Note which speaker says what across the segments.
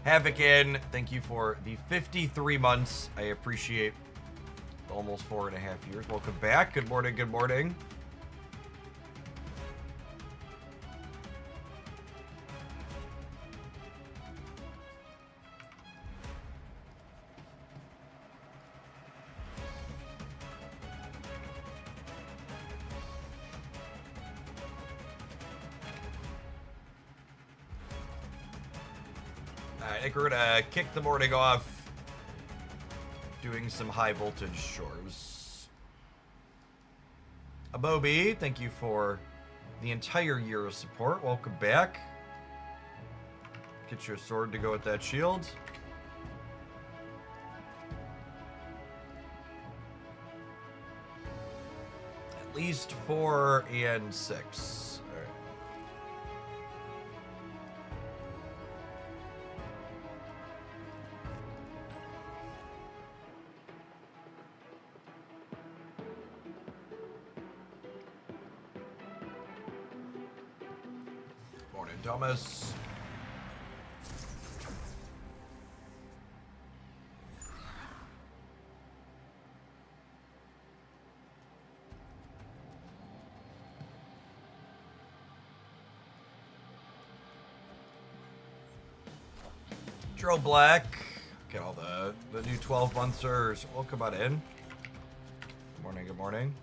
Speaker 1: Havoc in, thank you for the 53 months. I appreciate almost 4.5 years. Welcome back. Good morning, good morning. I think we're gonna kick the morning off doing some high voltage chores. Abobi, thank you for the entire year of support. Welcome back. Get your sword to go with that shield. At least 4 and 6. Thomas. Joe Black. Get all the new 12-monthers. Welcome on in. Good morning, good morning.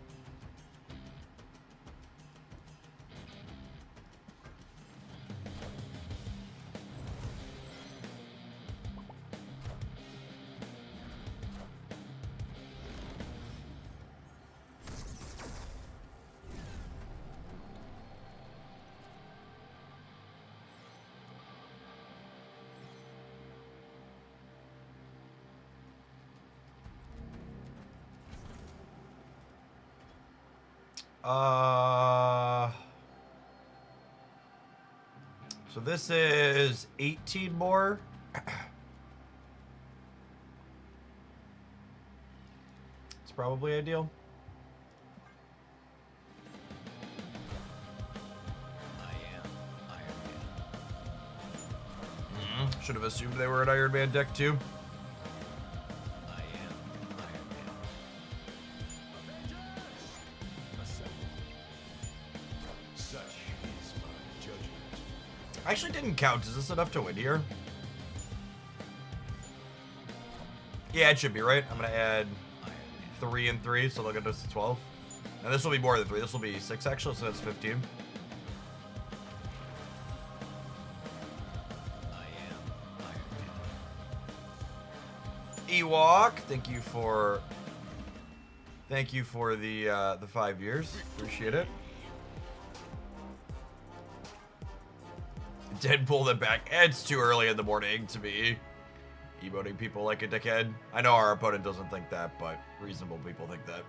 Speaker 1: So this is 18 more. It's probably ideal. Should have assumed they were an Iron Man deck too. Actually didn't count. Is this enough to win here? Yeah, it should be, right? I'm gonna add 3 and 3, so they'll get us to 12. And this will be more than 3. This will be 6 actually, so that's 15. Ewok, thank you for the 5 years. Appreciate it. Did pull them back. It's too early in the morning to be emoting people like a dickhead. I know our opponent doesn't think that, but reasonable people think that.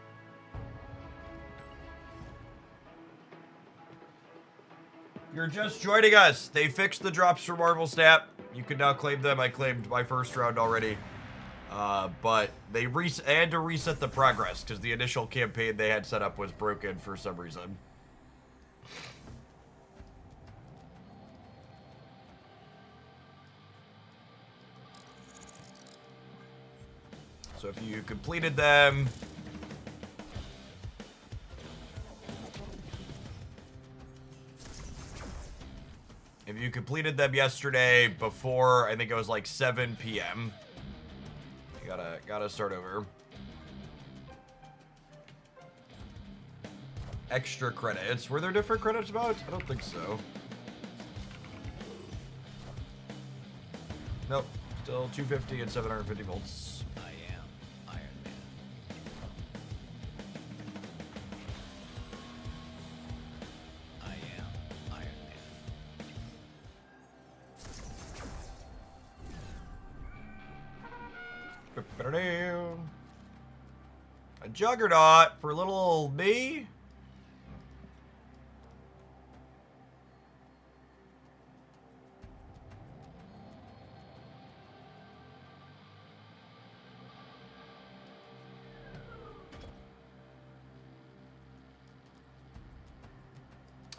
Speaker 1: You're just joining us. They fixed the drops for Marvel Snap. You can now claim them. I claimed my first round already. But they had to reset the progress because the initial campaign they had set up was broken for some reason. So if you completed them, yesterday before, I think it was like 7 p.m., you gotta start over. Extra credits. Were there different credits about? I don't think so. Nope. Still 250 and 750 volts. A juggernaut for little old me.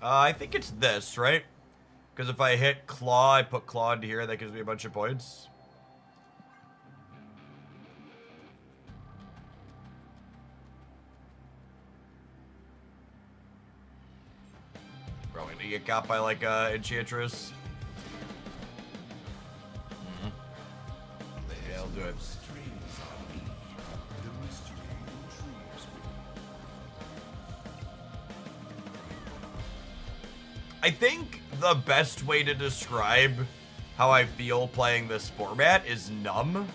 Speaker 1: I think it's this, right? Because if I hit claw, I put claw into here, that gives me a bunch of points. Probably gonna get got by like Enchantress. Yeah, I'll do it. I think the best way to describe how I feel playing this format is numb.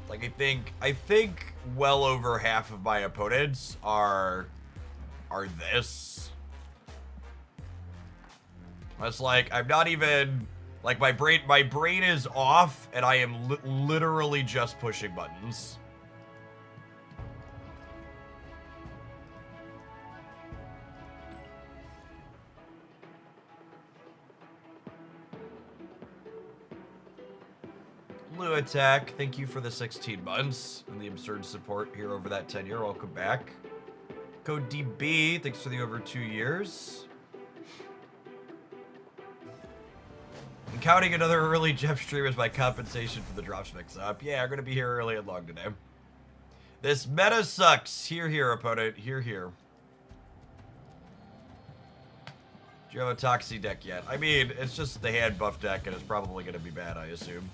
Speaker 1: Like I think well over half of my opponents are this. It's like I'm not even like my brain is off and I am literally just pushing buttons. Blue Attack, thank you for the 16 months and the absurd support here over that tenure. Welcome back. Code DB, thanks for the over 2 years. And counting another early Jeff stream as my compensation for the drops mix up. Yeah, I'm gonna be here early and long today. This meta sucks. Here, opponent. Here. Do you have a Toxie deck yet? I mean, it's just the hand buff deck and it's probably gonna be bad, I assume.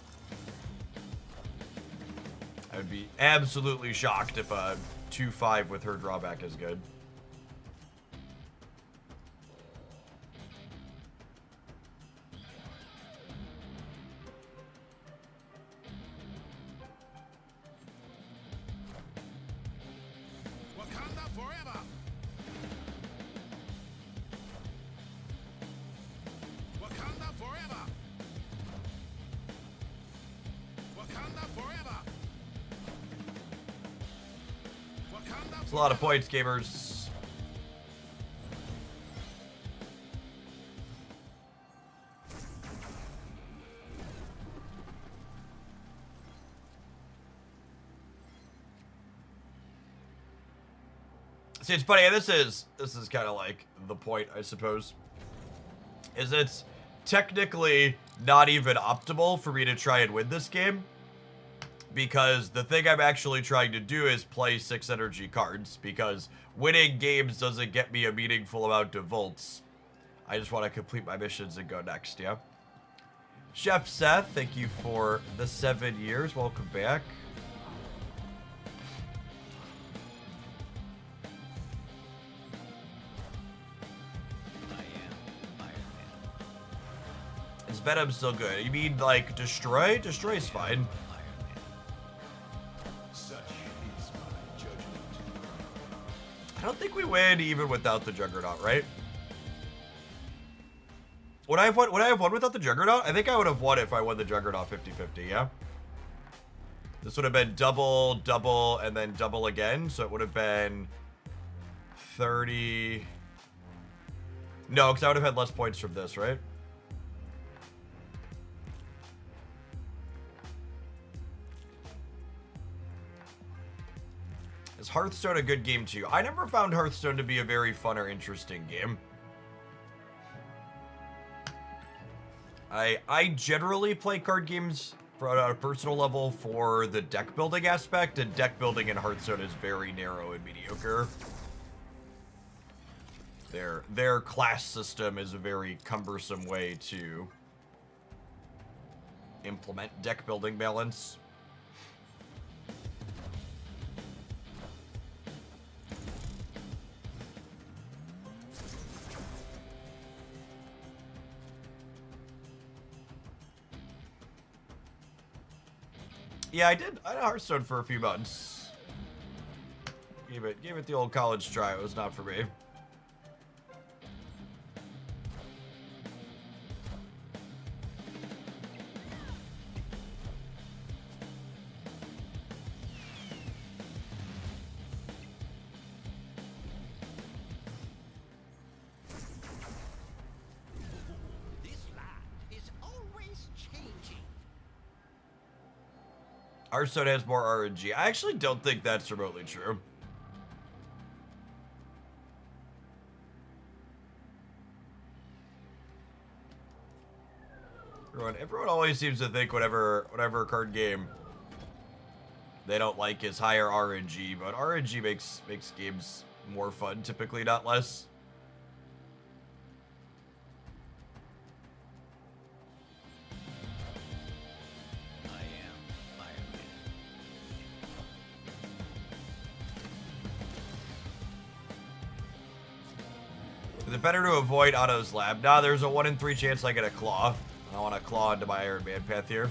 Speaker 1: I would be absolutely shocked if a 2/5 with her drawback is good.
Speaker 2: Wakanda forever. Wakanda forever. Wakanda forever.
Speaker 1: It's a lot of points, gamers. See, it's funny, and this is kind of like the point, I suppose. Is it's technically not even optimal for me to try and win this game. Because the thing I'm actually trying to do is play 6 energy cards, because winning games doesn't get me a meaningful amount of volts. I just want to complete my missions and go next, yeah? Chef Seth, thank you for the 7 years. Welcome back. Is Venom still good? You mean, like, Destroy? Destroy's fine. I don't think we win even without the Juggernaut, right? Would I have won without the Juggernaut? I think I would have won if I won the Juggernaut 50-50, yeah? This would have been double, double, and then double again. So it would have been 30. No, because I would have had less points from this, right? Is Hearthstone a good game too? I never found Hearthstone to be a very fun or interesting game. I generally play card games on a personal level for the deck building aspect, and deck building in Hearthstone is very narrow and mediocre. Their class system is a very cumbersome way to implement deck building balance. Yeah, I did Hearthstone for a few months. Gave it the old college try. It was not for me. Hearthstone has more RNG. I actually don't think that's remotely true. Everyone always seems to think whatever card game they don't like is higher RNG, but RNG makes games more fun, typically, not less. Is it better to avoid Otto's lab? Nah, there's a 1 in 3 chance I get a claw. I want to claw into my Iron Man path here.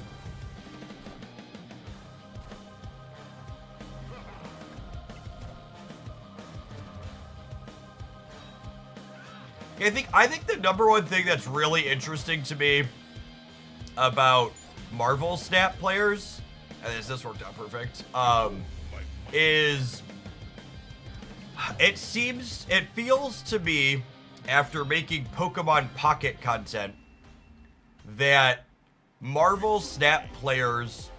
Speaker 1: I think the number one thing that's really interesting to me about Marvel Snap players, and this worked out perfect, is it feels to me, after making Pokemon Pocket content, that Marvel Snap players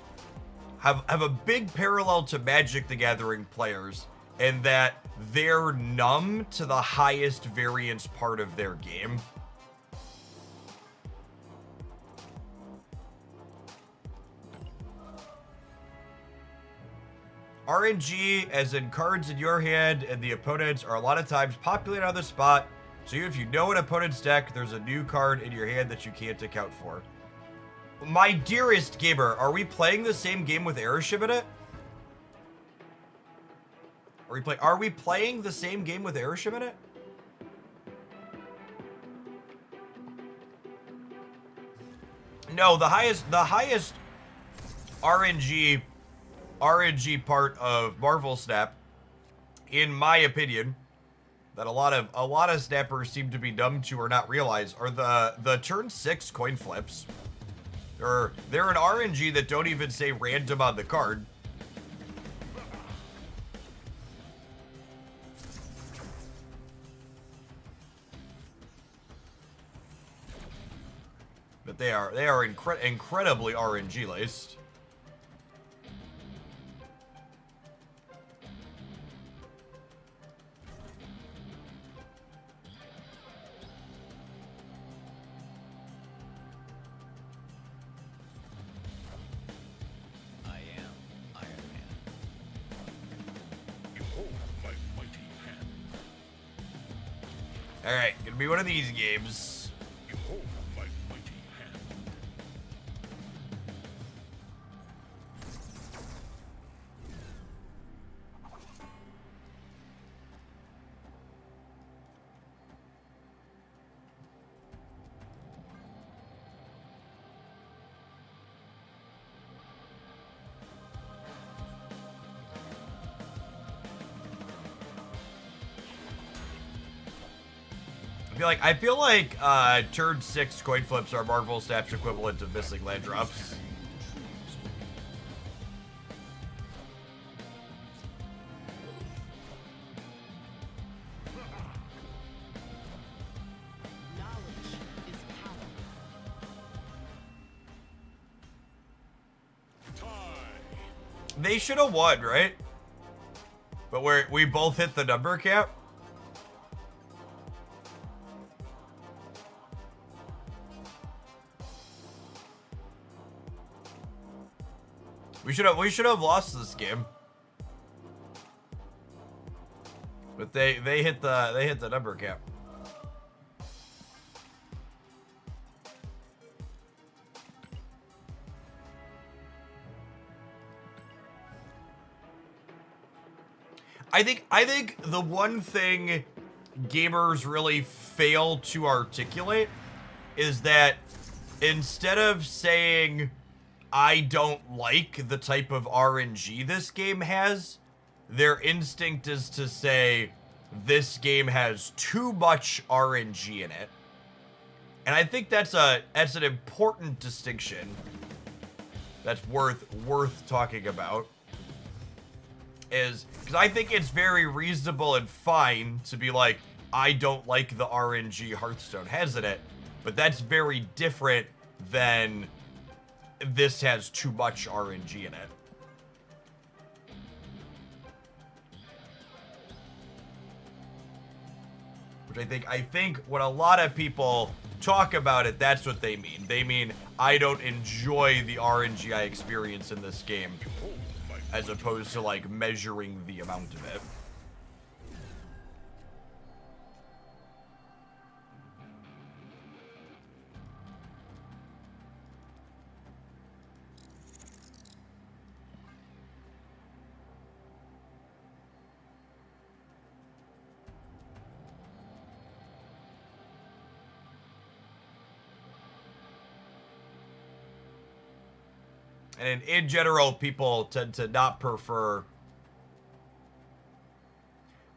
Speaker 1: have a big parallel to Magic the Gathering players, in that they're numb to the highest variance part of their game. RNG, as in cards in your hand and the opponent's, are a lot of times populated on the spot, so if you know an opponent's deck, there's a new card in your hand that you can't account for. My dearest gamer, are we playing the same game with Airship in it? Are we playing the same game with Airship in it? No, the highest RNG part of Marvel Snap, in my opinion, that a lot of snappers seem to be dumb to or not realize, are the turn 6 coin flips. They're an RNG that don't even say random on the card. But they are incredibly RNG laced. Alright, gonna be one of these games.
Speaker 2: Behold my mighty hand.
Speaker 1: I feel like turn 6 coin flips are Marvel Snap's equivalent of missing land drops. They should have won, right? But we both hit the number cap. We should have lost this game. But they hit the number cap. I think the one thing gamers really fail to articulate is that instead of saying, I don't like the type of RNG this game has, their instinct is to say, this game has too much RNG in it. And I think that's an important distinction that's worth talking about. Is because I think it's very reasonable and fine to be like, I don't like the RNG Hearthstone has in it, but that's very different than this has too much RNG in it. Which I think what a lot of people talk about it, that's what they mean. They mean, I don't enjoy the RNG I experience in this game, as opposed to, like, measuring the amount of it. And in general, people tend to not prefer...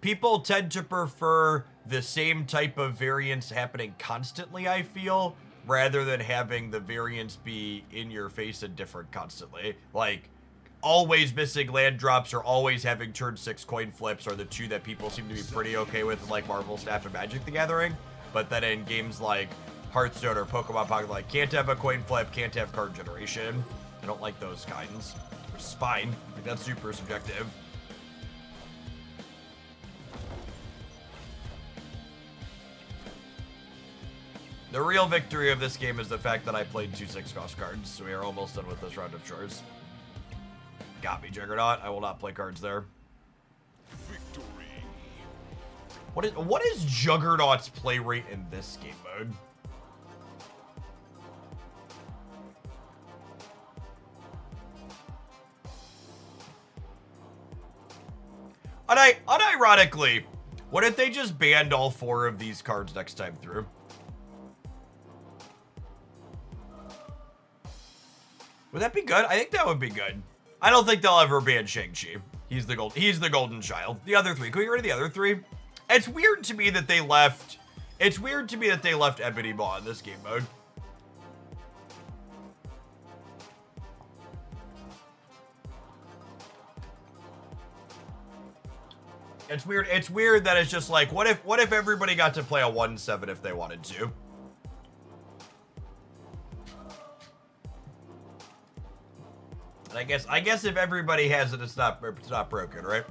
Speaker 1: People tend to prefer the same type of variance happening constantly, I feel, rather than having the variance be in your face and different constantly. Like, always missing land drops or always having turn 6 coin flips are the two that people seem to be pretty okay with, like Marvel Snap and Magic the Gathering. But then in games like Hearthstone or Pokemon Pocket, like, can't have a coin flip, can't have card generation. I don't like those kinds. Which is fine. Like, that's super subjective. The real victory of this game is the fact that I played 2 6-cost cards, so we are almost done with this round of chores. Got me, Juggernaut. I will not play cards there.
Speaker 2: Victory.
Speaker 1: What is Juggernaut's play rate in this game mode? Unironically, what if they just banned all 4 of these cards next time through? Would that be good? I think that would be good. I don't think they'll ever ban Shang-Chi. He's the golden child. The other 3. Can we get rid of the other 3? It's weird to me that they left... It's weird to me that they left Ebony Maw in this game mode. It's weird. It's weird that it's just like, what if everybody got to play a 1/7 if they wanted to? And I guess if everybody has it, it's not broken, right?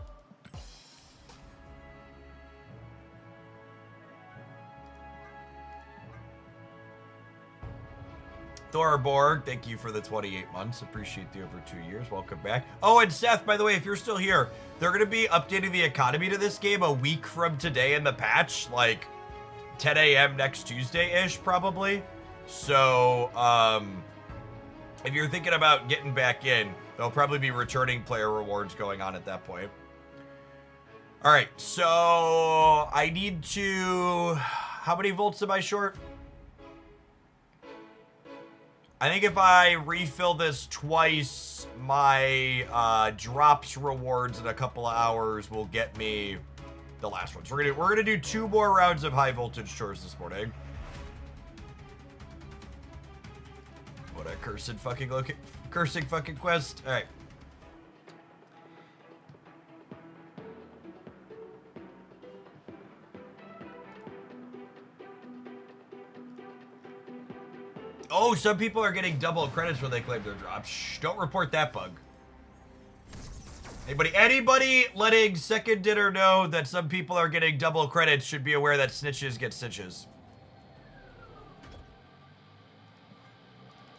Speaker 1: Thorborg, thank you for the 28 months. Appreciate the over 2 years. Welcome back. Oh, and Seth, by the way, if you're still here, they're going to be updating the economy to this game a week from today in the patch, like 10 a.m. next Tuesday-ish, probably. So, if you're thinking about getting back in, there'll probably be returning player rewards going on at that point. All right, so I need to... How many volts am I short? I think if I refill this twice, my drops rewards in a couple of hours will get me the last one. So we're gonna do 2 more rounds of high voltage chores this morning. What a cursed fucking cursing fucking quest. All right. Oh, some people are getting double credits when they claim their drops. Shh, don't report that bug. Anybody letting Second Dinner know that some people are getting double credits should be aware that snitches get stitches.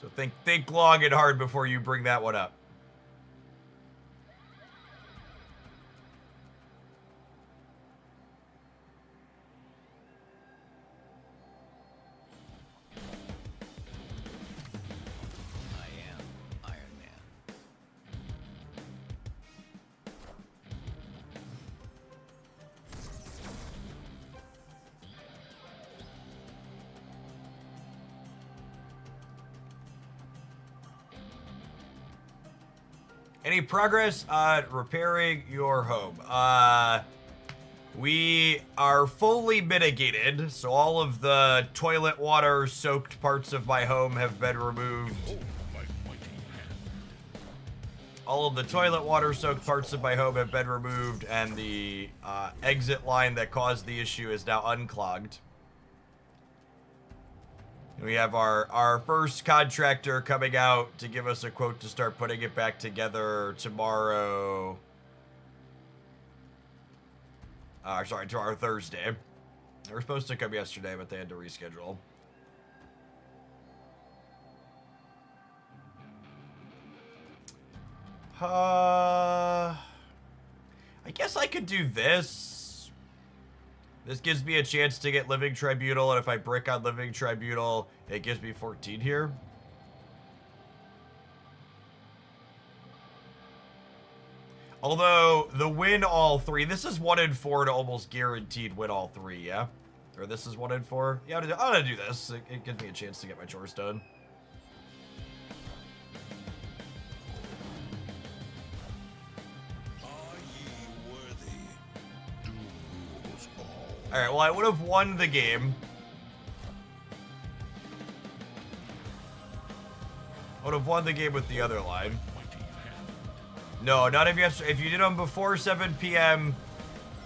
Speaker 1: So think long and hard before you bring that one up. Any progress on repairing your home? We are fully mitigated, so all of the toilet water soaked parts of my home have been removed.
Speaker 2: My mighty hand.
Speaker 1: All of the toilet water soaked parts of my home have been removed, and the exit line that caused the issue is now unclogged. We have our first contractor coming out to give us a quote to start putting it back together tomorrow. Sorry, tomorrow Thursday. They were supposed to come yesterday, but they had to reschedule. I guess I could do this. This gives me a chance to get Living Tribunal, and if I brick on Living Tribunal, it gives me 14 here. Although, the win all 3, this is 1 in 4 to almost guaranteed win all 3, yeah? Or this is 1 in 4? Yeah, I'm gonna do this. It gives me a chance to get my chores done. Alright, well, I would have won the game. I would have won the game with the other line. No, not if you have, if you did them before 7 p.m.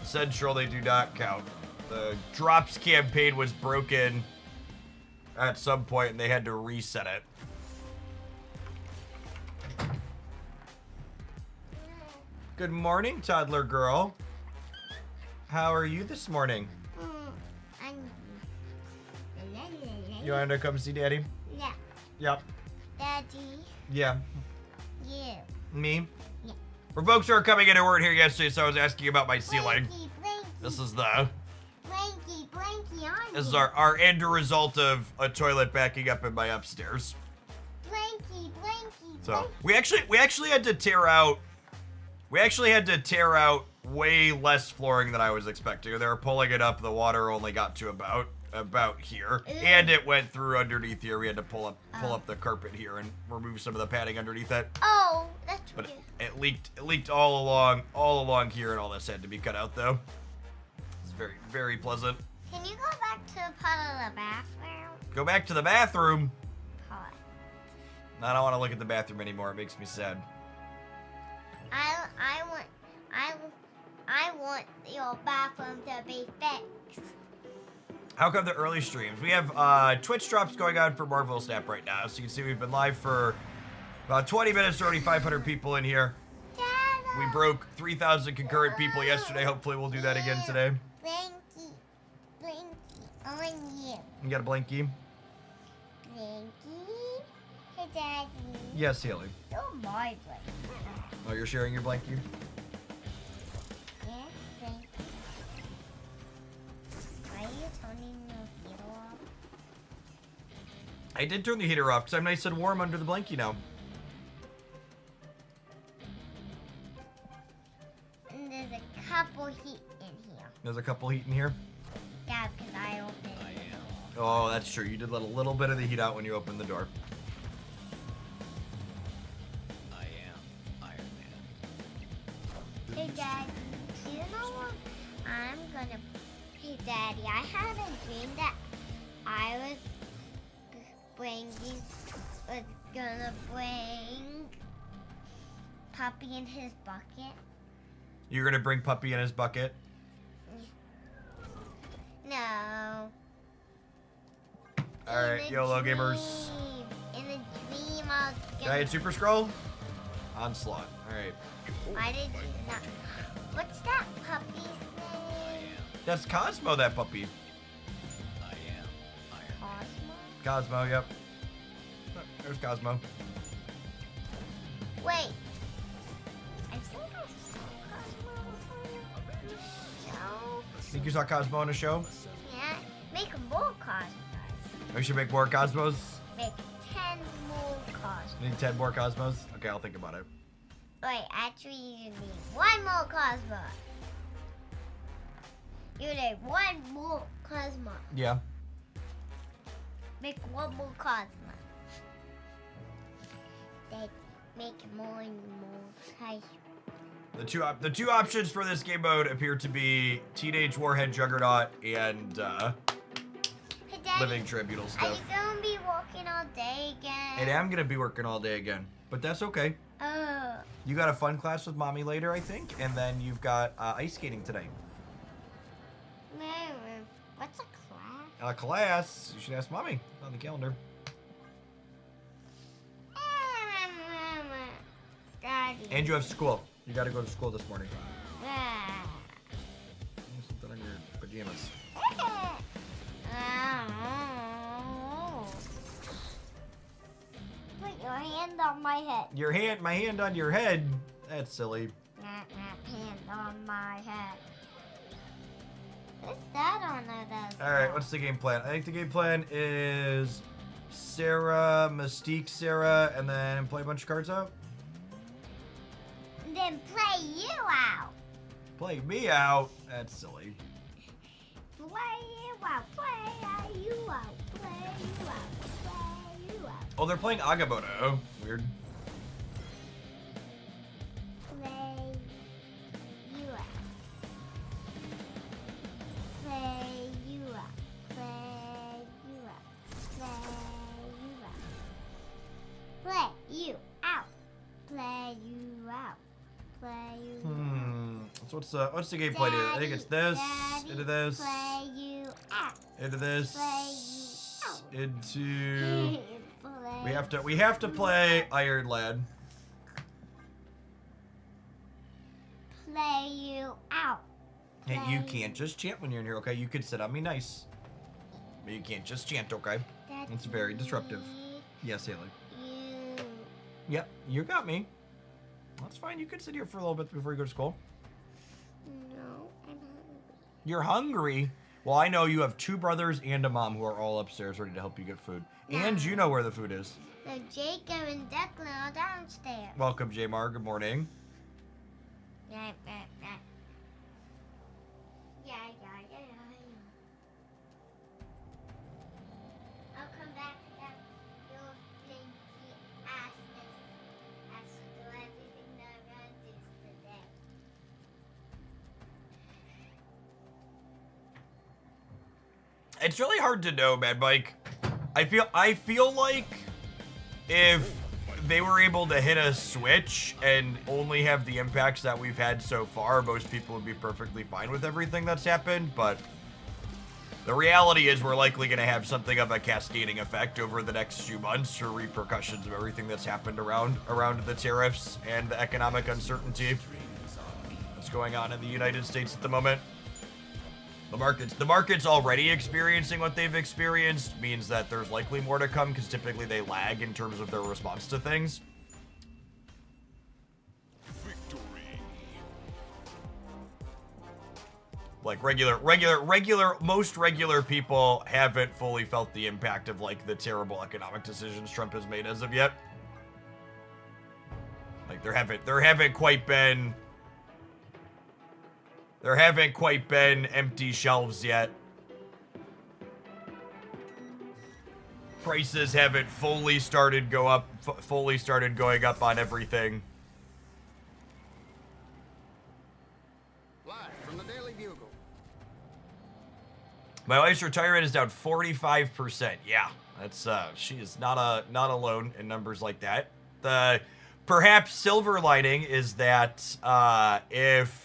Speaker 1: Central, they do not count. The drops campaign was broken at some point, and they had to reset it. Good morning, toddler girl. How are you this morning? You wanted to come see Daddy?
Speaker 3: Yeah.
Speaker 1: Yep.
Speaker 3: Daddy.
Speaker 1: Yeah.
Speaker 3: You.
Speaker 1: Me?
Speaker 3: Yeah.
Speaker 1: For folks who are coming in who weren't here yesterday, so I was asking about my ceiling.
Speaker 3: Blanky, Blanky.
Speaker 1: This is the...
Speaker 3: Blanky, Blanky on
Speaker 1: This is
Speaker 3: you.
Speaker 1: our end result of a toilet backing up in my upstairs.
Speaker 3: Blanky, Blanky,
Speaker 1: So
Speaker 3: Blanky.
Speaker 1: we actually had to tear out way less flooring than I was expecting. They were pulling it up, the water only got to about here.
Speaker 3: Ew.
Speaker 1: And it went through underneath here. We had to pull up the carpet here and remove some of the padding underneath it.
Speaker 3: Oh, that's
Speaker 1: But
Speaker 3: weird.
Speaker 1: it leaked all along here, and all this had to be cut out though. It's very, very pleasant.
Speaker 3: Can you go back to the part of the bathroom?
Speaker 1: Go back to the bathroom.
Speaker 3: Part.
Speaker 1: I don't want to look at the bathroom anymore. It makes me sad.
Speaker 3: I want your bathroom to be fixed.
Speaker 1: How come the early streams? We have Twitch drops going on for Marvel Snap right now. So you can see we've been live for about 20 minutes, already 500 people in here.
Speaker 3: Dada.
Speaker 1: We broke 3,000 concurrent people yesterday. Hopefully we'll do that again today.
Speaker 3: Blanky, Blanky on you.
Speaker 1: You got a blankie?
Speaker 3: Blanky. Hey, Daddy.
Speaker 1: Yes, Haley.
Speaker 3: You're my Blanky.
Speaker 1: Oh, you're sharing your blankie?
Speaker 3: Yeah, Blanky. Are you turning the heater off?
Speaker 1: I did turn the heater off because I'm nice and warm under the blankie now.
Speaker 3: And there's a couple heat in here.
Speaker 1: There's a couple heat in here.
Speaker 3: Yeah, because I opened it.
Speaker 1: Oh, that's true. You did let a little bit of the heat out when you opened the door.
Speaker 3: Hey, Daddy, do you know what I'm gonna... Hey, Daddy, I had a dream that I was gonna bring Puppy in his bucket.
Speaker 1: You're gonna bring Puppy in his bucket?
Speaker 3: No.
Speaker 1: Alright, YOLO gamers.
Speaker 3: In the dream, I was
Speaker 1: Can I hit
Speaker 3: gonna...
Speaker 1: Super Scroll? Onslaught. Alright.
Speaker 3: Why did you not... What's that puppy's name?
Speaker 1: That's Cosmo, that puppy.
Speaker 3: Cosmo?
Speaker 1: Cosmo, yep. There's Cosmo.
Speaker 3: Wait. I think I saw Cosmo on the show.
Speaker 1: Think you saw Cosmo in a show?
Speaker 3: Yeah. Make more Cosmos.
Speaker 1: We should make more Cosmos.
Speaker 3: Make 10 more Cosmos.
Speaker 1: Need 10 more Cosmos? Okay, I'll think about it.
Speaker 3: Wait, actually you need one more Cosmo. You need one more Cosmo.
Speaker 1: Yeah.
Speaker 3: Make one more Cosmo. Then make more and more Cosmo.
Speaker 1: The two options for this game mode appear to be Teenage Warhead Juggernaut and
Speaker 3: Hey, Daddy,
Speaker 1: Living Tribunal
Speaker 3: are you
Speaker 1: stuff.
Speaker 3: gonna be working all day again?
Speaker 1: And I'm gonna be working all day again, but that's okay.
Speaker 3: Oh.
Speaker 1: You got a fun class with Mommy later, I think, and then you've got ice skating today.
Speaker 3: No. What's a class?
Speaker 1: Class? You should ask Mommy on the calendar.
Speaker 3: Daddy.
Speaker 1: And you have school. You got to go to school this morning.
Speaker 3: Ah.
Speaker 1: Something on your pajamas.
Speaker 3: Put your hand on my head.
Speaker 1: My hand on your head? That's silly.
Speaker 3: Hand on my head. What's that on those?
Speaker 1: Alright, what's the game plan? I think the game plan is Sarah, Mystique Sarah, and then play a bunch of cards out.
Speaker 3: And then play you out.
Speaker 1: Play me out? That's silly.
Speaker 3: Play you out. Play you out. Play you out. Play you out.
Speaker 1: Oh, they're playing Agamotto. Weird.
Speaker 3: Play you out. Play you out. Play you out. Play you out. Play you out. Play you out. Play you out.
Speaker 1: So what's the game plan here? I think it's this,
Speaker 3: Daddy,
Speaker 1: into this,
Speaker 3: play you out.
Speaker 1: into this,
Speaker 3: Play you out.
Speaker 1: into.
Speaker 3: Play
Speaker 1: We have to play Iron Lad.
Speaker 3: Play you out.
Speaker 1: Hey, you can't just chant when you're in here, okay? You can sit on me nice. But you can't just chant, okay? It's very disruptive. Yes, Haley.
Speaker 3: You.
Speaker 1: Yep, you got me. That's fine. You can sit here for a little bit before you go to school.
Speaker 3: No, I'm hungry.
Speaker 1: You're hungry? Well, I know you have 2 brothers and a mom who are all upstairs ready to help you get food. And you know where the food is.
Speaker 3: So Jacob and Declan are downstairs.
Speaker 1: Welcome, Jamar. Good morning.
Speaker 3: Yeah. I'll come back and you'll think he asked us to do everything that I'm gonna do today.
Speaker 1: It's really hard to know, man, Mike. I feel like if they were able to hit a switch and only have the impacts that we've had so far, most people would be perfectly fine with everything that's happened, but the reality is we're likely going to have something of a cascading effect over the next few months for repercussions of everything that's happened around the tariffs and the economic uncertainty that's going on in the United States at the moment. The market's already experiencing what they've experienced, means that there's likely more to come because typically they lag in terms of their response to things.
Speaker 2: Victory.
Speaker 1: Like most regular people haven't fully felt the impact of like the terrible economic decisions Trump has made as of yet. Like there haven't quite been empty shelves yet. Prices haven't fully started going up on everything.
Speaker 4: Live from the Daily Bugle.
Speaker 1: My wife's retirement is down 45%. Yeah, that's she is not alone in numbers like that. The perhaps silver lining is that if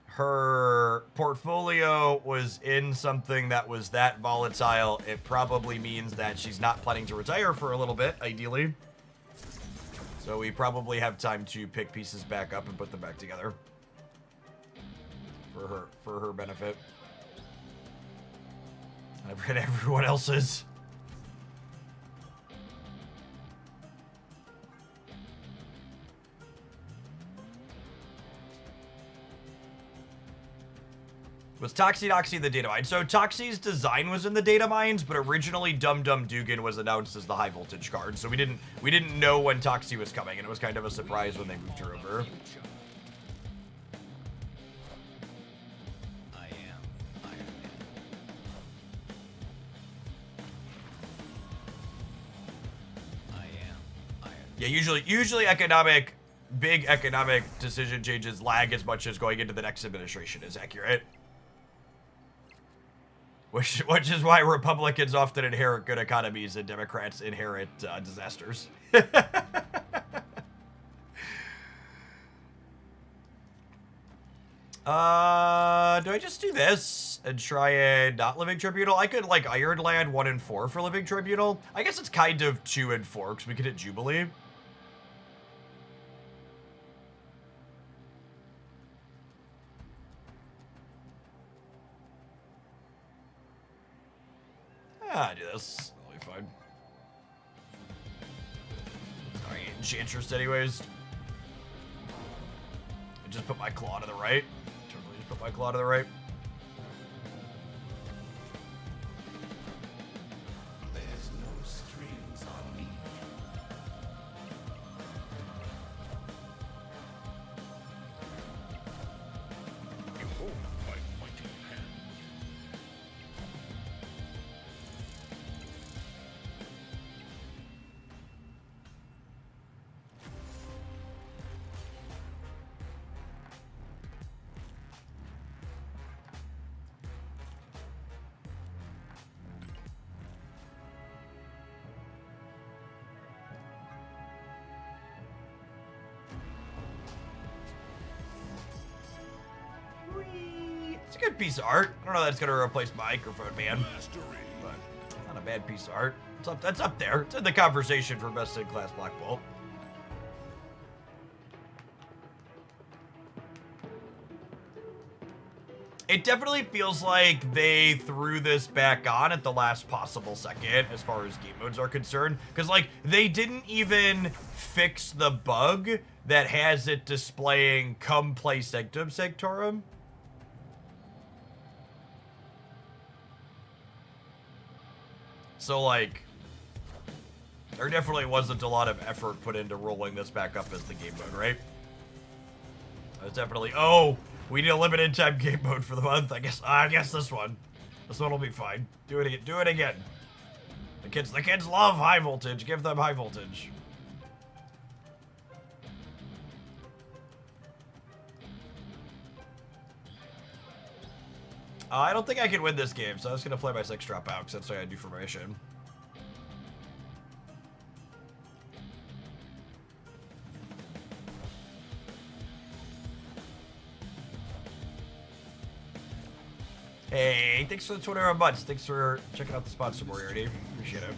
Speaker 1: her portfolio was in something that was that volatile, it probably means that she's not planning to retire for a little bit, ideally. So we probably have time to pick pieces back up and put them back together for her benefit. I've read everyone else's. Was Toxie the data mine? So Toxie's design was in the data mines, but originally Dum Dum Dugan was announced as the high voltage card. So we didn't know when Toxie was coming, and it was kind of a surprise when they moved her over.
Speaker 4: I am Iron Man. I am Iron Man.
Speaker 1: Yeah, usually big economic decision changes lag as much as going into the next administration is accurate. Which is why Republicans often inherit good economies and Democrats inherit disasters. Do I just do this and try and not Living Tribunal? I could like Iron Land 1 and 4 for Living Tribunal. I guess it's kind of 2 and 4 because we could hit Jubilee. I do this. That'll be fine. Alright. Enchantress anyways. I just put my claw to the right. Totally just put my claw to the right.
Speaker 2: There's no strings on me. Behold my mighty hand.
Speaker 1: It's a good piece of art. I don't know if that's gonna replace my microphone, man.
Speaker 2: Mastery.
Speaker 1: But it's not a bad piece of art. That's up there. It's in the conversation for best in class Black Bolt. It definitely feels like they threw this back on at the last possible second as far as game modes are concerned. Because, like, they didn't even fix the bug that has it displaying come play Sanctum Sanctorum. So, like, there definitely wasn't a lot of effort put into rolling this back up as the game mode, right? It's definitely, oh, we need a limited time game mode for the month. I guess this one will be fine. Do it again. The kids love high voltage. Give them high voltage. I don't think I can win this game, so I was gonna play my 6 drop out because that's what I do for my mission. Hey, thanks for the 21 months. Thanks for checking out the sponsor, Moriarty. Appreciate it.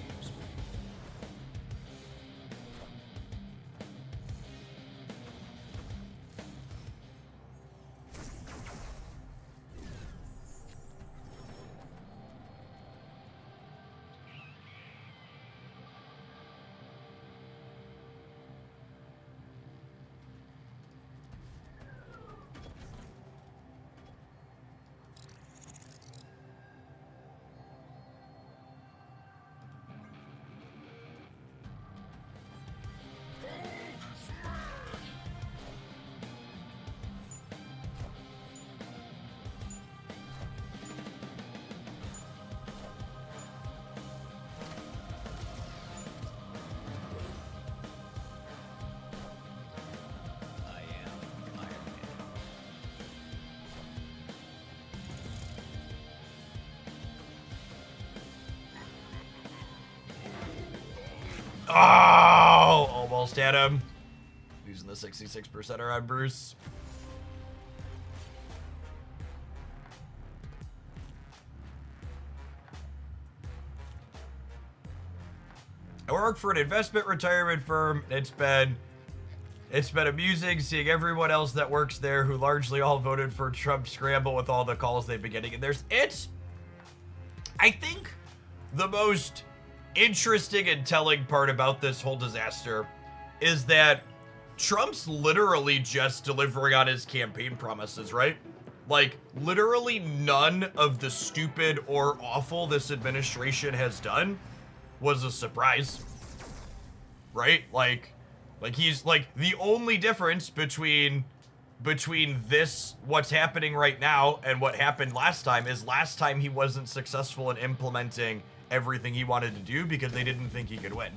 Speaker 1: Oh, almost had him. Using the 66%er on Bruce. I work for an investment retirement firm. It's been amusing seeing everyone else that works there who largely all voted for Trump scramble with all the calls they've been getting. And I think the most interesting and telling part about this whole disaster is that Trump's literally just delivering on his campaign promises, right? Like, literally none of the stupid or awful this administration has done was a surprise, right? Like he's like, the only difference between this, what's happening right now, and what happened last time is last time he wasn't successful in implementing everything he wanted to do because they didn't think he could win.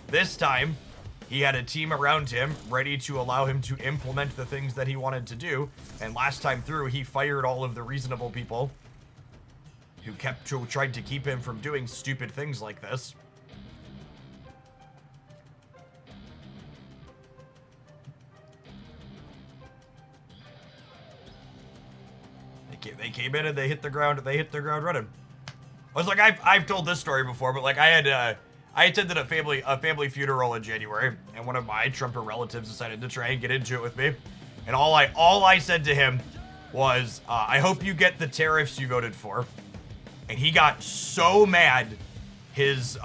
Speaker 1: This time, he had a team around him ready to allow him to implement the things that he wanted to do, and last time through, he fired all of the reasonable people who tried to keep him from doing stupid things like this. They came in and they hit the ground running. I was like, I've told this story before, but like I attended a family funeral in January, and one of my Trumper relatives decided to try and get into it with me. And all I said to him was, I hope you get the tariffs you voted for. And he got so mad. his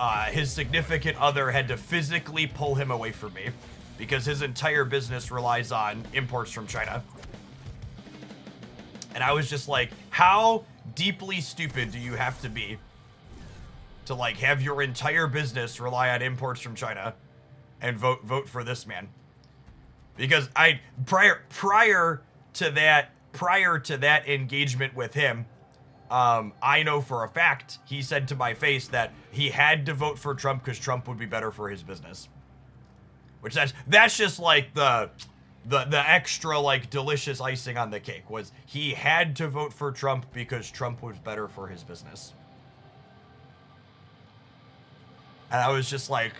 Speaker 1: significant other had to physically pull him away from me because his entire business relies on imports from China. And I was just like, how deeply stupid do you have to be to like have your entire business rely on imports from China and vote for this man? Because prior to that engagement with him, I know for a fact he said to my face that he had to vote for Trump because Trump would be better for his business. Which that's just like the extra like delicious icing on the cake, was he had to vote for Trump because Trump was better for his business. And I was just like,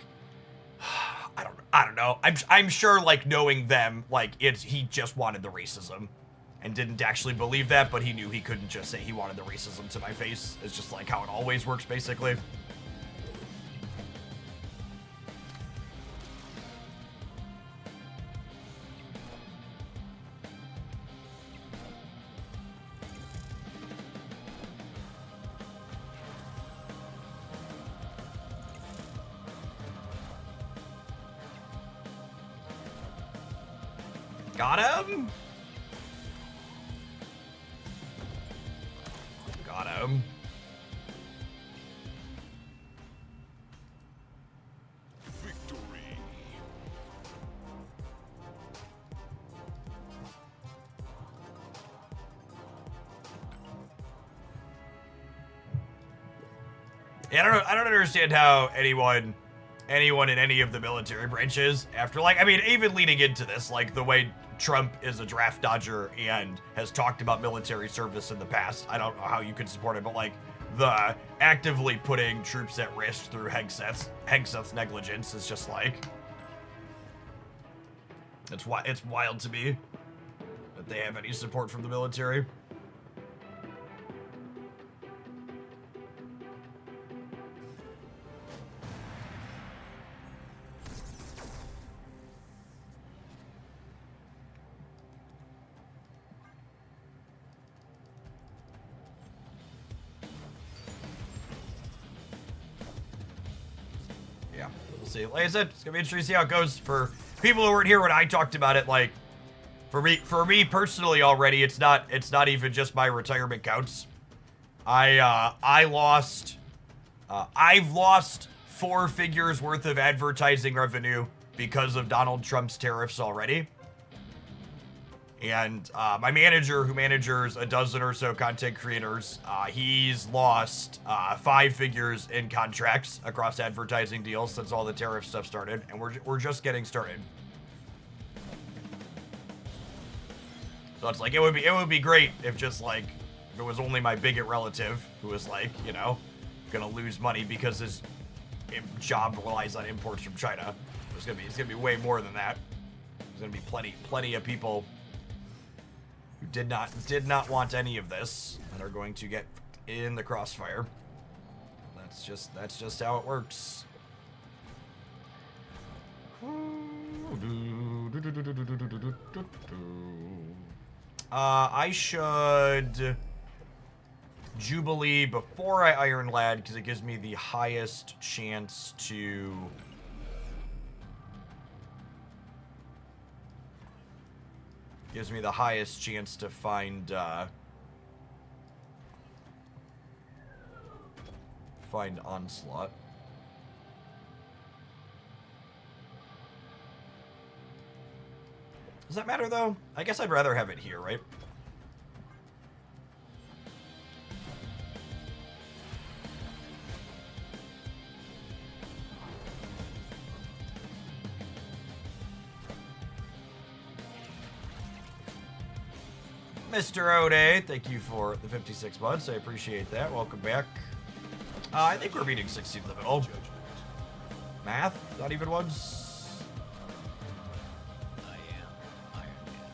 Speaker 1: I don't know. I'm sure like knowing them, like he just wanted the racism and didn't actually believe that, but he knew he couldn't just say he wanted the racism to my face. It's just like how it always works, basically. Got him? Got him.
Speaker 2: Victory.
Speaker 1: Yeah, I don't understand how anyone in any of the military branches after, like, I mean, even leading into this, like the way Trump is a draft dodger and has talked about military service in the past. I don't know how you could support it, but like the actively putting troops at risk through Hegseth's negligence is just like, it's wild to me that they have any support from the military. See, like I said, it's gonna be interesting to see how it goes for people who weren't here when I talked about it. Like, for me personally, already, it's not even just my retirement counts. I've lost 4 figures worth of advertising revenue because of Donald Trump's tariffs already. And my manager, who manages a dozen or so content creators, he's lost 5 figures in contracts across advertising deals since all the tariff stuff started, and we're just getting started. So it's like, it would be great if just like if it was only my bigot relative who was like, you know, gonna lose money because his job relies on imports from China. It's gonna be way more than that. There's gonna be plenty of people who did not want any of this and are going to get in the crossfire. That's just how it works. I should Jubilee before I Iron Lad because it gives me the highest chance to find Onslaught. Does that matter though? I guess I'd rather have it here, right? Mr. Ode, thank you for the 56 months. I appreciate that. Welcome back. I think we're meeting 16th level. Math? Not even once?
Speaker 2: I am Iron Man.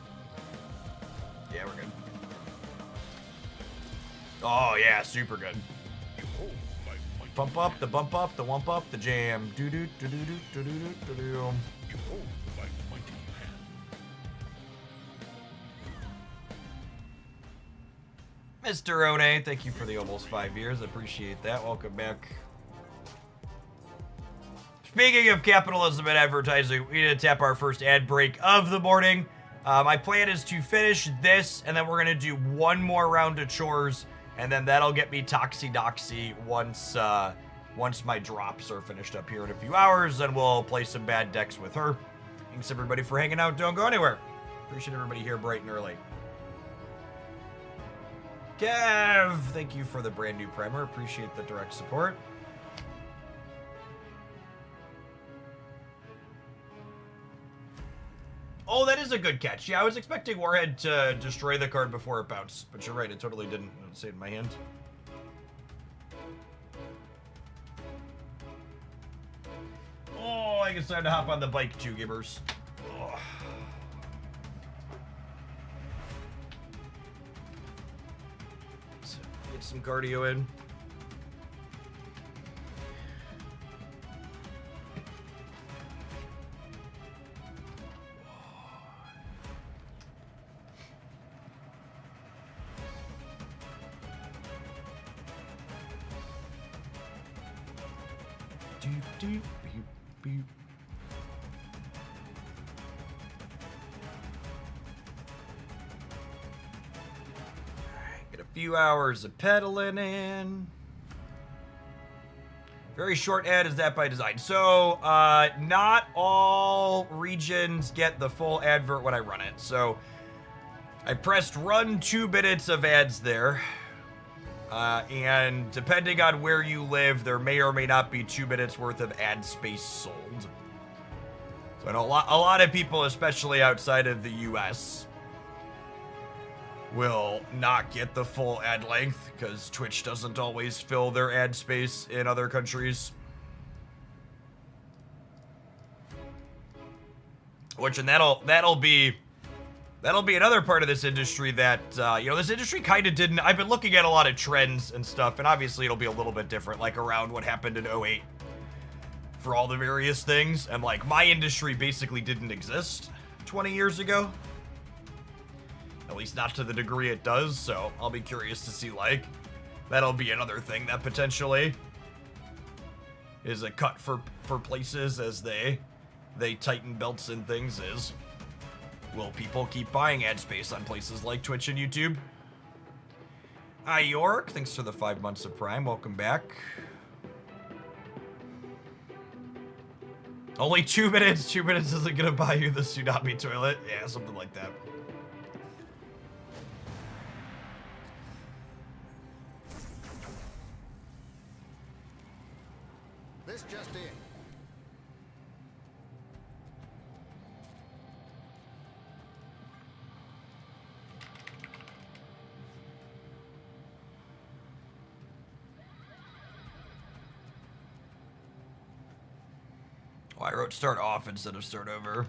Speaker 1: Yeah, we're good. Oh, yeah, super good.
Speaker 2: Behold my mighty
Speaker 1: Bump up, the bump up, the wump up, the jam. Do-do-do-do-do-do-do-do.
Speaker 2: Behold my mighty hand.
Speaker 1: Mr. One, thank you for the almost 5 years. I appreciate that. Welcome back. Speaking of capitalism and advertising, we need to tap our first ad break of the morning. My plan is to finish this, and then we're going to do one more round of chores, and then that'll get me Toxie Doxie once my drops are finished up here in a few hours, and we'll play some bad decks with her. Thanks, everybody, for hanging out. Don't go anywhere. Appreciate everybody here bright and early. Kev, thank you for the brand new primer. Appreciate the direct support. Oh, that is a good catch. Yeah, I was expecting Warhead to destroy the card before it bounced, but you're right, it totally didn't. I don't see it in my hand. Oh, I guess time to hop on the bike too, gamers. Oh. So, get some cardio in. Doop, boop, boop. Alright, get a few hours of pedaling in. Very short ad, is that by design? So, not all regions get the full advert when I run it. So, I pressed run 2 minutes of ads there. And depending on where you live, there may or may not be 2 minutes worth of ad space sold. So I know a lot of people, especially outside of the US, will not get the full ad length because Twitch doesn't always fill their ad space in other countries. And that'll be another part of this industry that, this industry kind of didn't. I've been looking at a lot of trends and stuff, and obviously it'll be a little bit different, like around what happened in '08 for all the various things. And, like, my industry basically didn't exist 20 years ago. At least not to the degree it does, so I'll be curious to see, like, that'll be another thing that potentially is a cut for places as they tighten belts and things is. Will people keep buying ad space on places like Twitch and YouTube? Hi, York. Thanks for the 5 months of Prime. Welcome back. Only 2 minutes. 2 minutes isn't going to buy you the tsunami toilet. Yeah, something like that.
Speaker 4: This just in.
Speaker 1: Oh, I wrote start off instead of start over.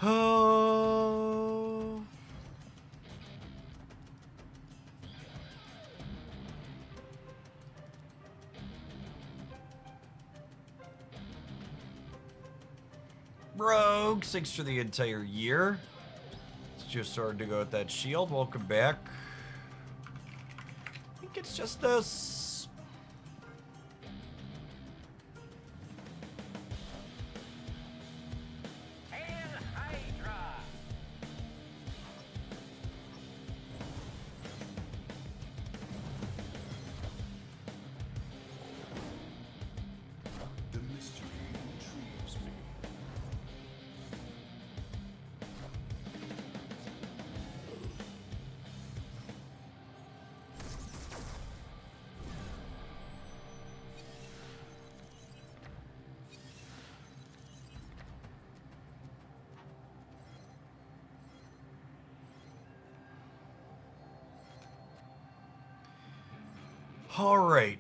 Speaker 1: Oh. Rogue, 6 for the entire year. It's just hard to go with that shield. Welcome back. I think it's just this.
Speaker 2: The mystery intrigues me.
Speaker 1: All right.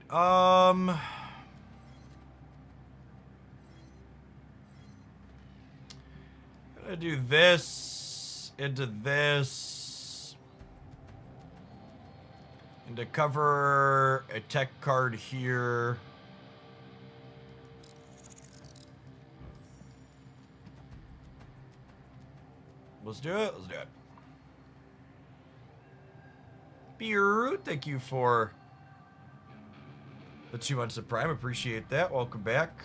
Speaker 1: Gonna do this into this. And to cover a tech card here. Let's do it. Let's do it. Beer, thank you for the 2 months of Prime. Appreciate that. Welcome back.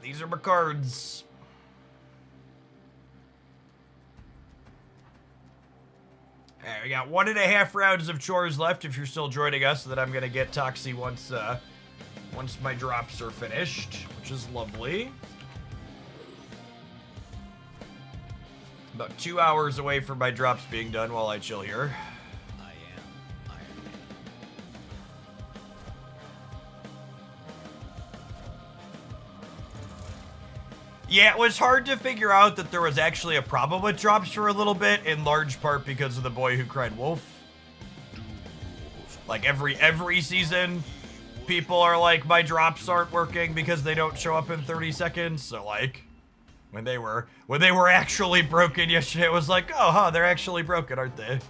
Speaker 1: These are my cards. Alright, we got 1.5 rounds of chores left if you're still joining us, so that I'm gonna get Toxie once my drops are finished, which is lovely. About 2 hours away from my drops being done while I chill here.
Speaker 2: I am Iron Man.
Speaker 1: Yeah, it was hard to figure out that there was actually a problem with drops for a little bit, in large part because of the boy who cried wolf. Like every season, people are like, my drops aren't working because they don't show up in 30 seconds. So like, when they were actually broken yesterday, it was like, oh, huh, they're actually broken, aren't they?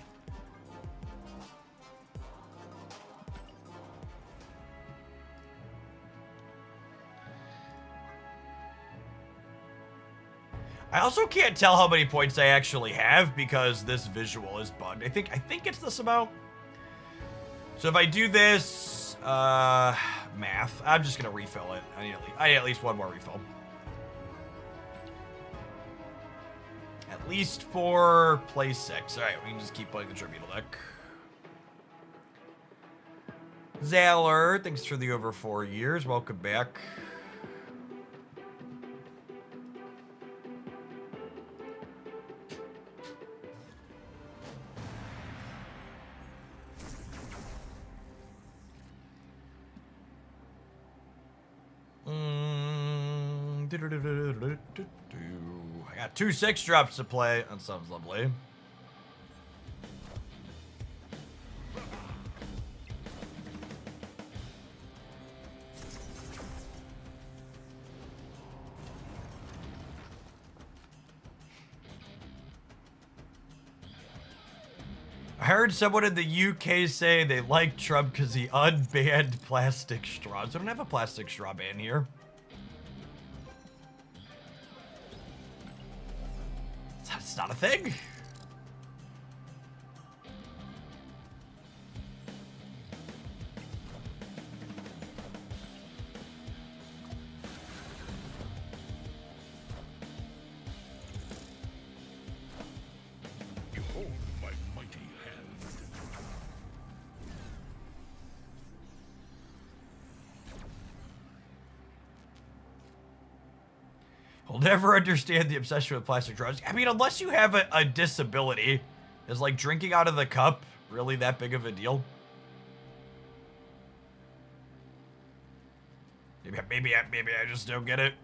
Speaker 1: I also can't tell how many points I actually have because this visual is bugged. I think it's this amount. So if I do this, math, I'm just gonna refill it. I need at least one more refill. At least for play 6. All right, we can just keep playing the tribunal deck. Zaller, thanks for the over 4 years. Welcome back. I got 2 6 drops to play. That sounds lovely. I heard someone in the UK say they like Trump because he unbanned plastic straws. I don't have a plastic straw ban here. That's not a thing.
Speaker 2: Behold my mighty hand.
Speaker 1: I'll never understand the obsession with plastic straws. I mean, unless you have a disability, is like drinking out of the cup really that big of a deal? Maybe I just don't get it.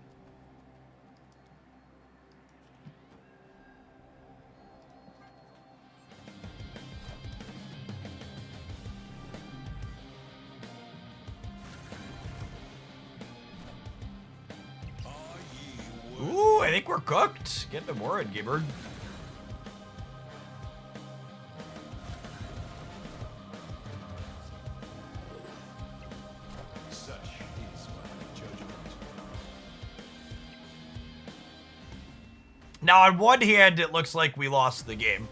Speaker 1: Ooh, I think we're cooked. Get the more in, Gamer.
Speaker 2: Such is my judgment.
Speaker 1: Now, on one hand, it looks like we lost the game.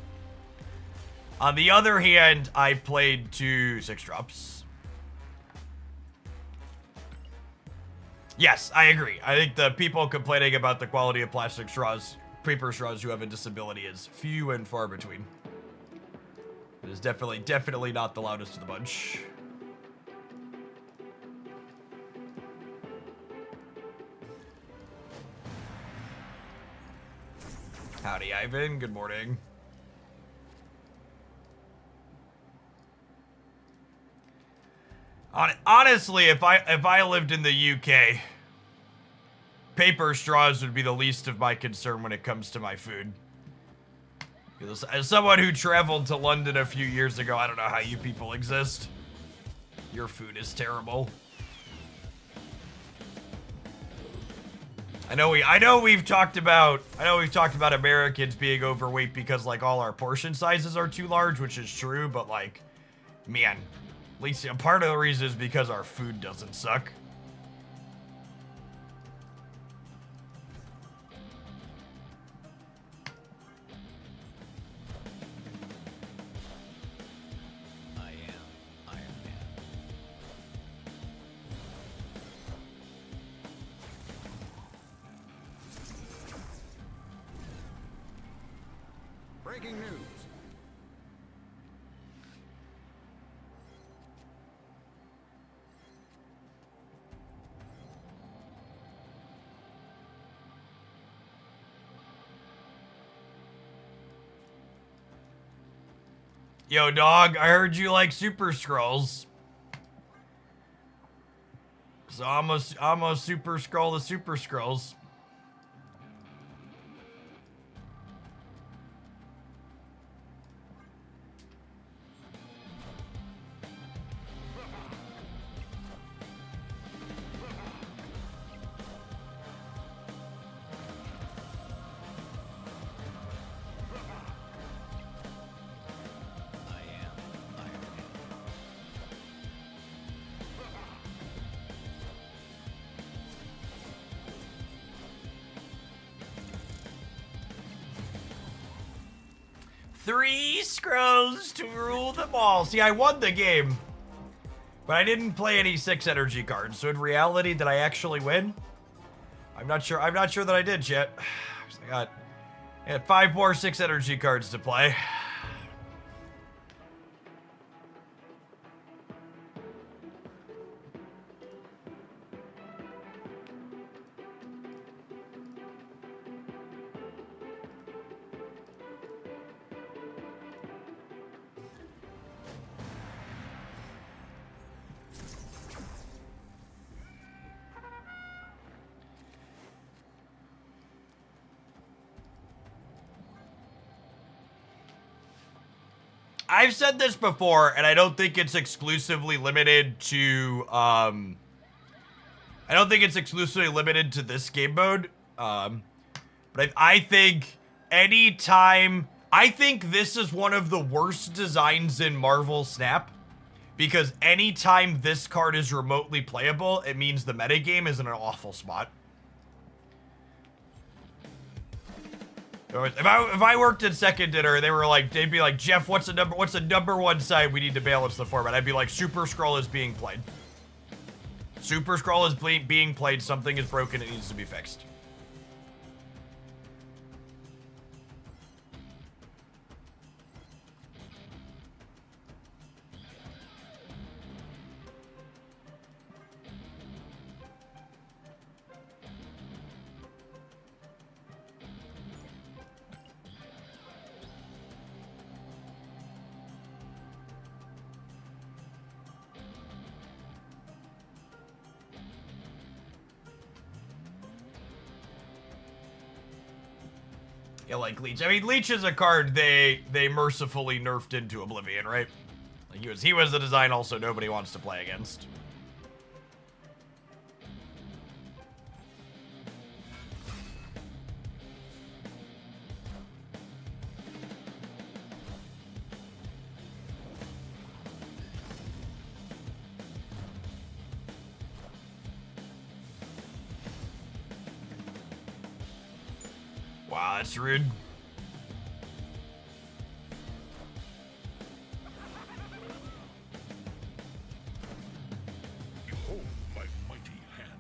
Speaker 1: On the other hand, I played 2 6 drops. Yes, I agree. I think the people complaining about the quality of plastic straws, paper straws who have a disability is few and far between. It is definitely not the loudest of the bunch. Howdy, Ivan. Good morning. Honestly, if I lived in the UK, paper straws would be the least of my concern when it comes to my food. As someone who traveled to London a few years ago, I don't know how you people exist. Your food is terrible. I know we've talked about Americans being overweight because like all our portion sizes are too large, which is true, but like, man, at least part of the reason is because our food doesn't suck.
Speaker 2: I am Iron Man.
Speaker 4: Breaking news.
Speaker 1: Yo, dog, I heard you like Super Scrolls. So I'm a Super Scroll the Super Scrolls.
Speaker 2: I am Iron Man.
Speaker 1: Three scrolls to rule them all. See, I won the game, but I didn't play any 6 energy cards. So in reality, did I actually win? I'm not sure. I'm not sure that I did yet. I had 5 more 6 energy cards to play. I've said this before, and I don't think it's exclusively limited to, I don't think it's exclusively limited to this game mode. But I think I think this is one of the worst designs in Marvel Snap. Because anytime this card is remotely playable, it means the metagame is in an awful spot. If I worked at Second Dinner, they'd be like, Jeff, what's the number one side we need to balance the format? I'd be like, Super Scroll is being played. Super Scroll is being played. Something is broken. It needs to be fixed. Yeah, like Leech. I mean, Leech is a card they mercifully nerfed into oblivion, right? Like he was the design also nobody wants to play against. Wow, that's rude.
Speaker 2: Behold my mighty hand.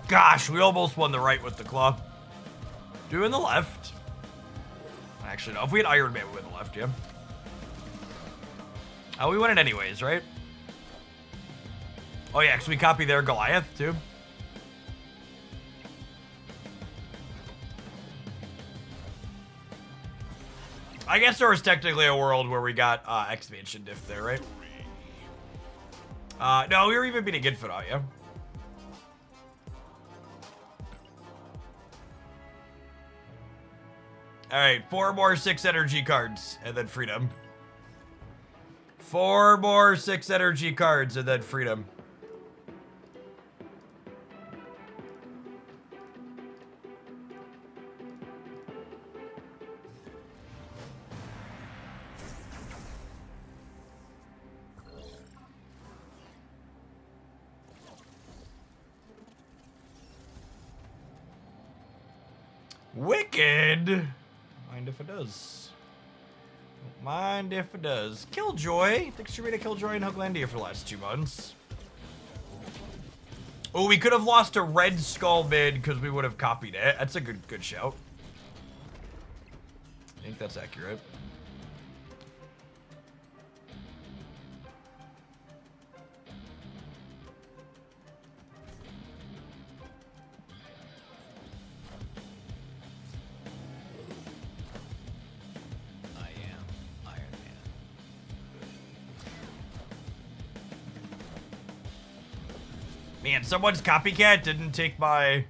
Speaker 1: Gosh, we almost won the right with the claw. Doing the left. Actually, no. If we had Iron Man, we would the left, yeah. Oh, we won it anyways, right? Oh, yeah, because we copy their Goliath, too. I guess there was technically a world where we got expansion diff there, right? No, we were even beating Infant out, yeah. Alright, 4 more 6 energy cards, and then freedom. 4 more 6 energy cards, and then freedom. Wicked! Mind if it does. Don't mind if it does. Killjoy. Thanks for Killjoy and Hooglandia for the last 2 months. Oh, we could have lost a red skull mid because we would have copied it. That's a good shout. I think that's accurate. Man, someone's copycat didn't take my...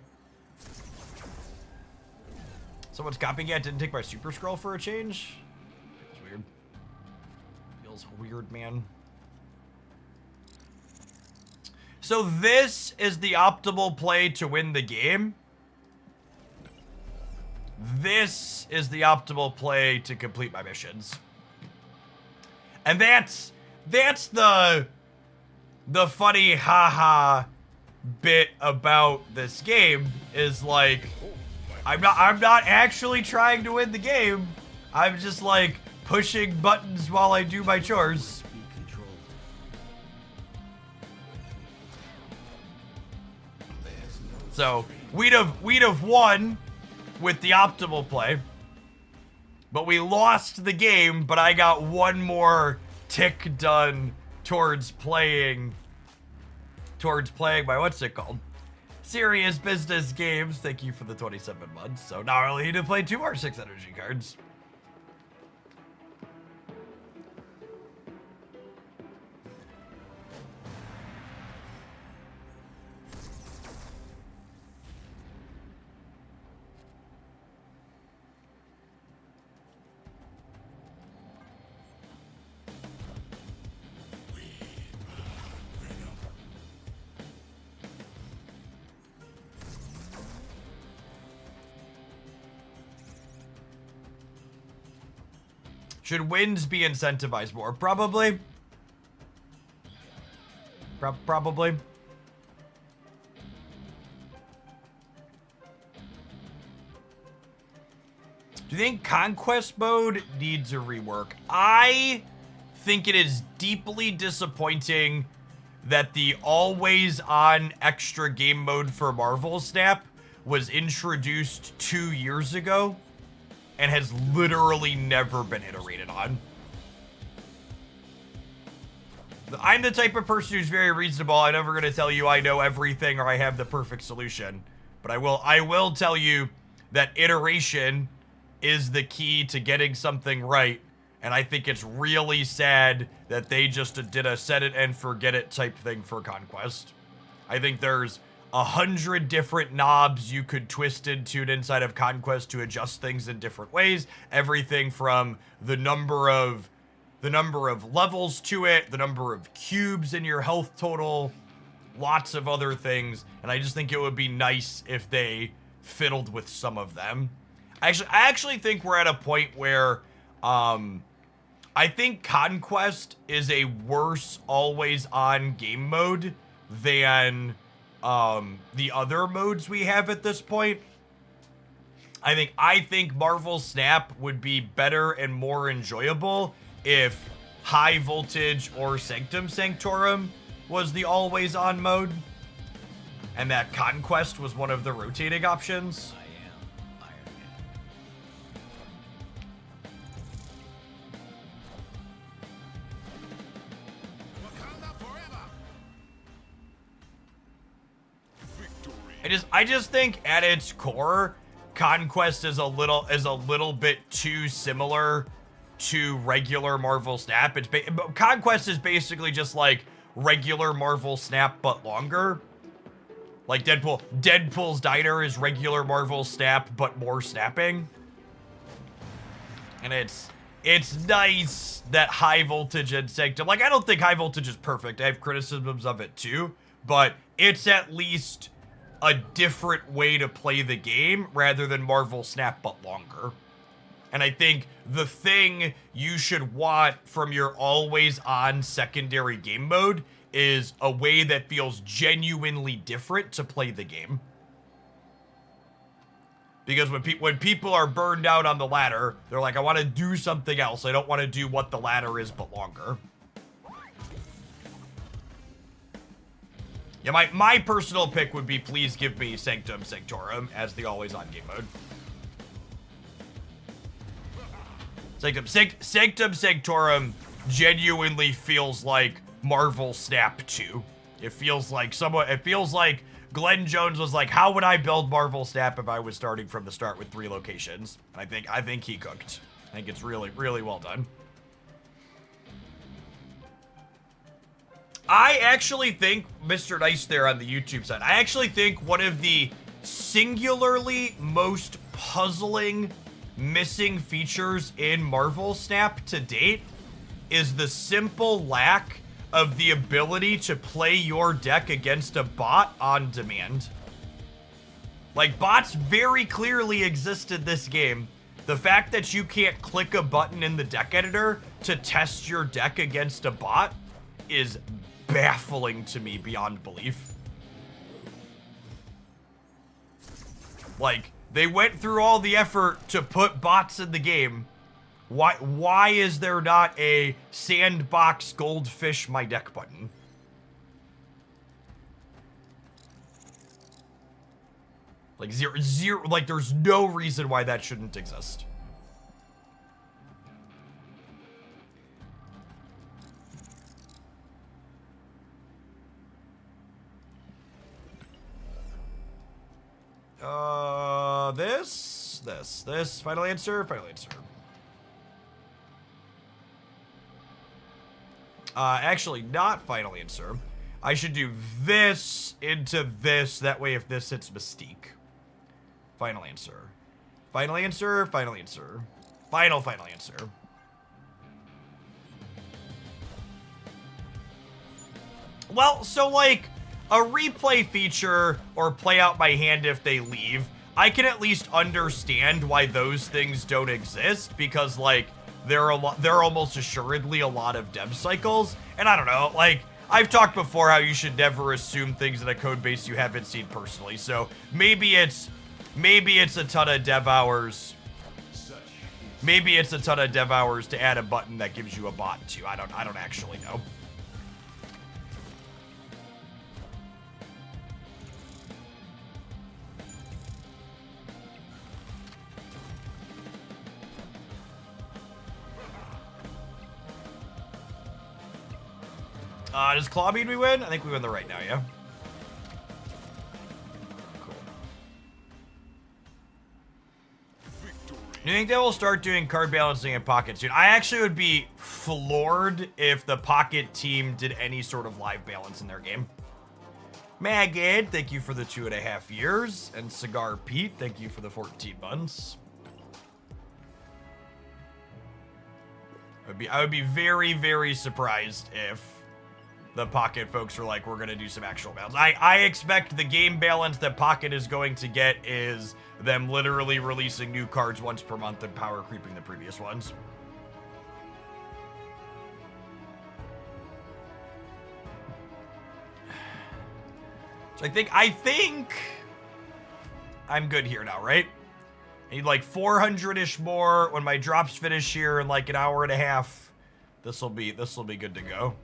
Speaker 1: Someone's copycat didn't take my super scroll for a change? Feels weird. Feels weird, man. So this is the optimal play to win the game. This is the optimal play to complete my missions. And that's the funny haha bit about this game is like I'm not actually trying to win the game. I'm just like pushing buttons while I do my chores. So we'd have won with the optimal play, but we lost the game. But I got 1 more tick done towards playing my, what's it called? Serious Business Games. Thank you for the 27 months. So now I only need to play 2 more 6 energy cards. Should wins be incentivized more? Probably. Probably. Do you think Conquest mode needs a rework? I think it is deeply disappointing that the always-on extra game mode for Marvel Snap was introduced 2 years ago and has literally never been iterated on. I'm the type of person who's very reasonable. I'm never gonna tell you I know everything or I have the perfect solution. But I will tell you that iteration is the key to getting something right. And I think it's really sad that they just did a set it and forget it type thing for Conquest. I think there's 100 different knobs you could twist and tune inside of Conquest to adjust things in different ways. Everything from the number of levels to it, the number of cubes in your health total, lots of other things. And I just think it would be nice if they fiddled with some of them. I actually think we're at a point where I think Conquest is a worse always-on game mode than the other modes we have at this point. I think Marvel Snap would be better and more enjoyable if High Voltage or Sanctum Sanctorum was the always-on mode. and that Conquest was one of the rotating options.
Speaker 2: I am Iron Man.
Speaker 4: Wakanda forever!
Speaker 2: Victory.
Speaker 1: I just think at its core, Conquest is a little bit too similar to regular Marvel Snap. Conquest is basically just like regular Marvel Snap but longer. Like Deadpool's Diner is regular Marvel Snap but more snapping. And it's nice that High Voltage and Sanctum, like, I don't think High Voltage is perfect. I have criticisms of it too, but it's at least a different way to play the game rather than Marvel Snap but longer. And I think the thing you should want from your always on secondary game mode is a way that feels genuinely different to play the game. Because when people are burned out on the ladder, they're like, I want to do something else. I don't want to do what the ladder is but longer. Yeah, my personal pick would be, please give me Sanctum Sanctorum as the always on game mode. Sanctum Sanctorum genuinely feels like Marvel Snap 2. It feels like Glenn Jones was like, how would I build Marvel Snap if I was starting from the start with 3 locations? And I think he cooked. I think it's really, really well done. I actually think, Mr. Nice there on the YouTube side, I actually think one of the singularly most puzzling missing features in Marvel Snap to date is the simple lack of the ability to play your deck against a bot on demand. Like, bots very clearly exist in this game. The fact that you can't click a button in the deck editor to test your deck against a bot is baffling to me beyond belief. Like, they went through all the effort to put bots in the game. Why is there not a sandbox goldfish my deck button? Like zero, like there's no reason why that shouldn't exist. This, final answer. Actually, not final answer. I should do this into this. That way, if this hits Mystique. Final answer. Final answer. Final answer. Final answer. Well, so like a replay feature or play out my hand if they leave, I can at least understand why those things don't exist, because like there are almost assuredly a lot of dev cycles, and I don't know, like I've talked before how you should never assume things in a code base you haven't seen personally. So maybe it's a ton of dev hours. Maybe it's a ton of dev hours to add a button that gives you a bot too. I don't actually know. Does Claw mean we win? I think we win the right now, yeah? Cool. Do you think they will start doing card balancing in Pocket soon? I actually would be floored if the Pocket team did any sort of live balance in their game. Magid, thank you for the 2.5 years. And Cigar Pete, thank you for the 14 months. I would be very, very surprised if the Pocket folks are like, we're going to do some actual balance. I expect the game balance that Pocket is going to get is them literally releasing new cards once per month and power creeping the previous ones. So I think I'm good here now, right? I need like 400-ish more. When my drops finish here in like an hour and a half, this will be good to go.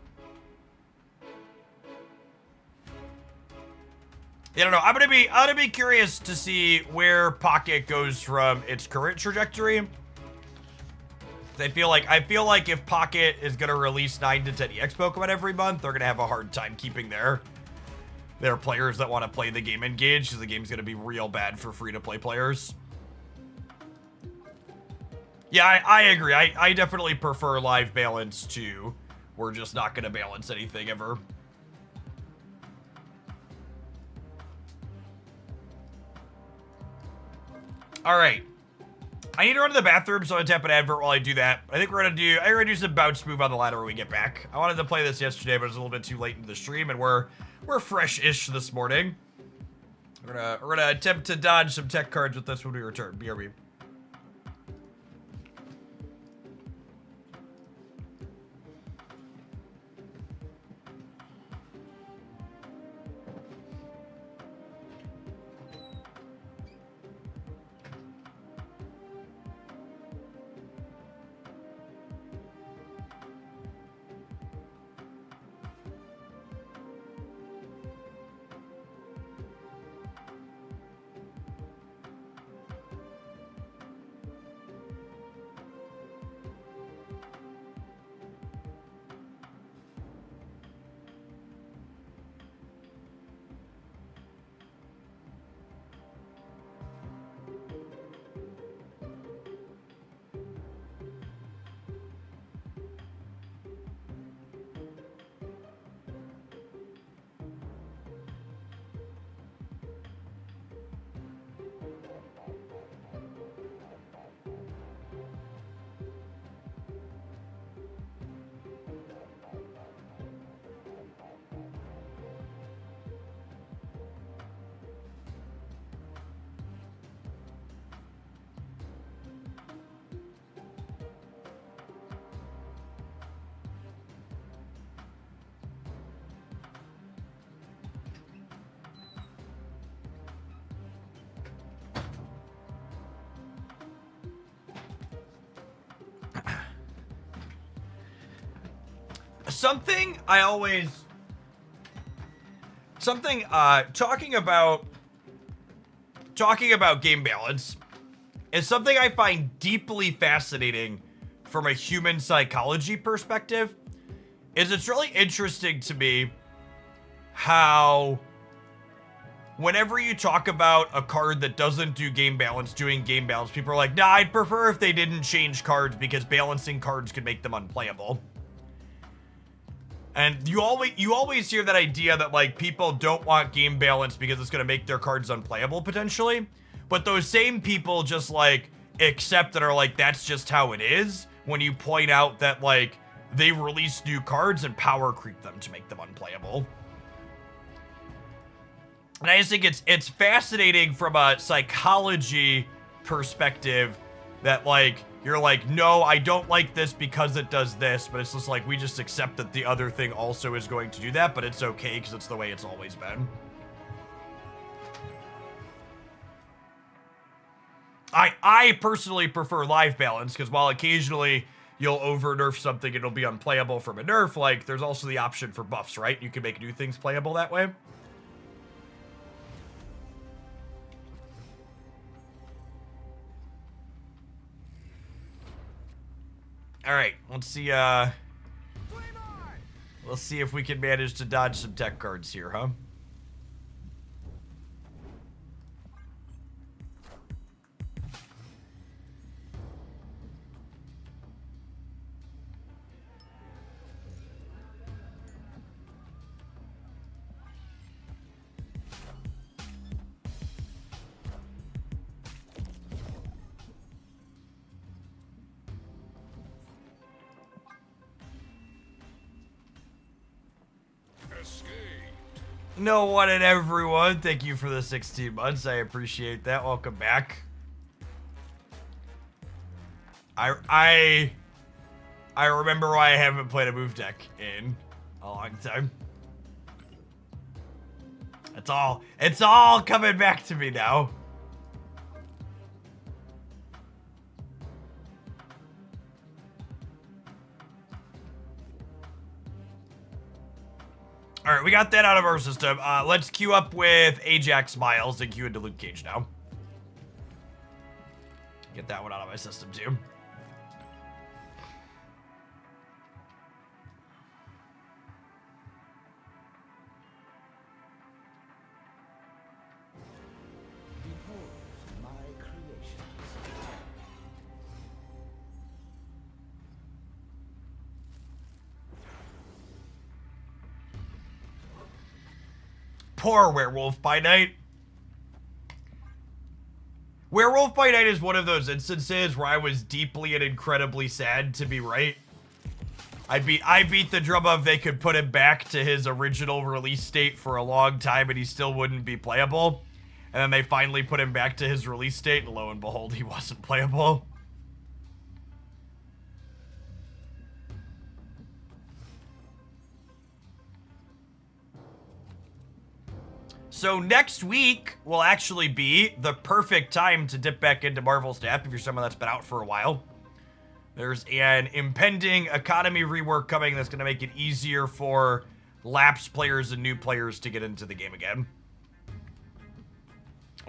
Speaker 1: I don't know. I'm gonna be curious to see where Pocket goes from its current trajectory. I feel like if Pocket is gonna release 9 to 10 EX Pokemon every month, they're gonna have a hard time keeping their players that want to play the game engaged, because the game's gonna be real bad for free-to-play players. Yeah, I agree. I definitely prefer live balance to we're just not gonna balance anything ever. All right. I need to run to the bathroom, so I'm gonna tap an advert while I do that. I think we're gonna do some bounce move on the ladder when we get back. I wanted to play this yesterday, but it was a little bit too late into the stream, and we're fresh-ish this morning. We're gonna attempt to dodge some tech cards with this when we return. BRB. Talking about game balance is something I find deeply fascinating from a human psychology perspective. It's really interesting to me how whenever you talk about a card that doesn't do game balance doing game balance, people are like, nah, I'd prefer if they didn't change cards because balancing cards could make them unplayable. And you always hear that idea that, like, people don't want game balance because it's going to make their cards unplayable, potentially. But those same people just, like, accept and are like, that's just how it is, when you point out that, like, they release new cards and power creep them to make them unplayable. And I just think it's fascinating from a psychology perspective that, like, you're like, no, I don't like this because it does this, but it's just like, we just accept that the other thing also is going to do that, but it's okay because it's the way it's always been. I personally prefer live balance, because while occasionally you'll over-nerf something, it'll be unplayable from a nerf, like, there's also the option for buffs, right? You can make new things playable that way. All right, let's see if we can manage to dodge some tech cards here, huh? No one and everyone, thank you for the 16 months. I appreciate that. Welcome back. I remember why I haven't played a move deck in a long time. It's all coming back to me now. All All right, we got that out of our system. Let's queue up with Ajax Miles and queue into Luke Cage now. Get that one out of my system too. Poor Werewolf by Night. Werewolf by Night is one of those instances where I was deeply and incredibly sad to be right. I beat the drum of they could put him back to his original release date for a long time and he still wouldn't be playable. And then they finally put him back to his release date and lo and behold, he wasn't playable. So next week will actually be the perfect time to dip back into Marvel Snap if you're someone that's been out for a while. There's an impending economy rework coming that's going to make it easier for lapsed players and new players to get into the game again.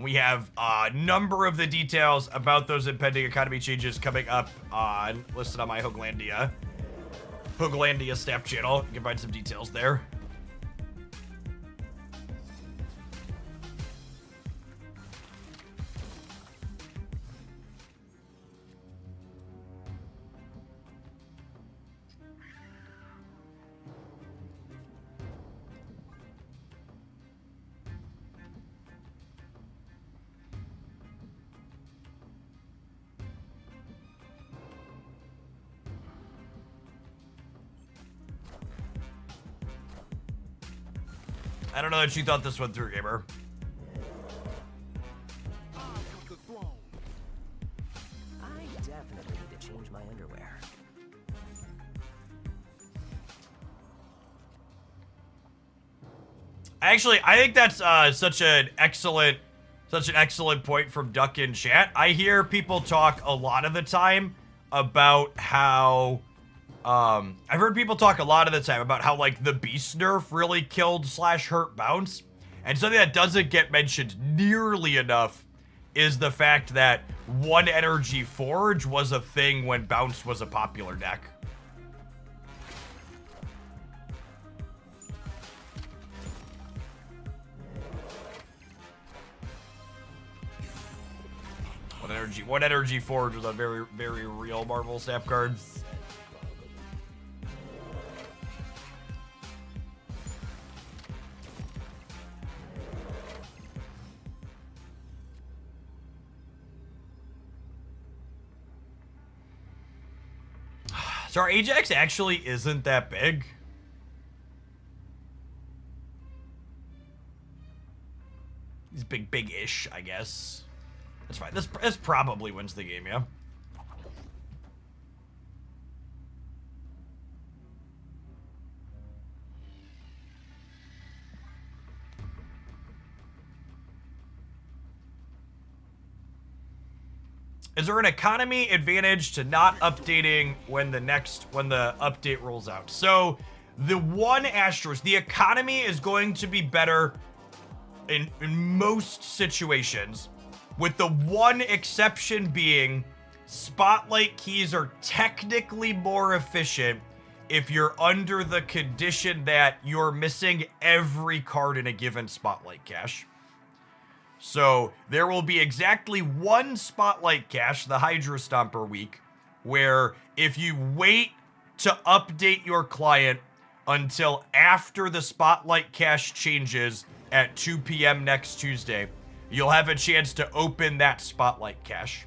Speaker 1: We have a number of the details about those impending economy changes coming up listed on my Hooglandia Snap channel. You can find some details there. I don't know that you thought this one through, gamer.
Speaker 5: I definitely need to change my underwear.
Speaker 1: Actually, I think that's such an excellent point from Duck in chat. I hear people talk a lot of the time about how I've heard people talk a lot of the time about how, like, the Beast nerf really killed / hurt Bounce. And something that doesn't get mentioned nearly enough is the fact that One Energy Forge was a thing when Bounce was a popular deck. One Energy Forge was a very, very real Marvel Snap card. So our Ajax actually isn't that big. He's big-ish, I guess. That's fine. This probably wins the game, yeah. Is there an economy advantage to not updating when the update rolls out? So the one asterisk, the economy is going to be better in most situations, with the one exception being spotlight keys are technically more efficient if you're under the condition that you're missing every card in a given spotlight cache. So there will be exactly one spotlight cache, the Hydra Stomper week, where if you wait to update your client until after the spotlight cache changes at 2 p.m. next Tuesday, you'll have a chance to open that spotlight cache.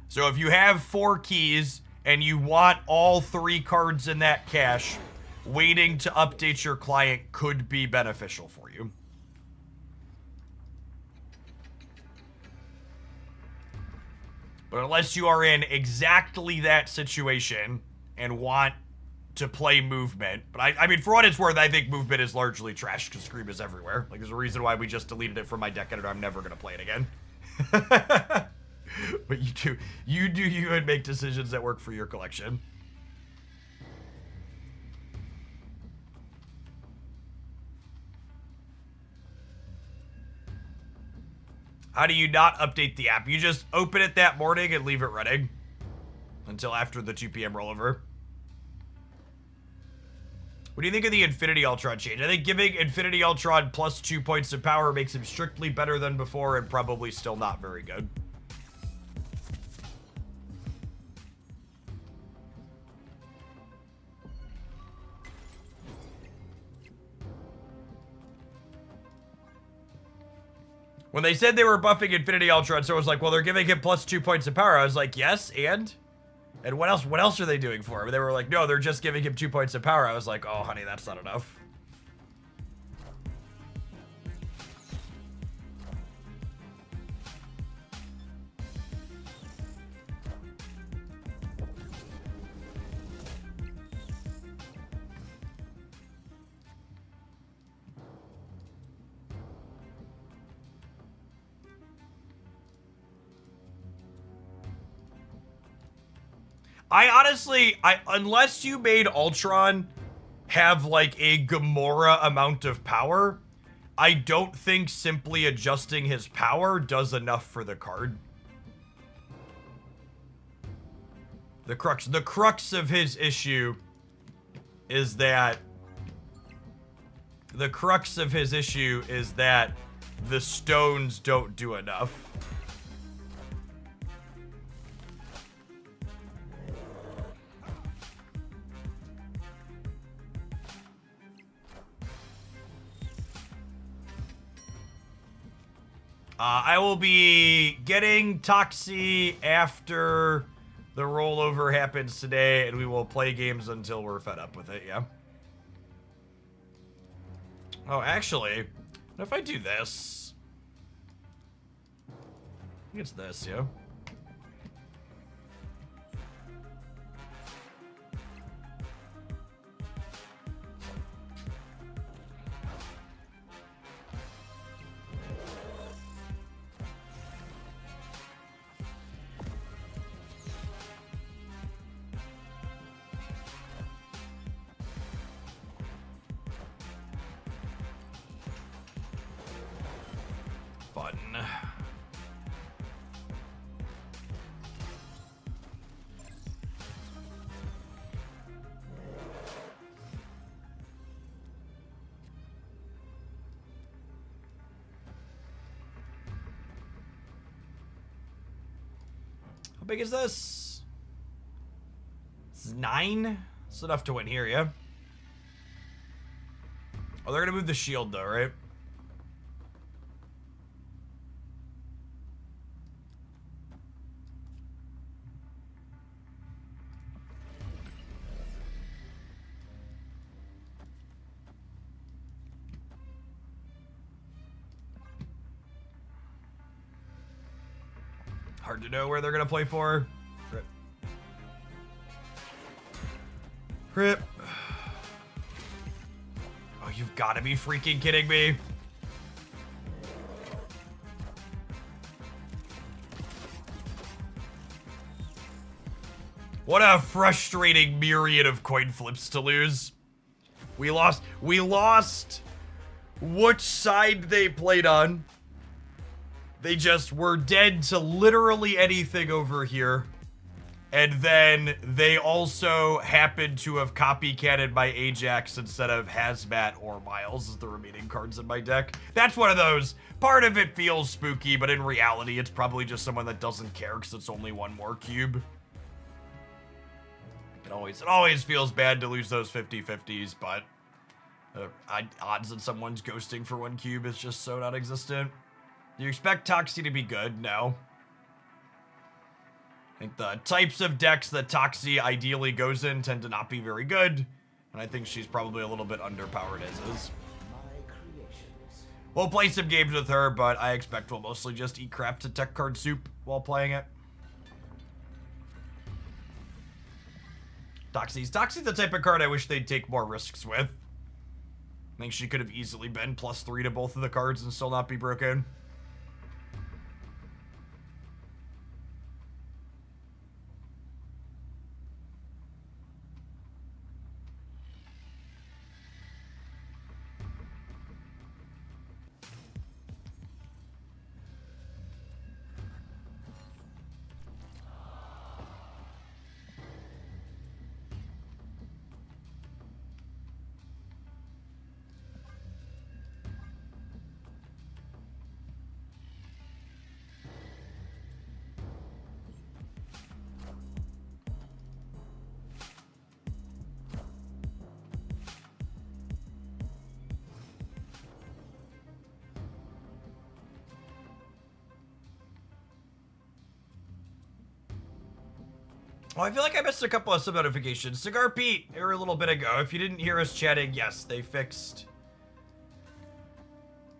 Speaker 1: So if you have 4 keys and you want all 3 cards in that cache, waiting to update your client could be beneficial for you. But unless you are in exactly that situation and want to play movement, but I mean, for what it's worth, I think movement is largely trash because Scream is everywhere. Like, there's a reason why we just deleted it from my deck editor. I'm never going to play it again. But you do and make decisions that work for your collection. How do you not update the app? You just open it that morning and leave it running until after the 2 p.m. rollover. What do you think of the Infinity Ultron change? I think giving Infinity Ultron plus 2 points of power makes him strictly better than before and probably still not very good. When they said they were buffing Infinity Ultron, so I was like, well, they're giving him plus 2 points of power. I was like, yes, and? And what else? What else are they doing for him? They were like, no, they're just giving him 2 points of power. I was like, oh, honey, that's not enough. I honestly, unless you made Ultron have like a Gamora amount of power, I don't think simply adjusting his power does enough for the card. The crux of his issue is that the stones don't do enough. I will be getting Toxie after the rollover happens today, and we will play games until we're fed up with it, yeah. Oh, actually, what if I do this? I think it's this, yeah. Fun. How big is this? It's 9? It's enough to win here, yeah? Oh, they're gonna move the shield though, right? Hard to know where they're gonna play for. Rip. Rip. Oh, you've got to be freaking kidding me. What a frustrating myriad of coin flips to lose. We lost which side they played on. They just were dead to literally anything over here. And then they also happened to have copycatted my Ajax instead of Hazmat or Miles as the remaining cards in my deck. That's one of those. Part of it feels spooky, but in reality, it's probably just someone that doesn't care because it's only one more cube. It always feels bad to lose those 50-50s, but odds that someone's ghosting for one cube is just so non-existent. Do you expect Toxie to be good? No. I think the types of decks that Toxie ideally goes in tend to not be very good, and I think she's probably a little bit underpowered as is. We'll play some games with her, but I expect we'll mostly just eat crap to tech card soup while playing it. Toxie's the type of card I wish they'd take more risks with. I think she could have easily been +3 to both of the cards and still not be broken. Oh, I feel like I missed a couple of sub notifications. Cigar Pete, here a little bit ago. If you didn't hear us chatting, yes, they fixed.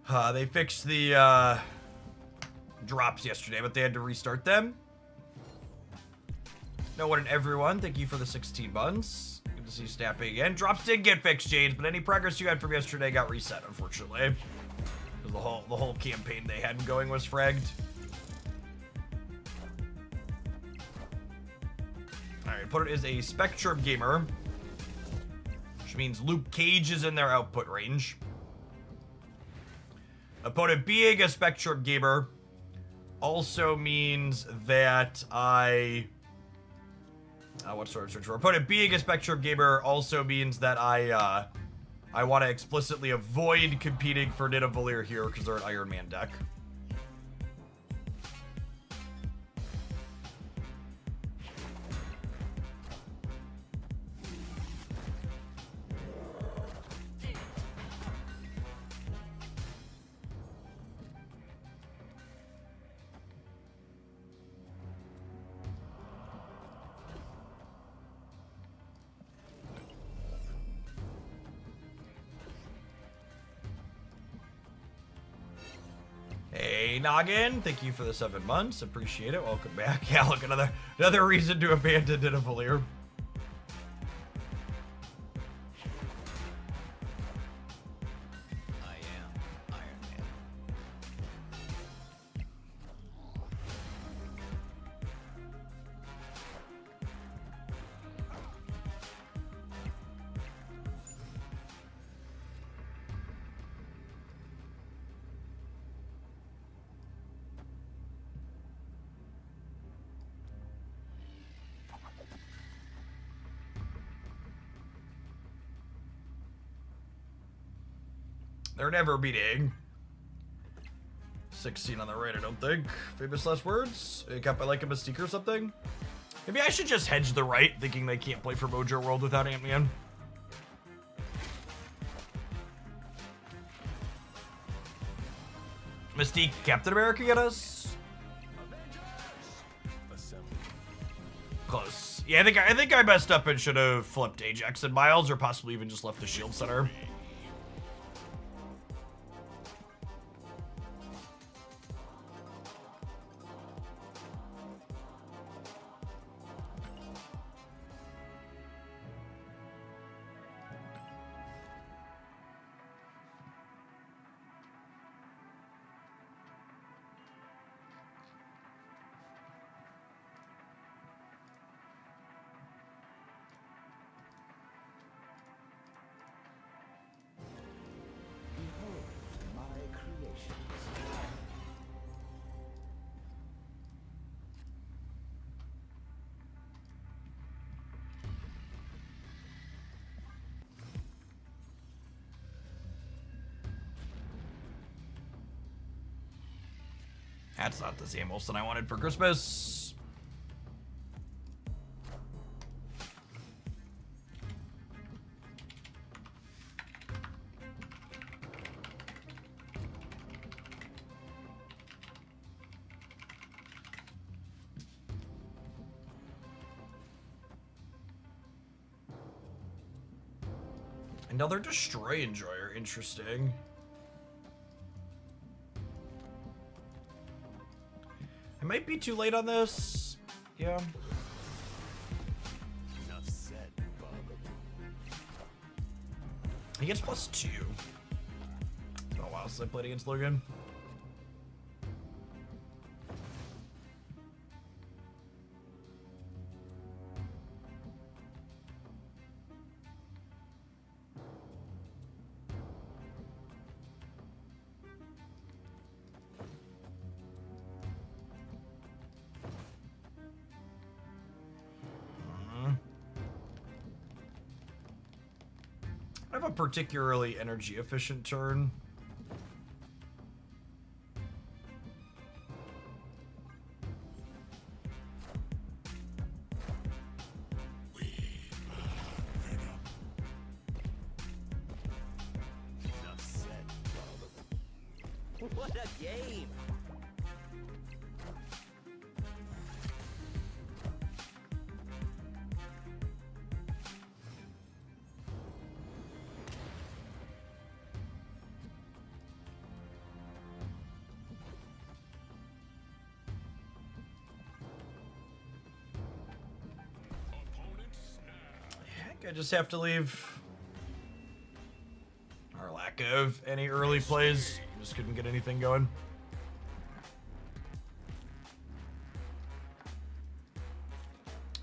Speaker 1: They fixed the drops yesterday, but they had to restart them. No one and everyone, thank you for the 16 months. Good to see you snapping again. Drops did get fixed, James, but any progress you had from yesterday got reset, unfortunately. The whole campaign they had going was fragged. Alright, opponent is a Spectrum gamer, which means Luke Cage is in their output range. Opponent being a Spectrum gamer also means that what sort of search for? Opponent being a Spectrum gamer also means that I want to explicitly avoid competing for Nidavellir here because they're an Iron Man deck. Hey, Noggin, thank you for the 7 months. Appreciate it. Welcome back. Yeah, look, another reason to abandon Nidavellir.
Speaker 2: I am Iron Man.
Speaker 1: They're never beating. 16 on the right, I don't think. Famous last words? Got by like a Mystique or something? Maybe I should just hedge the right, thinking they can't play for Mojo World without Ant-Man. Mystique, Captain America get us? Close. Yeah, I think I messed up and should have flipped Ajax and Miles, or possibly even just left the Shield Center. That's not the Sam Wilson I wanted for Christmas. Another Destroy Enjoyer, interesting. I might be too late on this. Yeah.
Speaker 2: Enough said, Bob.
Speaker 1: He gets +2. It's been a while since I played against Logan. I have a particularly energy efficient turn.
Speaker 2: Enough said, Bob.
Speaker 5: What a game!
Speaker 1: think I just have to leave. Our lack of any early plays. Just couldn't get anything going.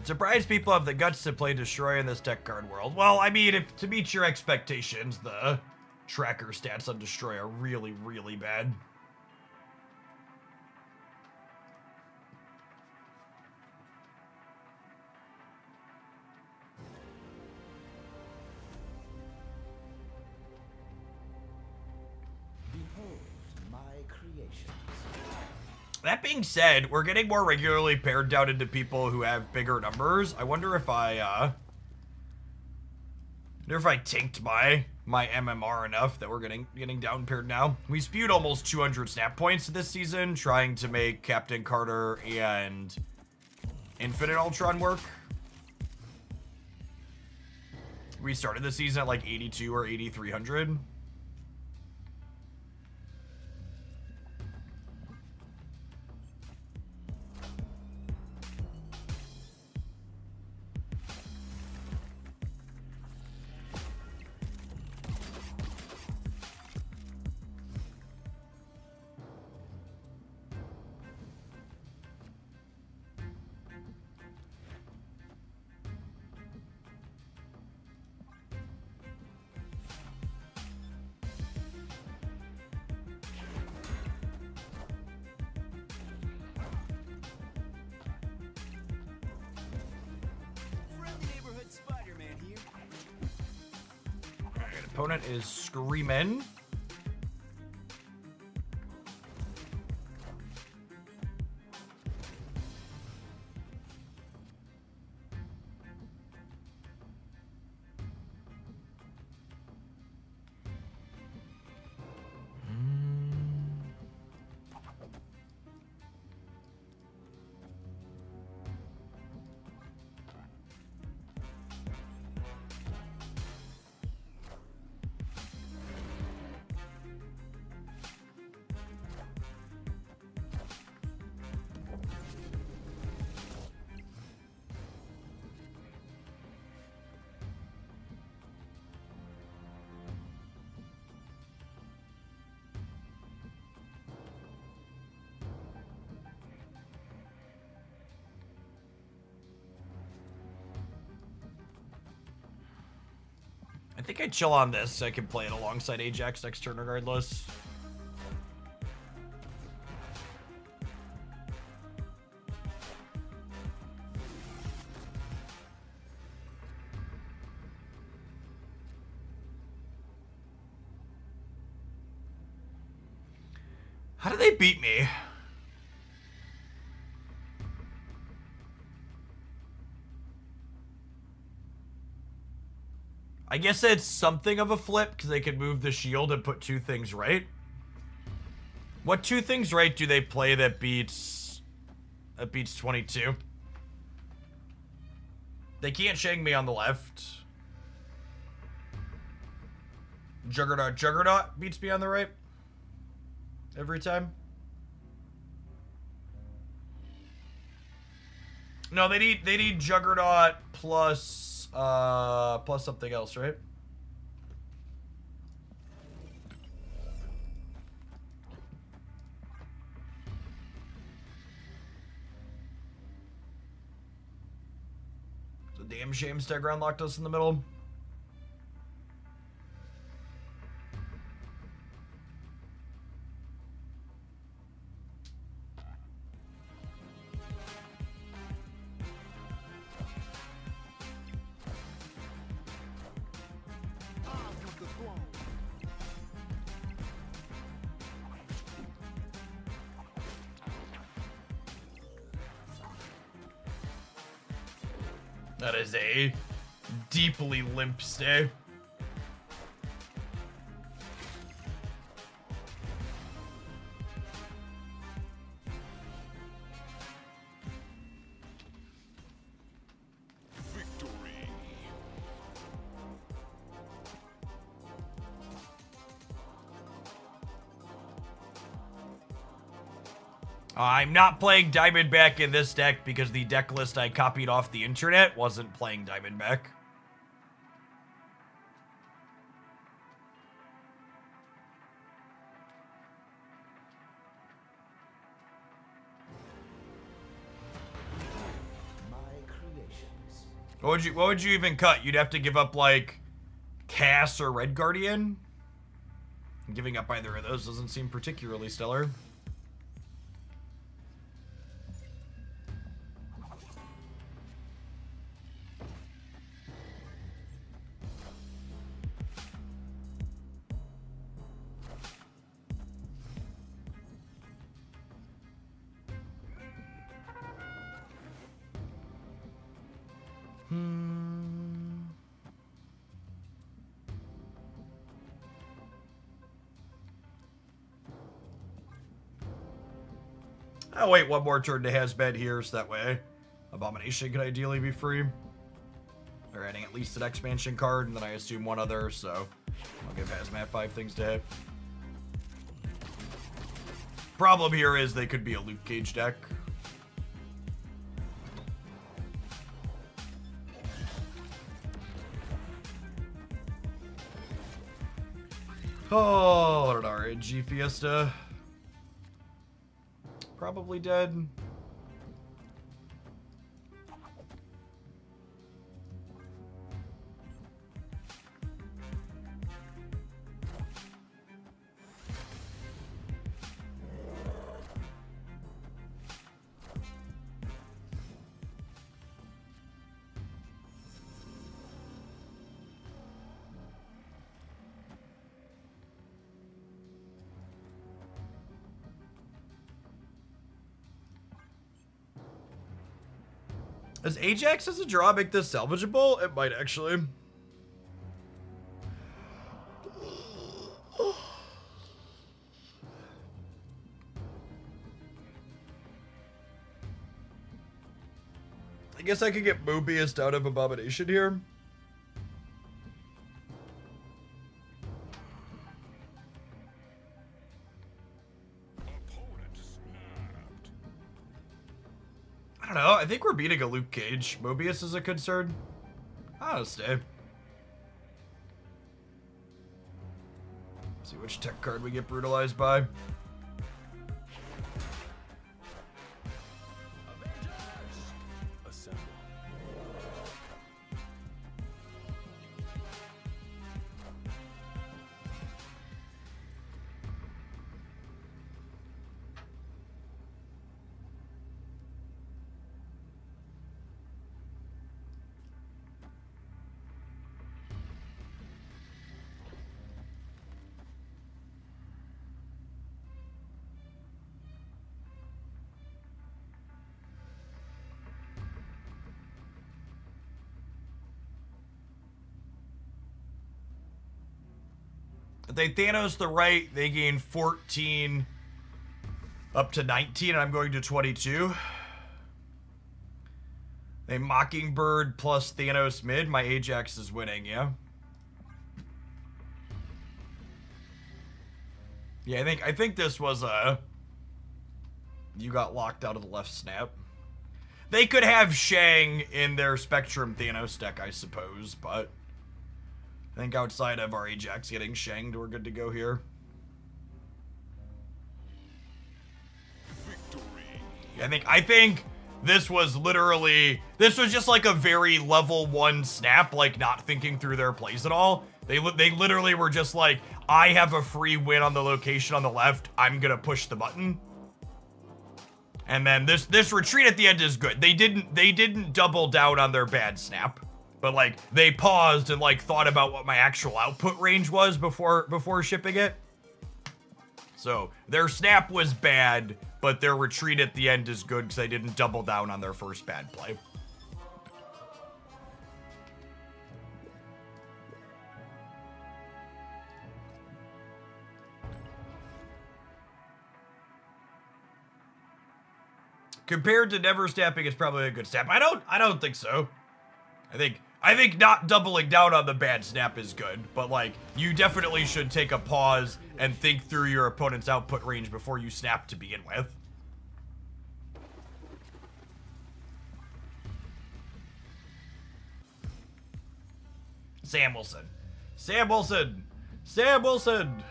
Speaker 1: Surprised people have the guts to play Destroy in this tech card world. Well, I mean, if to meet your expectations, the tracker stats on Destroy are really, really bad.
Speaker 5: Behold my creations.
Speaker 1: That being said, we're getting more regularly paired down into people who have bigger numbers. I wonder if I tanked my MMR enough that we're getting down paired now. We spewed almost 200 snap points this season, trying to make Captain Carter and Infinite Ultron work. We started the season at like 82 or 8,300.
Speaker 2: Friendly neighborhood Spider-Man here.
Speaker 1: Alright, opponent is Screamin'. I think I chill on this so I can play it alongside Ajax next turn regardless. How did they beat me? I guess it's something of a flip because they could move the shield and put two things right. What two things right do they play that beats 22? They can't Shang me on the left. Juggernaut beats me on the right. Every time. No, they need Juggernaut plus something else, right? It's a damn shame Stegron locked us in the middle. That is a deeply limp stay.
Speaker 2: Victory.
Speaker 1: I'm not playing Diamondback in this deck because the deck list I copied off the internet wasn't playing Diamondback. What would you even cut? You'd have to give up like Cass or Red Guardian? Giving up either of those doesn't seem particularly stellar. I'll wait one more turn to Hazbed here, so that way Abomination can ideally be free. They're adding at least an expansion card, and then I assume one other, so I'll give Hazmat 5 things to hit. Problem here is they could be a Luke Cage deck. Oh, what an RNG Fiesta. Probably dead. Does Ajax as a draw make this salvageable? It might actually. I guess I could get Mobius out of Abomination here. I don't know. I think we're beating a Luke Cage. Mobius is a concern. I'll stay. See which tech card we get brutalized by. If they Thanos the right, they gain 14 up to 19, and I'm going to 22. They Mockingbird plus Thanos mid. My Ajax is winning, yeah? Yeah, I think this was a... You got locked out of the left snap. They could have Shang in their Spectrum Thanos deck, I suppose, but... I think outside of our Ajax getting Shanged, we're good to go here.
Speaker 2: Victory.
Speaker 1: Yeah, I think this was literally... This was just like a very level 1 snap, like not thinking through their plays at all. They literally were just like, I have a free win on the location on the left. I'm gonna push the button. And then this retreat at the end is good. They didn't double down on their bad snap. But like they paused and like thought about what my actual output range was before shipping it. So their snap was bad, but their retreat at the end is good because they didn't double down on their first bad play. Compared to never snapping, it's probably a good snap. I don't think so. I think not doubling down on the bad snap is good, but like you definitely should take a pause and think through your opponent's output range before you snap to begin with. Sam Wilson. Sam Wilson. Sam Wilson.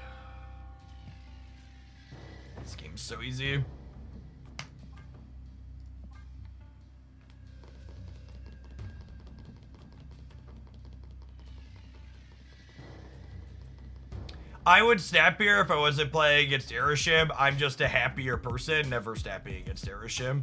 Speaker 1: This game's so easy. I would snap here if I wasn't playing against Erishim. I'm just a happier person, never snapping against Erishim.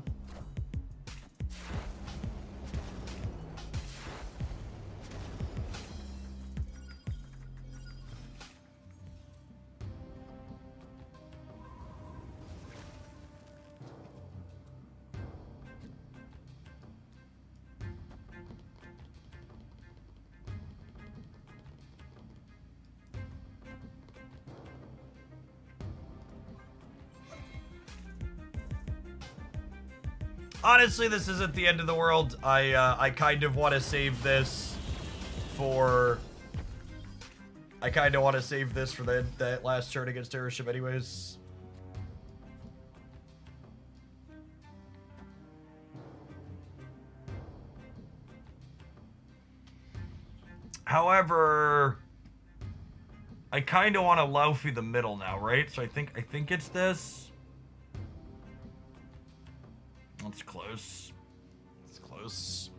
Speaker 1: Honestly, this isn't the end of the world. I kind of want to save this for... I kind of want to save this for that last turn against Erishim anyways. However, I kind of want to Laufey the middle now, right? So I think it's this. That's close. It's close.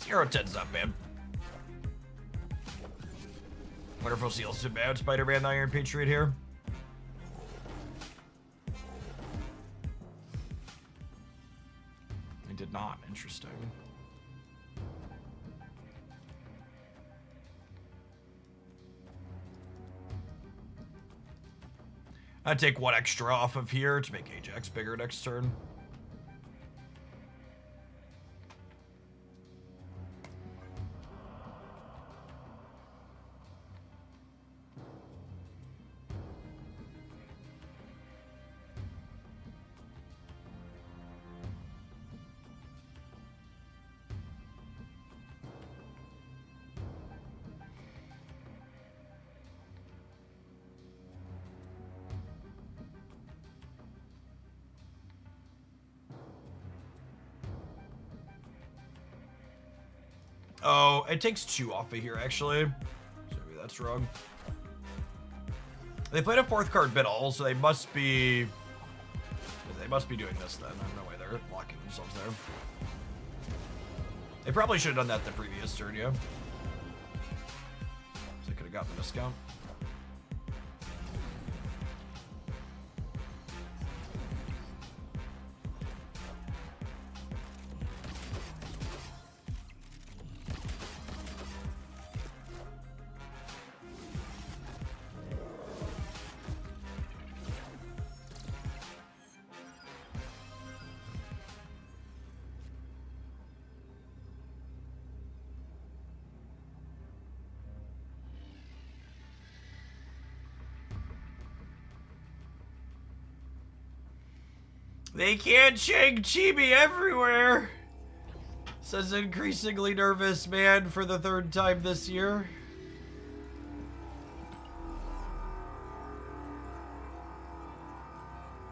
Speaker 1: Zero 10's not bad. Wonderful Seals to bad. Spider-Man, the Iron Patriot here. I did not. Interesting. I'd take one extra off of here to make Ajax bigger next turn. Oh, it takes 2 off of here, actually. So maybe that's wrong. They played a 4th card middle, so they must be... They must be doing this, then. I don't know why they're locking themselves there. They probably should have done that the previous turn, yeah. So they could have gotten the discount. They can't shake Chibi everywhere, says increasingly nervous man for the 3rd time this year.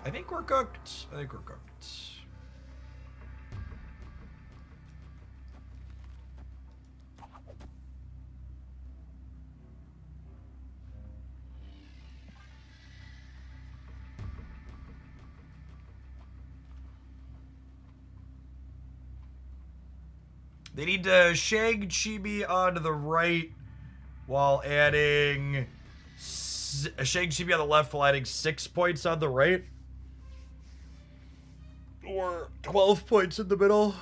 Speaker 1: I think we're cooked. I think we're cooked. They need to shag Chibi onto the right while adding... Shag Chibi on the left while adding 6 points on the right. Or 12 points in the middle.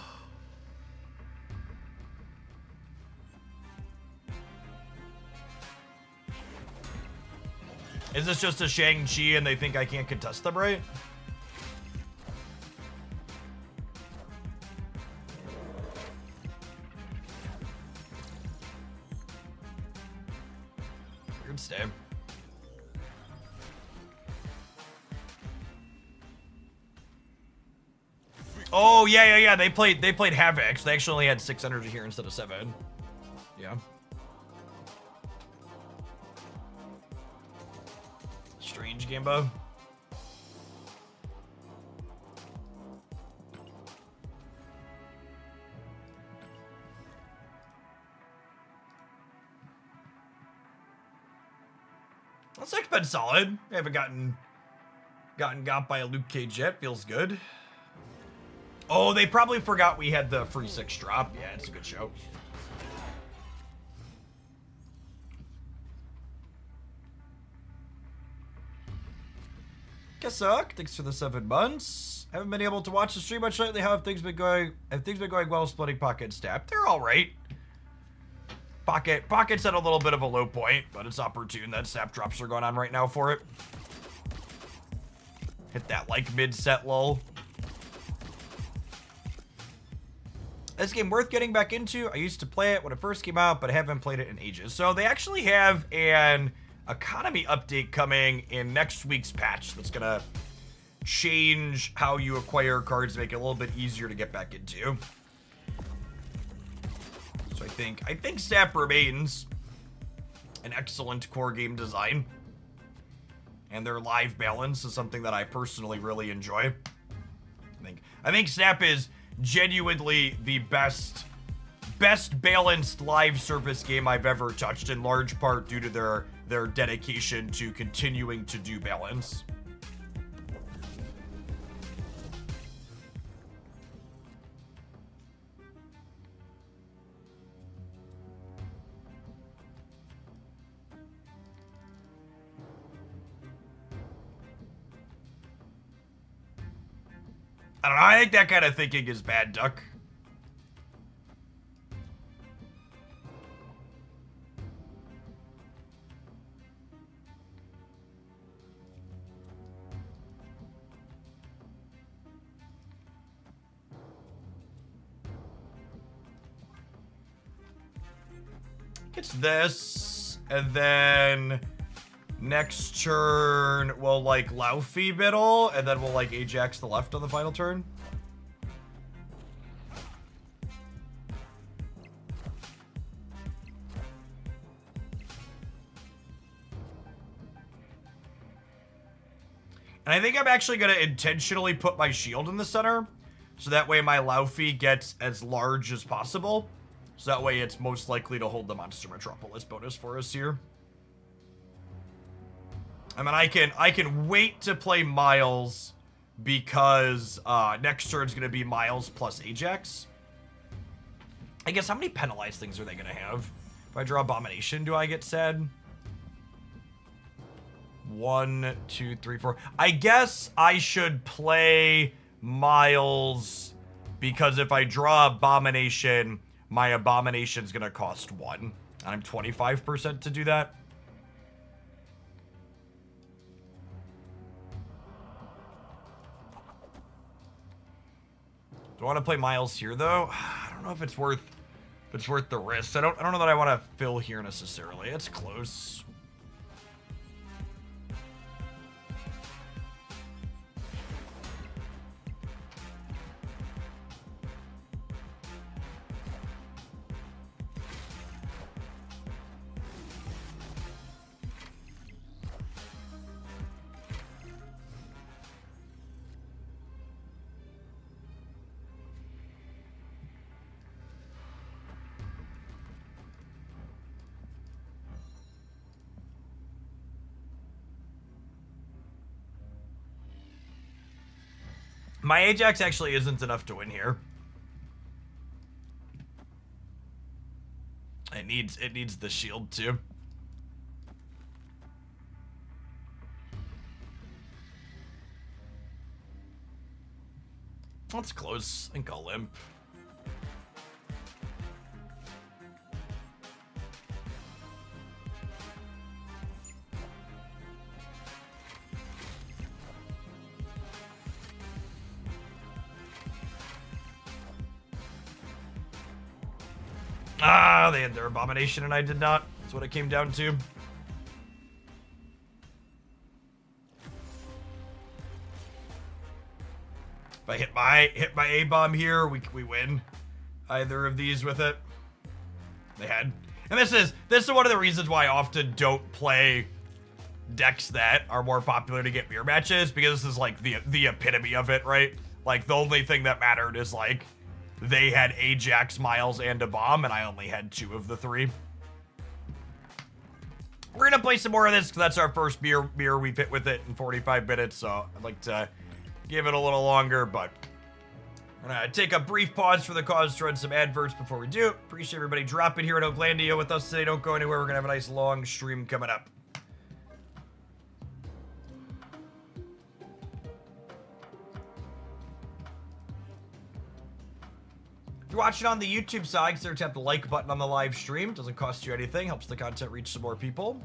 Speaker 1: Is this just a Shang-Chi and they think I can't contest them right? Weird stab. Oh yeah. They played Havoc. They actually only had 6 energy here instead of 7. Yeah. Strange Gambo. This deck's been solid. I haven't gotten Gotten got by a Luke Cage jet. Feels good. Oh, they probably forgot we had the free 6 drop. Yeah, it's a good show. Kasuk, thanks for the 7 months. Haven't been able to watch the stream much lately. How have things been going? Have things been going well splitting Pocket and Snap? They're all right. Pocket's at a little bit of a low point, but it's opportune that Snap drops are going on right now for it. Hit that like mid-set lull. This game worth getting back into. I used to play it when it first came out, but I haven't played it in ages. So they actually have an economy update coming in next week's patch that's gonna change how you acquire cards, make it a little bit easier to get back into. So I think Snap remains an excellent core game design, and their live balance is something that I personally really enjoy. I think Snap is genuinely the best balanced live service game I've ever touched, in large part due to their dedication to continuing to do balance. I don't know, I think that kind of thinking is bad, Duck. It's this, and then next turn we'll like Laufey middle, and then we'll like Ajax the left on the final turn. And I think I'm actually going to intentionally put my shield in the center, so that way my Laufey gets as large as possible. So that way it's most likely to hold the Monster Metropolis bonus for us here. I mean, I can wait to play Miles because next turn's going to be Miles plus Ajax. I guess how many penalized things are they going to have? If I draw Abomination, do I get sad? 1, 2, 3, 4. I guess I should play Miles because if I draw Abomination, my Abomination's gonna cost 1. And I'm 25% to do that. Do I want to play Miles here though? I don't know if it's worth the risk. I don't know that I want to fill here necessarily. It's close. My Ajax actually isn't enough to win here. It needs the shield too. That's close. I think I'll limp. Ah, they had their Abomination and I did not. That's what it came down to. If I hit my A-bomb here, we win. Either of these with it. They had. And this is one of the reasons why I often don't play decks that are more popular to get mirror matches, because this is like the epitome of it, right? Like the only thing that mattered is like they had Ajax, Miles, and a bomb, and I only had 2 of the 3. We're gonna play some more of this because that's our first mirror we've hit with it in 45 minutes, so I'd like to give it a little longer, but I'm gonna take a brief pause for the cause to run some adverts before we do. Appreciate everybody dropping here in Oaklandia with us today. Don't go anywhere. We're gonna have a nice long stream coming up. If you're watching on the YouTube side, consider tap the like button on the live stream. Doesn't cost you anything. Helps the content reach some more people.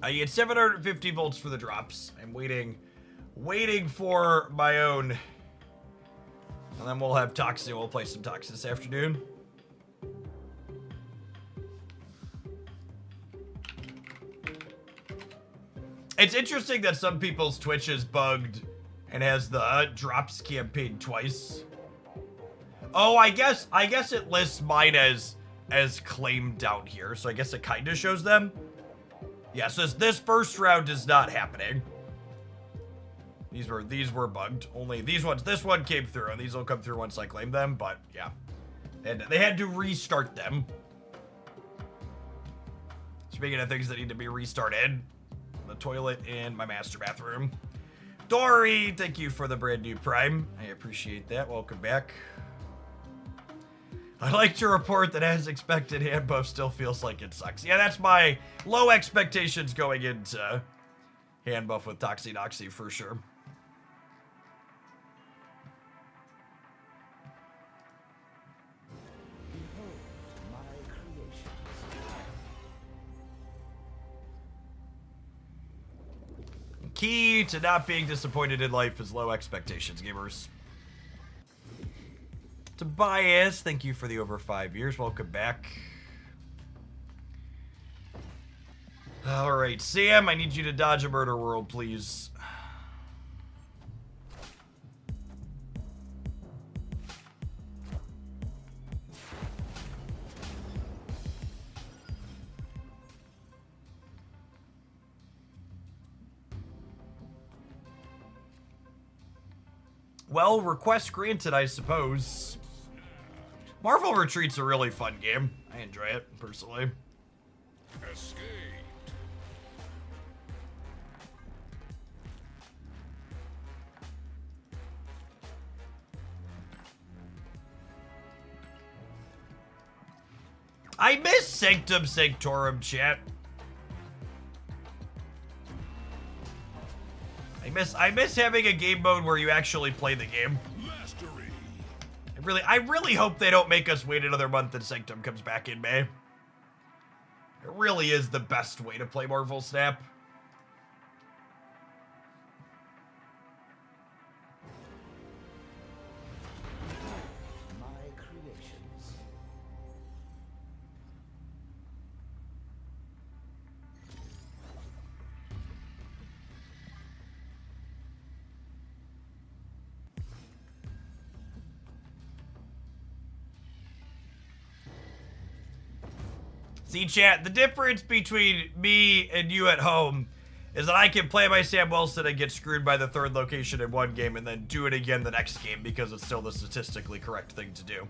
Speaker 1: You get 750 volts for the drops. I'm waiting for my own. And then we'll have Toxin. We'll play some Toxin this afternoon. It's interesting that some people's Twitch is bugged and has the drops campaign twice. Oh, I guess it lists mine as claimed down here, so I guess it kind of shows them. Yeah, so this first round is not happening. These were bugged. Only these ones. This one came through, and these will come through once I claim them. But yeah, they had to restart them. Speaking of things that need to be restarted, the toilet in my master bathroom. Dory, thank you for the brand new Prime. I appreciate that. Welcome back. I'd like to report that as expected, hand buff still feels like it sucks. Yeah, that's my low expectations going into hand buff with Toxinoxy for sure. Key to not being disappointed in life is low expectations, gamers. Tobias, thank you for the over 5 years. Welcome back. All right, Sam, I need you to dodge a murder world, please. Well, request granted, I suppose. Marvel Retreat's a really fun game. I enjoy it, personally.
Speaker 2: Escaped.
Speaker 1: I miss Sanctum Sanctorum, chat. I miss having a game mode where you actually play the game.
Speaker 2: Mastery.
Speaker 1: I really hope they don't make us wait another month and Sanctum comes back in May. It really is the best way to play Marvel Snap.
Speaker 5: My creations.
Speaker 1: See, chat, the difference between me and you at home is that I can play my Sam Wilson and get screwed by the third location in one game and then do it again the next game because it's still the statistically correct thing to do.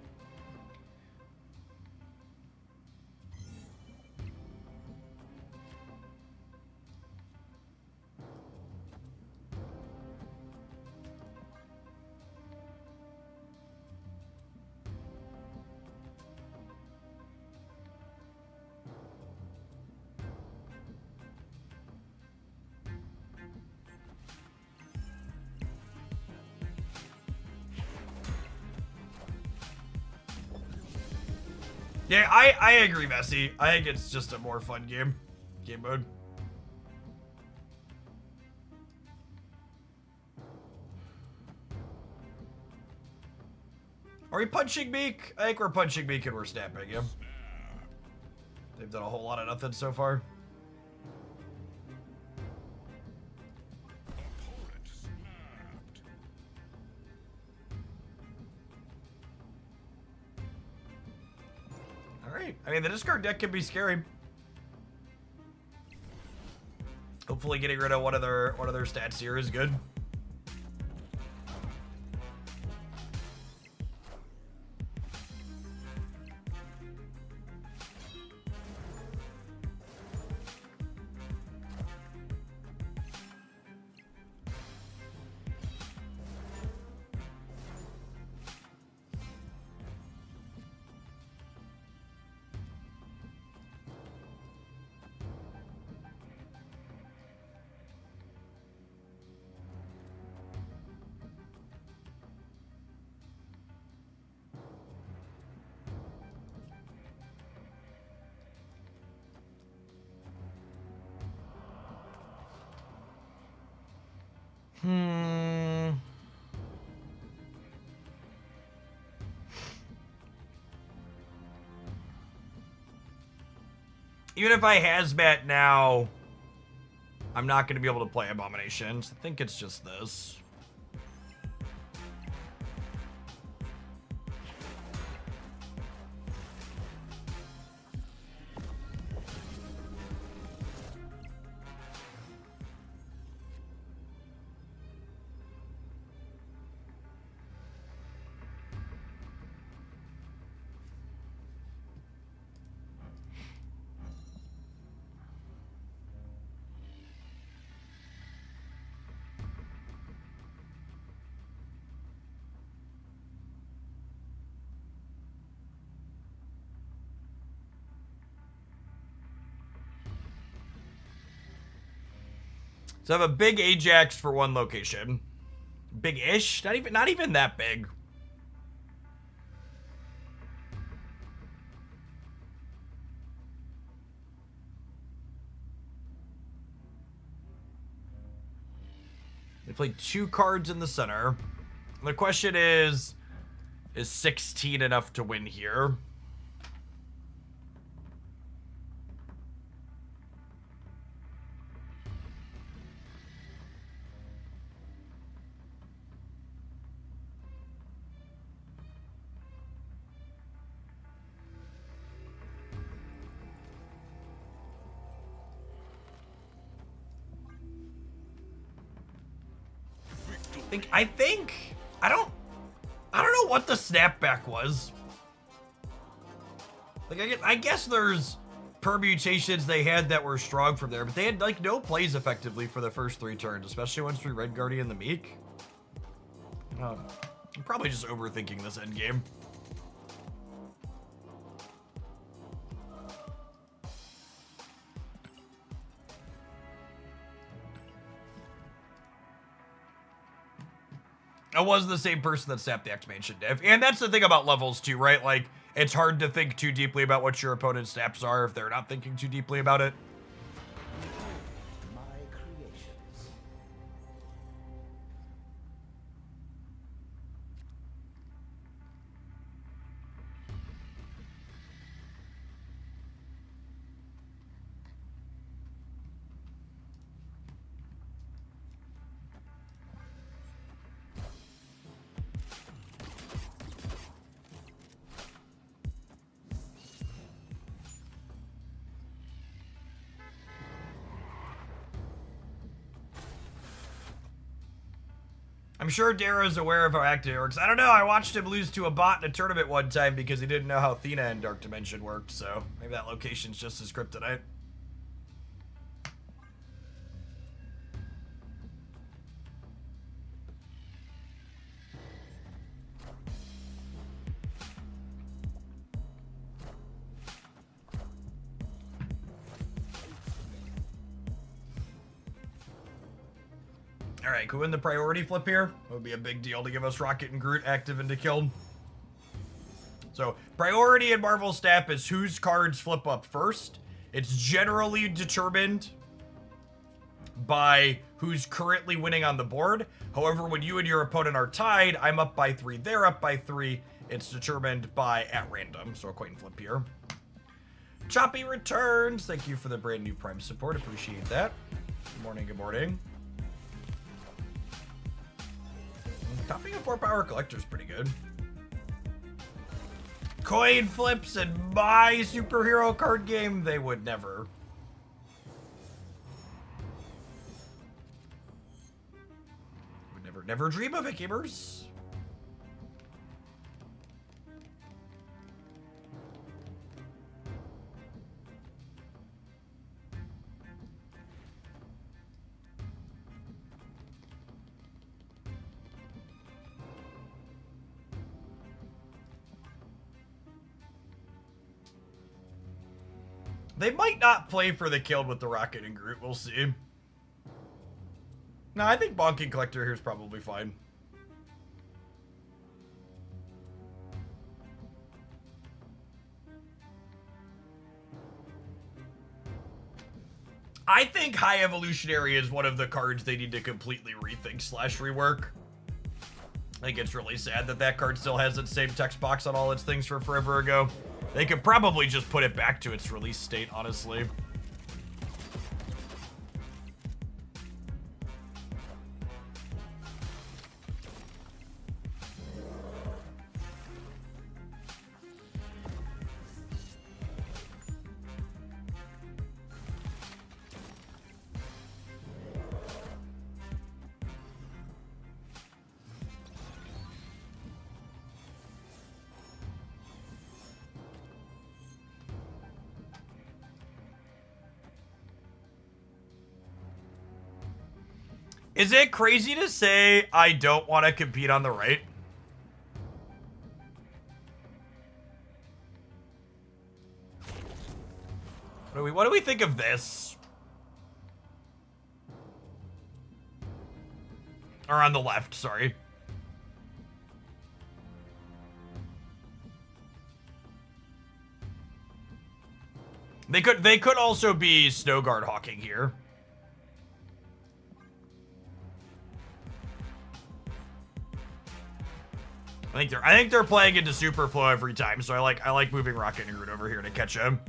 Speaker 1: Yeah, I agree, Messi. I think it's just a more fun game mode. Are we punching Meek? I think we're punching Meek and we're snapping him. They've done a whole lot of nothing so far.
Speaker 2: Opponent snapped.
Speaker 1: Alright. I mean, the discard deck can be scary. Hopefully getting rid of one of their stats here is good. Even if I hazmat now, I'm not going to be able to play Abominations. I think it's just this. So I have a big Ajax for one location. Big-ish? Not even that big. They play 2 cards in the center. The question is 16 enough to win here? I don't know what the snapback was. Like, I guess there's permutations they had that were strong from there, but they had, like, no plays effectively for the first 3 turns, especially once we Red Guardian the Meek. I'm probably just overthinking this endgame. I was the same person that snapped the activation div. And that's the thing about levels too, right? Like, it's hard to think too deeply about what your opponent's snaps are if they're not thinking too deeply about it.
Speaker 5: My creations.
Speaker 1: I'm sure Darrow's aware of how active it works. I don't know, I watched him lose to a bot in a tournament one time because he didn't know how Athena and Dark Dimension worked, so maybe that location's just as kryptonite. Alright, can we win the priority flip here? That would be a big deal to give us Rocket and Groot active into killed. So priority in Marvel Snap is whose cards flip up first. It's generally determined by who's currently winning on the board. However, when you and your opponent are tied, I'm up by 3, they're up by 3. It's determined by at random. So a coin flip here. Choppy returns. Thank you for the brand new Prime support. Appreciate that. Good morning, good morning. Topping a 4-power collector is pretty good. Coin flips in my superhero card game? They would never. Would never dream of it, gamers. They might not play for the kill with the Rocket and Groot. We'll see. No, I think Bonking Collector here is probably fine. I think High Evolutionary is one of the cards they need to completely rethink / rework. I think it's really sad that that card still has its same text box on all its things from forever ago. They could probably just put it back to its release state, honestly. Is it crazy to say I don't want to compete on the right? What do we think of this? Or on the left, sorry. They could also be Snowguard hawking here. I think they're playing into Superflow every time, so I like moving Rocket and Groot over here to catch him.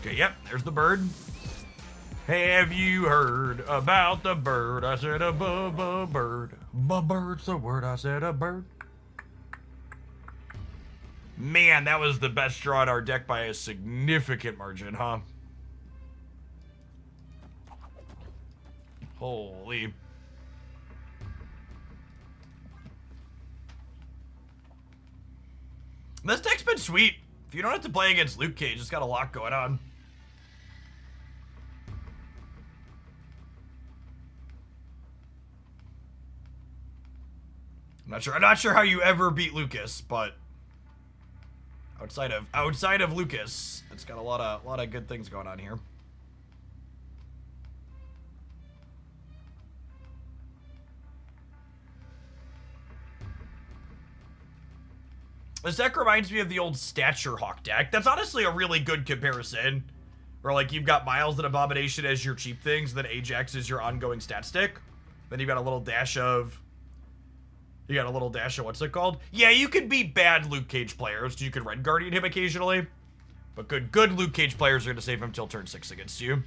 Speaker 1: Okay, yep, there's the bird. Have you heard about the bird? I said a bird. Bird's the word, I said a bird. Man, that was the best draw in our deck by a significant margin, huh? Holy. This deck's been sweet. If you don't have to play against Luke Cage, it's got a lot going on. I'm not sure how you ever beat Lucas, but outside of Lucas, it's got a lot of good things going on here. This deck reminds me of the old Stature Hawk deck. That's honestly a really good comparison. Where like you've got Miles and Abomination as your cheap things, then Ajax is your ongoing stat stick. Then you've got a little dash of what's it called? Yeah, you could be bad Luke Cage players. You could Red Guardian him occasionally. But good Luke Cage players are going to save him till turn 6 against you.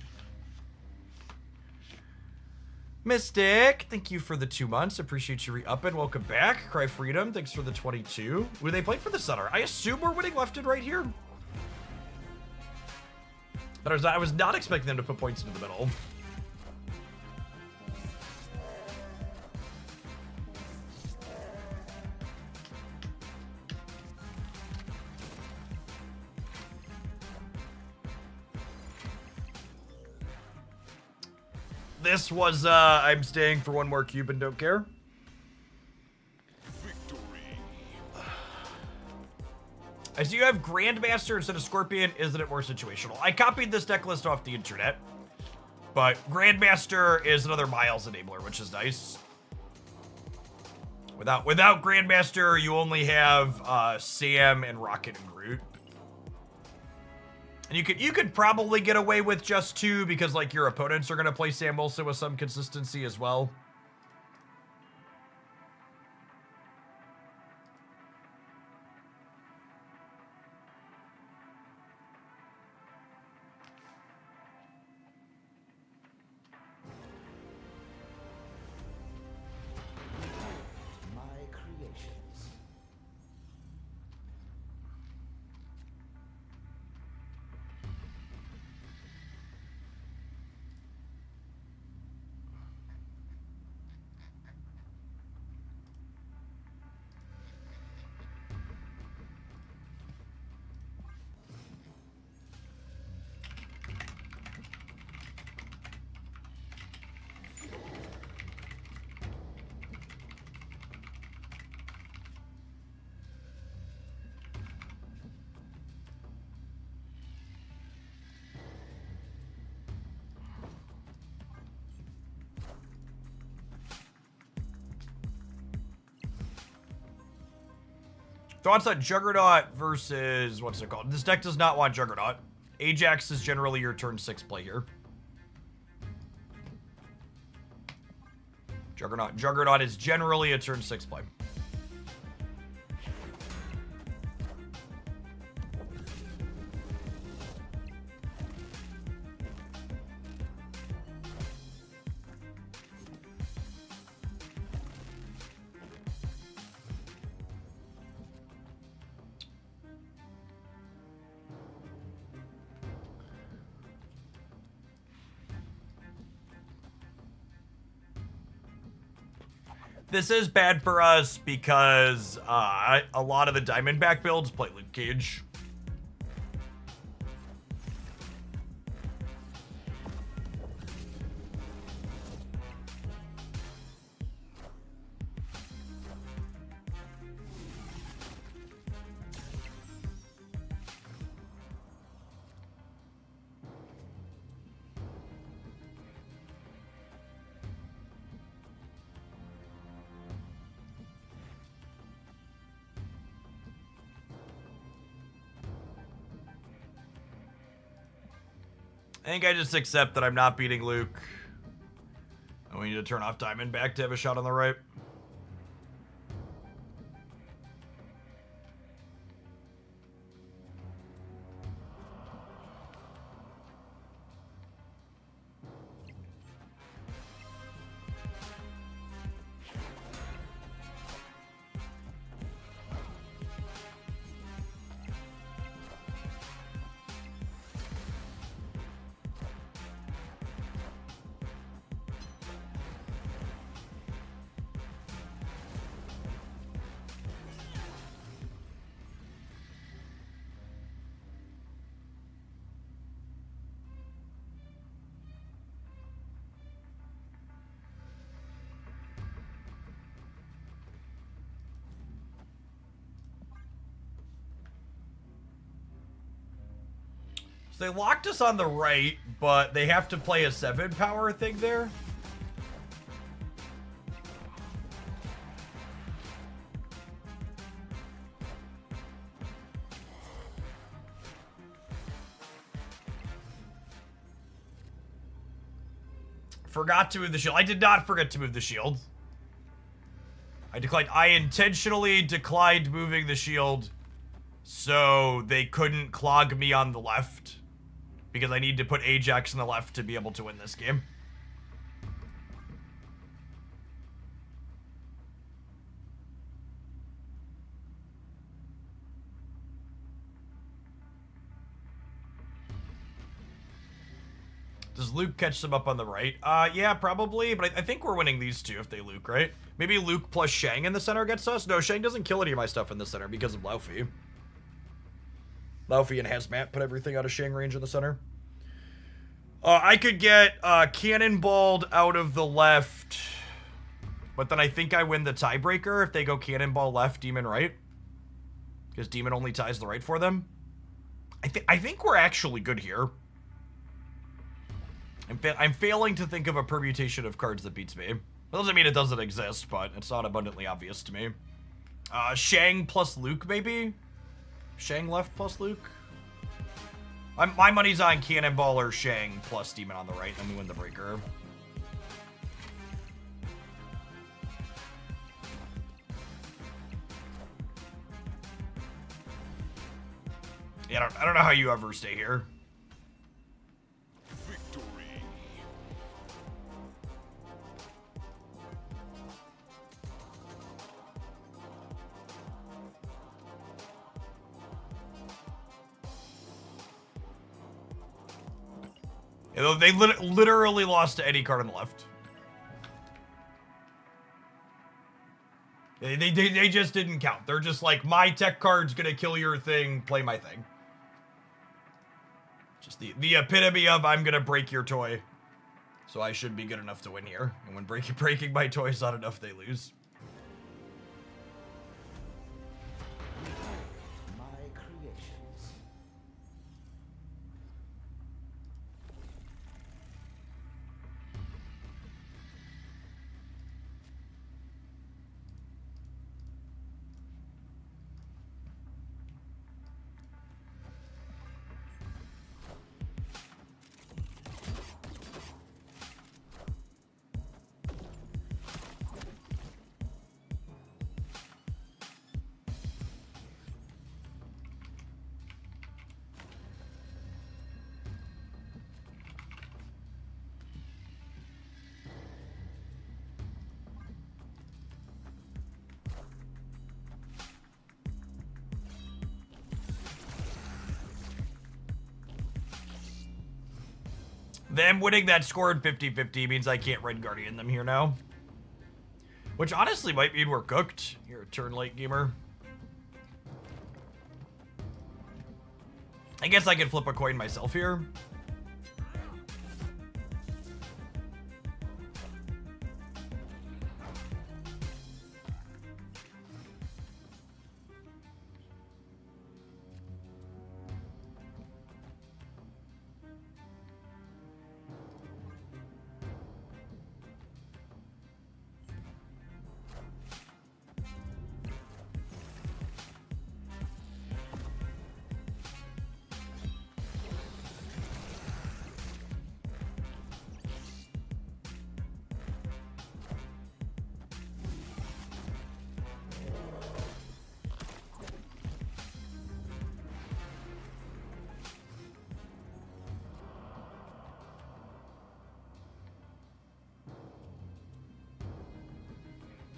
Speaker 1: Mystic, thank you for the 2 months. Appreciate you re-upping. Welcome back. Cry Freedom, thanks for the 22. Were they playing for the center? I assume we're winning left and right here. But I was not expecting them to put points into the middle. This was, I'm staying for one more cube and don't care. I see you have Grandmaster instead of Scorpion. Isn't it more situational? I copied this deck list off the internet, but Grandmaster is another Miles enabler, which is nice. Without Grandmaster, you only have Sam and Rocket and Groot. And you could probably get away with just 2 because like your opponents are gonna play Sam Wilson with some consistency as well.
Speaker 5: My creations.
Speaker 1: Thoughts on Juggernaut versus, what's it called? This deck does not want Juggernaut. Ajax is generally your turn 6 play here. Juggernaut is generally a turn 6 play. This is bad for us because a lot of the Diamondback builds play Luke Cage. I think I just accept that I'm not beating Luke. And we need to turn off Diamondback to have a shot on the right. They locked us on the right, but they have to play a 7 power thing there. Forgot to move the shield. I did not forget to move the shield. I intentionally declined moving the shield so they couldn't clog me on the left. Because I need to put Ajax on the left to be able to win this game. Does Luke catch them up on the right? Yeah, probably, but I think we're winning these two if they Luke, right? Maybe Luke plus Shang in the center gets us? No, Shang doesn't kill any of my stuff in the center because of Laufey. Laufey and Hazmat put everything out of Shang range in the center. I could get Cannonballed out of the left, but then I think I win the tiebreaker if they go Cannonball left, Demon right. because Demon only ties the right for them. I think we're actually good here. I'm failing to think of a permutation of cards that beats me. That doesn't mean it doesn't exist, but it's not abundantly obvious to me. Shang plus Luke, maybe? Shang left plus Luke? My money's on Cannonball or Shang plus Demon on the right, and we win the breaker. Yeah, I don't know how you ever stay here.
Speaker 2: Victory.
Speaker 1: You know, they literally lost to any card on the left. They just didn't count. They're just like, my tech card's gonna kill your thing, play my thing. Just the epitome of, I'm gonna break your toy. So I should be good enough to win here. And when breaking my toy is not enough, they lose.
Speaker 5: My creations.
Speaker 1: Them winning that score in 50-50 means I can't Red Guardian them here now. Which honestly might mean we're cooked. You're a turn late gamer. I guess I can flip a coin myself here.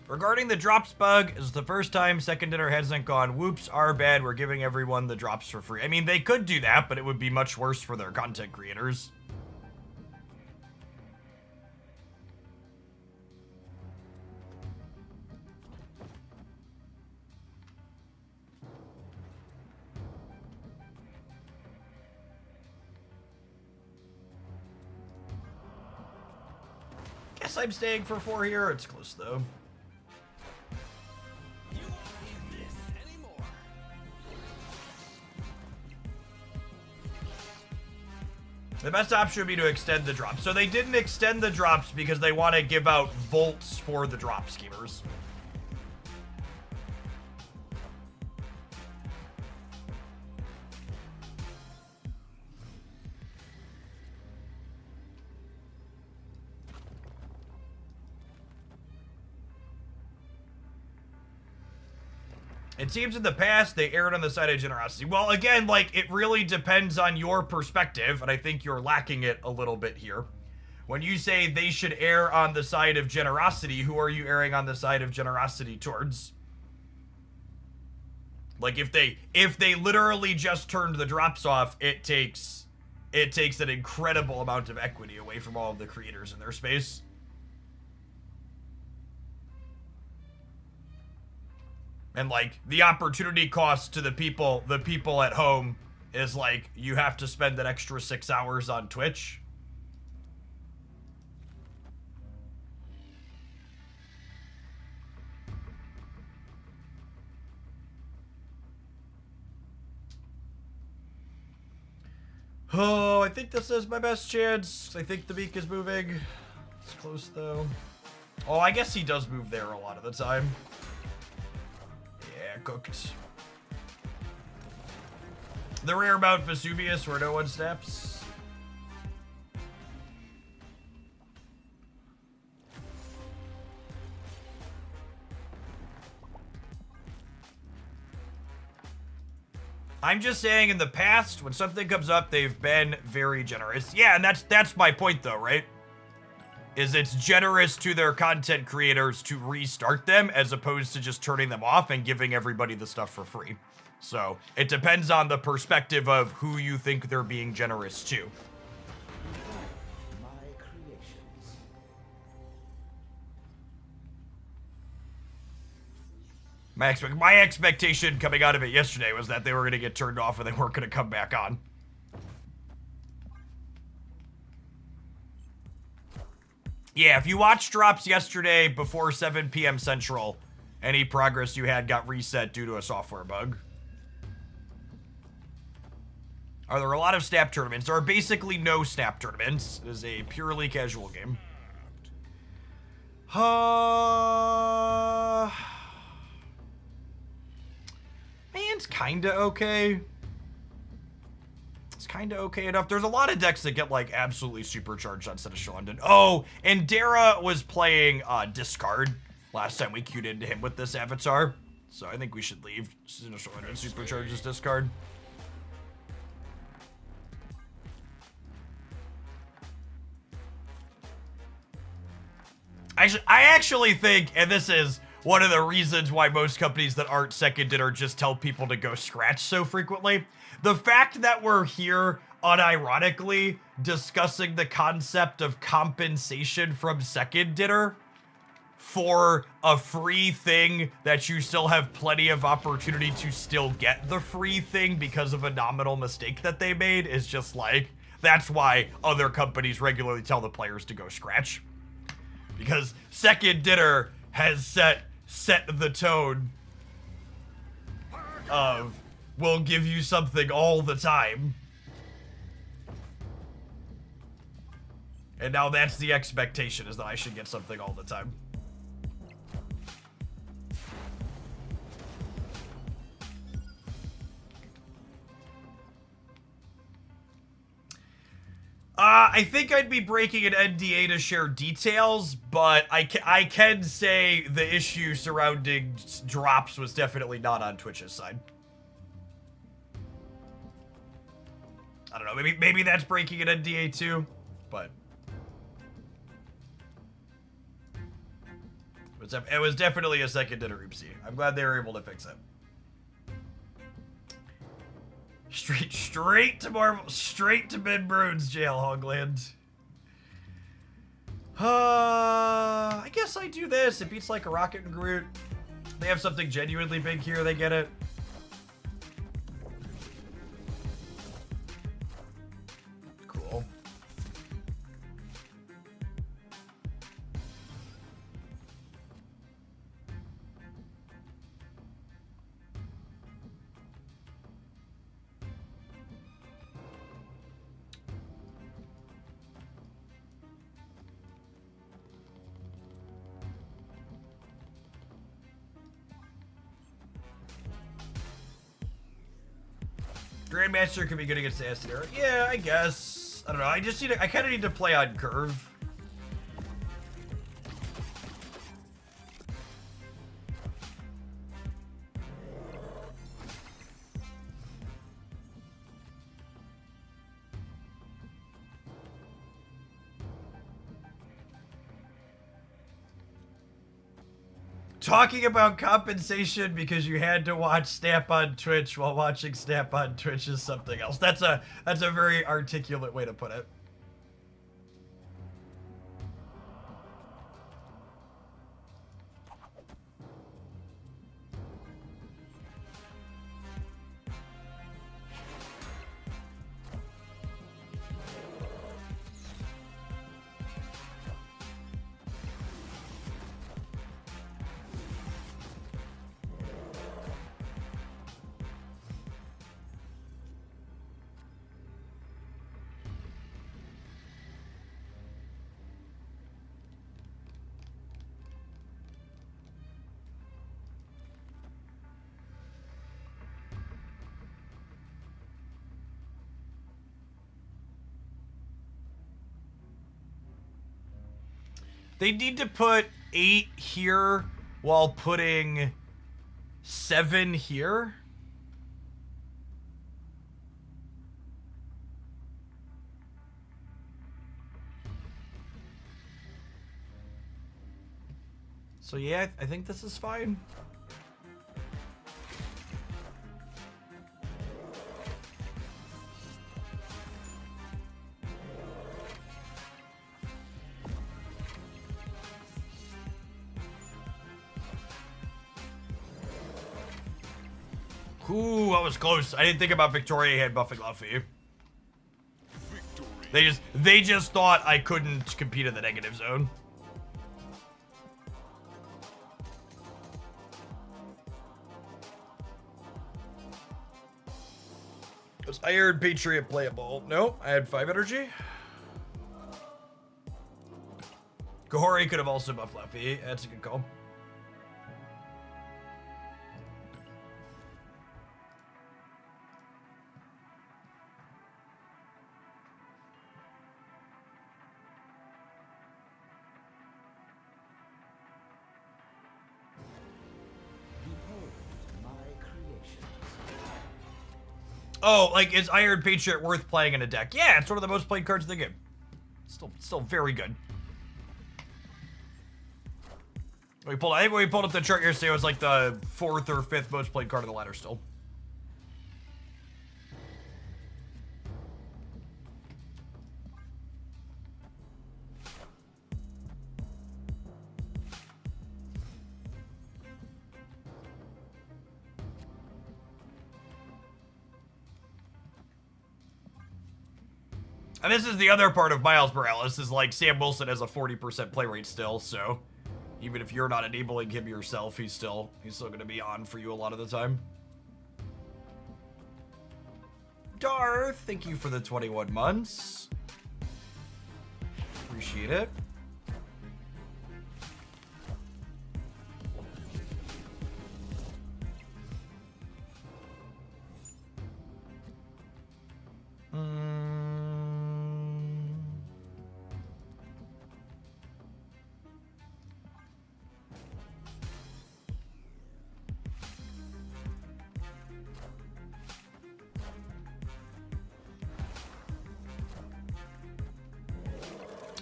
Speaker 1: Regarding the drops bug, it's the first time second dinner hasn't gone, whoops, our bad, we're giving everyone the drops for free. I mean, they could do that, but it would be much worse for their content creators. Guess I'm staying for 4 here. It's close, though. The best option would be to extend the drops. So they didn't extend the drops because they want to give out volts for the drop schemers. It seems in the past they erred on the side of generosity. Well, again, like, it really depends on your perspective, and I think you're lacking it a little bit here. When you say they should err on the side of generosity, who are you erring on the side of generosity towards? Like, if they literally just turned the drops off, it takes an incredible amount of equity away from all of the creators in their space. And, like, the opportunity cost to the people at home is, like, you have to spend an extra 6 hours on Twitch. Oh, I think this is my best chance. I think the beak is moving. It's close though. Oh, I guess he does move there a lot of the time. Yeah, cooked. The rare Mount Vesuvius where no one snaps. I'm just saying, in the past, when something comes up, they've been very generous. Yeah, and that's my point, though, right? Is it's generous to their content creators to restart them, as opposed to just turning them off and giving everybody the stuff for free. So, it depends on the perspective of who you think they're being generous to.
Speaker 5: My creations.
Speaker 1: My expectation coming out of it yesterday was that they were going to get turned off and they weren't going to come back on. Yeah, if you watched drops yesterday before 7 p.m. Central, any progress you had got reset due to a software bug. Are there a lot of snap tournaments? There are basically no snap tournaments. It is a purely casual game. Man's kinda okay. It's kinda okay enough. There's a lot of decks that get like absolutely supercharged on Sinister London. Oh, and Dara was playing Discard last time we queued into him with this avatar. So I think we should leave Sinister London supercharges Discard. I actually think, and this is one of the reasons why most companies that aren't second dinner just tell people to go scratch so frequently. The fact that we're here unironically discussing the concept of compensation from second dinner for a free thing that you still have plenty of opportunity to still get the free thing because of a nominal mistake that they made is just like, that's why other companies regularly tell the players to go scratch. Because second dinner has set the tone of, we'll give you something all the time. And now that's the expectation, is that I should get something all the time. I think I'd be breaking an NDA to share details, but I can say the issue surrounding drops was definitely not on Twitch's side. I don't know, maybe that's breaking an NDA too, but it was definitely a second dinner oopsie. I'm glad they were able to fix it. Straight to Marvel, straight to Ben Bruins jail, Hogland. I guess I do this. It beats like a Rocket and Groot. They have something genuinely big here. They get it. Cool. Grandmaster could be good against the Acid Arrow. Yeah, I guess. I don't know. I kind of need to play on curve. Talking about compensation because you had to watch Snap on Twitch while watching Snap on Twitch is something else. That's a very articulate way to put it. They need to put 8 here while putting 7 here. So yeah, I think this is fine. Ooh, that was close. I didn't think about Victoria had buffing Luffy.
Speaker 2: Victory.
Speaker 1: They just thought I couldn't compete in the negative zone. Was Iron Patriot playable? No, I had 5 energy. Kahori could have also buffed Luffy. That's a good call. Oh, like, is Iron Patriot worth playing in a deck? Yeah, it's one of the most played cards in the game. Still very good. I think when we pulled up the chart yesterday, it was like the 4th or 5th most played card of the ladder still. And this is the other part of Miles Morales, is like Sam Wilson has a 40% play rate still, so even if you're not enabling him yourself, he's still gonna be on for you a lot of the time. Darth, thank you for the 21 months. Appreciate it.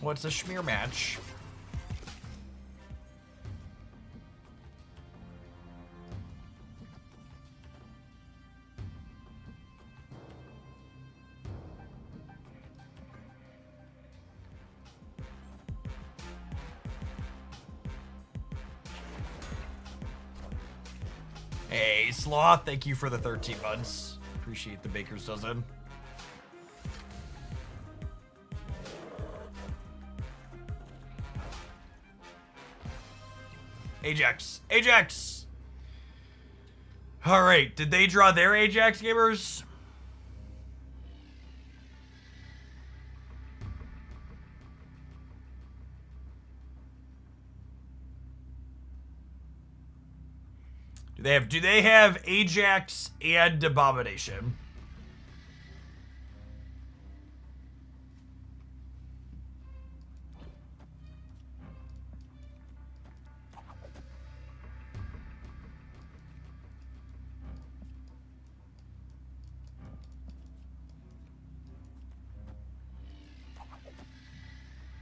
Speaker 1: What's a schmear match? Hey, Sloth, thank you for the 13 months. Appreciate the baker's dozen. Ajax. Ajax! Alright, did they draw their Ajax, gamers? Do they have Ajax and Abomination?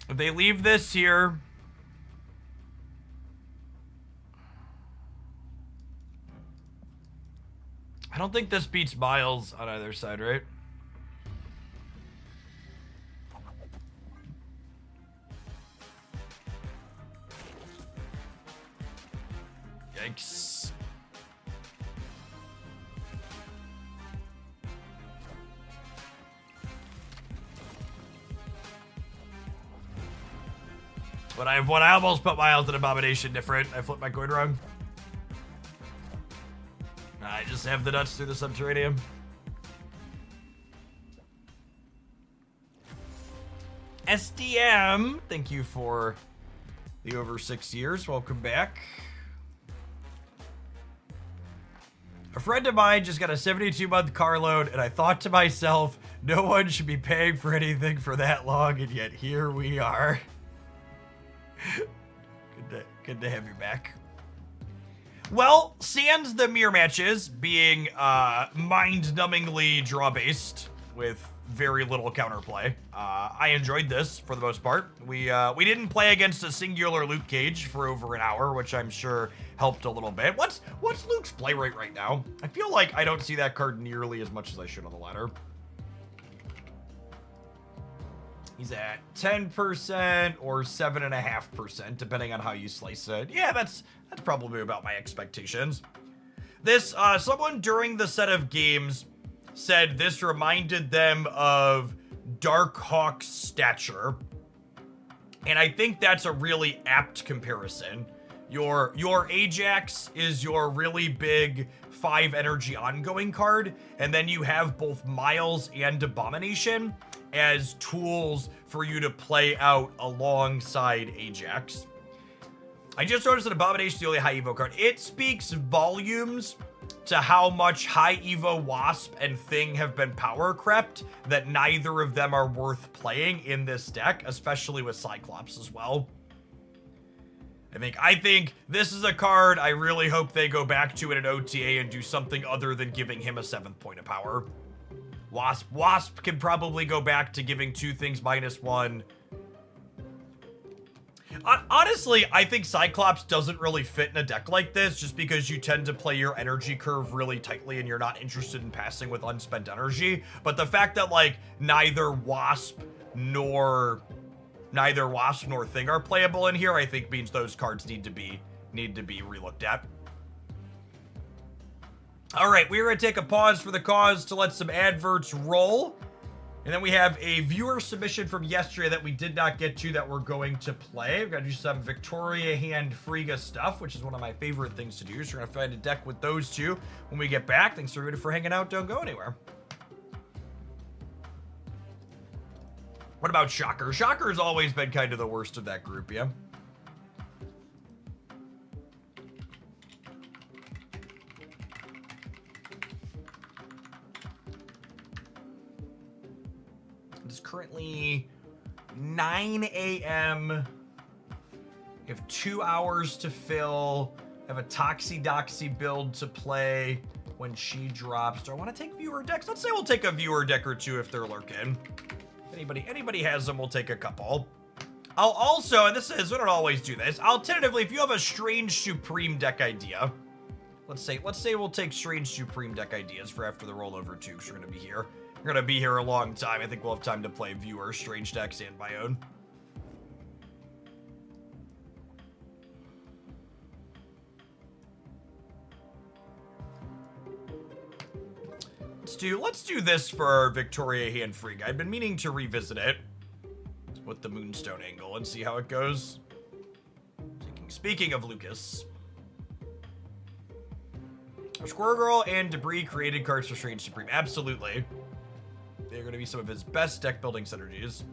Speaker 1: If they leave this here, I don't think this beats Miles on either side, right? Yikes. But I almost put Miles in Abomination different. I flipped my coin wrong. I just have the nuts through the subterranean. SDM, thank you for the over 6 years. Welcome back. A friend of mine just got a 72-month car loan, and I thought to myself, no one should be paying for anything for that long, and yet here we are. Good to have you back. Well, sans the mirror matches being mind-numbingly draw-based with very little counterplay, I enjoyed this for the most part. We didn't play against a singular Luke Cage for over an hour, which I'm sure helped a little bit. What's Luke's play rate right now? I feel like I don't see that card nearly as much as I should on the ladder. He's at 10% or 7.5%, depending on how you slice it. Yeah, that's probably about my expectations. This, someone during the set of games said this reminded them of Darkhawk's stature. And I think that's a really apt comparison. Your Ajax is your really big 5 energy ongoing card, and then you have both Miles and Abomination as tools for you to play out alongside Ajax. I just noticed that Abomination is the only high Evo card. It speaks volumes to how much high Evo Wasp and Thing have been power crept that neither of them are worth playing in this deck, especially with Cyclops as well. I think this is a card I really hope they go back to in an OTA and do something other than giving him a 7th point of power. Wasp can probably go back to giving 2 things -1. Honestly, I think Cyclops doesn't really fit in a deck like this just because you tend to play your energy curve really tightly and you're not interested in passing with unspent energy. But the fact that, like, neither Wasp nor Thing are playable in here, I think means those cards need to be relooked at. All right, we're going to take a pause for the cause to let some adverts roll. And then we have a viewer submission from yesterday that we did not get to that we're going to play. We're going to do some Victoria Hand Frigga stuff, which is one of my favorite things to do. So we're going to find a deck with those two when we get back. Thanks everybody for hanging out. Don't go anywhere. What about Shocker? Shocker's always been kind of the worst of that group, yeah? It's currently 9 a.m. We have 2 hours to fill. I have a Toxie build to play when she drops. Do I want to take viewer decks? Let's say we'll take a viewer deck or two if they're lurking. Anybody has them, we'll take a couple. I'll also, and this is, we don't always do this, I'll tentatively, if you have a Strange Supreme deck idea, let's say we'll take Strange Supreme deck ideas for after the rollover too, because we're going to be here. We're going to be here a long time. I think we'll have time to play viewer, Strange decks, and my own. Let's do this for Victoria Hand Frigga. I've been meaning to revisit it with the Moonstone angle and see how it goes. Speaking of Lucas, are Squirrel Girl and Debris created cards for Strange Supreme? Absolutely. They're going to be some of his best deck building synergies.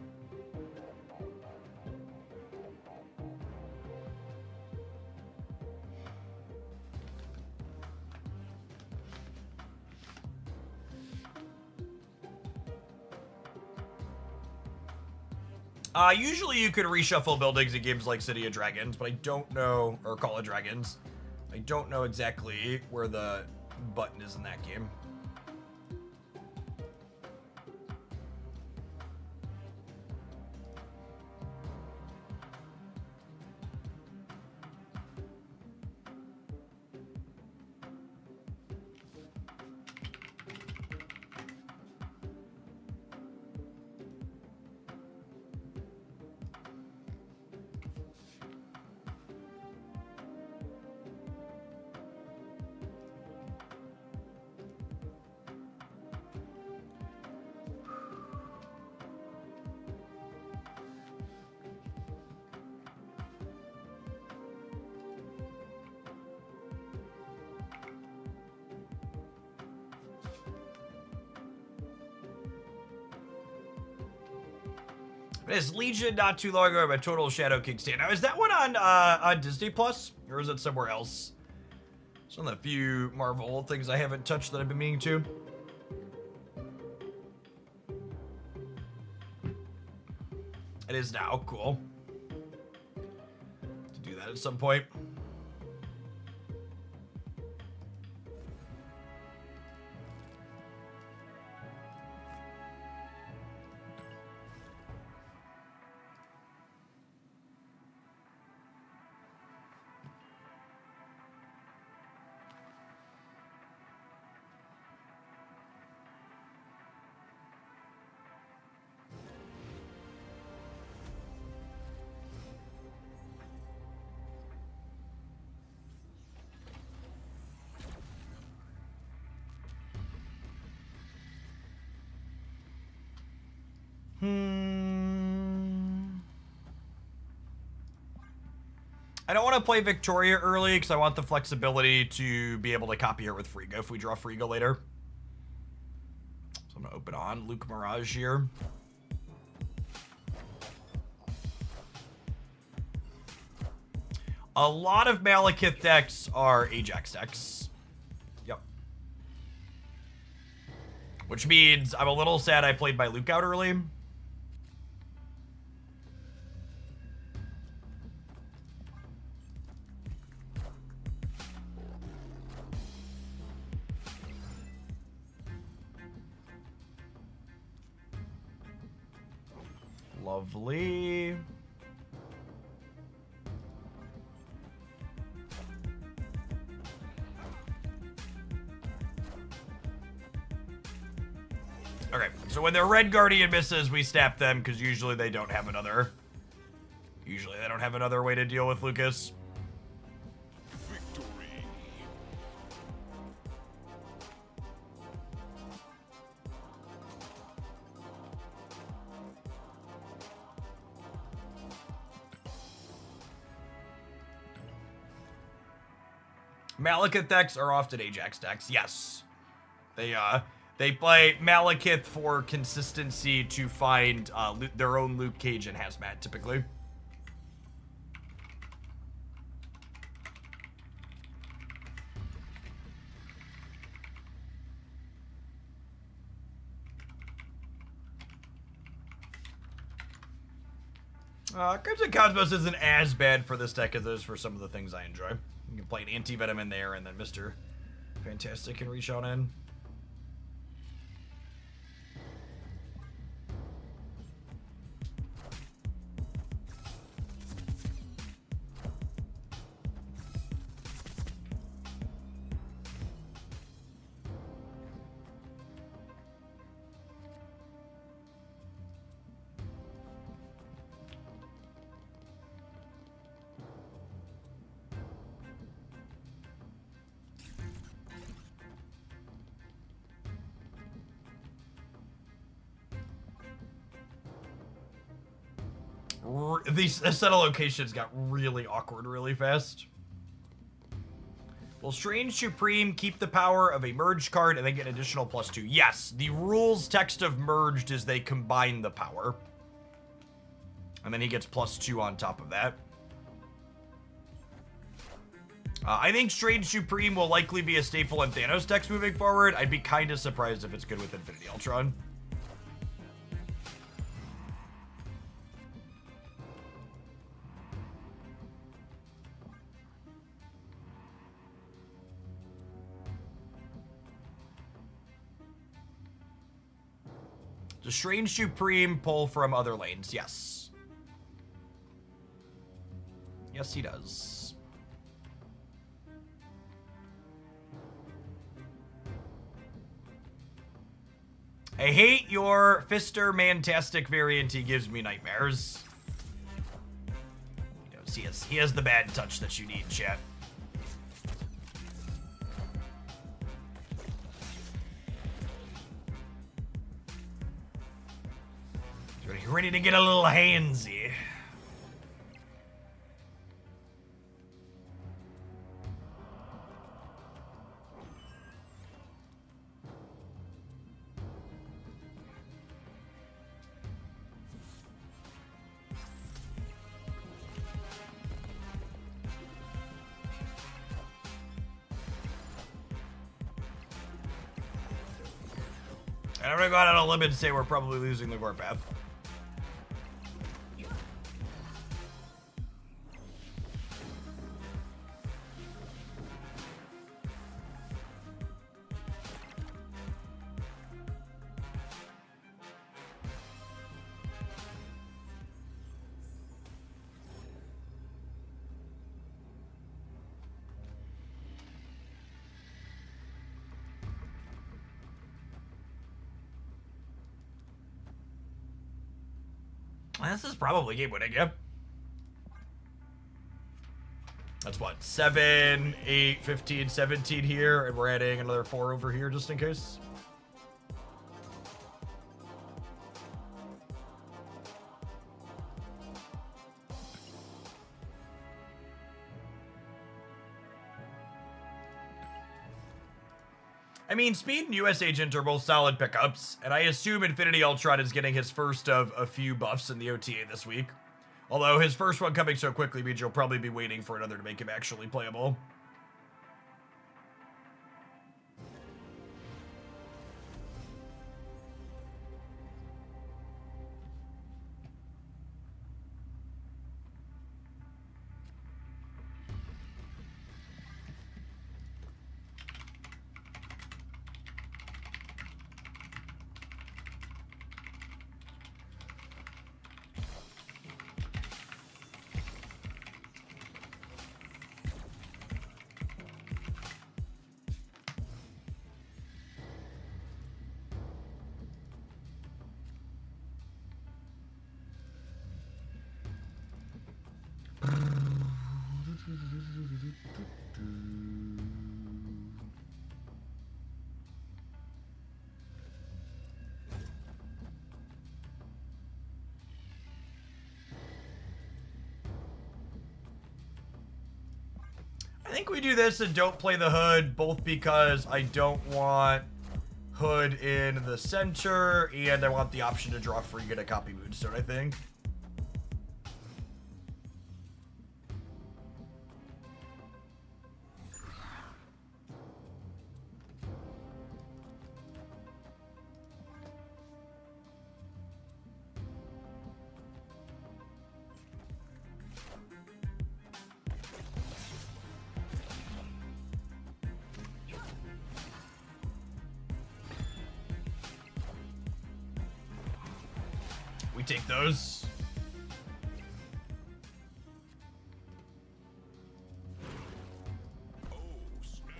Speaker 1: Usually you could reshuffle buildings in games like City of Dragons, but I don't know, or Call of Dragons. I don't know exactly where the button is in that game. It's Legion not too long ago by Total Shadow King Stand. Now, is that one on Disney Plus, or is it somewhere else? It's one of the few Marvel things I haven't touched that I've been meaning to. It is now. Cool. that at some point. I don't want to play Victoria early because I want the flexibility to be able to copy her with Friga if we draw Friga later. So I'm going to open on Luke Mirage here. A lot of Malekith decks are Ajax decks. Yep. Which means I'm a little sad I played my Luke out early. Lovely. Okay, so when their Red Guardian misses, we snap them because usually they don't have another. Usually they don't have another way to deal with Lucas.
Speaker 2: Victory.
Speaker 1: Malekith decks are often Ajax decks. Yes. They play Malekith for consistency to find their own Luke Cage and Hazmat, typically. Crimson Cosmos isn't as bad for this deck as it is for some of the things I enjoy. You can play an Anti-Venom in there, and then Mr. Fantastic can reach out in. These set of locations got really awkward really fast. Will Strange Supreme keep the power of a merged card and then get an additional +2? Yes, the rules text of merged is they combine the power. And then he gets +2 on top of that. I think Strange Supreme will likely be a staple in Thanos decks moving forward. I'd be kind of surprised if it's good with Infinity Ultron. Does Strange Supreme pull from other lanes? Yes. Yes, he does. I hate your Fister Mantastic variant. He gives me nightmares. He has the bad touch that you need, chat. Ready to get a little handsy. And I'm gonna go out on a limb and say we're probably losing the Warpath. This is probably game winning, yeah. That's what, 7, 8, 15, 17 here, and we're adding another 4 over here just in case. I mean, Speed and US Agent are both solid pickups, and I assume Infinity Ultron is getting his first of a few buffs in the OTA this week. Although his first one coming so quickly means you'll probably be waiting for another to make him actually playable. I think we do this and don't play the Hood, both because I don't want Hood in the center, and I want the option to draw free get a copy Moonstone, I think. We take those.
Speaker 2: Oh, snap.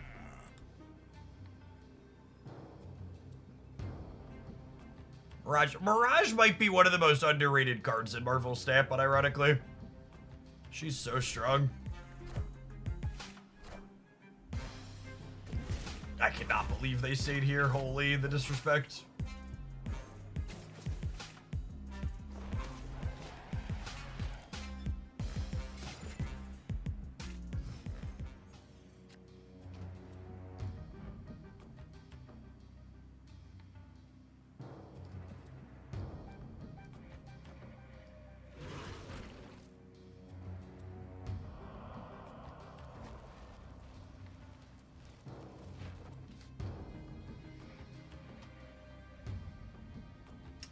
Speaker 1: Mirage might be one of the most underrated cards in Marvel Snap, but ironically. She's so strong. I cannot believe they stayed here. Holy, the disrespect.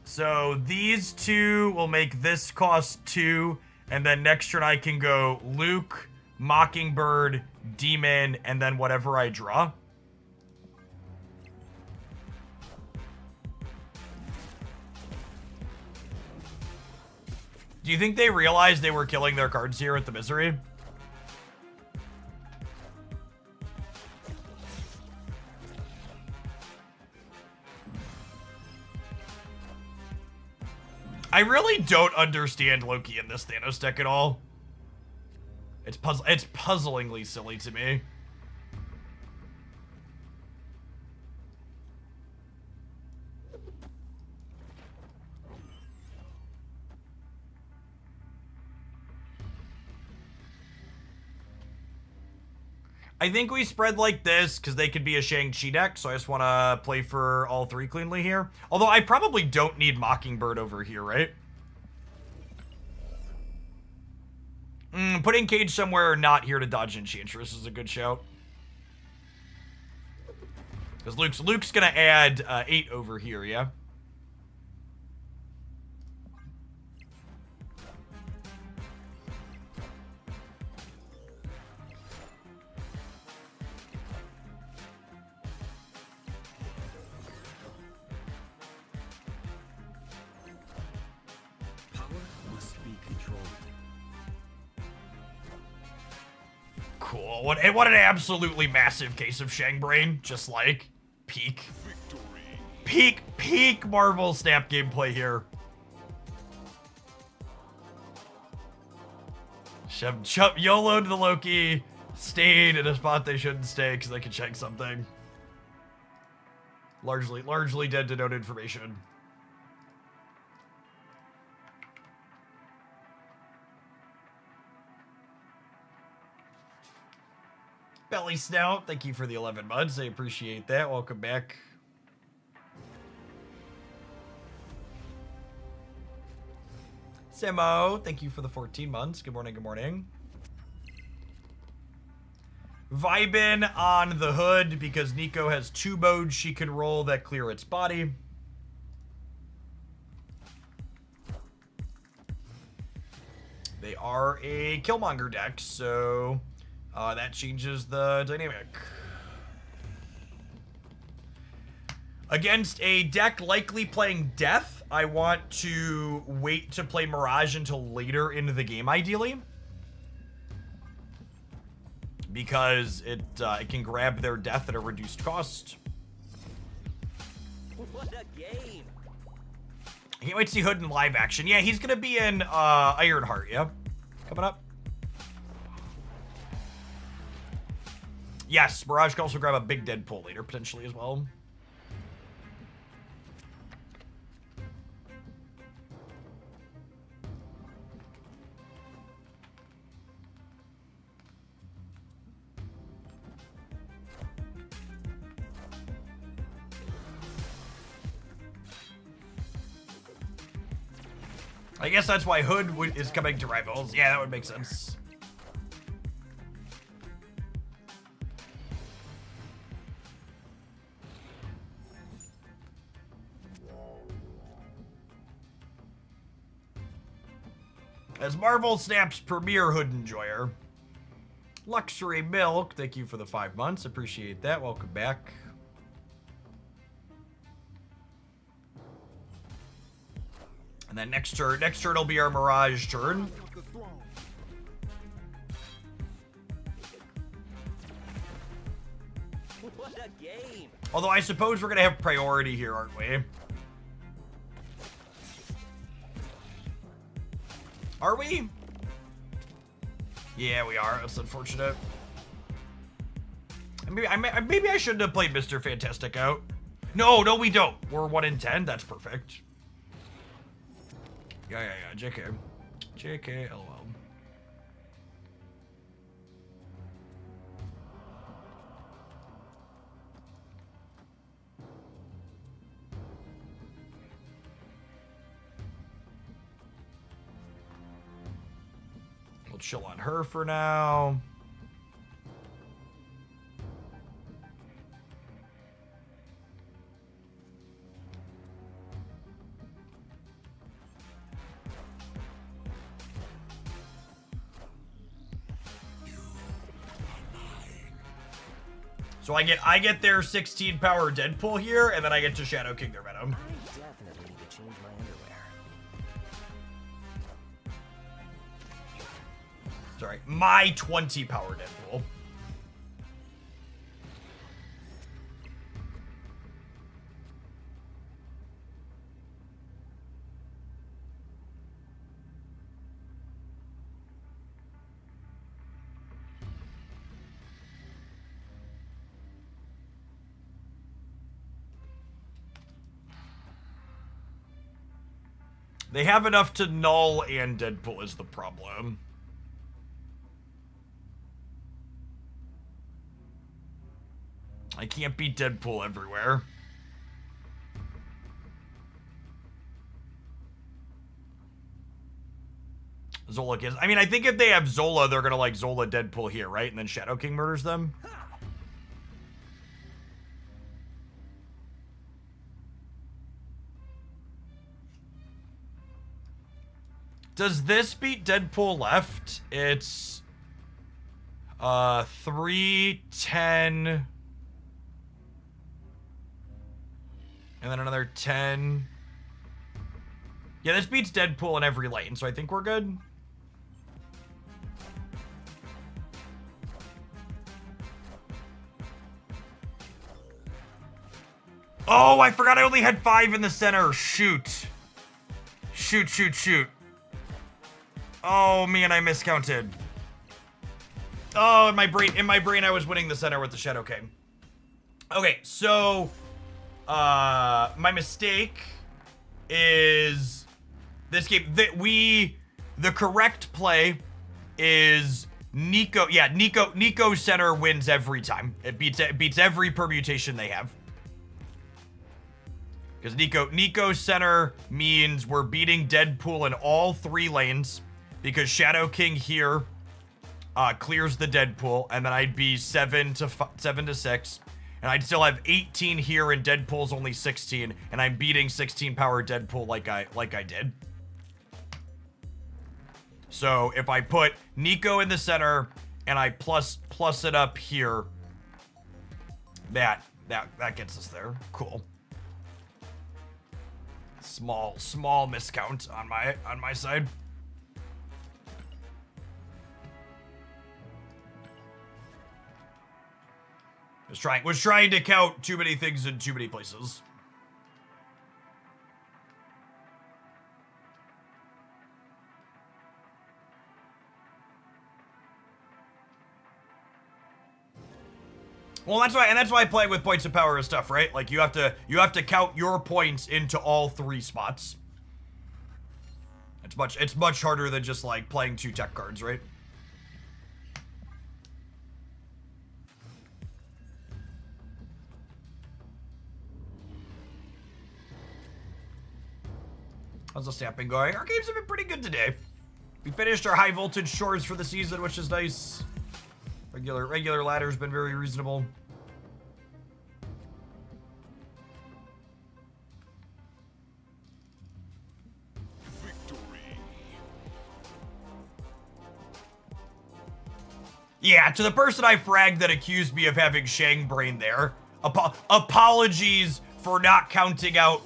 Speaker 1: So these two will make this cost 2, and then next turn I can go Luke, Mockingbird, Demon, and then whatever I draw. Do you think they realized they were killing their cards here with the Misery? I really don't understand Loki in this Thanos deck at all. It's puzzlingly silly to me. I think we spread like this because they could be a Shang-Chi deck, so I just want to play for all 3 cleanly here. Although I probably don't need Mockingbird over here, right? Putting Cage somewhere not here to dodge Enchantress is a good shout. Because Luke's gonna add 8 over here, yeah? Cool. What an absolutely massive case of Shang Brain. Just like peak Marvel Snap gameplay here. YOLO'd the Loki, stayed in a spot they shouldn't stay because they could check something. Largely dead to known information. Belly Snout, thank you for the 11 months. I appreciate that. Welcome back. Simo, thank you for the 14 months. Good morning, good morning. Vibin on the hood because Nico has 2 modes she can roll that clear its body. They are a Killmonger deck, so that changes the dynamic. Against a deck likely playing Death, I want to wait to play Mirage until later into the game, ideally. Because it can grab their Death at a reduced cost.
Speaker 5: What a game!
Speaker 1: I can't wait to see Hood in live action. Yeah, he's gonna be in Ironheart, yeah? Coming up. Yes, Mirage can also grab a big Deadpool later, potentially as well. I guess that's why Hood is coming to Rivals. Yeah, that would make sense. As Marvel Snap's premier Hood enjoyer. Luxury Milk, thank you for the 5 months. Appreciate that. Welcome back. And then next turn will be our Mirage turn.
Speaker 5: What a game!
Speaker 1: Although I suppose we're gonna have priority here, aren't we? Are we? Yeah, we are. That's unfortunate. Maybe I shouldn't have played Mr. Fantastic out. No, we don't. We're 1 in 10. That's perfect. Yeah. JK, lol. We'll chill on her for now. So I get their 16 power Deadpool here, and then I get to Shadow King their Venom.
Speaker 5: I definitely need to change my underwear.
Speaker 1: Sorry, my 20 power Deadpool. They have enough to null and Deadpool is the problem. I can't beat Deadpool everywhere. Zola is. I mean, I think if they have Zola, they're gonna like Zola Deadpool here, right? And then Shadow King murders them. Does this beat Deadpool left? It's 3, 10, and then another 10. Yeah, this beats Deadpool in every lane, so I think we're good. Oh, I forgot I only had 5 in the center. Shoot. Shoot. Oh, man, I miscounted. Oh, in my brain, I was winning the center with the Shadow King. Okay, so, my mistake is this game. The correct play is Nico. Yeah, Nico center wins every time. It beats every permutation they have. Because Nico center means we're beating Deadpool in all 3 lanes. Because Shadow King here clears the Deadpool, and then I'd be 7 to 6. And I'd still have 18 here, and Deadpool's only 16, and I'm beating 16 power Deadpool like I did. So if I put Nico in the center and I plus it up here, that gets us there. Cool. Small miscount on my side. Was trying to count too many things in too many places. Well, that's why playing with points of power is tough, right? Like you have to count your points into all 3 spots. It's much harder than just like playing 2 tech cards, right? How's the stamping going? Our games have been pretty good today. We finished our high voltage chores for the season, which is nice. Regular ladder's been very reasonable.
Speaker 2: Victory.
Speaker 1: Yeah, to the person I fragged that accused me of having Shang Brain there, apologies for not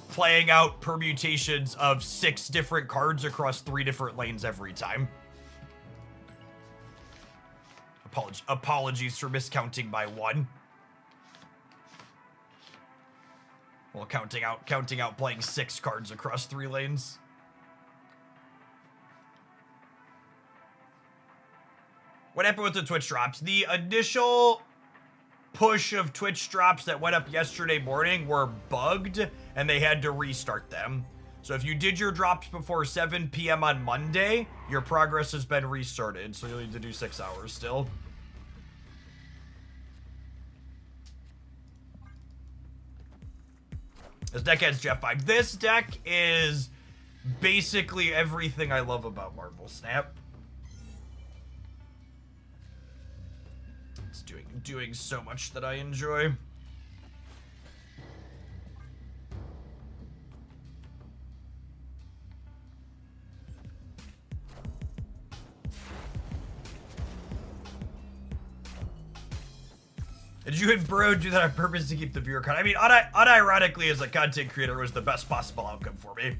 Speaker 1: playing out permutations of 6 different cards across 3 different lanes every time. Apologies for miscounting by 1. Well, counting out playing 6 cards across 3 lanes. What happened with the Twitch drops? The initial push of Twitch drops that went up yesterday morning were bugged, and they had to restart them. So if you did your drops before 7 p.m. on Monday, your progress has been restarted, so you'll need to do 6 hours still. This deck has Jeff 5. This deck is basically everything I love about Marvel Snap. It's doing so much that I enjoy. Did you and Bro do that on purpose to keep the viewer count? I mean, unironically, as a content creator, it was the best possible outcome for me.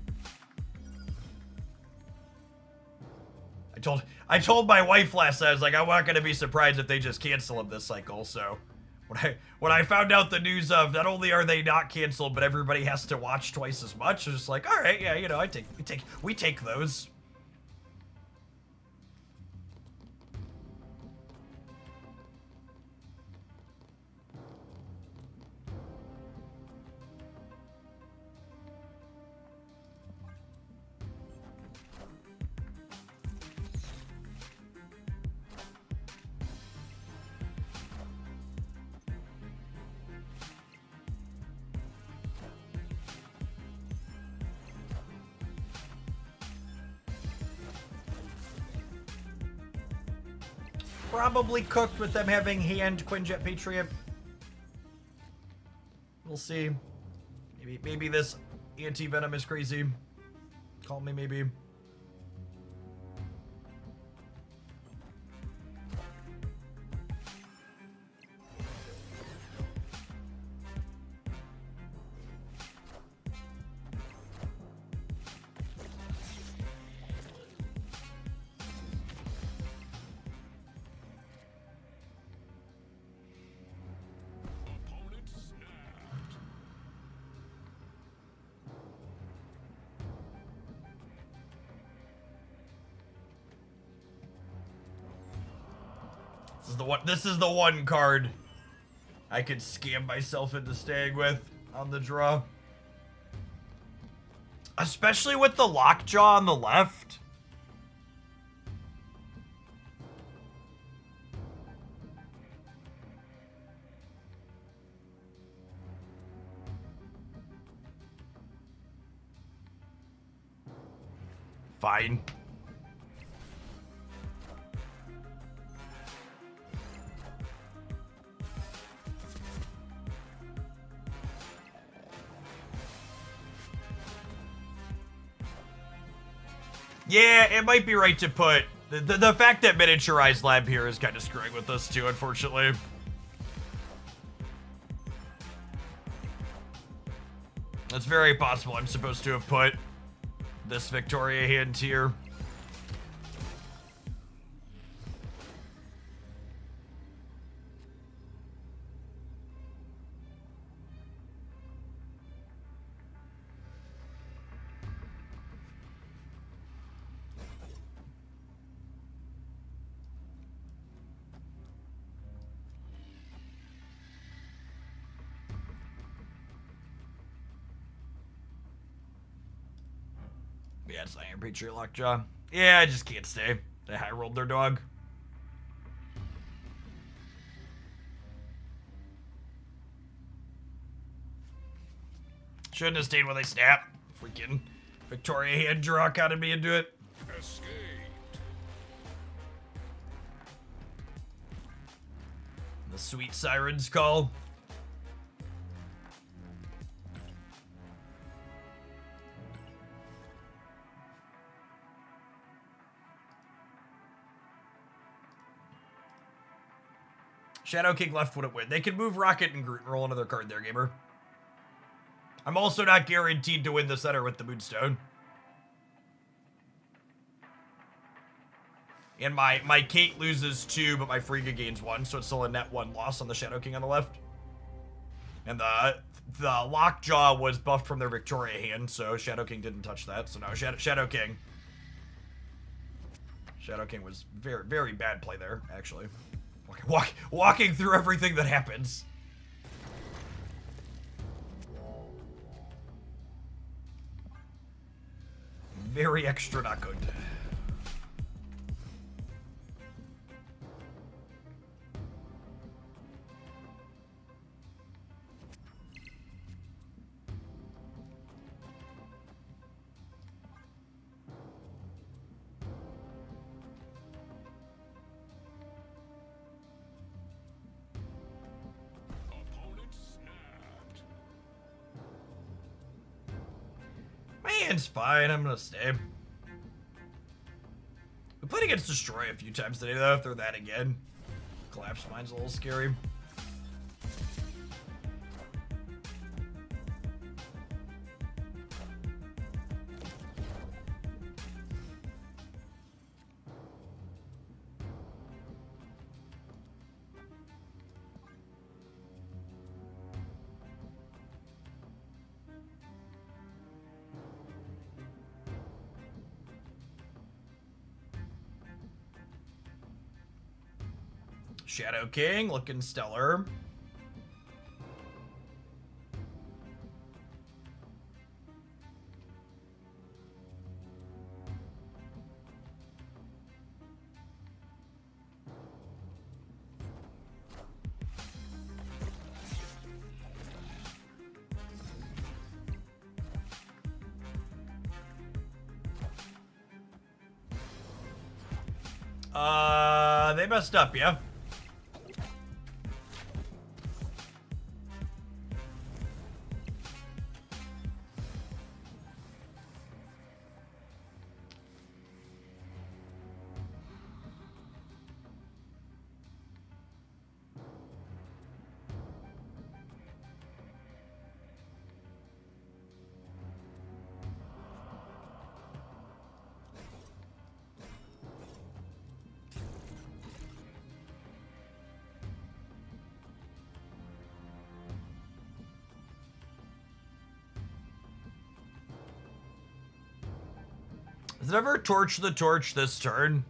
Speaker 1: I told my wife last night, I was like, I'm not gonna be surprised if they just cancel them this cycle. So when I found out the news of not only are they not canceled, but everybody has to watch twice as much, I was just like, all right, yeah, you know, we take those. Probably cooked with them having hand Quinjet Patriot. We'll see. Maybe this anti-venom is crazy. Call me maybe.
Speaker 2: Opponent snapped.
Speaker 1: This is the one card I could scam myself into staying with on the draw. Especially with the lockjaw on the left. Fine. Yeah, it might be right to put... The fact that miniaturized lab here is kind of screwing with us too, unfortunately. It's very possible I'm supposed to have put this Victoria hand here. Yeah, it's Iron Patriot Lockjaw. Yeah, I just can't stay. They high rolled their dog. Shouldn't have stayed when they snap. Freaking Victoria hand draw counted me into it.
Speaker 2: Escaped.
Speaker 1: The sweet sirens call. Shadow King left wouldn't win. They can move Rocket and Groot and roll another card there, gamer. I'm also not guaranteed to win the center with the Moonstone. And my Kate loses 2, but my Frigga gains 1, so it's still a net 1 loss on the Shadow King on the left. And the Lockjaw was buffed from their Victoria hand, so Shadow King didn't touch that. So now Shadow King. Shadow King was very, very bad play there, actually. Walking through everything that happens. Very extra not good.
Speaker 2: Opponent snapped.
Speaker 1: My hand's fine, I'm gonna stay. We played against Destroy a few times today, though. If they're that again. Collapse Mine's a little scary. Shadow King looking stellar. They messed up, yeah. Has it ever torched the torch this turn?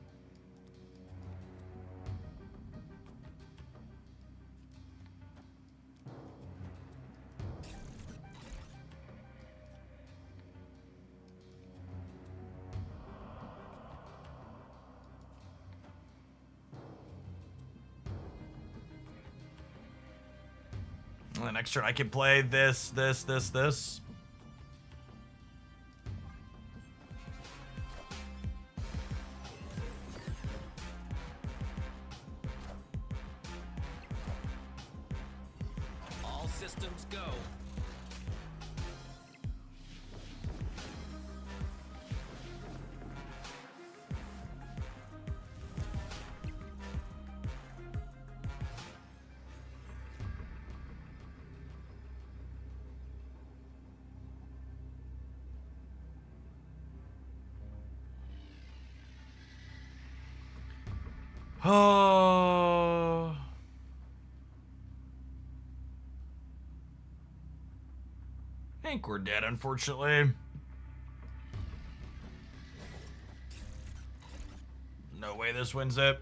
Speaker 1: And the next turn I can play this.
Speaker 2: All systems go.
Speaker 1: Oh. I think we're dead, unfortunately. No way this wins it.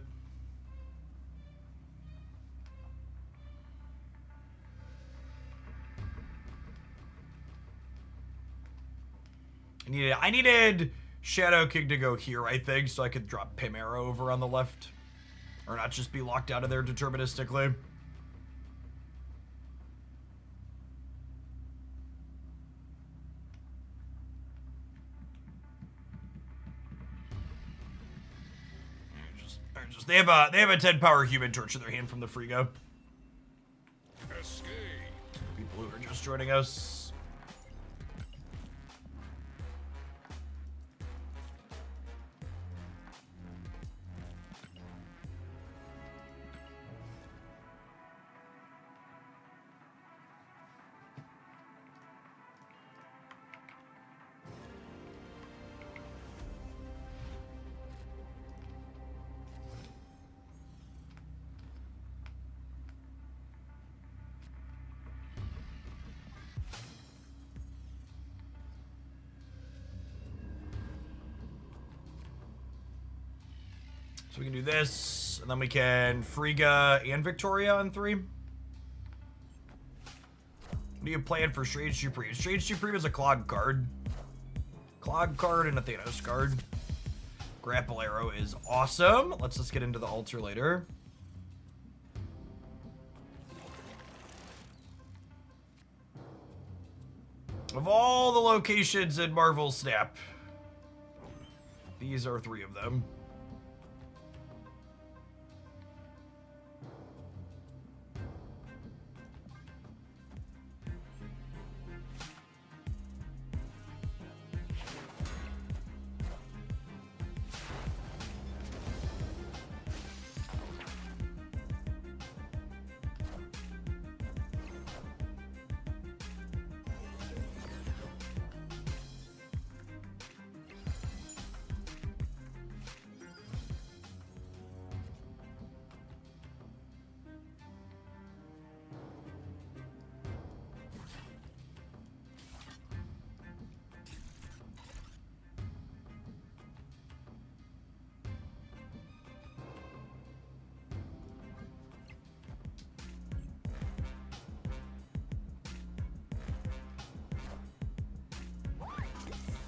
Speaker 1: I needed Shadow King to go here, I think, so I could drop Pimera over on the left. Or not just be locked out of there deterministically. They have a 10 power human torch in their hand from the Frigo.
Speaker 2: Escape.
Speaker 1: People who are just joining us. So we can do this, and then we can Frigga and Victoria on 3. What do you plan for Strange Supreme? Strange Supreme is a Clog card. Clog card and a Thanos card. Grapple Arrow is awesome. Let's just get into the altar later. Of all the locations in Marvel Snap, these are 3 of them.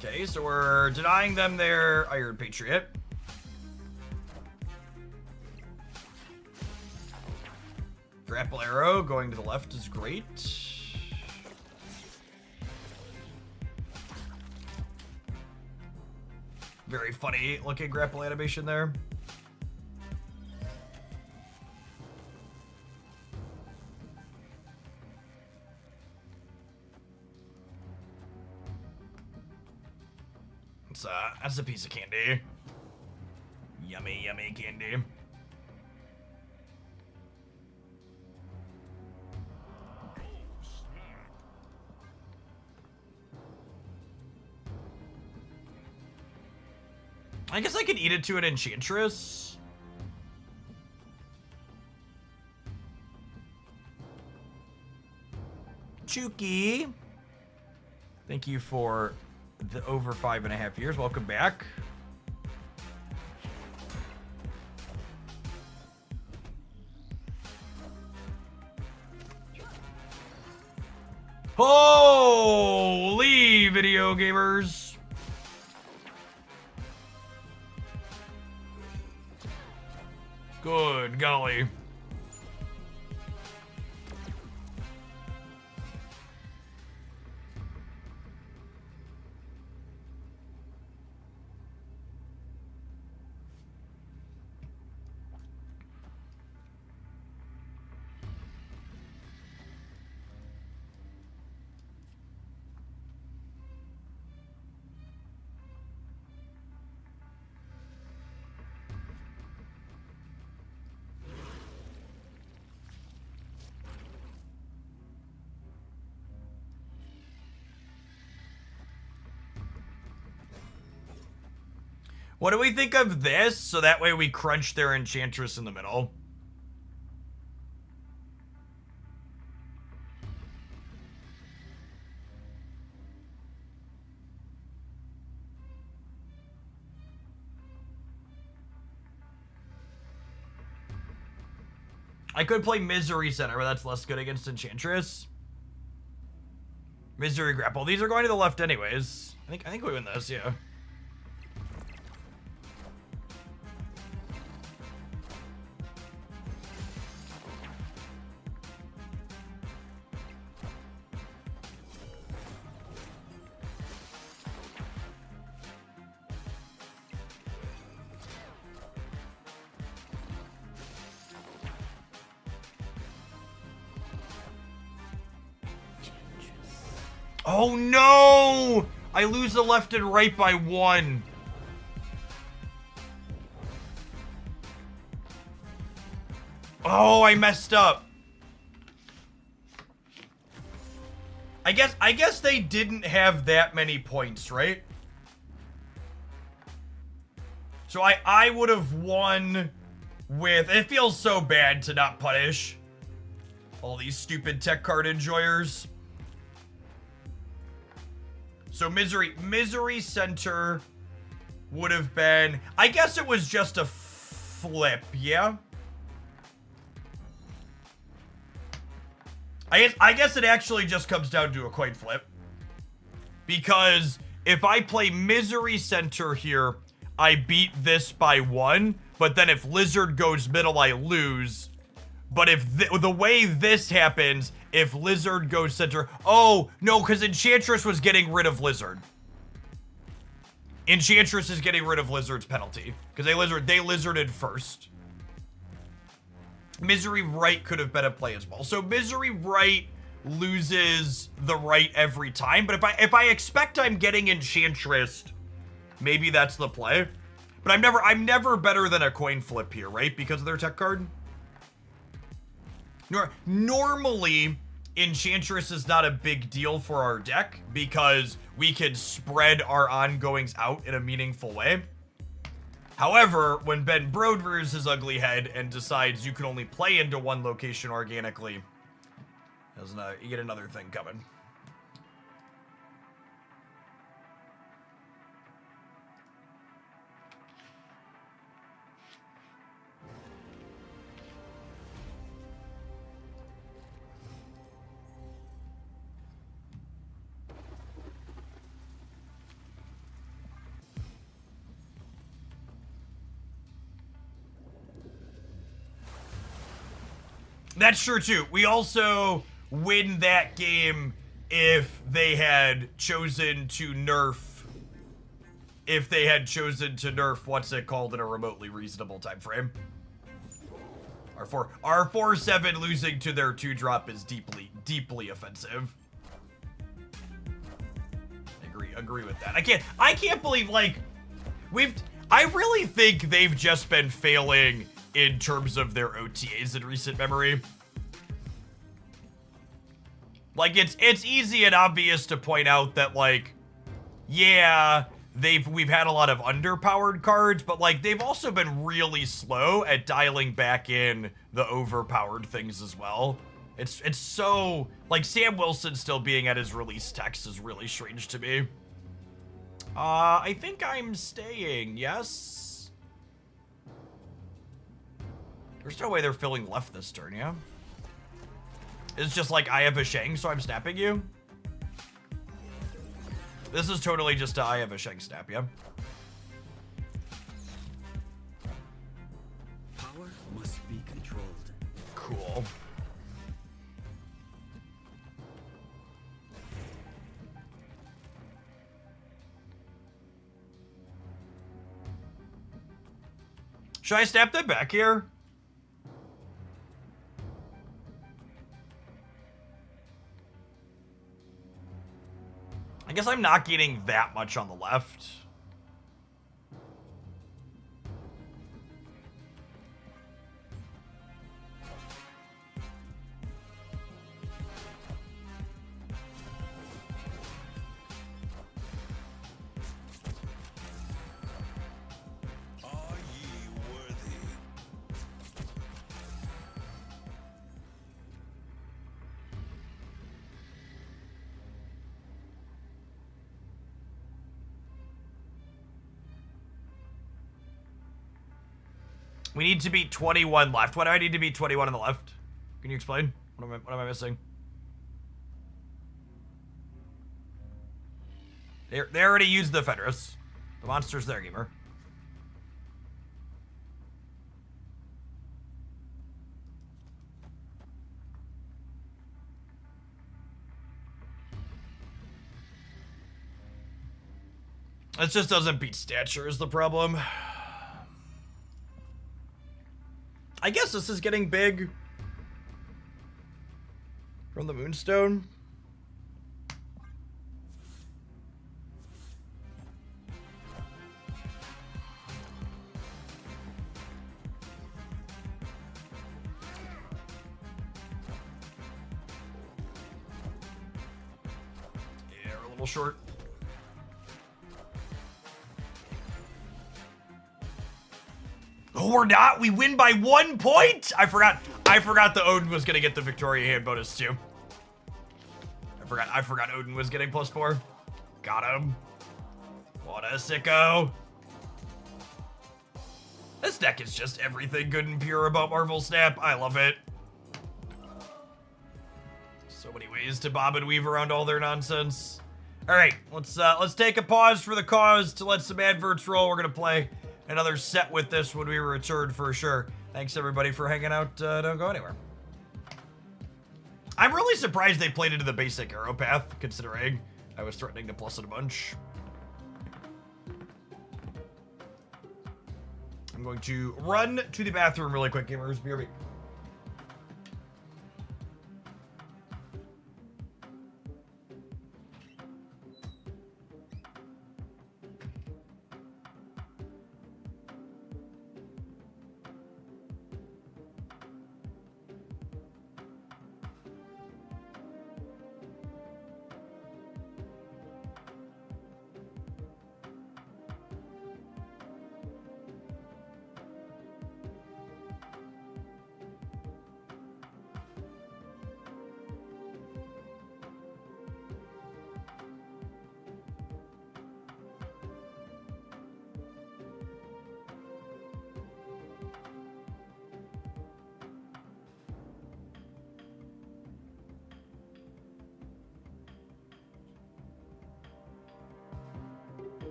Speaker 1: Okay, so we're denying them their Iron Patriot. Grapple Arrow going to the left is great. Very funny looking grapple animation there. That's a piece of candy. Yummy, yummy candy. I guess I could eat it to an Enchantress. Chuki. Thank you for the over 5.5 years. Welcome back. Holy video gamers. Good golly. What do we think of this? So that way we crunch their Enchantress in the middle. I could play Misery Center, but that's less good against Enchantress. Misery Grapple. These are going to the left anyways. I think we win this, yeah. Oh no! I lose the left and right by 1. Oh, I messed up. I guess they didn't have that many points, right? So I would have won with... It feels so bad to not punish all these stupid tech card enjoyers. So Misery Center would have been... I guess it was just a flip, yeah? I guess it actually just comes down to a coin flip. Because if I play Misery Center here, I beat this by 1. But then if Lizard goes middle, I lose. But if the way this happens, if Lizard goes center... Oh, no, because Enchantress was getting rid of Lizard. Enchantress is getting rid of Lizard's penalty. Because they Lizarded first. Misery Right could have been a play as well. So Misery Right loses the right every time. But if I expect I'm getting Enchantress, maybe that's the play. But I'm never better than a coin flip here, right? Because of their tech card. Normally, Enchantress is not a big deal for our deck because we can spread our ongoings out in a meaningful way. However, when Ben Brode rears his ugly head and decides you can only play into one location organically, you get another thing coming. That's true too. We also win that game if they had chosen to nerf. If they had chosen to nerf what's it called in a remotely reasonable time frame. Our 4/7 losing to their 2-drop is deeply offensive. Agree with that. I can't believe like I really think they've just been failing in terms of their OTAs in recent memory. Like, it's easy and obvious to point out that, like, yeah, we've had a lot of underpowered cards, but, like, they've also been really slow at dialing back in the overpowered things as well. It's so, like, Sam Wilson still being at his release text is really strange to me. I think I'm staying, yes? There's no way they're filling left this turn, yeah? It's just like, I have a Shang, so I'm snapping you? This is totally just a I have a Shang snap, yeah?
Speaker 5: Power must be controlled.
Speaker 1: Cool. Should I snap them back here? I guess I'm not getting that much on the left. We need to beat 21 left. Why do I need to beat 21 on the left? Can you explain? What am I missing? They already used the Fenris. The monster's there, gamer. It just doesn't beat stature is the problem. I guess this is getting big from the Moonstone. Yeah, we're a little short. Oh, we're not. We win by 1 point. I forgot the Odin was gonna get the Victoria hand bonus too. I forgot Odin was getting +4. Got him. What a sicko. This deck is just everything good and pure about Marvel Snap. I love it. So many ways to bob and weave around all their nonsense. All right, let's take a pause for the cause to let some adverts roll. We're gonna play another set with this when we return for sure. Thanks everybody for hanging out. Don't go anywhere. I'm really surprised they played into the basic arrow path, considering I was threatening to plus it a bunch. I'm going to run to the bathroom really quick, gamers. BRB.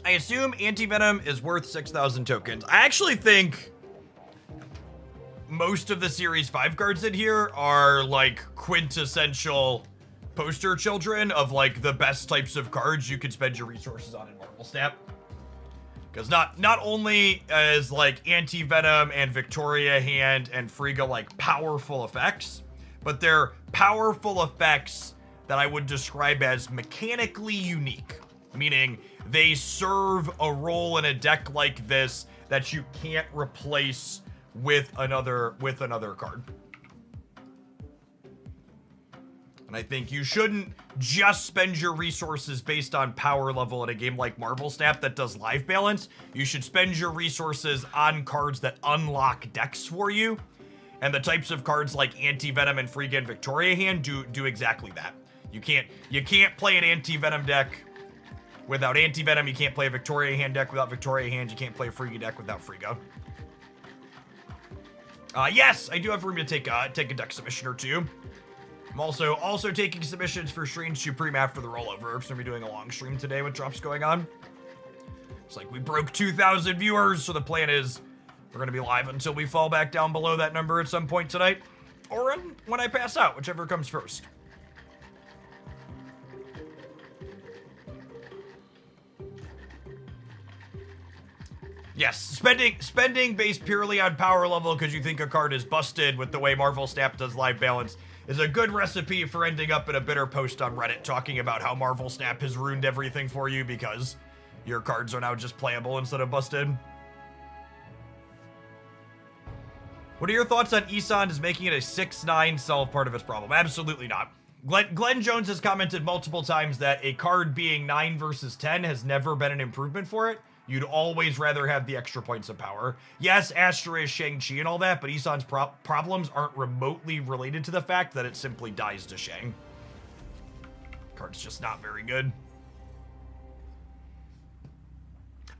Speaker 1: I assume Anti-Venom is worth 6,000 tokens. I actually think most of the Series 5 cards in here are like quintessential poster children of like the best types of cards you could spend your resources on in Marvel Snap. Because not only is like Anti-Venom and Victoria Hand and Frigga like powerful effects, but they're powerful effects that I would describe as mechanically unique. Meaning they serve a role in a deck like this that you can't replace with another card. And I think you shouldn't just spend your resources based on power level in a game like Marvel Snap that does life balance. You should spend your resources on cards that unlock decks for you. And the types of cards like Anti-Venom and Frigga and Victoria Hand do exactly that. You can't play an Anti-Venom deck without Anti-Venom. You can't play a Victoria Hand deck without Victoria Hand. You can't play a Frigga deck without Frigga. Yes, I do have room to take a deck submission or two. I'm also taking submissions for Stream Supreme after the rollover. We're going to be doing a long stream today with drops going on. It's like we broke 2,000 viewers, so the plan is we're going to be live until we fall back down below that number at some point tonight. Or when I pass out, whichever comes first. Yes, spending based purely on power level because you think a card is busted with the way Marvel Snap does live balance is a good recipe for ending up in a bitter post on Reddit talking about how Marvel Snap has ruined everything for you because your cards are now just playable instead of busted. What are your thoughts on Isan is making it a 6-9 solve part of its problem? Absolutely not. Glenn Jones has commented multiple times that a card being 9 versus 10 has never been an improvement for it. You'd always rather have the extra points of power. Yes, Astra is Shang-Chi and all that, but Isan's problems aren't remotely related to the fact that it simply dies to Shang. Card's just not very good.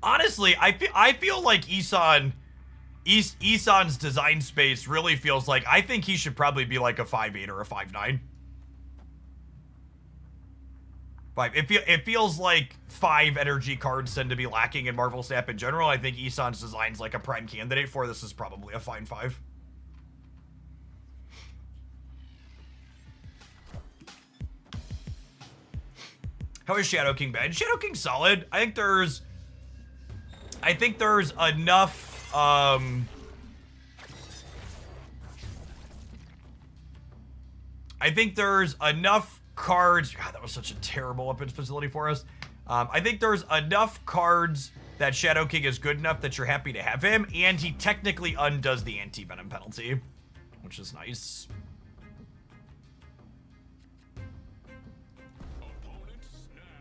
Speaker 1: Honestly, I feel like Isan's design space really feels like, I think he should probably be like a 5'8 or a 5'9. It feels like 5 energy cards tend to be lacking in Marvel Snap in general. I think Isan's design's like a prime candidate for this. Is probably a fine 5. How is Shadow King bad? Shadow King's solid. I think there's enough I think there's enough cards. God, that was such a terrible weapons facility for us. I think there's enough cards that Shadow King is good enough that you're happy to have him, and he technically undoes the anti-venom penalty, which is nice.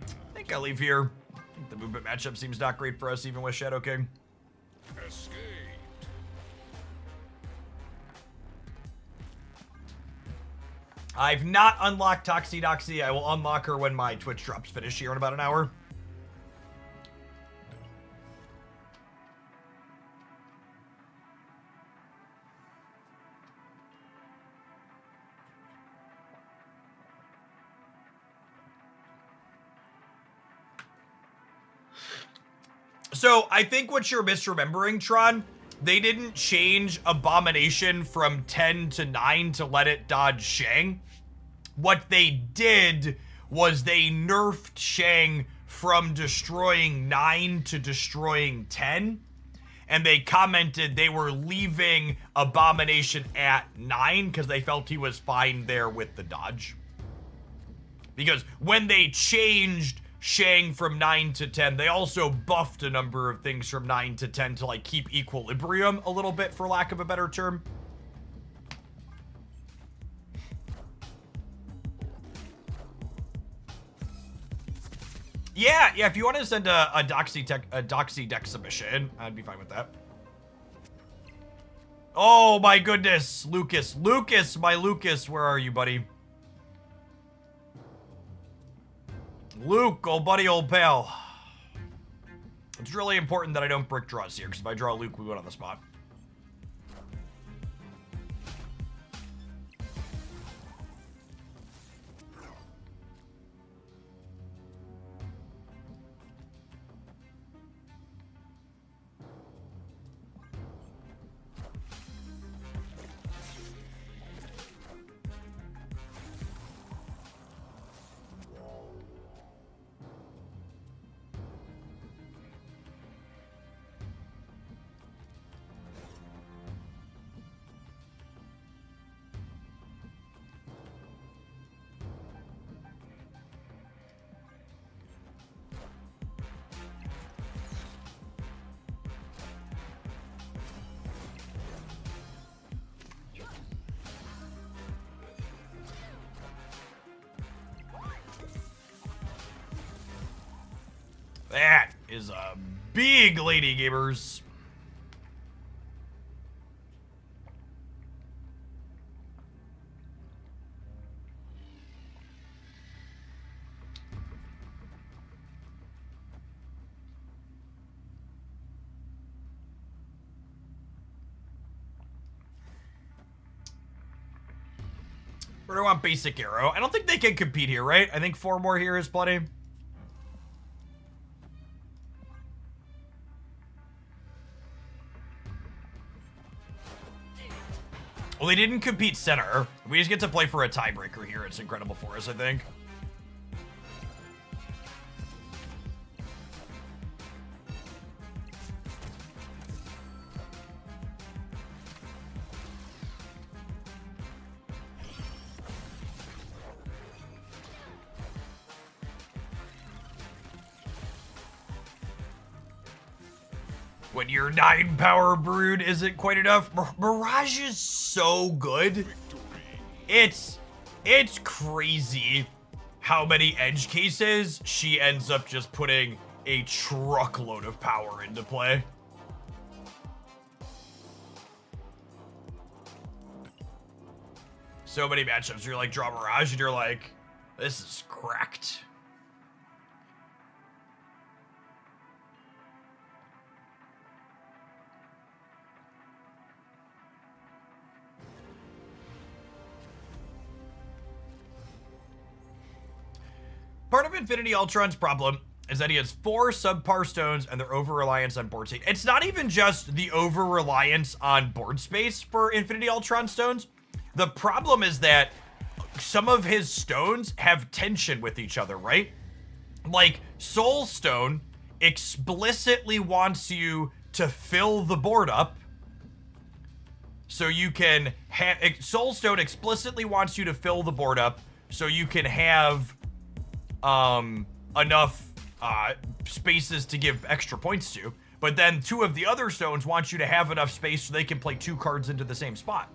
Speaker 1: I think I leave here. I think the movement matchup seems not great for us, even with Shadow King.
Speaker 2: Escaped.
Speaker 1: I've not unlocked Toxie. I will unlock her when my Twitch drops finish here in about an hour. So, I think what you're misremembering, Tron, they didn't change Abomination from 10 to 9 to let it dodge Shang. What they did was they nerfed Shang from destroying 9 to destroying 10. And they commented they were leaving Abomination at 9 because they felt he was fine there with the dodge. Because when they changed Shang from 9 to 10, they also buffed a number of things from 9 to 10 to like keep equilibrium a little bit, for lack of a better term. Yeah, if you want to send a Doxy deck submission, I'd be fine with that. Oh my goodness, Lucas, my Lucas, where are you, buddy? Luke, old buddy, old pal. It's really important that I don't brick draws here, because if I draw Luke, we win on the spot. That is a big lady, gamers. Where do I want basic arrow? I don't think they can compete here, right? I think 4 more here is plenty. Well, they didn't compete center. We just get to play for a tiebreaker here. It's incredible for us, I think. When your 9 power brood isn't quite enough. Mirage is so good. It's It's crazy how many edge cases she ends up just putting a truckload of power into play. So many matchups you're like, draw Mirage, and you're like, this is cracked. Part of Infinity Ultron's problem is that he has 4 subpar stones and their over-reliance on board state. It's not even just the over-reliance on board space for Infinity Ultron stones. The problem is that some of his stones have tension with each other, right? Like, Soul Stone explicitly wants you to fill the board up so you can have... Soul Stone explicitly wants you to fill the board up so you can have enough spaces to give extra points to. But then 2 of the other stones want you to have enough space so they can play 2 cards into the same spot.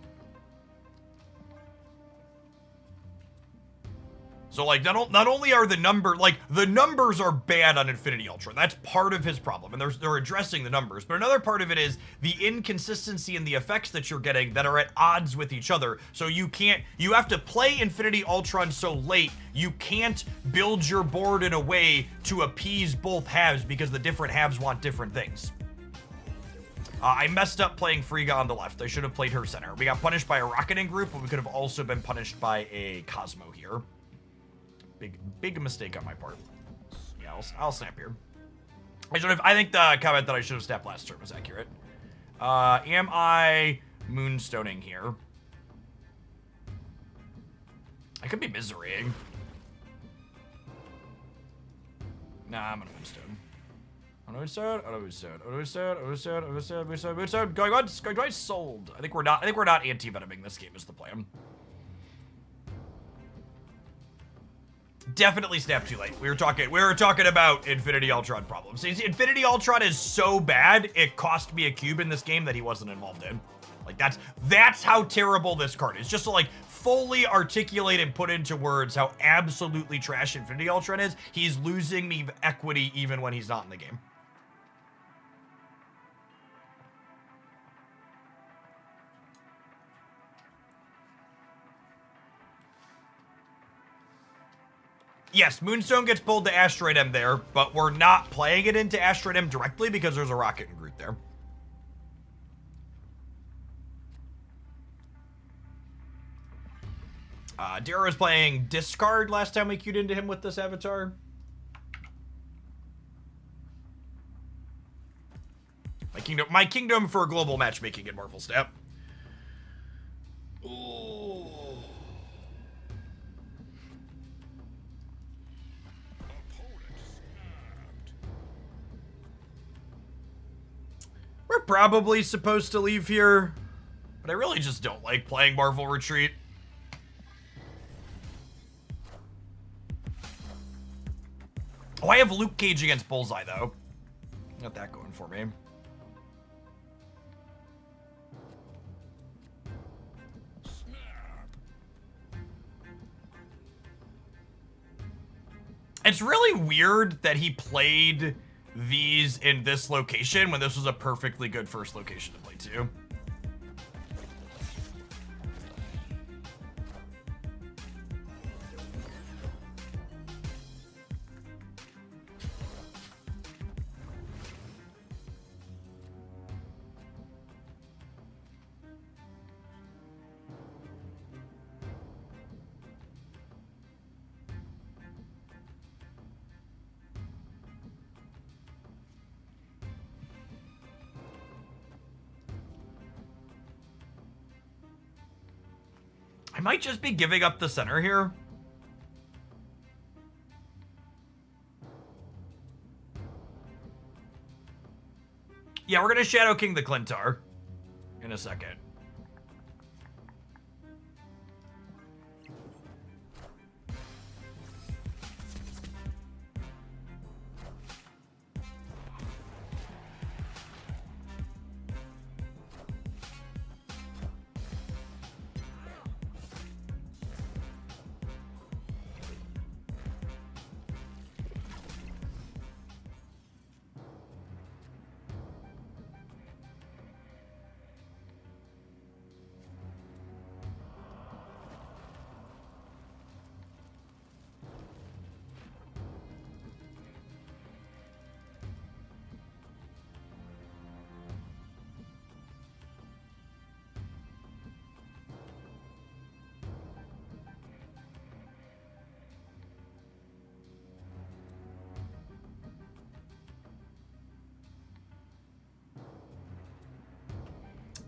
Speaker 1: So, like, not only are the numbers are bad on Infinity Ultron. That's part of his problem, and they're addressing the numbers. But another part of it is the inconsistency in the effects that you're getting that are at odds with each other. So you have to play Infinity Ultron so late, you can't build your board in a way to appease both halves because the different halves want different things. I messed up playing Frigga on the left. I should have played her center. We got punished by a rocketing group, but we could have also been punished by a Cosmo here. Big mistake on my part. Yeah, I'll snap here. I think the comment that I should have snapped last turn was accurate. Am I moonstoning here? I could be miserying. Nah, I'm gonna moonstone. Moonstone. Going once, going twice, sold. I think we're not anti-venoming this game is the plan. Definitely snapped too late. We were talking about Infinity Ultron problems. See, Infinity Ultron is so bad, it cost me a cube in this game that he wasn't involved in. Like, that's how terrible this card is. Just to, like, fully articulate and put into words how absolutely trash Infinity Ultron is, he's losing me equity even when he's not in the game. Yes, Moonstone gets pulled to Asteroid M there, but we're not playing it into Asteroid M directly because there's a rocket and Groot there. Dara was playing Discard last time we queued into him with this avatar. My kingdom for global matchmaking in Marvel Snap. Ooh. We're probably supposed to leave here, but I really just don't like playing Marvel Retreat. Oh, I have Luke Cage against Bullseye, though. Got that going for me. It's really weird that he played these in this location when this was a perfectly good first location to play to. I might just be giving up the center here. Yeah, we're gonna Shadow King the Clintar in a second.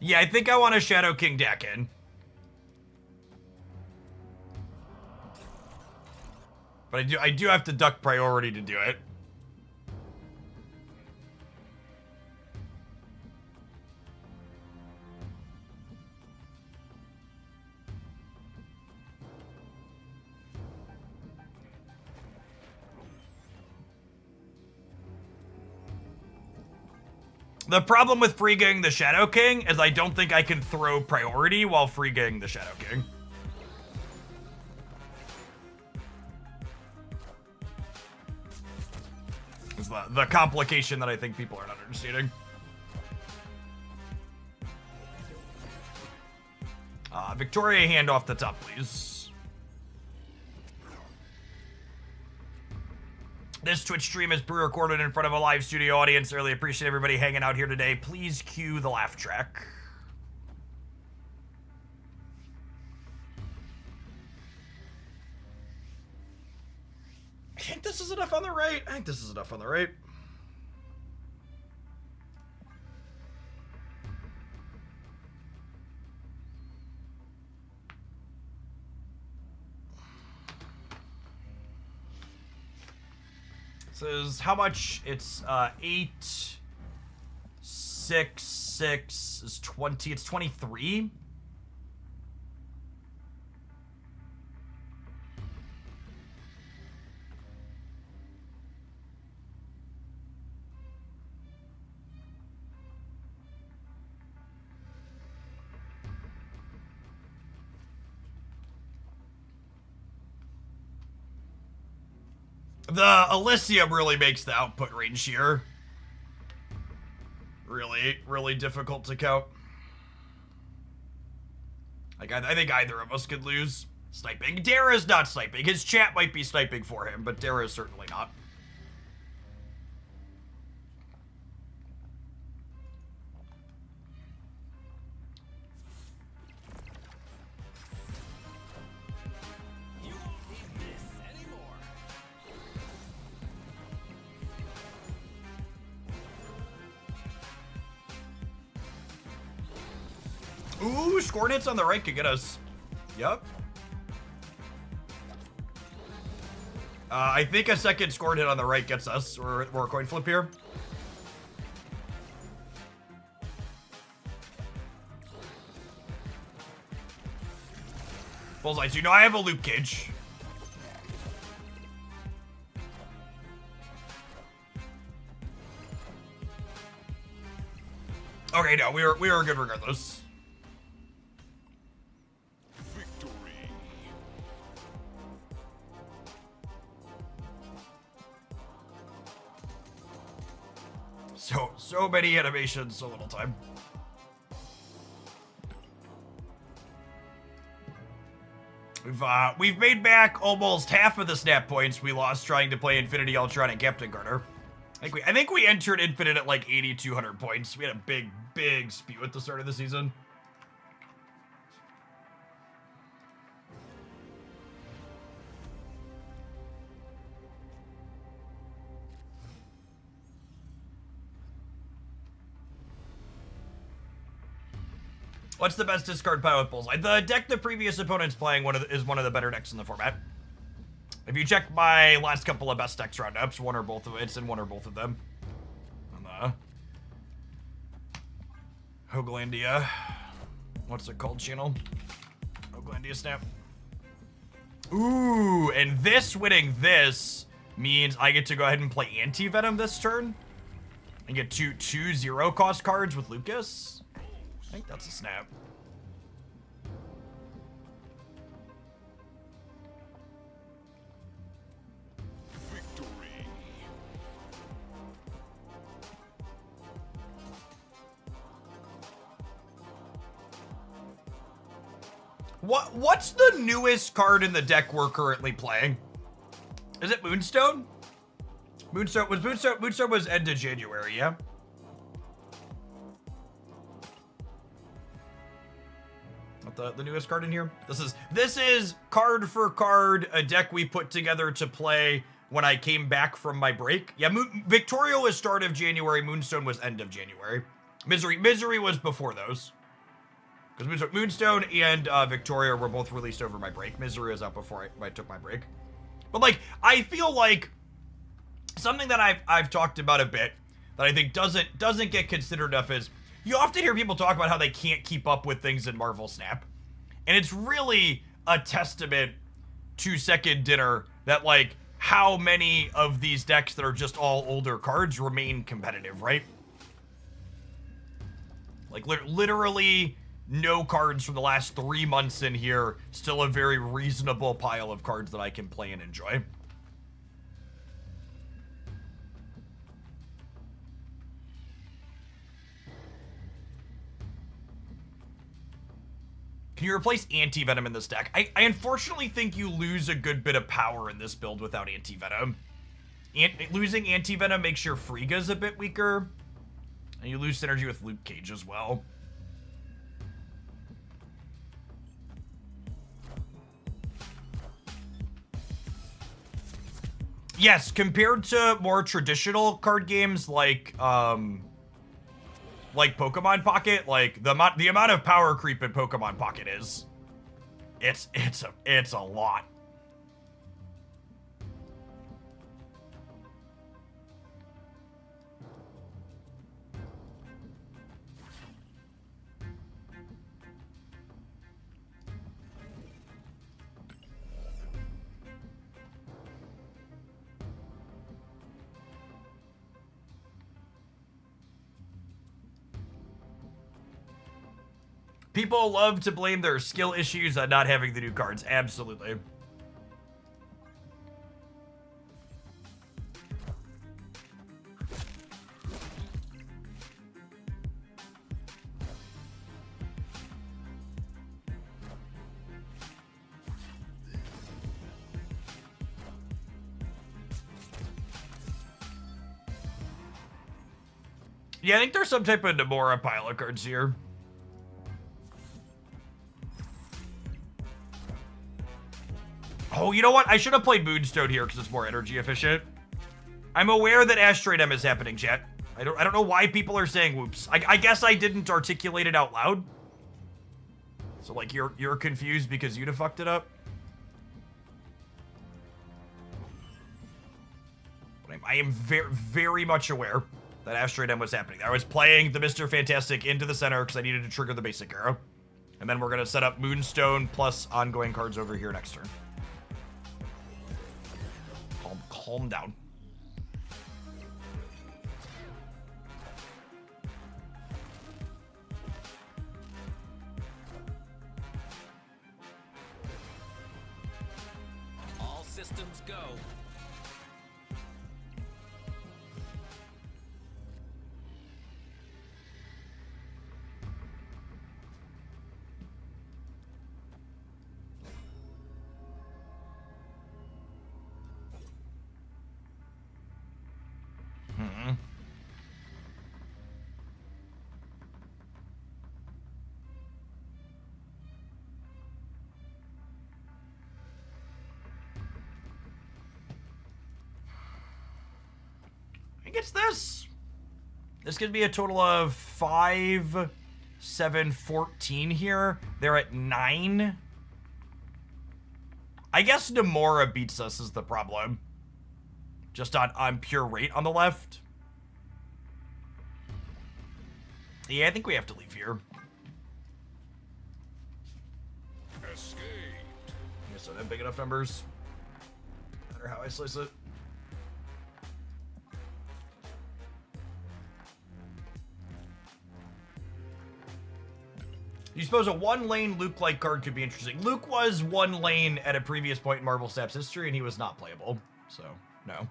Speaker 1: Yeah, I think I want a Shadow King deck in. But I do have to duck priority to do it. The problem with free getting the Shadow King is I don't think I can throw priority while free getting the Shadow King. Is the complication that I think people are not understanding. Victoria, hand off the top, please. This Twitch stream is pre-recorded in front of a live studio audience. Really appreciate everybody hanging out here today. Please cue the laugh track. I think this is enough on the right. Says how much? It's 8, 6, 6 is 20. It's 23. The Elysium really makes the output range here really difficult to count. Like, I think either of us could lose. Sniping. Dara's not sniping. His chat might be sniping for him, but Dara is certainly not.
Speaker 2: You won't need this anymore.
Speaker 1: Ooh, scored hits on the right could get us. Yep. I think a second scored hit on the right gets us. We're a coin flip here. Bullseye, so you know I have a loop cage. Okay, no, we were good regardless.
Speaker 2: Victory.
Speaker 1: So many animations, so little time. We've made back almost half of the snap points we lost trying to play Infinity Ultron and Captain Carter. I think we entered Infinite at like 8,200 points. We had a big spew at the start of the season. What's the best discard pile with Bullseye? The deck the previous opponent's playing is one of the better decks in the format. If you check my last couple of best decks roundups, one or both of it's in one or both of them. On the Hoaglandia, what's it called channel? Hoaglandia Snap. Ooh, and this winning this means I get to go ahead and play Anti-Venom this turn and get two 0 cost cards with Lucas. I think that's a snap.
Speaker 2: Victory.
Speaker 1: What's the newest card in the deck we're currently playing? Is it Moonstone? Moonstone was end of January, yeah? The newest card in here. This is card for card a deck we put together to play when I came back from my break. Yeah, Victoria was start of January, Moonstone was end of January. Misery was before those. Because Moonstone and Victoria were both released over my break. Misery was up before I took my break. But, like, I feel like something that I've talked about a bit that I think doesn't get considered enough is you often hear people talk about how they can't keep up with things in Marvel Snap. And it's really a testament to Second Dinner that, like, how many of these decks that are just all older cards remain competitive, right? Like, literally no cards from the last 3 months in here. Still a very reasonable pile of cards that I can play and enjoy. Can you replace Anti-Venom in this deck? I unfortunately think you lose a good bit of power in this build without Anti-Venom. Losing Anti-Venom makes your Friggas a bit weaker. And you lose synergy with Luke Cage as well. Yes, compared to more traditional card games like Pokemon Pocket, like the amount of power creep in Pokemon Pocket is, it's a lot. People love to blame their skill issues on not having the new cards. Absolutely. Yeah, I think there's some type of Nomura pile of cards here. Oh, you know what? I should have played Moonstone here because it's more energy efficient. I'm aware that Asteroid M is happening, chat. I don't know why people are saying whoops. I guess I didn't articulate it out loud. So, like, you're confused because you'd have fucked it up. But I am very, very much aware that Asteroid M was happening. I was playing the Mr. Fantastic into the center because I needed to trigger the basic arrow. And then we're going to set up Moonstone plus ongoing cards over here next turn. Calm down.
Speaker 2: All systems go.
Speaker 1: I think it's this. This could be a total of 5, 7, 14 here. They're at 9. I guess Nomura beats us is the problem. Just on pure rate on the left. Yeah, I think we have to leave here.
Speaker 2: Escaped.
Speaker 1: I guess I don't have big enough numbers. No matter how I slice it. You suppose a one-lane Luke-like card could be interesting. Luke was one lane at a previous point in Marvel Snap's history, and he was not playable. So, no.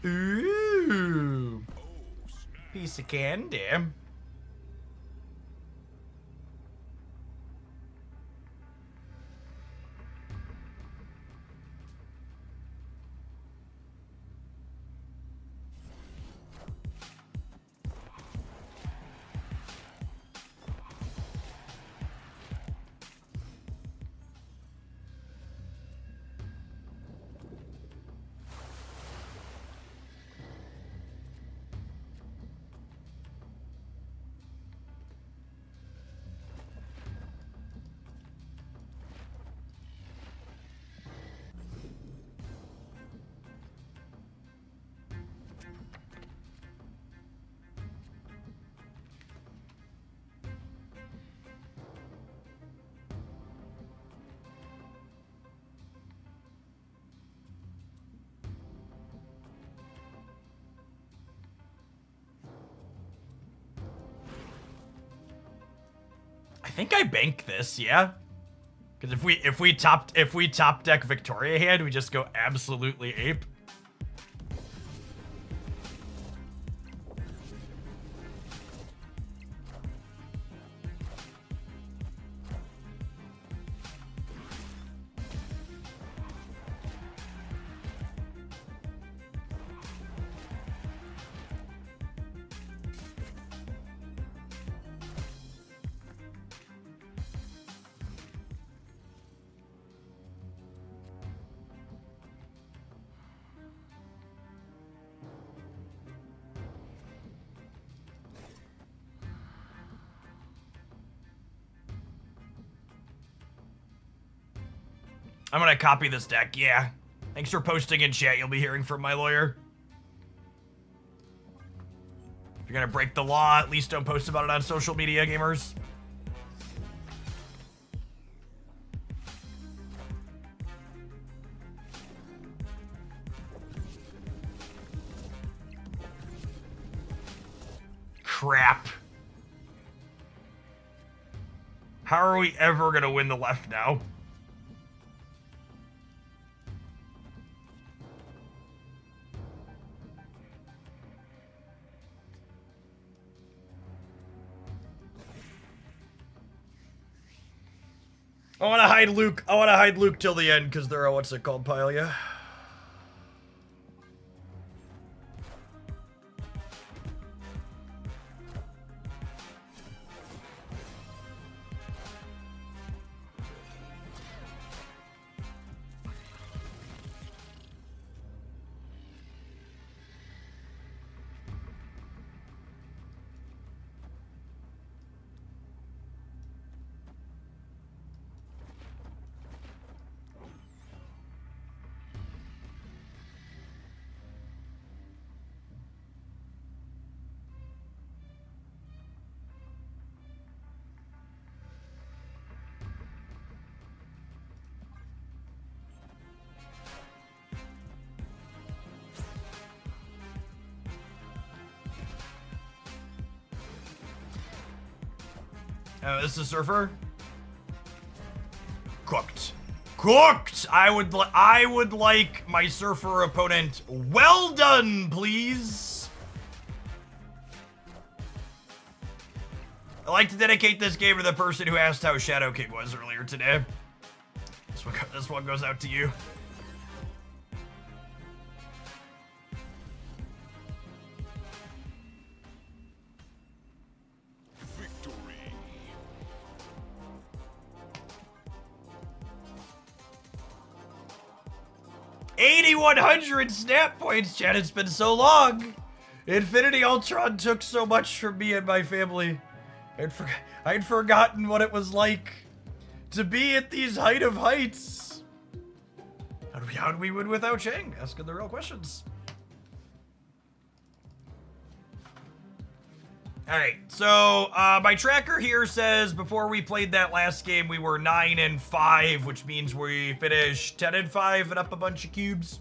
Speaker 1: Ooh. Piece of candy. think I bank this, yeah. Because if we top deck Victoria hand, we just go absolutely ape. I'm gonna copy this deck, yeah. Thanks for posting in chat, you'll be hearing from my lawyer. If you're gonna break the law, at least don't post about it on social media, gamers. Crap. How are we ever gonna win the left now? I want to hide Luke. I want to hide Luke till the end because they're a what's it called pile, yeah. This is Surfer. Cooked. Cooked! I would like my Surfer opponent well done, please. I'd like to dedicate this game to the person who asked how Shadow King was earlier today. This one goes out to you.
Speaker 2: Victory.
Speaker 1: 8,100 snap points, chat. It's been so long. Infinity Ultron took so much from me and my family. I'd forgotten what it was like to be at these height of heights. How do we win without Chang? Asking the real questions. Alright, so my tracker here says before we played that last game we were 9-5, which means we finished 10-5 and up a bunch of cubes.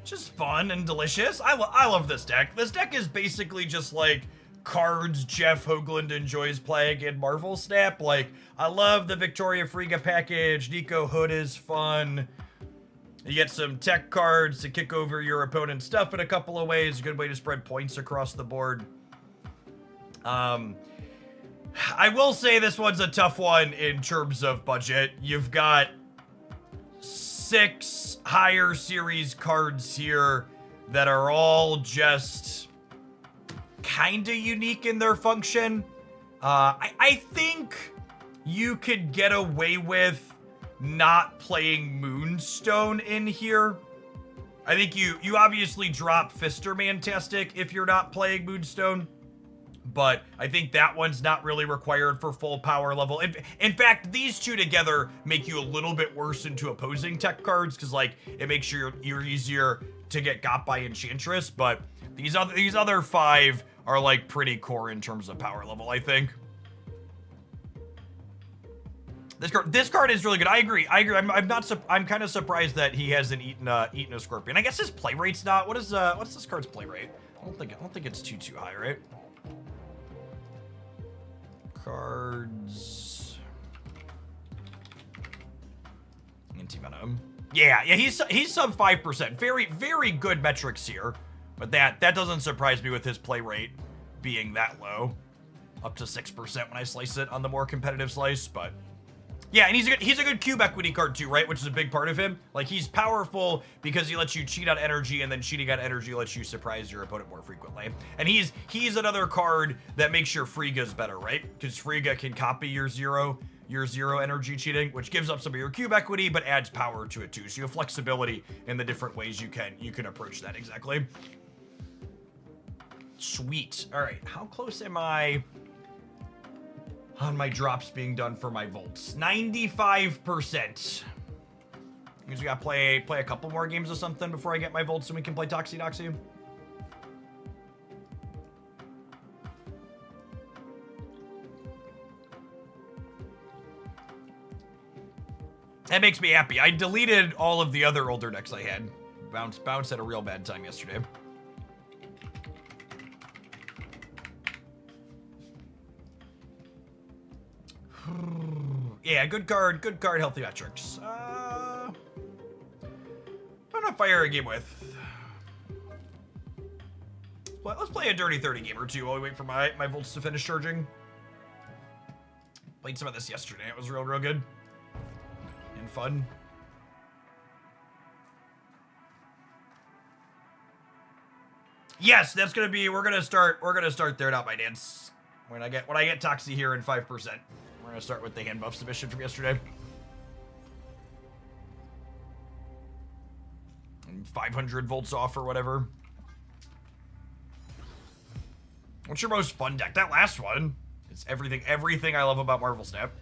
Speaker 1: Just fun and delicious. I love this deck. This deck is basically just like cards Jeff Hoagland enjoys playing in Marvel Snap. Like, I love the Victoria Friga package. Nico Hood is fun. You get some tech cards to kick over your opponent's stuff in a couple of ways. A good way to spread points across the board. I will say this one's a tough one in terms of budget. You've got 6 higher series cards here that are all just kind of unique in their function. I think you could get away with not playing Moonstone in here. I think you obviously drop Fistermantastic if you're not playing Moonstone. But I think that one's not really required for full power level. In fact, these two together make you a little bit worse into opposing tech cards because, like, it makes you're easier to get got by Enchantress. But these other 5 are like pretty core in terms of power level, I think. This card is really good. I agree. I'm kind of surprised that he hasn't eaten a Scorpion. I guess his play rate's not. What's this card's play rate? I don't think it's too high, right? Cards. anti-venom. Yeah, he's sub 5%. Very good metrics here. But that doesn't surprise me with his play rate being that low. Up to 6% when I slice it on the more competitive slice, but yeah, and he's a good cube equity card too, right? Which is a big part of him. Like, he's powerful because he lets you cheat on energy, and then cheating on energy lets you surprise your opponent more frequently. And he's another card that makes your Frigga's better, right? Because Frigga can copy your zero energy cheating, which gives up some of your cube equity, but adds power to it too. So you have flexibility in the different ways you can approach that exactly. Sweet. All right, how close am I on my drops being done for my volts? 95%. Means we gotta play a couple more games or something before I get my volts and we can play Toxie Doxie. That makes me happy. I deleted all of the other older decks I had. Bounce had a real bad time yesterday. Yeah, good card, healthy metrics. I don't know if I a game with. Let's play a Dirty 30 game or two while we wait for my volts to finish charging. Played some of this yesterday. It was real good. And fun. Yes, that's gonna be, we're gonna start there, not my dance. When I get Toxie here in 5%. We're gonna start with the hand buff submission from yesterday. And 500 volts off or whatever. What's your most fun deck? That last one. It's everything I love about Marvel Snap.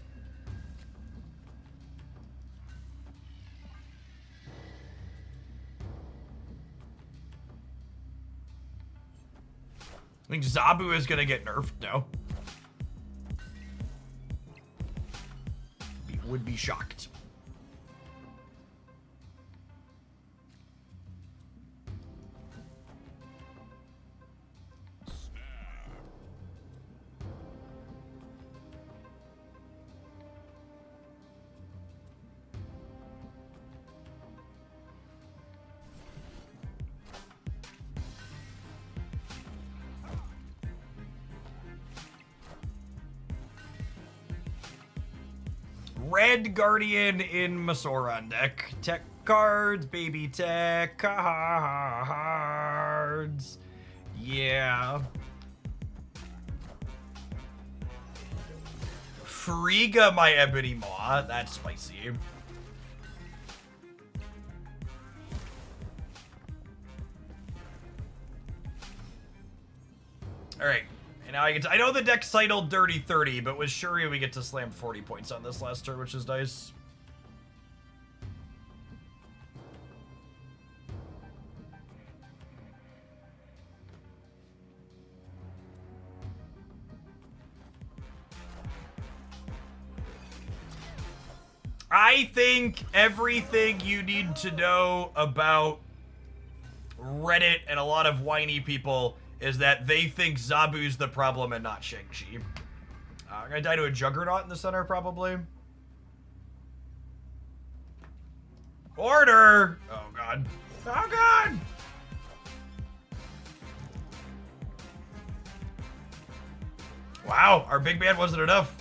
Speaker 1: I think Zabu is gonna get nerfed. No. Would be shocked. Red Guardian in Masoran deck. Tech cards, baby tech cards. Yeah. Frigga, my Ebony Maw. That's spicy. Alright. And now I know the deck's titled Dirty 30, but with Shuri we get to slam 40 points on this last turn, which is nice. I think everything you need to know about Reddit and a lot of whiny people is that they think Zabu's the problem and not Shang-Chi. I'm gonna die to a Juggernaut in the center, probably. Order! Oh, God. Oh, God! Wow, our big man wasn't enough.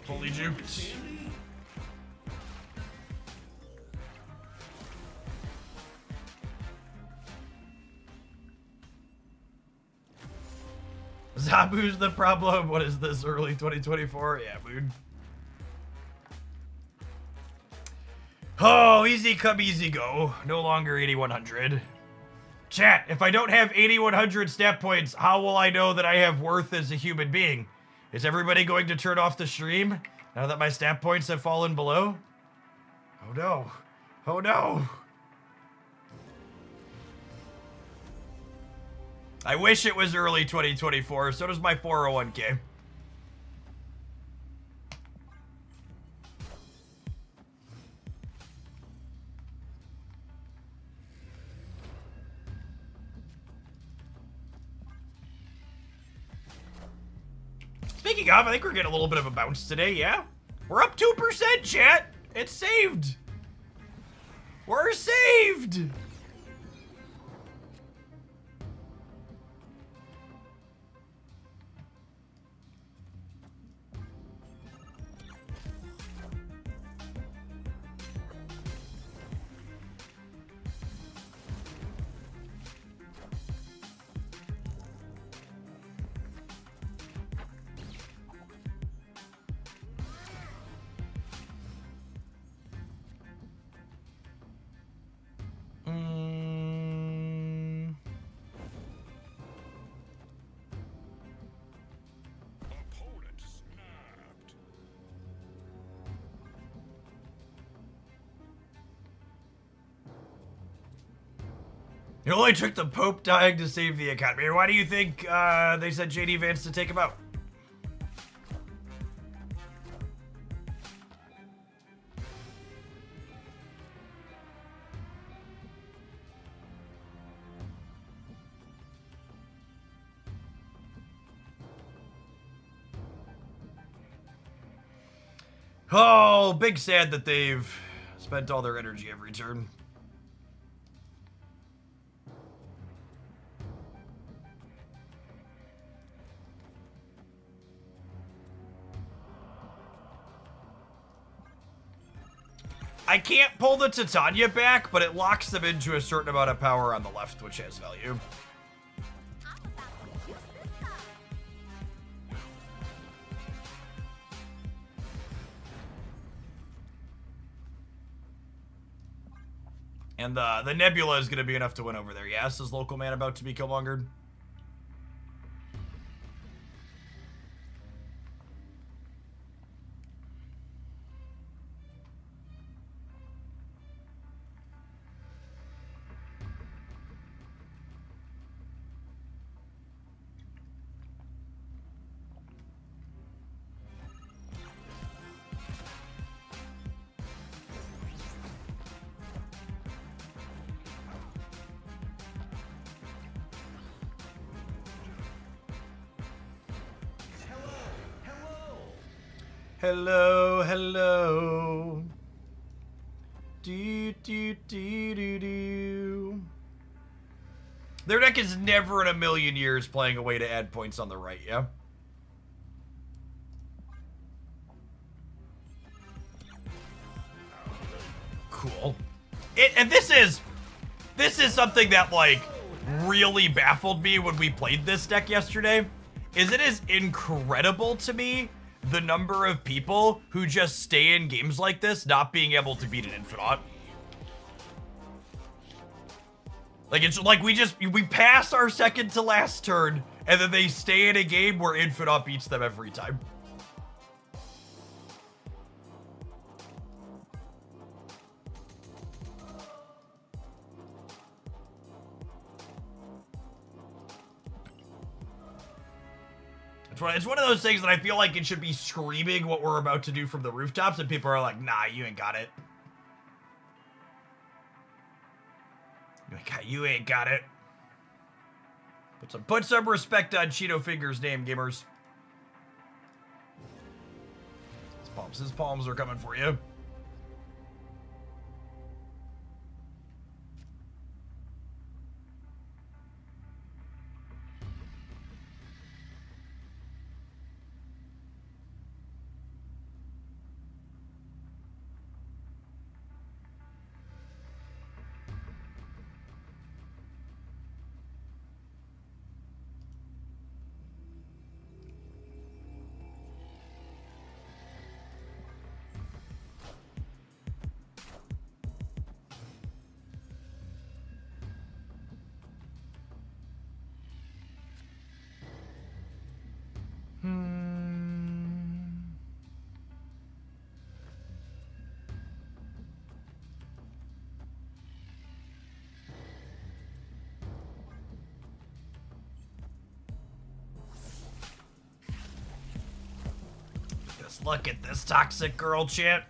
Speaker 1: Fully juked. Zabu's the problem. What is this, early 2024? Yeah, dude. Oh, easy come, easy go. No longer 8,100. Chat, if I don't have 8,100 stat points, how will I know that I have worth as a human being? Is everybody going to turn off the stream now that my stat points have fallen below? Oh no. Oh no. I wish it was early 2024. So does my 401k. Speaking of, I think we're getting a little bit of a bounce today, yeah? We're up 2%, chat! It's saved! We're saved!
Speaker 2: Opponent snapped.
Speaker 1: It only took the Pope dying to save the Academy. Why do you think they sent JD Vance to take him out? Oh, big sad that they've spent all their energy every turn. I can't pull the Titania back, but it locks them into a certain amount of power on the left, which has value. And the Nebula is going to be enough to win over there. Yes, is local man about to be Killmongered? Hello, hello. Do, do, do, do, do. Their deck is never in a million years playing a way to add points on the right, yeah? Cool. And this is something that, like, really baffled me when we played this deck yesterday, is it is incredible to me the number of people who just stay in games like this not being able to beat an Infinite. Like, it's like we pass our second to last turn, and then they stay in a game where Infinite beats them every time. It's one of those things that I feel like it should be screaming what we're about to do from the rooftops, and people are like, nah, you ain't got it. You ain't got it. Put some respect on Cheeto Finger's name, gamers. His palms are coming for you. Just look at this toxic girl chant.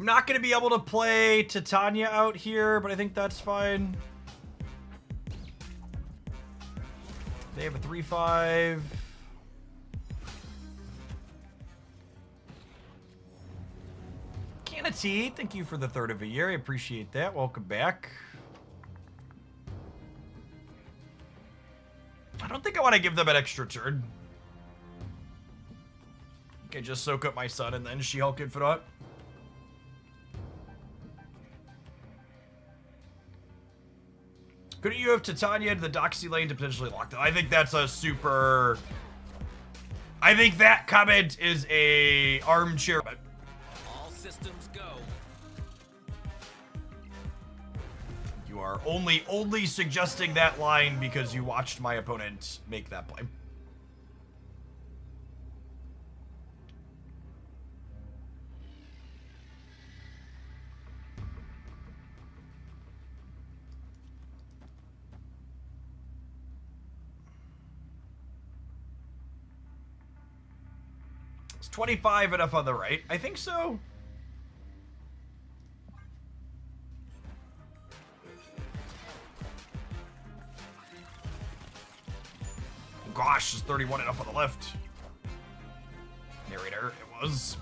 Speaker 1: I'm not going to be able to play Titania out here, but I think that's fine. They have a 3-5. Can of tea, thank you for the third of a year. I appreciate that. Welcome back. I don't think I want to give them an extra turn. Okay, just soak up my son and then She-Hulk Infinite. Couldn't you have Titania to the Doxy lane to potentially lock them? I think that's a super... I think that comment is a armchair.
Speaker 5: All systems go.
Speaker 1: You are only suggesting that line because you watched my opponent make that play. Is 25 enough on the right? I think so. Gosh, is 31 enough on the left? Narrator, it was.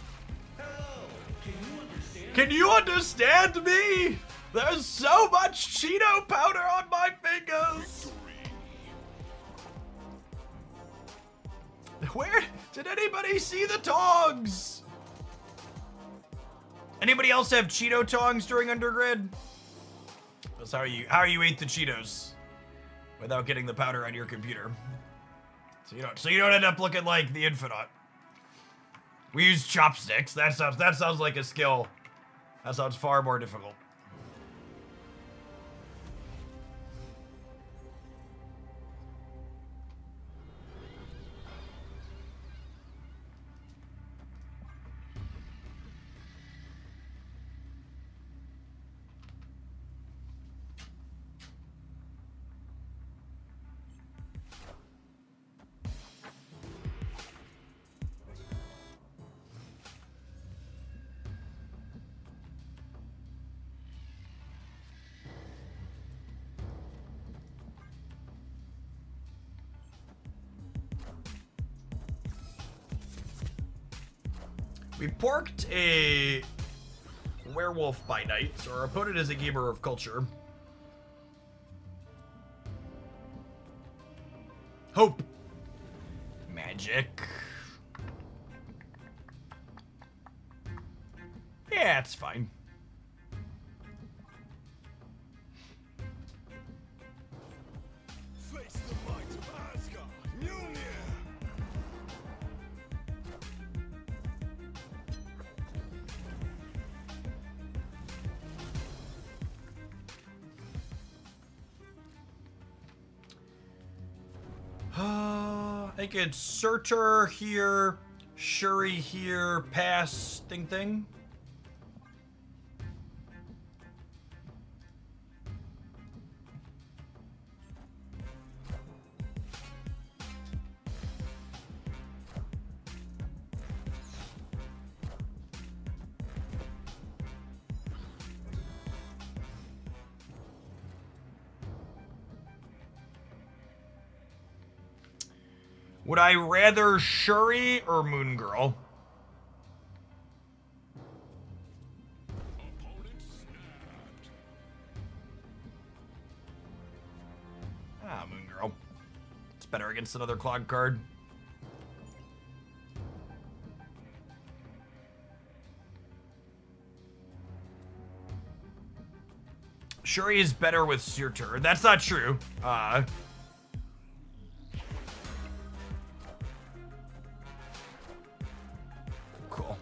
Speaker 1: Can you understand me? There's so much Cheeto powder on my fingers. Where did anybody see the tongs? Anybody else have Cheeto tongs during undergrad? That's how you ate the Cheetos without getting the powder on your computer. So you don't end up looking like the Infinite. We use chopsticks. That sounds like a skill. That sounds far more difficult. We porked a werewolf by night, so our opponent is a gamer of culture. Hope. Magic. Yeah, it's fine.
Speaker 2: Face the might of Asgard. Mjolnir.
Speaker 1: I think it's Sorcerer here, Shuri here, pass, thing. Would I rather Shuri or Moon Girl?
Speaker 2: Opponent snapped.
Speaker 1: Ah, Moon Girl. It's better against another clog card. Shuri is better with Surtur. That's not true. Cool.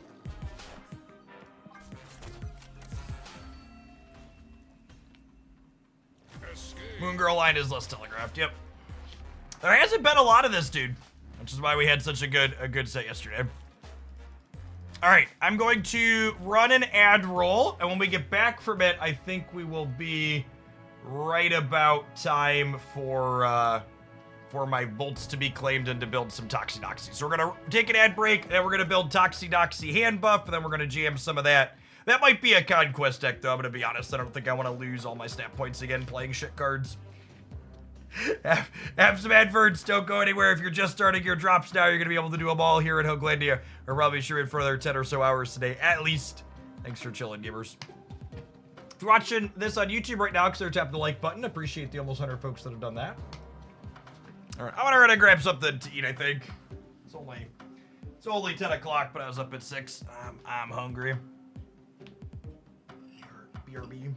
Speaker 2: Escape.
Speaker 1: Moon Girl line is less telegraphed. Yep. There hasn't been a lot of this, dude, which is why we had such a good set yesterday. All right, I'm going to run an ad roll, and when we get back from it, I think we will be right about time for my bolts to be claimed and to build some Toxinoxy. So we're gonna take an ad break, and we're gonna build Toxinoxy hand buff, and then we're gonna jam some of that That might be a Conquest deck, though. I'm going to be honest. I don't think I want to lose all my snap points again playing shit cards. have some adverts. Don't go anywhere. If you're just starting your drops now, you're going to be able to do them all here at Hoaglandia. We're probably sure in for another 10 or so hours today, at least. Thanks for chilling, gamers. If you're watching this on YouTube right now, consider tapping the like button. Appreciate the almost 100 folks that have done that. All right, I want to run and grab something to eat, I think. It's only 10 o'clock, but I was up at 6. I'm hungry. BRB.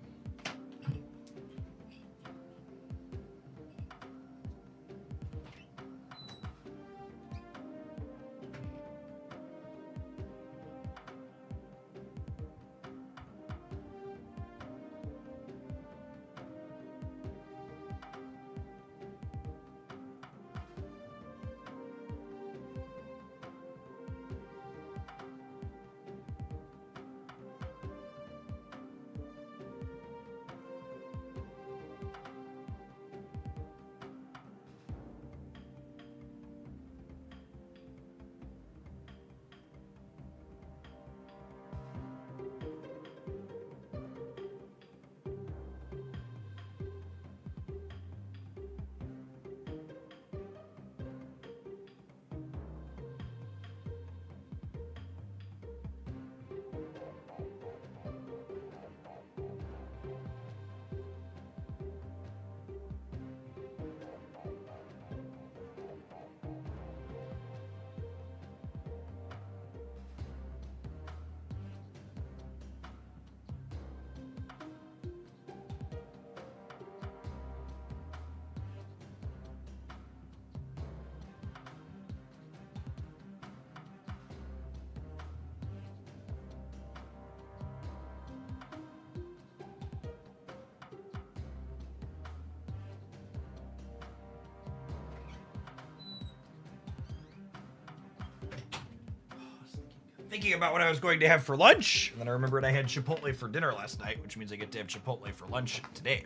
Speaker 1: Thinking about what I was going to have for lunch, and then I remembered I had Chipotle for dinner last night, which means I get to have Chipotle for lunch today.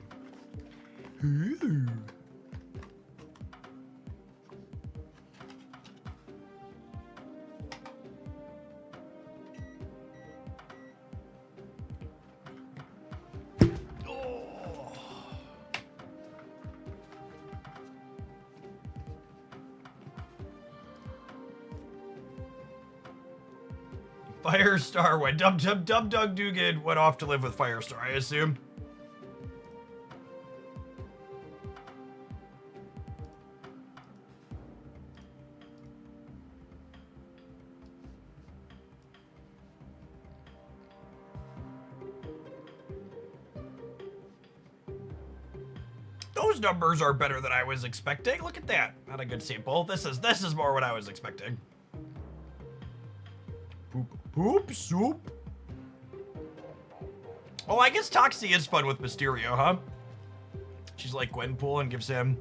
Speaker 1: Ooh. Firestar went. Dum Dug Dugan went off to live with Firestar, I assume. Those numbers are better than I was expecting. Look at that. Not a good sample. This is more what I was expecting. Poop soup. Oh, I guess Toxie is fun with Mysterio, huh? She's like Gwenpool and gives him...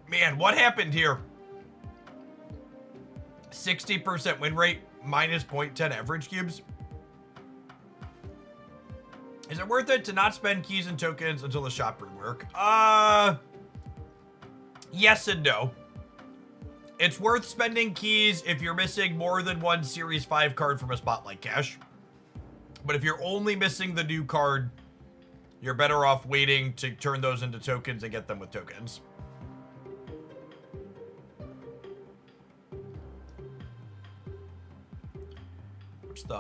Speaker 1: Man, what happened here? 60% win rate, minus 0.10 average cubes. Is it worth it to not spend keys and tokens until the shop rework? Yes and no. It's worth spending keys if you're missing more than one Series 5 card from a Spotlight cache. But if you're only missing the new card, you're better off waiting to turn those into tokens and get them with tokens.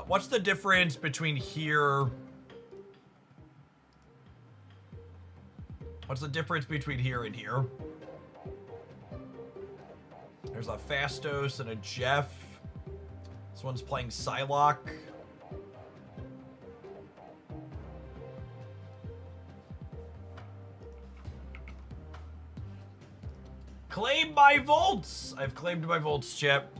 Speaker 1: What's the difference between here What's the difference between here and here? There's a Fastos and a Jeff. This one's playing Psylocke. Claim my volts! I've claimed my volts, Chip.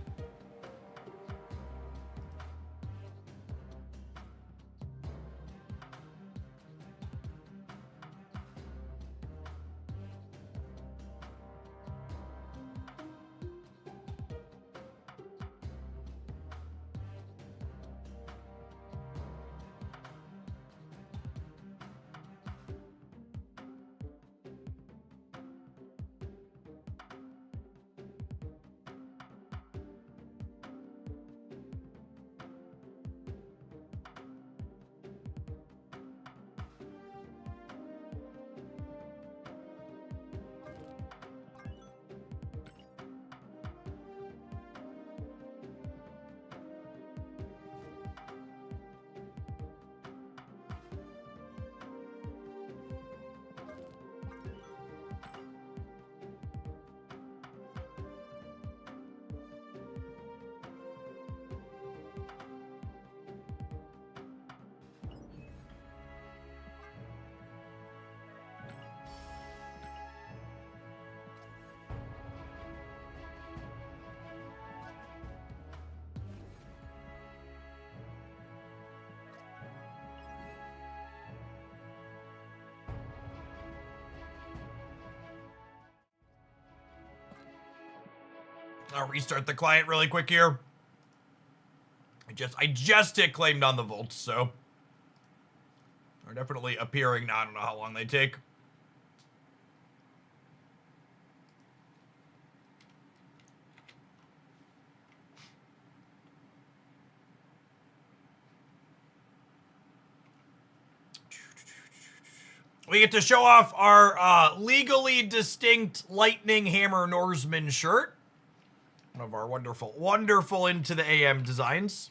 Speaker 1: I'll restart the client really quick here. I just hit claimed on the volts, so they're definitely appearing now. I don't know how long they take. We get to show off our legally distinct Lightning Hammer Norseman shirt. One of our wonderful Into the AM designs.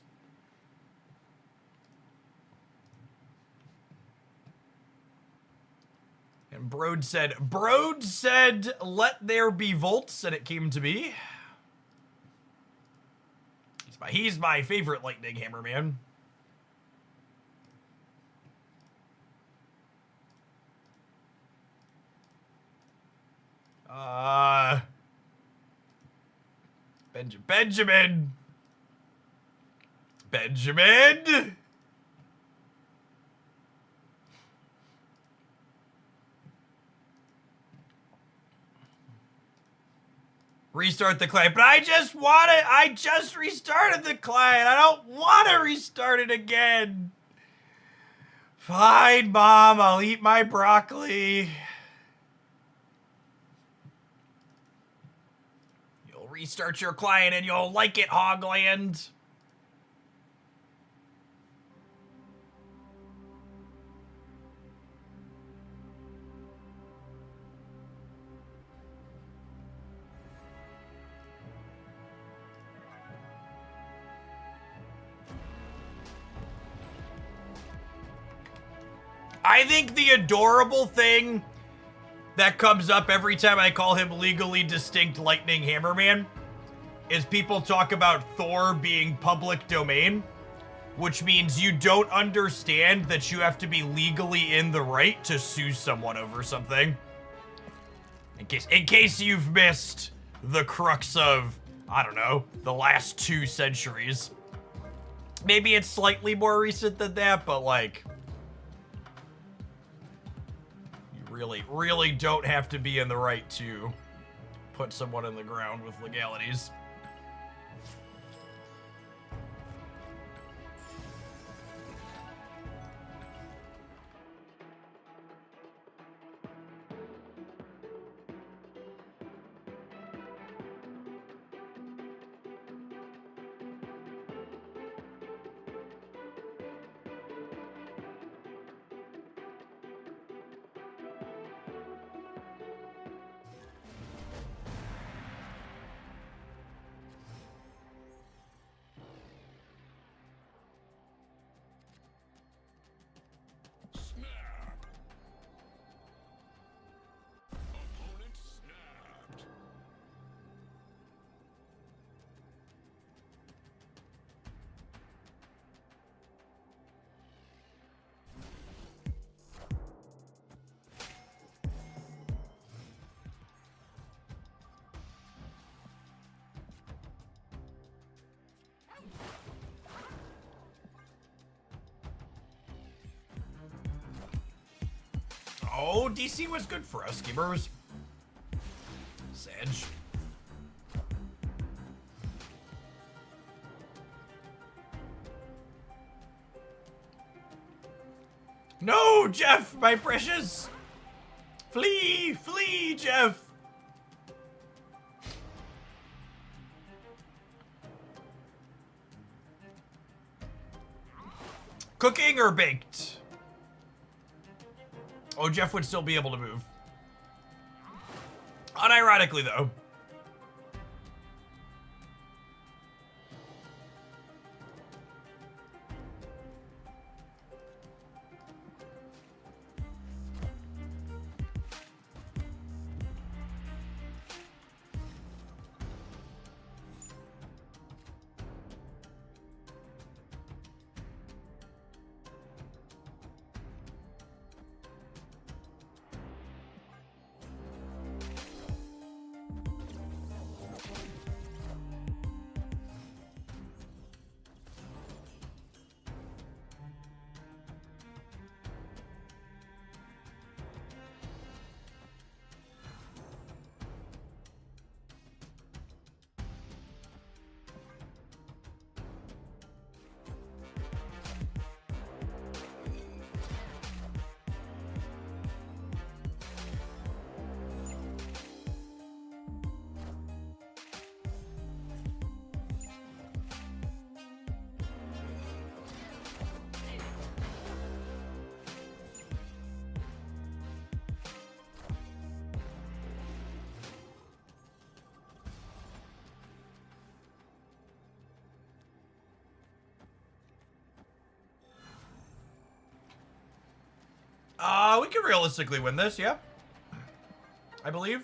Speaker 1: And Brode said, let there be volts, and it came to be. He's my favorite Lightning Hammer man. Benjamin. Restart the client, but I just restarted the client. I don't want to restart it again. Fine, Mom, I'll eat my broccoli. Restart your client and you'll like it, Hogland. I think the adorable thing that comes up every time I call him legally distinct Lightning Hammerman is people talk about Thor being public domain, which means you don't understand that you have to be legally in the right to sue someone over something. In case you've missed the crux of, I don't know, the last 2 centuries. Maybe it's slightly more recent than that, but like, really don't have to be in the right to put someone in the ground with legalities. Oh, DC was good for us, gamers. Sag. No, Jeff, my precious! Flee! Flee, Jeff! Cooking or baked? Oh, Jeff would still be able to move. Unironically, though. We can realistically win this, yeah. I believe.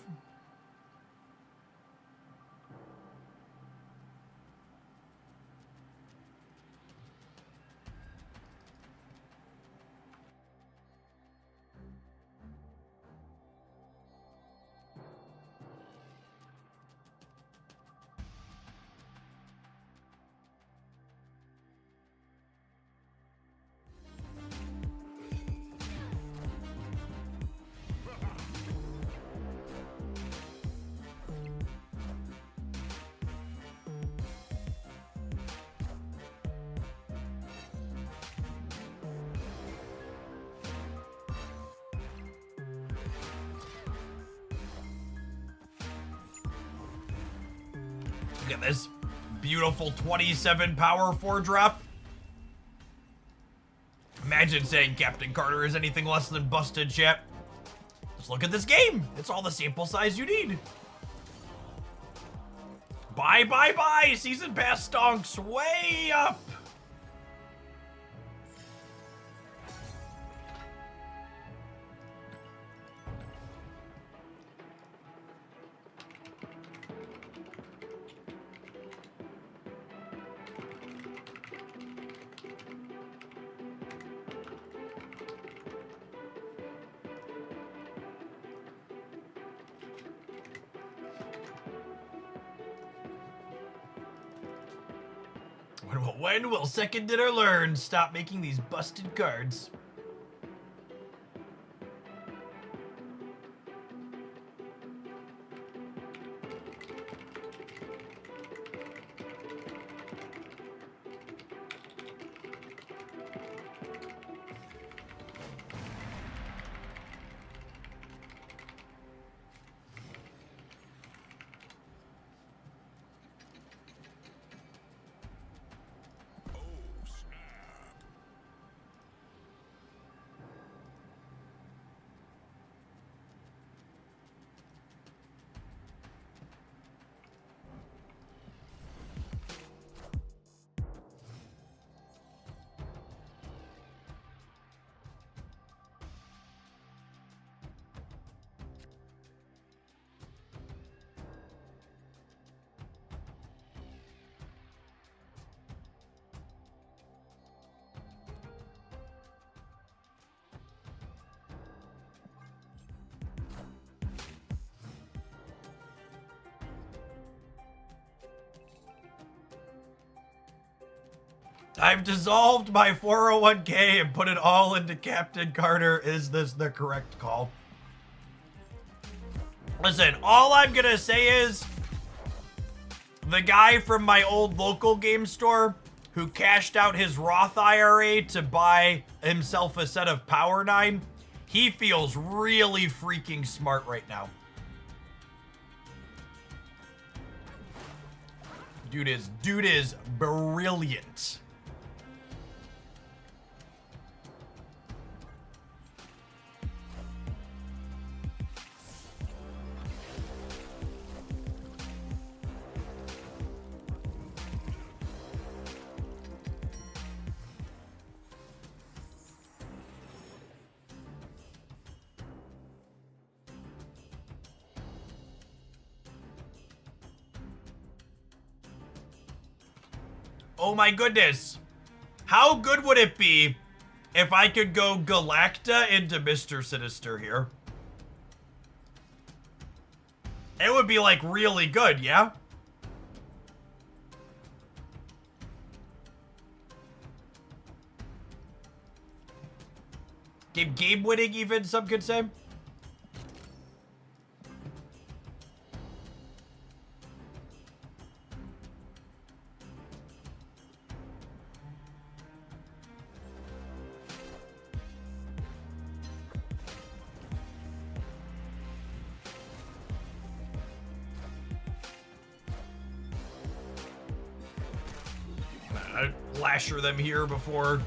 Speaker 1: Look at this beautiful 27 power 4-drop. Imagine saying Captain Carter is anything less than busted, chat. Just look at this game. It's all the sample size you need. Bye, bye, bye. Season pass stonks way up. When will Second Dinner learn? Stop making these busted cards. I've dissolved my 401k and put it all into Captain Carter. Is this the correct call? Listen, all I'm gonna say is the guy from my old local game store who cashed out his Roth IRA to buy himself a set of Power 9, he feels really freaking smart right now. Dude is brilliant. Oh my goodness. How good would it be if I could go Galacta into Mr. Sinister here? It would be like really good, yeah? Game winning even, some could say. Lasher them here before.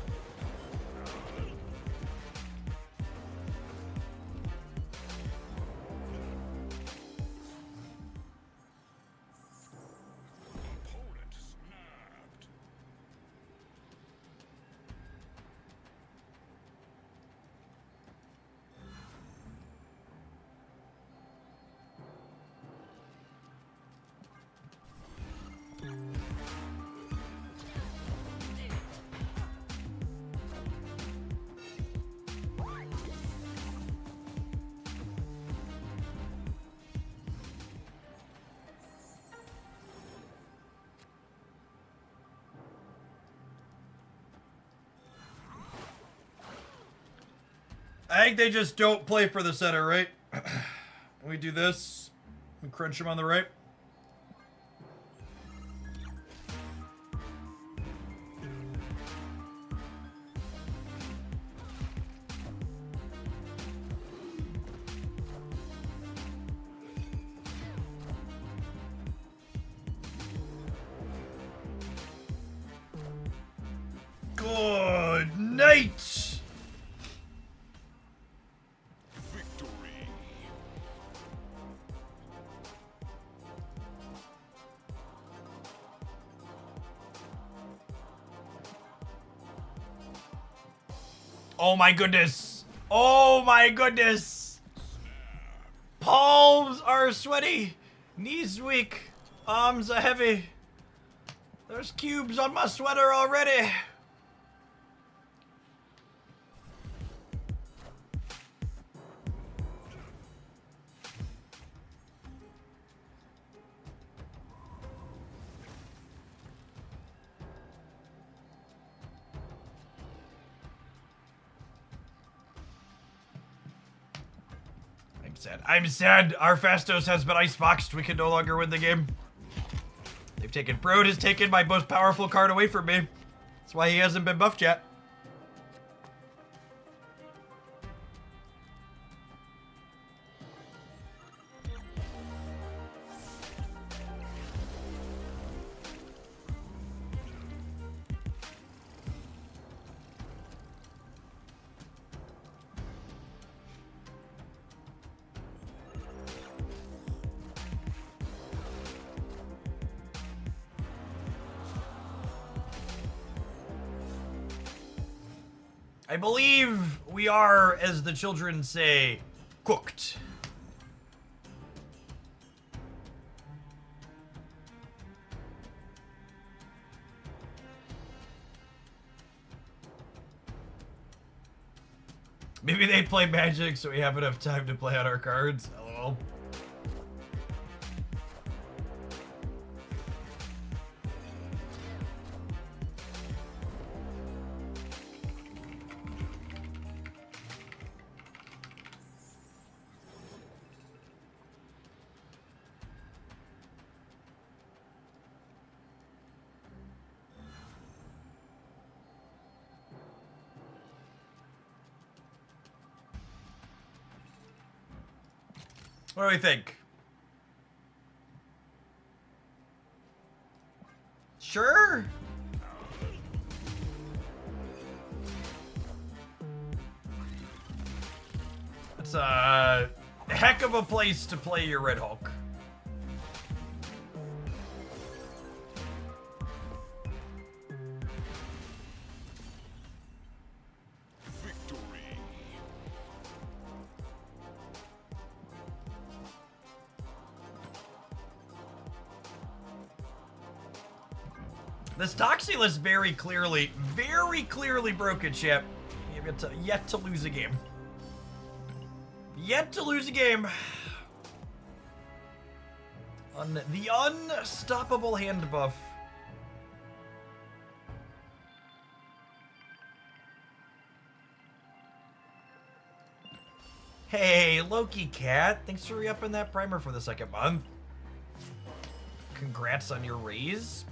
Speaker 2: Opponent snapped.
Speaker 1: I think they just don't play for the center, right? We do this. We crunch him on the right. Good night.
Speaker 2: Victory.
Speaker 1: Oh my goodness. Oh my goodness. Palms are sweaty. Knees weak. Arms are heavy. There's cubes on my sweater already. I'm sad. Our Fastos has been iceboxed. We can no longer win the game. They've taken... Brood has taken my most powerful card away from me. That's why he hasn't been buffed yet. I believe we are, as the children say, cooked. Maybe they play Magic so we have enough time to play out our cards. LOL. What do we think? Sure. It's a heck of a place to play your Red Hulk.
Speaker 2: Victory.
Speaker 1: This Toxie list very clearly broken, chip. You've yet to lose a game. Yet to lose a game. On the unstoppable hand buff. Hey, Loki Cat. Thanks for re-upping that primer for the second month. Congrats on your raise.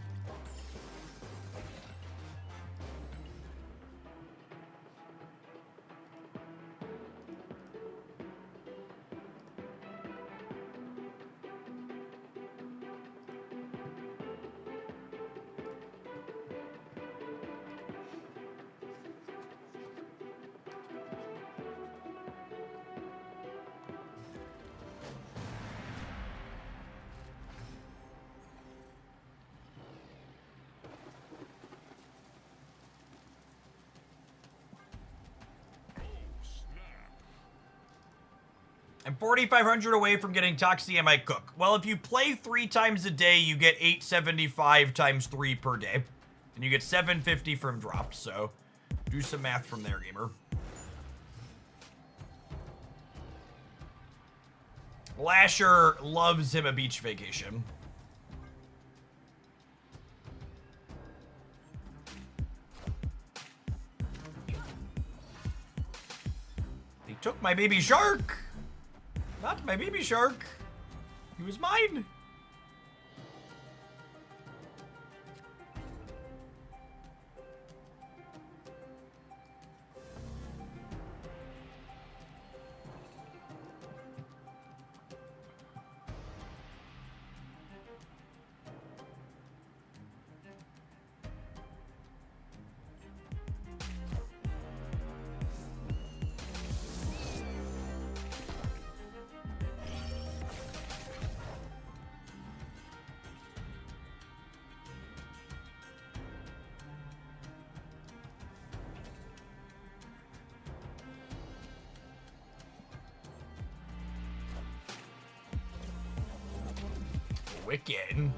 Speaker 1: I'm 4,500 away from getting Toxie and my cook. Well, if you play 3 times a day, you get 875 times 3 per day. And you get 750 from drops, so do some math from there, gamer. Lasher loves him a beach vacation. They took my baby shark! Not my baby shark. He was mine. Wicked.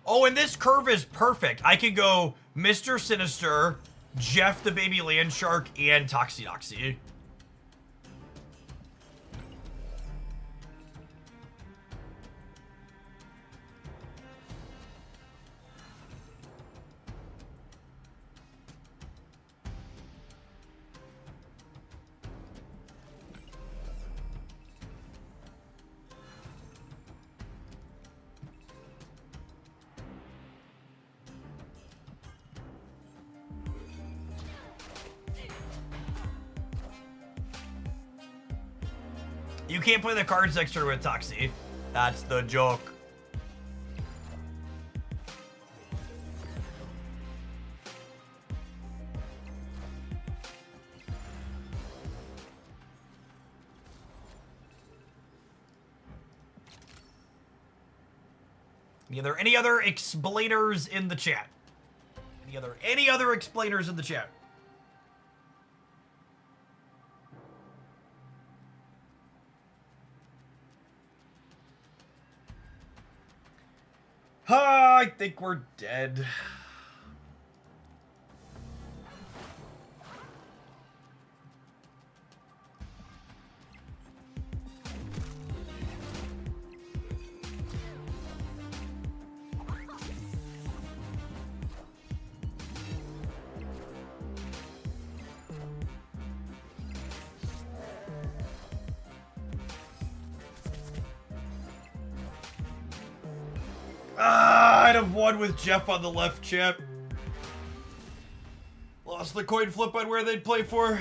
Speaker 1: Oh, and this curve is perfect. I could go Mr. Sinister, Jeff the Baby Land Shark, and Toxie. You can't play the cards extra with Toxie. That's the joke. Any other explainers in the chat? Any other explainers in the chat? I think we're dead. might have won with Jeff on the left, champ. Lost the coin flip on where they'd play for.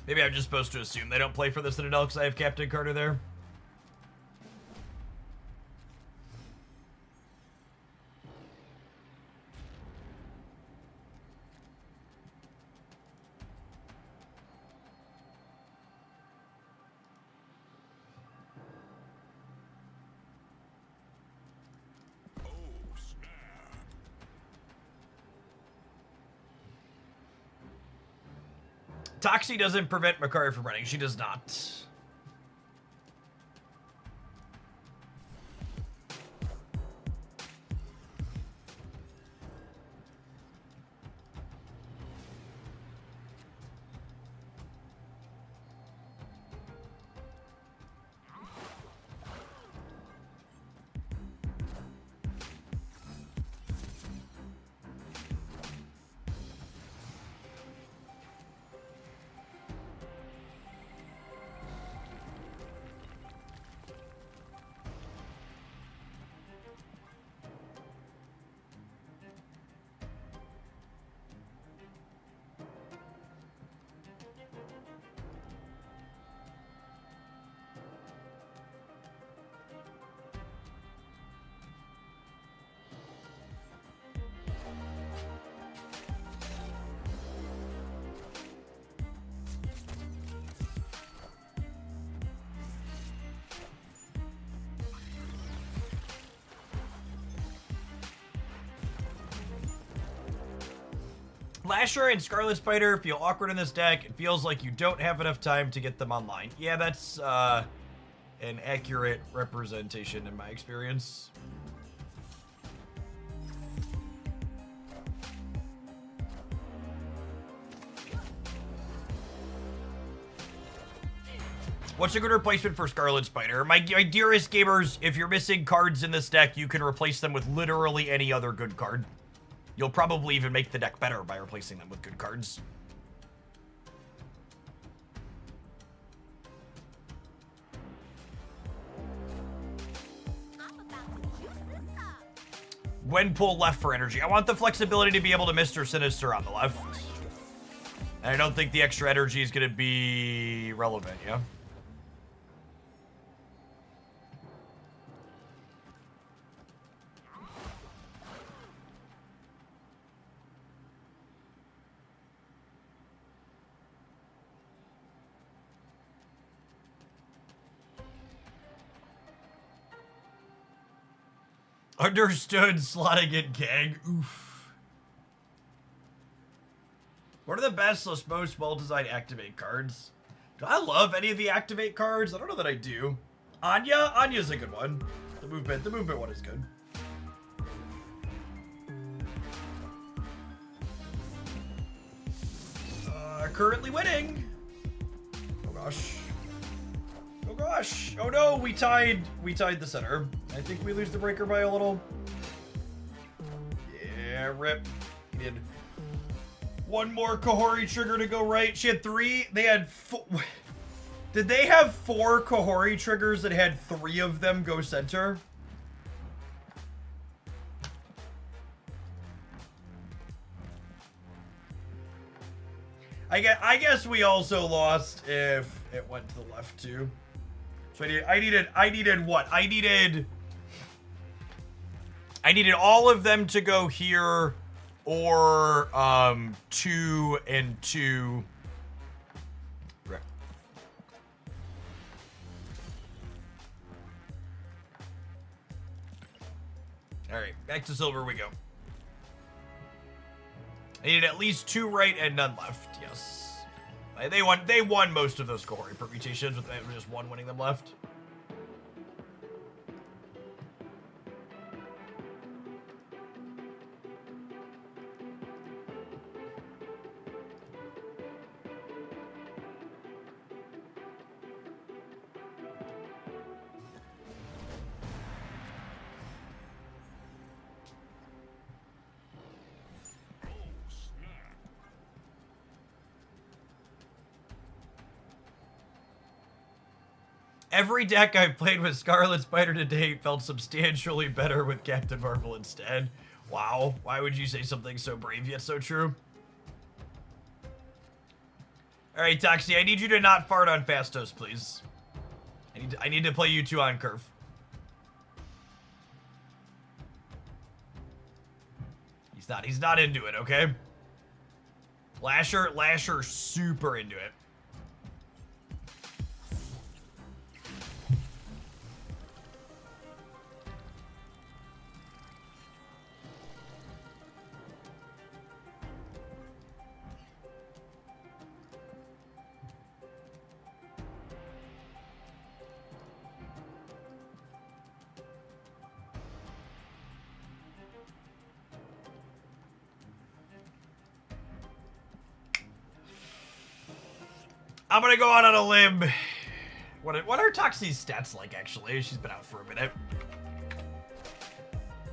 Speaker 1: Maybe I'm just supposed to assume they don't play for the Citadel because I have Captain Carter there. Toxie doesn't prevent Makari from running. She does not. Lasher and Scarlet Spider feel awkward in this deck. It feels like you don't have enough time to get them online. Yeah, that's an accurate representation in my experience. What's a good replacement for Scarlet Spider? My dearest gamers, if you're missing cards in this deck, you can replace them with literally any other good card. You'll probably even make the deck better by replacing them with good cards. When pull left for energy. I want the flexibility to be able to Mr. Sinister on the left. And I don't think the extra energy is going to be relevant, yeah? Understood, slotting in gang. Oof. What are the best, most well-designed activate cards? Do I love any of the activate cards? I don't know that I do. Anya? Anya's a good one. The movement one is good. Currently winning. Oh gosh. Oh gosh. Oh no, we tied the center. I think we lose the breaker by a little. Yeah, rip. He did one more Kahori trigger to go right. She had 3. They had 4. Did they have 4 Kahori triggers that had 3 of them go center? I guess we also lost if it went to the left too. So I needed what? I needed all of them to go here, or 2 and 2. Right. All right, back to silver we go. I needed at least 2 right and none left. Yes. They won most of those Kahori permutations with just 1 winning them left. Every deck I've played with Scarlet Spider to date felt substantially better with Captain Marvel instead. Wow, why would you say something so brave yet so true? Alright, Toxie, I need you to not fart on Fastos, please. I need to play you two on Curve. He's not into it, okay? Lasher super into it. I'm gonna go out on a limb. What are Toxie's stats like, actually? She's been out for a minute.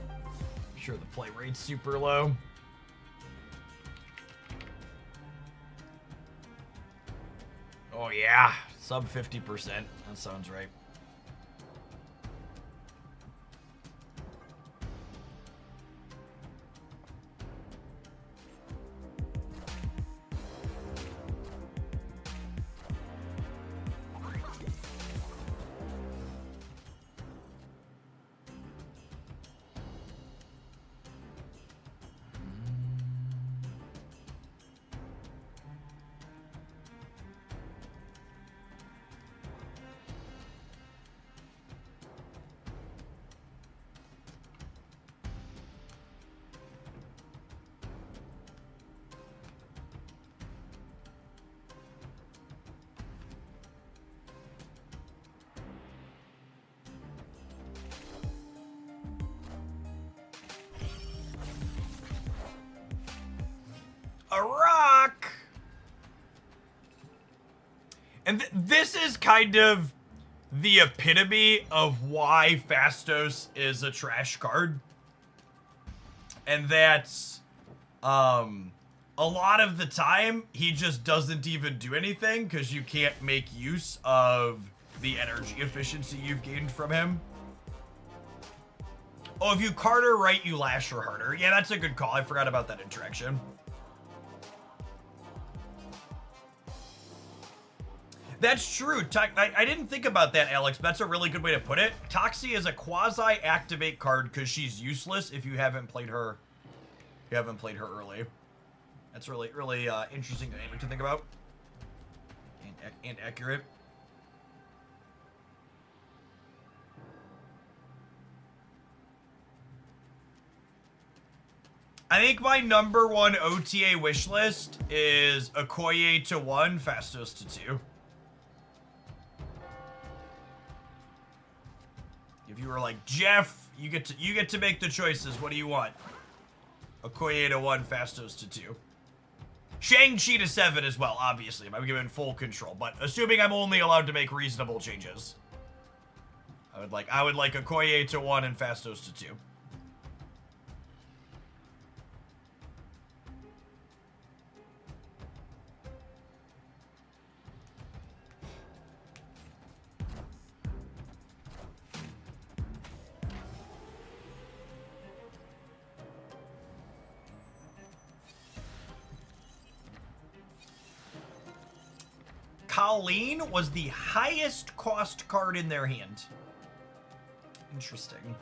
Speaker 1: I'm sure the play rate's super low. Oh yeah, sub 50%. That sounds right. A rock! And this is kind of the epitome of why Fastos is a trash card. And that's, a lot of the time, he just doesn't even do anything because you can't make use of the energy efficiency you've gained from him. Oh, if you card her right, you lash her harder. Yeah, that's a good call. I forgot about that interaction. That's true. I didn't think about that, Alex, but that's a really good way to put it. Toxie is a quasi-activate card because she's useless if you haven't played her. Early. That's really interesting dynamic to think about. And accurate. I think my number one OTA wish list is Okoye to 1, Fastos to 2. If you were like, Jeff, you get to make the choices. What do you want? Okoye to 1, Fastos to 2. Shang-Chi to 7 as well, obviously. I'm given full control, but assuming I'm only allowed to make reasonable changes. I would like Okoye to 1 and Fastos to 2. Colleen was the highest cost card in their hand. Interesting.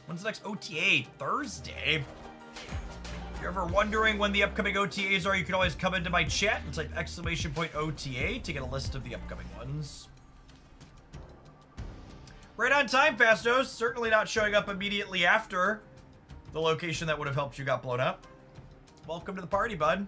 Speaker 1: When's the next OTA? Thursday? If you're ever wondering when the upcoming OTAs are, you can always come into my chat and type !OTA to get a list of the upcoming ones. Right on time, Fastos. Certainly not showing up immediately after the location that would have helped you got blown up. Welcome to the party, bud.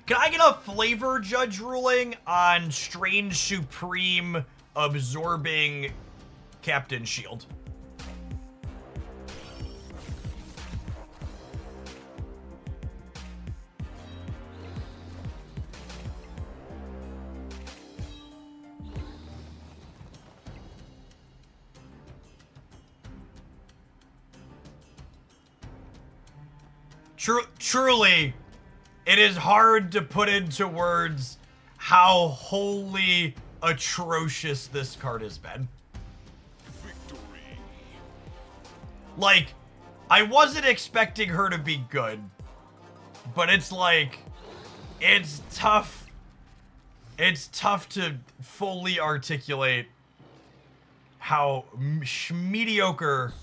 Speaker 1: Can I get a flavor judge ruling on Strange Supreme absorbing Captain Shield? Truly, it is hard to put into words how wholly atrocious this card has been.
Speaker 2: Victory.
Speaker 1: Like, I wasn't expecting her to be good, but it's like, it's tough. It's tough to fully articulate how mediocre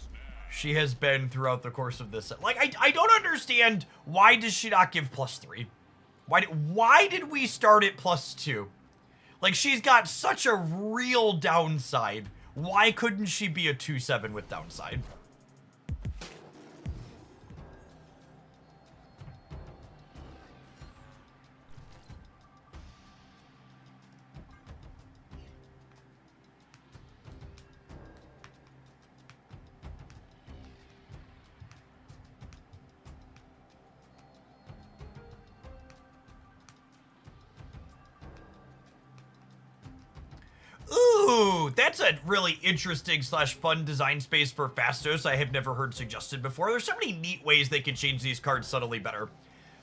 Speaker 1: she has been throughout the course of this. Like, I don't understand, why does she not give +3? Why did we start at +2? Like, she's got such a real downside. Why couldn't she be a 2/7 with downside? Ooh, that's a really interesting / fun design space for Fastos I have never heard suggested before. There's so many neat ways they can change these cards subtly better.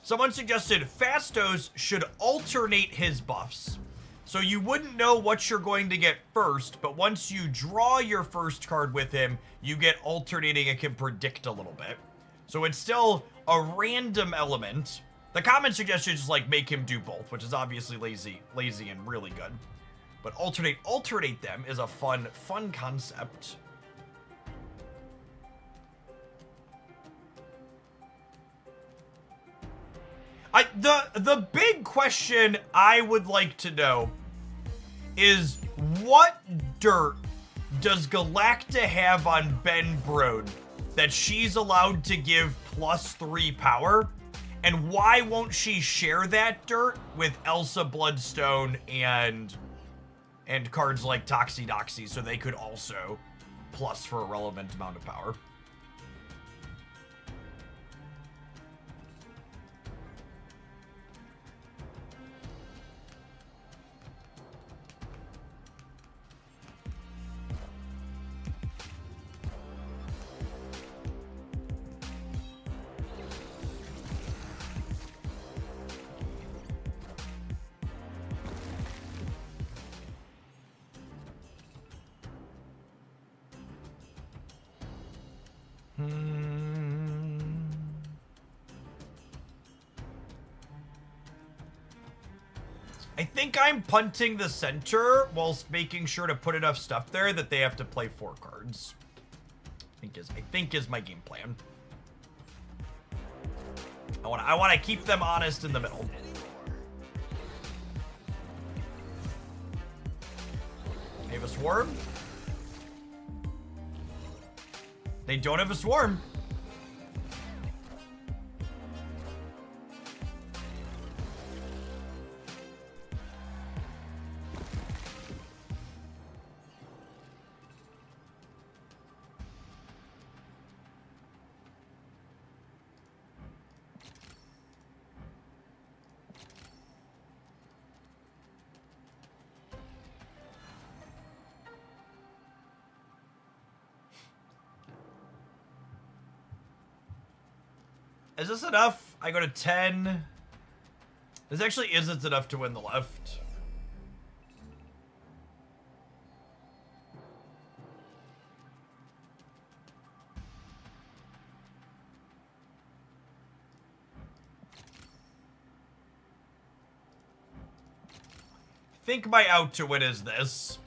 Speaker 1: Someone suggested Fastos should alternate his buffs. So you wouldn't know what you're going to get first, but once you draw your first card with him, you get alternating and can predict a little bit. So it's still a random element. The common suggestion is like make him do both, which is obviously lazy and really good. But alternate them is a fun concept. The big question I would like to know is what dirt does Galacta have on Ben Brode that she's allowed to give +3 power? And why won't she share that dirt with Elsa Bloodstone and cards like Toxidoxy, so they could also plus for a relevant amount of power? I think I'm punting the center whilst making sure to put enough stuff there that they have to play 4 cards. I think is my game plan. I want to keep them honest in the middle. They have a swarm. They don't have a swarm. Is this enough? I go to 10. This actually isn't enough to win the left. I think my out to win is this.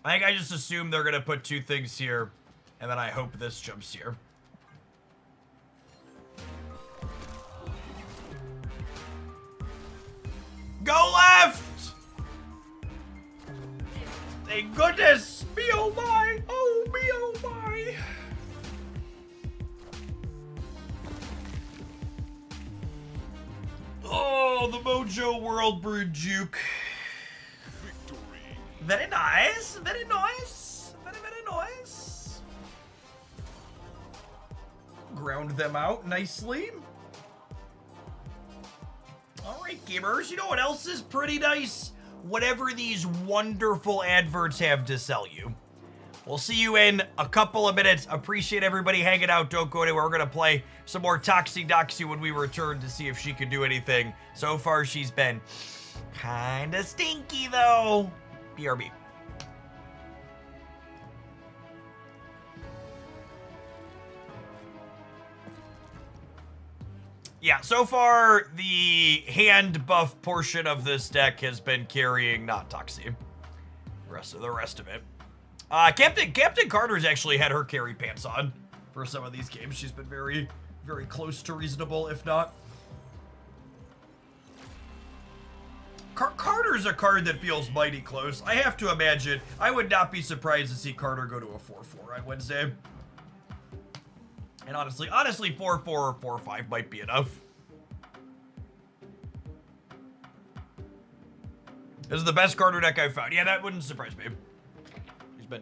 Speaker 1: I think I just assume they're gonna put 2 things here, and then I hope this jumps here. Go left! Thank goodness! Me oh my! Oh me oh my! Oh, the Mojo World Brew Juke. Very nice, very nice, very nice. Ground them out nicely. All right, gamers, you know what else is pretty nice? Whatever these wonderful adverts have to sell you. We'll see you in a couple of minutes. Appreciate everybody hanging out. Don't go anywhere. We're going to play some more Toxie Doxie when we return to see if she can do anything. So far, she's been kind of stinky, though. BRB. Yeah, so far, the hand buff portion of this deck has been carrying not Toxie. The rest of it. Captain Carter's actually had her carry pants on for some of these games. She's been very, very close to reasonable, if not. Carter's a card that feels mighty close. I have to imagine. I would not be surprised to see Carter go to a 4-4 on Wednesday. And honestly, 4-4 or 4-5 might be enough. This is the best Carter deck I've found. Yeah, that wouldn't surprise me.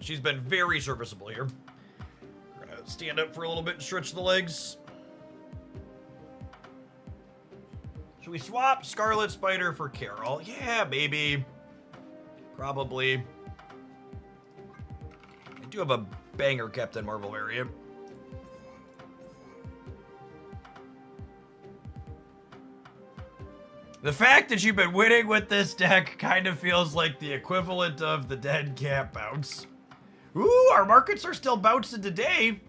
Speaker 1: She's been very serviceable here. We're gonna stand up for a little bit and stretch the legs. Should we swap Scarlet Spider for Carol? Yeah, maybe. Probably. I do have a banger Captain Marvel variant. The fact that you've been winning with this deck kind of feels like the equivalent of the dead cat bounce. Ooh, our markets are still bouncing today.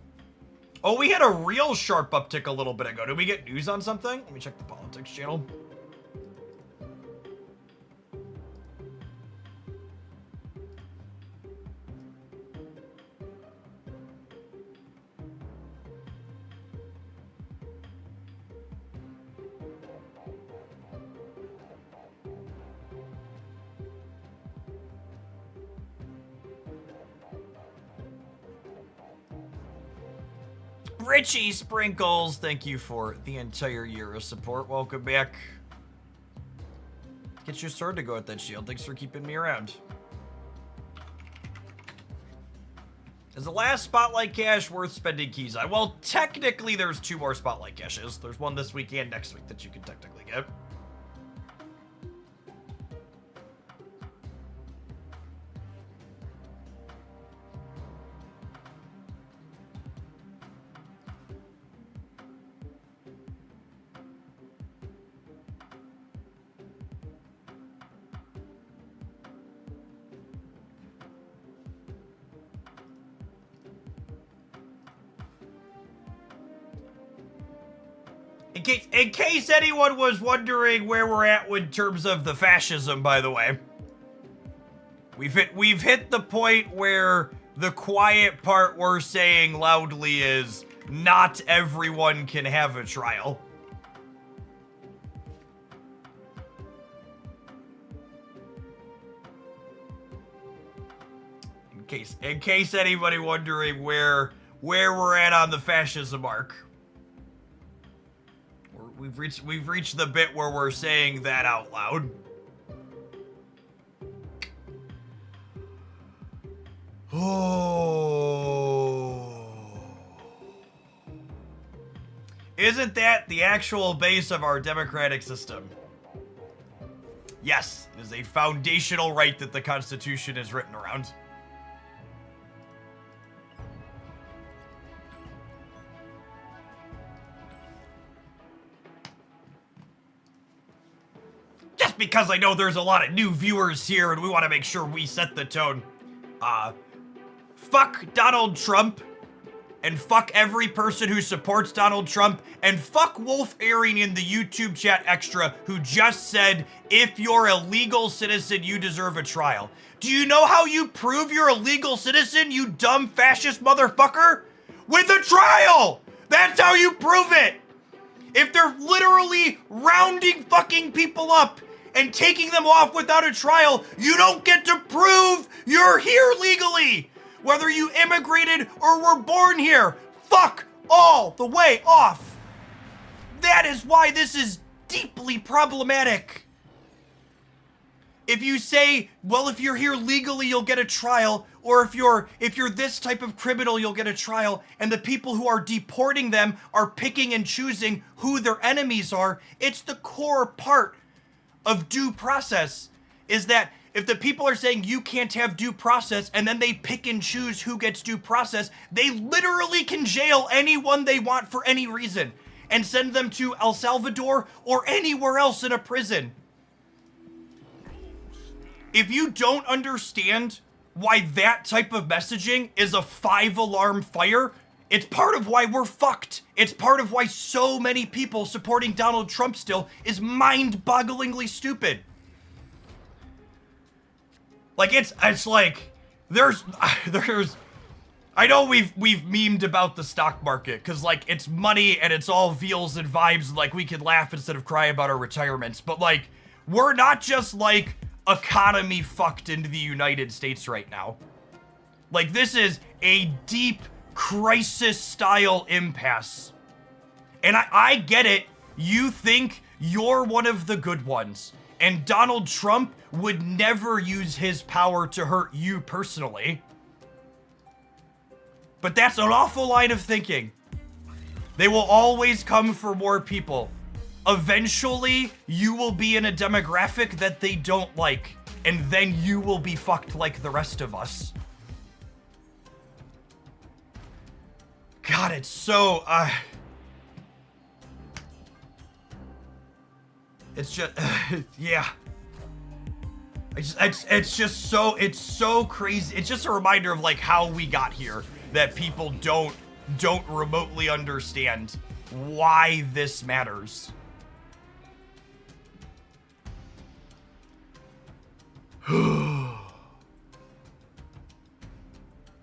Speaker 1: Oh, we had a real sharp uptick a little bit ago. Did we get news on something? Let me check the politics channel. Richie Sprinkles, thank you for the entire year of support. Welcome back. Get your sword to go at that shield. Thanks for keeping me around. Is the last Spotlight Cache worth spending keys on? Well, technically there's 2 more Spotlight Caches. There's one this week and next week that you can technically get. In case anyone was wondering where we're at in terms of the fascism, by the way, we've hit the point where the quiet part we're saying loudly is not everyone can have a trial. In case anybody wondering where we're at on the fascism arc. We've reached the bit where we're saying that out loud. Oh. Isn't that the actual base of our democratic system? Yes, it is a foundational right that the Constitution is written around. Just because I know there's a lot of new viewers here and we want to make sure we set the tone. Fuck Donald Trump, and fuck every person who supports Donald Trump, and fuck Wolf Airing in the YouTube chat extra who just said, if you're a legal citizen, you deserve a trial. Do you know how you prove you're a legal citizen, you dumb fascist motherfucker? With a trial! That's how you prove it! If they're literally rounding fucking people up and taking them off without a trial, you don't get to prove you're here legally! Whether you immigrated or were born here, fuck all the way off! That is why this is deeply problematic. If you say, well, if you're here legally, you'll get a trial, or if you're this type of criminal, you'll get a trial, and the people who are deporting them are picking and choosing who their enemies are, it's the core part of due process, is that if the people are saying you can't have due process and then they pick and choose who gets due process, they literally can jail anyone they want for any reason and send them to El Salvador or anywhere else in a prison. If you don't understand why that type of messaging is a 5-alarm fire, it's part of why we're fucked. It's part of why so many people supporting Donald Trump still is mind-bogglingly stupid. Like, it's like, there's, I know we've memed about the stock market, because, like, it's money and it's all feels and vibes, and, like, we could laugh instead of cry about our retirements, but, like, we're not just, like, economy fucked into the United States right now. Like, this is a deep crisis-style impasse. And I get it, you think you're one of the good ones, and Donald Trump would never use his power to hurt you personally. But that's an awful line of thinking. They will always come for more people. Eventually, you will be in a demographic that they don't like, and then you will be fucked like the rest of us. God, it's so, it's just, yeah. It's just so, it's so crazy. It's just a reminder of, like, how we got here, that people don't remotely understand why this matters.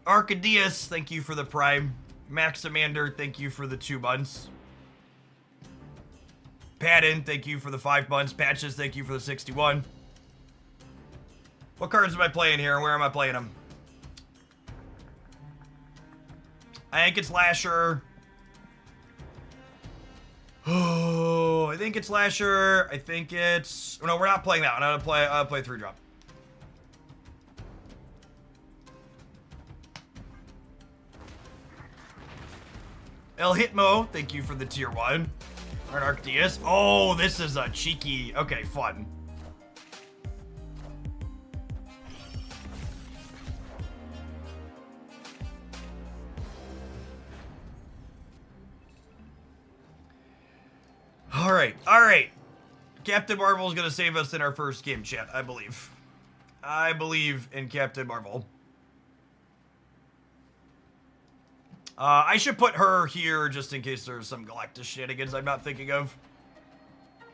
Speaker 1: Arcadius, thank you for the Prime. Maximander, thank you for the 2 months. Padden, thank you for the 5 months. Patches, thank you for the 61. What cards am I playing here? Where am I playing them? I think it's Lasher. Oh, I think it's Lasher. I think it's... No, we're not playing that one. I'm gonna play 3-drop. El Hitmo, thank you for the tier 1. Arcadius. Oh, this is a cheeky... Okay, fun. All right. Captain Marvel is going to save us in our first game, chat, I believe. I believe in Captain Marvel. I should put her here just in case there's some Galactus shenanigans I'm not thinking of.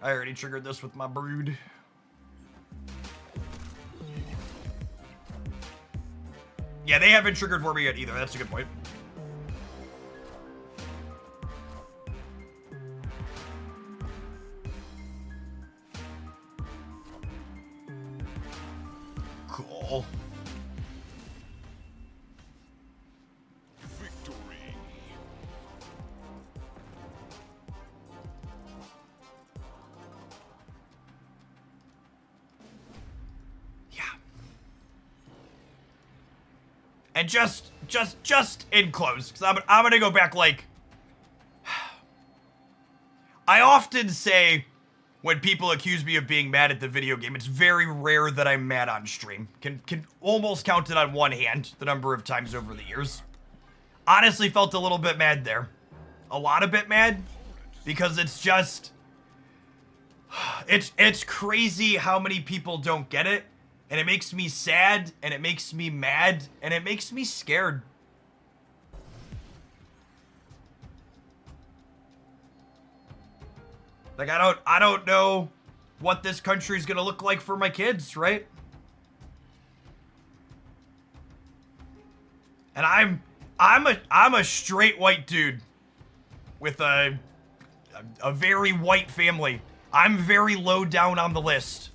Speaker 1: I already triggered this with my brood. Yeah, they haven't triggered for me yet either. That's a good point. Cool.
Speaker 2: Victory.
Speaker 1: Yeah. And just in close, because I'm gonna go back, like, I often say when people accuse me of being mad at the video game, it's very rare that I'm mad on stream. Can almost count it on one hand, the number of times over the years. Honestly felt a little bit mad there. A lot of bit mad, because it's just, it's crazy how many people don't get it, and it makes me sad, and it makes me mad, and it makes me scared. Like, I don't know what this country is gonna look like for my kids, right? And I'm a straight white dude with a very white family. I'm very low down on the list.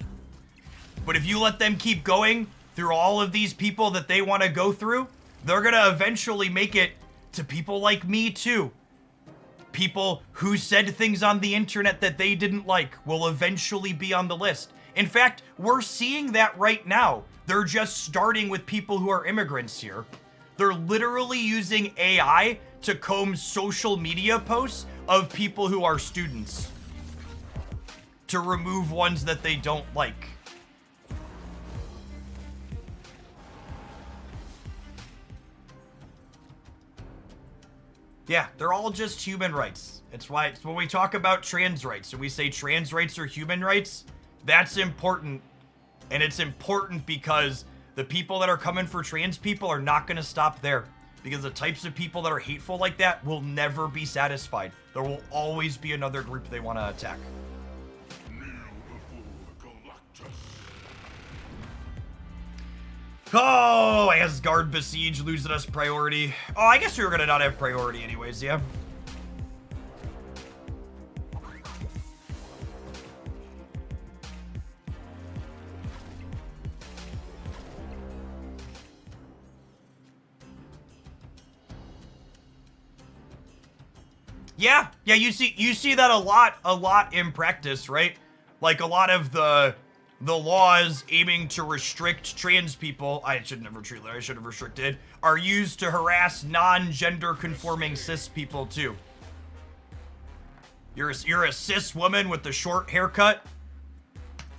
Speaker 1: But if you let them keep going through all of these people that they want to go through, they're gonna eventually make it to people like me too. People who said things on the internet that they didn't like will eventually be on the list. In fact, we're seeing that right now. They're just starting with people who are immigrants here. They're literally using AI to comb social media posts of people who are students to remove ones that they don't like. Yeah, they're all just human rights. It's why it's when we talk about trans rights and we say trans rights are human rights, that's important. And it's important because the people that are coming for trans people are not going to stop there. Because the types of people that are hateful like that will never be satisfied. There will always be another group they want to attack. Oh, Asgard Besiege losing us priority. Oh, I guess we were gonna not have priority anyways, yeah. Yeah, you see that a lot in practice, right? Like a lot of the laws aiming to restrict trans people, I should have restricted, are used to harass non-gender conforming cis people too. You're a cis woman with a short haircut,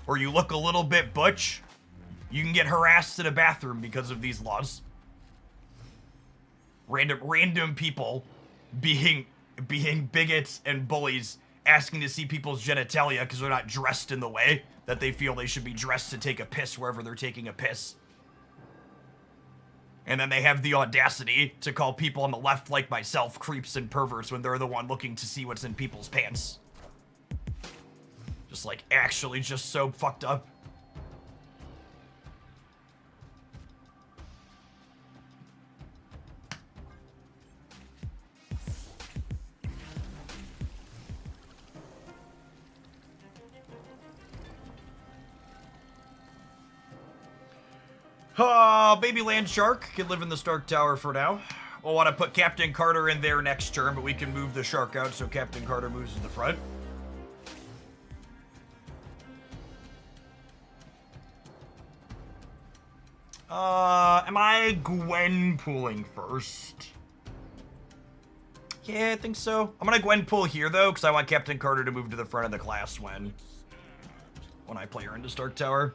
Speaker 1: or you look a little bit butch, you can get harassed in a bathroom because of these laws. Random people being bigots and bullies, asking to see people's genitalia because they're not dressed in the way that they feel they should be dressed to take a piss wherever they're taking a piss. And then they have the audacity to call people on the left like myself creeps and perverts when they're the one looking to see what's in people's pants. Just like actually just so fucked up. Baby Land Shark can live in the Stark Tower for now. We'll want to put Captain Carter in there next turn, but we can move the shark out so Captain Carter moves to the front. Am I Gwen pooling first? Yeah, I think so. I'm gonna Gwen pool here though, because I want Captain Carter to move to the front of the class when I play her into Stark Tower.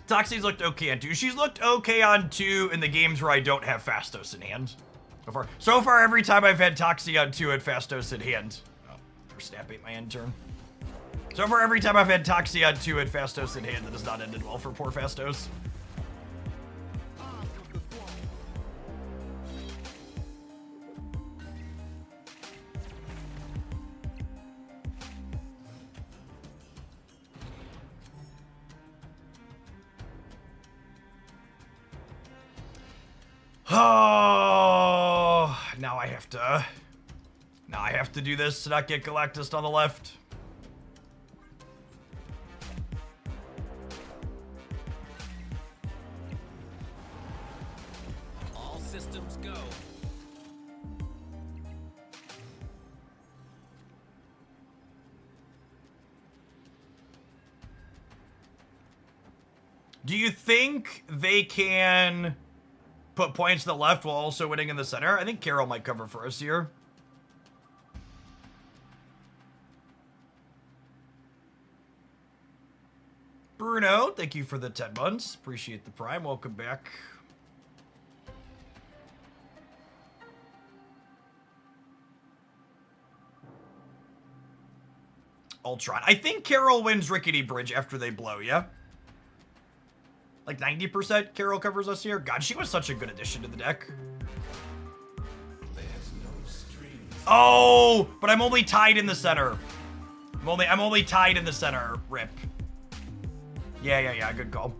Speaker 1: Toxie's looked okay on 2. She's looked okay on 2 in the games where I don't have Fastos in hand. So far, every time I've had Toxie on 2 at Fastos in hand. Oh, or Snap ate my end turn. So far, every time I've had Toxie on 2 at Fastos in hand, that has not ended well for poor Fastos. Oh, now I have to do this to not get Galactus on the left.
Speaker 5: All systems go.
Speaker 1: Do you think they can put points to the left while also winning in the center? I think Carol might cover for us here. Bruno, thank you for the 10 months. Appreciate the prime. Welcome back. Ultron. I think Carol wins Rickety Bridge after they blow, yeah? Like 90% Carol covers us here? God, she was such a good addition to the deck. Oh, but I'm only tied in the center. I'm only tied in the center. Rip. Yeah, good call.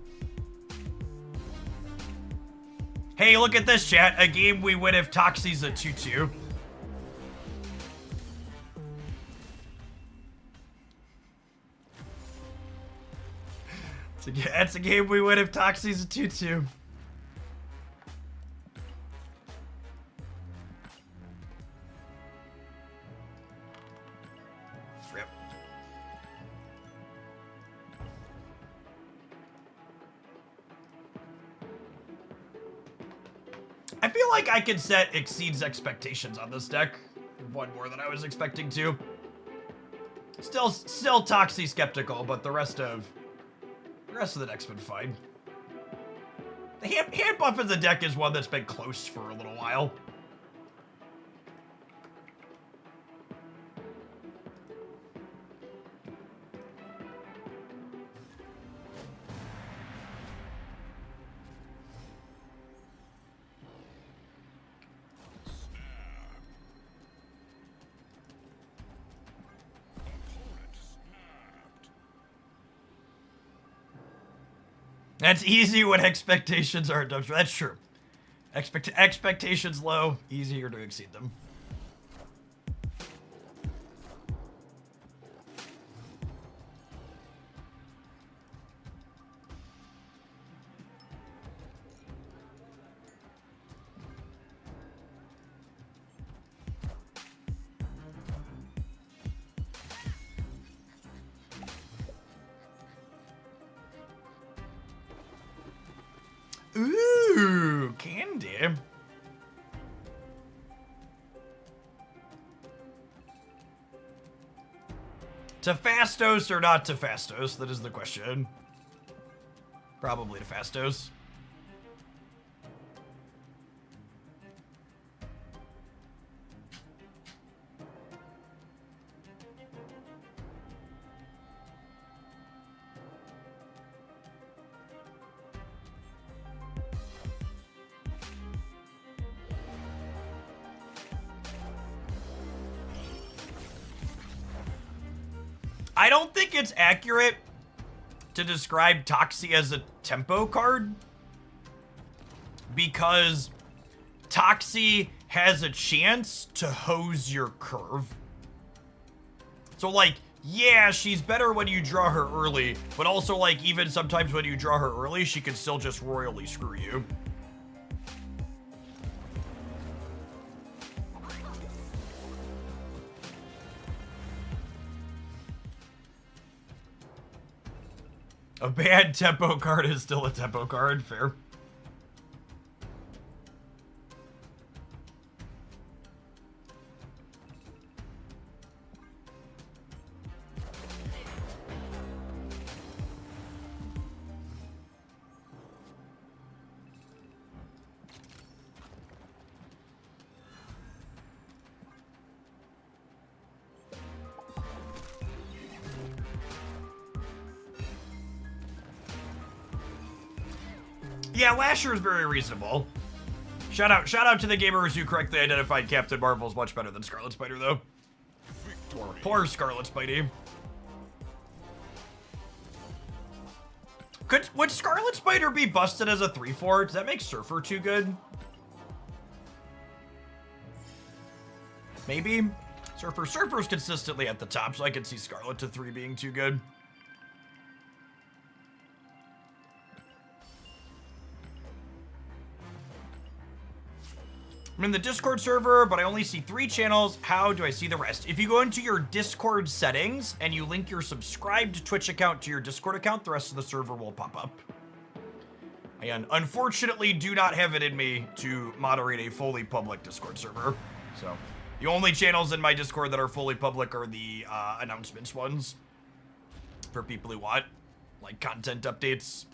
Speaker 1: Hey, look at this, chat. A game we win if Toxie's a 2-2. That's a game we win if Toxie's a 2-2. Rip. I feel like I could set exceeds expectations on this deck. One more than I was expecting to. Still Toxie skeptical, but the rest of the deck's been fine. The hand buff in the deck is one that's been close for a little while. That's easy when expectations are dumped. That's true. Expectations low, easier to exceed them. Ooh, candy. Tefastos or not Tefastos? That is the question. Probably Tefastos. I don't think it's accurate to describe Toxie as a tempo card, because Toxie has a chance to hose your curve. So, like, yeah, she's better when you draw her early, but also, like, even sometimes when you draw her early, she can still just royally screw you. A bad tempo card is still a tempo card, fair. Yeah, Lasher is very reasonable. Shout out to the gamers who correctly identified Captain Marvel's much better than Scarlet Spider, though. Poor Scarlet Spidey. Would Scarlet Spider be busted as a 3/4? Does that make Surfer too good? Maybe. Surfer's consistently at the top, so I could see Scarlet to 3 being too good. I'm in the Discord server, but I only see 3 channels. How do I see the rest? If you go into your Discord settings and you link your subscribed Twitch account to your Discord account, the rest of the server will pop up. I unfortunately do not have it in me to moderate a fully public Discord server. So the only channels in my Discord that are fully public are the announcements ones for people who want, like, content updates.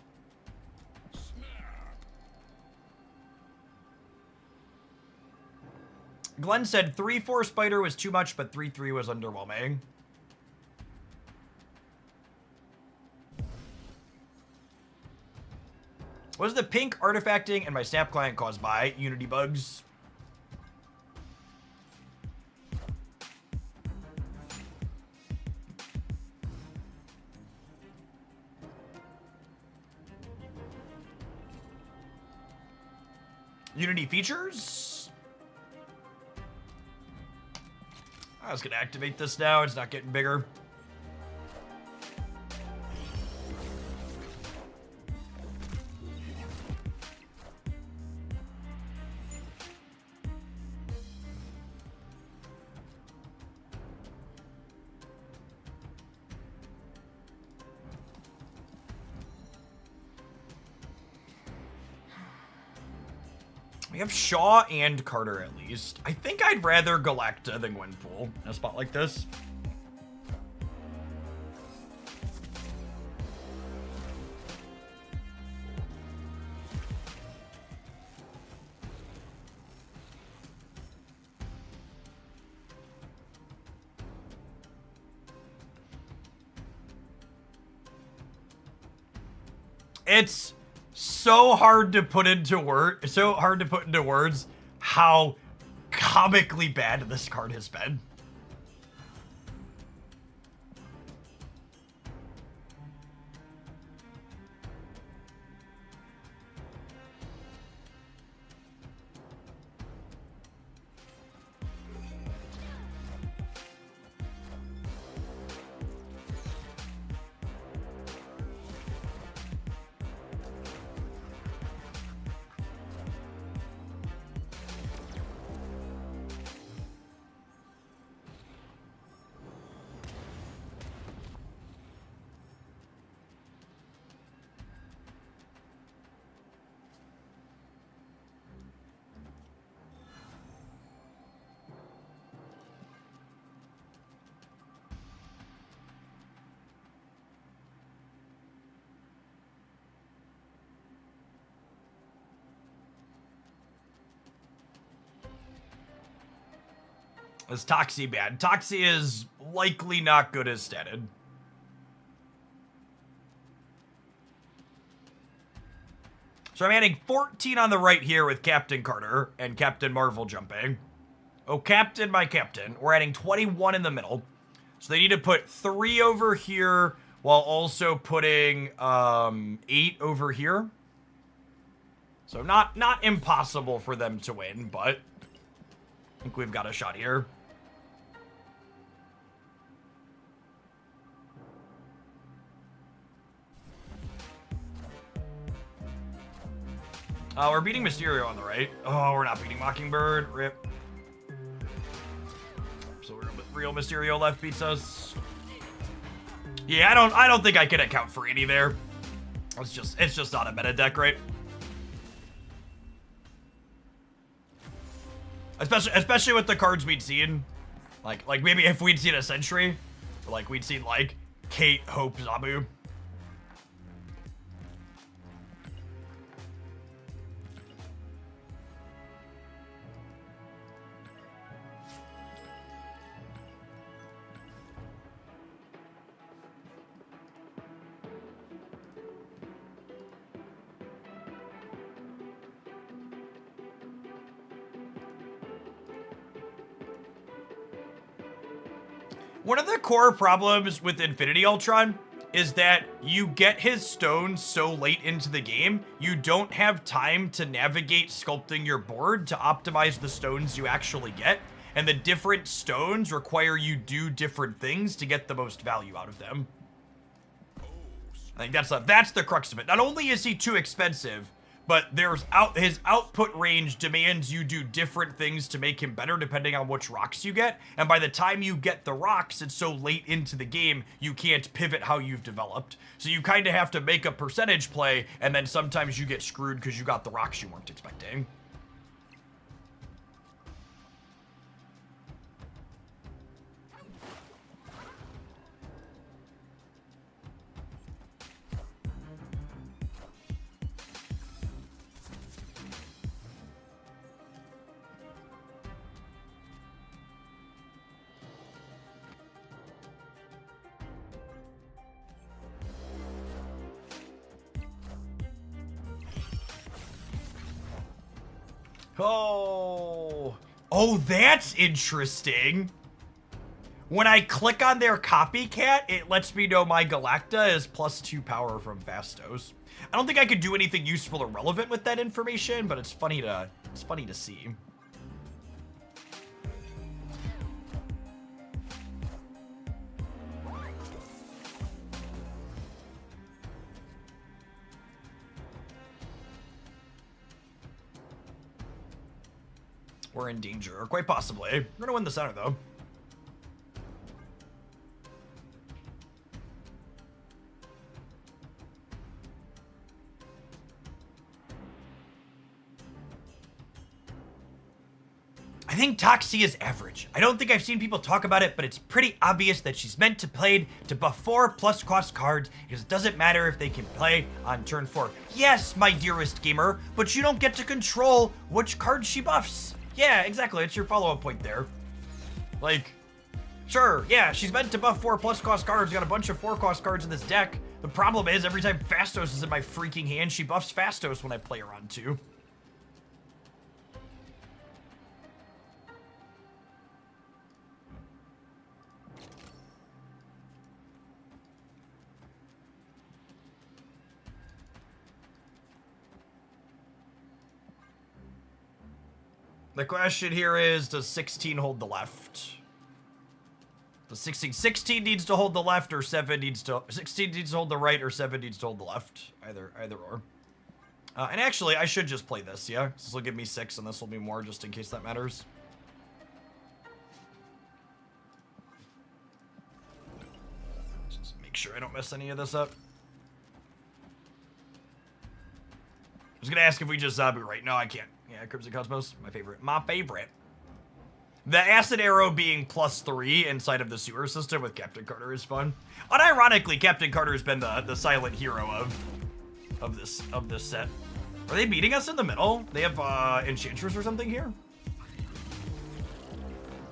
Speaker 1: Glenn said 3/4 Spider was too much, but 3/3 was underwhelming. Was the pink artifacting and my Snap client caused by Unity bugs? Unity features? I was gonna activate this now, it's not getting bigger. We have Shaw and Carter at least. I think I'd rather Galacta than Gwenpool in a spot like this. It's so hard to put into words how comically bad this card has been. Is Toxie bad? Toxie is likely not good as statted. So I'm adding 14 on the right here with Captain Carter and Captain Marvel jumping. Oh, Captain, my Captain. We're adding 21 in the middle. So they need to put 3 over here while also putting 8 over here. So not impossible for them to win, but I think we've got a shot here. We're beating Mysterio on the right. Oh, we're not beating Mockingbird. Rip. So real Mysterio left beats us. Yeah, I don't think I can account for any there. It's just not a meta deck, right? Especially with the cards we'd seen. Like maybe if we'd seen a Sentry, or like we'd seen like Kate, Hope, Zabu. One of the core problems with Infinity Ultron is that you get his stones so late into the game, you don't have time to navigate sculpting your board to optimize the stones you actually get, and the different stones require you do different things to get the most value out of them. I think that's the crux of it. Not only is he too expensive, but his output range demands you do different things to make him better depending on which rocks you get. And by the time you get the rocks, it's so late into the game, you can't pivot how you've developed. So you kind of have to make a percentage play, and then sometimes you get screwed because you got the rocks you weren't expecting. Oh, that's interesting. When I click on their copycat, it lets me know my Galacta is +2 power from Fastos. I don't think I could do anything useful or relevant with that information, but it's funny to see. We're in danger, or quite possibly. We're gonna win the center, though. I think Toxie is average. I don't think I've seen people talk about it, but it's pretty obvious that she's meant to play to buff 4 plus cost cards, because it doesn't matter if they can play on turn 4. Yes, my dearest gamer, but you don't get to control which cards she buffs. Yeah, exactly. It's your follow-up point there. Like, Sure, yeah, she's meant to buff 4+ cost cards. Got a bunch of 4 cost cards in this deck. The problem is every time Fastos is in my freaking hand, she buffs Fastos when I play her on 2. The question here is, does 16 hold the left? The 16 needs to hold the left, or 16 needs to hold the right, or 7 needs to hold the left. Either or. And actually, I should just play this, yeah? This will give me 6, and this will be more, just in case that matters. Just make sure I don't mess any of this up. I was gonna ask if we just zombie right. No, I can't. Yeah, Crimson Cosmos, my favorite. My favorite. The acid arrow being +3 inside of the sewer system with Captain Carter is fun. Unironically, Captain Carter has been the silent hero of this set. Are they beating us in the middle? They have Enchantress or something here?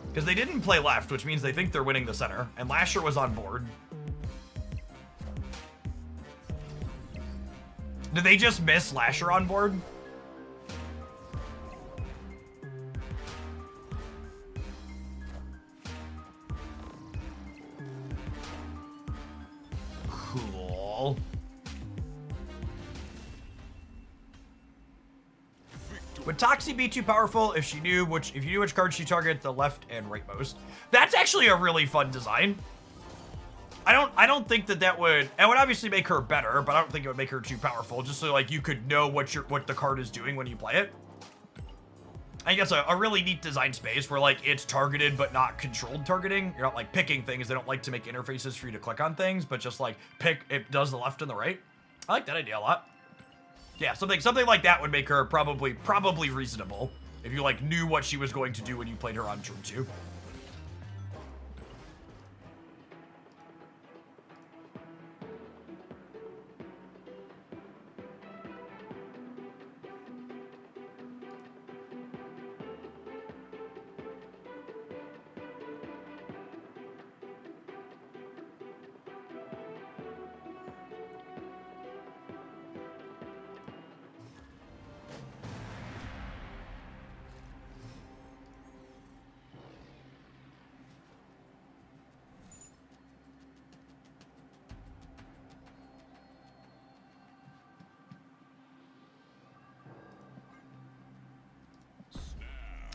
Speaker 1: Because they didn't play left, which means they think they're winning the center. And Lasher was on board. Did they just miss Lasher on board? Cool. Would Toxie be too powerful if you knew which cards she targeted the left and right most? That's actually a really fun design. I don't think that would, it would obviously make her better, but I don't think it would make her too powerful, just so like you could know what the card is doing when you play it. I think that's a really neat design space where like it's targeted but not controlled targeting. You're not like picking things. They don't like to make interfaces for you to click on things, but just like it does the left and the right. I like that idea a lot. Yeah, something like that would make her probably reasonable if you like knew what she was going to do when you played her on turn 2.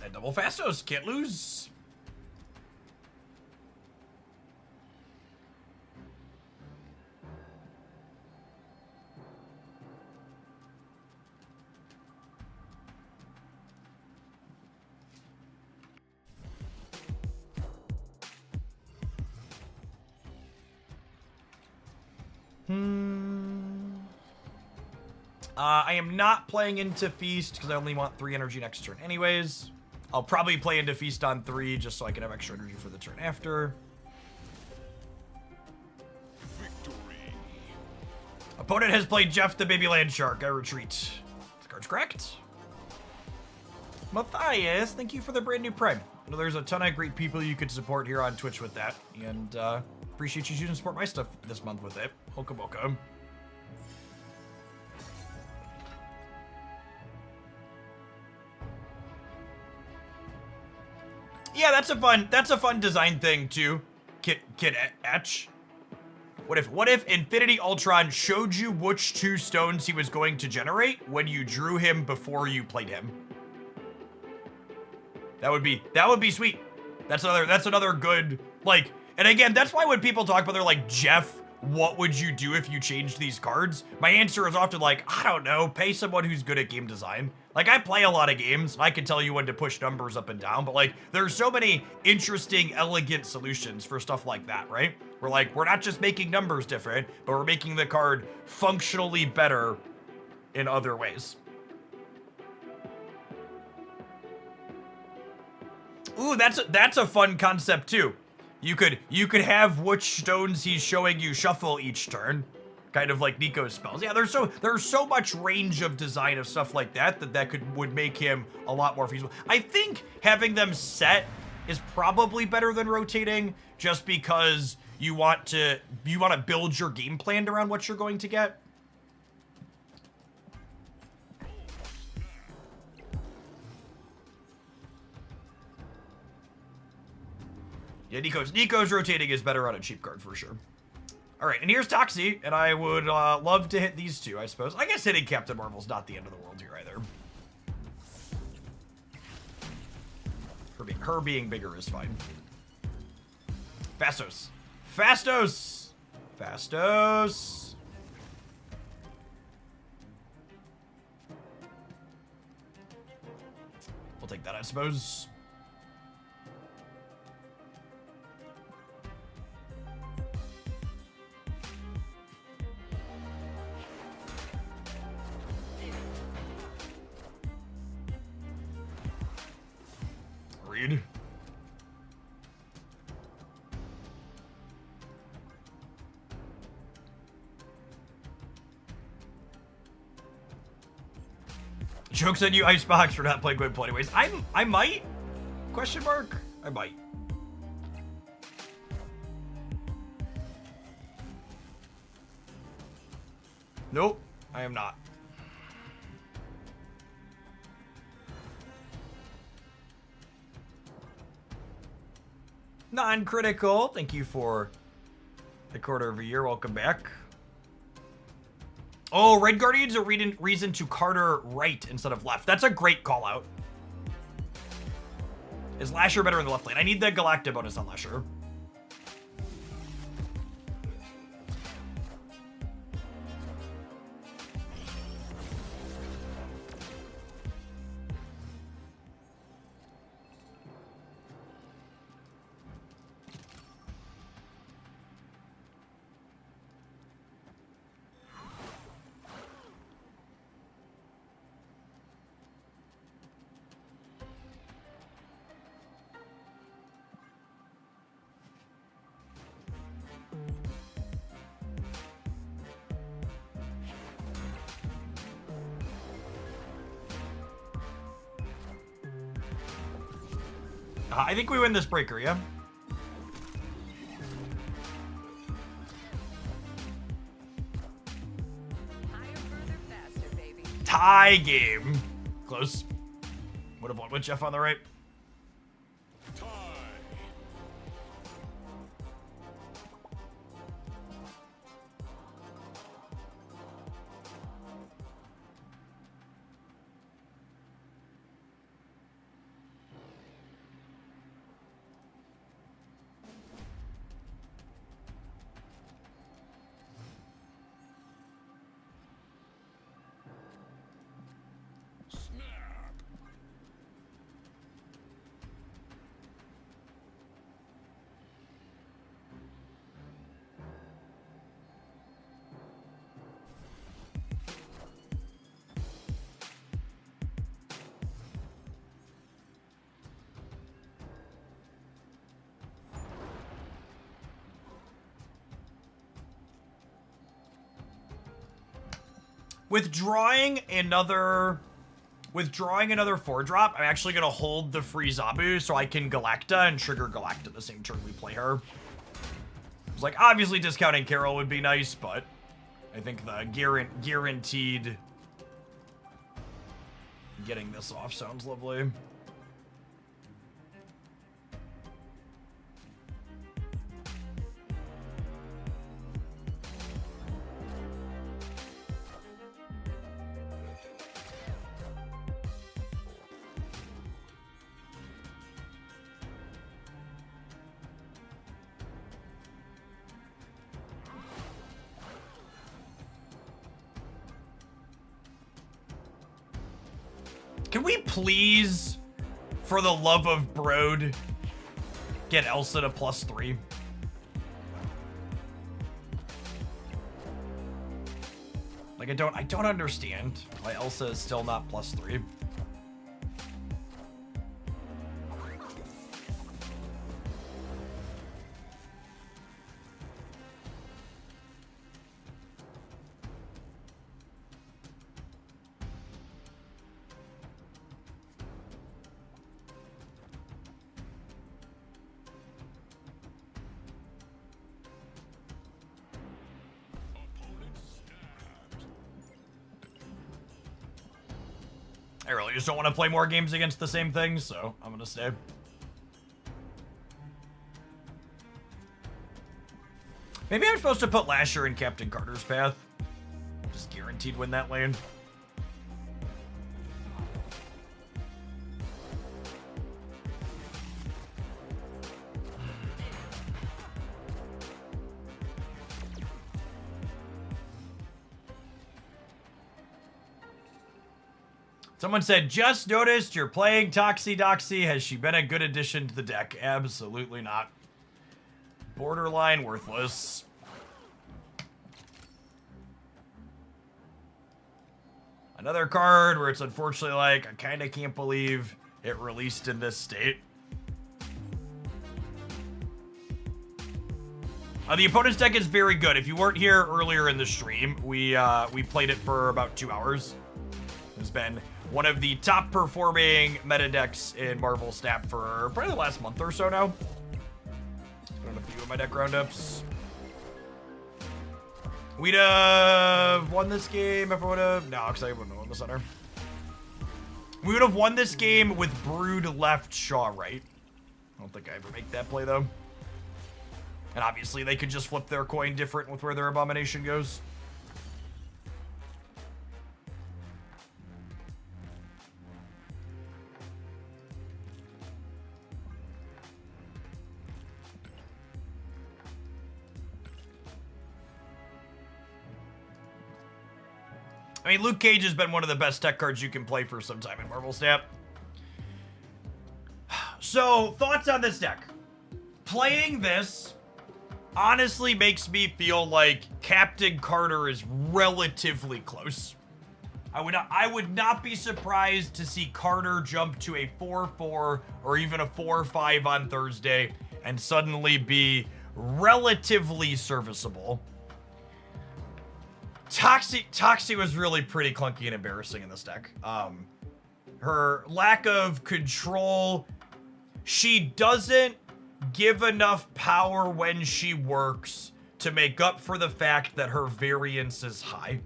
Speaker 1: And double Fastos, can't lose. I am not playing into Feast because I only want 3 energy next turn anyways. I'll probably play into Feast on 3 just so I can have extra energy for the turn after.
Speaker 2: Victory.
Speaker 1: Opponent has played Jeff the Baby Land Shark. I retreat. This card's correct. Matthias, thank you for the brand new Prime. I know there's a ton of great people you could support here on Twitch with that. And appreciate you choosing to support my stuff this month with it. Welcome, welcome. Yeah, that's a fun design thing too. Kit Etch. What if Infinity Ultron showed you which 2 stones he was going to generate when you drew him before you played him? That would be sweet. That's another good, like, and again, that's why when people talk about, they're like, Jeff, what would you do if you changed these cards? My answer is often like, I don't know, pay someone who's good at game design. Like, I play a lot of games, and I can tell you when to push numbers up and down, but like, there's so many interesting, elegant solutions for stuff like that, right? We're not just making numbers different, but we're making the card functionally better in other ways. Ooh, that's a fun concept too. You could have which stones he's showing you shuffle each turn, kind of like Nico's spells. Yeah, there's so much range of design of stuff like that would make him a lot more feasible. I think having them set is probably better than rotating, just because you want to build your game plan around what you're going to get. Yeah, Nico's rotating is better on a cheap card for sure. All right, and here's Toxie, and I would love to hit these two, I suppose. I guess hitting Captain Marvel's not the end of the world here either. Her being bigger is fine. Fastos. Fastos! Fastos! We'll take that, I suppose. Read. Jokes on you, Icebox, for not playing Gwyn anyways. I might? Question mark? I might. Nope, I am not. Non-critical. Thank you for the quarter of a year. Welcome back. Oh, Red Guardian's a reason to Carter right instead of left. That's a great call out. Is Lasher better in the left lane? I need the Galacta bonus on Lasher. I think we win this breaker, yeah?
Speaker 6: Higher, further, faster, baby.
Speaker 1: Tie game. Close. Would have won with Jeff on the right.
Speaker 2: Tie. Snap.
Speaker 1: Withdrawing another 4-drop, I'm actually going to hold the free Zabu so I can Galacta and trigger Galacta the same turn we play her. It's like, obviously discounting Carol would be nice, but I think the guaranteed getting this off sounds lovely. Can we please, for the love of Brode, get Elsa to +3? Like, I don't understand why Elsa is still not +3. I really just don't want to play more games against the same things, so I'm gonna stay. Maybe I'm supposed to put Lasher in Captain Carter's path. Just guaranteed win that lane. Someone said, just noticed you're playing Toxie Doxie. Has she been a good addition to the deck? Absolutely not. Borderline worthless. Another card where it's unfortunately like, I kind of can't believe it released in this state. The opponent's deck is very good. If you weren't here earlier in the stream, we played it for about 2 hours. It's been one of the top performing meta decks in Marvel Snap for probably the last month or so now. Put on a few of my deck roundups. We'd have won this game if I would have... No, because I wouldn't have won the center. We would have won this game with Brood left, Shaw right. I don't think I ever make that play, though. And obviously, they could just flip their coin different with where their Abomination goes. I mean, Luke Cage has been one of the best tech cards you can play for some time in Marvel Snap. So, thoughts on this deck. Playing this honestly makes me feel like Captain Carter is relatively close. I would not be surprised to see Carter jump to a 4-4 or even a 4-5 on Thursday and suddenly be relatively serviceable. Toxie was really pretty clunky and embarrassing in this deck. Her lack of control, she doesn't give enough power when she works to make up for the fact that her variance is high.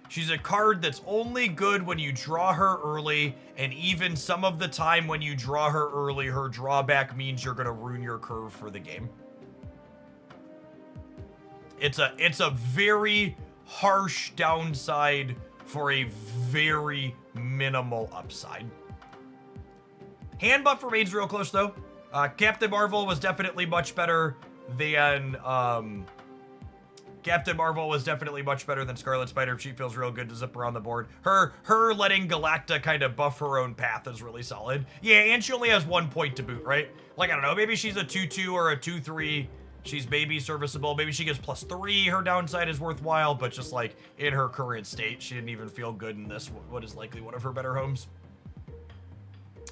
Speaker 1: She's a card that's only good when you draw her early, and even some of the time when you draw her early, her drawback means you're gonna ruin your curve for the game. It's a very harsh downside for a very minimal upside. Hand buff remains real close though. Captain Marvel was definitely much better than Scarlet Spider. She feels real good to zip around the board. Her letting Galacta kind of buff her own path is really solid. Yeah, and she only has 1 point to boot, right? Like, I don't know, maybe she's a 2-2 or a 2-3. She's maybe serviceable. Maybe she gets +3. Her downside is worthwhile, but just like in her current state, she didn't even feel good in this, what is likely one of her better homes.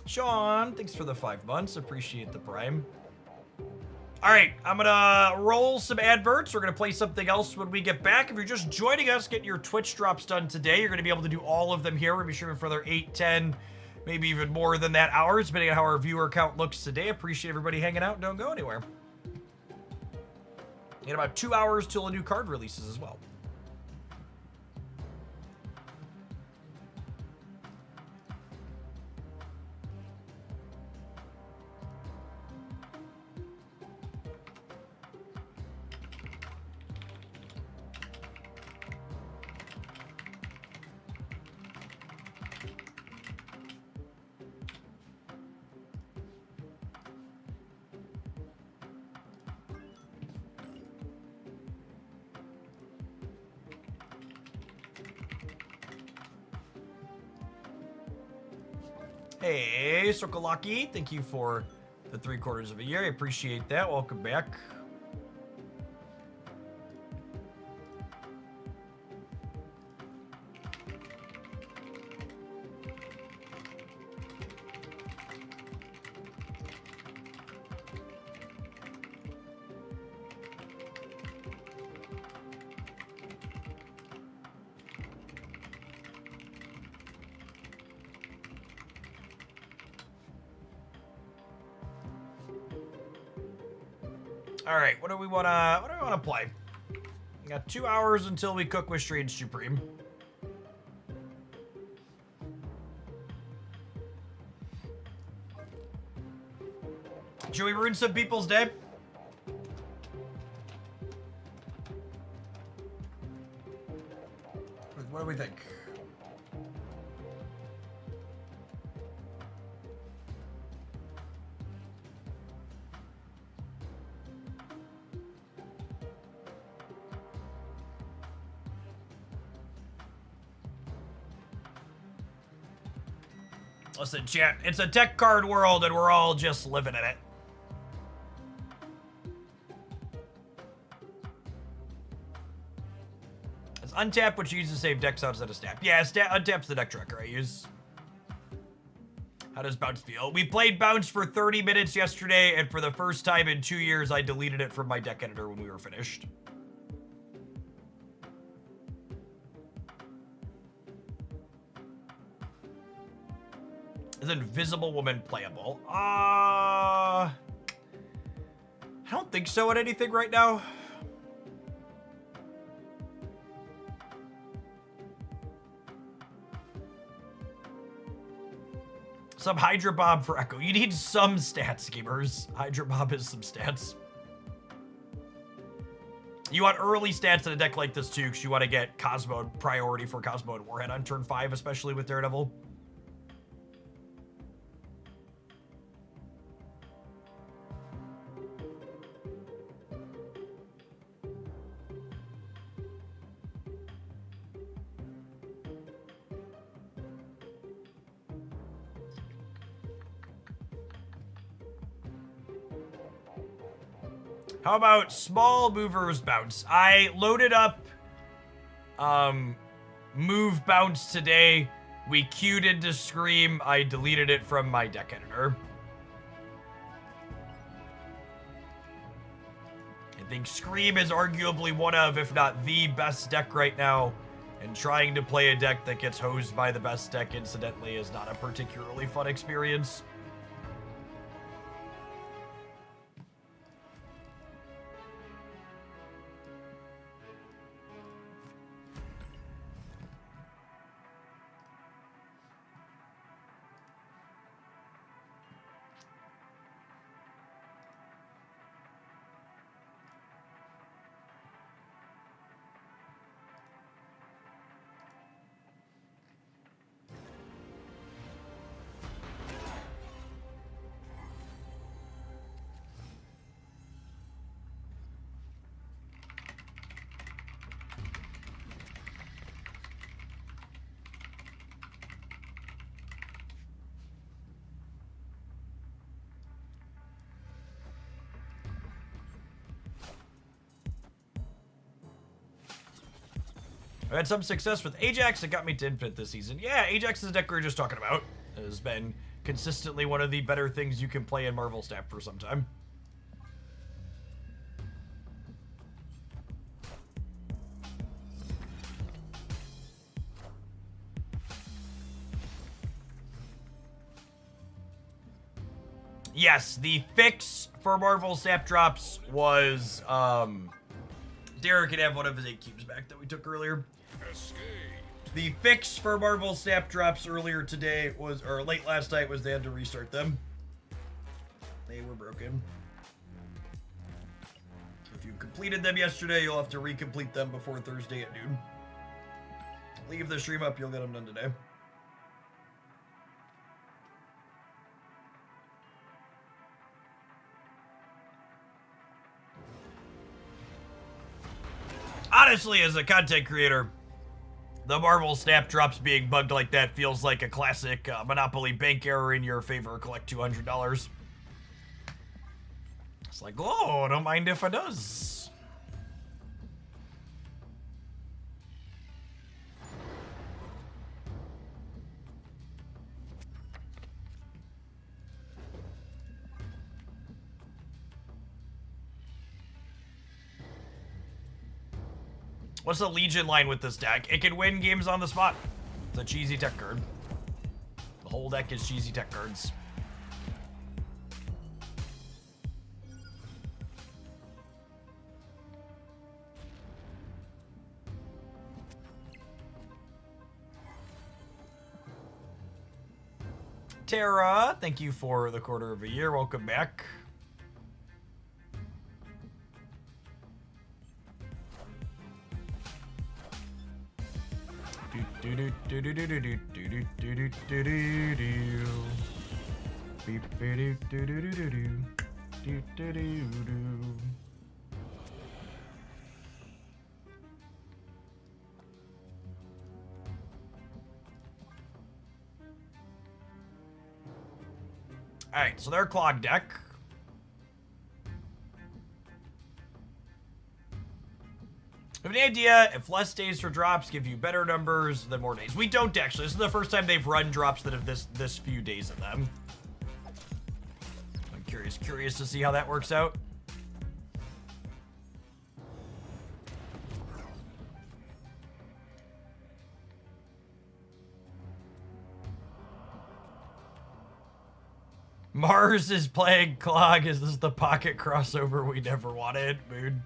Speaker 1: Sean, thanks for the 5 months. Appreciate the prime. All right, I'm gonna roll some adverts. We're gonna play something else when we get back. If you're just joining us, getting your Twitch drops done today, you're gonna be able to do all of them here. We're gonna be streaming for another 8, 10, maybe even more than that hours, depending on how our viewer count looks today. Appreciate everybody hanging out. Don't go anywhere. In about 2 hours till a new card releases as well. Hey, Sokolaki, thank you for the 3/4 of a year. I appreciate that. Welcome back. All right, what do we wanna play? We got 2 hours until we cook with Strange Supreme. Should we ruin some people's day? What do we think? Listen, chat, it's a tech card world and we're all just living in it. It's untap, which you use to save decks outside of snap. Yeah, untap's the deck tracker I use. How does Bounce feel? We played Bounce for 30 minutes yesterday, and for the first time in 2 years, I deleted it from my deck editor when we were finished. Is Invisible Woman playable? I don't think so at anything right now. Some Hydra Bob for Echo. You need some stats, gamers. Hydra Bob is some stats. You want early stats in a deck like this too, because you want to get Cosmo priority for Cosmo and Warhead on turn 5, especially with Daredevil. How about Small Movers Bounce? I loaded up Move Bounce today. We queued into Scream. I deleted it from my deck editor. I think Scream is arguably one of, if not the best deck right now. And trying to play a deck that gets hosed by the best deck, incidentally, is not a particularly fun experience. I had some success with Ajax. It got me to Infinite this season. Yeah, Ajax is a deck we were just talking about. It has been consistently one of the better things you can play in Marvel Snap for some time. Yes, the fix for Marvel Snap drops was, Derek can have one of his 8 cubes back that we took earlier.
Speaker 2: Escape.
Speaker 1: The fix for Marvel Snap drops earlier today was, or late last night, was they had to restart them. They were broken. If you completed them yesterday, you'll have to recomplete them before Thursday at noon. Leave the stream up, you'll get them done today. Honestly, as a content creator, the Marvel Snap drops being bugged like that feels like a classic Monopoly bank error in your favor. Collect $200. It's like, oh, don't mind if it does. What's the Legion line with this deck? It can win games on the spot. It's a cheesy tech card. The whole deck is cheesy tech cards. Tara, thank you for the quarter of a year. Welcome back. Alright, so they're clog deck. Have any idea if less days for drops give you better numbers than more days? We don't actually. This is the first time they've run drops that have this few days in them. I'm curious to see how that works out. Mars is playing Clog. Is this the pocket crossover we never wanted? Mood.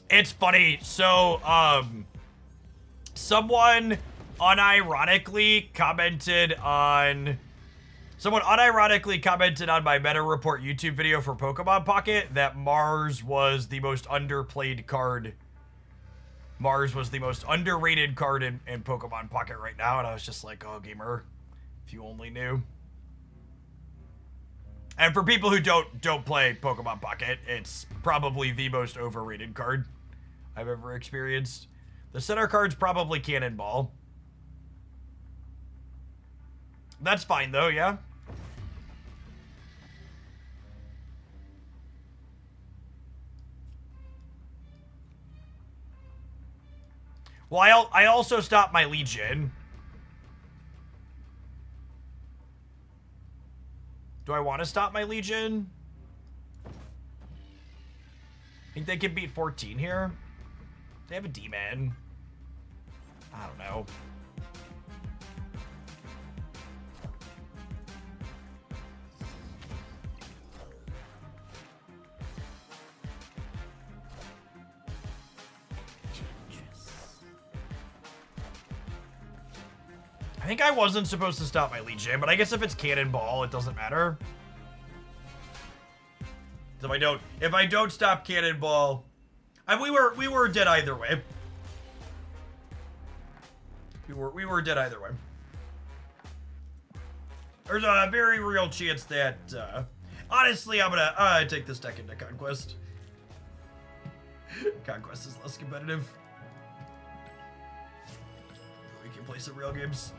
Speaker 1: It's funny. So, someone unironically commented on my Meta Report YouTube video for Pokemon Pocket that Mars was the most underplayed card. Mars was the most underrated card in Pokemon Pocket right now, and I was just like, oh, gamer, if you only knew. And for people who don't play Pokemon Pocket, it's probably the most overrated card I've ever experienced. The center card's probably Cannonball. That's fine though, yeah. Well, I also stopped my Legion. Do I want to stop my Legion? Think they can beat 14 here? They have a D-Man. I don't know. I think I wasn't supposed to stop my Legion, but I guess if it's Cannonball, it doesn't matter. So if I don't stop Cannonball, we were dead either way. We were dead either way. There's a very real chance that honestly I'm gonna take this deck into Conquest. Conquest is less competitive. We can play some real games.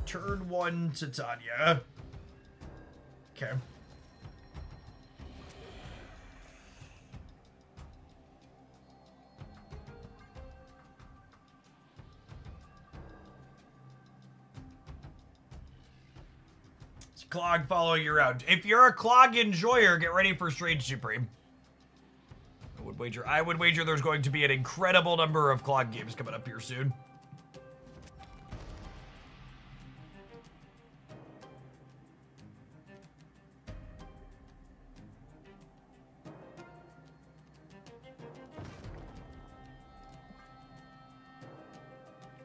Speaker 1: Turn 1 Titania. Okay. It's Clog following you around. If you're a Clog enjoyer, get ready for Strange Supreme. I would wager there's going to be an incredible number of Clog games coming up here soon.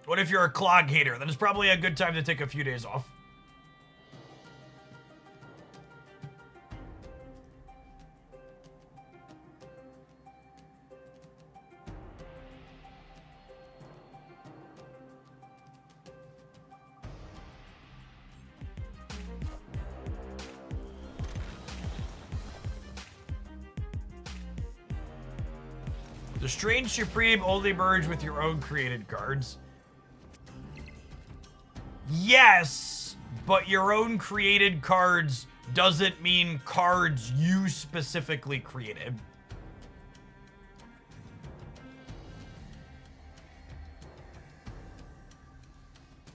Speaker 1: What if you're a Clog hater? Then it's probably a good time to take a few days off. The Strange Supreme only merge with your own created cards. Yes, but your own created cards doesn't mean cards you specifically created.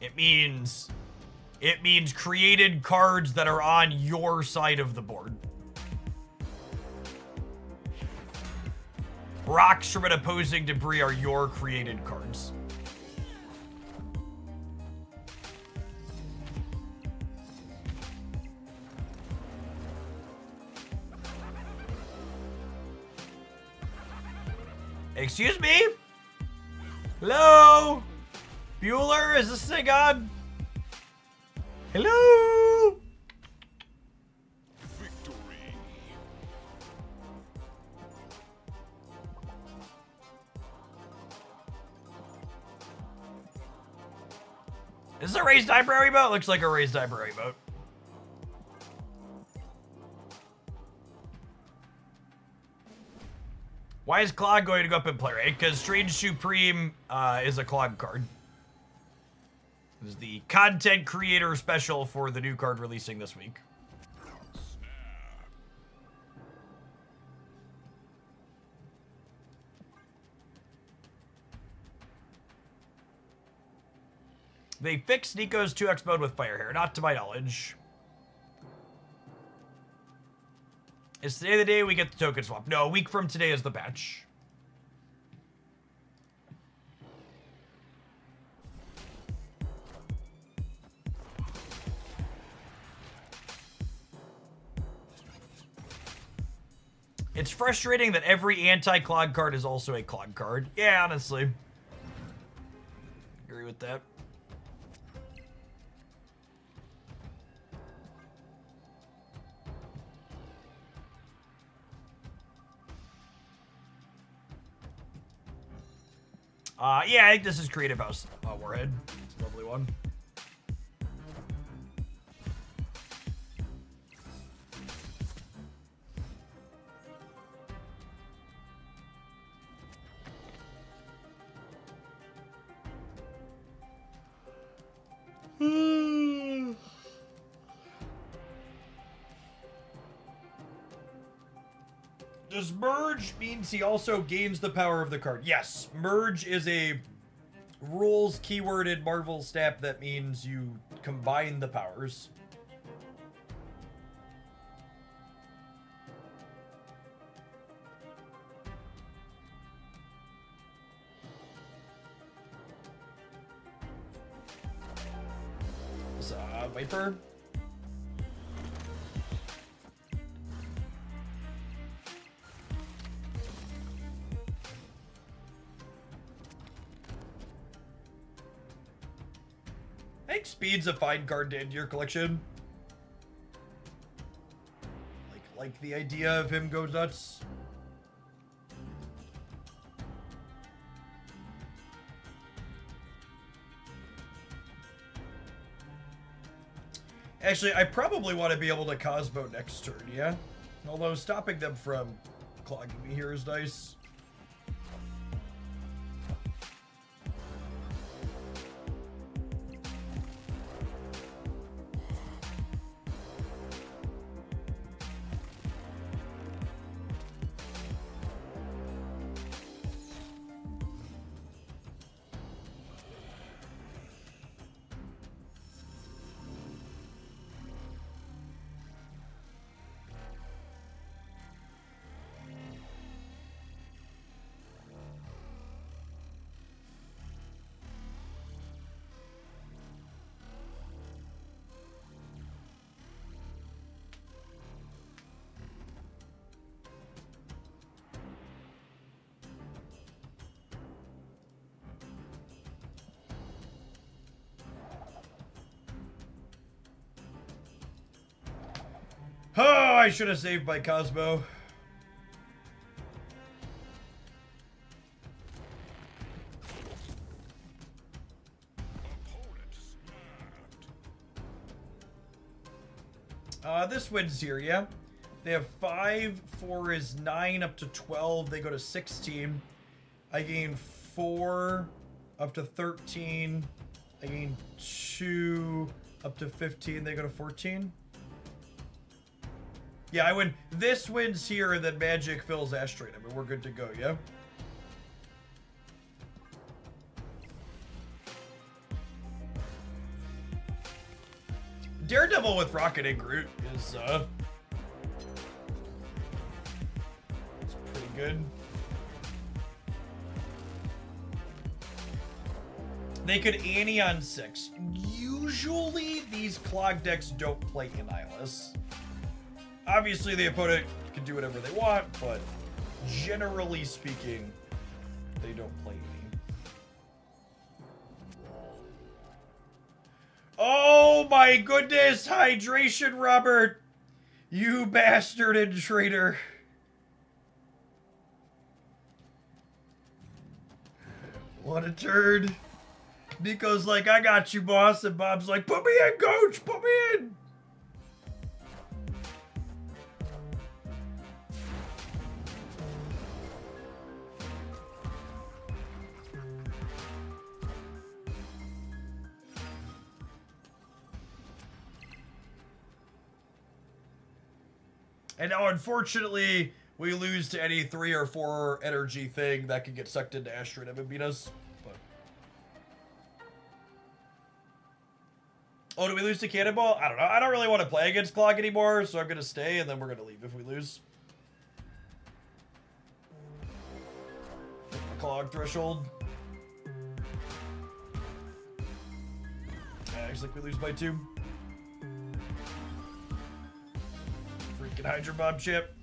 Speaker 1: It means created cards that are on your side of the board. Rocks from an opposing debris are your created cards. Excuse me? Hello? Bueller, is this thing on? Hello?
Speaker 2: Victory.
Speaker 1: Is this a raised eyebrow emote? Looks like a raised eyebrow emote. Why is Clog going to go up in play rate? Because Strange Supreme is a Clog card. This is the content creator special for the new card releasing this week. They fixed Nico's 2x mode with Fire Hair, not to my knowledge. Is today the day we get the token swap? No, a week from today is the patch. It's frustrating that every anti-clog card is also a clog card. Yeah, honestly. Agree with that. Yeah, I think this is Creative House Warhead. It's a lovely one. Does merge means he also gains the power of the card? Yes, merge is a rules keyword in Marvel Snap that means you combine the powers. Viper. I think Speed's a fine card to end your collection. Like the idea of him goes nuts. Actually, I probably want to be able to Cosmo next turn, yeah? Although stopping them from clogging me here is nice. Oh, I should have saved my Cosmo. This wins here, yeah? They have 5, 4 is 9 up to 12. They go to 16. I gain 4 up to 13. I gain 2 up to 15. They go to 14. Yeah, I win. This wins here, and then magic fills asteroid. I mean, we're good to go, yeah? Daredevil with Rocket and Groot is, it's pretty good. They could Annie on 6. Usually, these clog decks don't play Annihilus. Obviously, the opponent can do whatever they want, but generally speaking, they don't play any. Oh my goodness! Hydration, Robert! You bastard and traitor. What a turd. Nico's like, I got you, boss, and Bob's like, put me in, coach! Put me in! And now, unfortunately, we lose to any 3 or 4 energy thing that can get sucked into Asteroid and beat us. But... oh, do we lose to Cannonball? I don't know. I don't really want to play against Clog anymore, so I'm going to stay, and then we're going to leave if we lose. Clog threshold. Looks like we lose by 2. Freaking Hydra Bomb chip.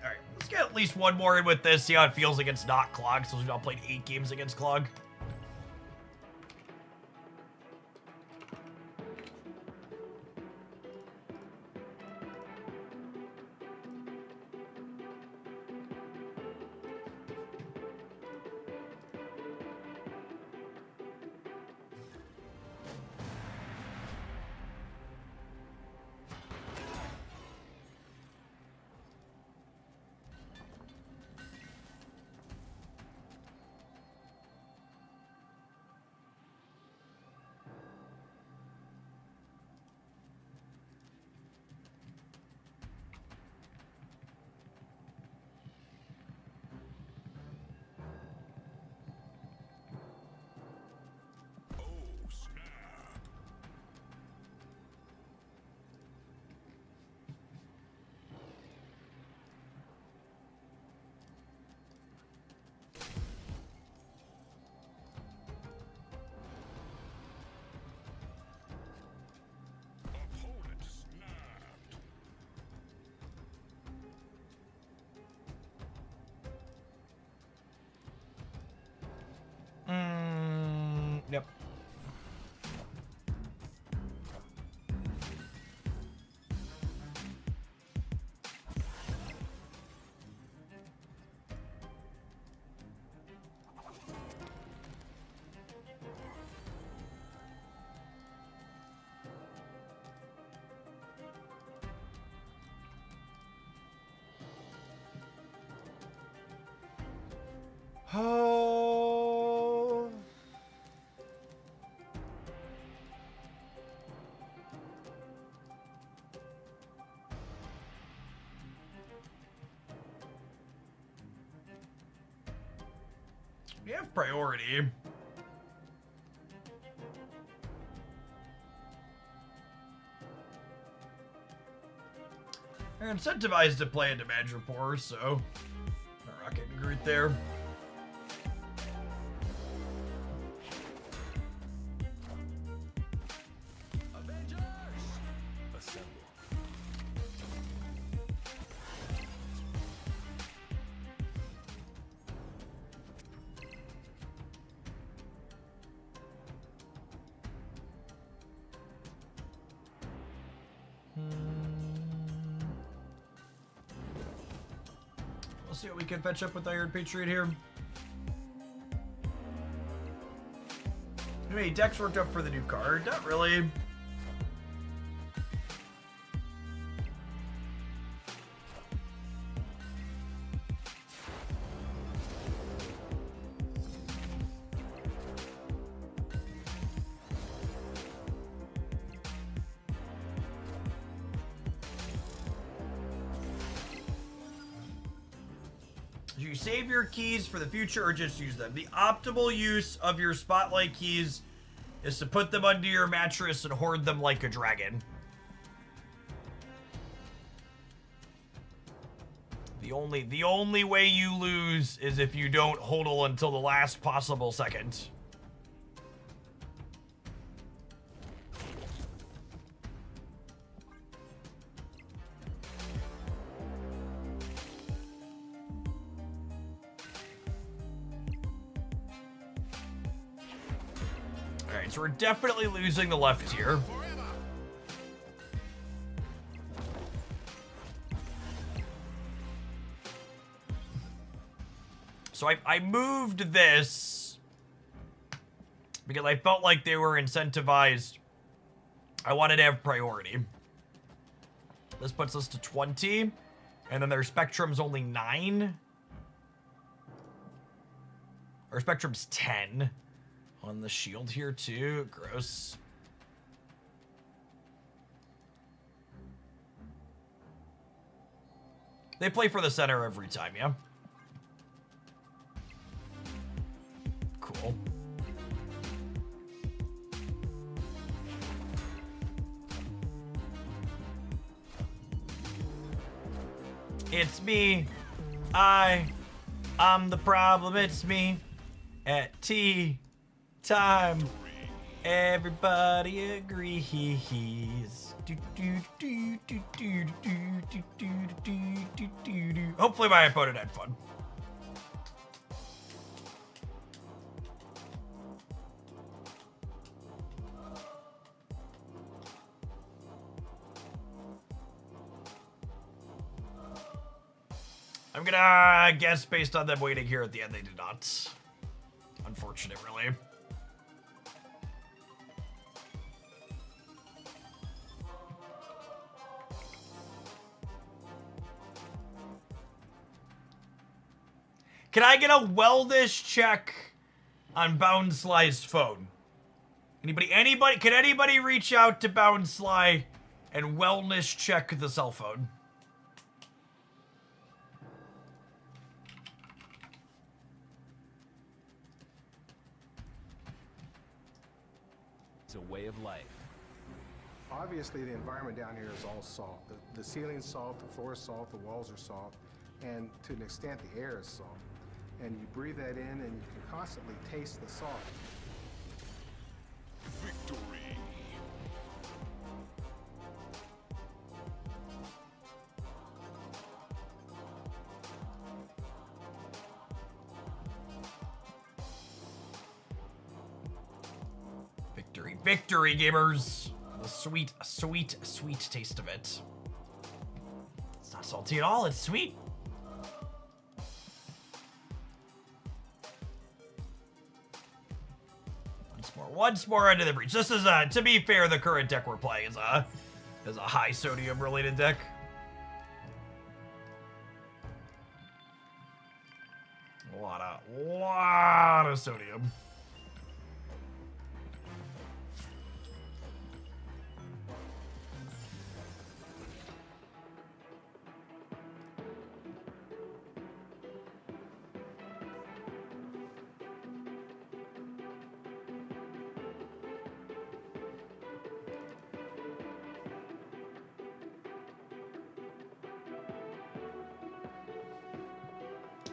Speaker 1: Alright, let's get at least one more in with this, see how it feels against not Clog, since we've now played 8 games against Clog. Yep. Oh. We have priority. They're incentivized to play into Madge Rapport, so Rocket and Groot there. We'll see what we can fetch up with Iron Patriot here. How many decks worked up for the new card? Not really. Do you save your keys for the future or just use them? The optimal use of your spotlight keys is to put them under your mattress and hoard them like a dragon. The only way you lose is if you don't hodl until the last possible second. So we're definitely losing the left tier. So I moved this because I felt like they were incentivized. I wanted to have priority. This puts us to 20, and then their spectrum's only 9. Our spectrum's 10. On the shield here, too. Gross. They play for the center every time, yeah? Cool. It's me. I'm the problem. It's me. At tea time, everybody agrees. Hopefully my opponent had fun. I'm gonna guess based on them waiting here at the end, they did not. Unfortunate, really. Can I get a wellness check on Boundsly's phone? Anybody, can anybody reach out to Boundsly and wellness check the cell phone?
Speaker 5: It's a way of life.
Speaker 7: Obviously, the environment down here is all salt. The ceiling's salt, the floor is salt, the walls are salt, and to an extent, the air is salt. And you breathe that in, and you can constantly taste the salt.
Speaker 2: Victory.
Speaker 1: Victory, victory, gamers! The sweet, sweet, sweet taste of it. It's not salty at all, it's sweet. Once more under the breach. This is, to be fair, the current deck we're playing is a high sodium related deck. A lot of sodium.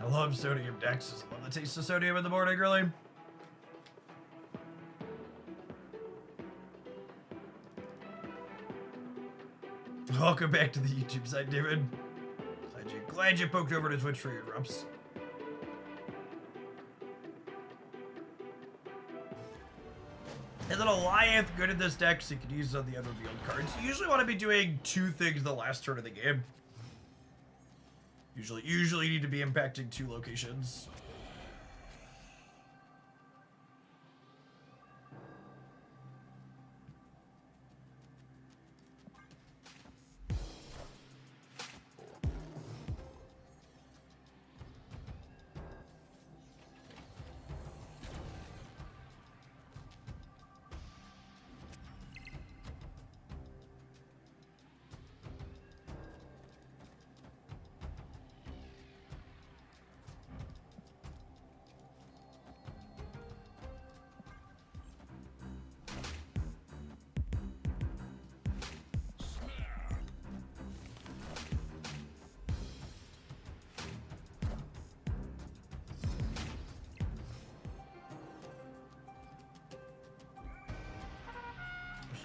Speaker 1: I love sodium decks. I love the taste of sodium in the morning, really. Welcome back to the YouTube side, David. Glad you poked over to Twitch for your drops. Is it a Goliath good in this deck so you can use it on the unrevealed cards? You usually want to be doing 2 things the last turn of the game. Usually you need to be impacting 2 locations.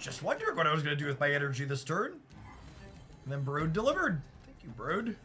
Speaker 1: Just wondering what I was going to do with my energy this turn. And then Brood delivered. Thank you, Brood.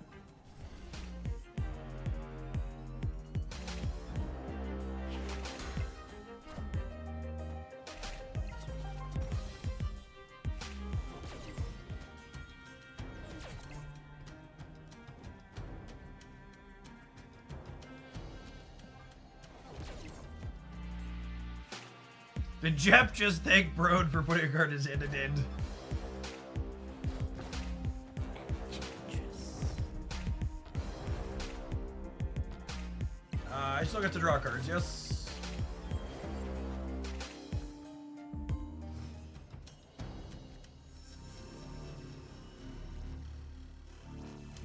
Speaker 1: Did Jep just thank Broad for putting a card in his hand at end? I still get to draw cards, yes.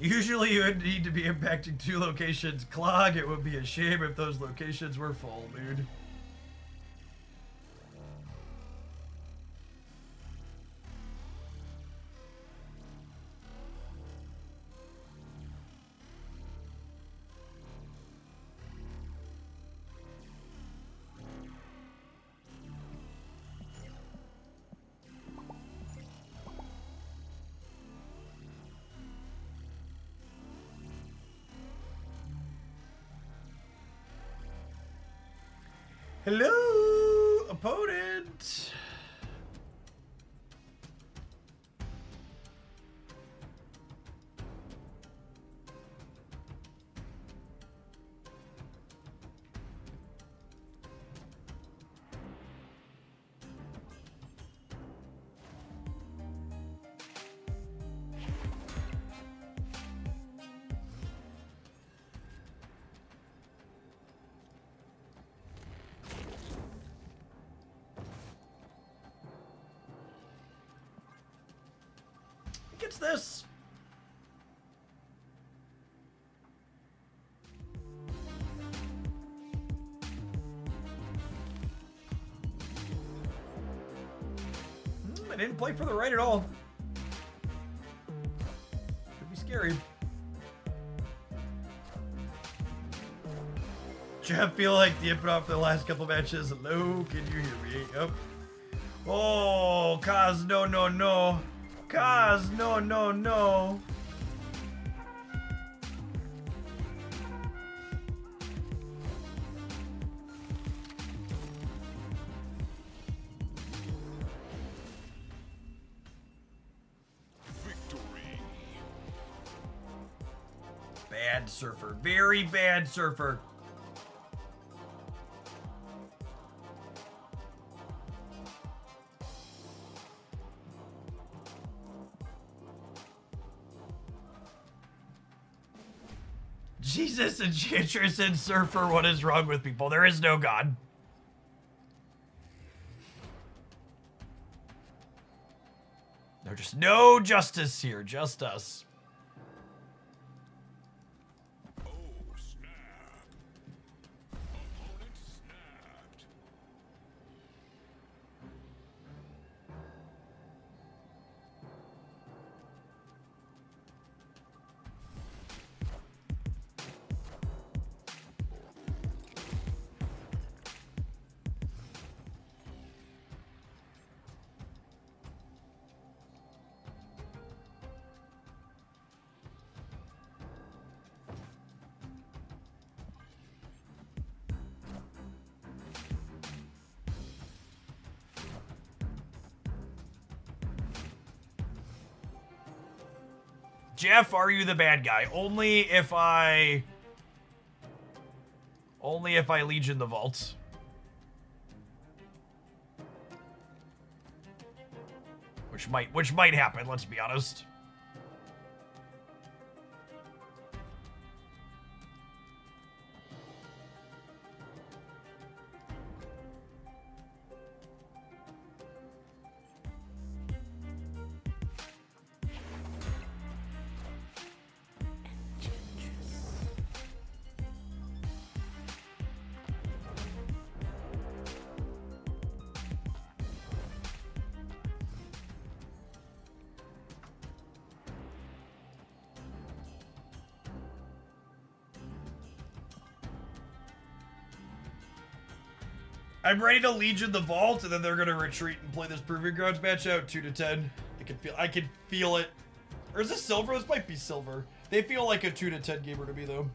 Speaker 1: Usually you would need to be impacting 2 locations. Clog, it would be a shame if those locations were full, dude. Hello, opponent. Gets this. I didn't play for the right at all. Could be scary. Jeff, feel like the input off the last couple matches. Hello, can you hear me? Yep. Oh, Kaz, no, no, no. Kaz, no, no, no.
Speaker 2: Victory.
Speaker 1: Bad surfer. Very bad surfer. Jesus, Enchantress and Surfer, what is wrong with people? There is no God. There's just no justice here, just us.
Speaker 2: Oh, snap. Opponent snapped.
Speaker 1: Jeff, are you the bad guy? Only if I Legion the vault. Which might happen, let's be honest. I'm ready to Legion the vault, and then they're gonna retreat and play this Proving Grounds match out 2 to 10. I can feel it. Or is this silver? This might be silver. They feel like a 2 to 10 gamer to me though.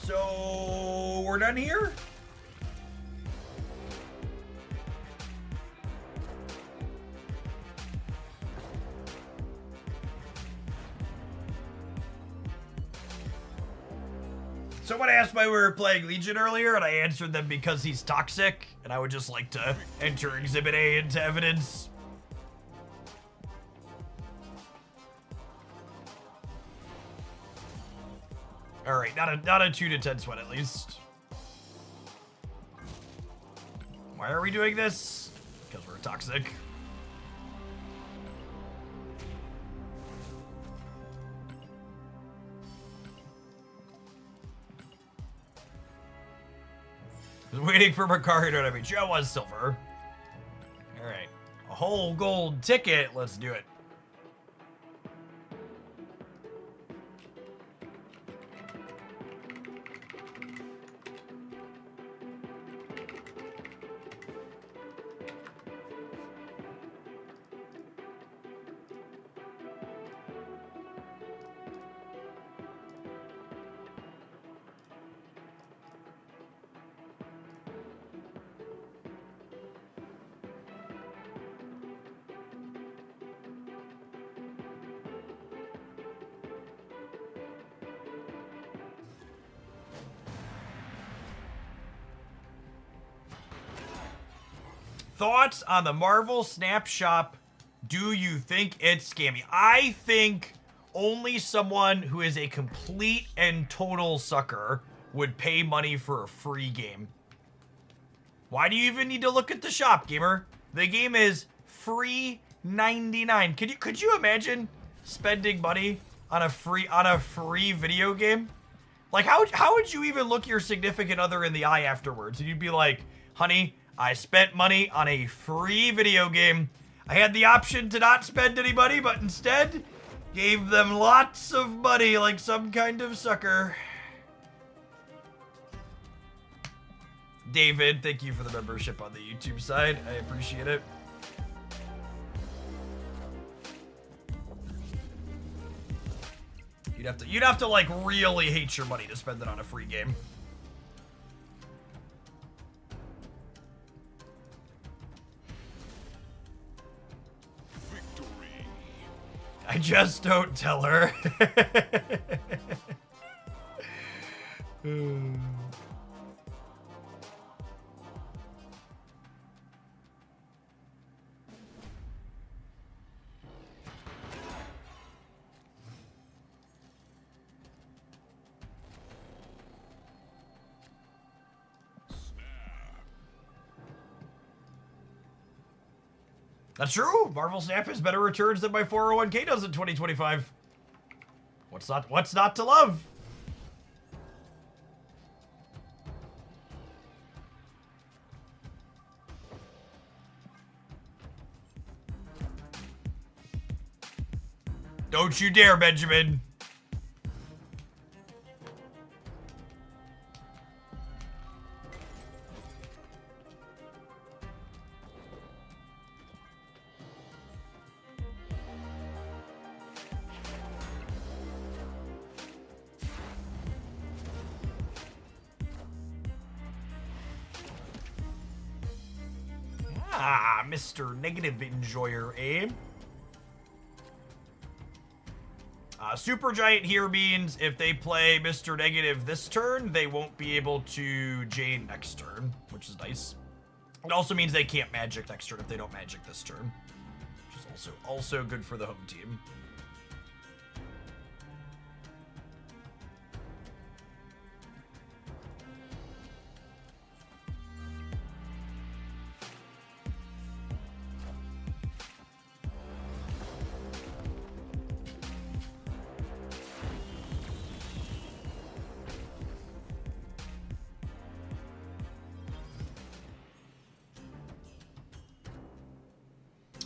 Speaker 1: So we're done here? Someone asked why we were playing Legion earlier, and I answered them because he's toxic, and I would just like to enter Exhibit A into evidence. All right, not a 2 to 10 sweat at least. Why are we doing this? Because we're toxic. I was waiting for Ricardo to be. Joe was silver. All right, a whole gold ticket. Let's do it. Thoughts on the Marvel Snapshop? Do you think it's scammy? I think only someone who is a complete and total sucker would pay money for a free game. Why do you even need to look at the shop, gamer? The game is free 99. Could you imagine spending money on a free video game? Like how would you even look your significant other in the eye afterwards? And you'd be like, honey, I spent money on a free video game. I had the option to not spend any money, but instead gave them lots of money like some kind of sucker. David, thank you for the membership on the YouTube side. I appreciate it. You'd have to like really hate your money to spend it on a free game. I just don't tell her. That's true. Marvel Snap has better returns than my 401k does in 2025. What's not to love? Don't you dare, Benjamin. Ah, Mr. Negative Enjoyer, eh? Supergiant here means if they play Mr. Negative this turn, they won't be able to Jane next turn, which is nice. It also means they can't magic next turn if they don't magic this turn, which is also good for the home team.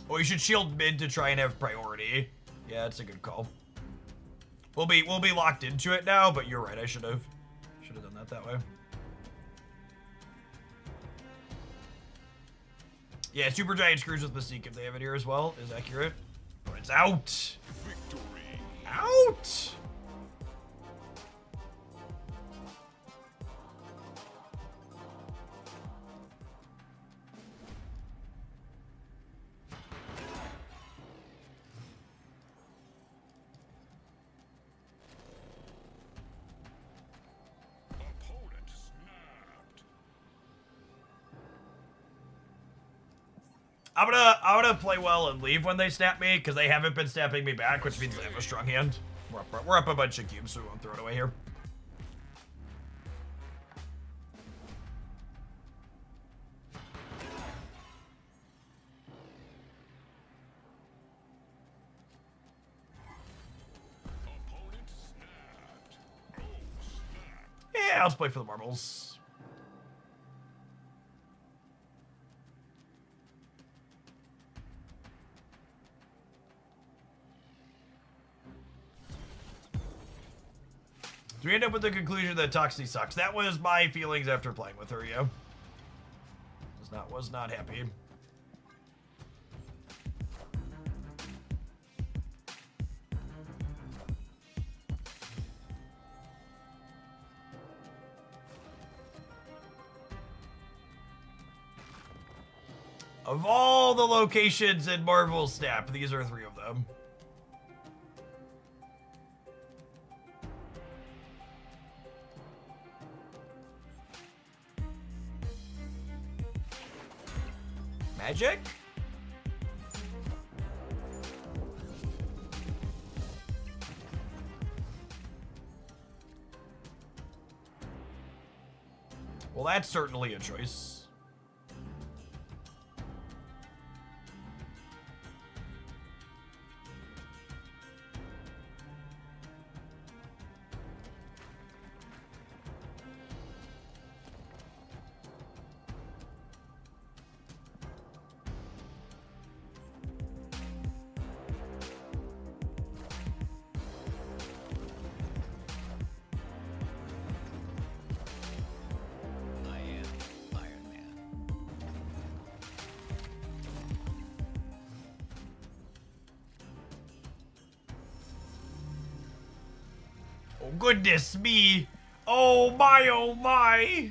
Speaker 1: Oh, you should shield mid to try and have priority. Yeah, that's a good call. We'll be locked into it now, but you're right. I should have done that way. Yeah, Supergiant screws with Mystique if they have it here as well. Is accurate, but it's out.
Speaker 2: Victory.
Speaker 1: Out.
Speaker 2: Opponent snapped.
Speaker 1: I'm gonna play well and leave when they snap me because they haven't been snapping me back, which means they have a strong hand. We're up a bunch of cubes, so we won't throw it away here.
Speaker 2: Opponent snapped. Oh, snap.
Speaker 1: Yeah, let's play for the marbles. Do we end up with the conclusion that Toxie sucks? That was my feelings after playing with her, yeah. Was not happy. Of all the locations in Marvel Snap, these are 3 of them. Magic? Well, that's certainly a choice.
Speaker 5: I am Iron Man.
Speaker 1: Oh, goodness me. Oh, my, oh, my.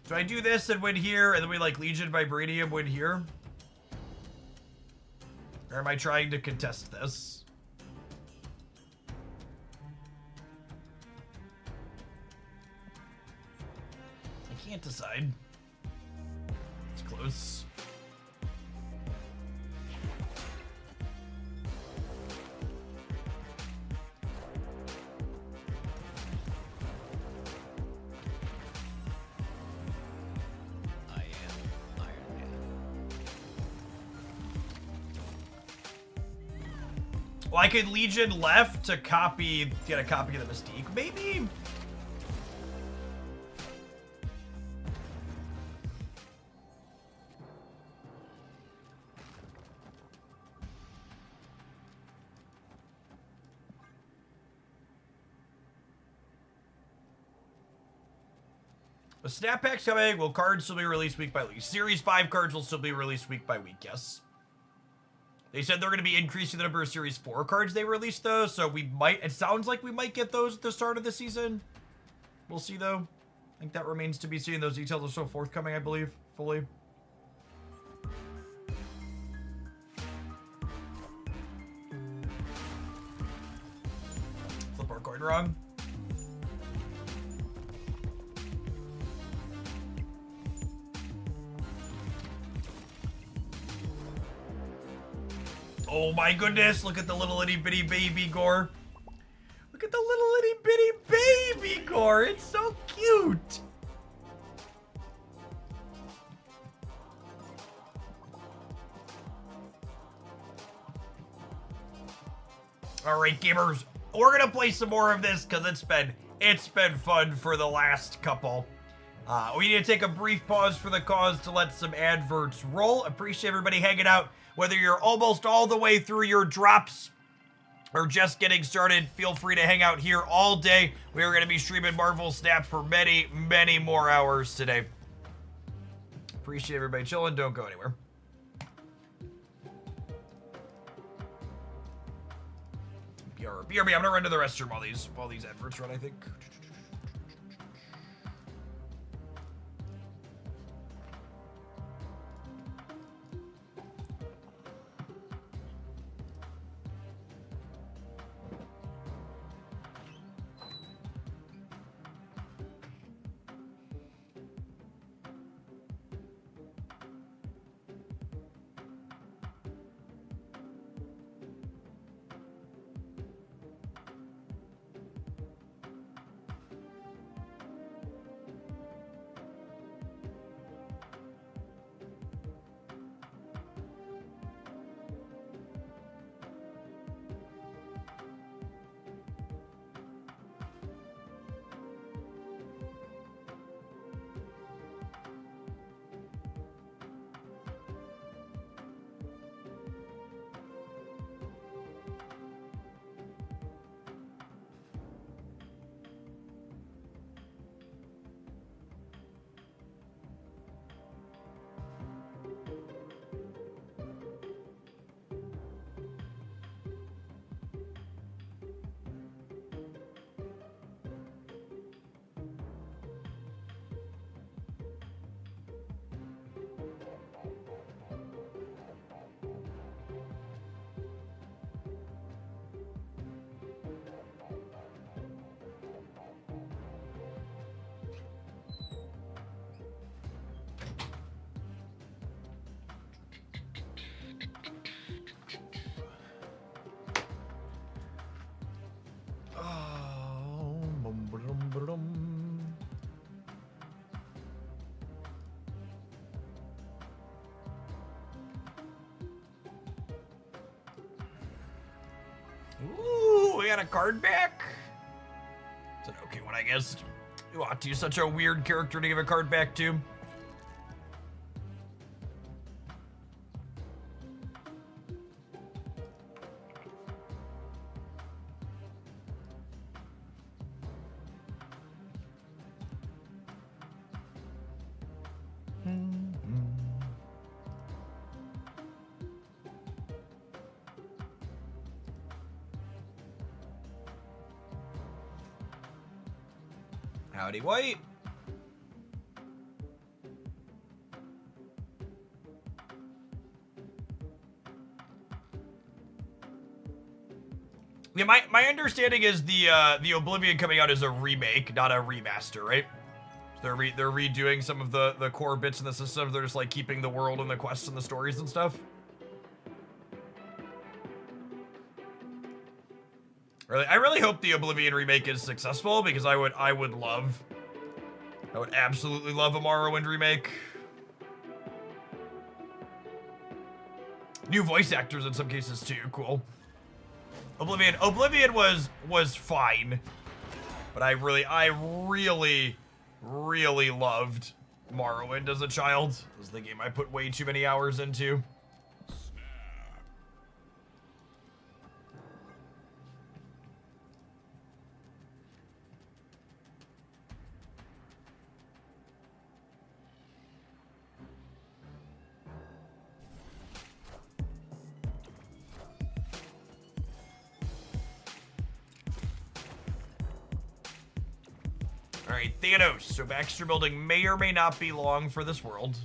Speaker 1: Do I do this and win here, and then we like Legion Vibranium win here? Or am I trying to contest this? can't decide. It's close.
Speaker 5: I am Iron Man.
Speaker 1: Well, I could Legion left to get a copy of the Mystique, maybe? The snap pack's coming. Will cards still be released week by week? Series 5 cards will still be released week by week, yes. They said they're going to be increasing the number of Series 4 cards they release, though, so we might... It sounds like we might get those at the start of the season. We'll see, though. I think that remains to be seen. Those details are still forthcoming, I believe, fully. Flip our coin wrong. Oh my goodness, look at the little itty bitty baby gore. Look at the little itty bitty baby gore. It's so cute. All right, gamers, we're gonna play some more of this because it's been fun for the last couple. We need to take a brief pause for the cause to let some adverts roll. Appreciate everybody hanging out. Whether you're almost all the way through your drops or just getting started, feel free to hang out here all day. We are going to be streaming Marvel Snap for many, many more hours today. Appreciate everybody chilling. Don't go anywhere. BRB. I'm going to run to the restroom while these adverts run, I think. Ooh, we got a card back. It's an okay one, I guess. Uatu, such a weird character to give a card back to. Howdy, White. Yeah, my understanding is the Oblivion coming out is a remake, not a remaster, right? They're redoing some of the core bits in the system. They're just like keeping the world and the quests and the stories and stuff. I really hope the Oblivion remake is successful because I would absolutely love a Morrowind remake. New voice actors in some cases too. Cool. Oblivion was fine, but I really loved Morrowind as a child. It was the game I put way too many hours into. Alright, Thanos. So Baxter Building may or may not be long for this world.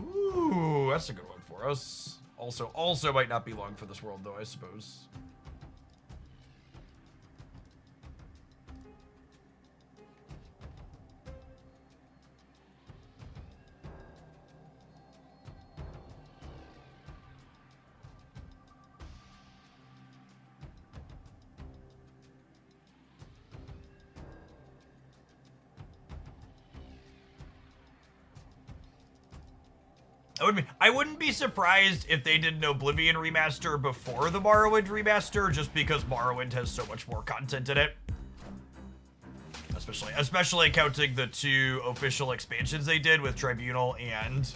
Speaker 1: Ooh, that's a good one for us. Also might not be long for this world, though, I suppose. I wouldn't be surprised if they did an Oblivion remaster before the Morrowind remaster, just because Morrowind has so much more content in it. Especially counting the 2 official expansions they did with Tribunal and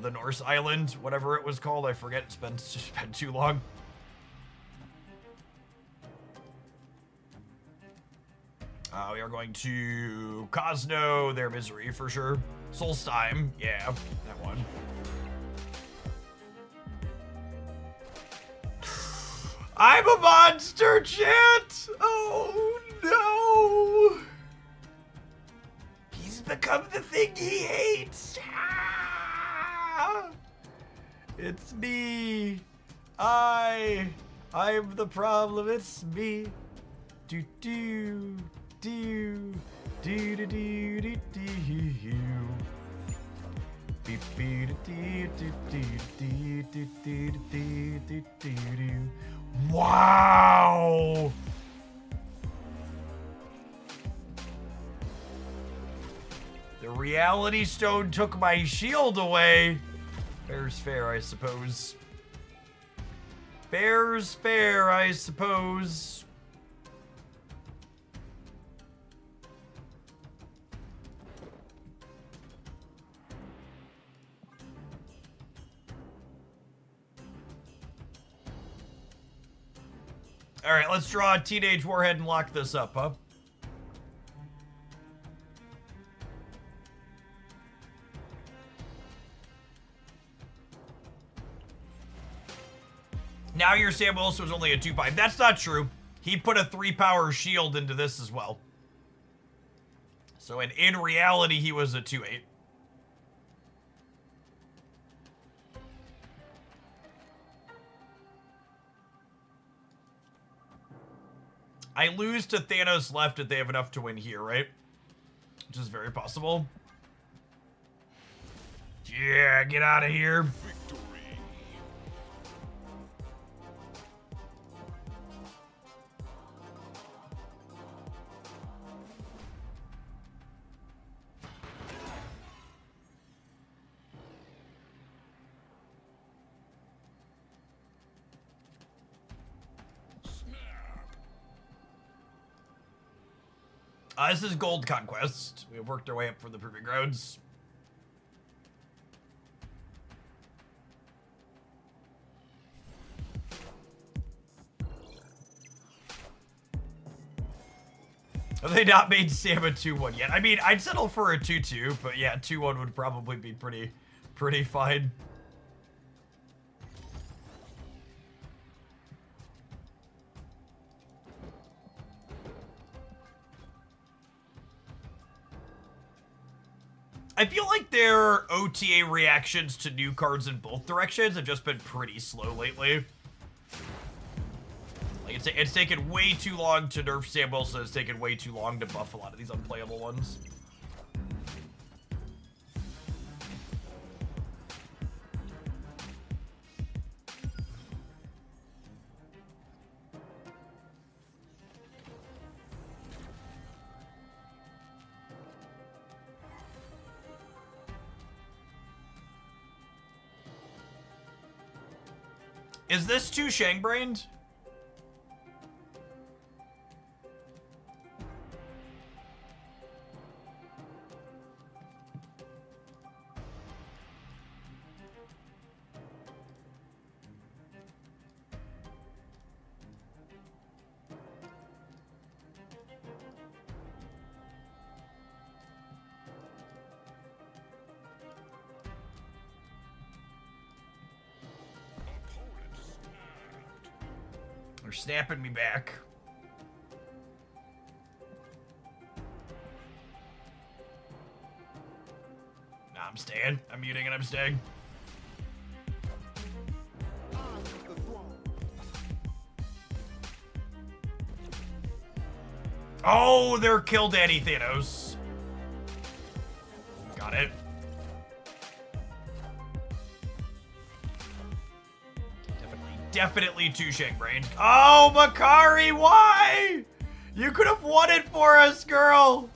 Speaker 1: the Norse Island, whatever it was called. I forget. It's just been too long. We are going to Cosno, their misery for sure. Solstheim, yeah, that one. I'm a monster, chat! Oh no! He's become the thing he hates! Ah! It's me! I'm the problem, it's me! Do do do do do do do do. Beep beep do do do do do do do do do. Wow! The Reality Stone took my shield away. Fair's fair, I suppose. Fair's fair, I suppose. All right, let's draw a Teenage Warhead and lock this up, huh? Now your Sam Wilson was only a 2-5. That's not true. He put a 3-power shield into this as well. So in reality, he was a 2-8. I lose to Thanos left if they have enough to win here, right? Which is very possible. Yeah, get out of here.
Speaker 2: Victory.
Speaker 1: This is Gold Conquest. We've worked our way up from the Proving Grounds. Have they not made Sam a 2-1 yet? I mean, I'd settle for a 2-2, but yeah, 2-1 would probably be pretty fine. I feel like their OTA reactions to new cards in both directions have just been pretty slow lately. It's taken way too long to nerf Sam Wilson. It's taken way too long to buff a lot of these unplayable ones. Is this too Shang-brained? They're snapping me back. Nah, I'm staying. I'm muting and I'm staying. Oh, they're Kill Daddy Thanos. Got it. Definitely too Shang-brained. Oh, Makari, why? You could have won it for us, girl.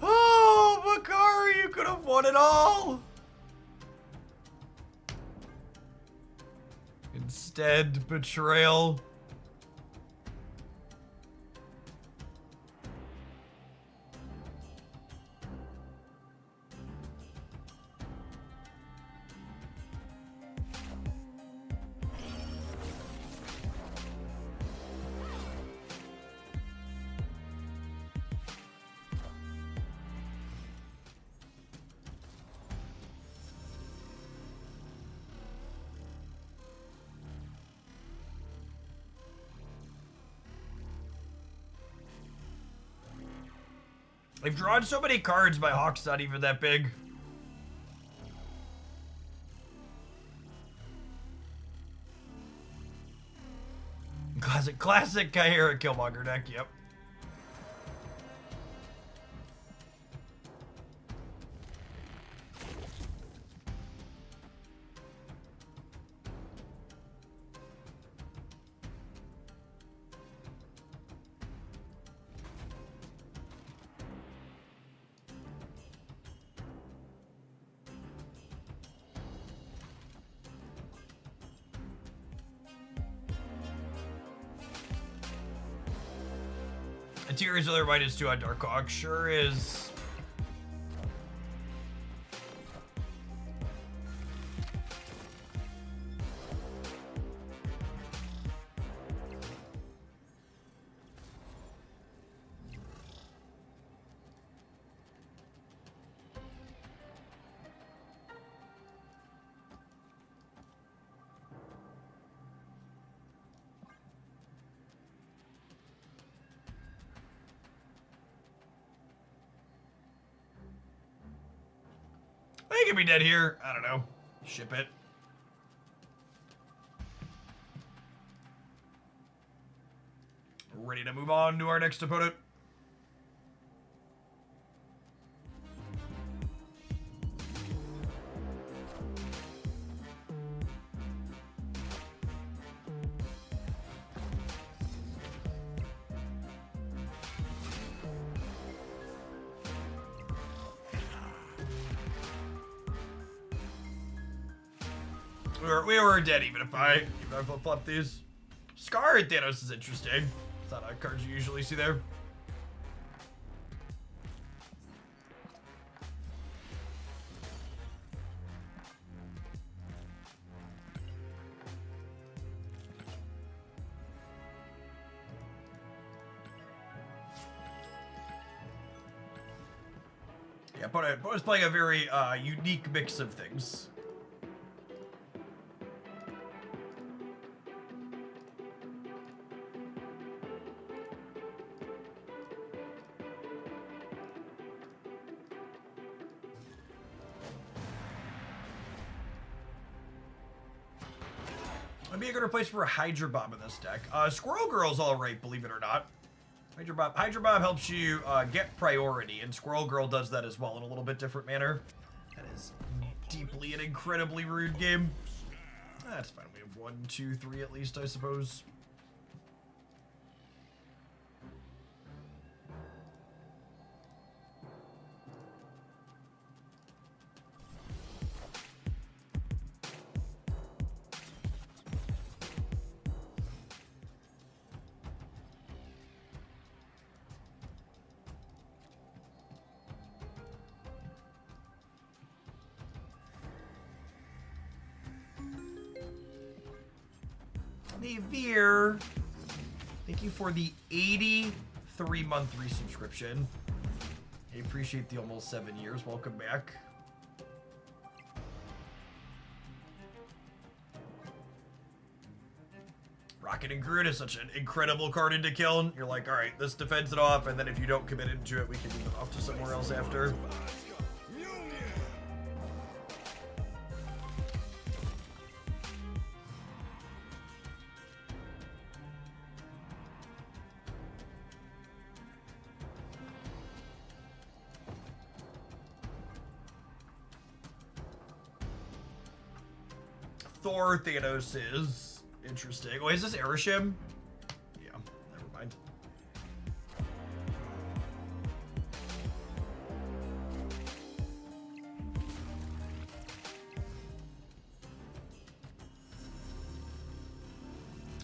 Speaker 1: Oh, Makari, you could have won it all. Instead, betrayal. They've drawn so many cards, my Hawk's not even that big. Classic Kyra Killmonger deck, yep. Interior's other -2 on Dark Hawk sure is. He could be dead here. I don't know. Ship it. Ready to move on to our next opponent. We were dead even if I flip-flop these. Scar Thanos is interesting. It's not a card you usually see there. Yeah, opponent's playing a very unique mix of things. Would be a good replacement for a Hydra Bomb in this deck. Squirrel Girl's alright, believe it or not. Hydra Bomb helps you get priority, and Squirrel Girl does that as well in a little bit different manner. That is deeply and incredibly rude game. That's fine. We have 1, 2, 3 at least, I suppose. Veer, thank you for the 83-month resubscription. I appreciate the almost 7 years. Welcome back. Rocket and Groot is such an incredible card into kill. You're like, all right, this defends it off, and then if you don't commit into it, we can move it off to somewhere else after. Thor Thanos is interesting. Oh, is this Erishim? Yeah, never mind.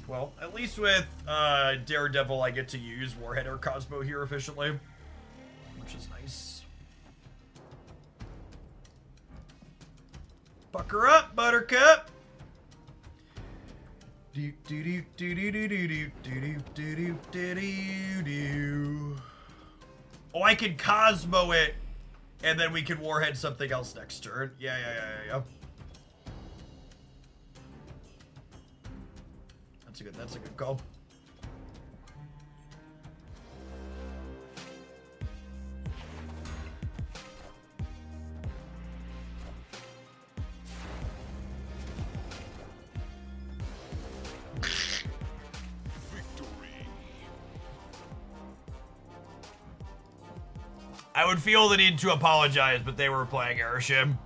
Speaker 1: Well, at least with Daredevil, I get to use Warhead or Cosmo here efficiently, which is nice. Pucker up, Buttercup! Oh, I can Cosmo it, and then we can Warhead something else next turn. Yeah. That's a good call. I would feel the need to apologize, but they were playing Erishim.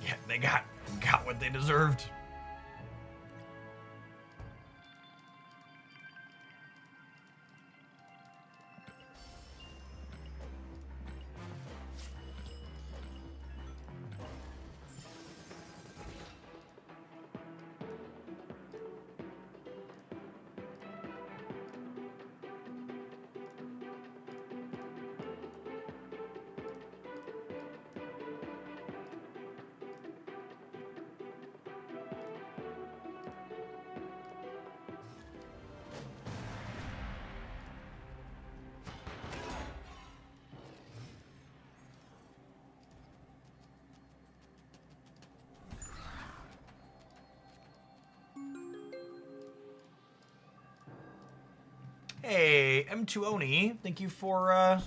Speaker 1: Yeah, they got what they deserved. Hey, M2Oni, thank you for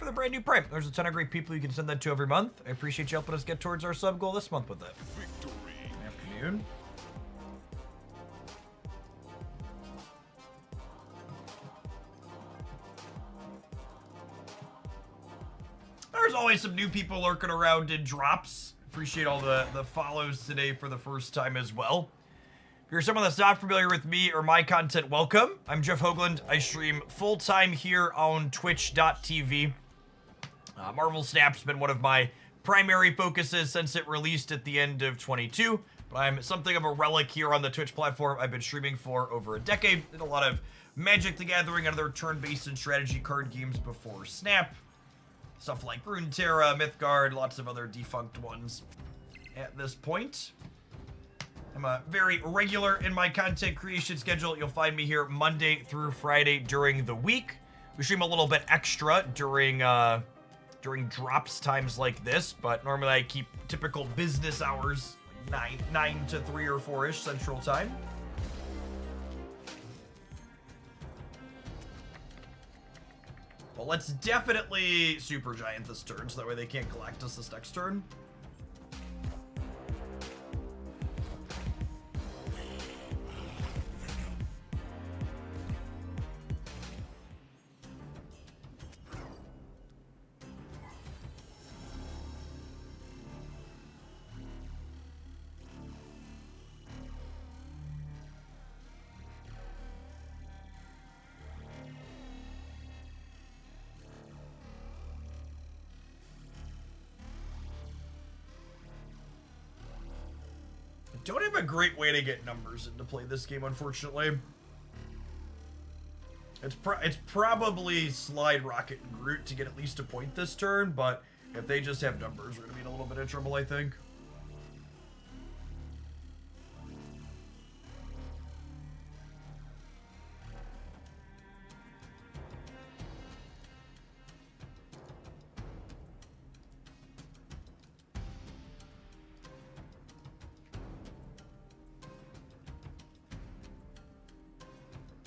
Speaker 1: the brand new Prime. There's a ton of great people you can send that to every month. I appreciate you helping us get towards our sub goal this month with it. Good afternoon. There's always some new people lurking around in drops. Appreciate all the follows today for the first time as well. If you're someone that's not familiar with me or my content, welcome. I'm Jeff Hoagland. I stream full-time here on twitch.tv. Marvel Snap's been one of my primary focuses since it released at the end of 22, but I'm something of a relic here on the Twitch platform. I've been streaming for over a decade. Did a lot of Magic the Gathering and other turn-based and strategy card games before Snap. Stuff like Runeterra, Mythgard, lots of other defunct ones at this point. I'm very regular in my content creation schedule. You'll find me here Monday through Friday during the week. We stream a little bit extra during drops times like this, but normally I keep typical business hours, 9 to 3 or 4-ish Central Time. But let's definitely Supergiant this turn, so that way they can't collect us this next turn. Don't have a great way to get numbers into play this game, unfortunately. It's probably Slide, Rocket, and Groot to get at least a point this turn, but if they just have numbers, we're going to be in a little bit of trouble, I think.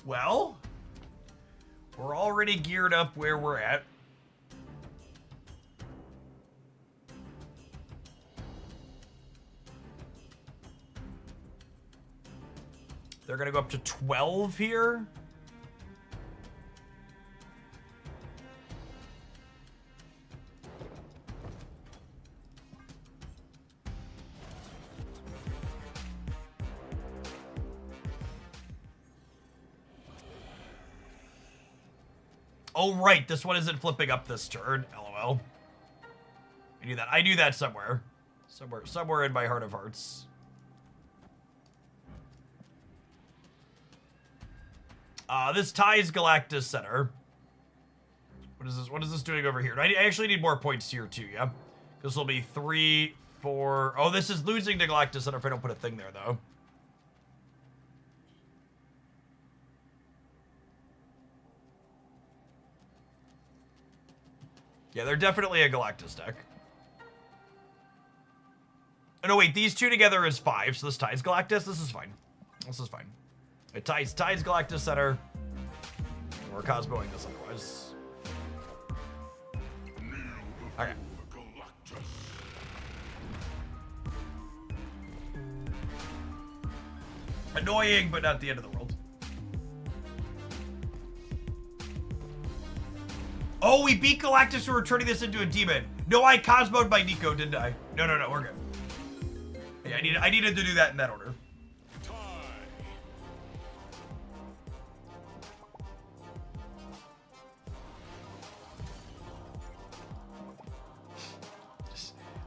Speaker 1: Well, we're already geared up where we're at. They're going to go up to 12 here. Oh, right. This one isn't flipping up this turn. LOL. I knew that. I knew that somewhere. Somewhere in my heart of hearts. This ties Galactus Center. What is this? What is this doing over here? I actually need more points here too, yeah? This will be 3, 4... Oh, this is losing to Galactus Center if I don't put a thing there, though. Yeah, they're definitely a Galactus deck. Oh, no, wait. These two together is 5, so this ties Galactus. This is fine. This is fine. It ties Galactus Center. We're Cosmoing this otherwise. Okay.
Speaker 2: Galactus.
Speaker 1: Annoying, but not the end of the world. Oh, we beat Galactus for turning this into a demon. No, I Cosmoed my Nico, didn't I? No, we're good. Yeah, I needed to do that in that order.
Speaker 2: Tie.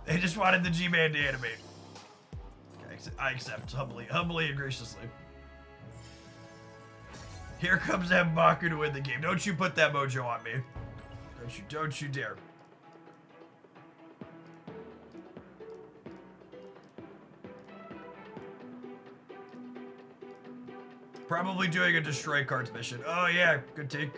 Speaker 1: They just wanted the G-Man to animate. Okay, I accept humbly and graciously. Here comes M'Baku to win the game. Don't you put that mojo on me. Don't you dare. Probably doing a destroy cards mission. Oh yeah, good take.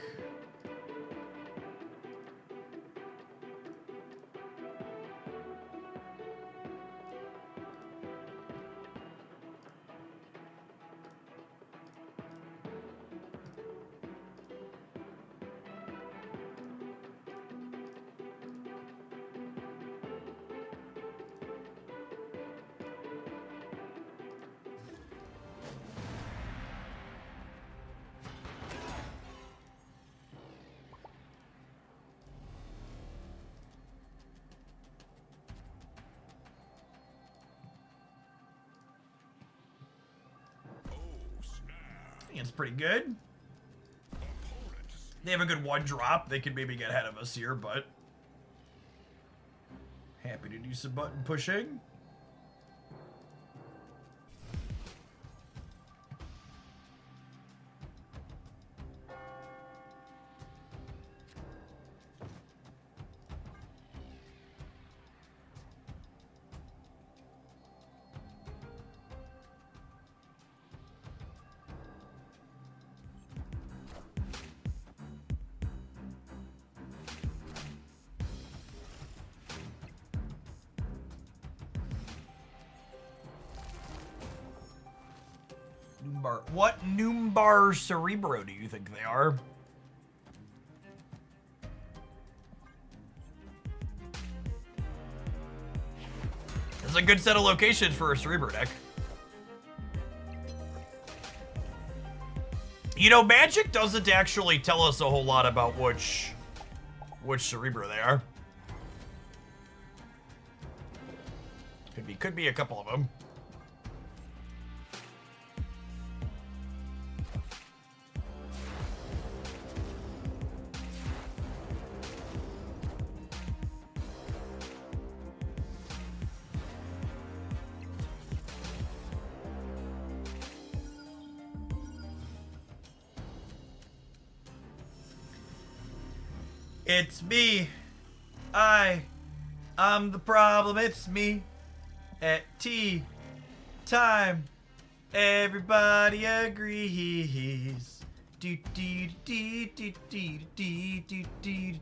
Speaker 1: It's pretty good. They have a good 1-drop. They could maybe get ahead of us here, but happy to do some button pushing. What Noombar Cerebro do you think they are? a good set of locations for a Cerebro deck. You know, Magic doesn't actually tell us a whole lot about which Cerebro they are. Could be a couple of them. It's me. I'm the problem. It's me. At tea time, everybody agrees. Do do do do do do do do do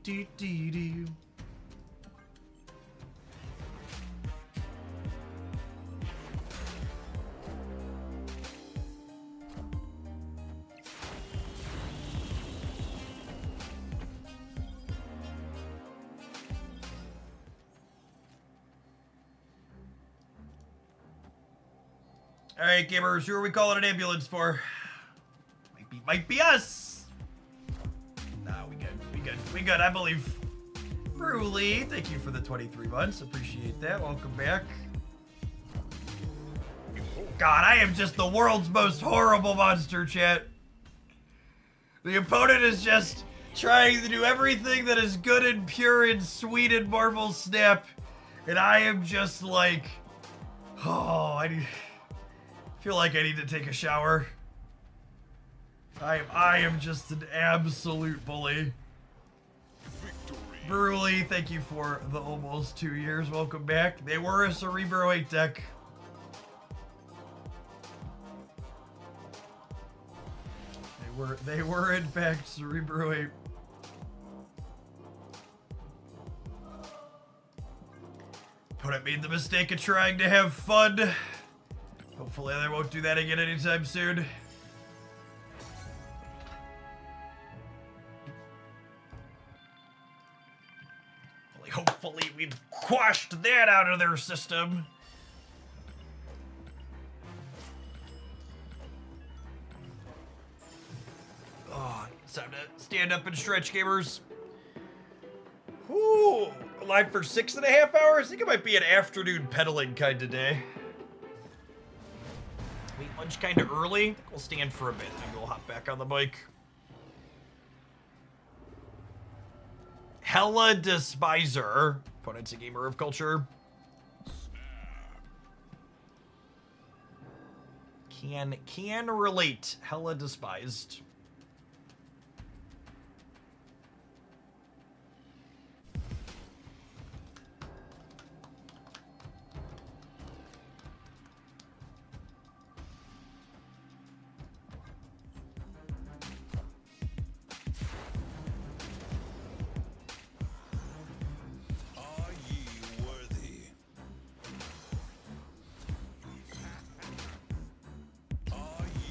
Speaker 1: do do do. All right, gamers, who are we calling an ambulance for? Might be us. Nah, we good. I believe. Bruli, thank you for the 23 months. Appreciate that. Welcome back. God, I am just the world's most horrible monster, chat. The opponent is just trying to do everything that is good and pure and sweet in Marvel Snap, and I am just like, oh, I feel like I need to take a shower. I am just an absolute bully.
Speaker 2: Victory.
Speaker 1: Bruli, thank you for the almost 2 years. Welcome back. They were a Cerebro 8 deck. They were in fact Cerebro 8. Opponent made the mistake of trying to have fun. Hopefully they won't do that again anytime soon. Hopefully we've quashed that out of their system. Oh, it's time to stand up and stretch, gamers. Whoo! Live for 6.5 hours? I think it might be an afternoon pedaling kind of day. We ate lunch kind of early. I think we'll stand for a bit, and we'll hop back on the bike. Hella Despiser. Opponent's a gamer of culture. Can relate. Hella despised.
Speaker 2: Are ye worthy? Are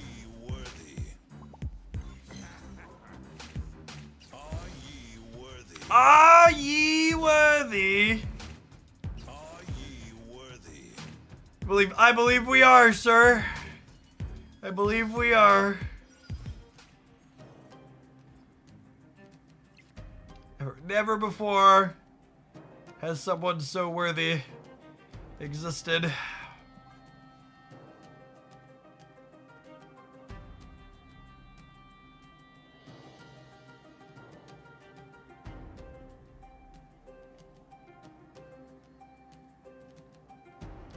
Speaker 2: ye worthy? Are ye worthy?
Speaker 1: Are ye worthy?
Speaker 2: Are ye worthy?
Speaker 1: I believe we are, sir. I believe we are. Never before has someone so worthy existed.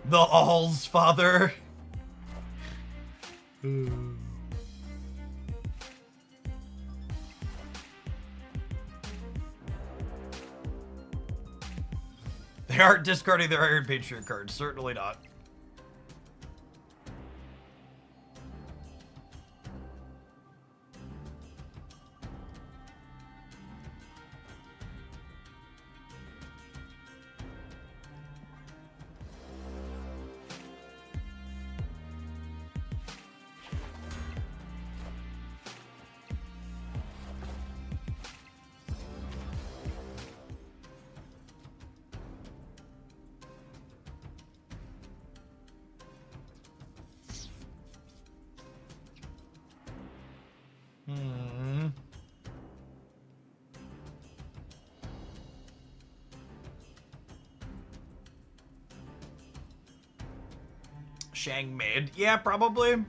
Speaker 1: The All's Father. They aren't discarding their Iron Patriot cards. Certainly not. Shang mid. Yeah, probably.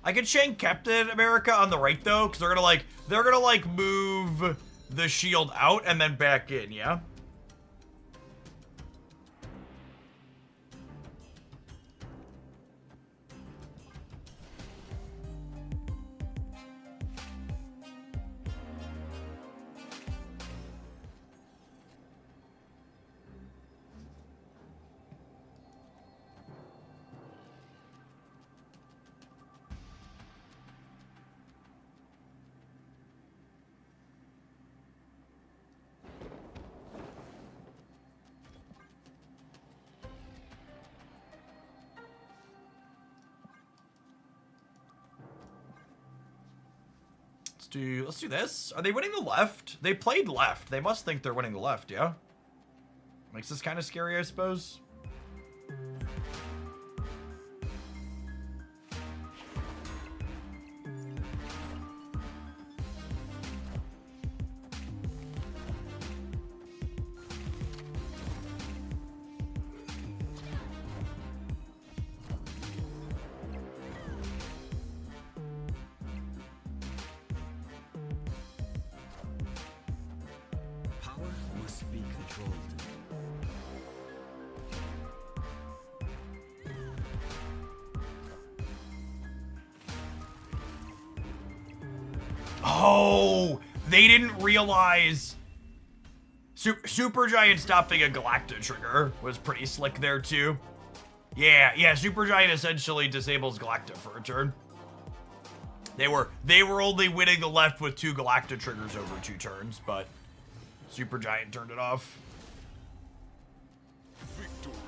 Speaker 1: I could Shang Captain America on the right though, because they're gonna like move the shield out and then back in, yeah? Let's do this. Are they winning the left? They played left. They must think they're winning the left, yeah? Makes this kind of scary, I suppose.
Speaker 5: Power must be controlled.
Speaker 1: Oh, they didn't realize Supergiant stopping a Galacta trigger was pretty slick there too. Yeah, Supergiant essentially disables Galacta for a turn. They were only winning the left with 2 Galacta triggers over 2 turns, but Supergiant turned it off.
Speaker 2: Victory.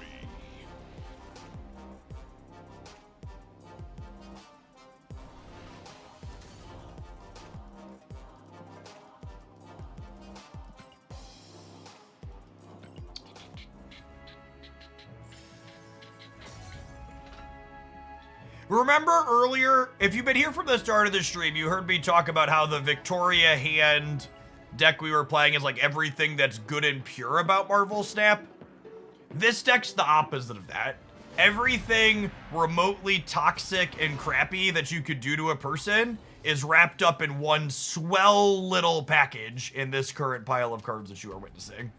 Speaker 1: Remember earlier, if you've been here from the start of the stream, you heard me talk about how the Victoria hand deck we were playing is like everything that's good and pure about Marvel Snap. This deck's the opposite of that. Everything remotely toxic and crappy that you could do to a person is wrapped up in one swell little package in this current pile of cards that you are witnessing.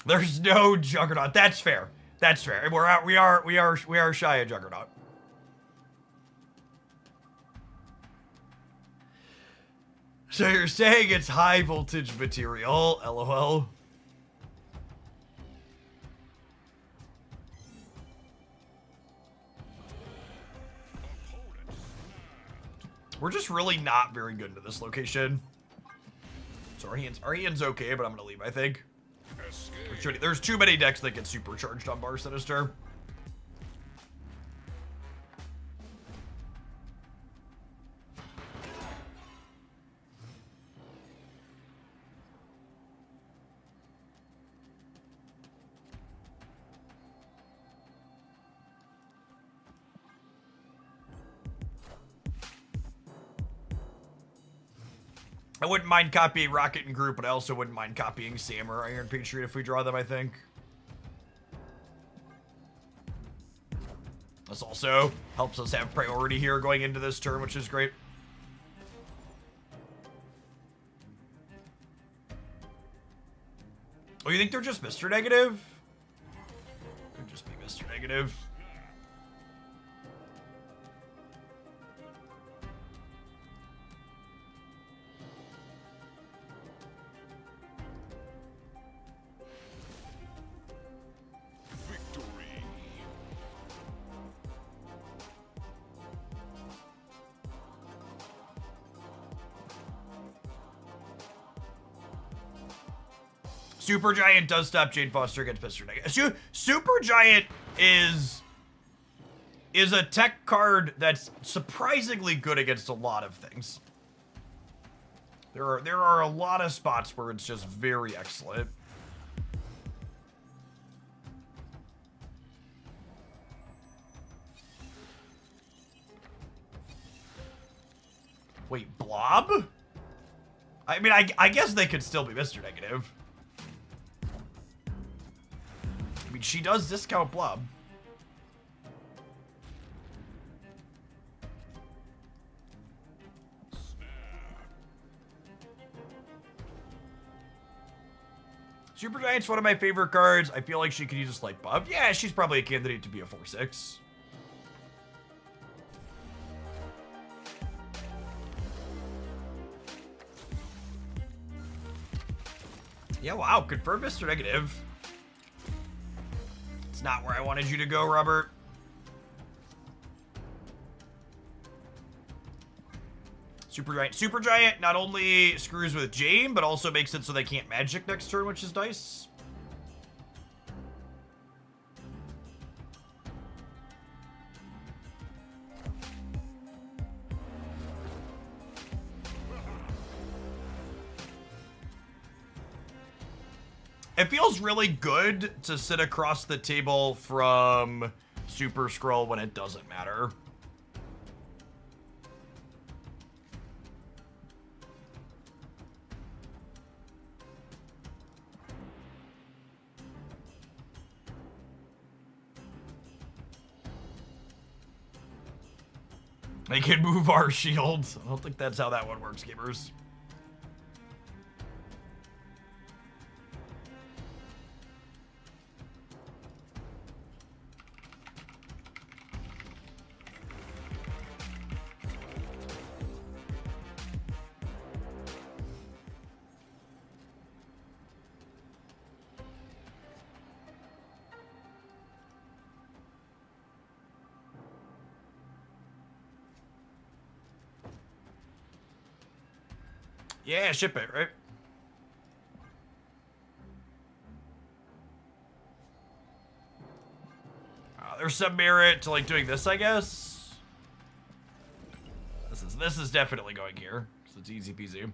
Speaker 1: There's no Juggernaut. That's fair. That's fair. We are shy of Juggernaut. So you're saying it's high voltage material? LOL. We're just really not very good into this location. So Arheon's okay, but I'm gonna leave, I think. There's too many decks that get supercharged on Bar Sinister. I wouldn't mind copying Rocket and Group, but I also wouldn't mind copying Sam or Iron Patriot if we draw them, I think. This also helps us have priority here going into this turn, which is great. Oh, you think they're just Mr. Negative? Could just be Mr. Negative. Supergiant does stop Jane Foster against Mr. Negative. Supergiant is a tech card that's surprisingly good against a lot of things. There are a lot of spots where it's just very excellent. Wait, Blob? I mean, I guess they could still be Mr. Negative. I mean, she does discount Blob. Super Giant's one of my favorite cards. I feel like she could use a slight buff. Yeah, she's probably a candidate to be a 4/6. Yeah, wow, confirm Mr. Negative. It's not where I wanted you to go, Robert. Super Giant not only screws with Jane, but also makes it so they can't magic next turn, which is nice. It feels really good to sit across the table from Super Skrull when it doesn't matter. They can move our shields. I don't think that's how that one works, gamers. Yeah, ship it, right? There's some merit to like doing this, I guess. This is definitely going here, so it's easy peasy.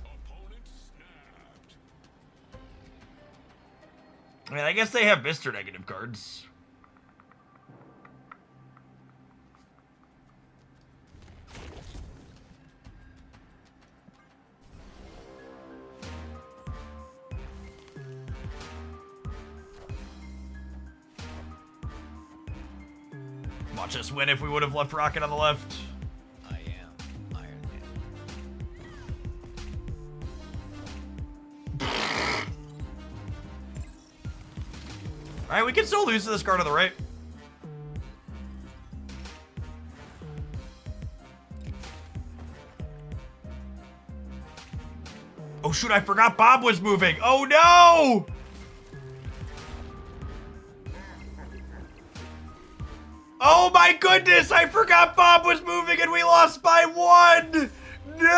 Speaker 2: Opponent snapped.
Speaker 1: I mean, I guess they have Mr. Negative cards. Watch us win if we would have left Rocket on the left.
Speaker 5: I am Iron Man.
Speaker 1: Alright, we can still lose to this card on the right. Oh shoot, I forgot Bob was moving. Oh no! Oh my goodness, I forgot Bob was moving and we lost by 1! No!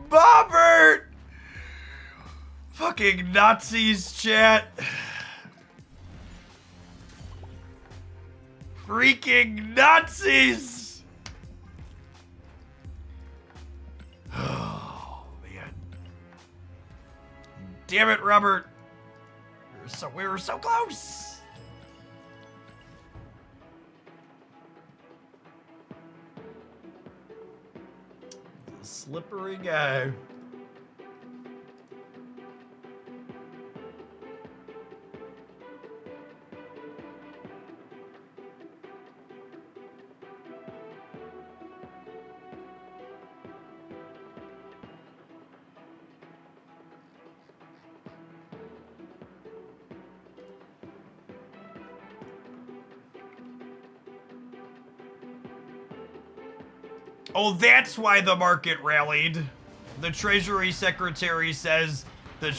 Speaker 1: Bobbert! Fucking Nazis, chat. Freaking Nazis! Oh, man. Damn it, Robert. We were so close. Slippery guy. Oh, that's why the market rallied. The Treasury Secretary says the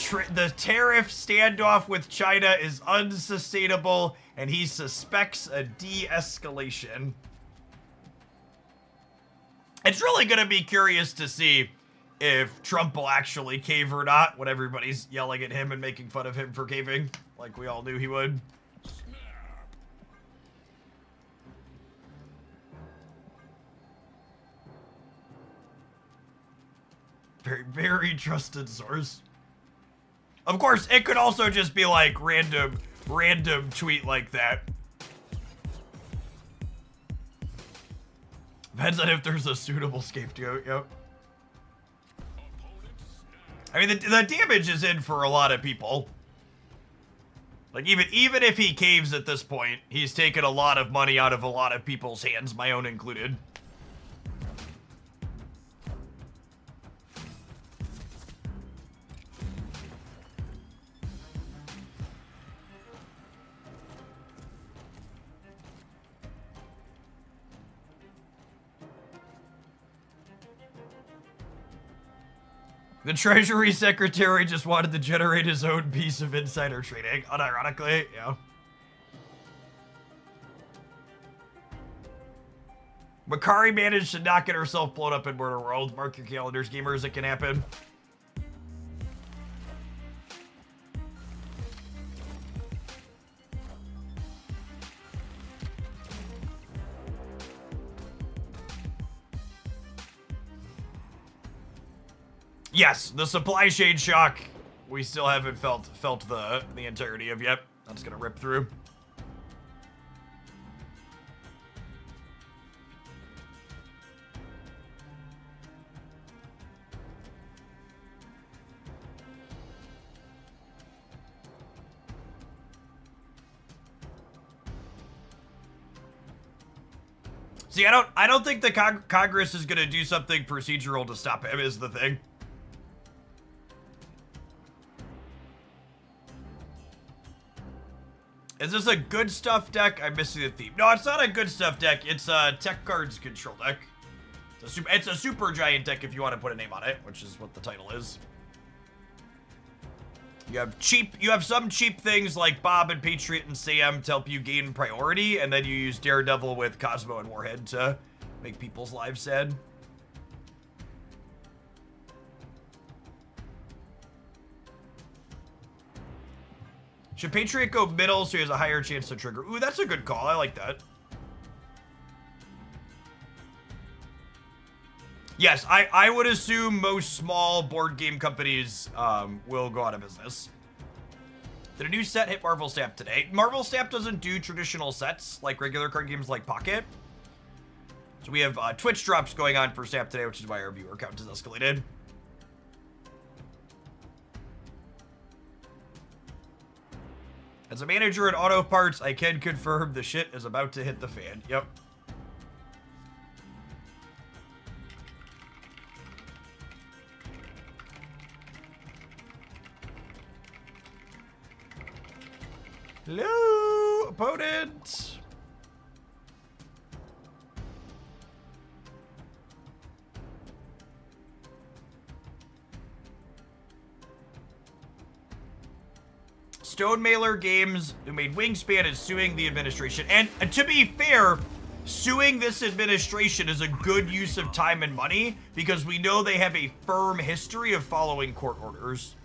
Speaker 1: tariff standoff with China is unsustainable, and he suspects a de-escalation. It's really gonna be curious to see if Trump will actually cave or not when everybody's yelling at him and making fun of him for caving, like we all knew he would. Very, very trusted source. Of course, it could also just be like random tweet like that. Depends on if there's a suitable scapegoat, yep. I mean, the damage is in for a lot of people. Like, even if he caves at this point, he's taken a lot of money out of a lot of people's hands, my own included. The Treasury Secretary just wanted to generate his own piece of insider trading, unironically, yeah. Makari managed to not get herself blown up in Murder World. Mark your calendars, gamers, it can happen. Yes, the supply chain shock we still haven't felt the entirety of yet. That's gonna rip through. See, I don't think the Congress is gonna do something procedural to stop him, is the thing. Is this a good stuff deck? I'm missing the theme. No, it's not a good stuff deck. It's a tech cards control deck. It's a super giant deck if you want to put a name on it, which is what the title is. You have some cheap things like Bob and Patriot and Sam to help you gain priority, and then you use Daredevil with Cosmo and Warhead to make people's lives sad. Should Patriot go middle so he has a higher chance to trigger? Ooh, that's a good call. I like that. Yes, I would assume most small board game companies will go out of business. Did a new set hit Marvel Snap today? Marvel Snap doesn't do traditional sets like regular card games like Pocket. So we have Twitch drops going on for Snap today, which is why our viewer count has escalated. As a manager at Auto Parts, I can confirm the shit is about to hit the fan. Yep. Hello, opponent. Stone Mailer Games, who made Wingspan, is suing the administration. And to be fair, suing this administration is a good use of time and money because we know they have a firm history of following court orders.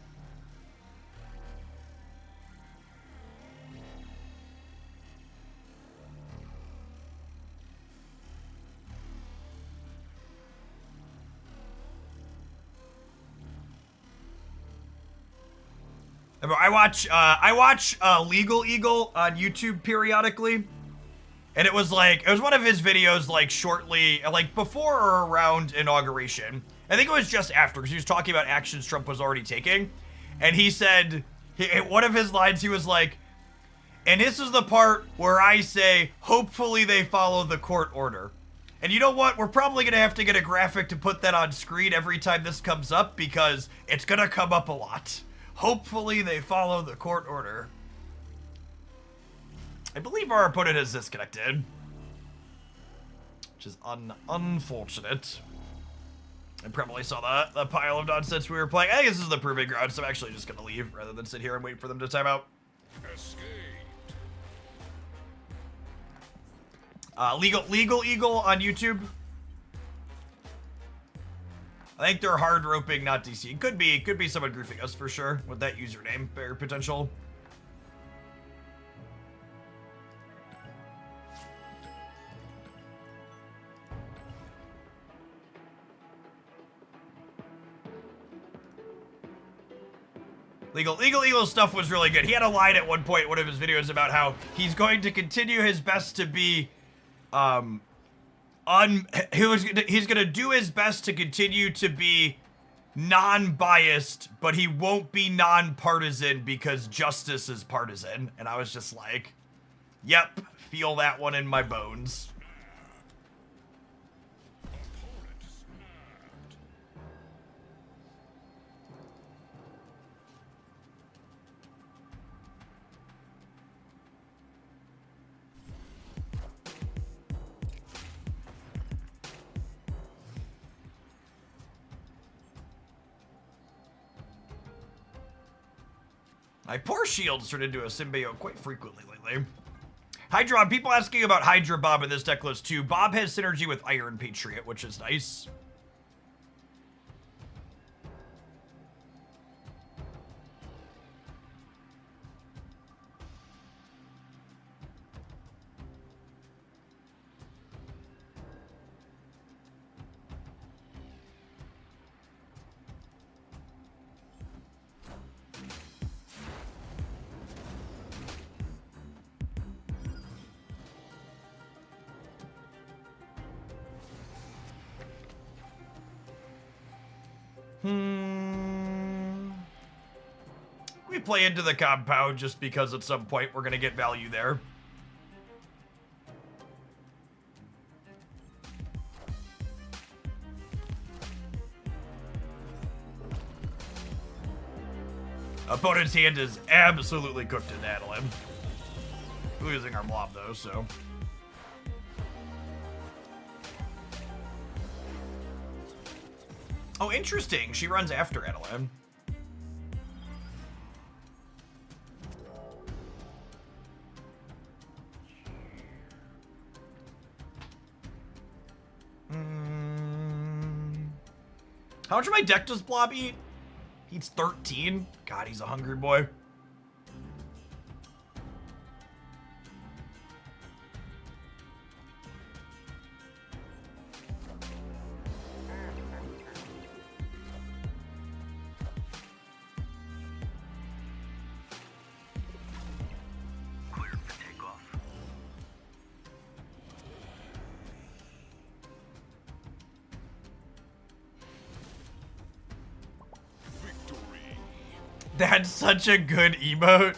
Speaker 1: I watch Legal Eagle on YouTube periodically, and it was one of his videos like shortly, like before or around inauguration. I think it was just after, because he was talking about actions Trump was already taking, and he said, one of his lines, he was like, and this is the part where I say, hopefully they follow the court order. And you know what? We're probably going to have to get a graphic to put that on screen every time this comes up, because it's going to come up a lot. Hopefully they follow the court order. I believe our opponent is disconnected, which is unfortunate. I probably saw the pile of nonsense we were playing. I think this is the proving ground, so I'm actually just going to leave rather than sit here and wait for them to time out.
Speaker 2: Escape.
Speaker 1: Legal Eagle on YouTube. I think they're hard roping, not DC. Could be someone goofing us for sure with that username. Bear potential. Legal Eagle stuff was really good. He had a line at one point in one of his videos about how he's going to continue his best to be he's gonna do his best to continue to be non-biased, but he won't be non-partisan because justice is partisan. And I was just like, yep, feel that one in my bones. My poor shield's turned into a symbiote quite frequently lately. Hydra, people asking about Hydra Bob in this deck list too. Bob has synergy with Iron Patriot, which is nice. We play into the compound just because at some point we're gonna get value there. Opponent's hand is absolutely cooked in Adeline. Losing our blob though, so. Oh, interesting. She runs after Adeline. How much of my deck does Blob eat? He eats 13. God, he's a hungry boy. That's such a good emote.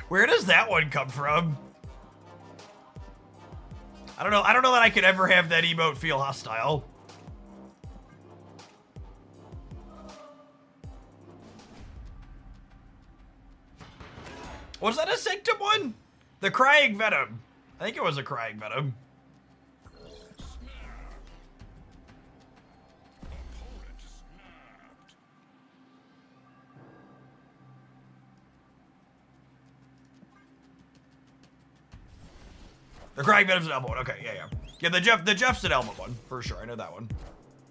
Speaker 1: Where does that one come from? I don't know that I could ever have that emote feel hostile. Was that a Sanctum one? The Crying Venom. I think it was a Crying Venom. The Crying Venom's an Elmo one. Okay, yeah. Yeah, the Jeff's an Elmo one, for sure. I know that one.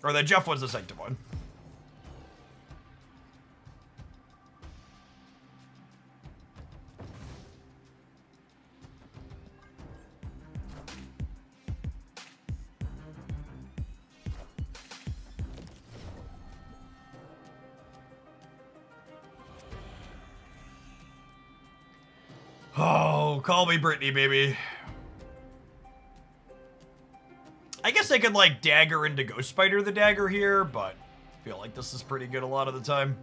Speaker 1: Or the Jeff was the Sanctum one. Oh, call me Brittany, baby. I guess I could, like, dagger into Ghost Spider the dagger here, but I feel like this is pretty good a lot of the time.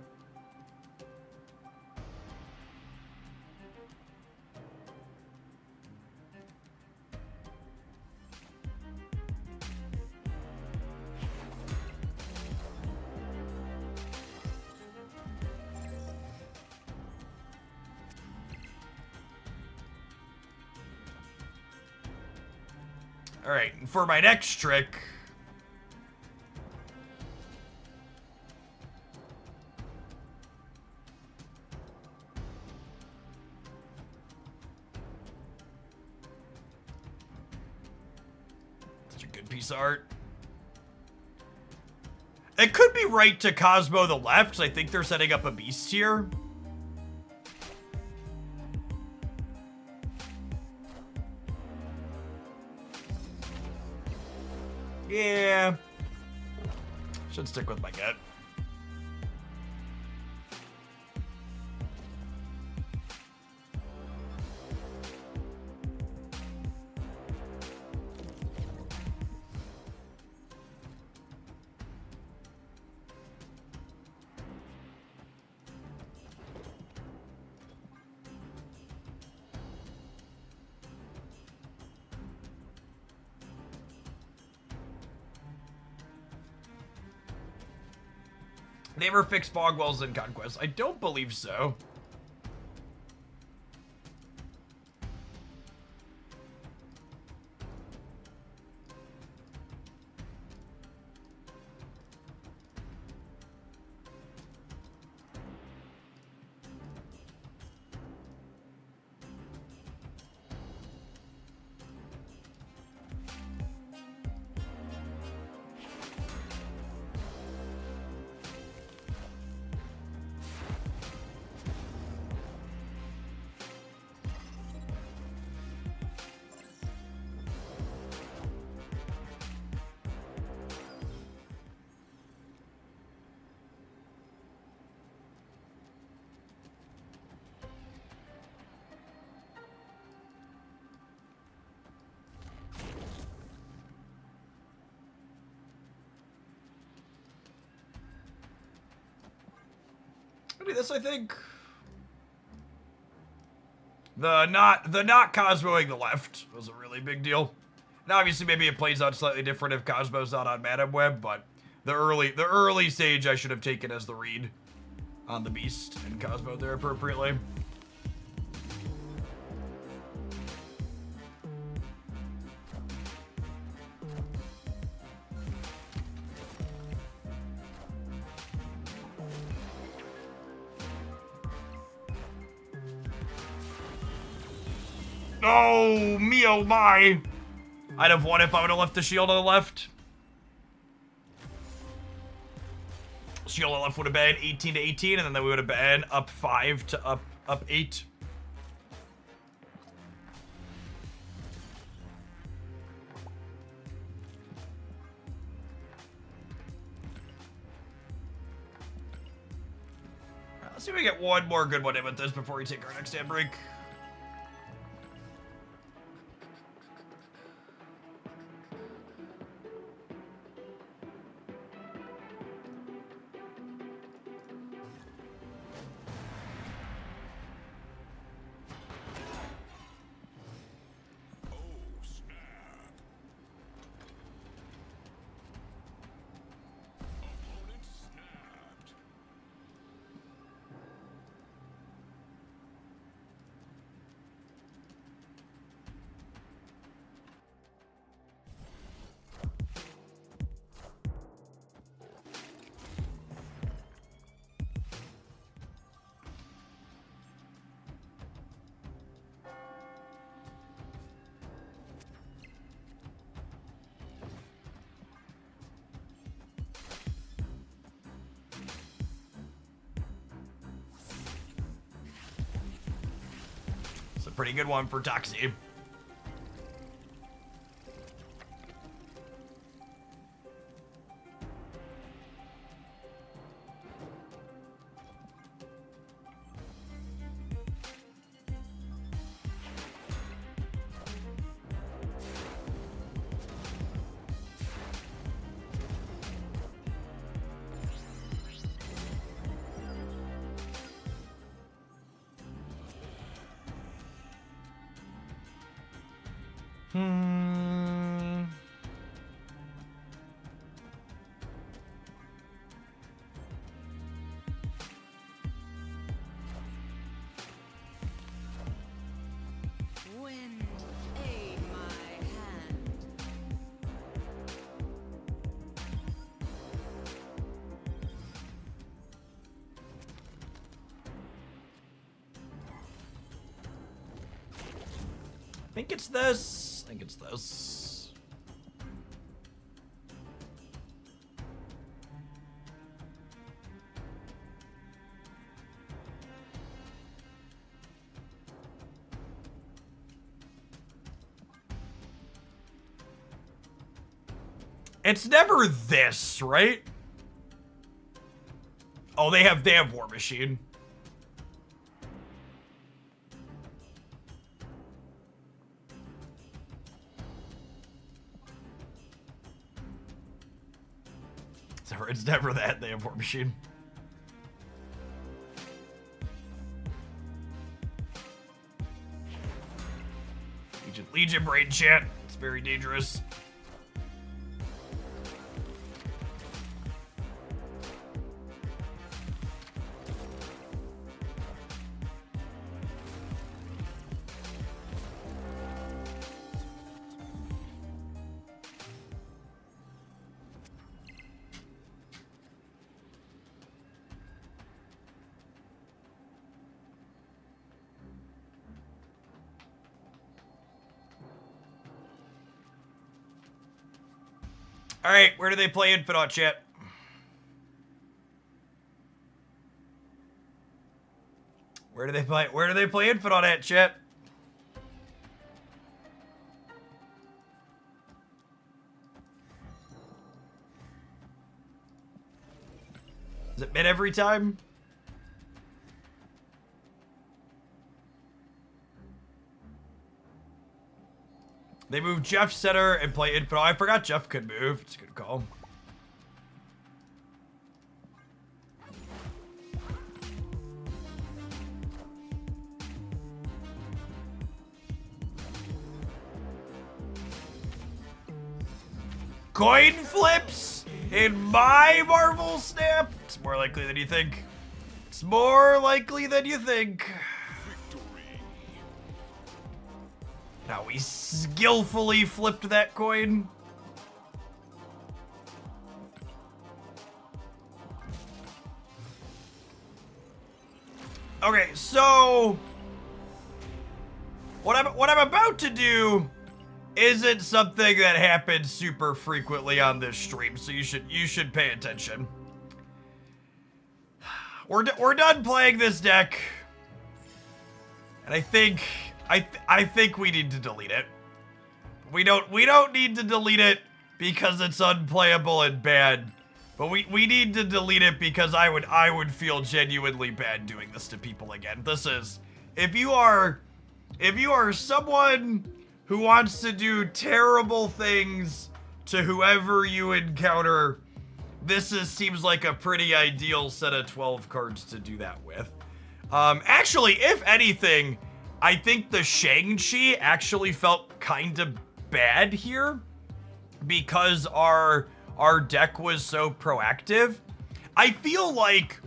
Speaker 1: All right, and for my next trick, such a good piece of art. It could be right to Cosmo the left, because I think they're setting up a beast here. Yeah. Should stick with my gut. They ever fix fog wells in Conquest? I don't believe so. Do this, I think. The not Cosmoing the left was a really big deal. Now, obviously, maybe it plays out slightly different if Cosmo's not on Madam Web, but the early stage I should have taken as the read on the Beast and Cosmo there appropriately. Oh, me oh my. I'd have won if I would have left the shield on the left. Shield on the left would have been 18 to 18, and then we would have been up 5 to up 8. Let's see if we get one more good one in with this before we take our next ad break. Pretty good one for Toxie.
Speaker 6: Wind, aid my hand.
Speaker 1: I think it's this. I think it's this. It's never this, right? Oh, they have War Machine. It's never that. They have War Machine. Legion brain chant. It's very dangerous. All right, where do they play Infinite, chat? Where do they play Infinite at, chat? Is it mid every time? They move Jeff center and play Infinite. I forgot Jeff could move. It's a good call. Coin flips in my Marvel Snap. It's more likely than you think. It's more likely than you think. Now we skillfully flipped that coin. Okay, so what I'm about to do isn't something that happens super frequently on this stream, so you should pay attention. We're done playing this deck, and I think we need to delete it. We don't need to delete it because it's unplayable and bad, but we need to delete it because I would feel genuinely bad doing this to people again. This is if you are someone who wants to do terrible things to whoever you encounter, this seems like a pretty ideal set of 12 cards to do that with. Actually, if anything, I think the Shang-Chi actually felt kind of bad here because our deck was so proactive. I feel like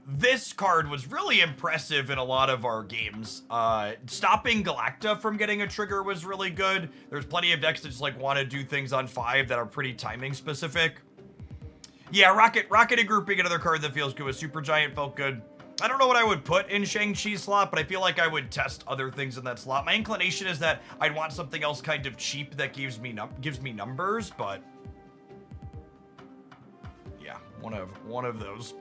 Speaker 1: this card was really impressive in a lot of our games. Stopping Galacta from getting a trigger was really good. There's plenty of decks that just like want to do things on 5 that are pretty timing specific. Yeah, Rocket and grouping another card that feels good with Supergiant felt good. I don't know what I would put in Shang-Chi's slot, but I feel like I would test other things in that slot. My inclination is that I'd want something else kind of cheap that gives me numbers, but yeah, one of those.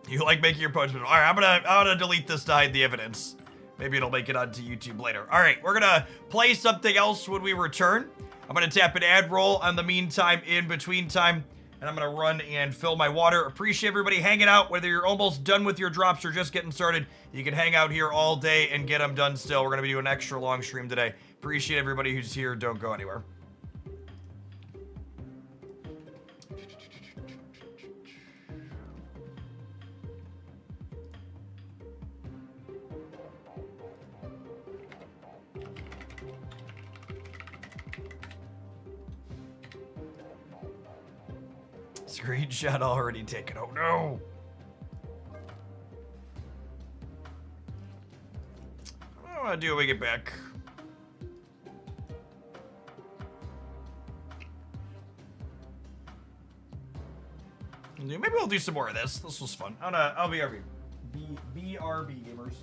Speaker 1: You like making your punishment. All right, I'm gonna delete this to hide the evidence. Maybe it'll make it onto YouTube later. All right, we're gonna play something else when we return. I'm gonna tap an ad roll on the meantime, in between time, and I'm gonna run and fill my water. Appreciate everybody hanging out, whether you're almost done with your drops or just getting started. You can hang out here all day and get them done still. We're gonna be doing an extra long stream today. Appreciate everybody who's here. Don't go anywhere. Screenshot already taken. Oh no! What do I want to do when we get back? Maybe we'll do some more of this. This was fun. I'll be BRB gamers.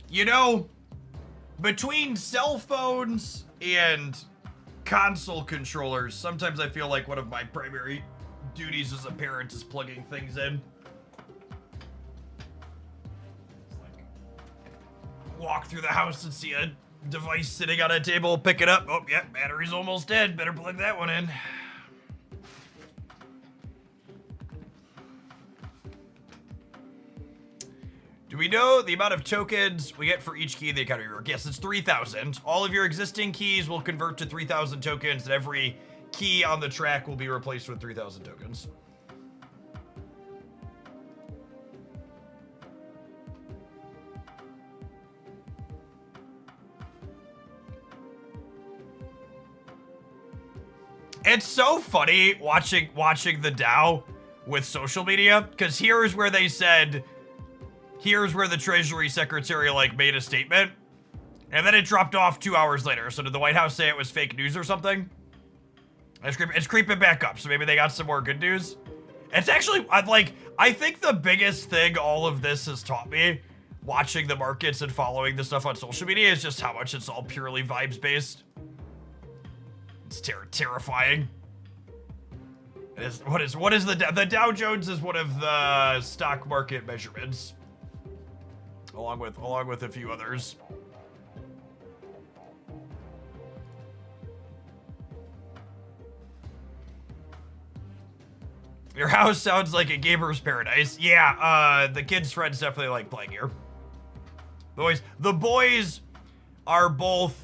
Speaker 1: You know, between cell phones and console controllers, sometimes I feel like one of my primary duties as a parent is plugging things in. Walk through the house and see a device sitting on a table, pick it up. Oh, yeah, battery's almost dead. Better plug that one in. Do we know the amount of tokens we get for each key in the economy rework? Yes, it's 3,000. All of your existing keys will convert to 3,000 tokens, and every key on the track will be replaced with 3,000 tokens. It's so funny watching the DAO with social media, because here's where they said, here's where the Treasury Secretary, like, made a statement, and then it dropped off 2 hours later. So did the White House say it was fake news or something? It's creeping back up, so maybe they got some more good news. It's actually, I think the biggest thing all of this has taught me, watching the markets and following the stuff on social media, is just how much it's all purely vibes-based. It's terrifying. It is, what is the Dow Jones is one of the stock market measurements, along with a few others. Your house sounds like a gamer's paradise. Yeah, the kids' friends definitely like playing here. The boys are both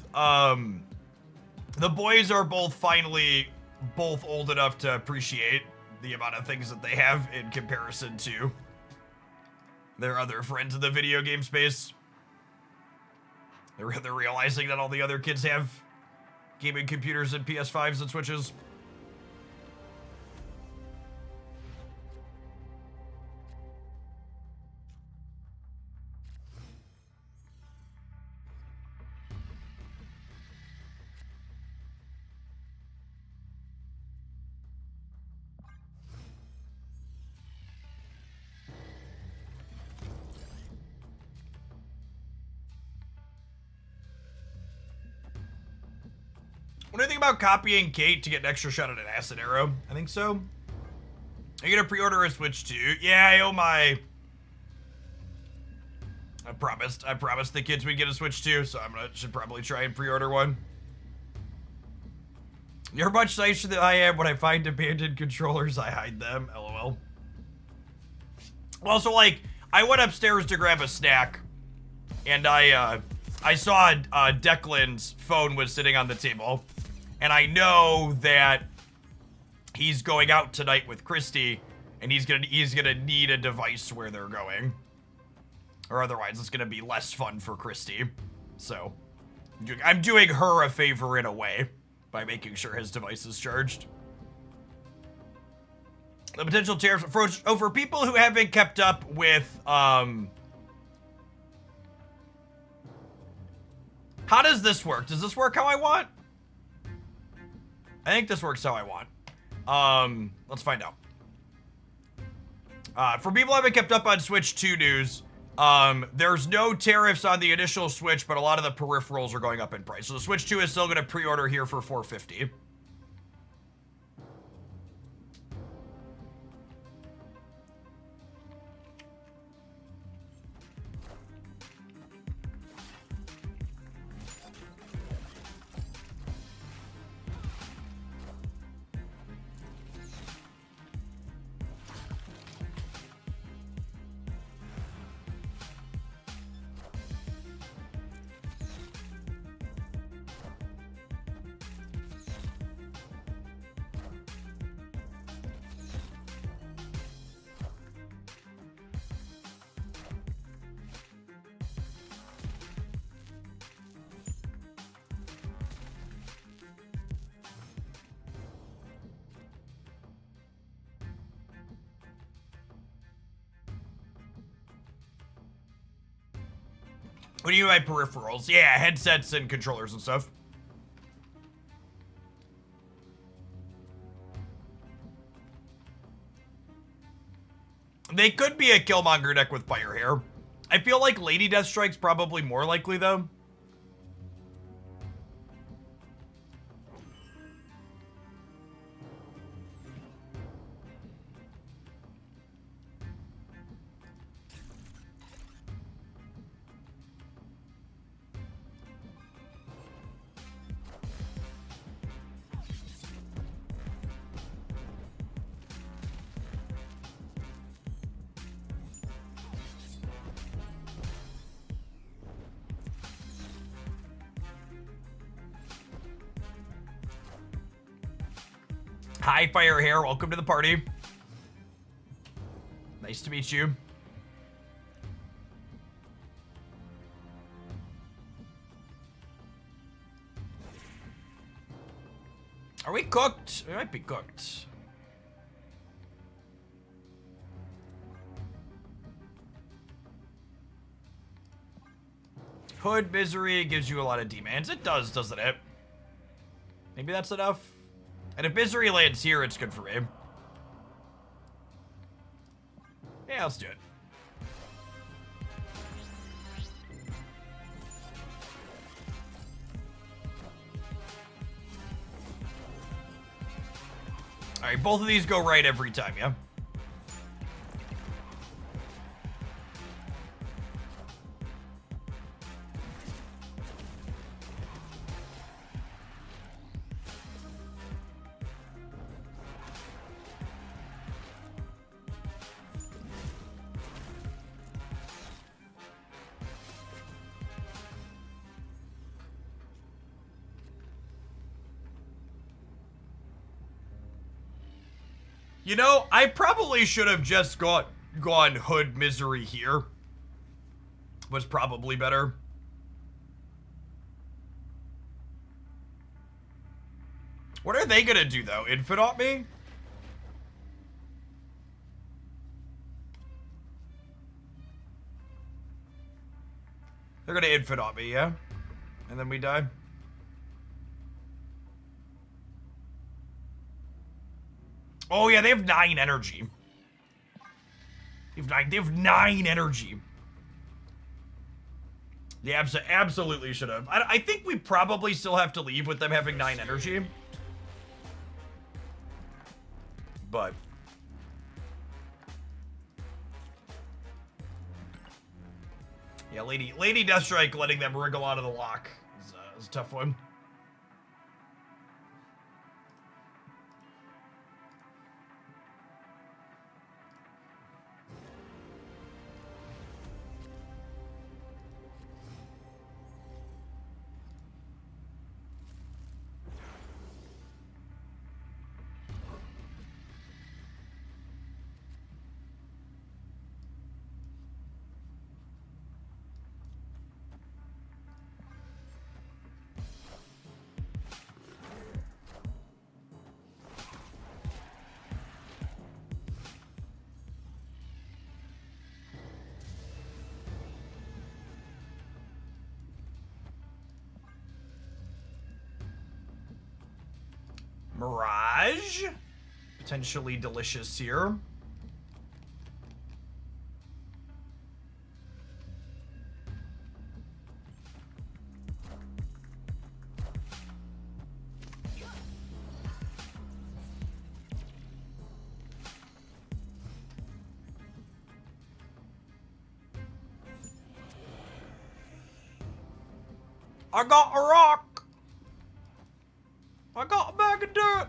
Speaker 1: finally both old enough to appreciate the amount of things that they have in comparison to their other friends in the video game space. They're realizing that all the other kids have gaming computers and PS5s and Switches. What do you think about copying Kate to get an extra shot at an acid arrow? I think so. Are you gonna pre-order a Switch 2? Yeah, I owe my... I promised the kids we'd get a Switch 2, so should probably try and pre-order one. You're much nicer than I am. When I find abandoned controllers, I hide them. LOL. Well, so, like, I went upstairs to grab a snack, and I saw Declan's phone was sitting on the table, and I know that he's going out tonight with Christy, and he's gonna need a device where they're going, or otherwise it's gonna be less fun for Christy. So I'm doing her a favor in a way by making sure his device is charged. The potential tariffs for people who haven't kept up with how does this work? Does this work how I want? I think this works how I want. Let's find out. For people who haven't kept up on Switch 2 news, there's no tariffs on the initial Switch, but a lot of the peripherals are going up in price. So the Switch 2 is still going to pre-order here for $450. What do you mean by peripherals? Yeah, headsets and controllers and stuff. They could be a Killmonger deck with fire hair. I feel like Lady Deathstrike's probably more likely, though. Hi, Fire Hair. Welcome to the party. Nice to meet you. Are we cooked? We might be cooked. Hood Misery gives you a lot of demands. It does, doesn't it? Maybe that's enough. And if Misery lands here, it's good for him. Yeah, let's do it. Alright, both of these go right every time, yeah? You know, I probably should have just gone Hood Misery here. Was probably better. What are they gonna do, though? Infinite me? They're gonna infinite me, yeah? And then we die? Oh yeah, they have 9 energy. They have 9 energy. They absolutely should have. I think we probably still have to leave with them having 9 energy. But yeah, Lady Deathstrike letting them wriggle out of the lock is a tough one. Mirage? Potentially delicious here. I got a rock. I got a bag of dirt.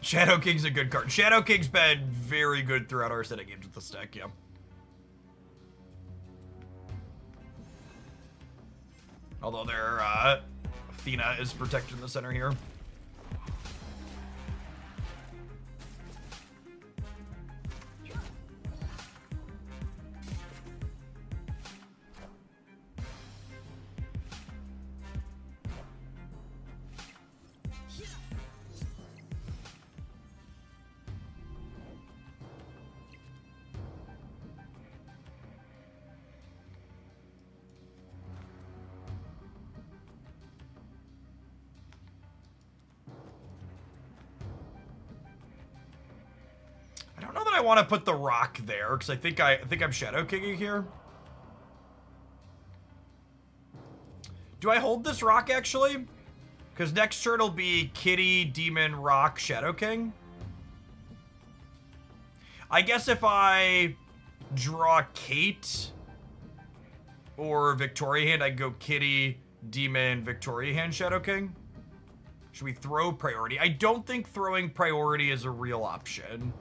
Speaker 1: Shadow King's a good card. Shadow King's been very good throughout our set of games with the stack, yeah. Although their Athena is protected in the center here. I don't know that I want to put the rock there, because I think I'm Shadow Kinging here. Do I hold this rock, actually? Because next turn will be Kitty, Demon, Rock, Shadow King. I guess if I draw Kate or Victoria Hand, I can go Kitty, Demon, Victoria Hand, Shadow King. Should we throw priority? I don't think throwing priority is a real option.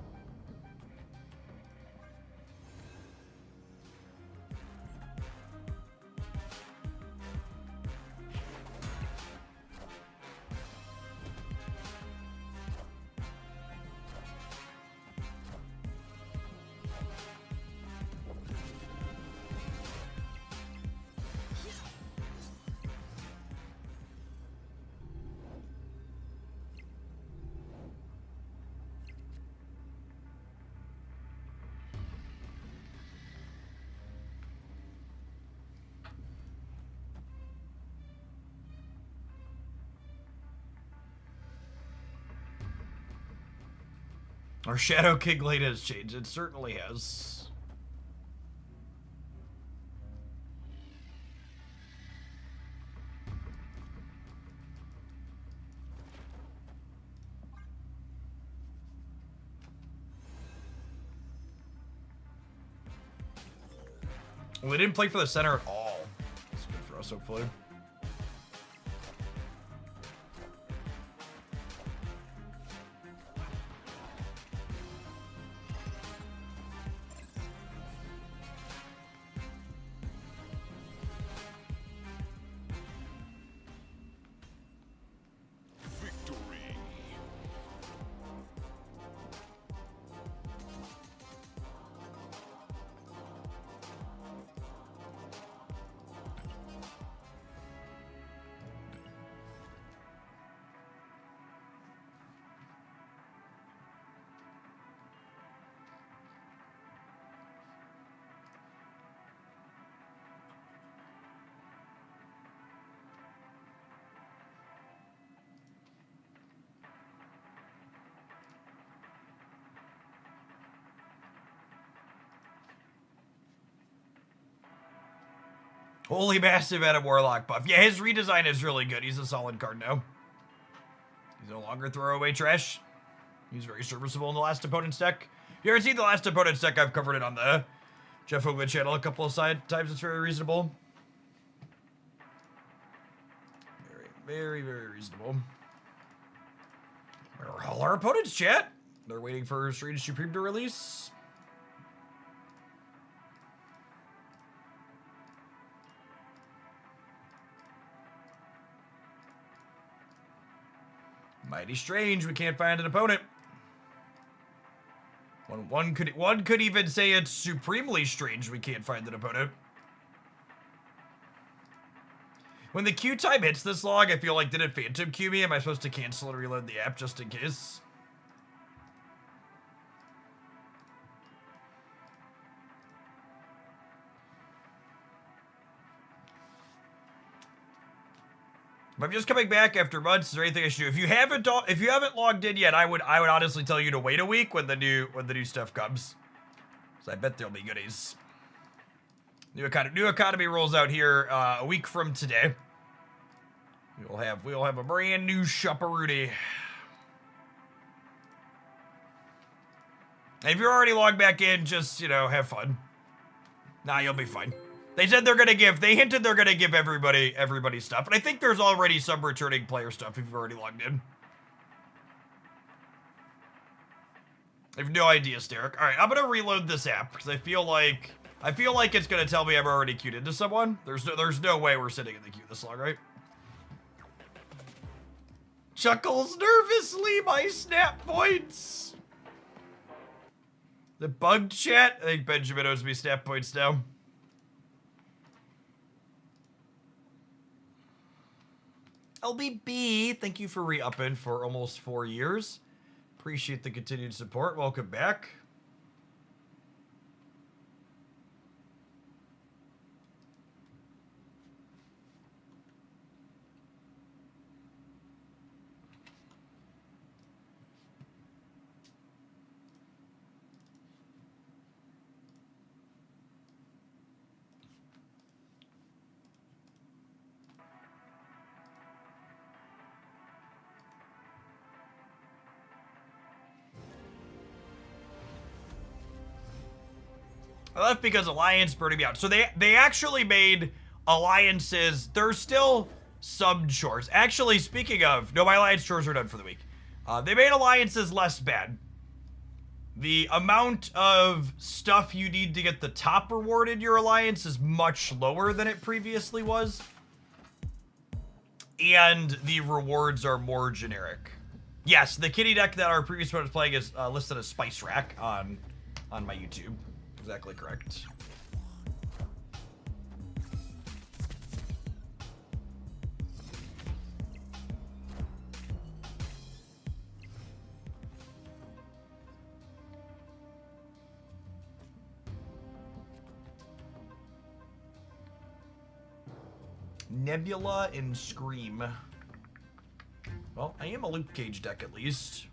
Speaker 1: Our Shadow King lane has changed. It certainly has. Well, they didn't play for the center at all. That's good for us, hopefully.
Speaker 2: Victory.
Speaker 1: Holy massive at a Warlock buff. Yeah, his redesign is really good. He's a solid card now. He's no longer throwaway trash. He's very serviceable in the last opponent's deck. You ever seen the last opponent's deck? I've covered it on the Jeff Hoogman channel a couple of times. It's very reasonable. Very, very reasonable. Where are all our opponents, chat? They're waiting for Strange Supreme to release. Mighty strange, we can't find an opponent. One could even say it's supremely strange we can't find an opponent. When the queue time hits this log, I feel like, did it phantom queue me? Am I supposed to cancel and reload the app just in case? If I'm just coming back after months, is there anything I should do? If you haven't logged in yet, I would honestly tell you to wait a week when the new stuff comes. So I bet there'll be goodies. New economy rolls out here a week from today. We'll have a brand new shopperooty. And if you're already logged back in, just, have fun. Nah, you'll be fine. They said they hinted they're gonna give everybody stuff. And I think there's already some returning player stuff if you've already logged in. I have no idea, Steric. Alright, I'm gonna reload this app, because I feel like it's gonna tell me I'm already queued into someone. There's no way we're sitting in the queue this long, right? Chuckles nervously my snap points. The bugged chat? I think Benjamin owes me snap points now. LBB, thank you for re-upping for almost 4 years. Appreciate the continued support. Welcome back. I left because Alliance burning me out. So they actually made alliances. There's still some chores. Actually, speaking of, no, my alliance chores are done for the week. They made alliances less bad. The amount of stuff you need to get the top reward in your alliance is much lower than it previously was. And the rewards are more generic. Yes, the kitty deck that our previous one was playing is listed as Spice Rack on my YouTube. Exactly correct. Nebula and Scream. Well, I am a Luke Cage deck at least.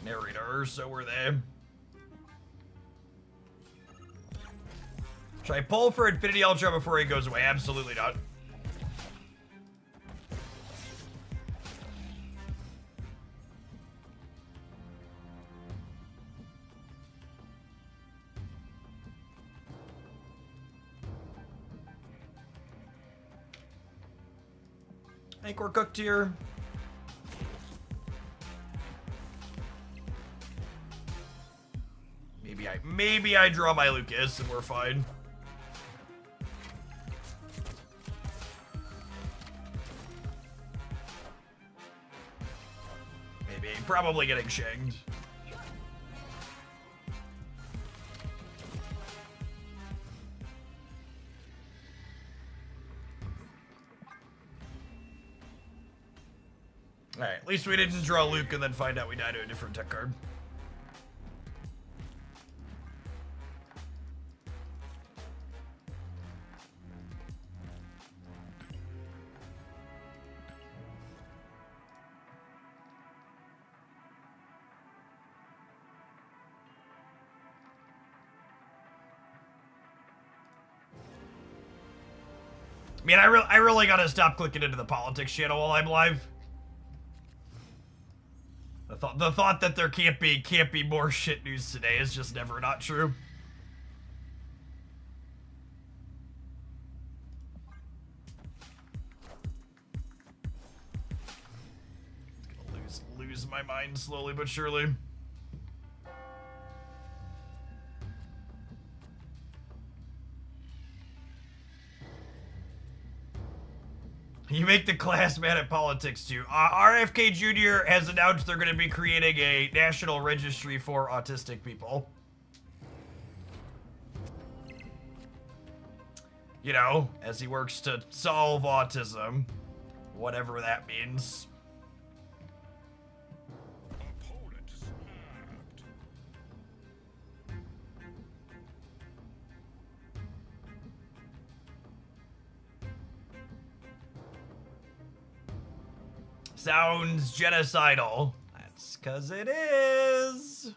Speaker 1: Narrator, so were they. Should I pull for Infinity Ultra before he goes away? Absolutely not. I think we're cooked here. Maybe I draw my Lucas and we're fine. Maybe. Probably getting shanked. Alright, at least we didn't draw Luke and then find out we died to a different tech card. I mean, I really gotta stop clicking into the politics channel while I'm live. The thought that there can't be more shit news today is just never not true. Gonna lose my mind slowly but surely. You make the class mad at politics too. RFK Jr. has announced they're going to be creating a national registry for autistic people. You know, as he works to solve autism. Whatever that means.
Speaker 2: Opponent snapped.
Speaker 1: Sounds genocidal. That's 'cause it is.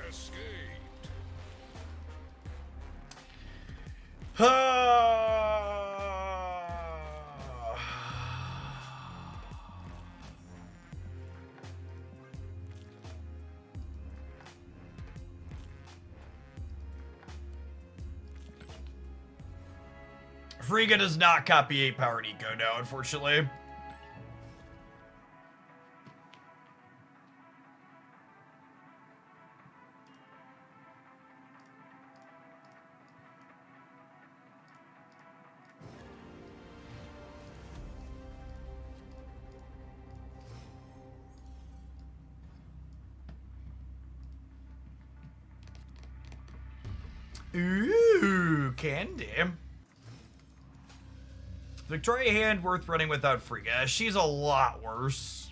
Speaker 2: Escaped.
Speaker 1: Frigga does not copy 8-powered eco now, unfortunately. Ooh, candy. Victoria Hand worth running without Frigga. She's a lot worse.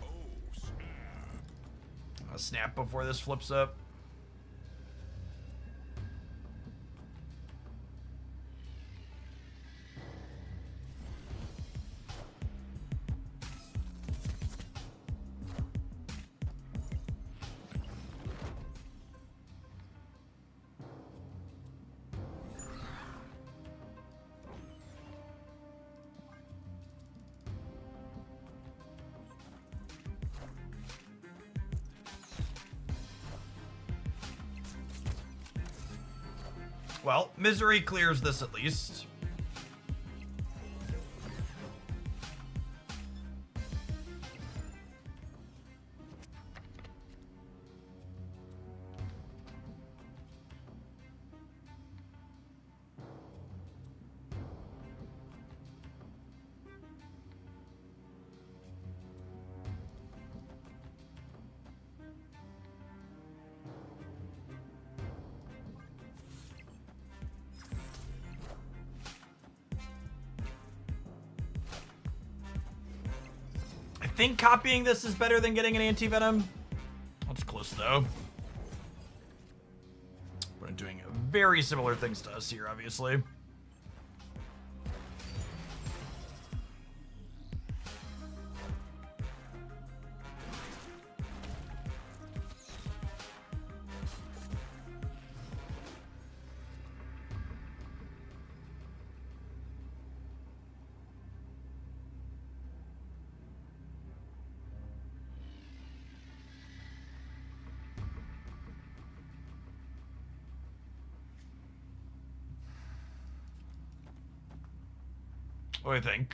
Speaker 2: Oh, snap.
Speaker 1: I'll snap before this flips up. Well, misery clears this at least. I think copying this is better than getting an anti-venom. That's close though. We're doing very similar things to us here, obviously. What do you think?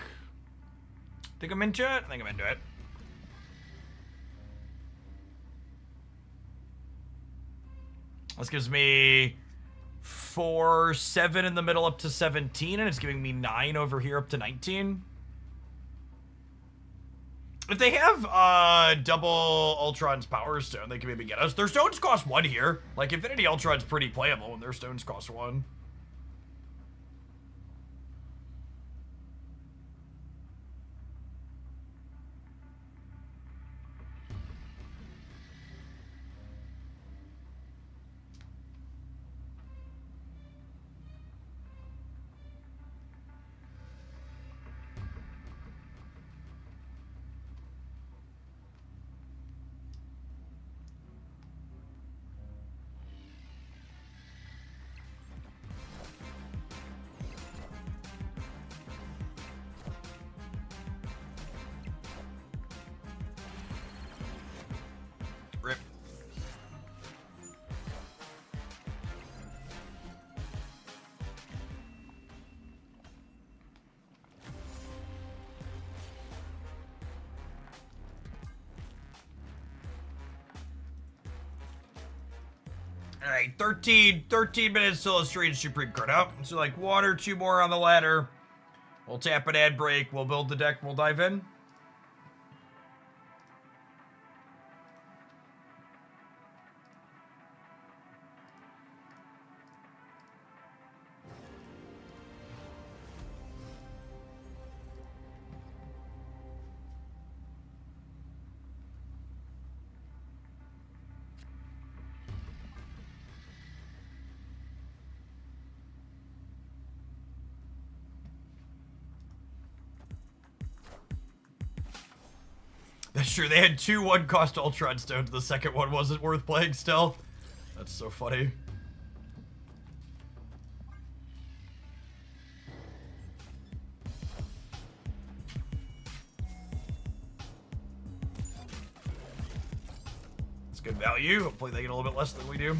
Speaker 1: Think I'm into it? I think I'm into it. This gives me 4, 7 in the middle up to 17, and it's giving me 9 over here up to 19. If they have double Ultron's Power Stone, they can maybe get us. Their stones cost 1 here. Like, Infinity Ultron's pretty playable when their stones cost 1. Rip. All right, 13 minutes till a strange Supreme card out. So like 1 or 2 more on the ladder. We'll tap an ad break. We'll build the deck. We'll dive in. That's true. They had 2 1-cost Ultron stones. The second one wasn't worth playing still. That's so funny. It's good value. Hopefully they get a little bit less than we do.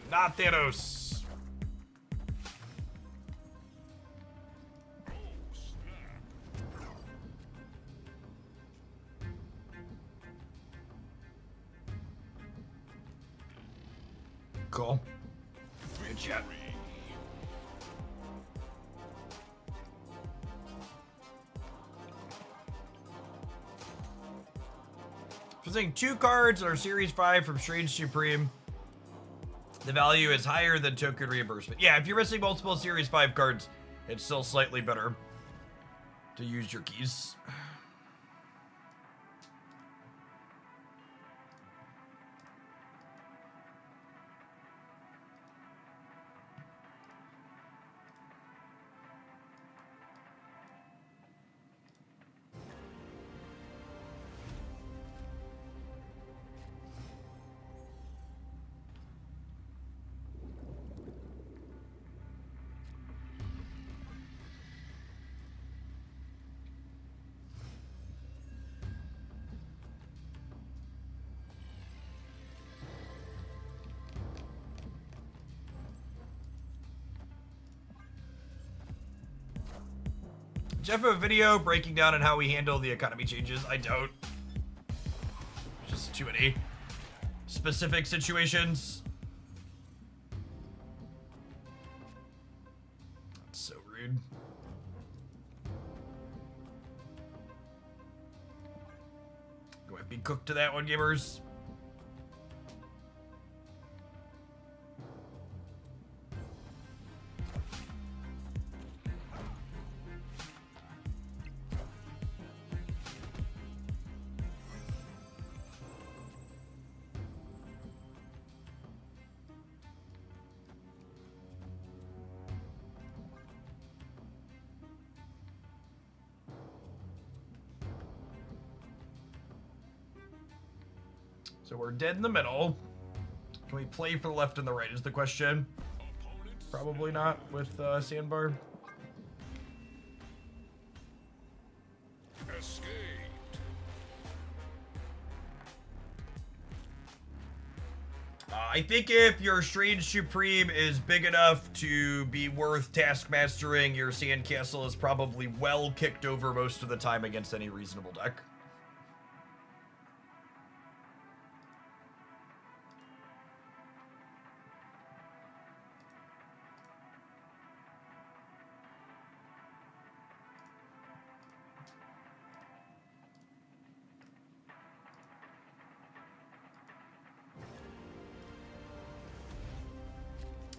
Speaker 1: Not Thanos. Cool. Good job. Presenting 2 cards in our Series 5 from Strange Supreme. The value is higher than token reimbursement. Yeah, if you're missing multiple Series 5 cards, it's still slightly better to use your keys. Jeff have a video breaking down on how we handle the economy changes? I don't. Just too many specific situations. That's so rude. Go ahead, be cooked to that one, gamers. So we're dead in the middle. Can we play for the left and the right is the question. Probably not with Sandbar.
Speaker 2: Escaped.
Speaker 1: I think if your Strange Supreme is big enough to be worth taskmastering, your Sandcastle is probably well kicked over most of the time against any reasonable deck.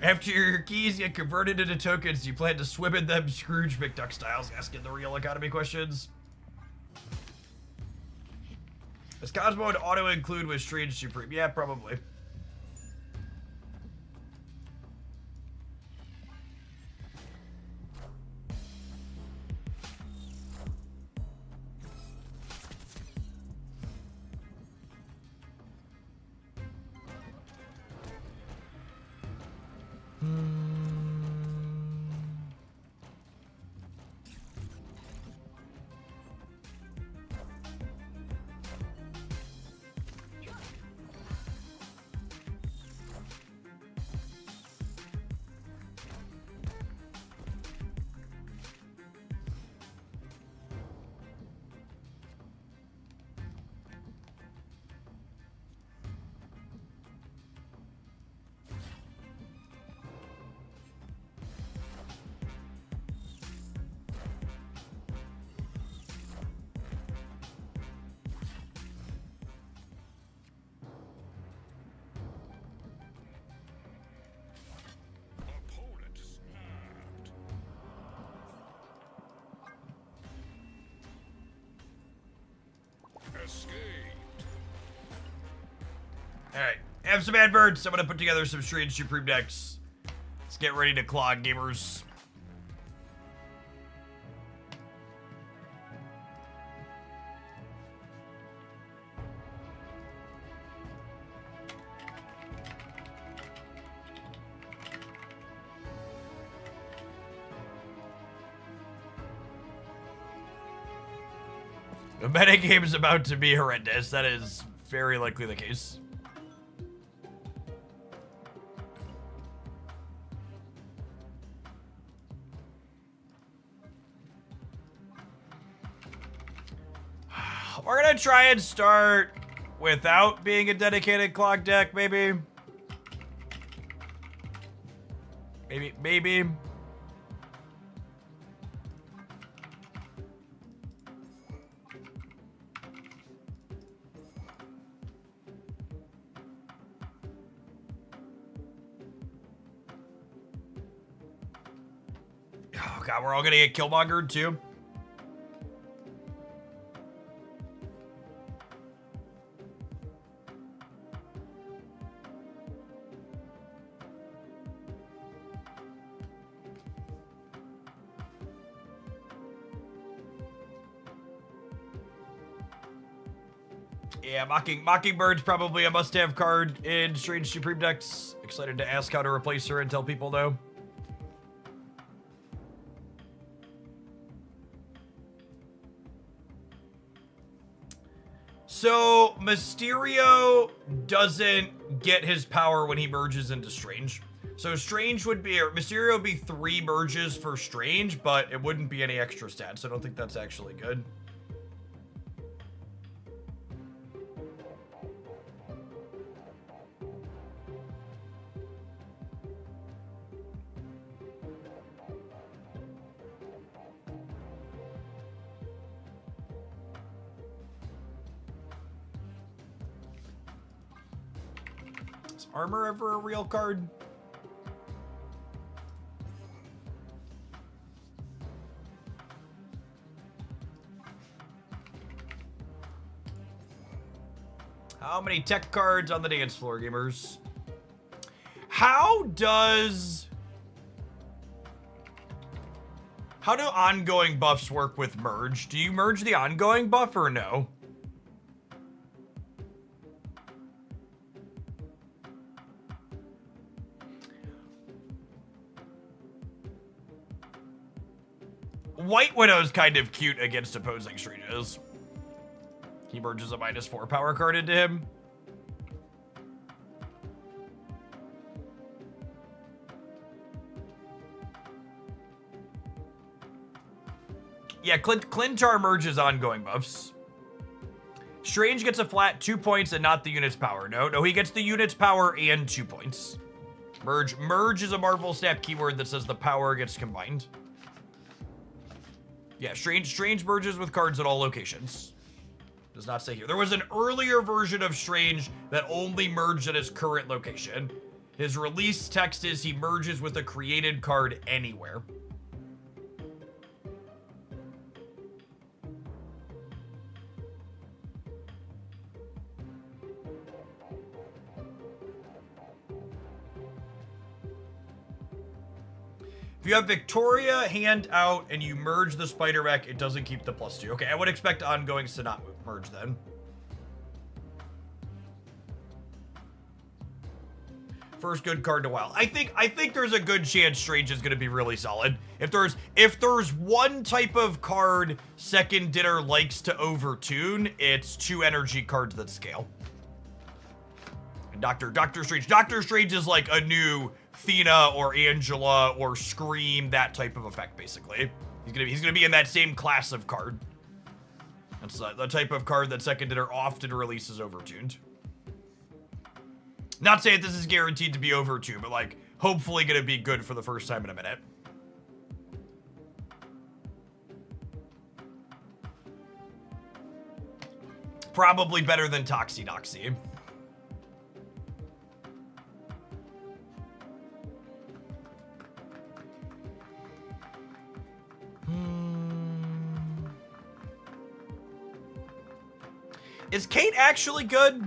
Speaker 1: After your keys get converted into tokens, you plan to swim in them Scrooge McDuck styles, asking the real economy questions. Is Cosmo an auto-include with Strange Supreme? Yeah, probably.
Speaker 2: Opponent snapped. Escaped.
Speaker 1: Alright, have some adverts. I'm gonna put together some Strange Supreme decks. Let's get ready to clog, gamers. The metagame is about to be horrendous. That is very likely the case. We're gonna try and start without being a dedicated clock deck, maybe. Maybe. Oh god, we're all gonna get killmongered too. Yeah, Mockingbird's probably a must-have card in Strange Supreme decks. Excited to ask how to replace her and tell people no. So, Mysterio doesn't get his power when he merges into Strange. So Strange would be, or Mysterio would be 3 merges for Strange, but it wouldn't be any extra stats, so I don't think that's actually good. Is armor ever a real card? How many tech cards on the dance floor, gamers? How do ongoing buffs work with merge? Do you merge the ongoing buff or no? White Widow's kind of cute against opposing Stranges. He merges a -4 power card into him. Yeah, Clintar merges ongoing buffs. Strange gets a flat 2 points and not the unit's power. No, he gets the unit's power and 2 points. Merge is a Marvel Snap keyword that says the power gets combined. Yeah, Strange merges with cards at all locations. Does not say here. There was an earlier version of Strange that only merged at his current location. His release text is he merges with a created card anywhere. If you have Victoria hand out and you merge the spider mech, it doesn't keep the +2. Okay, I would expect ongoings to not merge then. First good card to WoW. I think there's a good chance Strange is gonna be really solid. If there's one type of card Second Dinner likes to overtune, it's 2 energy cards that scale. And Doctor Strange. Doctor Strange is like a new Thena or Angela or Scream, that type of effect, basically. He's gonna be in that same class of card. That's the type of card that Second Dinner often releases overtuned. Not saying this is guaranteed to be overtuned, but like hopefully gonna be good for the first time in a minute. Probably better than Toxie. Is Kate actually good?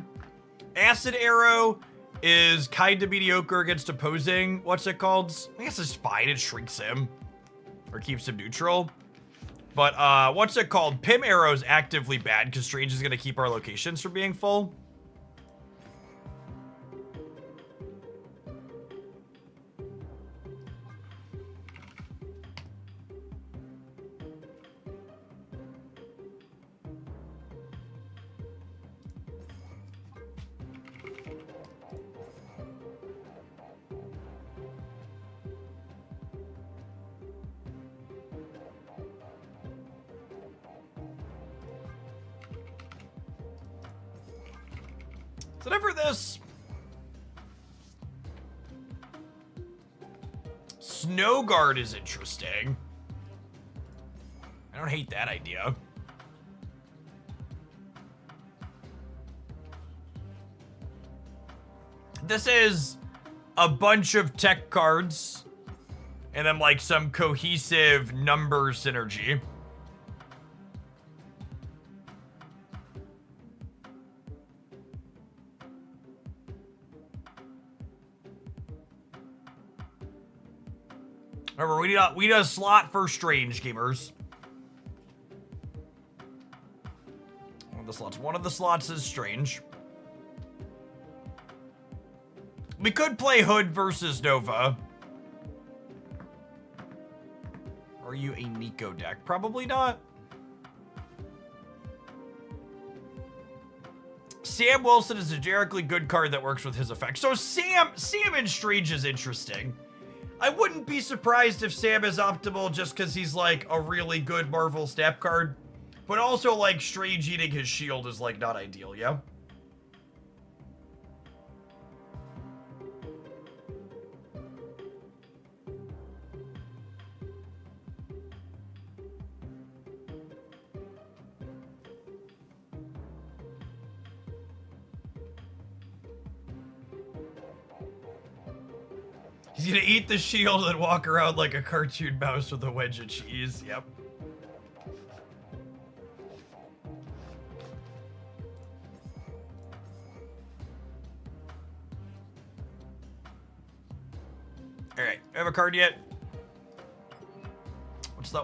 Speaker 1: Acid Arrow is kind of mediocre against opposing. What's it called? I guess it's fine. It shrinks him or keeps him neutral. But what's it called? Pim Arrow is actively bad because Strange is going to keep our locations from being full. Is it ever this? Snow Guard is interesting. I don't hate that idea. This is a bunch of tech cards and then like some cohesive number synergy. Remember, we need a slot for Strange, gamers. One of the slots is Strange. We could play Hood versus Nova. Are you a Nico deck? Sam Wilson is a generically good card that works with his effect. So Sam and Strange is interesting. I wouldn't be surprised if Sam is optimal just because he's like a really good Marvel stab card. But also like Strange eating his shield is like not ideal, yeah? He's gonna eat the shield and walk around like a cartoon mouse with a wedge of cheese. Yep. Alright, have a card yet?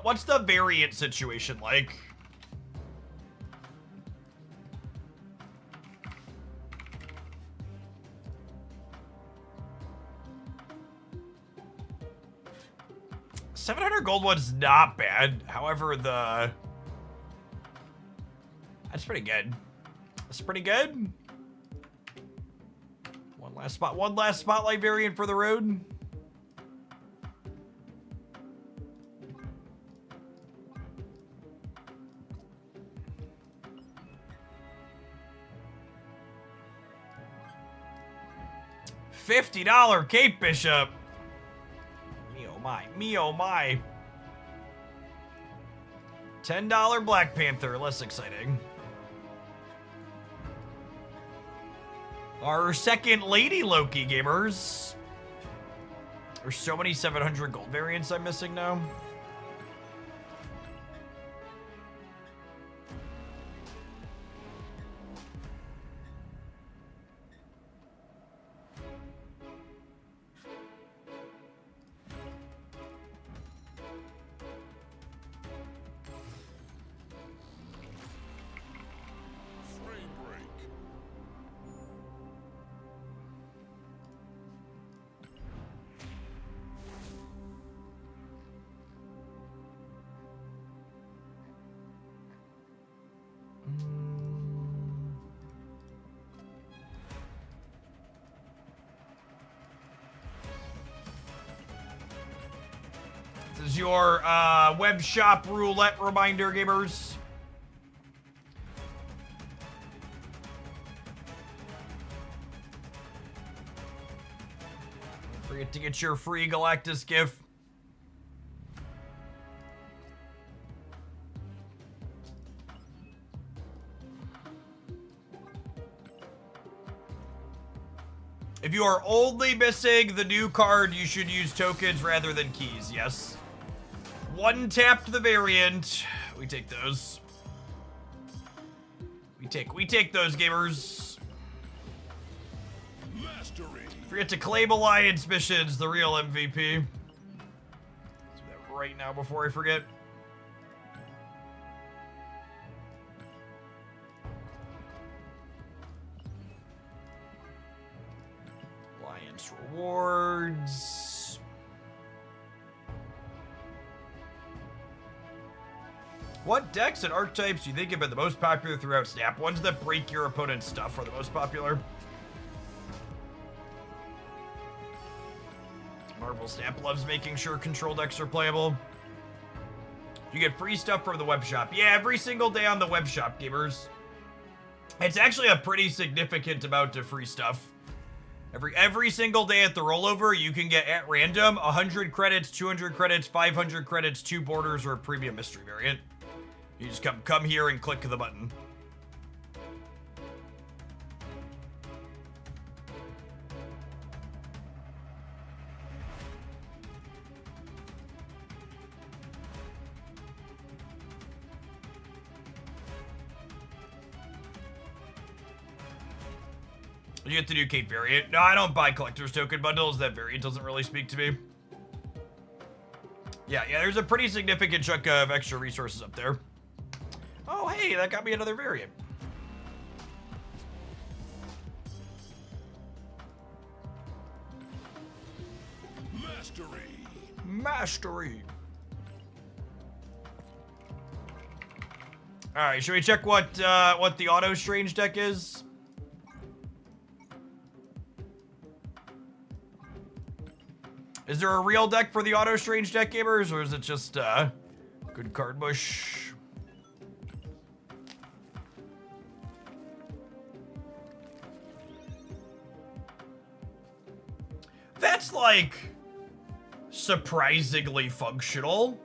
Speaker 1: What's the variant situation like? $700 gold one's not bad. However, that's pretty good. That's pretty good. One last spotlight variant for the road. $50 Cape Bishop. Me oh my. $10 Black Panther, less exciting. Our second Lady Loki gamers. There's so many 700 gold variants I'm missing now.
Speaker 2: Frame break.
Speaker 1: This is your web shop roulette reminder, gamers. Don't forget to get your free Galactus gift. If you are only missing the new card, you should use tokens rather than keys, yes. One tapped the variant. We take those. We take those, gamers.
Speaker 2: Mastery.
Speaker 1: Forget to claim alliance missions, the real MVP. Let's do that right now before I forget. Alliance rewards. What decks and archetypes do you think have been the most popular throughout Snap? Ones that break your opponent's stuff are the most popular. Marvel Snap loves making sure control decks are playable. You get free stuff from the web shop. Yeah, every single day on the web shop, gamers. It's actually a pretty significant amount of free stuff. Every single day at the rollover, you can get at random 100 credits, 200 credits, 500 credits, 2 borders, or a premium mystery variant. You just come here and click the button. You get the new Cape variant. No, I don't buy collector's token bundles. That variant doesn't really speak to me. Yeah, there's a pretty significant chunk of extra resources up there. Oh, hey, that got me another variant. Mastery. All right, should we check what the auto strange deck is? Is there a real deck for the auto strange deck gamers, or is it just good card mush? That's like surprisingly functional.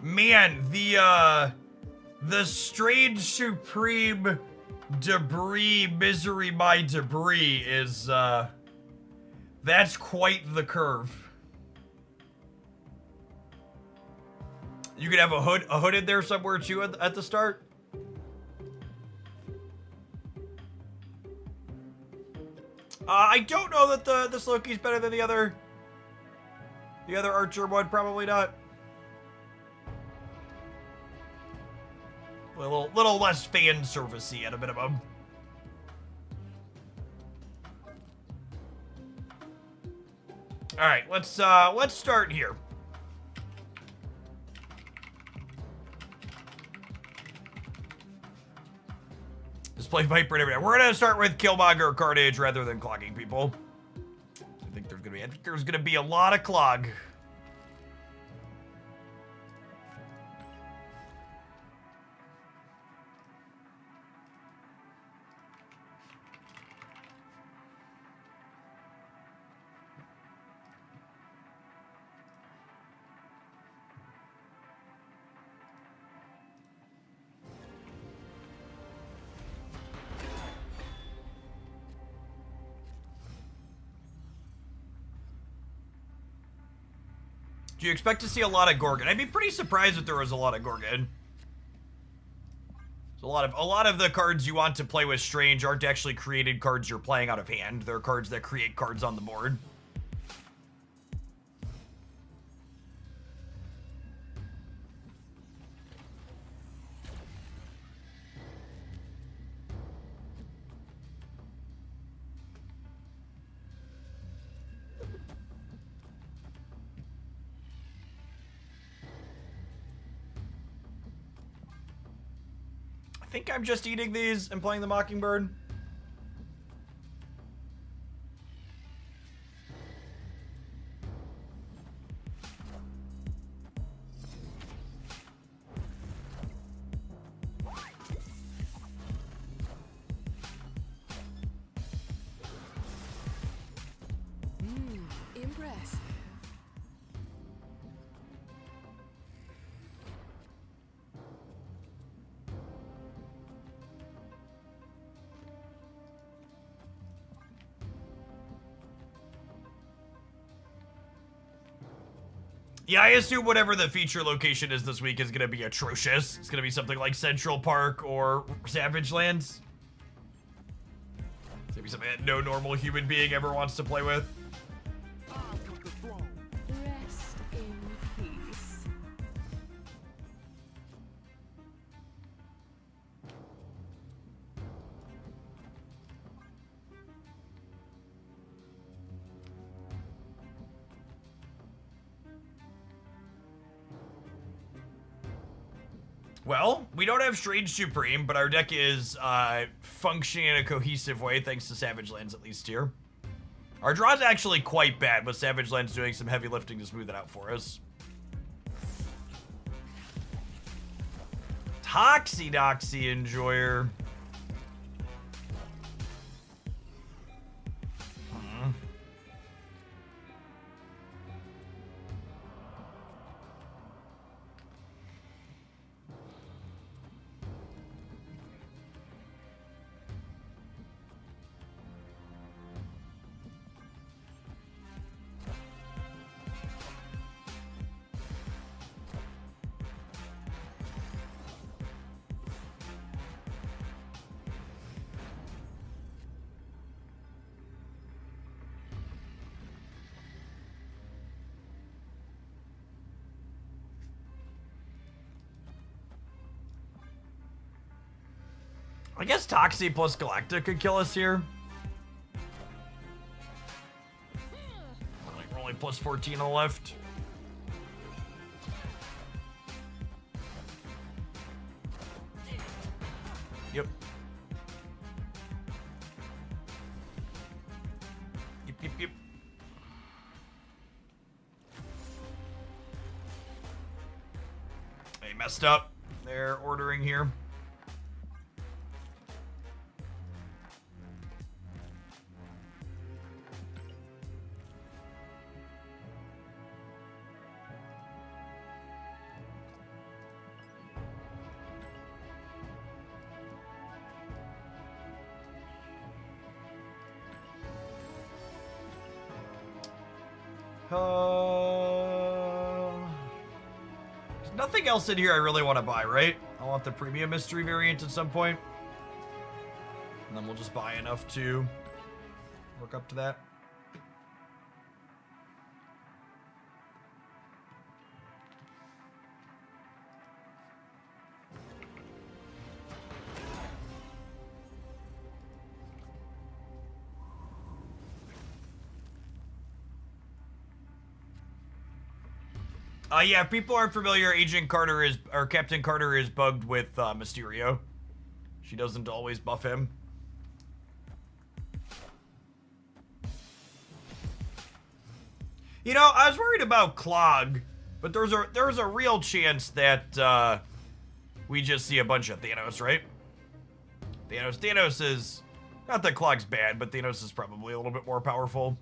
Speaker 1: Man, the strange supreme debris misery my debris is that's quite the curve. You could have a hood in there somewhere too at the start. I don't know that this Loki's better than the other Archer one. Probably not. A little less fan servicey at a minimum. All right, let's start here. Just play Viper and everything. We're gonna start with Killmonger Carnage rather than clogging people. I think there's gonna be a lot of clog. Do you expect to see a lot of Gorgon? I'd be pretty surprised if there was a lot of Gorgon. A lot of the cards you want to play with Strange aren't actually created cards you're playing out of hand. They're cards that create cards on the board. I think I'm just eating these and playing the Mockingbird.
Speaker 6: Impressive.
Speaker 1: Yeah, I assume whatever the feature location is this week is going to be atrocious. It's going to be something like Central Park or Savage Lands. It's going to be something that no normal human being ever wants to play with.
Speaker 6: Rest in peace.
Speaker 1: Well, we don't have Strange Supreme, but our deck is functioning in a cohesive way thanks to Savage Lands, at least here. Our draw's actually quite bad, but Savage Lands doing some heavy lifting to smooth it out for us. Toxie Enjoyer. I guess Toxie plus Galactic could kill us here. We're only plus 14 on the left. Yep. Yep. They messed up. They're ordering here. There's nothing else in here I really want to buy, right? I want the premium mystery variant at some point. And then we'll just buy enough to work up to that. Yeah, if people aren't familiar, Agent Carter is, or Captain Carter is bugged with Mysterio. She doesn't always buff him. You know, I was worried about Clog, but there's a real chance that we just see a bunch of Thanos, right? Thanos is, not that Clog's bad, but Thanos is probably a little bit more powerful.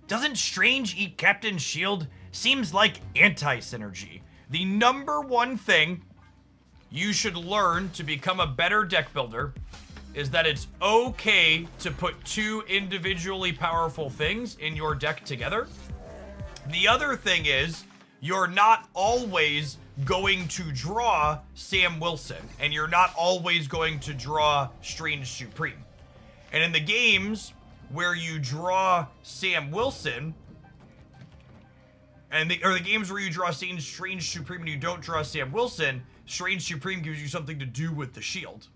Speaker 1: Doesn't Strange eat Captain Shield? Seems like anti-synergy. The number one thing you should learn to become a better deck builder is that it's okay to put two individually powerful things in your deck together. The other thing is, you're not always going to draw Sam Wilson, and you're not always going to draw Strange Supreme. And in the games where you draw Sam Wilson, and the games where you draw Strange Supreme and you don't draw Sam Wilson, Strange Supreme gives you something to do with the shield.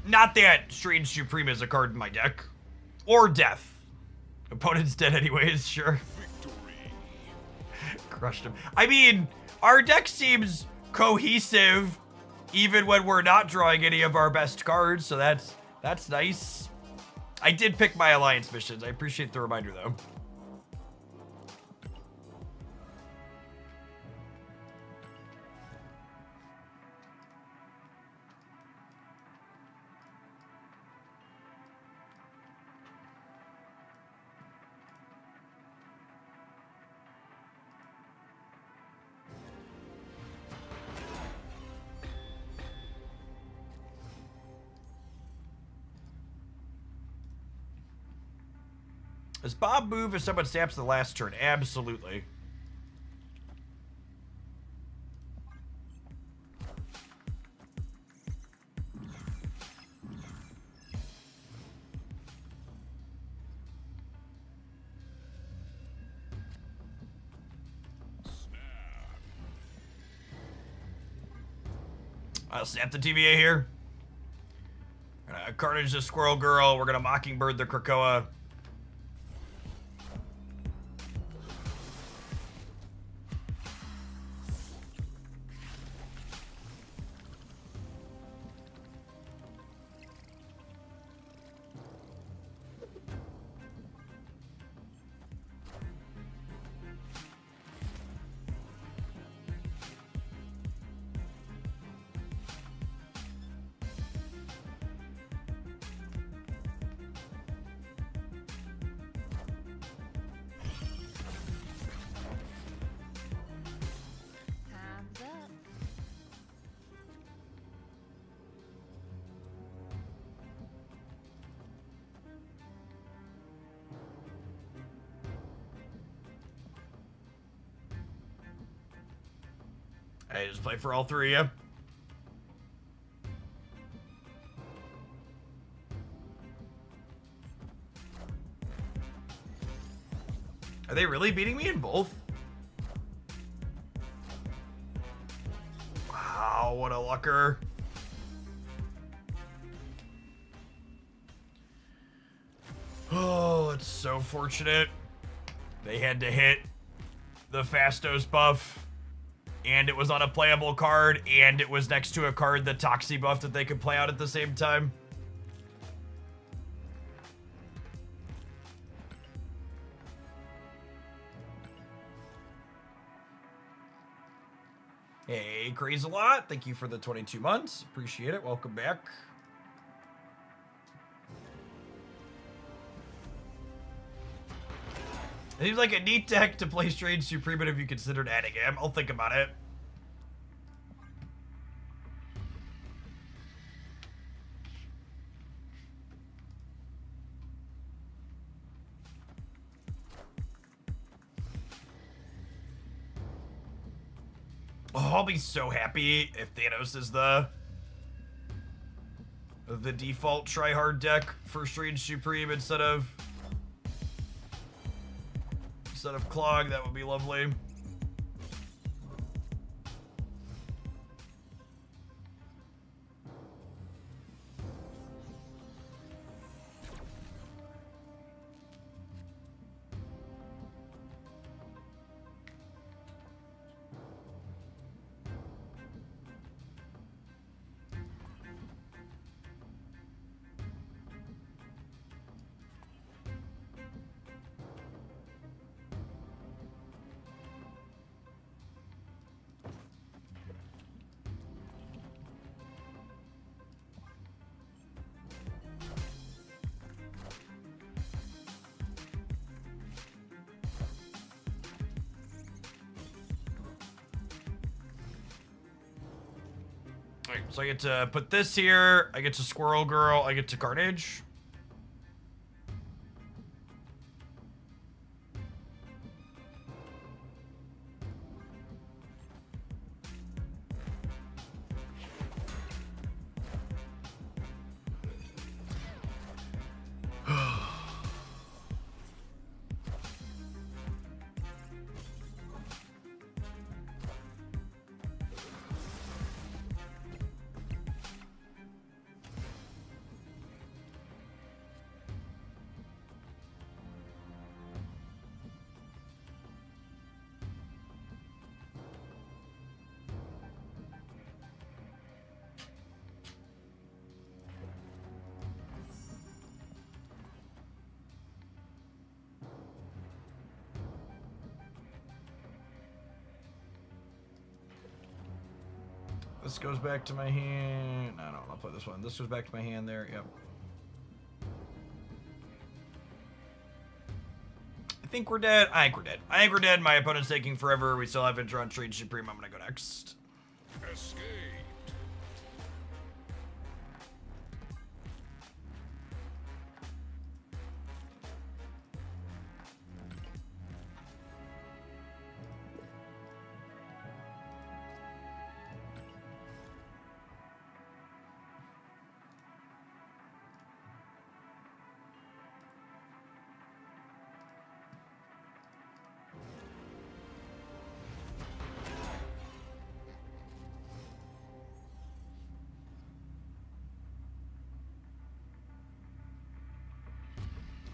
Speaker 1: Not that Strange Supreme is a card in my deck. Or Death. Opponent's dead anyways, sure.
Speaker 2: Victory.
Speaker 1: Crushed him. I mean, our deck seems cohesive even when we're not drawing any of our best cards, so that's nice. I did pick my alliance missions. I appreciate the reminder, though. Does Bob move if someone snaps the last turn? Absolutely. I'll snap the TVA here. Carnage the Squirrel Girl. We're gonna Mockingbird the Krakoa. I just play for all three of you. Are they really beating me in both? Wow, what a lucker. Oh, it's so fortunate. They had to hit the Fastos buff, and it was on a playable card, and it was next to a card, the Toxie buff, that they could play out at the same time. Hey, Craze a lot. Thank you for the 22 months. Appreciate it. Welcome back. It seems like a neat deck to play Strange Supreme, but if you considered adding him, I'll think about it. Oh, I'll be so happy if Thanos is the default try-hard deck for Strange Supreme instead of Clog. That would be lovely. Alright, so I get to put this here, I get to Squirrel Girl, I get to Carnage. This goes back to my hand. No, I'll play this one. This goes back to my hand there. Yep. I think we're dead. I think we're dead. I think we're dead. My opponent's taking forever. We still haven't drawn Strange Supreme. I'm gonna go next.
Speaker 2: Escaped.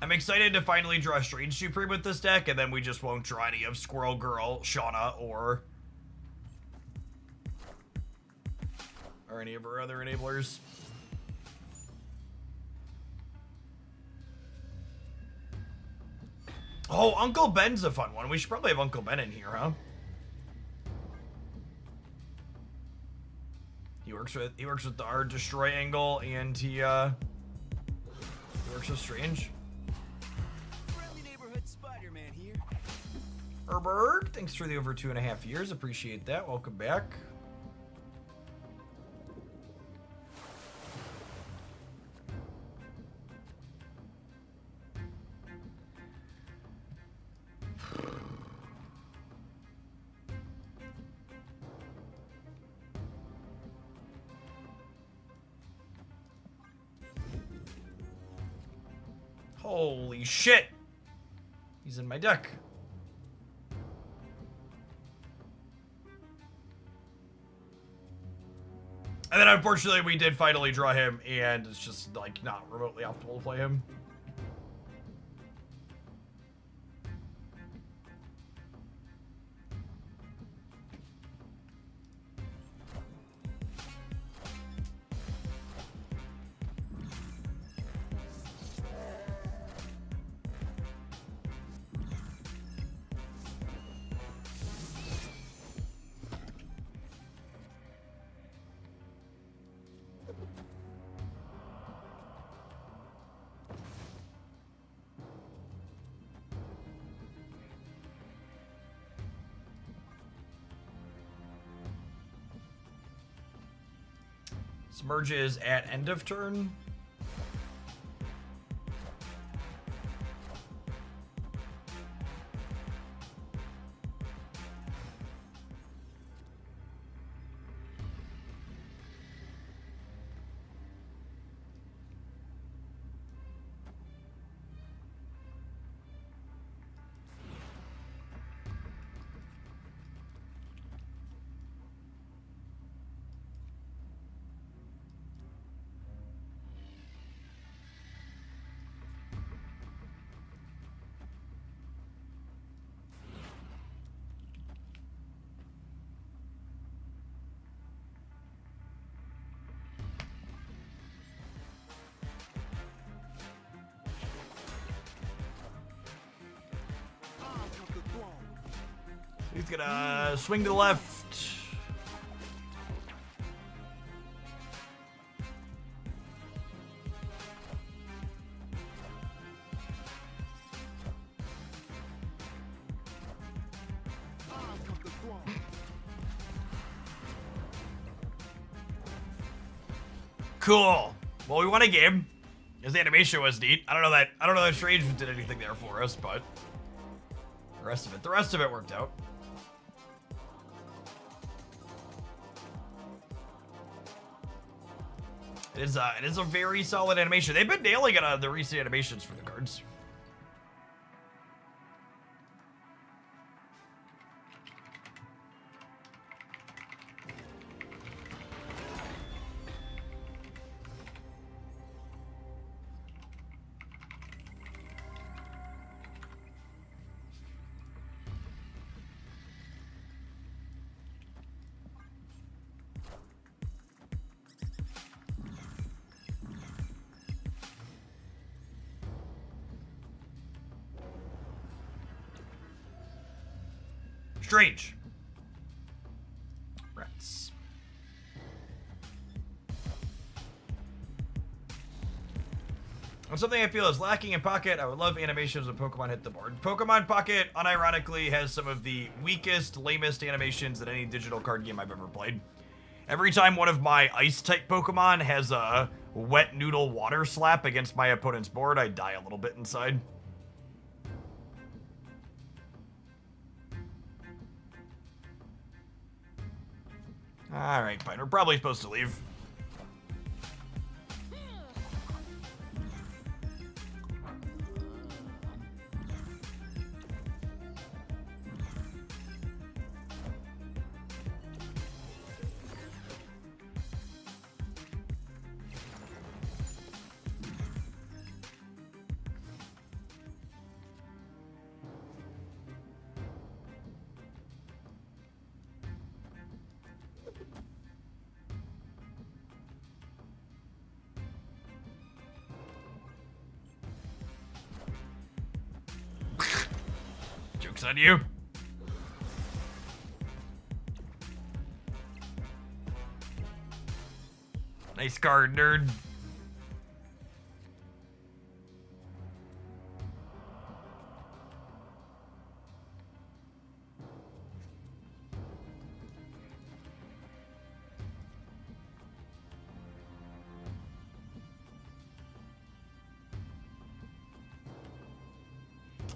Speaker 1: I'm excited to finally draw Strange Supreme with this deck, and then we just won't draw any of Squirrel Girl, Shauna, or any of her other enablers. Oh, Uncle Ben's a fun one. We should probably have Uncle Ben in here, huh? He works with the Ard Destroy angle, and he works with Strange.
Speaker 5: Friendly neighborhood Spider-Man here.
Speaker 1: Herbert, thanks for the over 2.5 years. Appreciate that. Welcome back. Holy shit! He's in my deck. And then unfortunately we did finally draw him, and it's just like not remotely optimal to play him. Smurges at end of turn. He's gonna swing to the left. Cool. Well, we won a game. His animation was neat. I don't know that Strange did anything there for us, but the rest of it worked out. It is a very solid animation. They've been nailing it on the recent animations for the cards. Strange. Rats. On something I feel is lacking in Pocket, I would love animations when Pokemon hit the board. Pokemon Pocket, unironically, has some of the weakest, lamest animations in any digital card game I've ever played. Every time one of my Ice-type Pokemon has a wet noodle water slap against my opponent's board, I die a little bit inside. Alright, fine. We're probably supposed to leave. Joke's on you. Nice card, nerd.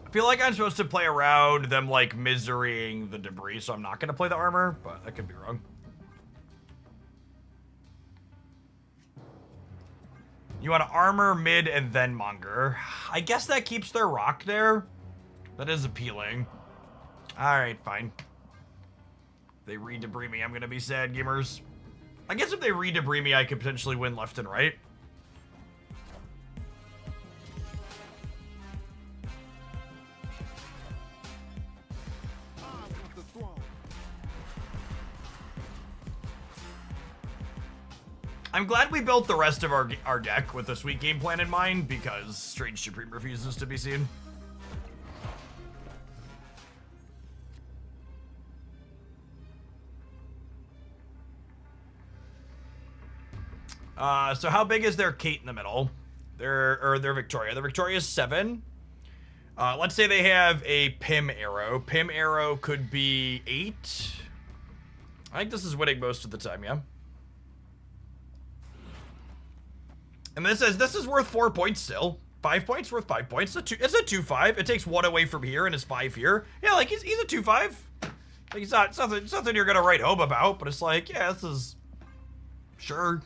Speaker 1: I feel like I'm supposed to play around them, like, miserying the debris, so I'm not going to play the armor, but I could be wrong. You want to armor, mid, and then monger. I guess that keeps their rock there. That is appealing. Alright, fine. They re-debris me. I'm gonna be sad, gamers. I guess if they re-debris me, I could potentially win left and right.
Speaker 2: I want the throne.
Speaker 1: I'm glad we built the rest of our deck with a sweet game plan in mind, because Strange Supreme refuses to be seen. So how big is their Kate in the middle? Their Victoria. The Victoria is 7. Let's say they have a Pim arrow. Pim arrow could be 8. I think this is winning most of the time, yeah. And this is worth 4 points still. 5 points worth 5 points. It's a 2-5. It takes 1 away from here and is 5 here. Yeah, like he's a 2-5. Like it's nothing you're gonna write home about, but it's like, yeah, this is sure.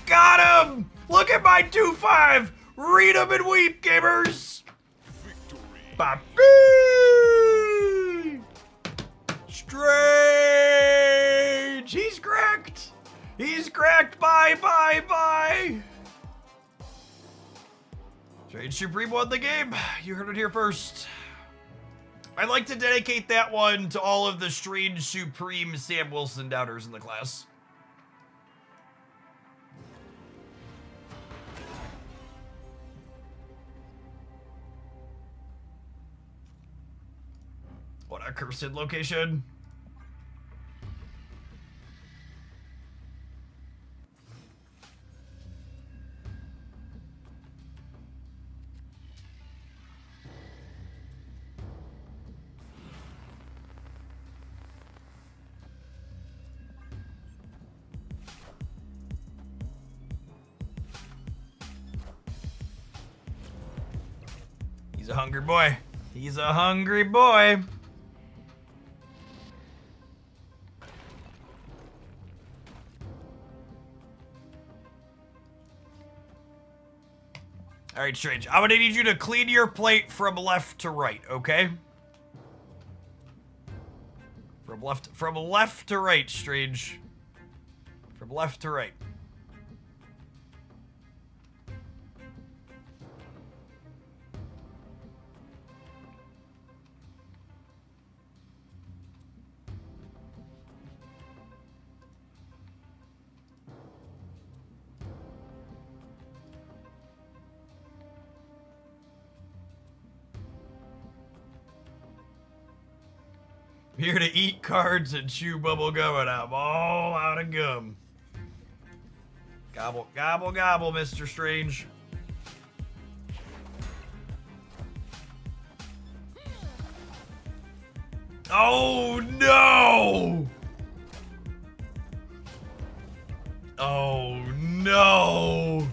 Speaker 1: Got him! Look at my 2-5! Read them and weep, gamers!
Speaker 2: Victory.
Speaker 1: Papi! Strange! He's cracked! He's cracked! Bye, bye, bye! Strange Supreme won the game. You heard it here first. I'd like to dedicate that one to all of the Strange Supreme Sam Wilson doubters in the class. What a cursed location. He's a hungry boy. He's a hungry boy. All right, Strange. I'm gonna need you to clean your plate from left to right, okay? From left to right, Strange. From left to right. Here to eat cards and chew bubble gum, and I'm all out of gum. Gobble, gobble, gobble, Mr. Strange. Oh no! Oh no!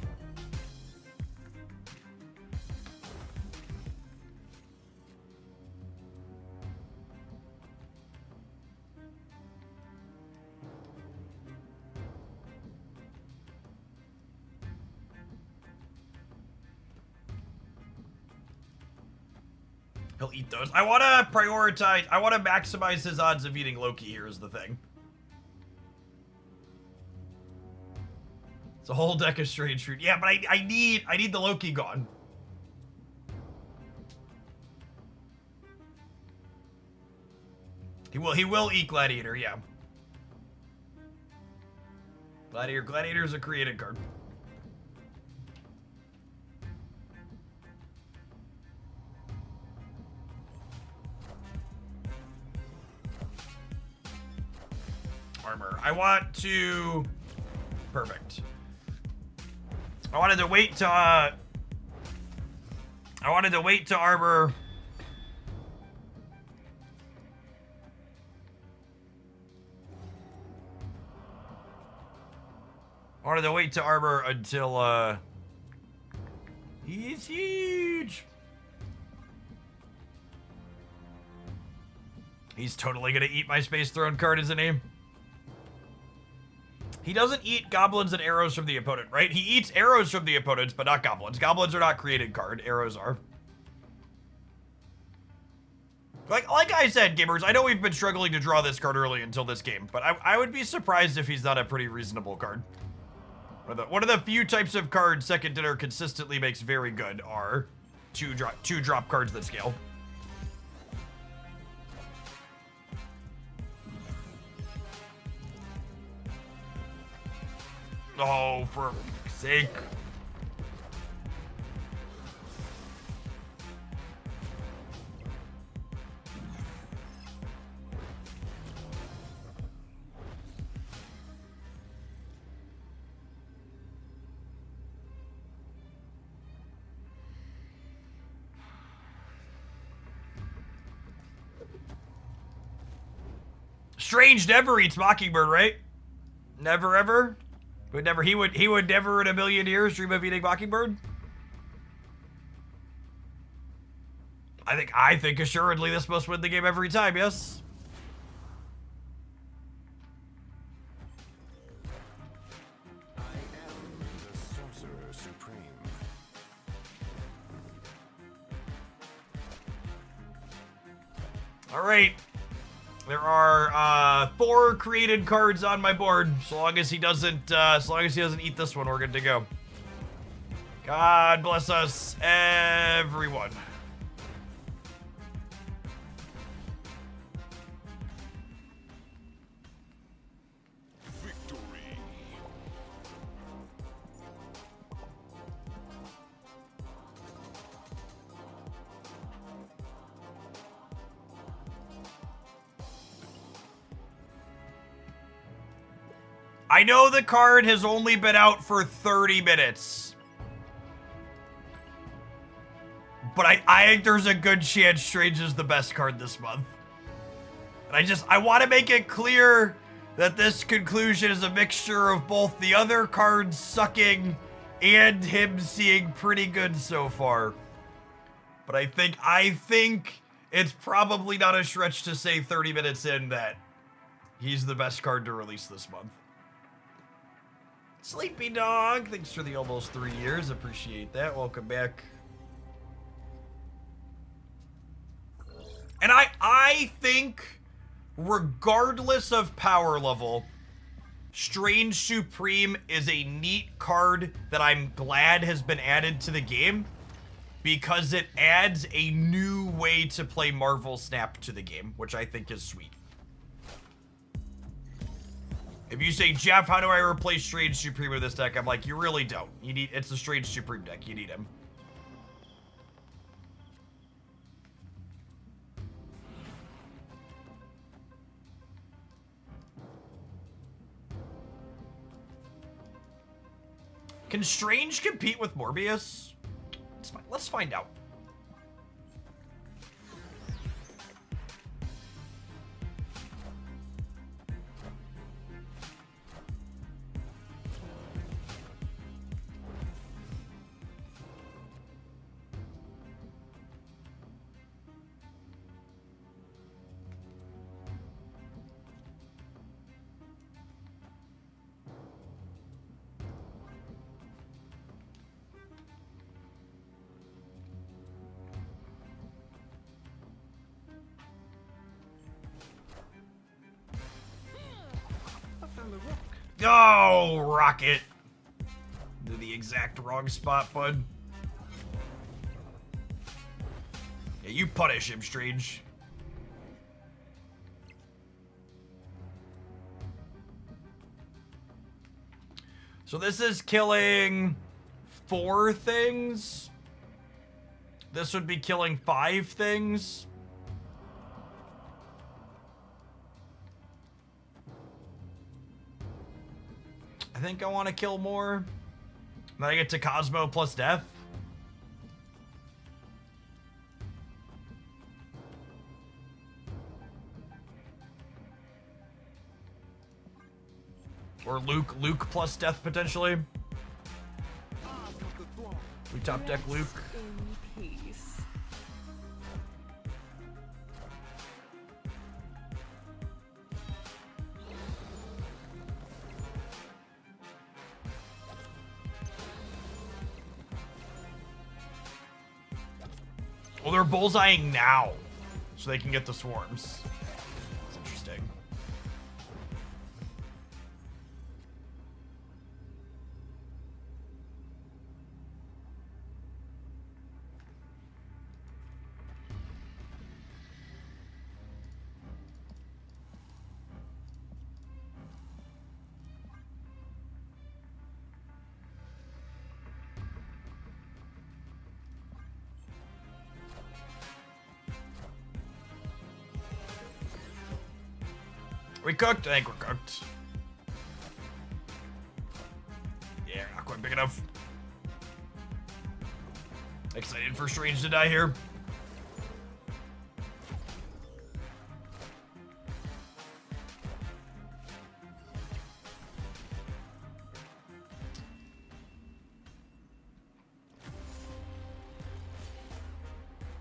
Speaker 1: He'll eat those. I want to prioritize. I want to maximize his odds of eating Loki here is the thing. It's a whole deck of Strange Fruit. Yeah, but I need the Loki gone. He will eat Gladiator, yeah. Gladiator is a created card. Armor. I want to... Perfect. I wanted to wait to armor. wanted to wait to armor until, he's huge. He's totally gonna eat my Space Throne card, isn't he? He doesn't eat goblins and arrows from the opponent, right? He eats arrows from the opponents, but not goblins. Goblins are not created card. Arrows are. Like I said, gamers, I know we've been struggling to draw this card early until this game, but I would be surprised if he's not a pretty reasonable card. One of the few types of cards Second Dinner consistently makes very good are two drop cards that scale. Oh, for sake. Strange never eats Mockingbird, right? Never ever? He would never in a million years dream of eating Mockingbird? I think assuredly this must win the game every time, yes?
Speaker 2: I am the Sorcerer Supreme.
Speaker 1: All right. There are 4 created cards on my board. So long as he doesn't eat this one, we're good to go. God bless us, everyone.
Speaker 2: Victory.
Speaker 1: I know the card has only been out for 30 minutes. But I think there's a good chance Strange is the best card this month. And I want to make it clear that this conclusion is a mixture of both the other cards sucking and him seeing pretty good so far. But I think it's probably not a stretch to say 30 minutes in that he's the best card to release this month. Sleepy Dog, thanks for the almost 3 years. Appreciate that. Welcome back. And I think, regardless of power level, Strange Supreme is a neat card that I'm glad has been added to the game because it adds a new way to play Marvel Snap to the game, which I think is sweet. If you say, Jeff, how do I replace Strange Supreme with this deck? I'm like, you really don't. It's a Strange Supreme deck. You need him. Can Strange compete with Morbius? Let's find out. Oh, Rocket. To the exact wrong spot, bud. Yeah, you punish him, Strange. So this is killing 4 things. This would be killing 5 things. I think I want to kill more. Then I get to Cosmo plus death. Or Luke plus death potentially. We top deck Luke.
Speaker 6: In peace.
Speaker 1: Well, they're bullseyeing now, so they can get the swarms. It's interesting. We cooked? I think we're cooked. Yeah, not quite big enough. Excited for Strange to die here.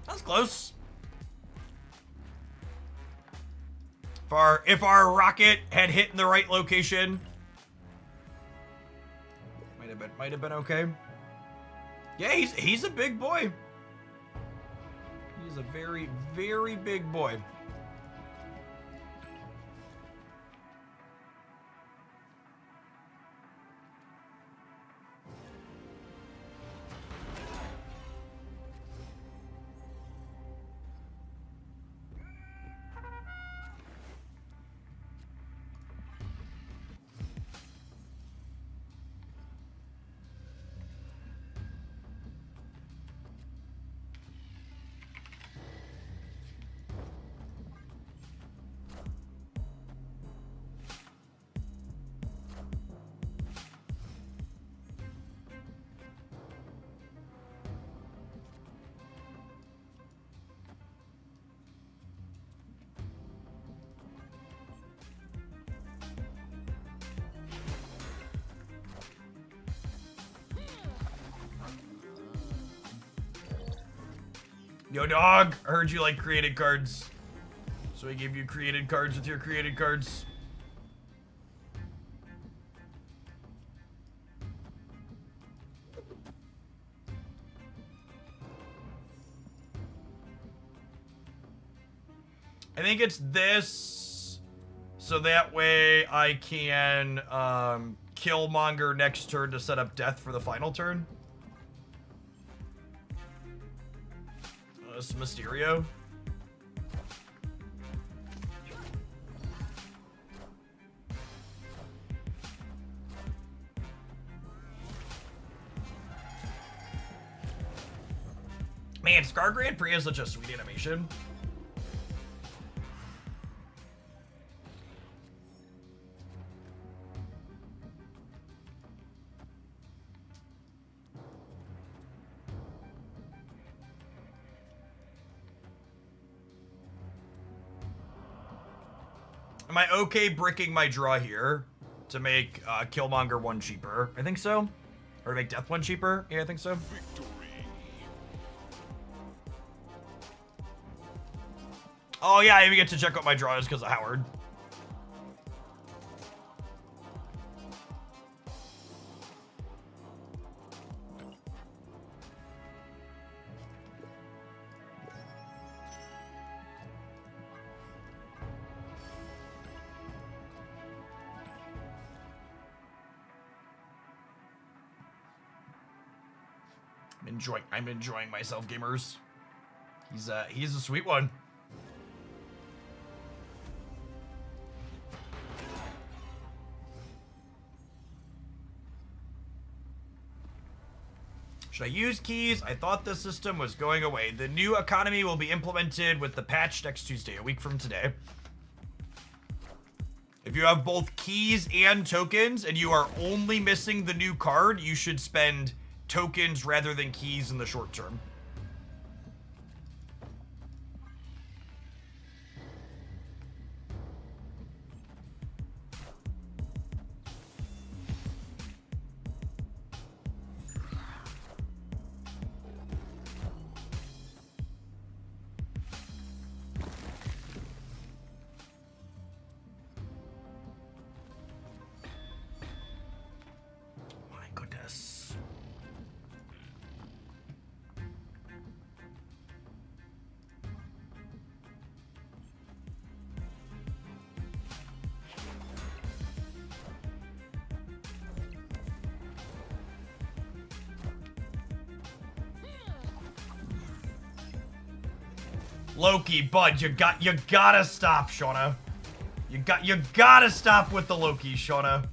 Speaker 1: That's close. If our rocket had hit in the right location, might have been okay. Yeah, he's a big boy. He's a very, very big boy. Yo, dog, I heard you like created cards. So I gave you created cards with your created cards. I think it's this, so that way I can Killmonger next turn to set up death for the final turn. This is Mysterio. Man, Scar Grand Prix is such a sweet animation. Am I okay bricking my draw here to make Killmonger 1 cheaper? I think so. Or to make Death 1 cheaper? Yeah, I think so. Oh yeah, I even get to check out my draws because of Howard. I'm enjoying myself, gamers. He's a sweet one. Should I use keys? I thought the system was going away. The new economy will be implemented with the patch next Tuesday, a week from today. If you have both keys and tokens and you are only missing the new card, you should spend tokens rather than keys in the short term. Loki, bud, you gotta stop, Shauna. You gotta stop with the Loki, Shauna.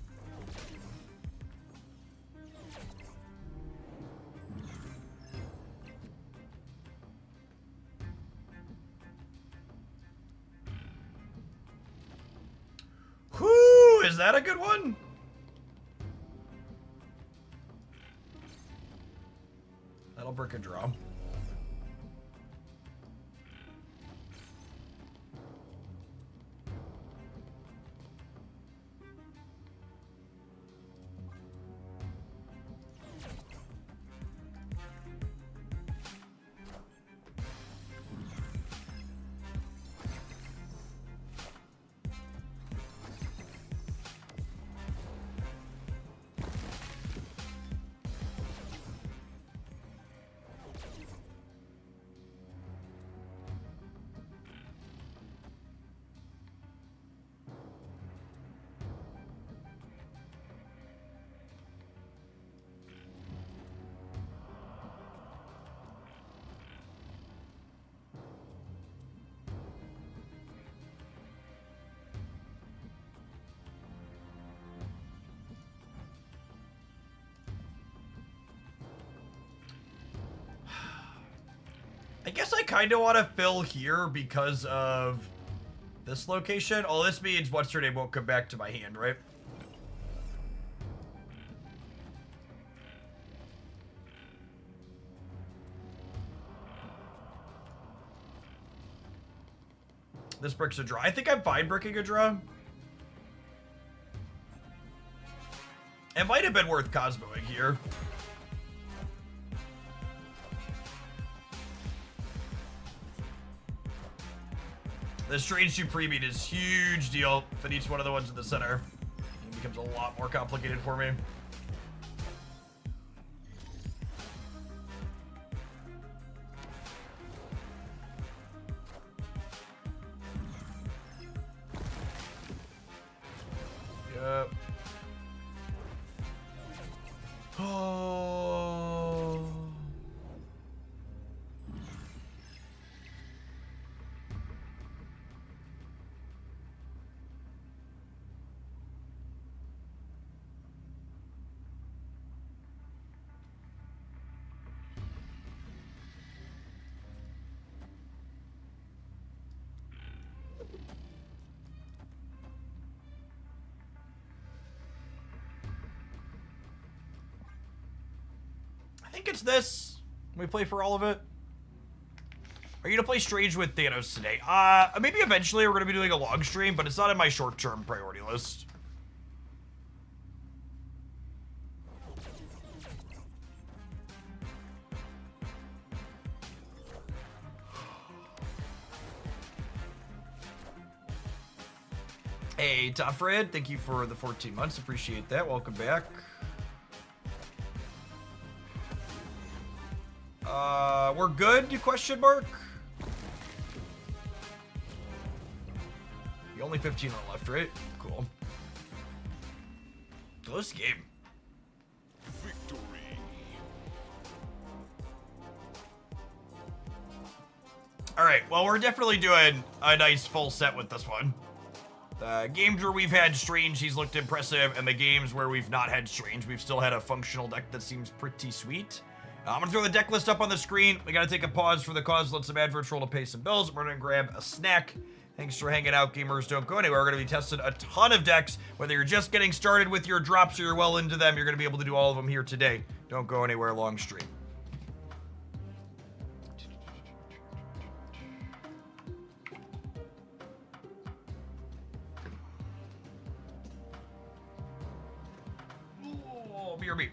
Speaker 1: Whoo, is that a good one? That'll break a draw. I guess I kind of want to fill here because of this location. Oh, this means what's her name won't come back to my hand, right? This brick's a draw. I think I'm fine bricking a draw. It might have been worth Cosmoing here. The Strange Supreme is huge deal if it eats one of the ones in the center. It becomes a lot more complicated for me. Yep. Oh. I think it's this. Can we play for all of it? Are you gonna play Strange with Thanos today? Maybe eventually we're gonna be doing a long stream, but it's not in my short-term priority list. Hey, Toffred, thank you for the 14 months. Appreciate that. Welcome back. We're good? Question mark? You only 15 on the left, right? Cool. Close game.
Speaker 2: Victory.
Speaker 1: All right, well, we're definitely doing a nice full set with this one. The games where we've had Strange, he's looked impressive, and the games where we've not had Strange, we've still had a functional deck that seems pretty sweet. I'm gonna throw the deck list up on the screen. We gotta take a pause for the cause, let some adverts roll to pay some bills. We're gonna grab a snack. Thanks for hanging out, gamers. Don't go anywhere. We're gonna be testing a ton of decks. Whether you're just getting started with your drops or you're well into them, you're gonna be able to do all of them here today. Don't go anywhere, long stream. Oh, BRB.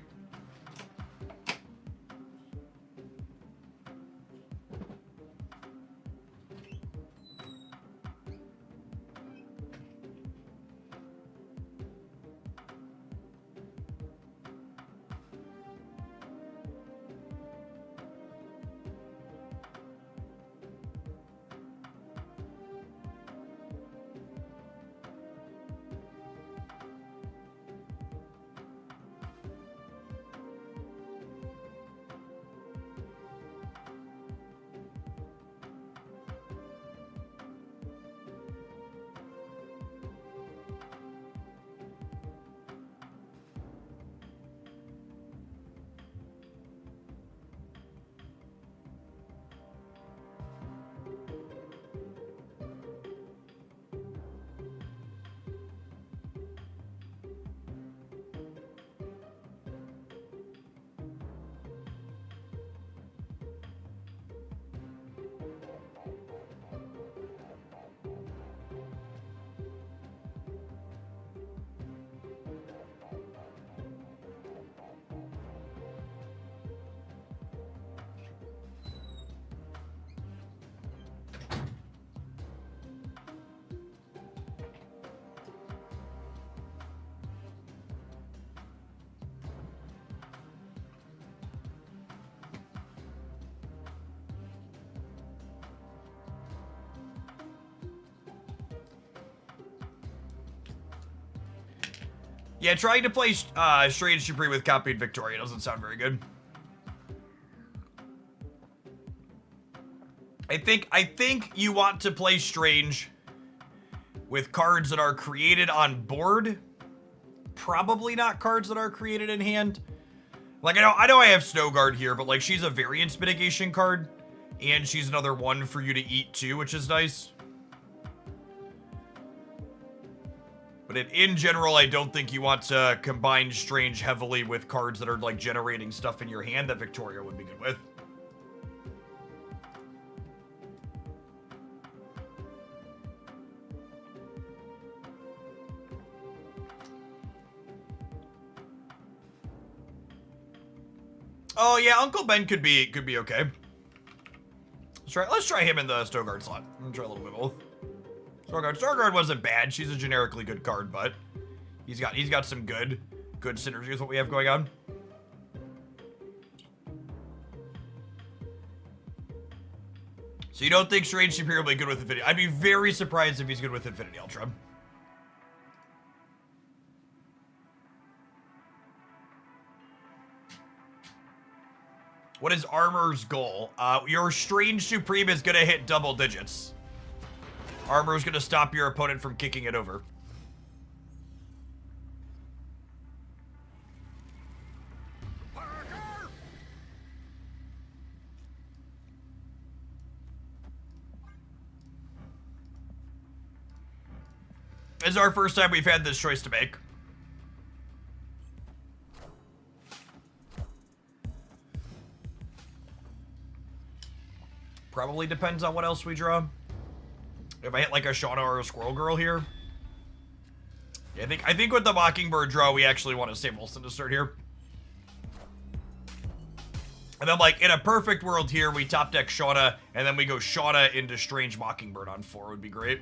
Speaker 1: Yeah, trying to play Strange Supreme with copied Victoria doesn't sound very good. I think you want to play Strange with cards that are created on board. Probably not cards that are created in hand. Like, I know I have Snowguard here, but, like, she's a variance mitigation card. And she's another one for you to eat, too, which is nice. But in general, I don't think you want to combine Strange heavily with cards that are, like, generating stuff in your hand that Victoria would be good with. Oh yeah, Uncle Ben could be okay. Let's try him in the Snowguard slot. I'm gonna try a little bit both. Snowguard wasn't bad. She's a generically good card, but he's got some good synergy with what we have going on. So you don't think Strange Superior will be good with Infinity? I'd be very surprised if he's good with Infinity Ultra. What is Armor's goal? Your Strange Supreme is gonna hit double digits. Armor's gonna stop your opponent from kicking it over. This is our first time we've had this choice to make. Probably depends on what else we draw. If I hit like a Shauna or a Squirrel Girl here. Yeah, I think with the Mockingbird draw, we actually want to save Wilson to start here. And then like in a perfect world here, we top deck Shauna, and then we go Shauna into Strange Mockingbird on 4 would be great.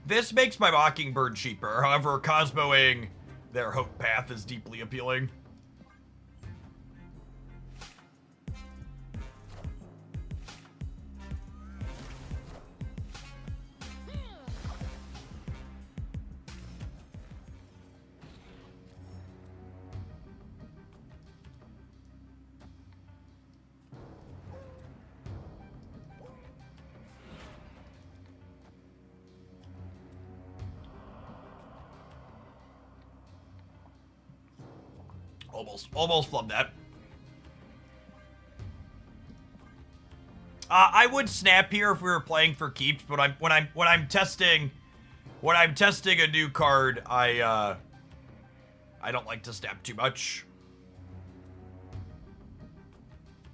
Speaker 1: This makes my Mockingbird cheaper. However, Cosmoing their Hope Path is deeply appealing. Almost flubbed that. I would snap here if we were playing for keeps, but when I'm testing a new card, I don't like to snap too much.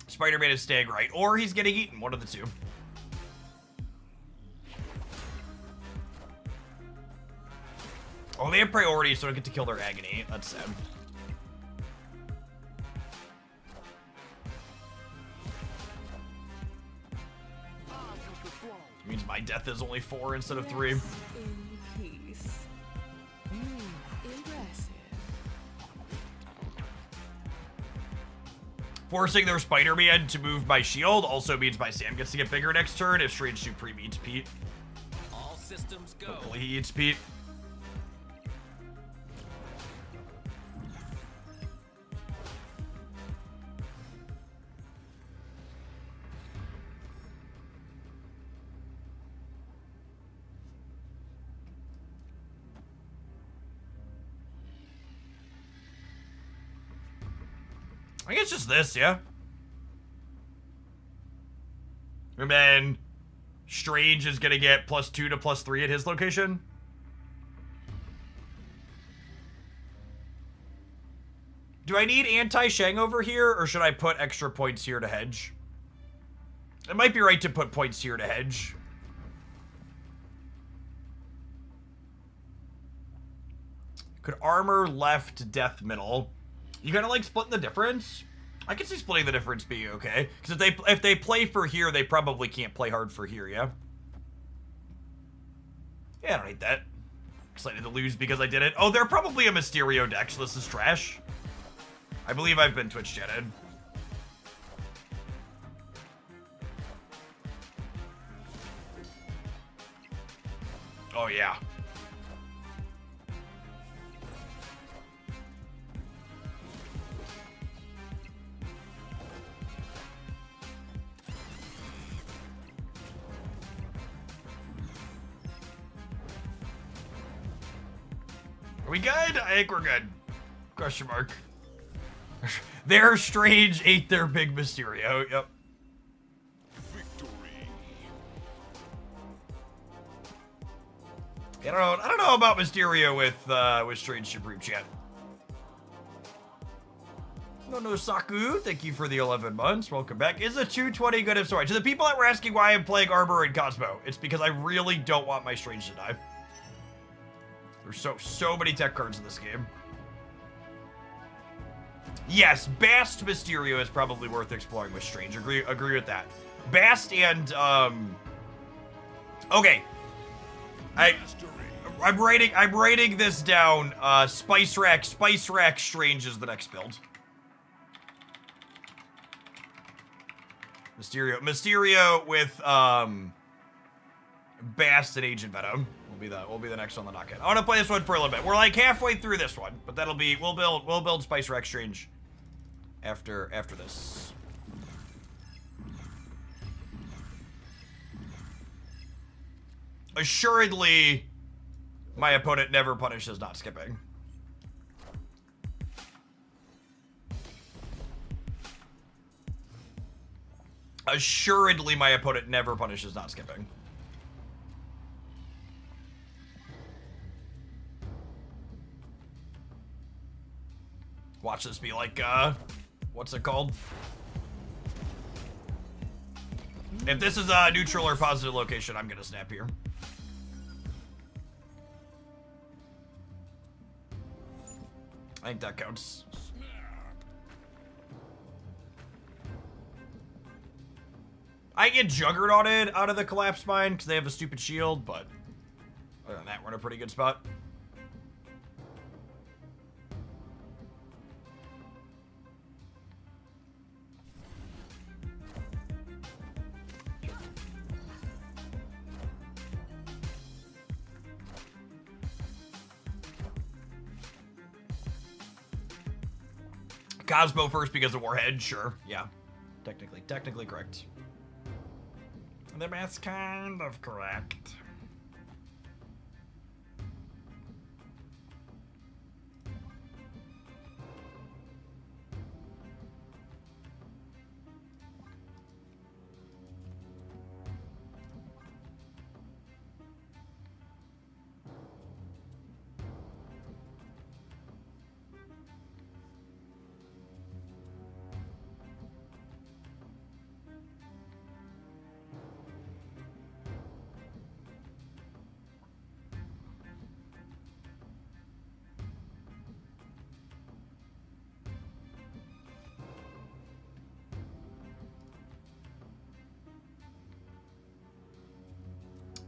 Speaker 1: Spider-Man is staying right, or he's getting eaten, one of the two. Oh, they have priority, so I get to kill their Agony. That's sad. Means my death is only 4 instead of 3.
Speaker 6: In peace. Impressive.
Speaker 1: Forcing their Spider-Man to move my shield also means my Sam gets to get bigger next turn if Strange Supreme eats Pete.
Speaker 5: All systems go.
Speaker 1: Hopefully he eats Pete. I think it's just this, yeah? And then Strange is gonna get +2 to +3 at his location. Do I need anti-Shang over here, or should I put extra points here to hedge? It might be right to put points here to hedge. Could armor left, death middle. You kind of like splitting the difference? I can see splitting the difference being okay. Because if they play for here, they probably can't play hard for here, yeah? Yeah, I don't hate that. Excited to lose because I did it. Oh, they're probably a Mysterio deck, so this is trash. I believe I've been Twitch chatted. Oh, yeah. Are we good? I think we're good. Question mark. Their Strange ate their big Mysterio. Yep.
Speaker 2: Victory.
Speaker 1: I don't know about Mysterio with Strange Supreme Chat. No Saku, thank you for the 11 months. Welcome back. Is a 220 good if sorry? To the people that were asking why I'm playing Arbor and Cosmo, it's because I really don't want my Strange to die. There's so many tech cards in this game. Yes, Bast Mysterio is probably worth exploring with Strange. Agree with that. Bast and okay. I'm writing this down. Spice Rack Strange is the next build. Mysterio with Bast and Agent Venom will be the next one to knock in. I want to play this one for a little bit. We're like halfway through this one, but that'll be we'll build Spice Rack Strange after this. Assuredly, my opponent never punishes not skipping. Assuredly, my opponent never punishes not skipping. Watch this be like, what's it called? If this is a neutral or positive location, I'm gonna snap here. I think that counts. I get Juggernauted out of the Collapse Mine because they have a stupid shield, but other than that, we're in a pretty good spot. Cosmo first because of Warhead, sure. Yeah. Technically correct. The math's kind of correct.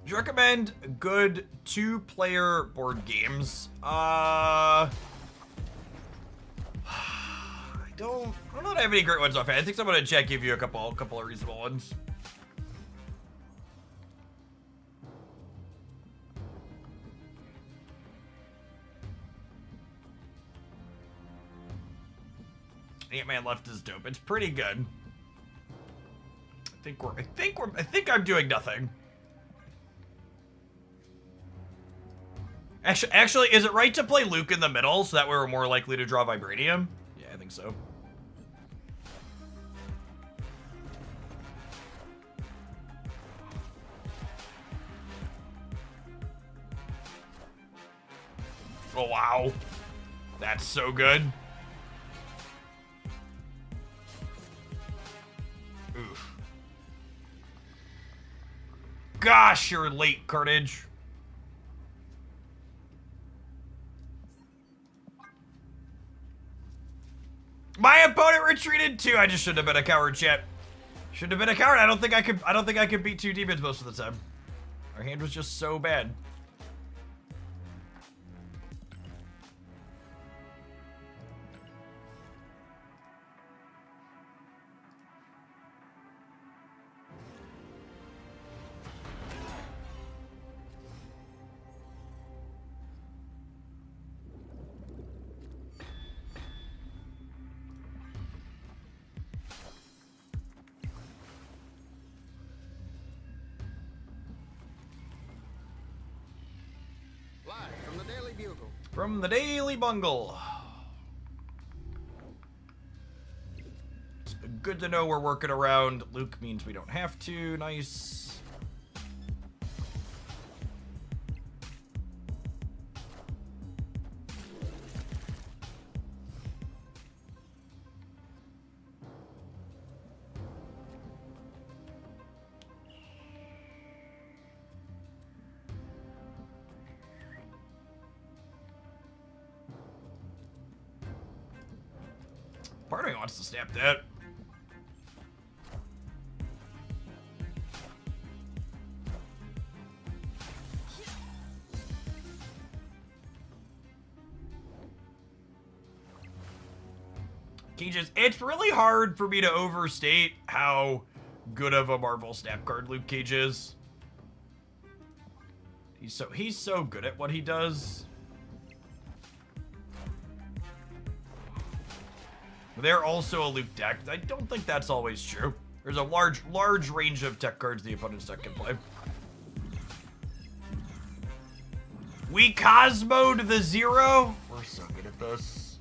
Speaker 1: Do you recommend good 2-player board games? I don't know if I have any great ones offhand. I think someone in chat gave you a couple of reasonable ones. Ant-Man Left is dope. It's pretty good. I think I'm doing nothing. Actually, is it right to play Luke in the middle so that way we're more likely to draw Vibranium? Yeah, I think so. Oh, wow. That's so good. Oof. Gosh, you're late, Carnage. My opponent retreated too. I just shouldn't have been a coward, chat. Should have been a coward. I don't think I could beat 2 demons most of the time. Our hand was just so bad.
Speaker 4: Live from the Daily Bugle.
Speaker 1: From the Daily Bungle. It's good to know we're working around. Luke means we don't have to. Nice. Part of me wants to snap that. Cages, it's really hard for me to overstate how good of a Marvel Snap card Luke Cage is. He's so good at what he does. They're also a Luke deck. I don't think that's always true. There's a large range of tech cards the opponent's deck can play. We Cosmo'd the 0. We're so good at this.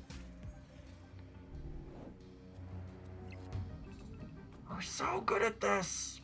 Speaker 1: We're so good at this.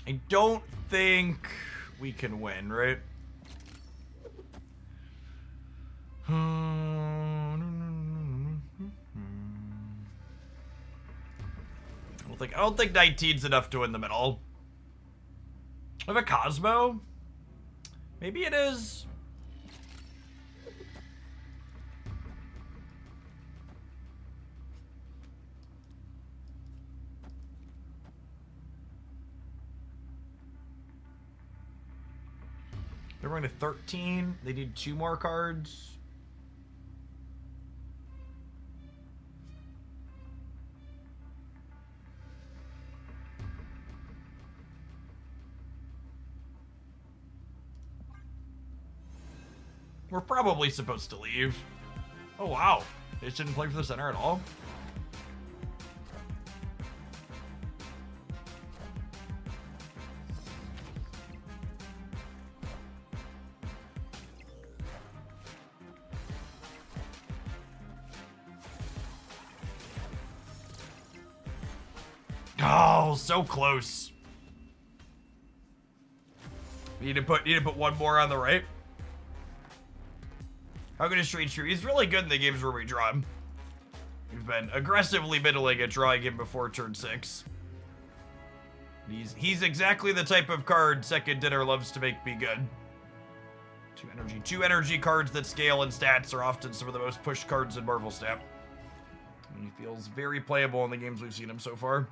Speaker 1: I don't think we can win, right? I don't think 19's enough to win the middle. I have a Cosmo? Maybe it is. They're going to 13. They need 2 more cards. We're probably supposed to leave. Oh, wow. They just didn't play for the center at all? Oh, so close. You need to put 1 more on the right. How good is Strange True? He's really good in the games where we draw him. We've been aggressively middling at drawing him before turn 6. He's exactly the type of card Second Dinner loves to make me good. 2 energy cards that scale in stats are often some of the most pushed cards in Marvel Snap. And he feels very playable in the games we've seen him so far.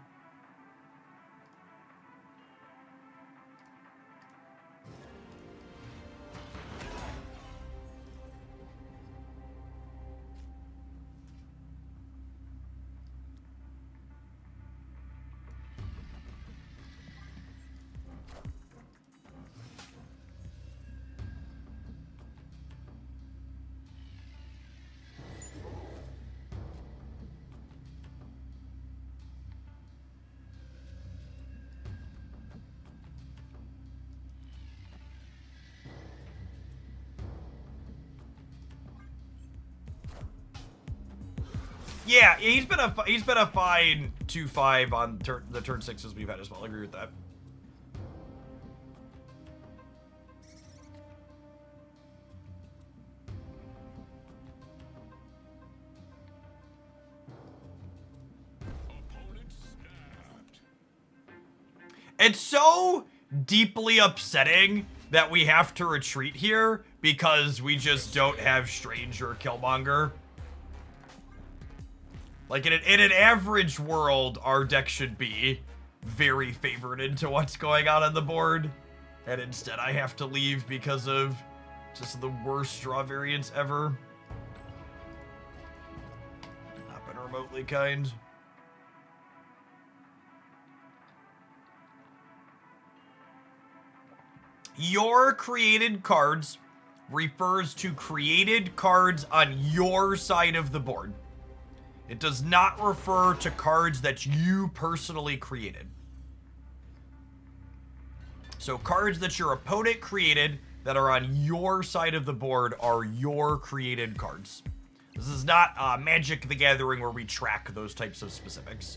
Speaker 1: Yeah, he's been a fine 2/5 on the turn 6s we've had as well. I agree with that.
Speaker 2: Opponent snapped.
Speaker 1: It's so deeply upsetting that we have to retreat here because we just don't have Strange or Killmonger. Like, in an average world, our deck should be very favored into what's going on the board. And instead, I have to leave because of just the worst draw variance ever. Not been remotely kind. Your created cards refers to created cards on your side of the board. It does not refer to cards that you personally created. So cards that your opponent created that are on your side of the board are your created cards. This is not Magic the Gathering where we track those types of specifics.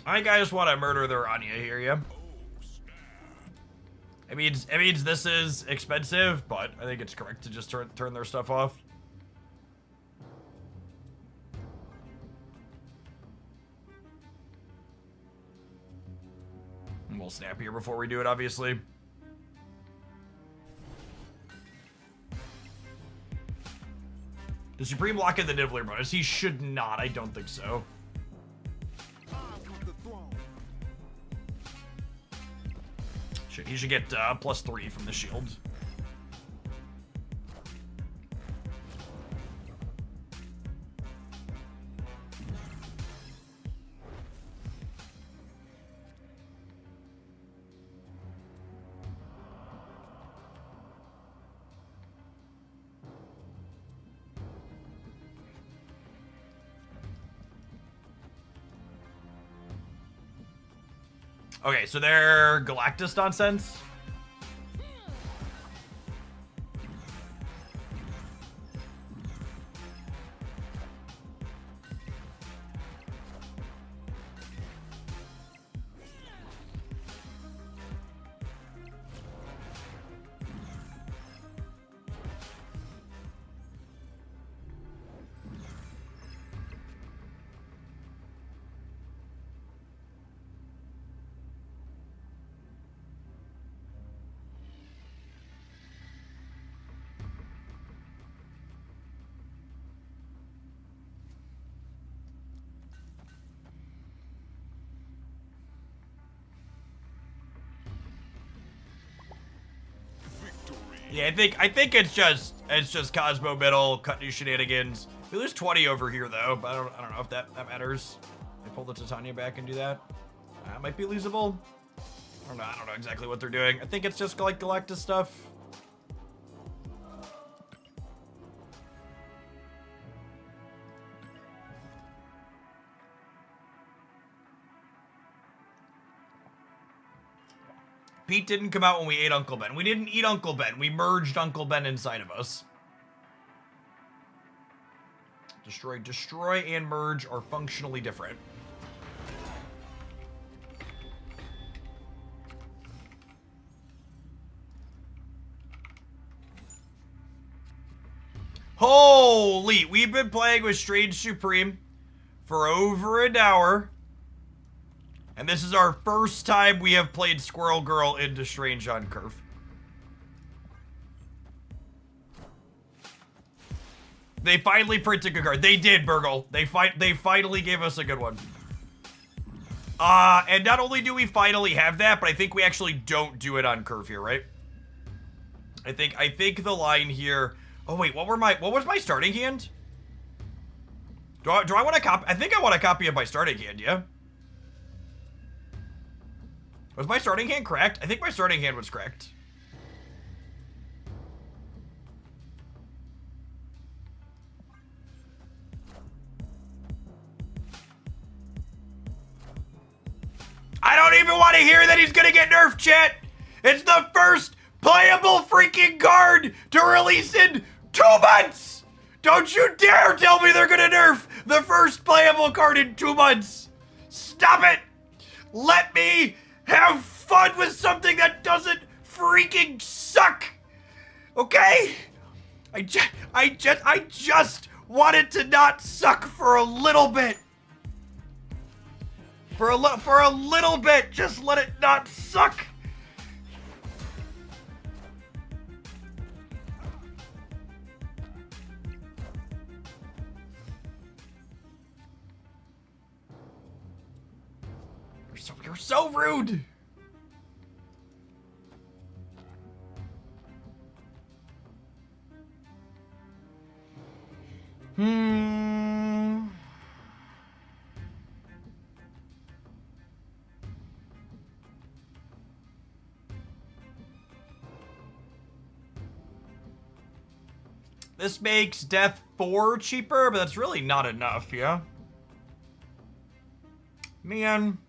Speaker 1: I guys want to murder their Anya here, yeah? It means this is expensive, but I think it's correct to just turn their stuff off. And we'll snap here before we do it, obviously. Does Supreme lock in the Nibbler bonus? He should not. I don't think so. He should get +3 from the shield. Okay, so they're Galactus nonsense. Yeah, I think it's just Cosmo middle, cut new shenanigans. We lose 20 over here though, but I don't know if that matters. They pull the Titania back and do that. That might be losable. I don't know exactly what they're doing. I think it's just like Galactus stuff. Pete didn't come out when we ate Uncle Ben. We didn't eat Uncle Ben. We merged Uncle Ben inside of us. Destroy, and merge are functionally different. Holy, we've been playing with Strange Supreme for over an hour. And this is our first time we have played Squirrel Girl into Strange on Curve. They finally printed a good card. They did, Burgle. They finally gave us a good one. And not only do we finally have that, but I think we actually don't do it on curve here, right? I think the line here. Oh wait, what was my starting hand? Do I want to copy? I think I want a copy of my starting hand, yeah? Was my starting hand cracked? I think my starting hand was cracked. I don't even want to hear that he's gonna get nerfed, chat! It's the first playable freaking card to release in 2 months! Don't you dare tell me they're gonna nerf the first playable card in 2 months! Stop it! Let me have fun with something that doesn't freaking suck! Okay? I just want it to not suck for a little bit. For a little bit, just let it not suck. You're so rude. This makes death 4 cheaper, but that's really not enough, yeah? Man.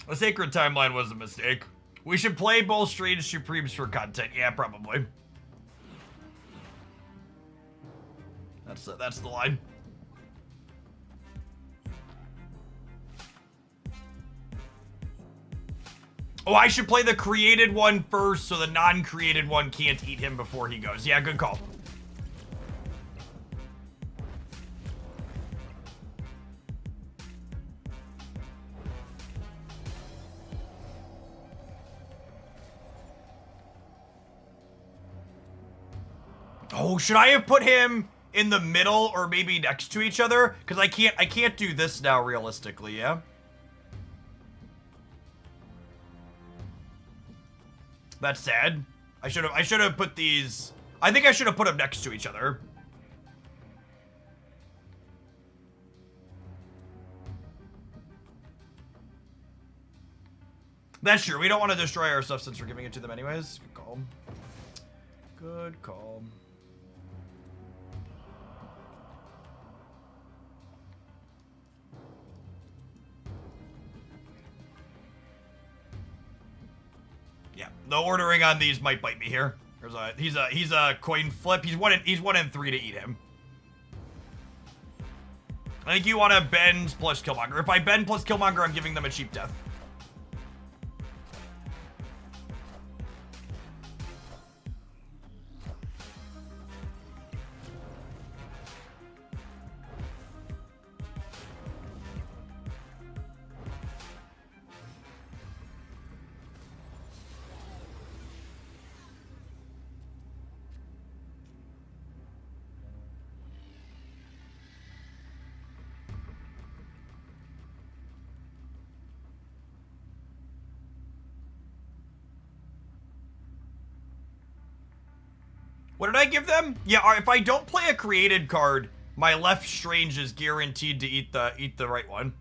Speaker 1: The Sacred Timeline was a mistake. We should play both Strange Supremes for content. Yeah, probably. That's the line. Oh, I should play the created one first so the non-created one can't eat him before he goes. Yeah, good call. Oh, should I have put him in the middle or maybe next to each other? Because I can't do this now realistically, yeah? That's sad. I should have put these. I think I should have put them next to each other. That's true. We don't want to destroy our stuff since we're giving it to them anyways. Good call. Good call. Yeah, the ordering on these might bite me here. He's a coin flip. He's one in 3 to eat him. I think you want to bend plus Killmonger. If I bend plus Killmonger, I'm giving them a cheap death. What did I give them? Yeah, if I don't play a created card, my left Strange is guaranteed to eat the right one.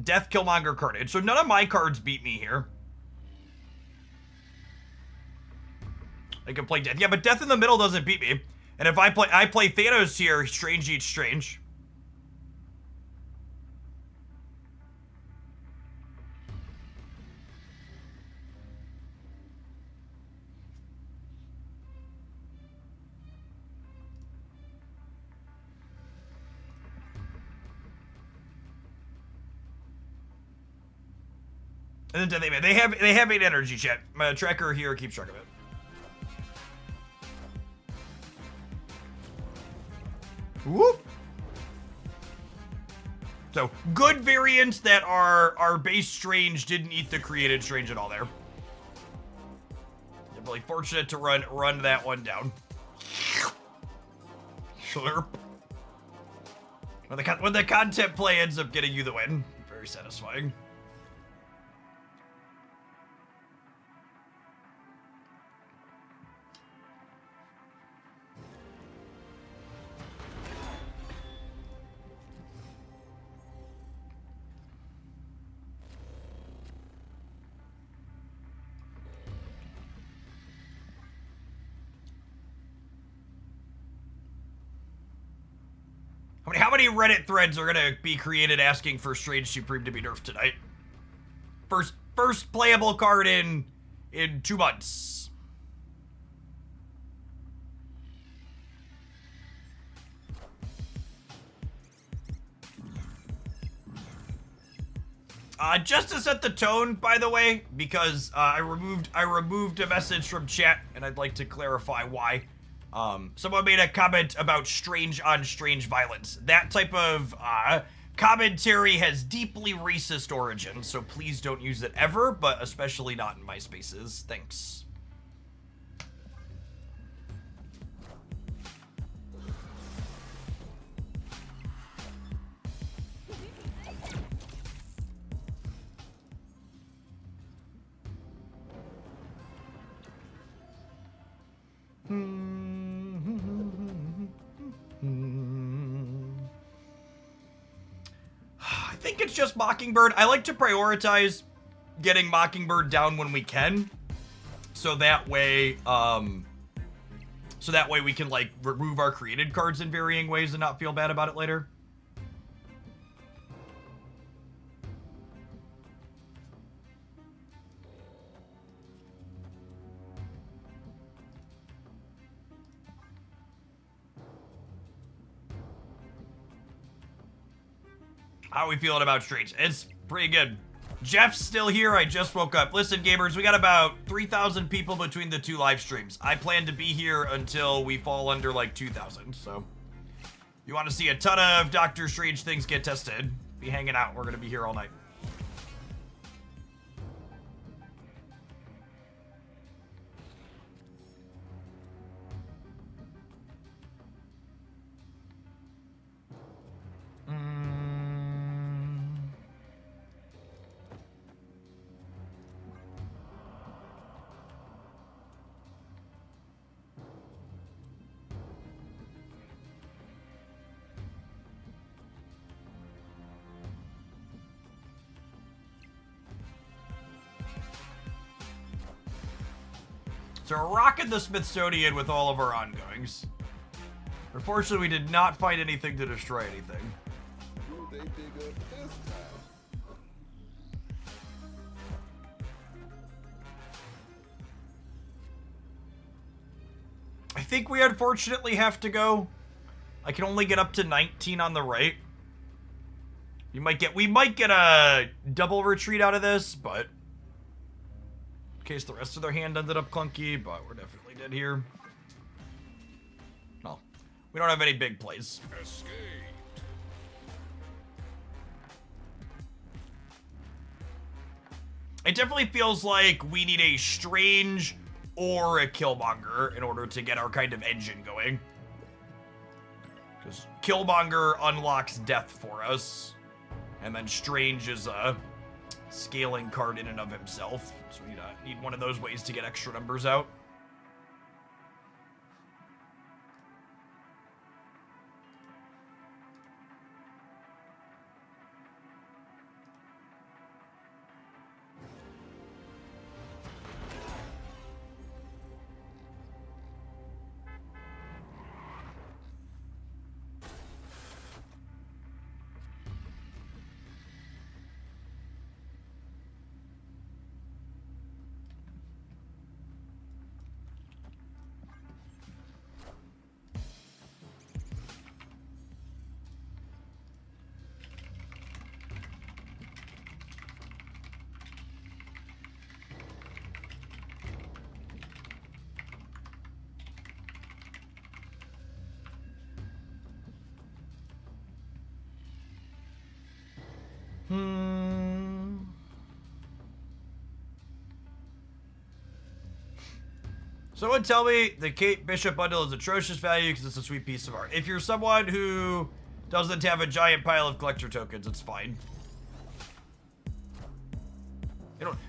Speaker 1: Death, Killmonger, Carnage. So none of my cards beat me here. I can play Death. Yeah, but Death in the middle doesn't beat me. And if I play Thanos here, Strange eats Strange. And then they have 8 energy, chat. My tracker here keeps track of it. Whoop. So good variants that are base Strange didn't eat the created Strange at all there. Really fortunate to run that one down. Slurp. When the content play ends up getting you the win. Very satisfying. How many Reddit threads are gonna be created asking for Strange Supreme to be nerfed tonight? First playable card in 2 months. Just to set the tone, by the way, because I removed a message from chat, and I'd like to clarify why. Someone made a comment about strange on strange violence. That type of commentary has deeply racist origins, so please don't use it ever, but especially not in my spaces. Thanks. I think it's just Mockingbird. I like to prioritize getting Mockingbird down when we can, so that way we can like remove our created cards in varying ways and not feel bad about it later. How are we feeling about Strange? It's pretty good. Jeff's still here. I just woke up. Listen, gamers, we got about 3,000 people between the 2 live streams. I plan to be here until we fall under like 2,000. So, if you want to see a ton of Doctor Strange things get tested, be hanging out. We're going to be here all night. So we're rocking the Smithsonian with all of our ongoings. Unfortunately, we did not find anything to destroy anything.
Speaker 2: Who they dig up this time?
Speaker 1: I think we unfortunately have to go. I can only get up to 19 on the right. We might get a double retreat out of this, but in case the rest of their hand ended up clunky, but we're definitely dead here. No, we don't have any big plays.
Speaker 2: Escaped.
Speaker 1: It definitely feels like we need a Strange or a Killmonger in order to get our kind of engine going. Because Killmonger unlocks death for us, and then Strange is a scaling card in and of himself. So we need one of those ways to get extra numbers out. Someone tell me the Kate Bishop bundle is atrocious value because it's a sweet piece of art. If you're someone who doesn't have a giant pile of collector tokens, it's fine.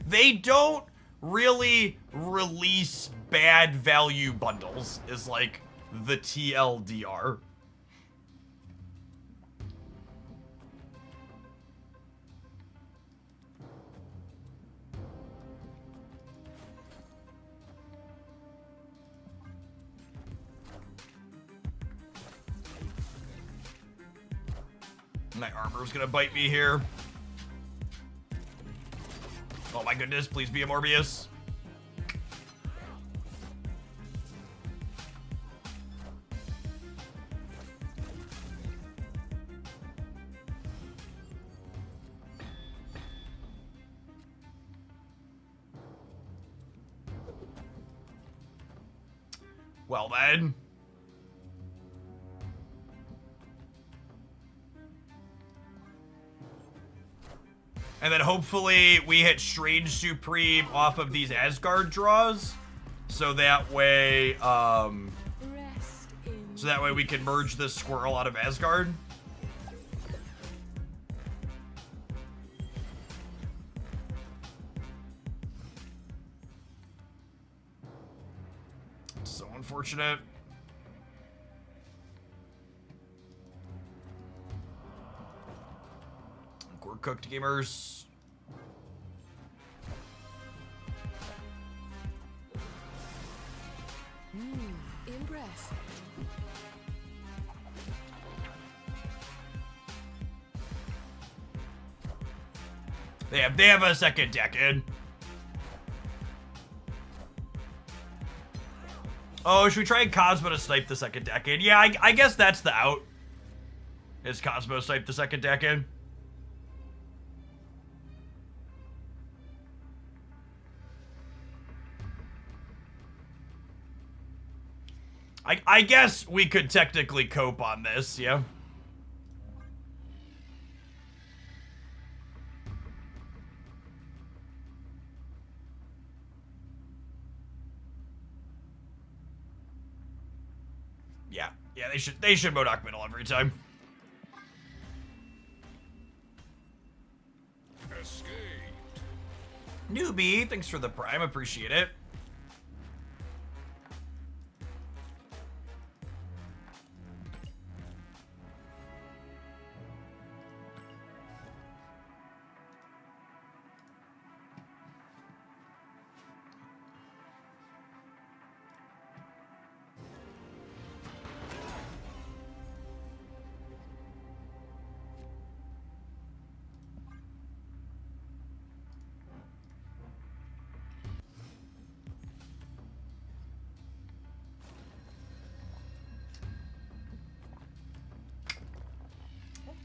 Speaker 1: They don't really release bad value bundles, is like the TLDR. My armor's gonna bite me here. Oh my goodness, please be a Morbius. Well then. And then hopefully we hit Strange Supreme off of these Asgard draws. So that way, we can merge this squirrel out of Asgard. So unfortunate. We're cooked, gamers.
Speaker 6: Impress.
Speaker 1: They have a second deck in. Oh, should we try Cosmo to snipe the second deck in? Yeah, I guess that's the out. Is Cosmo snipe the second deck in? I guess we could technically cope on this, yeah. Yeah, they should Modoc middle every time.
Speaker 2: Escaped.
Speaker 1: Newbie, thanks for the prime, appreciate it.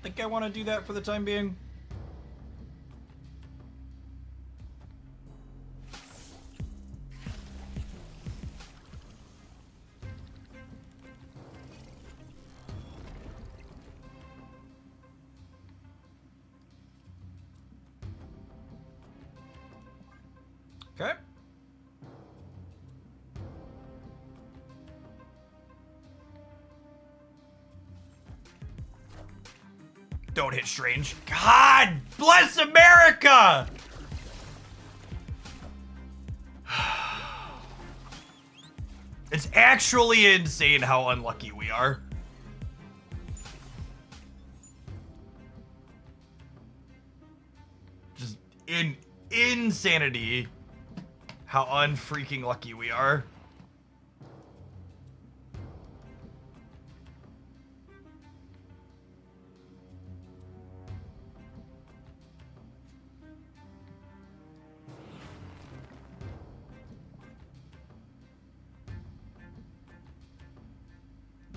Speaker 1: Think I want to do that for the time being. Okay. Don't hit Strange. God bless America! It's actually insane how unlucky we are. Just insanity how unfreaking lucky we are.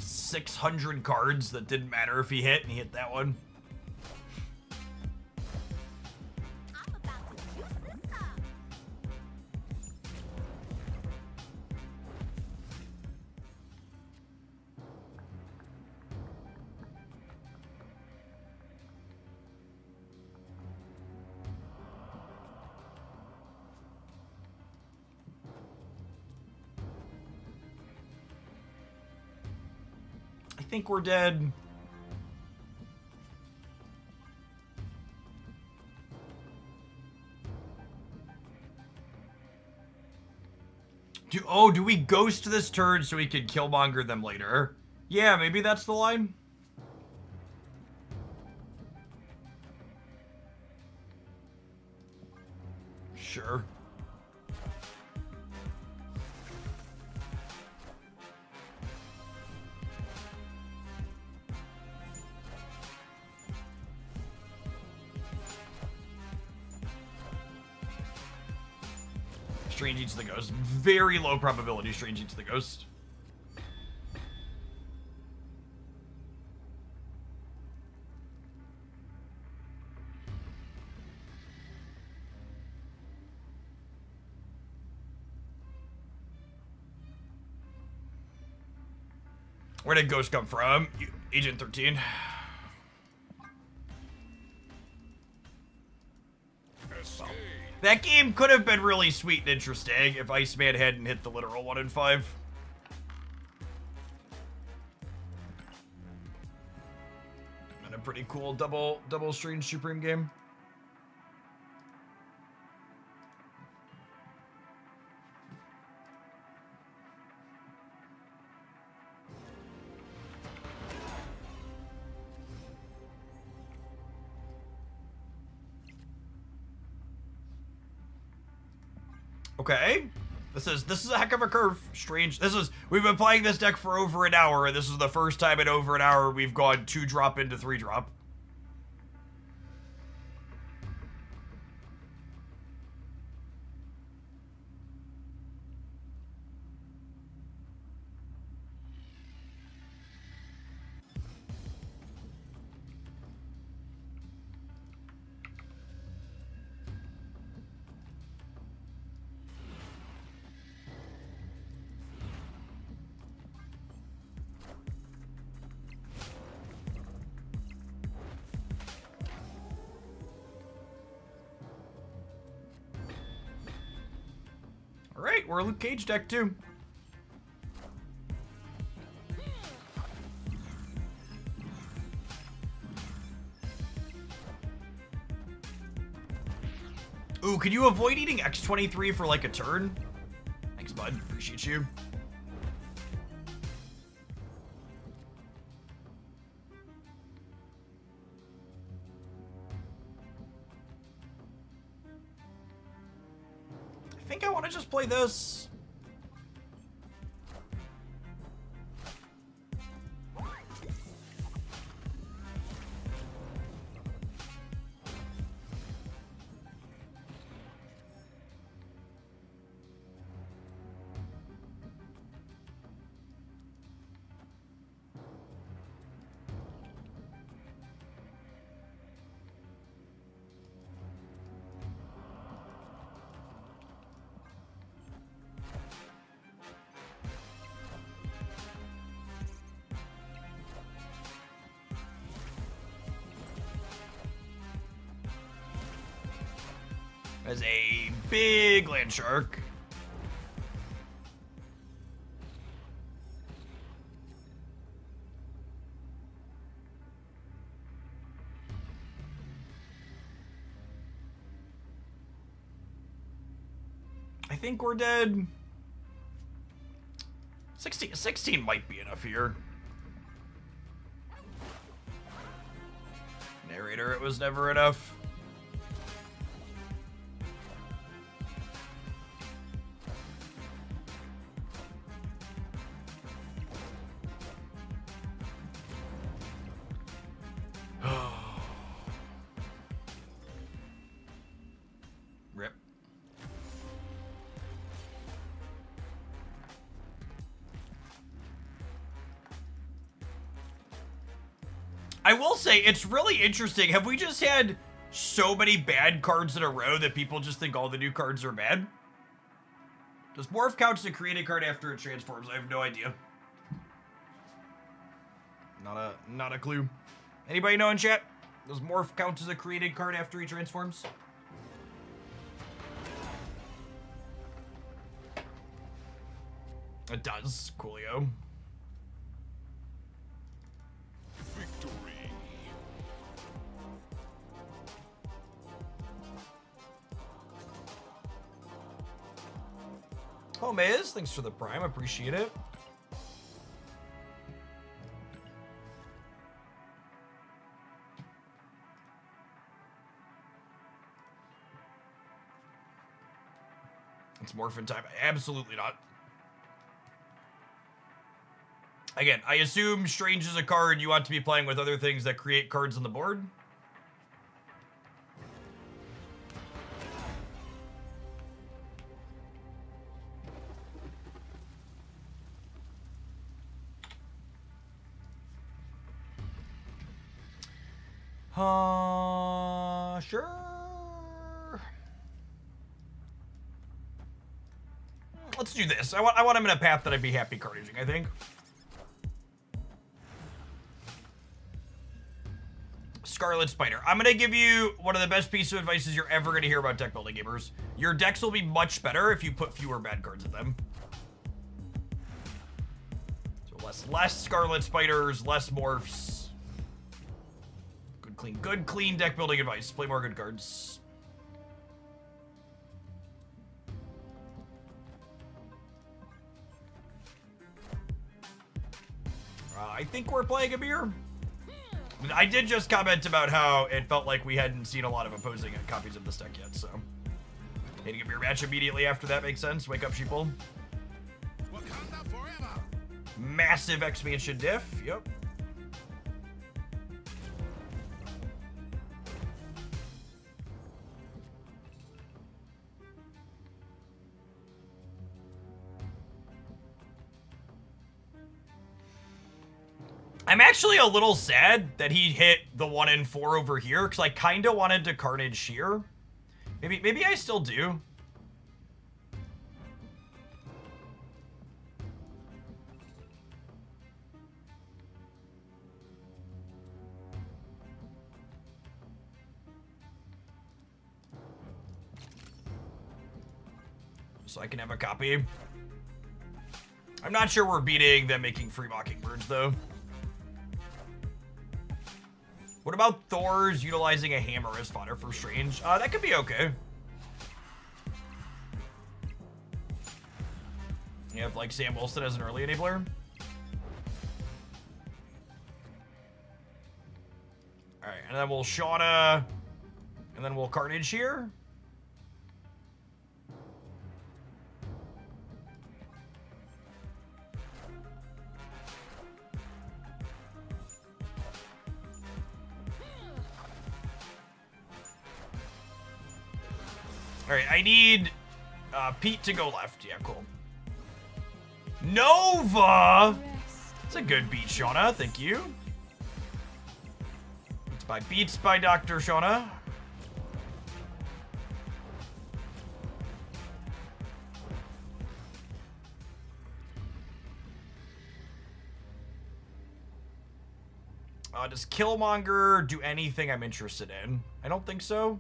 Speaker 1: $600 cards that didn't matter if he hit, and he hit that one.
Speaker 3: I'm about to juice this up.
Speaker 1: think we're dead. Do we ghost this turn so we can killmonger them later? Yeah, maybe that's the line. Sure. Strange eats the ghost. Very low probability Strange eats the ghost. Where did Ghost come from? Agent 13. That game could have been really sweet and interesting if Iceman hadn't hit the literal 1 in 5. And a pretty cool double Strange Supreme game. Okay. This is a heck of a curve. Strange. We've been playing this deck for over an hour, and this is the first time in over an hour we've gone 2-drop into 3-drop. Alright, we're a Luke Cage deck too. Ooh, can you avoid eating X23 for like a turn? Thanks, bud. Appreciate you. I think I want to just play this. As a big land shark. I think we're dead. 16 might be enough here. Narrator, it was never enough. Rip. I will say, it's really interesting. Have we just had so many bad cards in a row that people just think all the new cards are bad? Does Morph count as a created card after it transforms? I have no idea. Not a clue. Anybody know in chat? Does Morph count as a created card after he transforms? It does, coolio. Oh, Miz, thanks for the prime. Appreciate it. It's morphin time. Absolutely not. Again, I assume Strange is a card you want to be playing with other things that create cards on the board. Sure. Let's do this. I want him in a path that I'd be happy cardaging, I think. Scarlet Spider. I'm gonna give you one of the best pieces of advice you're ever gonna hear about deck building, gamers. Your decks will be much better if you put fewer bad cards in them. So less Scarlet Spiders, less morphs. Good clean deck building advice. Play more good cards. I think we're playing a beer. I did just comment about how it felt like we hadn't seen a lot of opposing copies of this deck yet, so. Hitting a beer match immediately after that makes sense. Wake up, sheeple.
Speaker 4: Wakanda forever.
Speaker 1: Massive expansion diff. Yep. I'm actually a little sad that he hit the 1 and 4 over here, because I kind of wanted to Carnage Shear. Maybe I still do. So I can have a copy. I'm not sure we're beating them making free Mockingbirds, though. What about Thor's utilizing a hammer as fodder for Strange? That could be okay. You have, like, Sam Wilson as an early enabler. Alright, and then we'll Shauna, and then we'll Carnage here. Alright, I need Pete to go left. Yeah, cool. Nova! That's a good beat, Shauna. Thank you. Beats by Dr. Shauna. Does Killmonger do anything I'm interested in? I don't think so.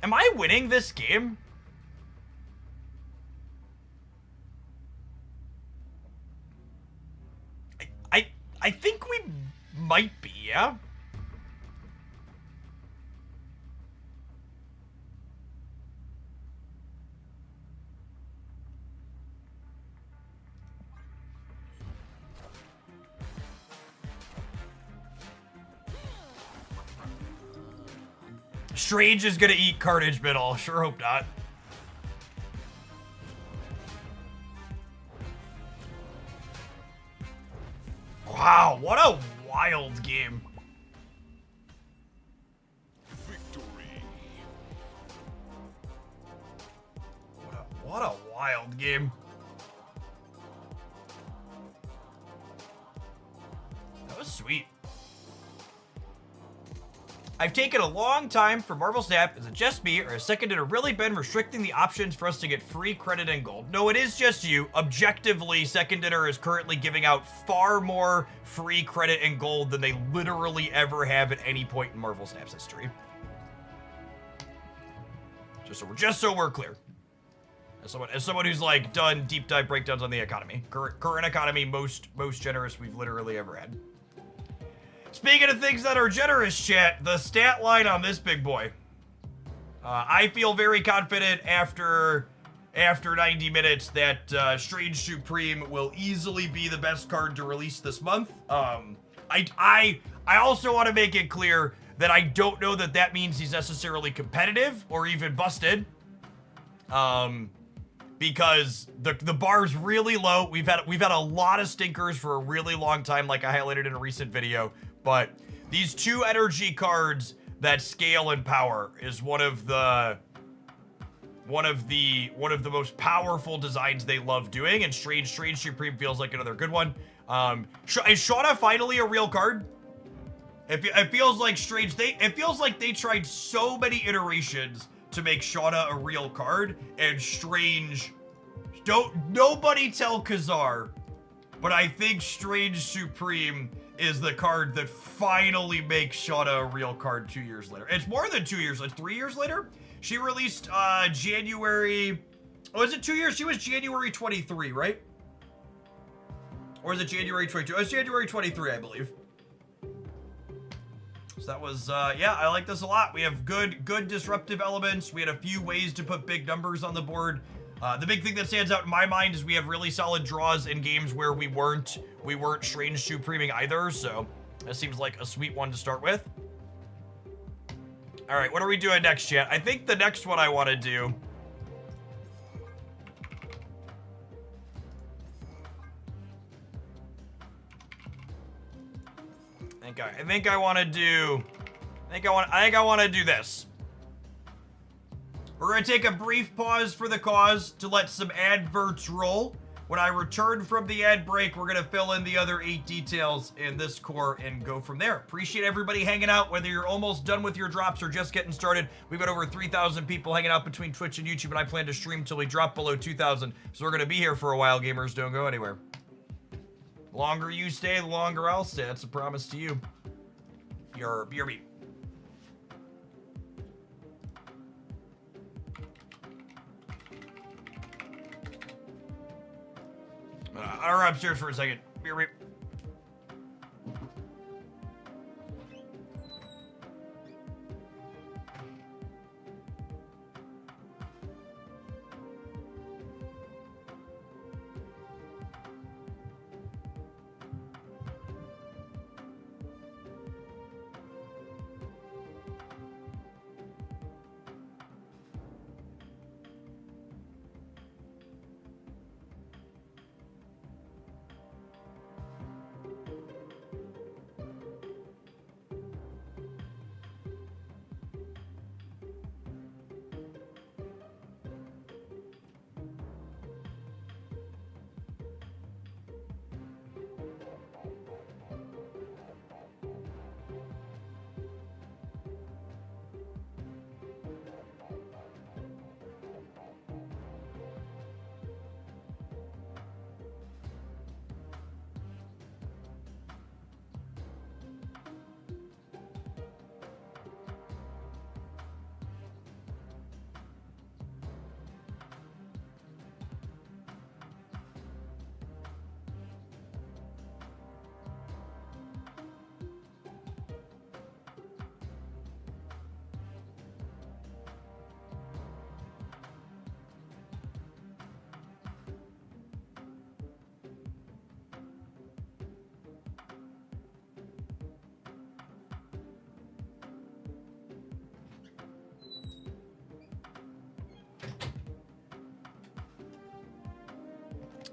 Speaker 1: Am I winning this game? I think we might be, yeah? Strange is gonna eat Carnage Middle. Sure hope not. Wow, what a wild game.
Speaker 2: Victory.
Speaker 1: What a wild game. That was sweet. I've taken a long time for Marvel Snap. Is it just me, or has Second Dinner really been restricting the options for us to get free credit and gold? No, it is just you. Objectively, Second Dinner is currently giving out far more free credit and gold than they literally ever have at any point in Marvel Snap's history. Just so we're clear. As someone who's like done deep dive breakdowns on the economy, current economy, most generous we've literally ever had. Speaking of things that are generous, chat, the stat line on this big boy. I feel very confident after after 90 minutes that Strange Supreme will easily be the best card to release this month. I also want to make it clear that I don't know that that means he's necessarily competitive or even busted. Because the bar's really low. We've had a lot of stinkers for a really long time, like I highlighted in a recent video. But these 2 energy cards that scale in power is one of the most powerful designs they love doing, and Strange Supreme feels like another good one. Is Shauna finally a real card? It feels like Strange. It feels like they tried so many iterations to make Shauna a real card, and Strange. Nobody tell Kazar, but I think Strange Supreme is the card that finally makes Shauna a real card 2 years later. It's more than 2 years, like 3 years later. She released January. Oh, is it 2 years? She was January 23, right? Or is it January 22? It was January 23, I believe. So that was, yeah, I like this a lot. We have good disruptive elements. We had a few ways to put big numbers on the board. The big thing that stands out in my mind is we have really solid draws in games where we weren't Strange Supreming either, so that seems like a sweet one to start with. All right, what are we doing next, chat? I think the next one I want to do... I think I want to do... I think I want to do this. We're going to take a brief pause for the cause to let some adverts roll. When I return from the ad break, we're going to fill in the other 8 details in this core and go from there. Appreciate everybody hanging out, whether you're almost done with your drops or just getting started. We've got over 3,000 people hanging out between Twitch and YouTube, and I plan to stream till we drop below 2,000. So we're going to be here for a while, gamers. Don't go anywhere. The longer you stay, the longer I'll stay. That's a promise to you. You're me. I'll run upstairs for a second. Beer.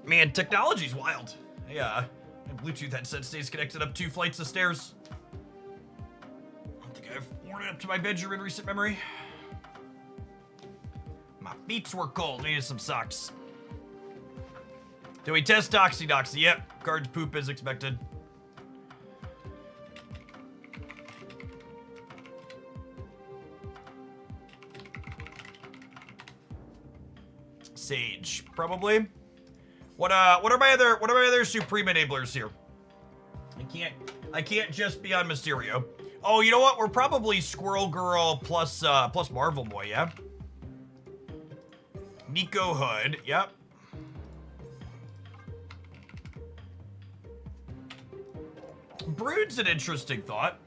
Speaker 1: Man, technology's wild. Yeah, my Bluetooth headset stays connected up 2 flights of stairs. I don't think I've worn it up to my bedroom in recent memory. My feet were cold. Needed some socks. Do we test Doxy? Yep. Card's poop as expected. Sage, probably. What are my other Supreme enablers here? I can't just be on Mysterio. Oh, you know what? We're probably Squirrel Girl plus Marvel Boy, yeah? Nico Hood, yep. Brood's an interesting thought.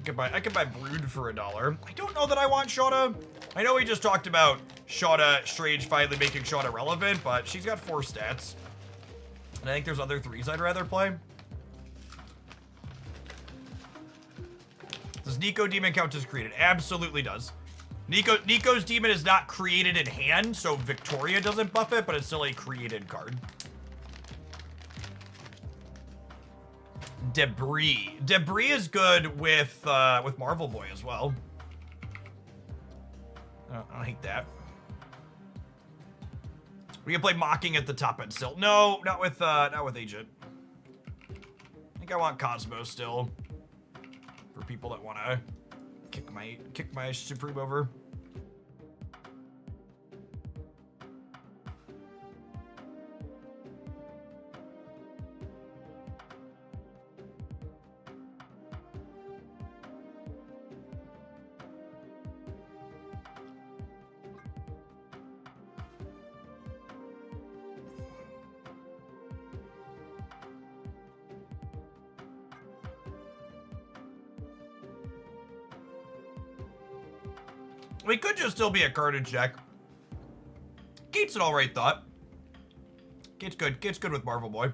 Speaker 1: I could buy Brood for $1. I don't know that I want Shauna. I know we just talked about Shauna Strange finally making Shauna relevant, but she's got 4 stats. And I think there's other 3s I'd rather play. Does Nico Demon count as created? Absolutely does. Nico's Demon is not created in hand, so Victoria doesn't buff it, but it's still a created card. Debris. Debris is good with Marvel Boy as well. I don't hate that. We can play Mocking at the top end still. No, not with Agent. I think I want Cosmo still. For people that want to kick my Supreme over. We could just still be a Carnage deck. Gate's an alright thought. Gate's good. Gate's good with Marvel Boy.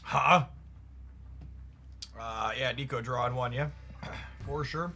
Speaker 1: Huh? Yeah, Nico drawing 1, yeah. For sure.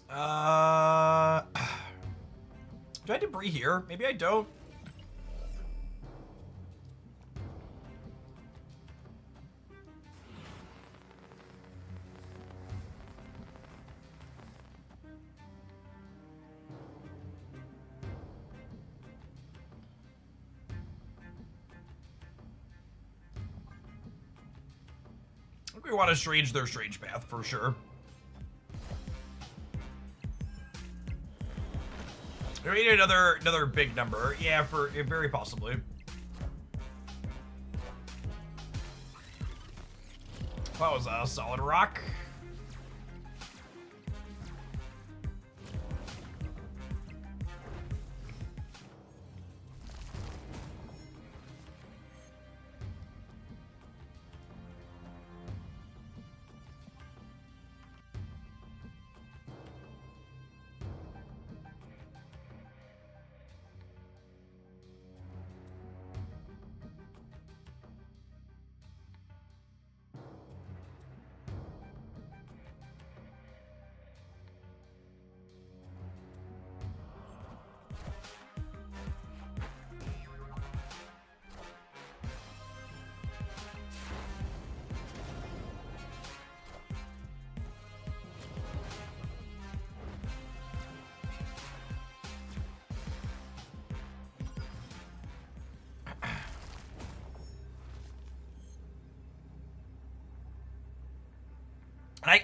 Speaker 1: Do I debris here? Maybe I don't. I think we want to strange their strange path for sure. We need another big number. Yeah, very possibly. That was a solid rock.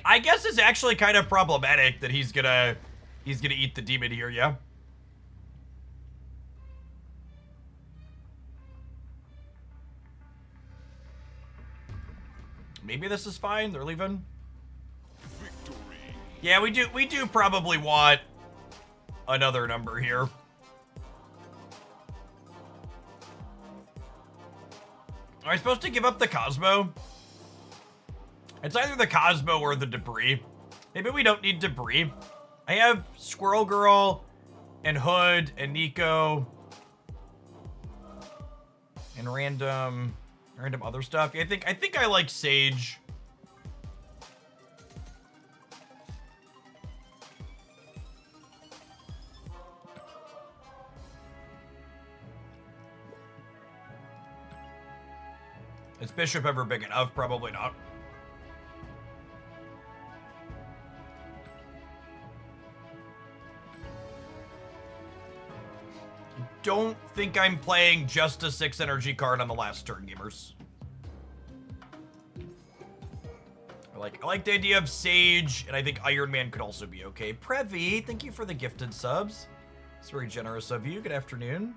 Speaker 1: I guess it's actually kind of problematic that he's gonna eat the demon here, yeah? Maybe this is fine, they're leaving.
Speaker 2: Victory.
Speaker 1: Yeah, we do probably want another number here. Am I supposed to give up the Cosmo? It's either the Cosmo or the debris. Maybe we don't need debris. I have Squirrel Girl and Hood and Nico and random other stuff. I think I like Sage. Is Bishop ever big enough? Probably not. Don't think I'm playing just a 6 energy card on the last turn, gamers. I like the idea of Sage, and I think Iron Man could also be okay. Previ, thank you for the gifted subs. It's very generous of you. Good afternoon.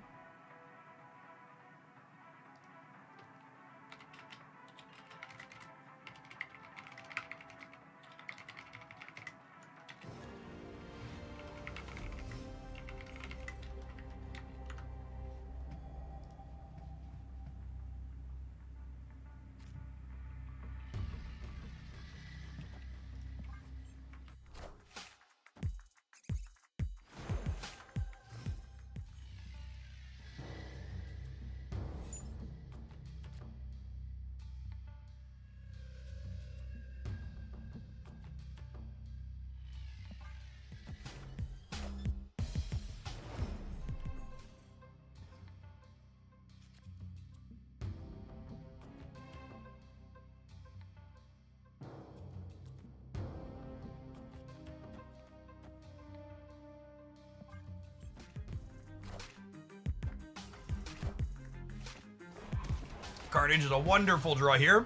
Speaker 1: Carnage is a wonderful draw here.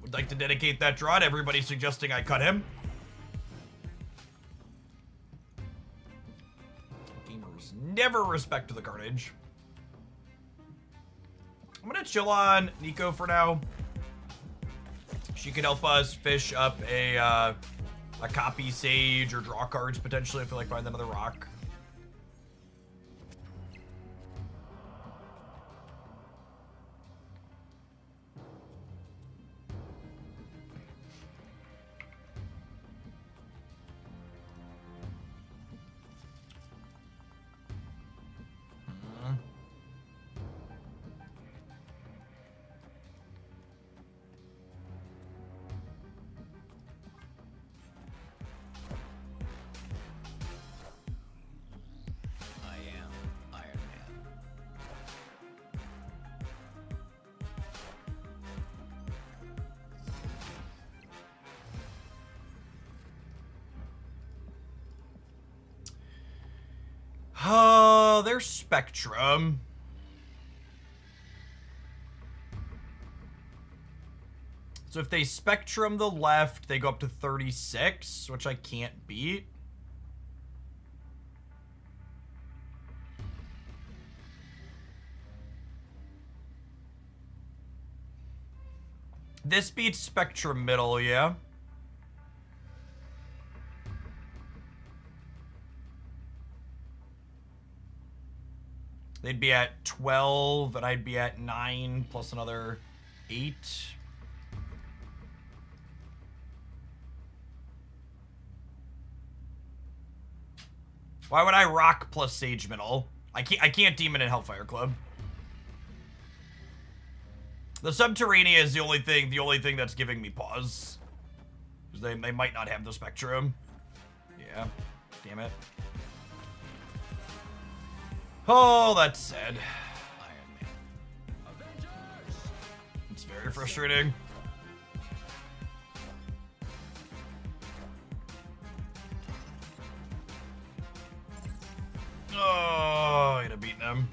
Speaker 1: Would like to dedicate that draw to everybody suggesting I cut him. Gamers never respect the Carnage. I'm gonna chill on Nico for now. She could help us fish up a copy Sage or draw cards potentially if we like find another rock. Oh, there's Spectrum. So if they Spectrum the left, they go up to 36, which I can't beat. This beats Spectrum Middle, yeah. They'd be at 12, and I'd be at 9, plus another 8. Why would I rock plus Sage Middle? I can't Demon and Hellfire Club. The Subterranea is the only thing that's giving me pause. Because they might not have the Spectrum. Yeah. Damn it. Oh, that's sad. Iron Man. It's very frustrating. Oh, I'd have beaten him.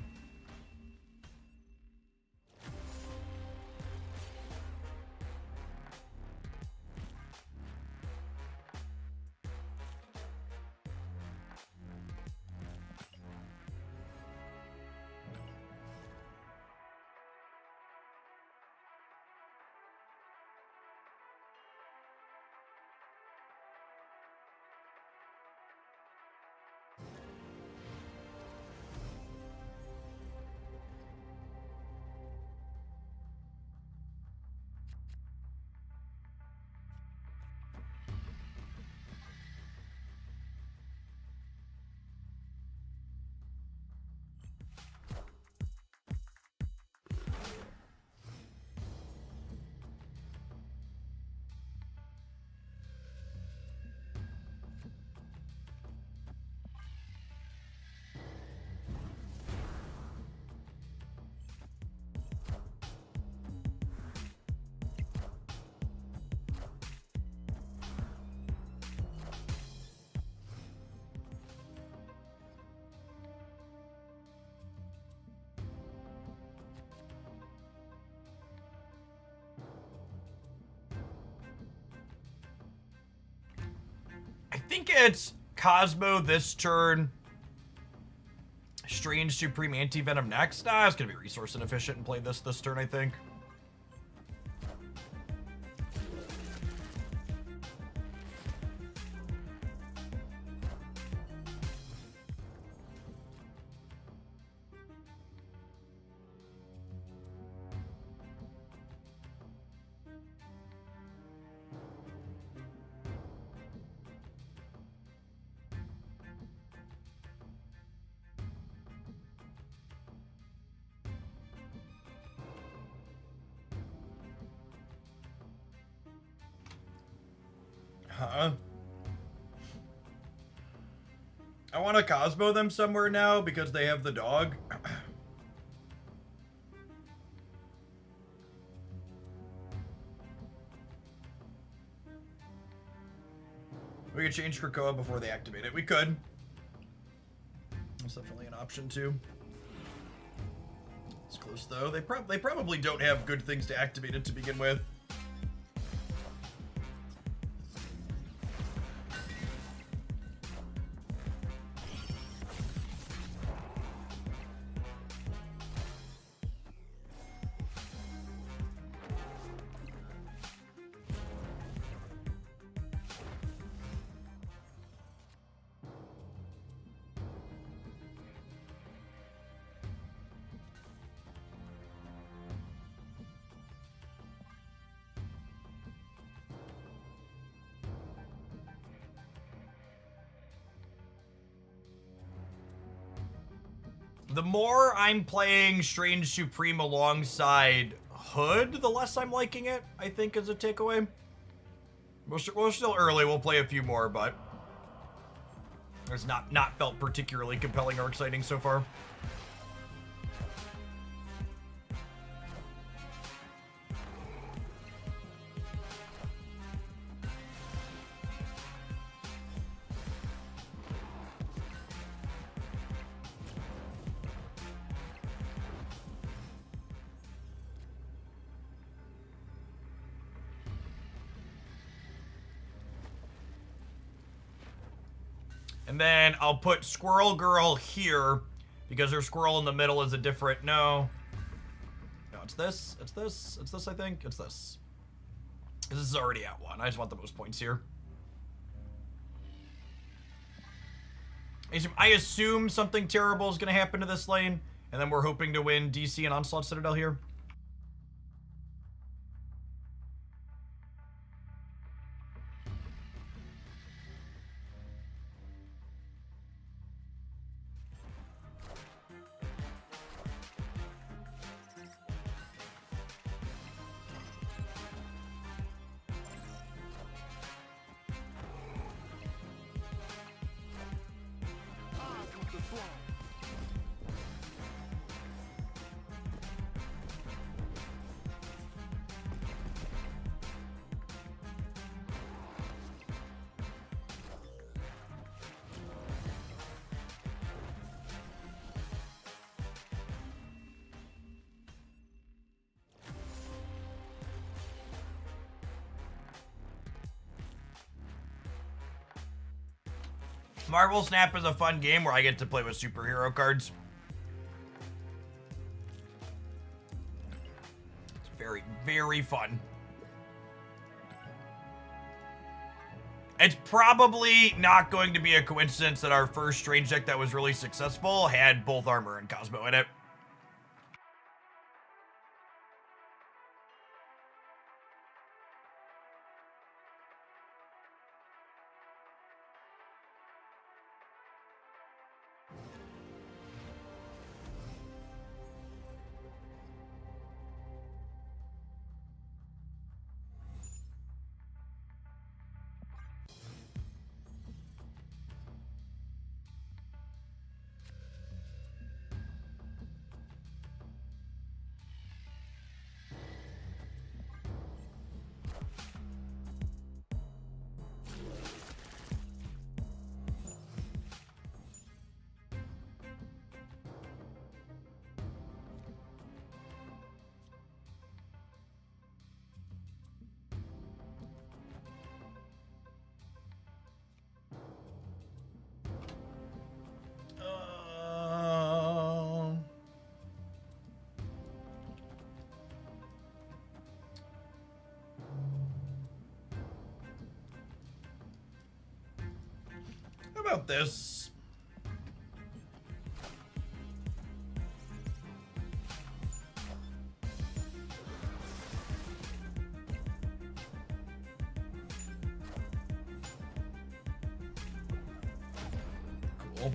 Speaker 1: I think it's Cosmo this turn. Strange Supreme Anti-Venom next. Nah, it's gonna be resource inefficient and play this turn, I think. I want to Cosmo them somewhere now because they have the dog. We could change Krakoa before they activate it. We could. That's definitely an option too. It's close though. They probably don't have good things to activate it to begin with. The more I'm playing Strange Supreme alongside Hood, the less I'm liking it, I think, is a takeaway. We're still early. We'll play a few more, but it's not felt particularly compelling or exciting so far. And then I'll put Squirrel Girl here because her squirrel in the middle is a different... No, it's this, I think. It's this. This is already at 1. I just want the most points here. I assume something terrible is going to happen to this lane, and then we're hoping to win DC and Onslaught Citadel here. Marvel Snap is a fun game where I get to play with superhero cards. It's very, very fun. It's probably not going to be a coincidence that our first Strange deck that was really successful had both Armor and Cosmo in it. How about this? Cool.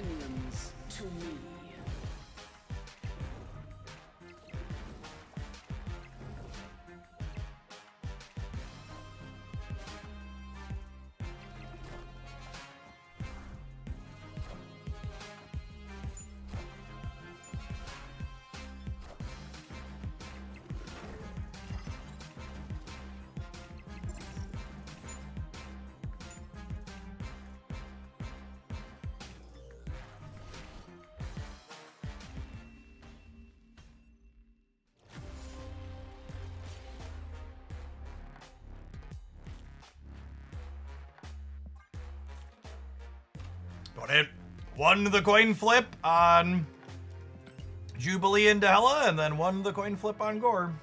Speaker 6: minions to me.
Speaker 1: Got it. Won the coin flip on Jubilee into Hella, and then won the coin flip on Gore.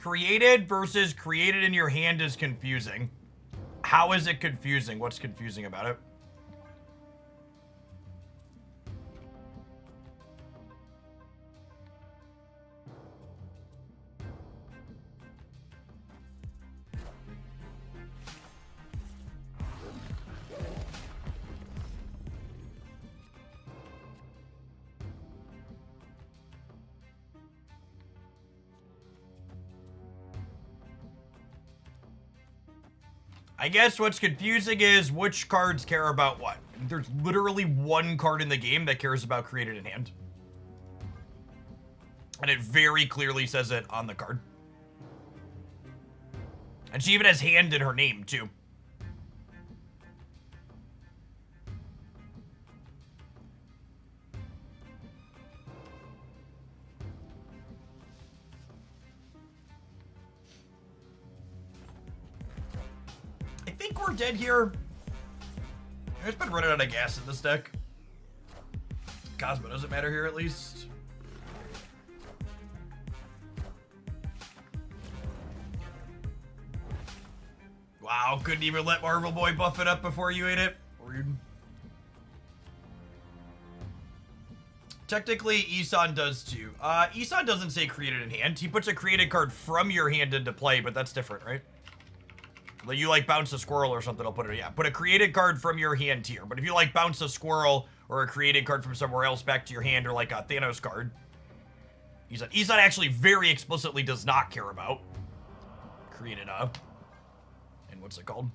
Speaker 1: Created versus created in your hand is confusing. How is it confusing? What's confusing about it? I guess what's confusing is which cards care about what. There's literally one card in the game that cares about created in hand. And it very clearly says it on the card. And she even has hand in her name, too. I think we're dead here. I've been running out of gas in this deck. Cosmo doesn't matter here, at least. Wow, couldn't even let Marvel Boy buff it up before you ate it. Rude. Technically, Isan does too. Isan doesn't say created in hand. He puts a created card from your hand into play, but that's different, right? Like you like bounce a squirrel or something, I'll put it, yeah. Put a created card from your hand here. But if you like bounce a squirrel or a created card from somewhere else back to your hand, or like a Thanos card, Isan actually very explicitly does not care about created up. And what's it called?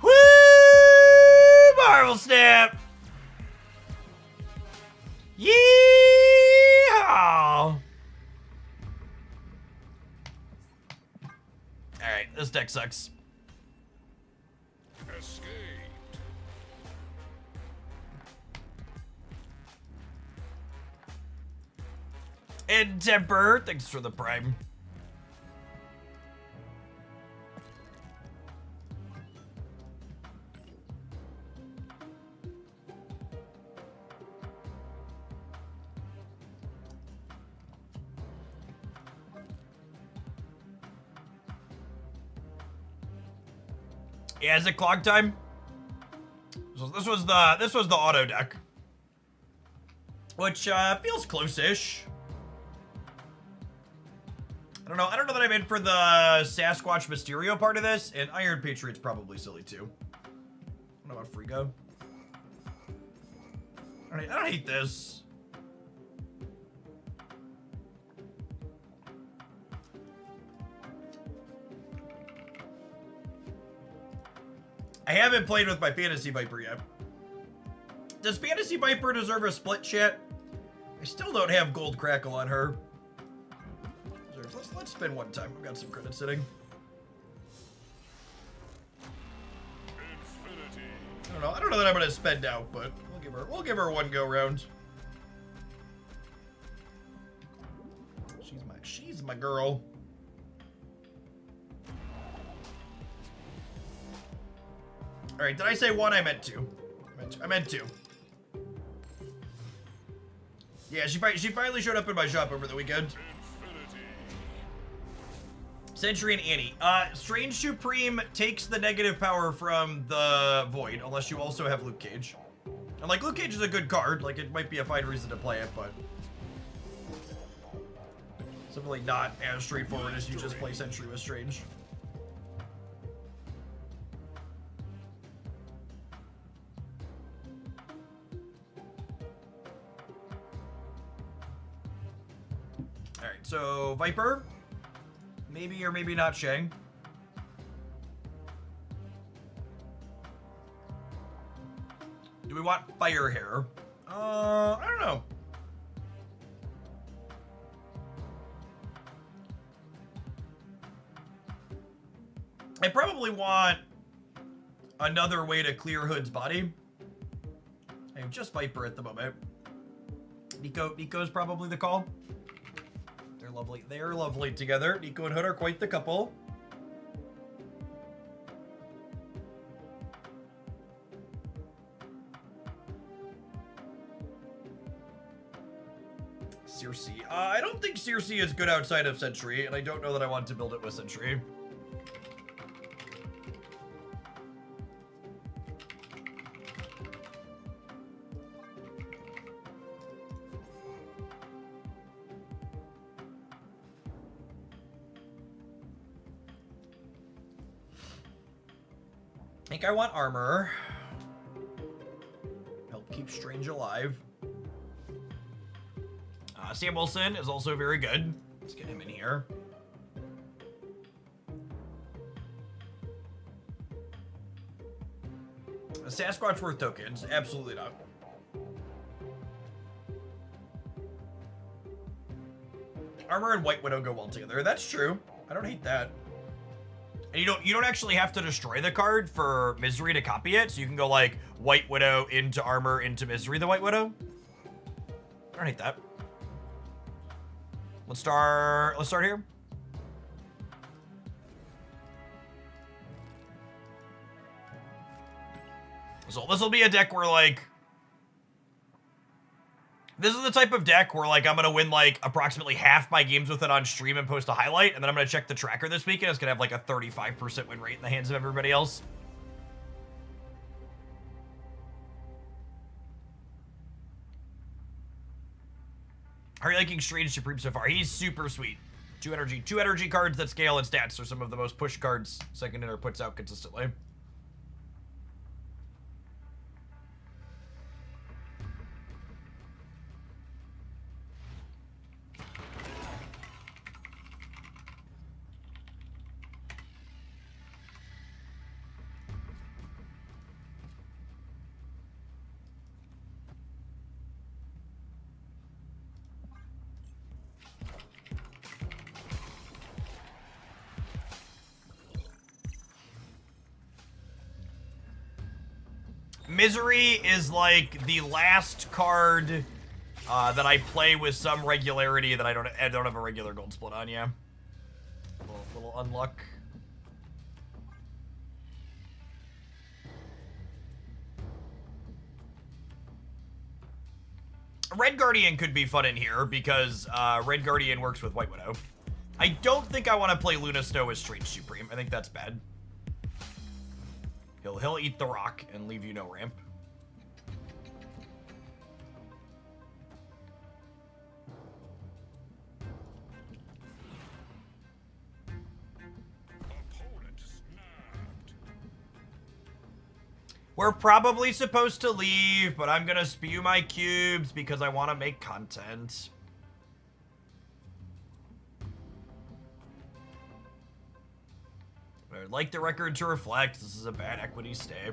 Speaker 1: Woo! Marvel Snap! Yeehaw! Alright, this deck sucks.
Speaker 2: Escaped.
Speaker 1: And Temper, thanks for the prime. Yeah, is it clog time? So this was the auto deck, which feels close-ish. I I don't know that I'm in for the Sasquatch Mysterio part of this, and Iron Patriot's probably silly too. I don't know about Frigo. I don't hate this. I haven't played with my Fantasy Viper yet. Does Fantasy Viper deserve a split chat? I still don't have Gold Crackle on her. Let's spend one time. We've got some credit sitting. I don't know that I'm gonna spend out, but we'll give her one go round. She's my girl. All right, did I say one? I meant two. I meant two. Yeah, she finally showed up in my shop over the weekend. Sentry and Annie. Strange Supreme takes the negative power from the Void, unless you also have Luke Cage. And like, Luke Cage is a good card. Like, it might be a fine reason to play it, but it's definitely not as straightforward as you just play Sentry with Strange. Alright, so Viper. Maybe or maybe not Shang. Do we want Fire Hair? I don't know. I probably want another way to clear Hood's body. I have just Viper at the moment. Nico's probably the call. They're lovely. They're lovely together. Nico and Hood are quite the couple. Circe. I don't think Circe is good outside of Sentry, and I don't know that I want to build it with Sentry. I think I want armor. Help keep Strange alive. Sam Wilson is also very good. Let's get him in here. A Sasquatch worth tokens? Absolutely not. Armor and White Widow go well together. That's true. I don't hate that. And you don't actually have to destroy the card for Misery to copy it, so you can go like White Widow into Armor into Misery the White Widow. I don't hate that. Let's start here. So this will be a deck where like this is the type of deck where like I'm gonna win like approximately half my games with it on stream and post a highlight, and then I'm gonna check the tracker this week and it's gonna have like a 35% win rate in the hands of everybody else. How are you liking Strange Supreme so far? He's super sweet. 2 energy cards that scale and stats are some of the most push cards Second Inner puts out consistently. Misery is like the last card that I play with some regularity that I don't have a regular gold split on, yeah. Little unluck. Red Guardian could be fun in here because Red Guardian works with White Widow. I don't think I want to play Luna Snow as Strange Supreme. I think that's bad. He'll eat the rock and leave you no ramp. We're probably supposed to leave, but I'm gonna spew my cubes because I want to make content. I'd like the record to reflect this is a bad equity stay.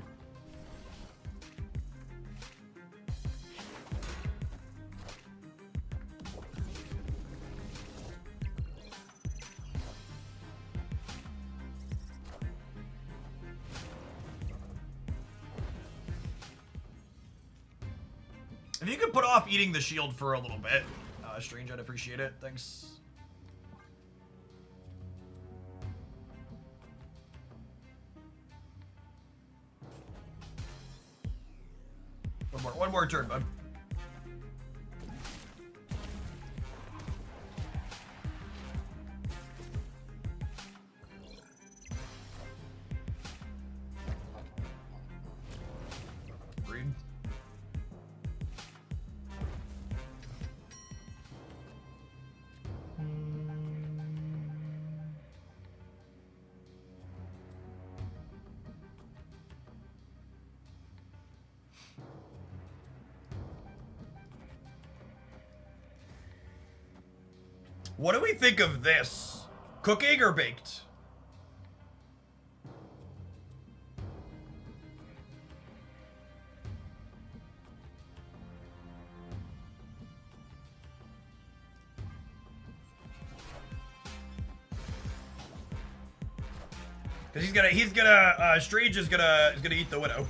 Speaker 1: If you could put off eating the shield for a little bit, Strange, I'd appreciate it. Thanks. One more turn, bud. Agreed. What do we think of this? Cooking or baked? Cause Strange is gonna eat the widow.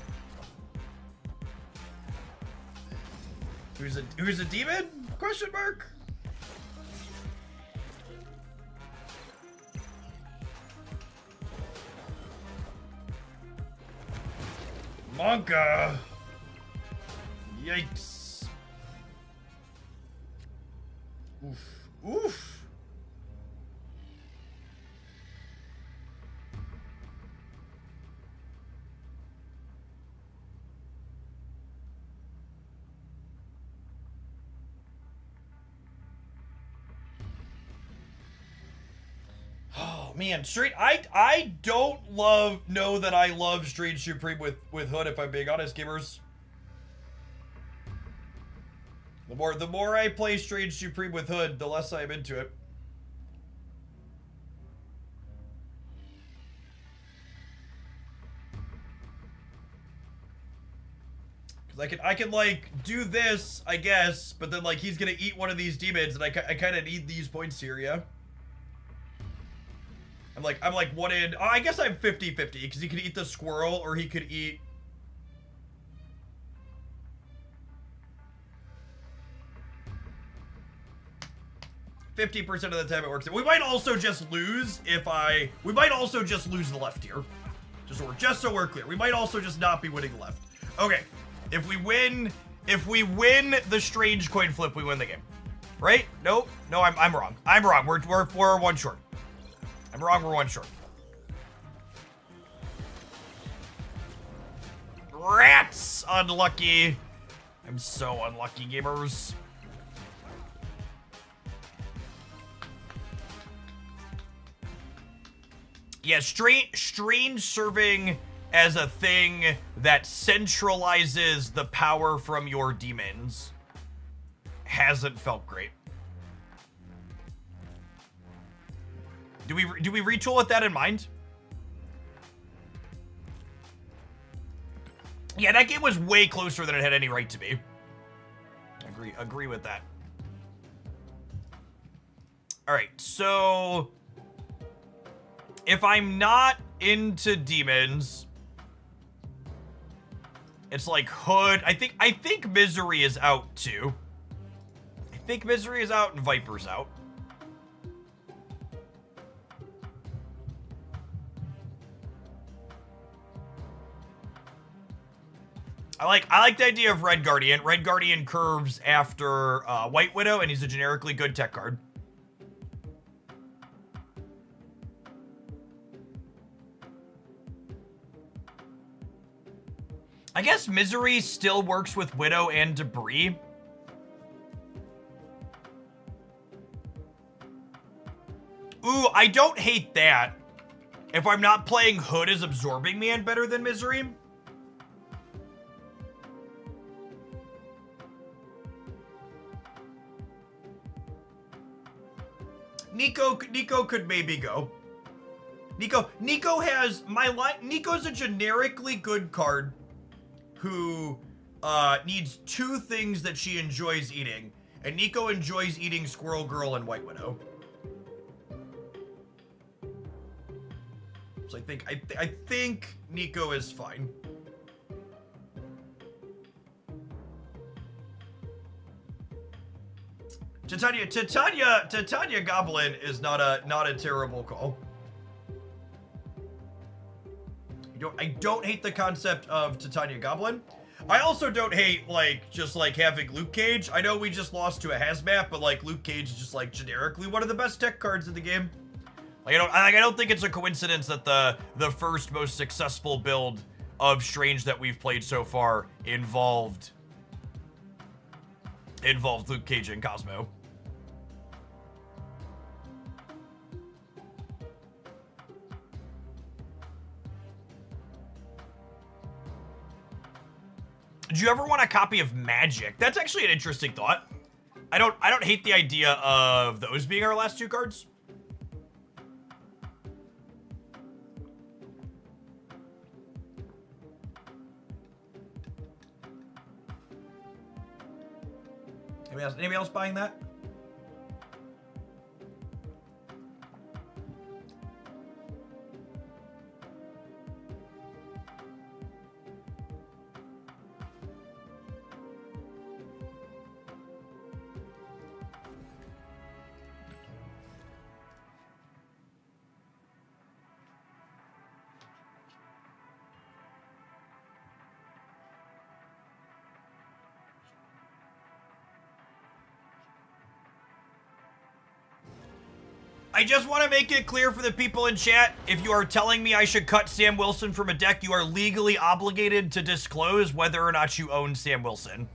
Speaker 1: Who's a demon? Question mark. Monka. Yikes. Oof. Oof. Oh man, I don't know that I love Strange Supreme with Hood, if I'm being honest, gamers. The more I play Strange Supreme with Hood, the less I am into it. Cause I can like do this, I guess, but then like he's gonna eat one of these demons, and I kind of need these points here, yeah. I'm like one in. Oh, I guess I'm 50-50 because he could eat the squirrel or he could eat. 50% of the time it works. We might also just lose we might also just lose the left here. Just so we're clear. We might also just not be winning left. Okay. If we win the Strange coin flip, we win the game. Right? Nope. No, I'm wrong. I'm wrong. We're one short. I'm wrong, we're one short. Rats! Unlucky. I'm so unlucky, gamers. Yeah, Strange serving as a thing that centralizes the power from your demons hasn't felt great. Do we retool with that in mind? Yeah, that game was way closer than it had any right to be. Agree with that. All right, so if I'm not into demons, it's like Hood. I think Misery is out too. I think Misery is out and Viper's out. I like the idea of Red Guardian. Red Guardian curves after White Widow, and he's a generically good tech card. I guess Misery still works with Widow and Debris. Ooh, I don't hate that. If I'm not playing Hood as Absorbing Man better than Misery. Nico could maybe go. Nico has my line. Nico's a generically good card who needs two things that she enjoys eating, and Nico enjoys eating Squirrel Girl and White Widow. So I think Nico is fine. Titania Goblin is not a terrible call. I don't hate the concept of Titania Goblin. I also don't hate just having Luke Cage. I know we just lost to a hazmat, but Luke Cage is just generically one of the best tech cards in the game. I don't think it's a coincidence that the first most successful build of Strange that we've played so far involved Luke Cage and Cosmo. Do you ever want a copy of Magic? That's actually an interesting thought. I don't hate the idea of those being our last two cards. Anybody else buying that? I just want to make it clear for the people in chat, if you are telling me I should cut Sam Wilson from a deck, you are legally obligated to disclose whether or not you own Sam Wilson.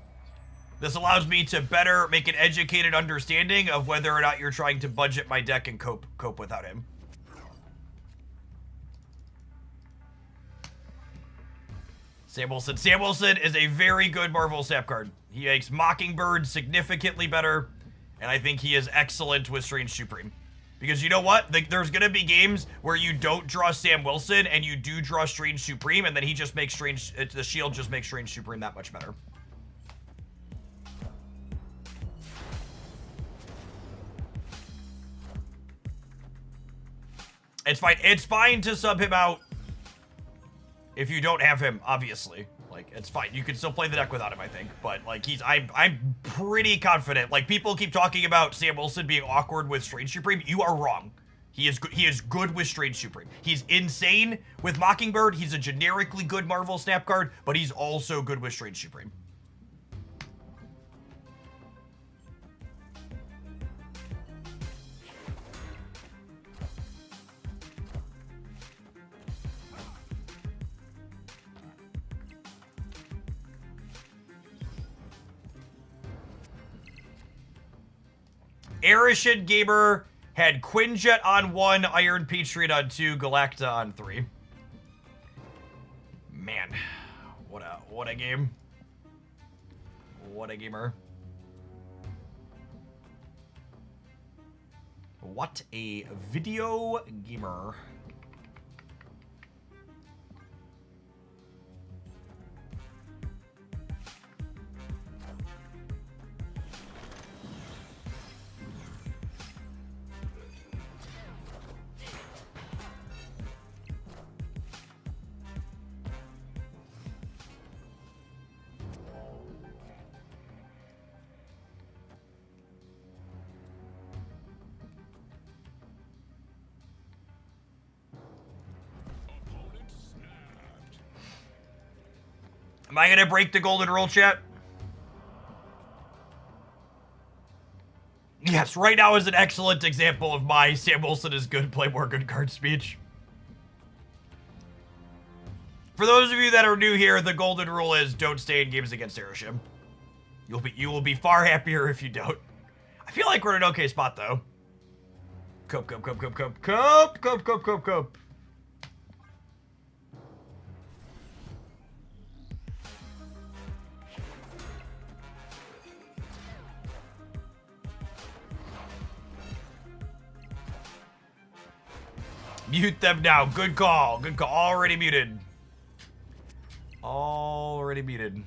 Speaker 1: This allows me to better make an educated understanding of whether or not you're trying to budget my deck and cope without him. Sam Wilson. Sam Wilson is a very good Marvel Snap card. He makes Mockingbird significantly better, and I think he is excellent with Strange Supreme. Because you know what? There's going to be games where you don't draw Sam Wilson and you do draw Strange Supreme, and then he just makes the shield just makes Strange Supreme that much better. It's fine. It's fine to sub him out if you don't have him, obviously. It's fine. You can still play the deck without him, I think. But, I'm pretty confident. People keep talking about Sam Wilson being awkward with Strange Supreme. You are wrong. He is good with Strange Supreme. He's insane with Mockingbird. He's a generically good Marvel Snap card, but he's also good with Strange Supreme. Arishan Gamer had Quinjet on 1, Iron Patriot on 2, Galacta on 3. Man, what a game. What a gamer. What a video gamer. Am I gonna break the golden rule, chat? Yes, right now is an excellent example of my Sam Wilson is good, play more good card speech. For those of you that are new here, the golden rule is don't stay in games against Arishem. You will be far happier if you don't. I feel like we're in an okay spot though. Cope. Mute them now. Good call. Good call. Already muted. Already muted.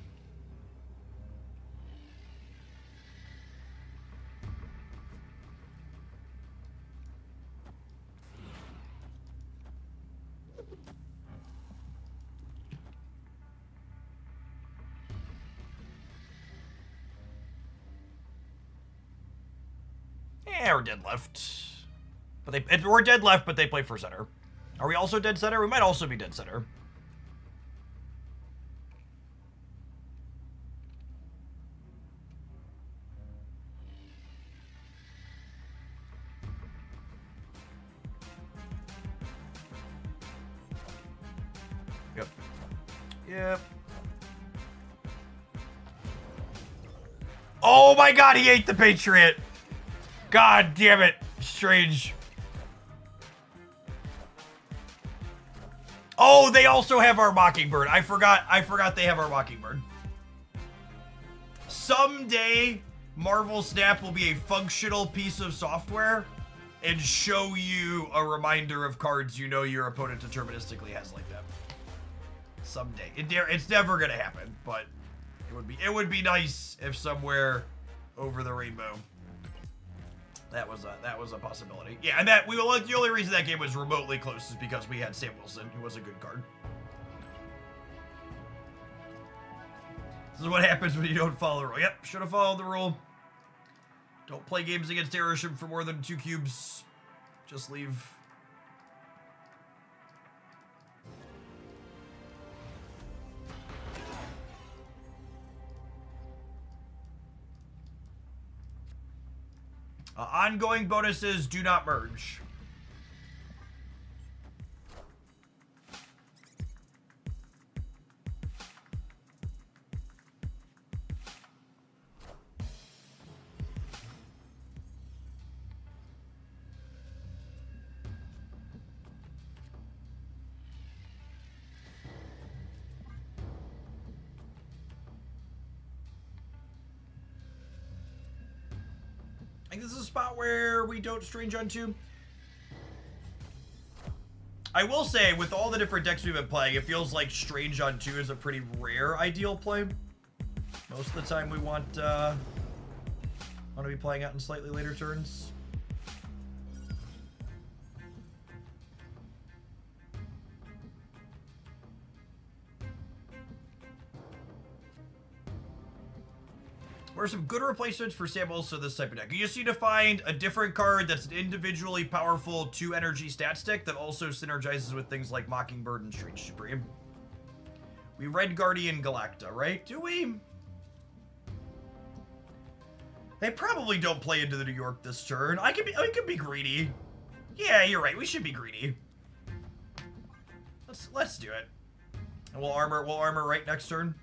Speaker 1: Yeah, we're dead left. But we're dead left, but they play for center. Are we also dead center? We might also be dead center. Yep. Yep. Oh my god, he ate the Patriot! God damn it. Strange. Oh, they also have our Mockingbird. I forgot they have our Mockingbird. Someday, Marvel Snap will be a functional piece of software and show you a reminder of cards you know your opponent deterministically has like that. Someday. It's never gonna happen, but it would be nice if somewhere over the rainbow that was a possibility. Yeah, and the only reason that game was remotely close is because we had Sam Wilson, who was a good card. This is what happens when you don't follow the rule. Yep, should have followed the rule. Don't play games against Airship for more than 2 cubes. Just leave. Ongoing bonuses do not merge. I think this is a spot where we don't strange onto. I will say, with all the different decks we've been playing, it feels like strange on 2 is a pretty rare ideal play. Most of the time we want to be playing out in slightly later turns. What are some good replacements for Sam Wilson this type of deck? You just need to find a different card that's an individually powerful 2 energy stat stick that also synergizes with things like Mockingbird and Strange Supreme. We Red Guardian Galacta, right? Do we? They probably don't play into the New York this turn. I could be greedy. Yeah, you're right. We should be greedy. Let's do it. And we'll armor right next turn.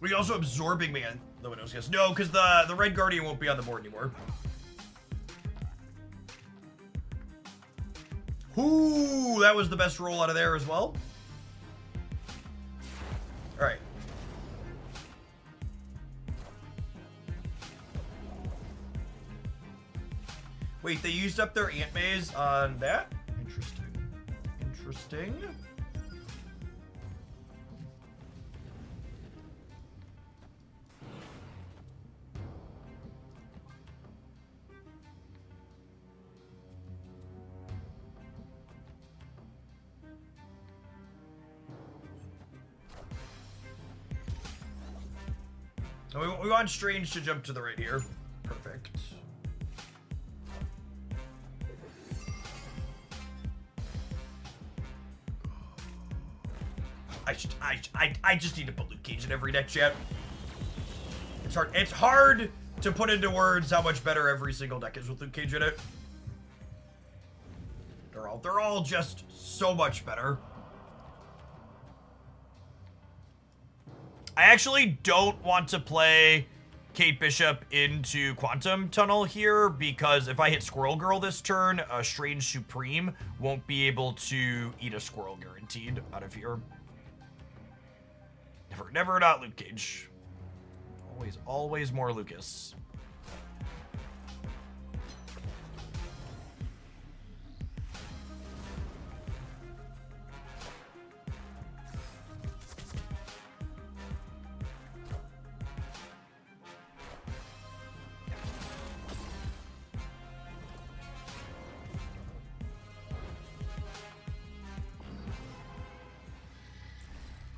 Speaker 1: We also absorbing man the Widow's Kiss. No, because the Red Guardian won't be on the board anymore. Ooh, that was the best roll out of there as well. All right. Wait, they used up their Ant Maze on that? Interesting. Interesting. We want Strange to jump to the right here. Perfect. I just need to put Luke Cage in every deck, chat. It's hard to put into words how much better every single deck is with Luke Cage in it. They're all just so much better. I actually don't want to play Kate Bishop into Quantum Tunnel here, because if I hit Squirrel Girl this turn, Strange Supreme won't be able to eat a squirrel guaranteed out of here. Never not Luke Cage. Always more Lucas.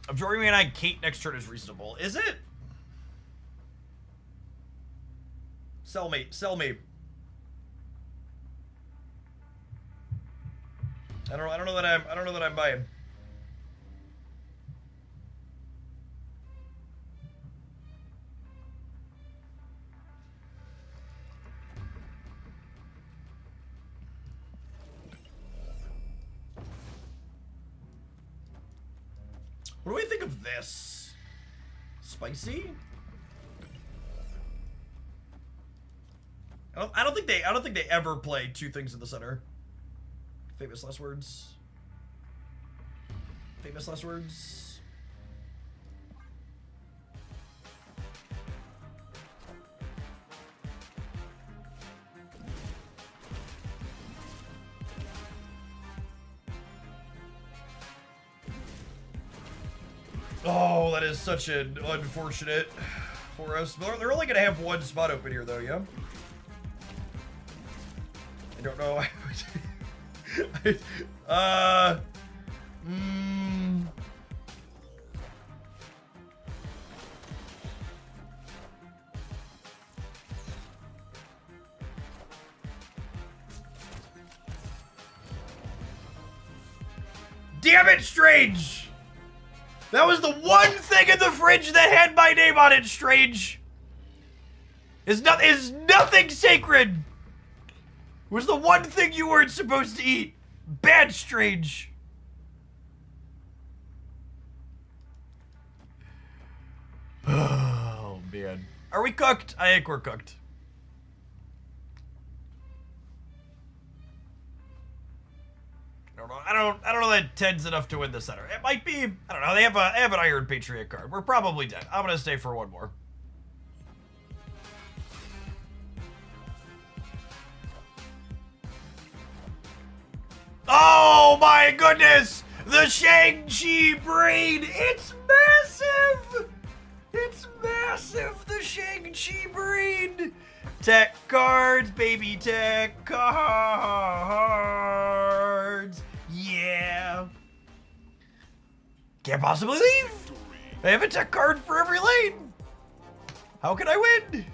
Speaker 1: Absorbing Mana on Kate next turn is reasonable. Is it? Sell me. I don't know that I'm buying. What do I think of this? Spicy? I don't think they ever play two things in the center. Famous last words. Famous last words. Oh, that is such an unfortunate for us. They're only gonna have one spot open here, though, yeah? I don't know. Damn it, Strange! That was the one thing in the fridge that had my name on it, Strange. Is nothing sacred. It was the one thing you weren't supposed to eat. Bad, Strange. Oh man. Are we cooked? I think we're cooked. I don't know that 10's enough to win the center. It might be. I don't know. They have an Iron Patriot card. We're probably dead. I'm gonna stay for one more. Oh my goodness! The Shang-Chi braid! It's massive! It's massive! The Shang-Chi braid! Tech cards, baby, tech cards! Yeah! Can't possibly leave! I have a tech card for every lane! How can I win?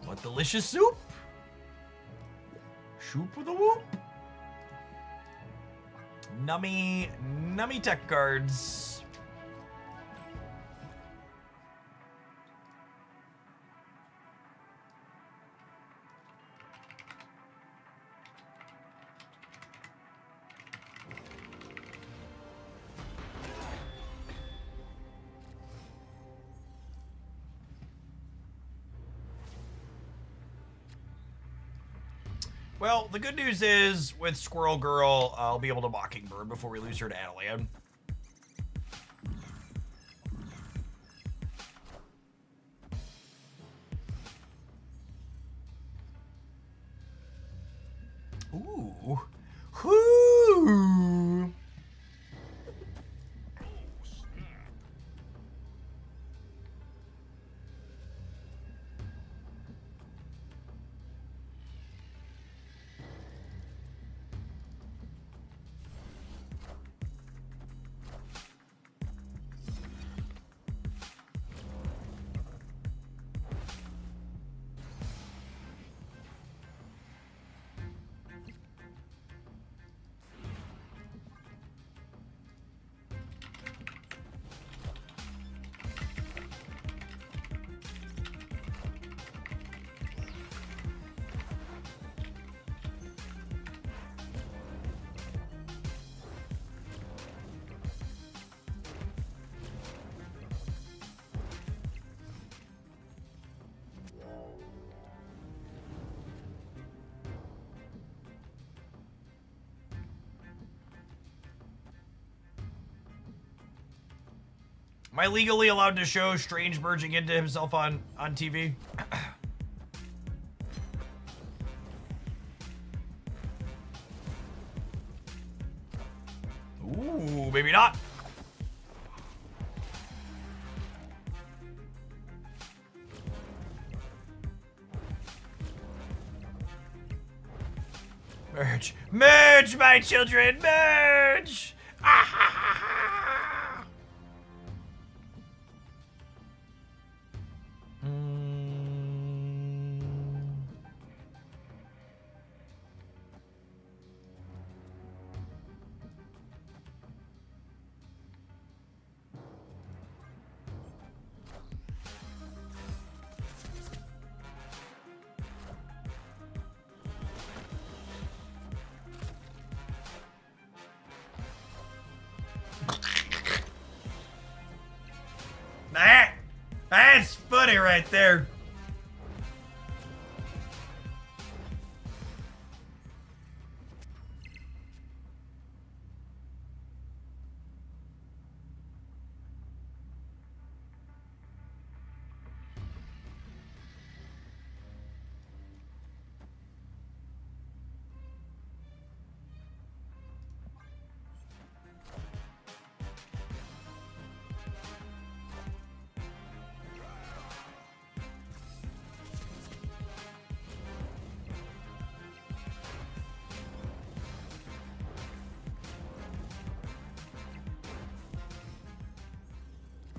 Speaker 1: What delicious soup? Soup with a whoop. Nummy tech cards. Well, the good news is, with Squirrel Girl, I'll be able to Mockingbird before we lose her to Adelan. Ooh. Whoo! Am I legally allowed to show Strange merging into himself on TV? Ooh, maybe not. Merge. Merge, my children, merge! Ah, ha, ha, ha. That's funny right there.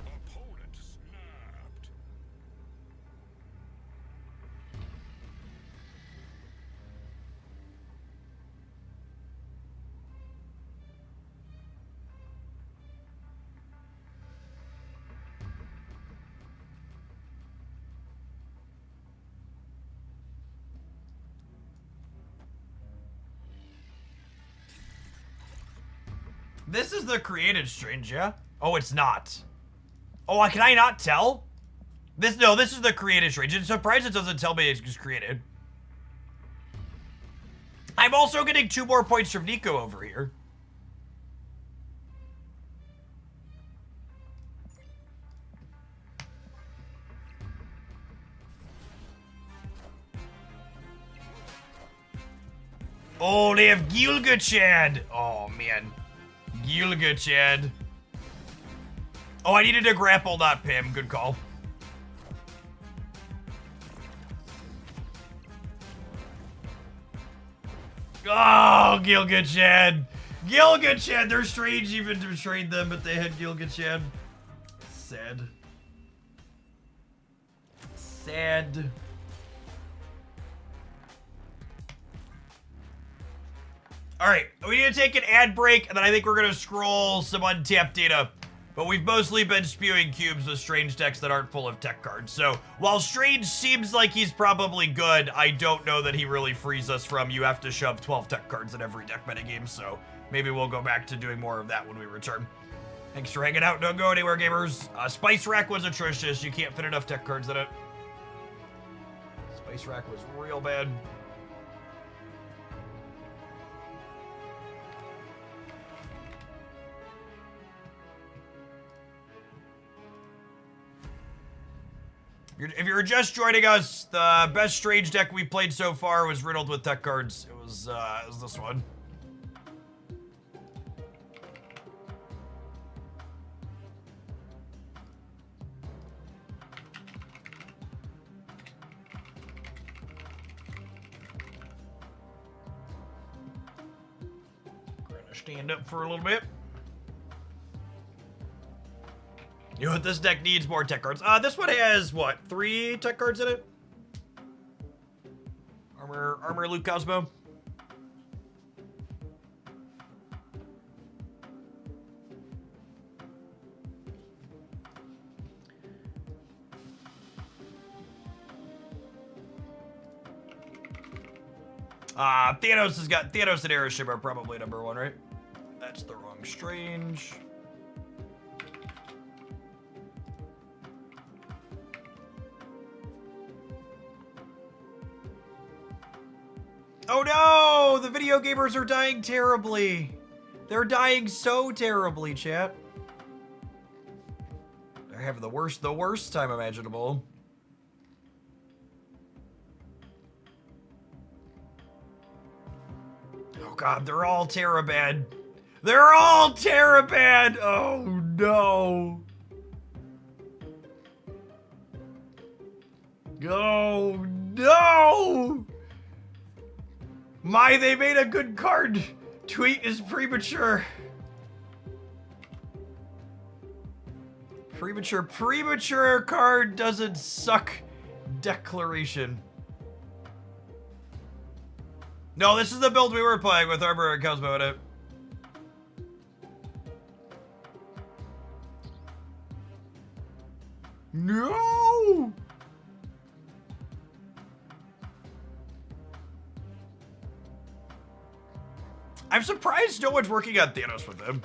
Speaker 2: Opponent snapped.
Speaker 1: This is the created Strange, yeah? Oh, it's not. Oh, can I not tell? No, this is the created Strange. I'm surprised it doesn't tell me it's just created. I'm also getting 2 more points from Nico over here. Oh, they have Gilgachad. Oh, man. Gilgachad. Oh, I needed to grapple, not Pim. Good call. Oh, Gilgachad. Gilgachad. They're strange even to trade them, but they had Gilgachad. Sad. Sad. All right, we need to take an ad break, and then I think we're going to scroll some untapped data. But we've mostly been spewing cubes with Strange decks that aren't full of tech cards. So while Strange seems like he's probably good, I don't know that he really frees us from you have to shove 12 tech cards in every deck metagame. So maybe we'll go back to doing more of that when we return. Thanks for hanging out. Don't go anywhere, gamers. Spice Rack was atrocious. You can't fit enough tech cards in it. Spice Rack was real bad. If you're just joining us, the best Strange deck we played so far was riddled with tech cards. It was this one. We're gonna stand up for a little bit. You know what? This deck needs more tech cards. This one has, what, 3 tech cards in it? Armor Luke Cosmo. Thanos and Aeroship are probably number 1, right? That's the wrong Strange. Oh no! The video gamers are dying terribly. They're dying so terribly, chat. They're having the worst time imaginable. Oh god, they're all Terabad. They're all Terabad! Oh no! Oh no! My, they made a good card! Tweet is premature. Premature card doesn't suck. Declaration. No, this is the build we were playing with Arbor and Cosmo in it. No! I'm surprised no one's working on Thanos with him.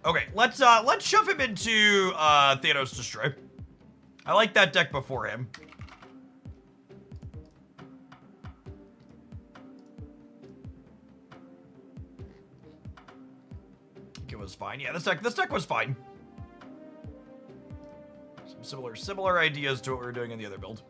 Speaker 1: Okay, let's shove him into Thanos Destroy. I like that deck before him. I think it was fine. Yeah, this deck was fine. Some similar ideas to what we were doing in the other build.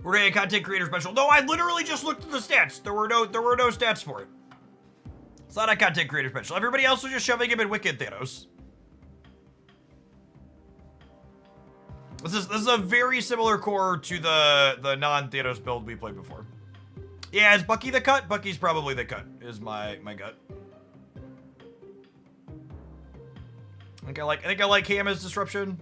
Speaker 1: We're getting a content creator special. No, I literally just looked at the stats. There were no stats for it. It's not a content creator special. Everybody else was just shoving him in Wicked Thanos. This is a very similar core to the non-Thanos build we played before. Yeah, is Bucky the cut? Bucky's probably the cut, is my gut. I think I like him as Disruption.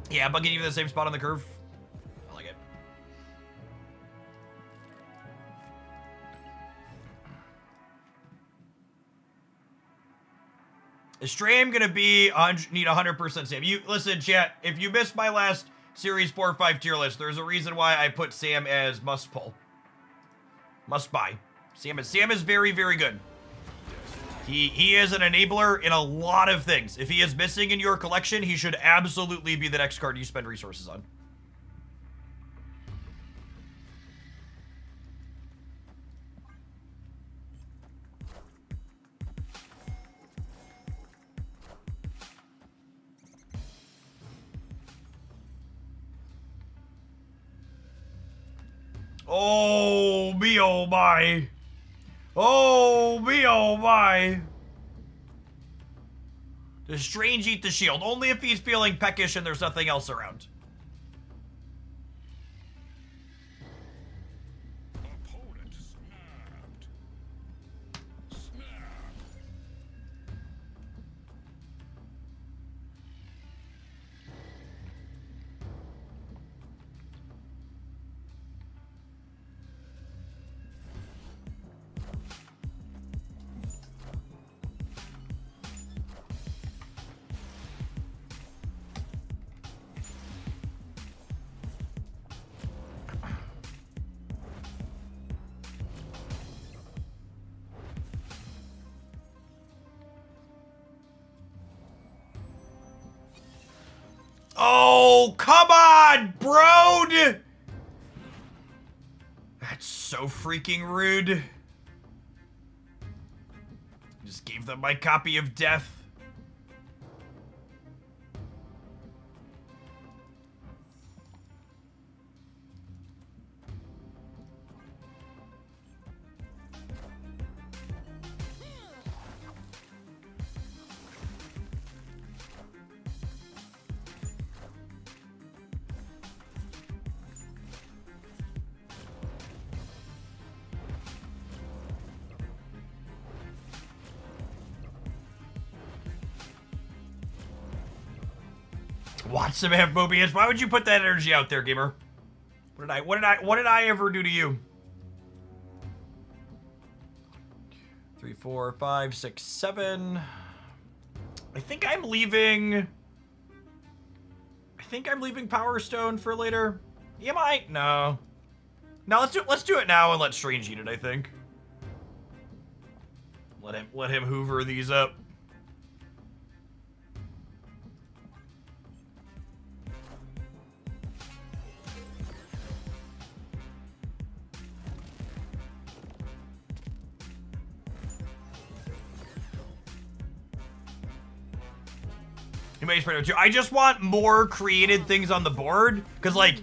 Speaker 1: Yeah, Bucky even the same spot on the curve. I like it. Is stream gonna be need 100% Sam? You listen, chat. If you missed my last Series 4 or 5 tier list, there's a reason why I put Sam as must pull, must buy. Sam is very, very good. He is an enabler in a lot of things. If he is missing in your collection, he should absolutely be the next card you spend resources on. Oh, me, oh my. Oh, me, oh my. Does Strange eat the shield? Only if he's feeling peckish and there's nothing else around.
Speaker 2: Opponent snapped. Snap.
Speaker 1: Oh, come on, bro! That's so freaking rude. Just gave them my copy of Death. Watch them have Mobius. Why would you put that energy out there, gamer? What did I ever do to you? 3, 4, 5, 6, 7. I think I'm leaving Power Stone for later. Am I? No. No, let's do it now and let Strange eat it, I think. Let him hoover these up. I just want more created things on the board, because, like,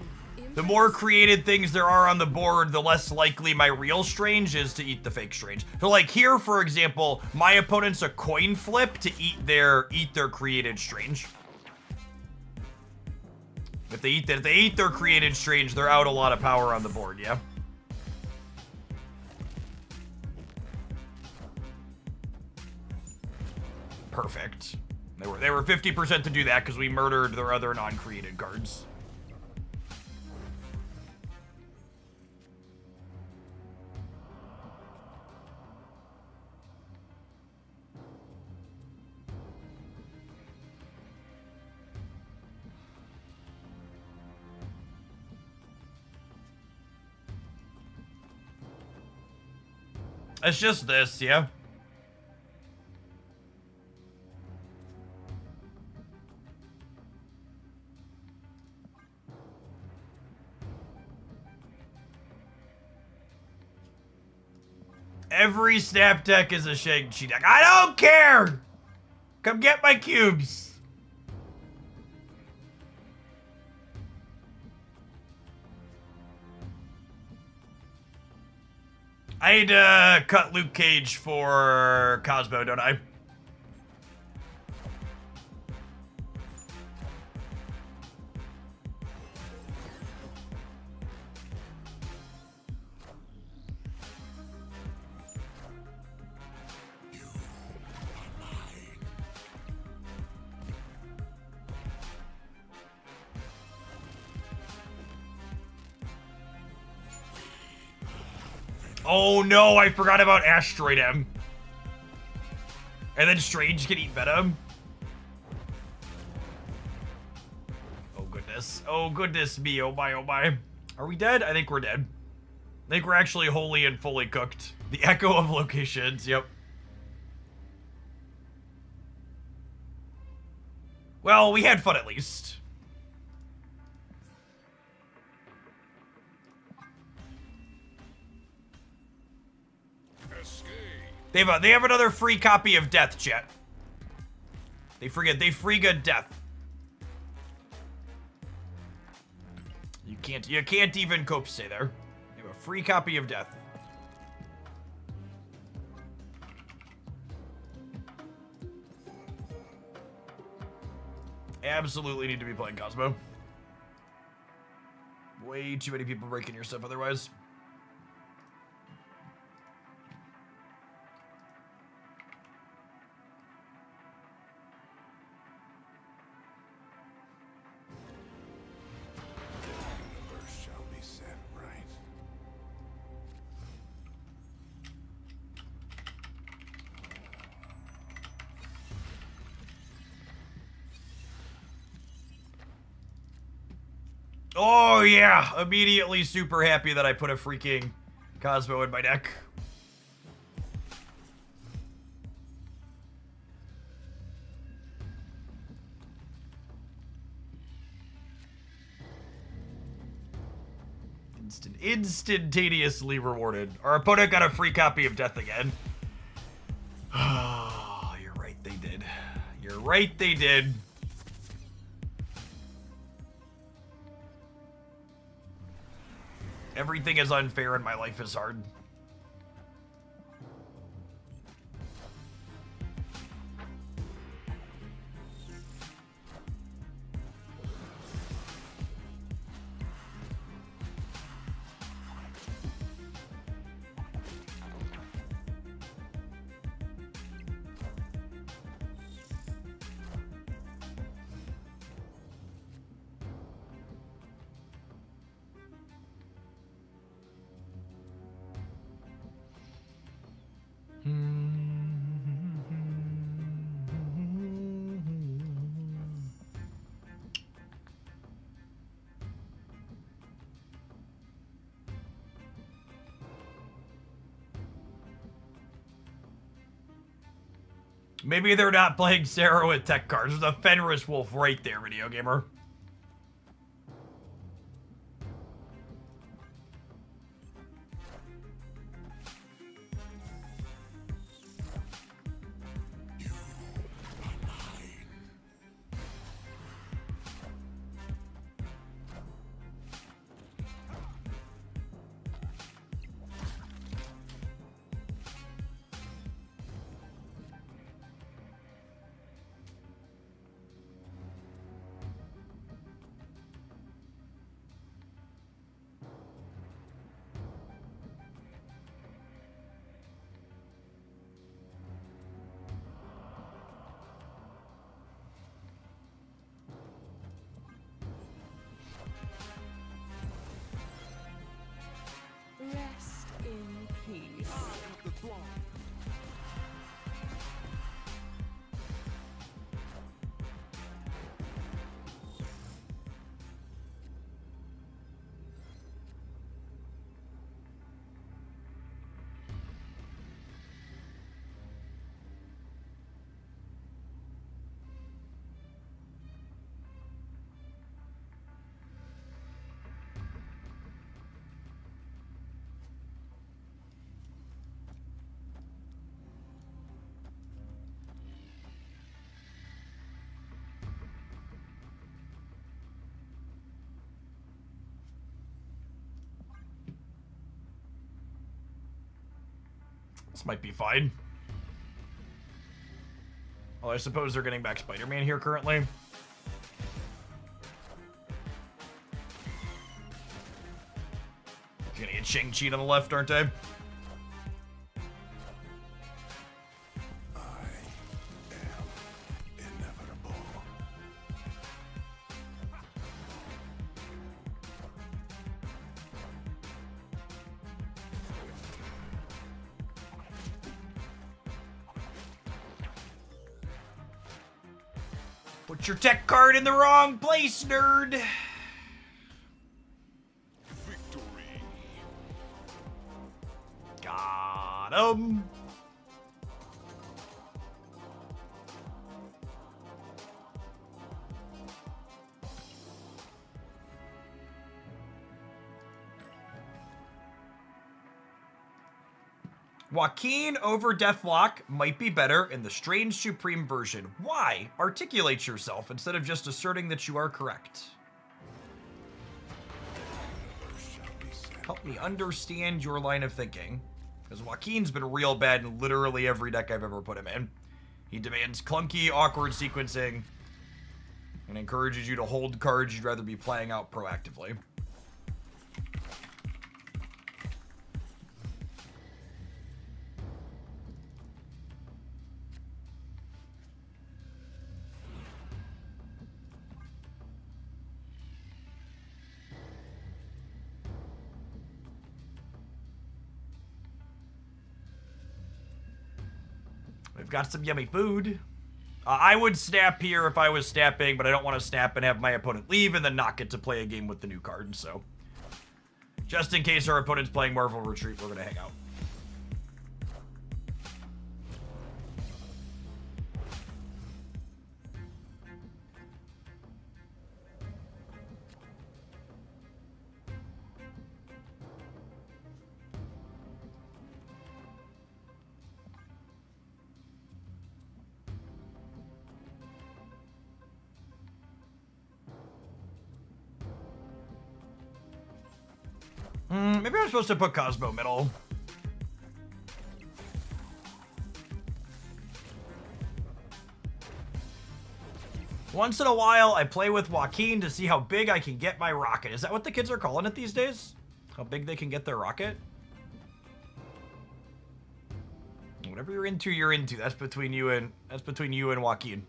Speaker 1: the more created things there are on the board, the less likely my real Strange is to eat the fake Strange. So, like, here, for example, my opponent's a coin flip to eat their created Strange. If they eat their created Strange, they're out a lot of power on the board, yeah? Perfect. They were 50% to do that because we murdered their other non-created cards. It's just this, yeah? Every snap deck is a Shang-Chi deck. I don't care! Come get my cubes. I need to cut Luke Cage for Cosmo, don't I? Oh no, I forgot about Asteroid M. And then Strange can eat Venom. Oh goodness. Oh goodness me. Oh my, oh my. Are we dead? I think we're dead. I think we're actually wholly and fully cooked. The echo of locations, yep. Well, we had fun at least. They have another free copy of Death, chat. They free good Death. You can't even cope stay there. They have a free copy of Death. Absolutely need to be playing Cosmo. Way too many people breaking your stuff otherwise. Oh yeah, immediately super happy that I put a freaking Cosmo in my deck. Instantaneously rewarded. Our opponent got a free copy of Death again. Oh, you're right, they did. You're right, they did. Everything is unfair and my life is hard. Maybe they're not playing Sarah with tech cards. There's a Fenris Wolf right there, video gamer.
Speaker 6: Rest in peace.
Speaker 1: This might be fine. Well, I suppose they're getting back Spider-Man here currently. Gonna get Shang-Chi on the left, aren't they?
Speaker 2: Inevitable.
Speaker 1: Put your tech card in the wrong place, nerd.
Speaker 2: Victory.
Speaker 1: Got him. Joaquin over Deathlock might be better in the Strange Supreme version. Why? Articulate yourself instead of just asserting that you are correct. Help me understand your line of thinking. Because Joaquin's been real bad in literally every deck I've ever put him in. He demands clunky, awkward sequencing and encourages you to hold cards you'd rather be playing out proactively. We've got some yummy food. I would snap here if I was snapping, but I don't want to snap and have my opponent leave and then not get to play a game with the new card, so. Just in case our opponent's playing Marvel Retreat, we're going to hang out. Maybe I'm supposed to put Cosmo middle. Once in a while, I play with Joaquin to see how big I can get my rocket. Is that what the kids are calling it these days? How big they can get their rocket? Whatever you're into, you're into. That's between you and Joaquin.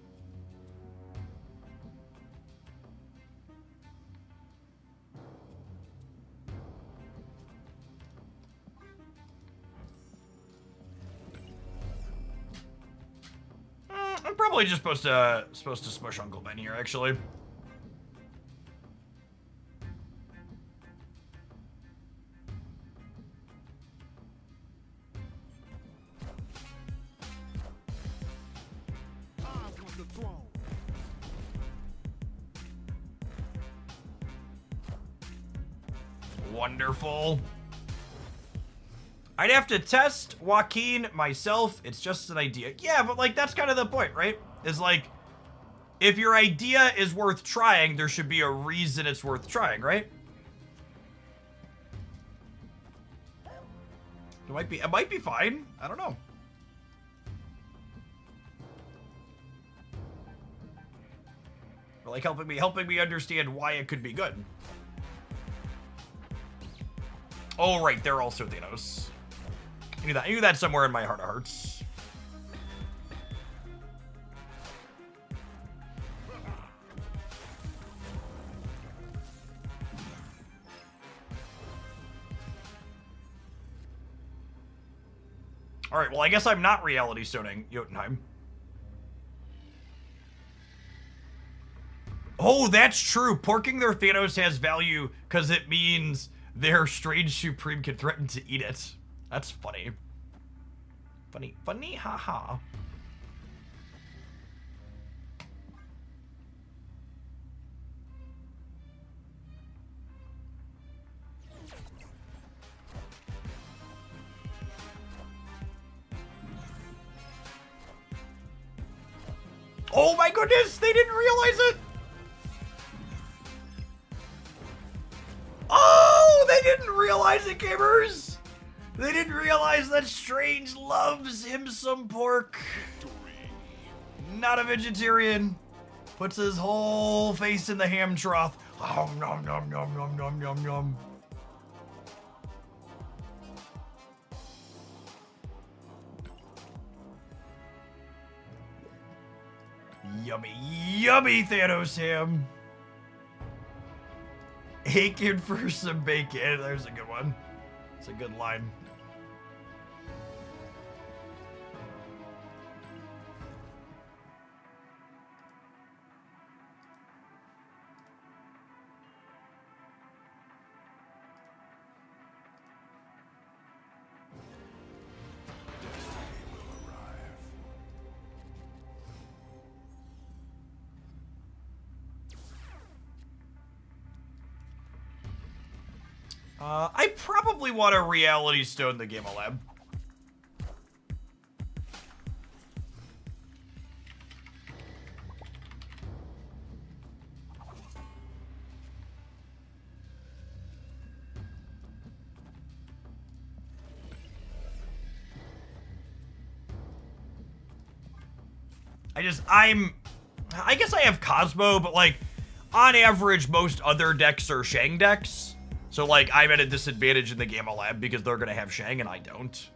Speaker 1: I'm probably just supposed to smush Uncle Ben here, actually.
Speaker 2: throne.
Speaker 1: Wonderful. I'd have to test Joaquin myself. It's just an idea. Yeah, but like that's kind of the point, right? Is like if your idea is worth trying, there should be a reason it's worth trying, right? It might be fine. I don't know. Or like helping me understand why it could be good. Oh right, they're also Thanos. I knew that somewhere in my heart of hearts. Alright, well I guess I'm not reality stoning Jotunheim. Oh, that's true. Porking their Thanos has value because it means their strange supreme can threaten to eat it. That's funny. Funny, haha. Oh my goodness, they didn't realize it! Oh, they didn't realize it, gamers! They didn't realize that Strange loves him some pork. Not a vegetarian. Puts his whole face in the ham trough. Oh, nom, nom, nom, nom, nom, nom, nom. Yummy, yummy Thanos ham. Aching for some bacon. There's a good one. It's a good line. I probably want to reality stone the Gamma Lab. I guess I have Cosmo, but like, on average, most other decks are Shang decks. So, like, I'm at a disadvantage in the Gamma Lab because they're going to have Shang and I don't.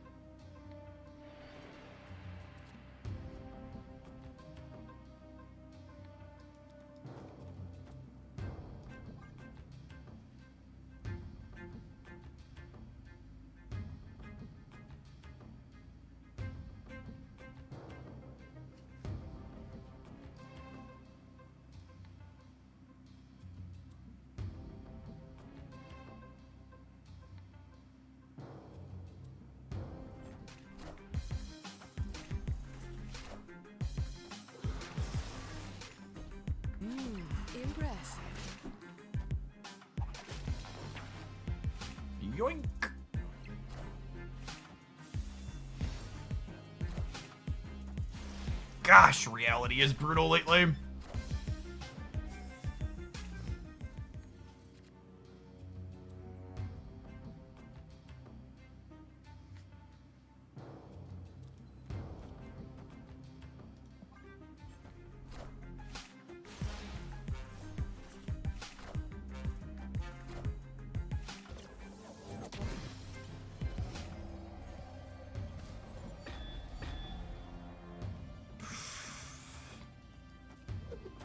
Speaker 6: Impressive.
Speaker 1: Yoink. Gosh, reality is brutal lately.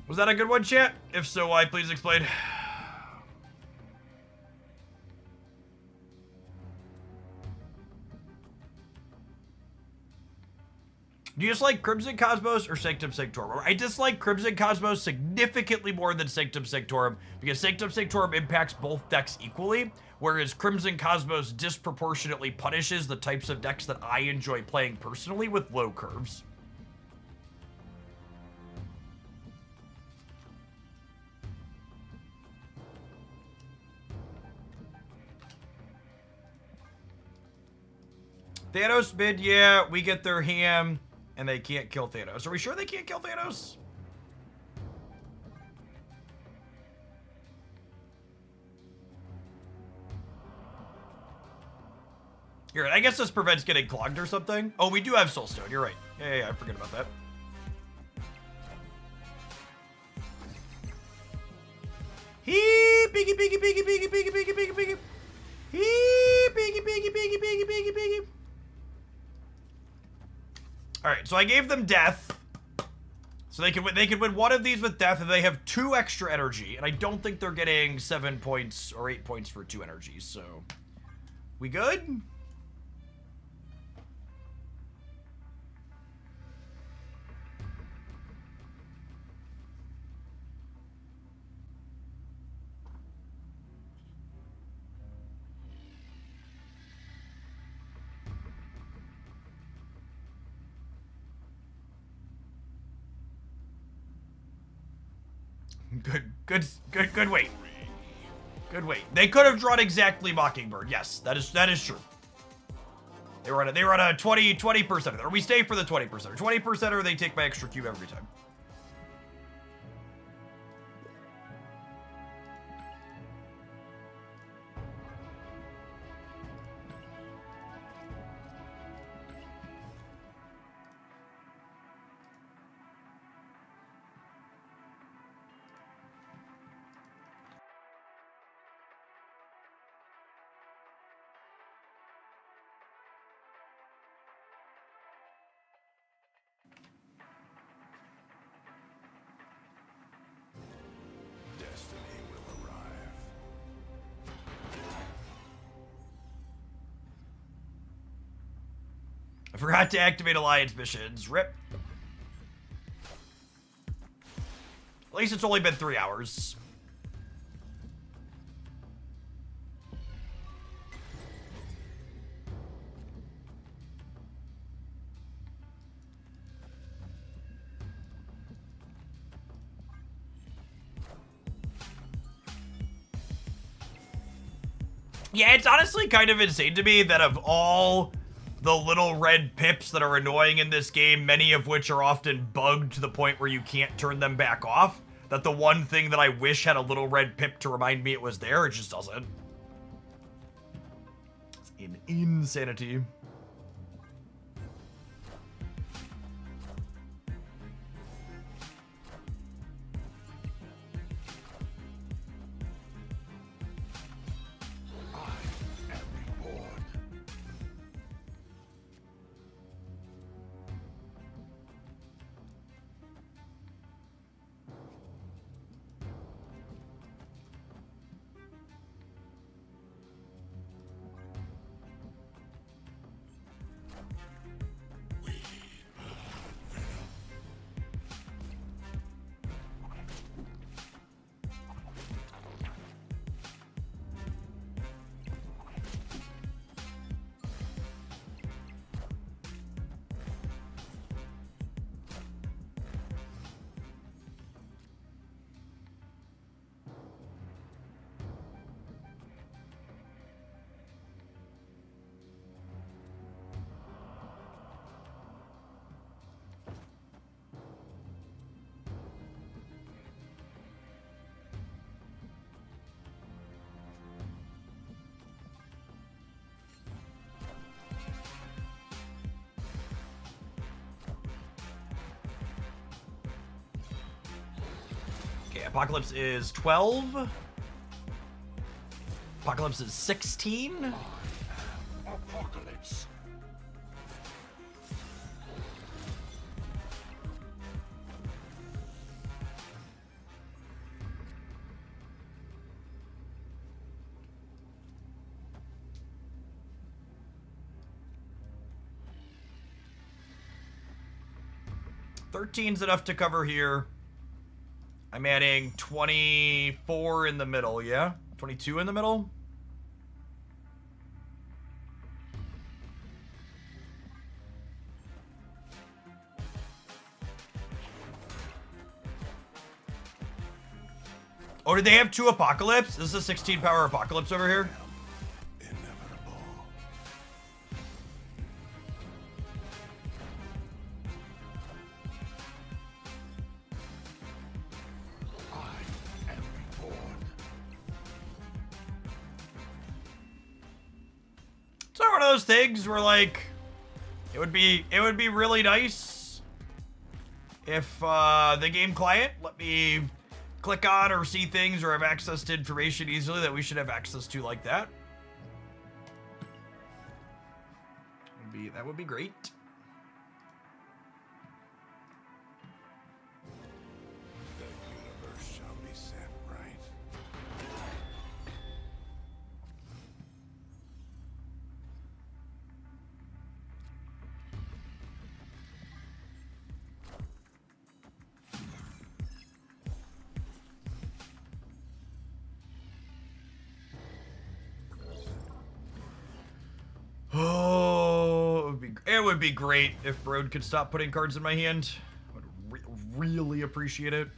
Speaker 1: Was that a good one, chat? If so, why? Please explain. Do you dislike Crimson Cosmos or Sanctum Sanctorum? I dislike Crimson Cosmos significantly more than Sanctum Sanctorum because Sanctum Sanctorum impacts both decks equally, whereas Crimson Cosmos disproportionately punishes the types of decks that I enjoy playing personally with low curves. Thanos mid, yeah, we get their ham, and they can't kill Thanos. Are we sure they can't kill Thanos? Here, I guess this prevents getting clogged or something. Oh, we do have Soulstone. You're right. Yeah, I forget about that. Hee, piggy, piggy, piggy, piggy, piggy, piggy, piggy, piggy. Hee, piggy, piggy, piggy, piggy, piggy, piggy. All right, so I gave them death, so they can win one of these with death, and they have 2 extra energy, and I don't think they're getting 7 points or 8 points for 2 energy. So, we good? Good wait. Good wait. They could have drawn exactly Mockingbird. Yes, that is true. They were on a 20%, or we stay for the 20%. 20%, or they take my extra cube every time.
Speaker 2: Destiny will arrive.
Speaker 1: I forgot to activate alliance missions. Rip. At least it's only been 3 hours. Yeah, it's honestly kind of insane to me that of all the little red pips that are annoying in this game, many of which are often bugged to the point where you can't turn them back off, that the one thing that I wish had a little red pip to remind me it was there, it just doesn't. It's insanity. Apocalypse is 12. Apocalypse is 16.
Speaker 2: Apocalypse.
Speaker 1: Thirteen's enough to cover here. I'm adding 24 in the middle, yeah? 22 in the middle? Oh, did they have 2 Apocalypse? This is a 16 power Apocalypse over here?
Speaker 2: Inevitable.
Speaker 1: those things where like it would be really nice if the game client let me click on or see things or have access to information easily that we should have access to like that. That would be great.
Speaker 2: The universe shall be set right.
Speaker 1: Oh, it would be great if Broad could stop putting cards in my hand. I would really appreciate it.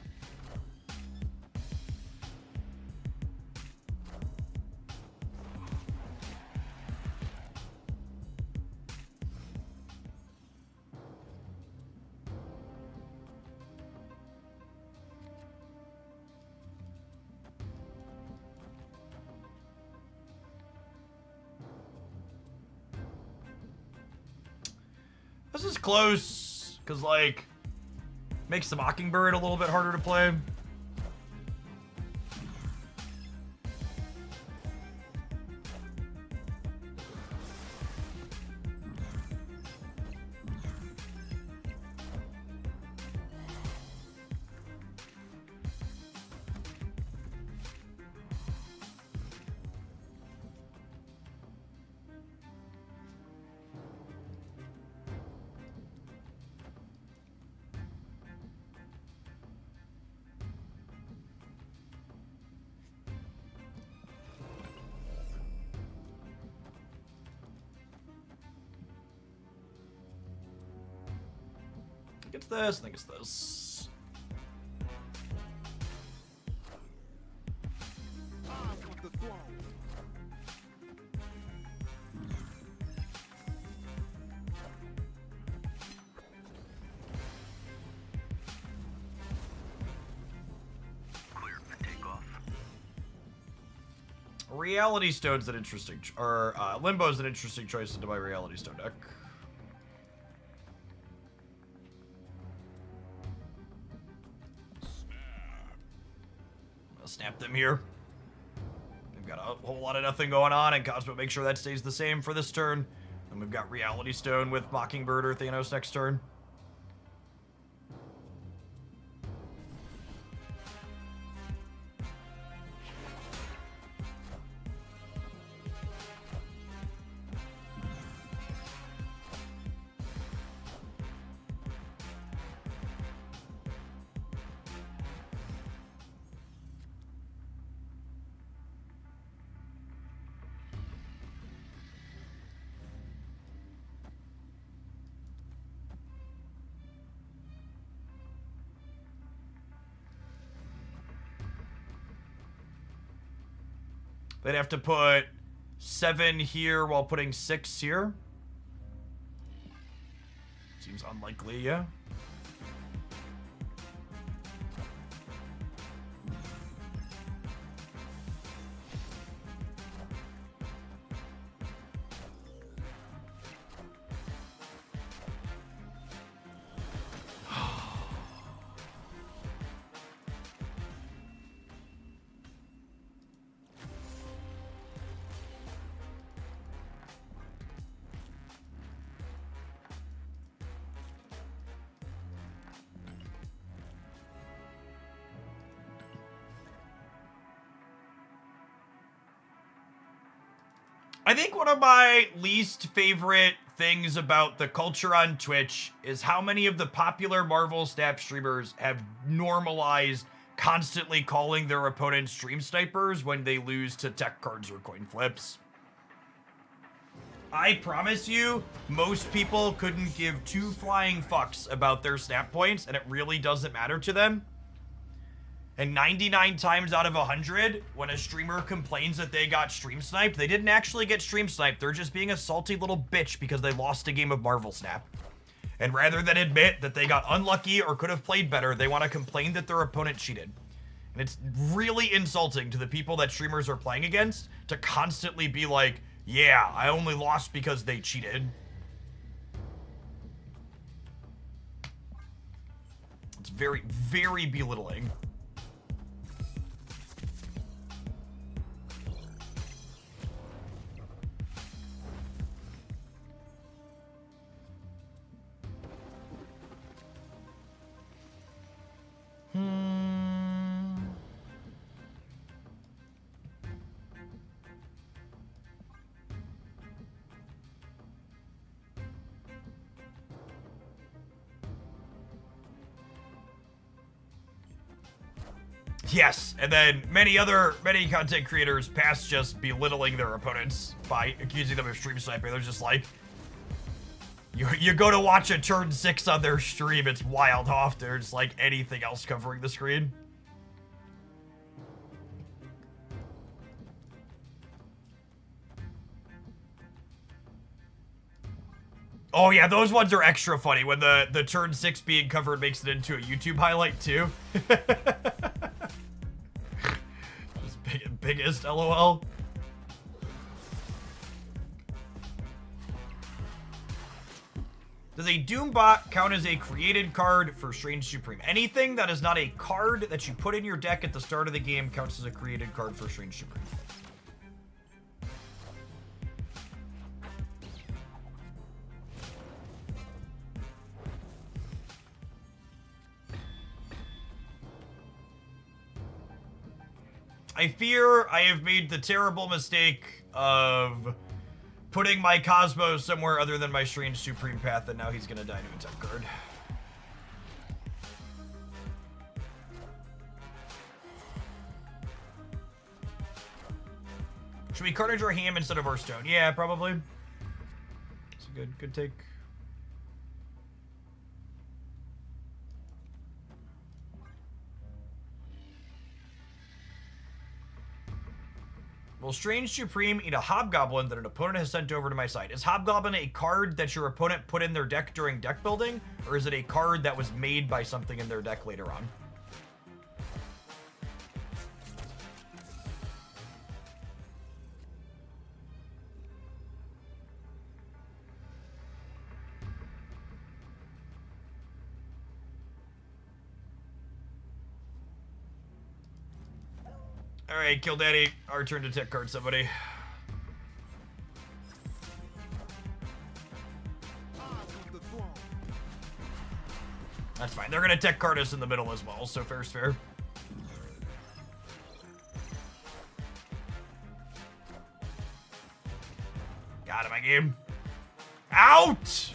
Speaker 1: This is close, because, like, makes the Mockingbird a little bit harder to play. I think it's this.
Speaker 4: I want the throne.
Speaker 1: Reality Stone's an interesting, Limbo's an interesting choice into my Reality Stone deck. Snap them here. We've got a whole lot of nothing going on, and Cosmo make sure that stays the same for this turn. And we've got Reality Stone with Mockingbird or Thanos next turn. They'd have to put 7 here while putting 6 here. Seems unlikely, yeah. I think one of my least favorite things about the culture on Twitch is how many of the popular Marvel Snap streamers have normalized constantly calling their opponents stream snipers when they lose to tech cards or coin flips. I promise you, most people couldn't give 2 flying fucks about their snap points, and it really doesn't matter to them. And 99 times out of 100, when a streamer complains that they got stream sniped, they didn't actually get stream sniped. They're just being a salty little bitch because they lost a game of Marvel Snap. And rather than admit that they got unlucky or could have played better, they want to complain that their opponent cheated. And it's really insulting to the people that streamers are playing against to constantly be like, Yeah, I only lost because they cheated. It's very, very belittling. Yes, and then many content creators past just belittling their opponents by accusing them of stream sniping. They're just like, you go to watch a turn 6 on their stream, it's wild off. There's like anything else covering the screen. Oh yeah, those ones are extra funny when the turn 6 being covered makes it into a YouTube highlight too. Just biggest LOL. Does a Doombot count as a created card for Strange Supreme? Anything that is not a card that you put in your deck at the start of the game counts as a created card for Strange Supreme. I fear I have made the terrible mistake of putting my Cosmos somewhere other than my Strange Supreme path, and now he's gonna die to a tech card. Should we carnage our ham instead of our stone? Yeah, probably. It's a good take. Will Strange Supreme eat a Hobgoblin that an opponent has sent over to my side? Is Hobgoblin a card that your opponent put in their deck during deck building? Or is it a card that was made by something in their deck later on? Alright, Kill Daddy. Our turn to tech card somebody. That's fine. They're gonna tech card us in the middle as well, so fair's fair. Got him, my game. Out!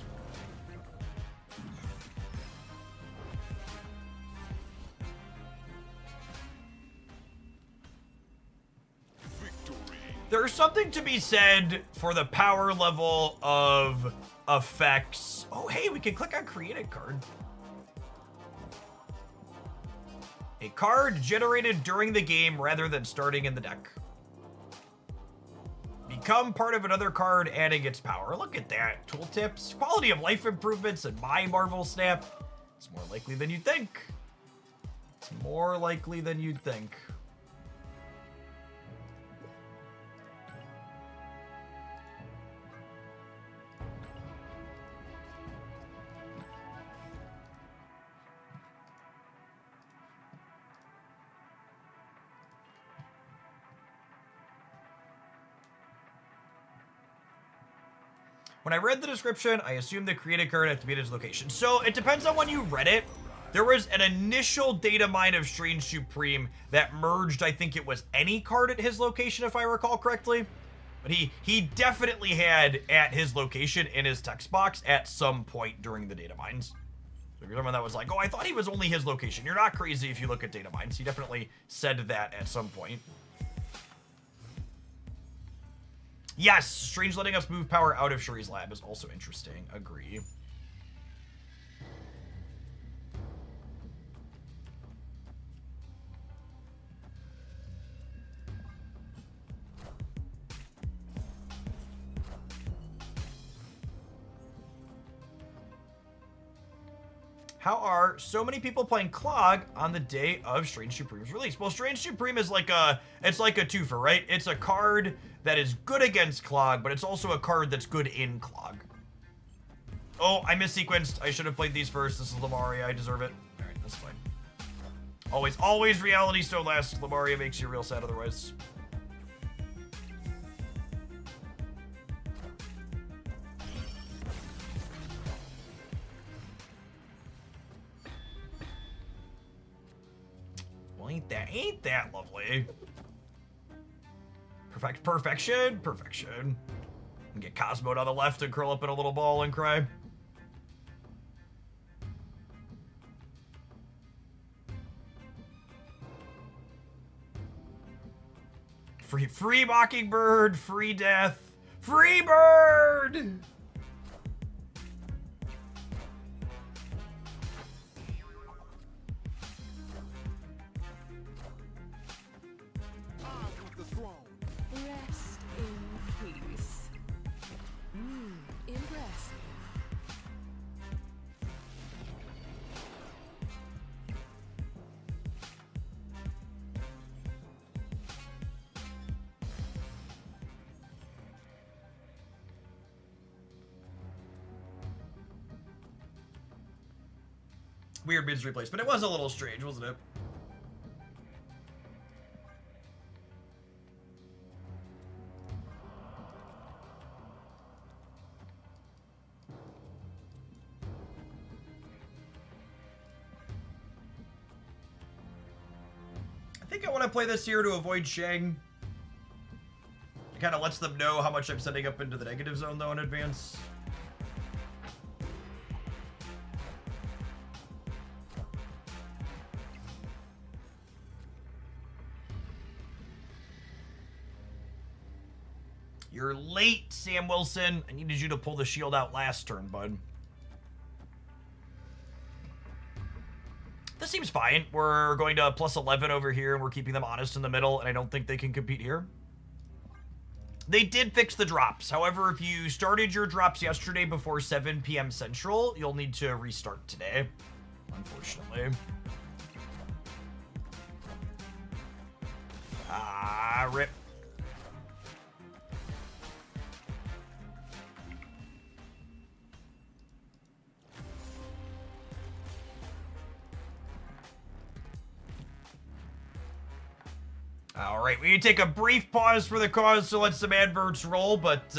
Speaker 1: There's something to be said for the power level of effects. Oh, hey, we can click on create a card. A card generated during the game rather than starting in the deck. Become part of another card, adding its power. Look at that. Tooltips, quality of life improvements, and my Marvel Snap. It's more likely than you'd think. It's more likely than you'd think. When I read the description, I assumed the created card had to be at its location. So it depends on when you read it. There was an initial data mine of Strange Supreme that merged, I think it was any card at his location, if I recall correctly. But he definitely had at his location in his text box at some point during the data mines. So if you're someone that was like, oh, I thought he was only his location. You're not crazy if you look at data mines. He definitely said that at some point. Yes, Strange letting us move power out of Shuri's lab is also interesting. Agree. How are so many people playing Clog on the day of Strange Supreme's release? Well, Strange Supreme is like it's like a twofer, right? It's a card that is good against Clog, but it's also a card that's good in Clog. Oh, I missequenced. I should have played these first. This is Lamaria. I deserve it. All right, that's fine. Always reality still lasts. Lamaria makes you real sad otherwise. Well, ain't that lovely? Perfection. And get Cosmo on the left and curl up in a little ball and cry. Free Mockingbird, free death, free bird!
Speaker 6: Rest in peace. Impressive.
Speaker 1: Weird bids replacement. It was a little strange, wasn't it? I think I want to play this here to avoid Shang. It kind of lets them know how much I'm setting up into the negative zone, though, in advance. You're late, Sam Wilson. I needed you to pull the shield out last turn, bud. This seems fine. We're going to plus 11 over here, and we're keeping them honest in the middle, and I don't think they can compete here. They did fix the drops. However, if you started your drops yesterday before 7 p.m. Central, you'll need to restart today, unfortunately. Ah, rip. All right, we need to take a brief pause for the cause to let some adverts roll, but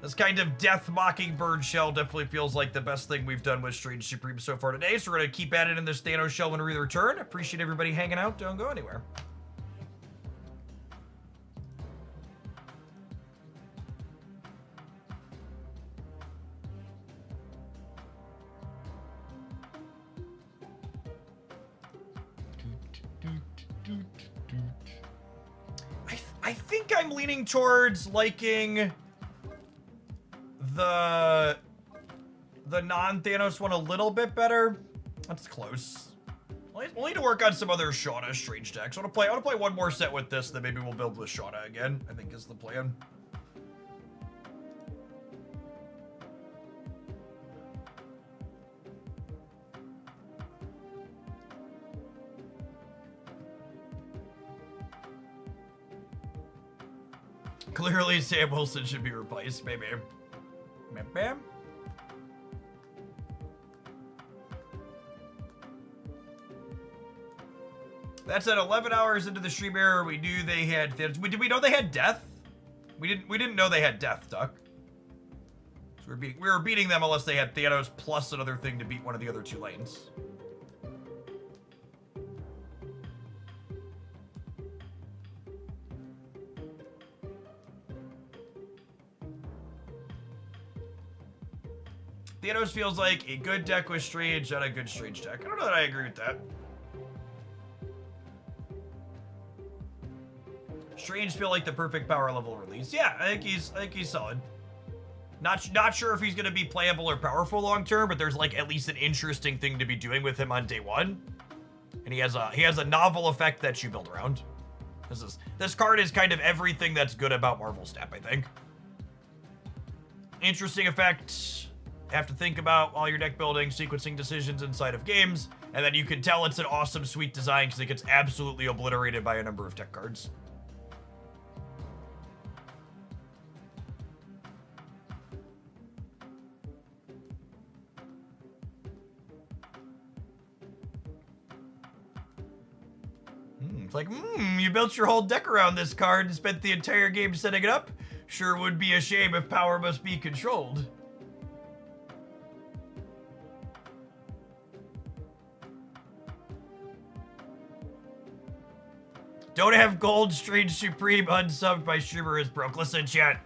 Speaker 1: this kind of Death Mockingbird shell definitely feels like the best thing we've done with Strange Supreme so far today, so we're going to keep at it in this Thanos shell when we return. Appreciate everybody hanging out. Don't go anywhere. I think I'm leaning towards liking the non-Thanos one a little bit better. That's close. We'll need to work on some other Shauna strange decks. I want to play one more set with this, then maybe we'll build with Shauna again, I think is the plan. Clearly, Sam Wilson should be replaced, maybe. Bam, bam. That's at 11 hours into the stream error. We knew they had. Did we know they had death? We didn't know they had death, Duck. So we were beating them unless they had Thanos plus another thing to beat one of the other two lanes. Thanos feels like a good deck with Strange, not a good Strange deck. I don't know that I agree with that. Strange feel like the perfect power level release. Yeah, I think he's solid. Not sure if he's gonna be playable or powerful long term, but there's like at least an interesting thing to be doing with him on day one. And he has a novel effect that you build around. This card is kind of everything that's good about Marvel Snap, I think. Interesting effect. have to think about all your deck building, sequencing decisions inside of games, and then you can tell it's an awesome, sweet design because it gets absolutely obliterated by a number of tech cards. It's like, you built your whole deck around this card and spent the entire game setting it up? Sure would be a shame if power must be controlled. Don't have Gold Strange Supreme unsubbed by streamer is broke. Listen, chat.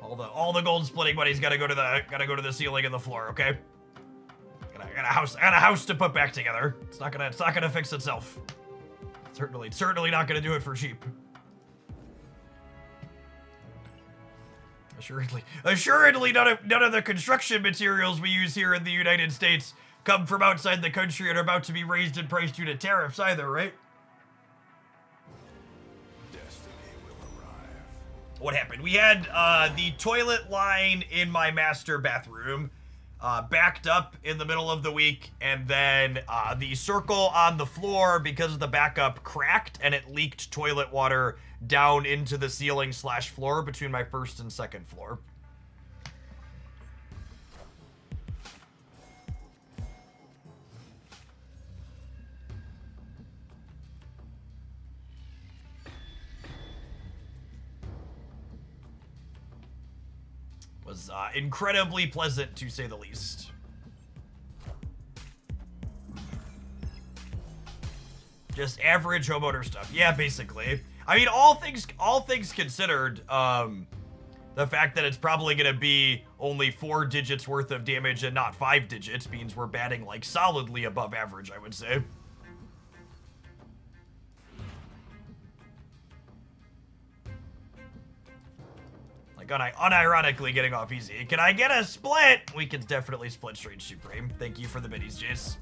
Speaker 1: All the gold splitting money's gotta go to the ceiling and the floor, okay? I got a house to put back together. It's not gonna fix itself. Certainly not gonna do it for cheap. Assuredly none of the construction materials we use here in the United States come from outside the country and are about to be raised in price due to tariffs either, right?
Speaker 2: Destiny will arrive.
Speaker 1: What happened? We had the toilet line in my master bathroom backed up in the middle of the week, and then the circle on the floor, because of the backup, cracked and it leaked toilet water down into the ceiling / floor between my first and second floor. Was incredibly pleasant, to say the least. Just average homeowner stuff. Yeah, basically. I mean, all things considered, the fact that it's probably going to be only 4 digits worth of damage and not 5 digits means we're batting, like, solidly above average, I would say. Unironically getting off easy. Can I get a split? We can definitely split Strange Supreme. Thank you for the minis, Jace.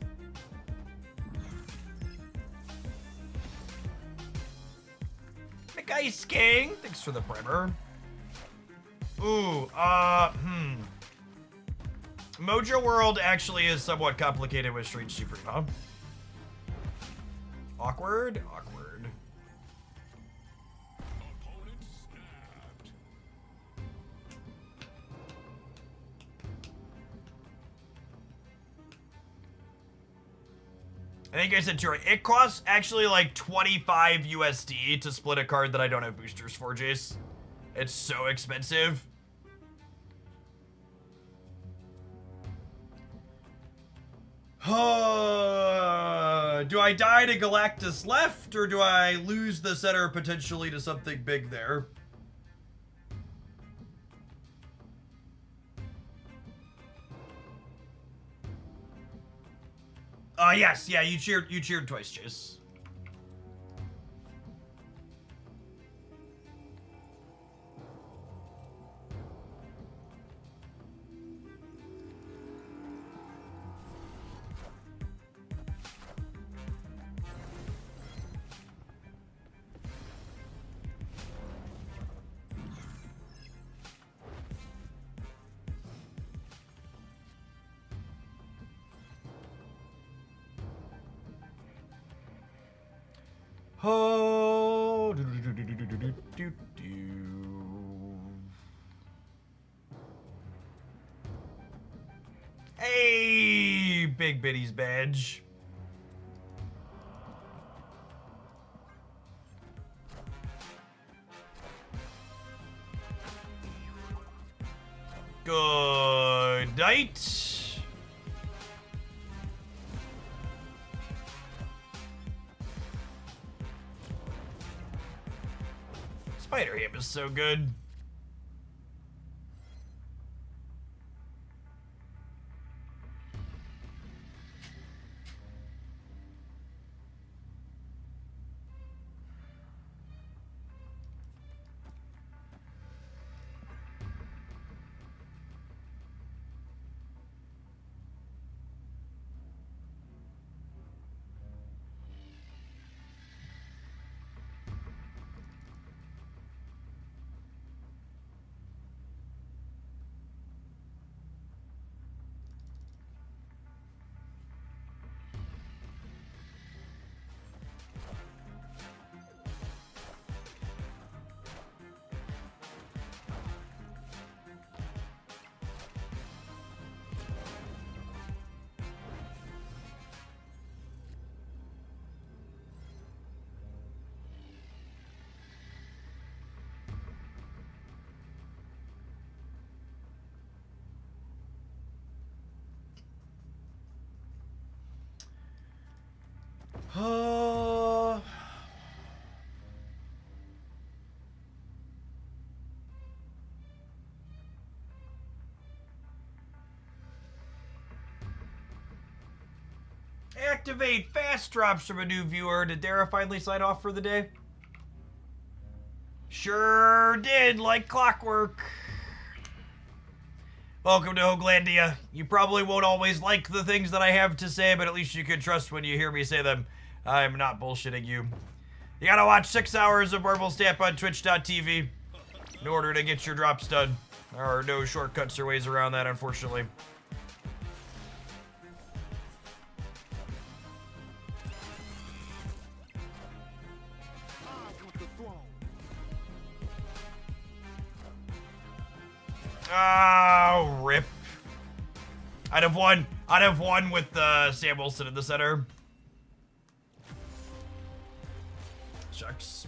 Speaker 1: McIce King, thanks for the primer. Ooh, Mojo World actually is somewhat complicated with Strange Supreme, huh? Awkward. I think I said too right. It costs actually like 25 USD to split a card that I don't have boosters for, Jace. It's so expensive. Do I die to Galactus left, or do I lose the center potentially to something big there? Yes, yeah, you cheered twice, Jace. Oh, hey, Big Biddy's badge. Good night. Spider Ham is so good. Activate fast drops from a new viewer. Did Dara finally sign off for the day? Sure did, like clockwork. Welcome to Hoaglandia. You probably won't always like the things that I have to say, but at least you can trust when you hear me say them. I'm not bullshitting you. You gotta watch 6 hours of Marvel Stamp on Twitch.tv in order to get your drops done. There are no shortcuts or ways around that, unfortunately.
Speaker 4: I want the throne.
Speaker 1: Oh, rip. I'd have won with Sam Wilson in the center. Shucks.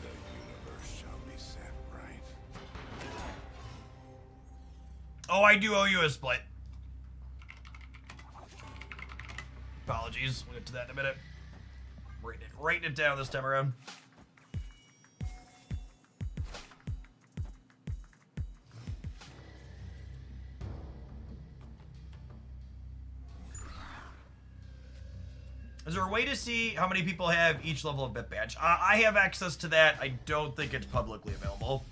Speaker 2: The universe shall be set right.
Speaker 1: Oh, I do owe you a split. Apologies. We'll get to that in a minute. Writing it down this time around. Is there a way to see how many people have each level of bit badge? I have access to that. I don't think it's publicly available.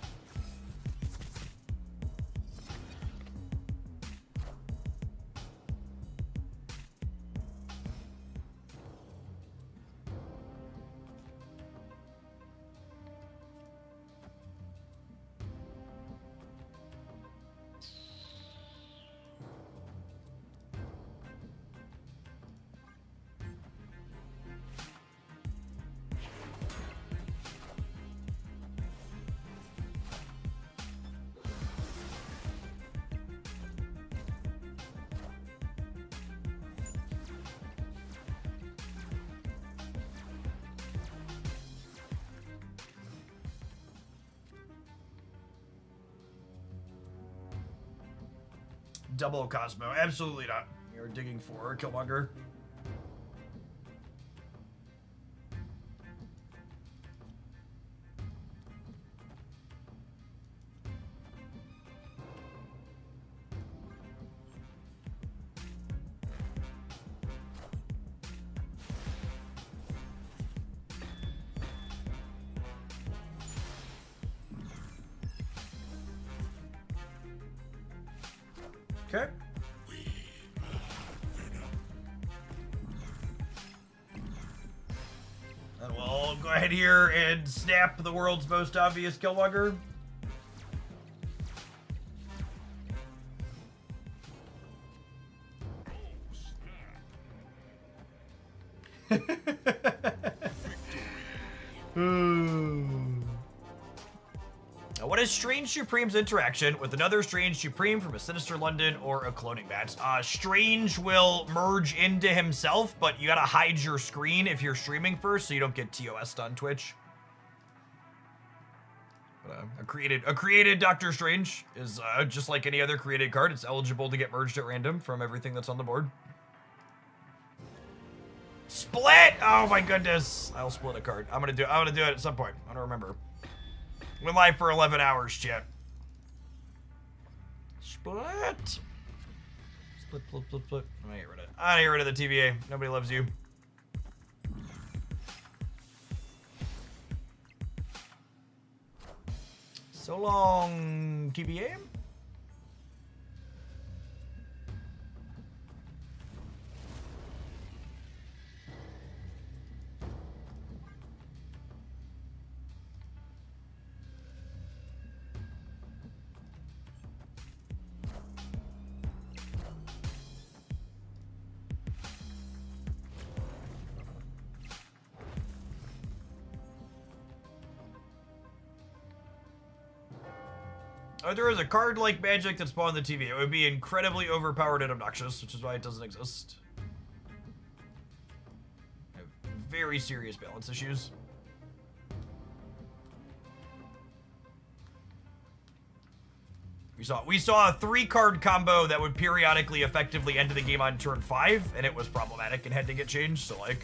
Speaker 1: Double Cosmo. Absolutely not. You're digging for Killmonger. Okay. And we'll go ahead here and snap the world's most obvious Killmonger. Now, what is Strange Supreme's interaction with another Strange Supreme from a Sinister London or a cloning match? Strange will merge into himself, but you gotta hide your screen if you're streaming first so you don't get TOS'd on Twitch. But, a created Doctor Strange is just like any other created card. It's eligible to get merged at random from everything that's on the board. Split! Oh my goodness. I'll split a card. I'm gonna do it at some point. I don't remember. Went live for 11 hours, chat. Split. Split. I'm gonna get rid of it. I'm gonna get rid of the TVA. Nobody loves you. So long, TVA. If there was a card like Magic that spawned the TV, it would be incredibly overpowered and obnoxious, which is why it doesn't exist. I have very serious balance issues. We saw a 3-card combo that would periodically effectively end the game on turn 5, and it was problematic and had to get changed, so like...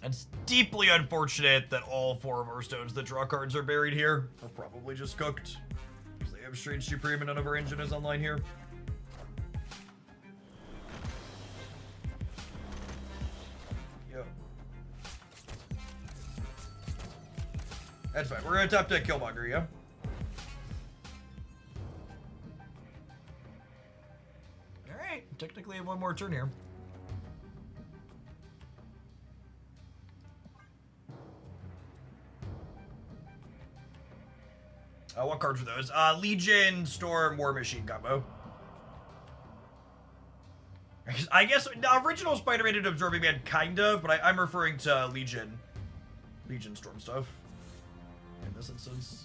Speaker 1: It's deeply unfortunate that all 4 of our stones that draw cards are buried here. Are probably just cooked. Because they have Strange Supreme and none of our engine is online here. Yep. That's fine. We're gonna top deck Killmonger, yeah? Alright. Technically I have one more turn here. What cards are those? Legion, Storm, War Machine combo. I guess the original Spider-Man did Absorbing Man, kind of, but I'm referring to Legion. Legion Storm stuff. In this instance.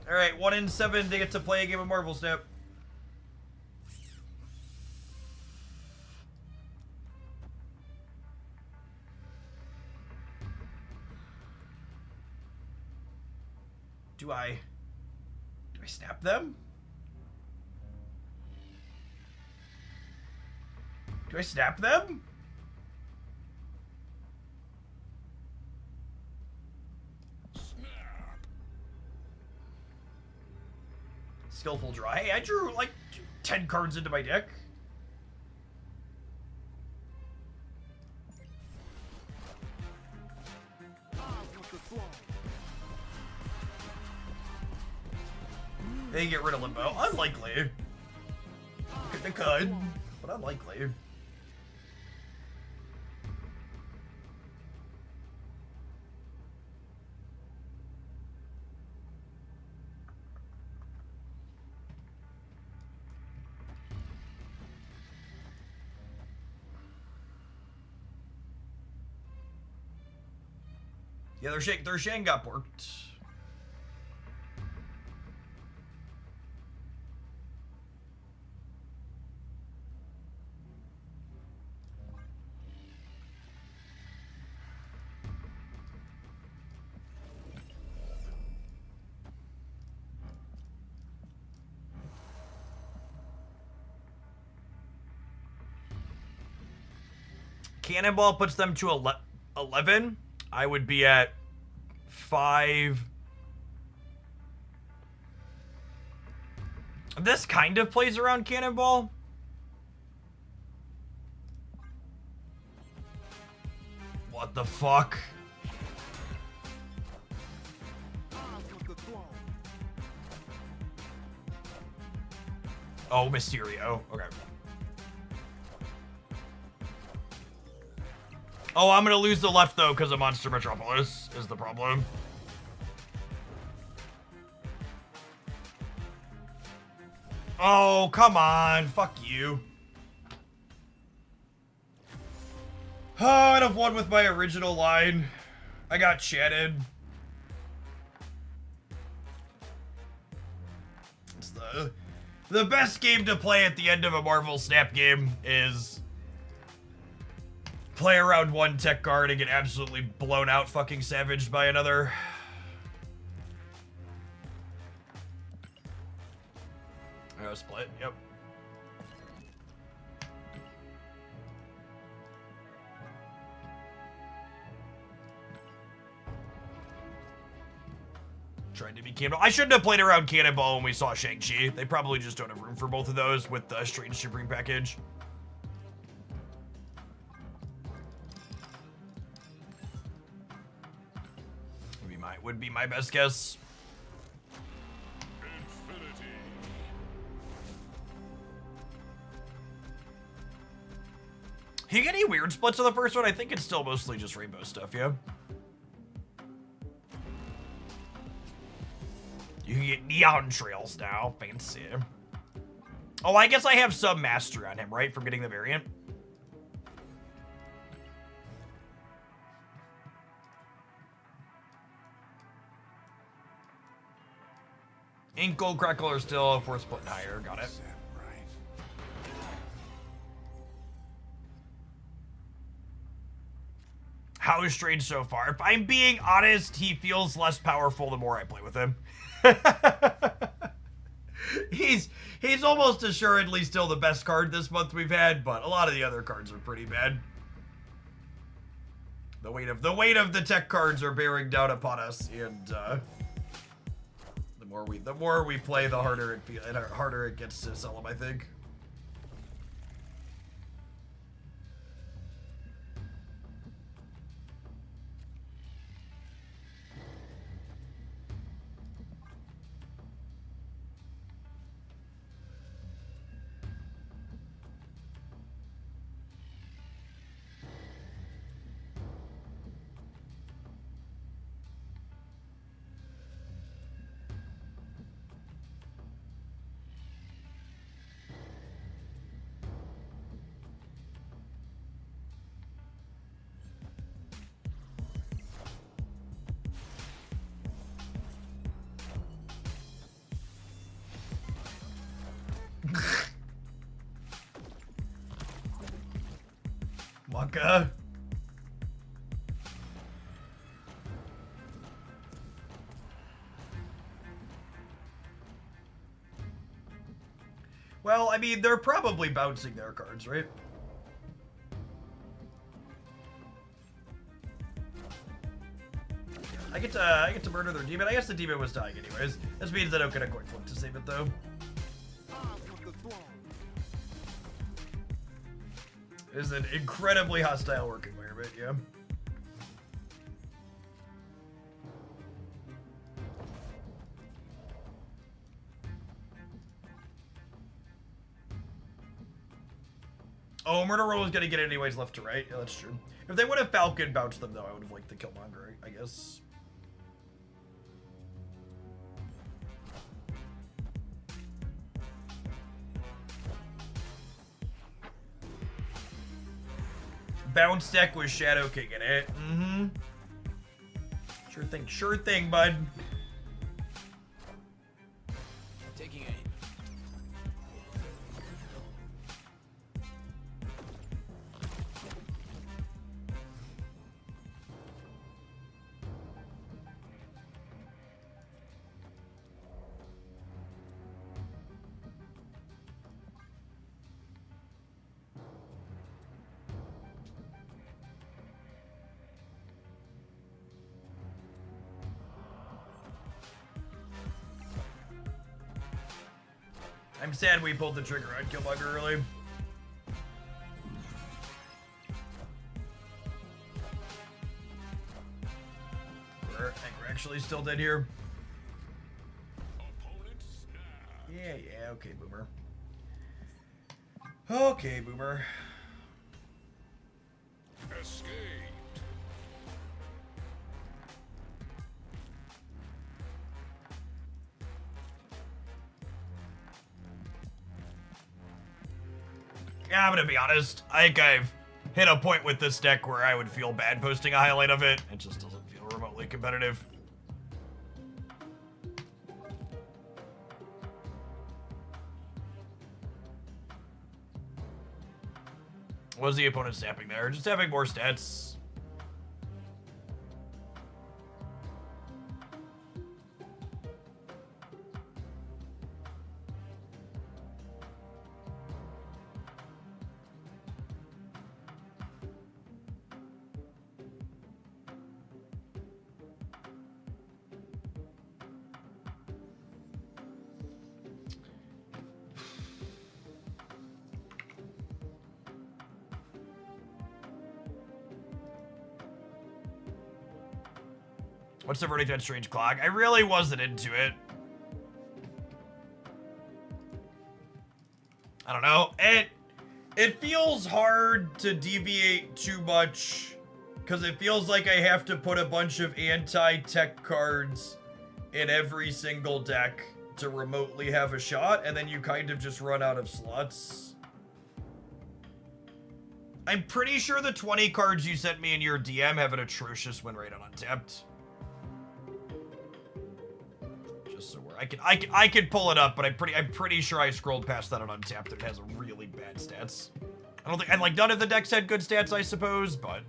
Speaker 1: Alright, 1 in 7 they get to play a game of Marvel Snap. Do I snap them? Do I snap them? Skillful draw. Hey, I drew like 10 cards into my deck. They get rid of Limbo. Unlikely. They could, but unlikely. Yeah, their Shang got worked. Cannonball puts them to 11. I would be at 5. This kind of plays around Cannonball. What the fuck? Oh, Mysterio. Okay. Oh, I'm gonna lose the left, though, because of Monster Metropolis, is the problem. Oh, come on. Fuck you. Oh, I'd have won with my original line. I got chatted. It's the best game to play at the end of a Marvel Snap game is... play around one tech card and get absolutely blown out fucking savaged by another. Oh, split, yep. Trying to be Cannonball. I shouldn't have played around Cannonball when we saw Shang-Chi. They probably just don't have room for both of those with the Strange Supreme package. Would be my best guess.
Speaker 2: Infinity.
Speaker 1: You get any weird splits on the first one? I think it's still mostly just rainbow stuff, yeah? You can get neon trails now. Fancy. Oh, I guess I have some mastery on him, right? From getting the variant. Ink Gold Crackle are still 4 splitting higher. Got it. How is Strange so far? If I'm being honest, he feels less powerful the more I play with him. He's almost assuredly still the best card this month we've had, but a lot of the other cards are pretty bad. The weight of the tech cards are bearing down upon us, and the more we play, the harder it gets to sell them, I think. Waka. Well, I mean, they're probably bouncing their cards, right? I get to murder their demon. I guess the demon was dying anyways. This means I don't get a coin flip to save it though. It is an incredibly hostile work environment, yeah. Oh, Murder Roll is gonna get it anyways, left to right. Yeah, that's true. If they would have Falcon bounced them, though, I would have liked the Killmonger, I guess. Bounce deck with Shadow King in it. Mm-hmm. Sure thing, bud.
Speaker 5: Taking aim.
Speaker 1: I'm sad we pulled the trigger on Killmonger early. I think we're actually still dead here. Yeah, okay, Boomer. Okay, Boomer.
Speaker 2: Escape.
Speaker 1: Yeah, I'm gonna be honest. I think I've hit a point with this deck where I would feel bad posting a highlight of it. It just doesn't feel remotely competitive. What was the opponent snapping there? Just having more stats. What's the verdict on Strange Clock? I really wasn't into it. I don't know. It It feels hard to deviate too much because it feels like I have to put a bunch of anti-tech cards in every single deck to remotely have a shot, and then you kind of just run out of slots. I'm pretty sure the 20 cards you sent me in your DM have an atrocious win rate on Untapped. Just so where I could pull it up, but I'm pretty sure I scrolled past that on Untapped. It has really bad stats. I don't think, and like none of the decks had good stats, I suppose, but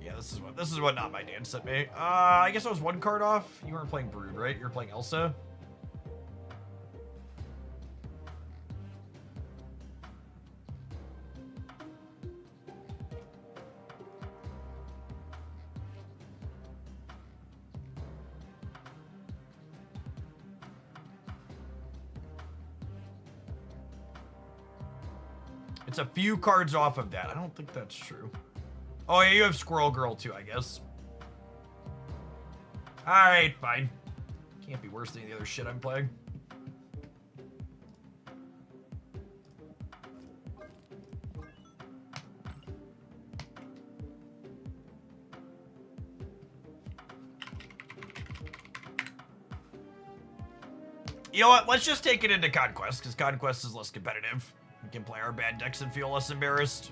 Speaker 1: yeah, this is what Not My Dan sent me. I guess I was one card off. You weren't playing Brood, right? You were playing Elsa. It's a few cards off of that. I don't think that's true. Oh, yeah, you have Squirrel Girl, too, I guess. Alright, fine. Can't be worse than any of the other shit I'm playing. You know what? Let's just take it into Conquest, because Conquest is less competitive. We can play our bad decks and feel less embarrassed.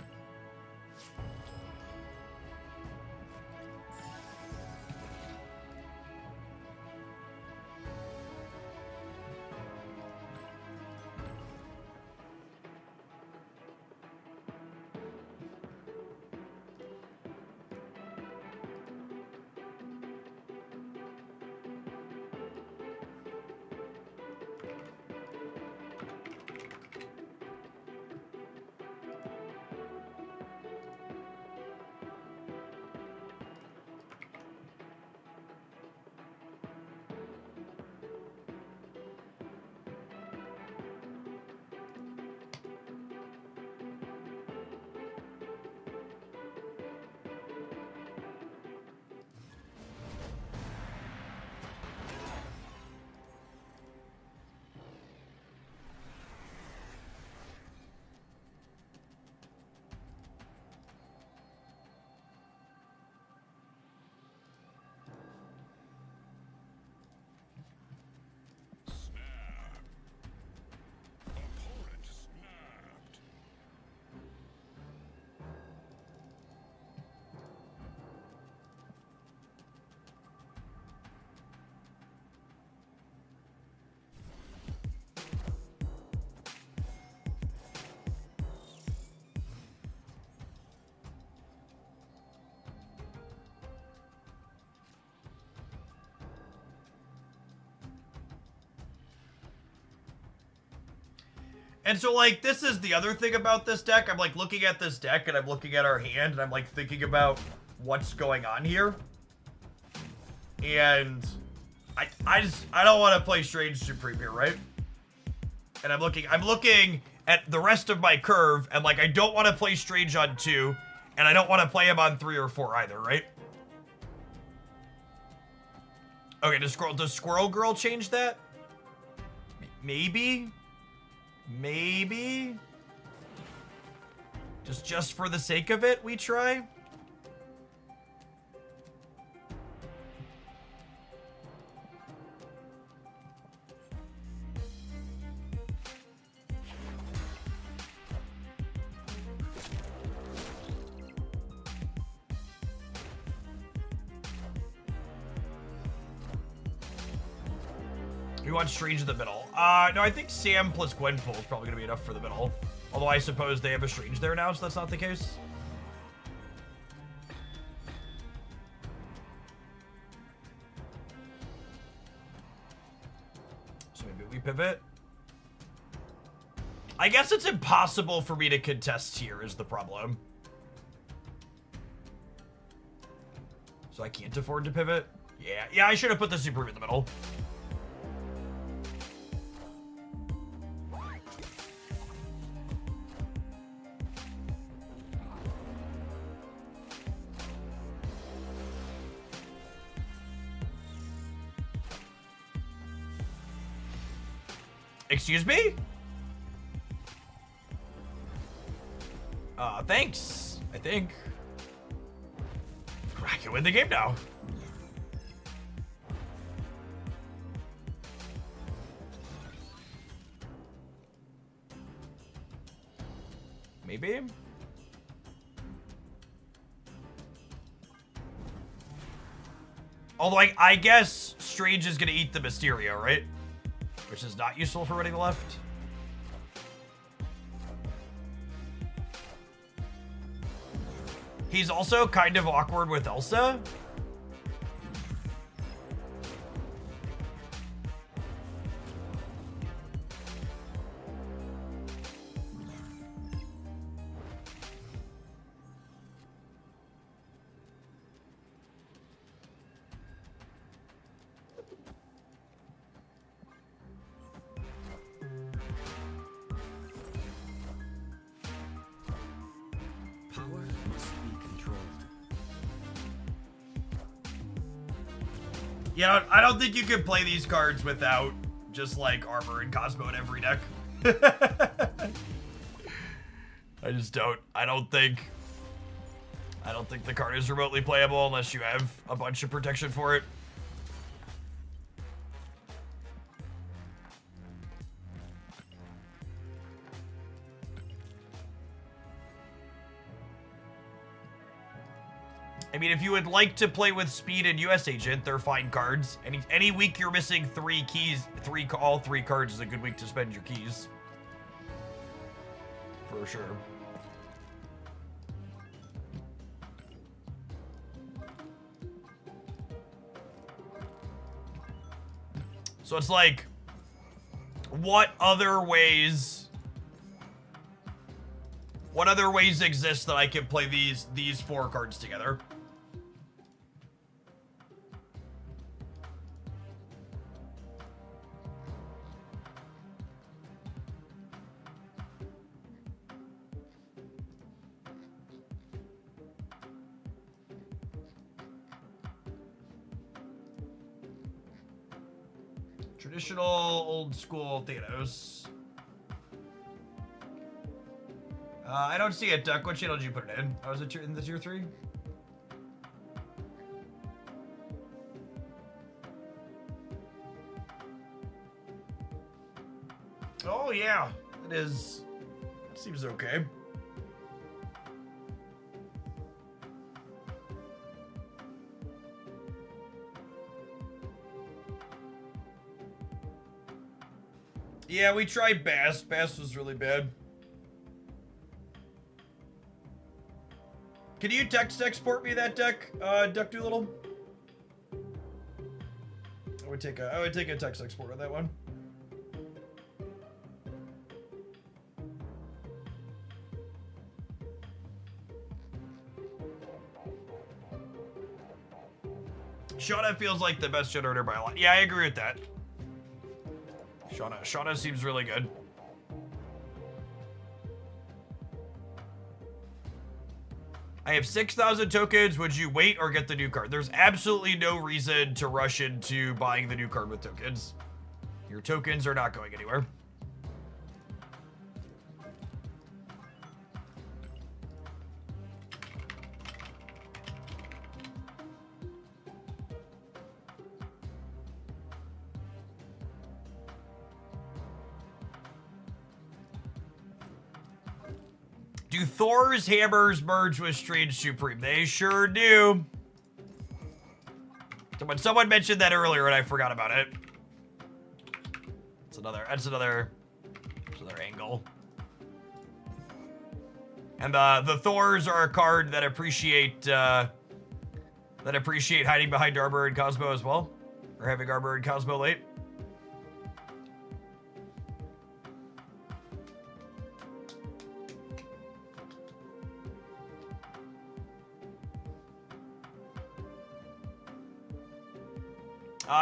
Speaker 1: And so, like, this is the other thing about this deck. I'm, like, looking at this deck, and I'm looking at our hand, and I'm, like, thinking about what's going on here. And I don't want to play Strange Supreme here, right? And I'm looking at the rest of my curve, and, like, I don't want to play Strange on 2, and I don't want to play him on 3 or 4 either, right? Okay, does Squirrel Girl change that? Maybe? Maybe? Just for the sake of it, we try? You want Strange in the middle? No, I think Sam plus Gwenpool is probably going to be enough for the middle. Although I suppose they have a Strange there now, so that's not the case. So maybe we pivot. I guess it's impossible for me to contest here is the problem. So I can't afford to pivot. Yeah, I should have put the Supreme in the middle. Excuse me? Thanks, I think. I can win the game now. Maybe? Although I guess Strange is gonna eat the Mysterio, right? Which is not useful for running left. He's also kind of awkward with Elsa.
Speaker 5: Power must be controlled.
Speaker 1: Yeah, I don't think you can play these cards without just like Armor and Cosmo in every deck. I just don't. I don't think the card is remotely playable unless you have a bunch of protection for it. I mean, if you would like to play with Speed and US Agent, they're fine cards. Any week you're missing 3 keys, all three cards is a good week to spend your keys. For sure. So it's like, what other ways exist that I can play these 4 cards together? Traditional old school Thanos. I don't see it, Duck. What channel did you put it in? Oh, was it in the tier 3? Oh yeah, it is. It seems okay. Yeah, we tried Bast. Bast was really bad. Can you text export me that deck, Duck Doolittle? I would take a text export on that one. Shauna feels like the best generator by a lot. Yeah, I agree with that. Shauna seems really good. I have 6,000 tokens. Would you wait or get the new card? There's absolutely no reason to rush into buying the new card with tokens. Your tokens are not going anywhere. Do Thor's hammers merge with Strange Supreme? They sure do. Someone mentioned that earlier and I forgot about it. That's another angle. And the Thors are a card that appreciate hiding behind Armor and Cosmo as well, or having Armor and Cosmo late.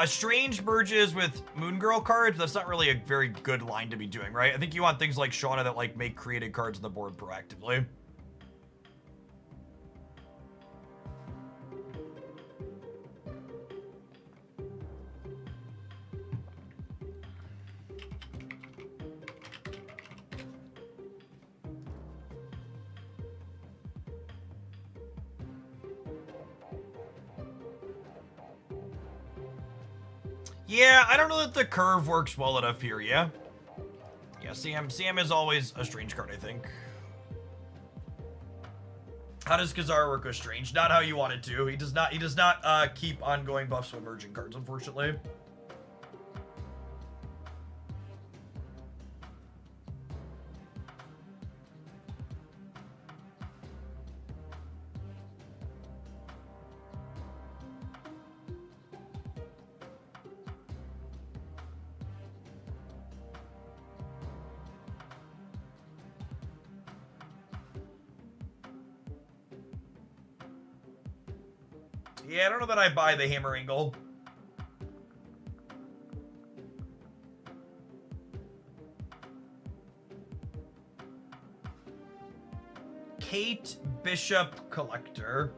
Speaker 1: Strange merges with Moon Girl cards. That's not really a very good line to be doing, right? I think you want things like Shauna that like make created cards on the board proactively. Yeah, I don't know that the curve works well enough here, yeah? Yeah, Sam is always a strange card, I think. How does Kazar work with strange? Not how you want it to. He does not keep ongoing buffs with emerging cards, unfortunately. Yeah, I don't know that I buy the hammer angle. Kate Bishop Collector.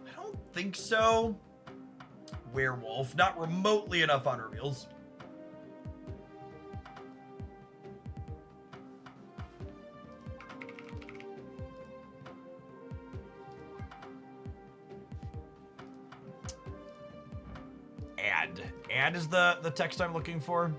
Speaker 1: I don't think so. Werewolf. Not remotely enough on reveals. Add is the text I'm looking for.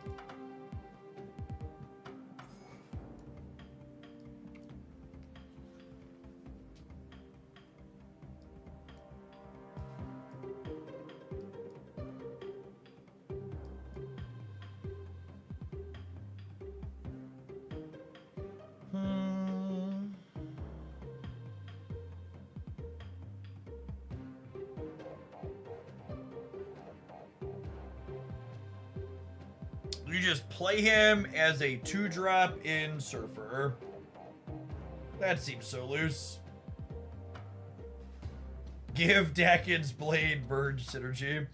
Speaker 1: You just play him as a 2-drop in Sorcerer. That seems so loose. Give Dakin's Blade Merge synergy.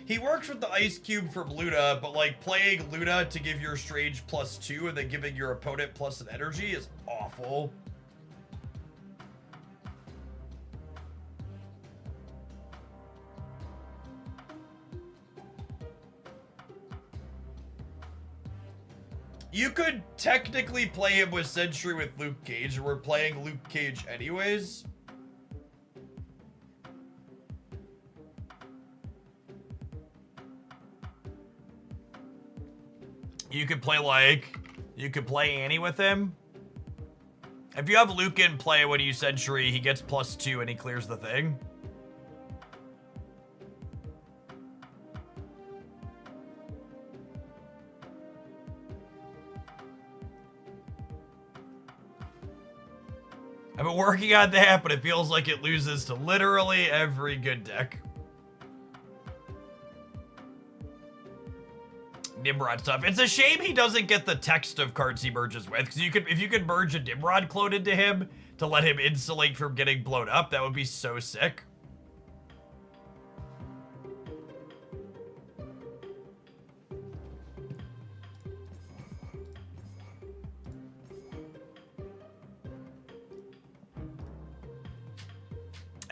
Speaker 1: He works with the Ice Cube from Luna, but like playing Luna to give your Strange +2 and then giving your opponent plus an energy is awful. You could technically play him with Sentry with Luke Cage, and we're playing Luke Cage anyways. You could play Annie with him. If you have Luke in play when you Sentry, he gets +2 and he clears the thing. I've been working on that, but it feels like it loses to literally every good deck. Nimrod stuff. It's a shame he doesn't get the text of cards he merges with, because if you could merge a Nimrod clone into him to let him insulate from getting blown up, that would be so sick.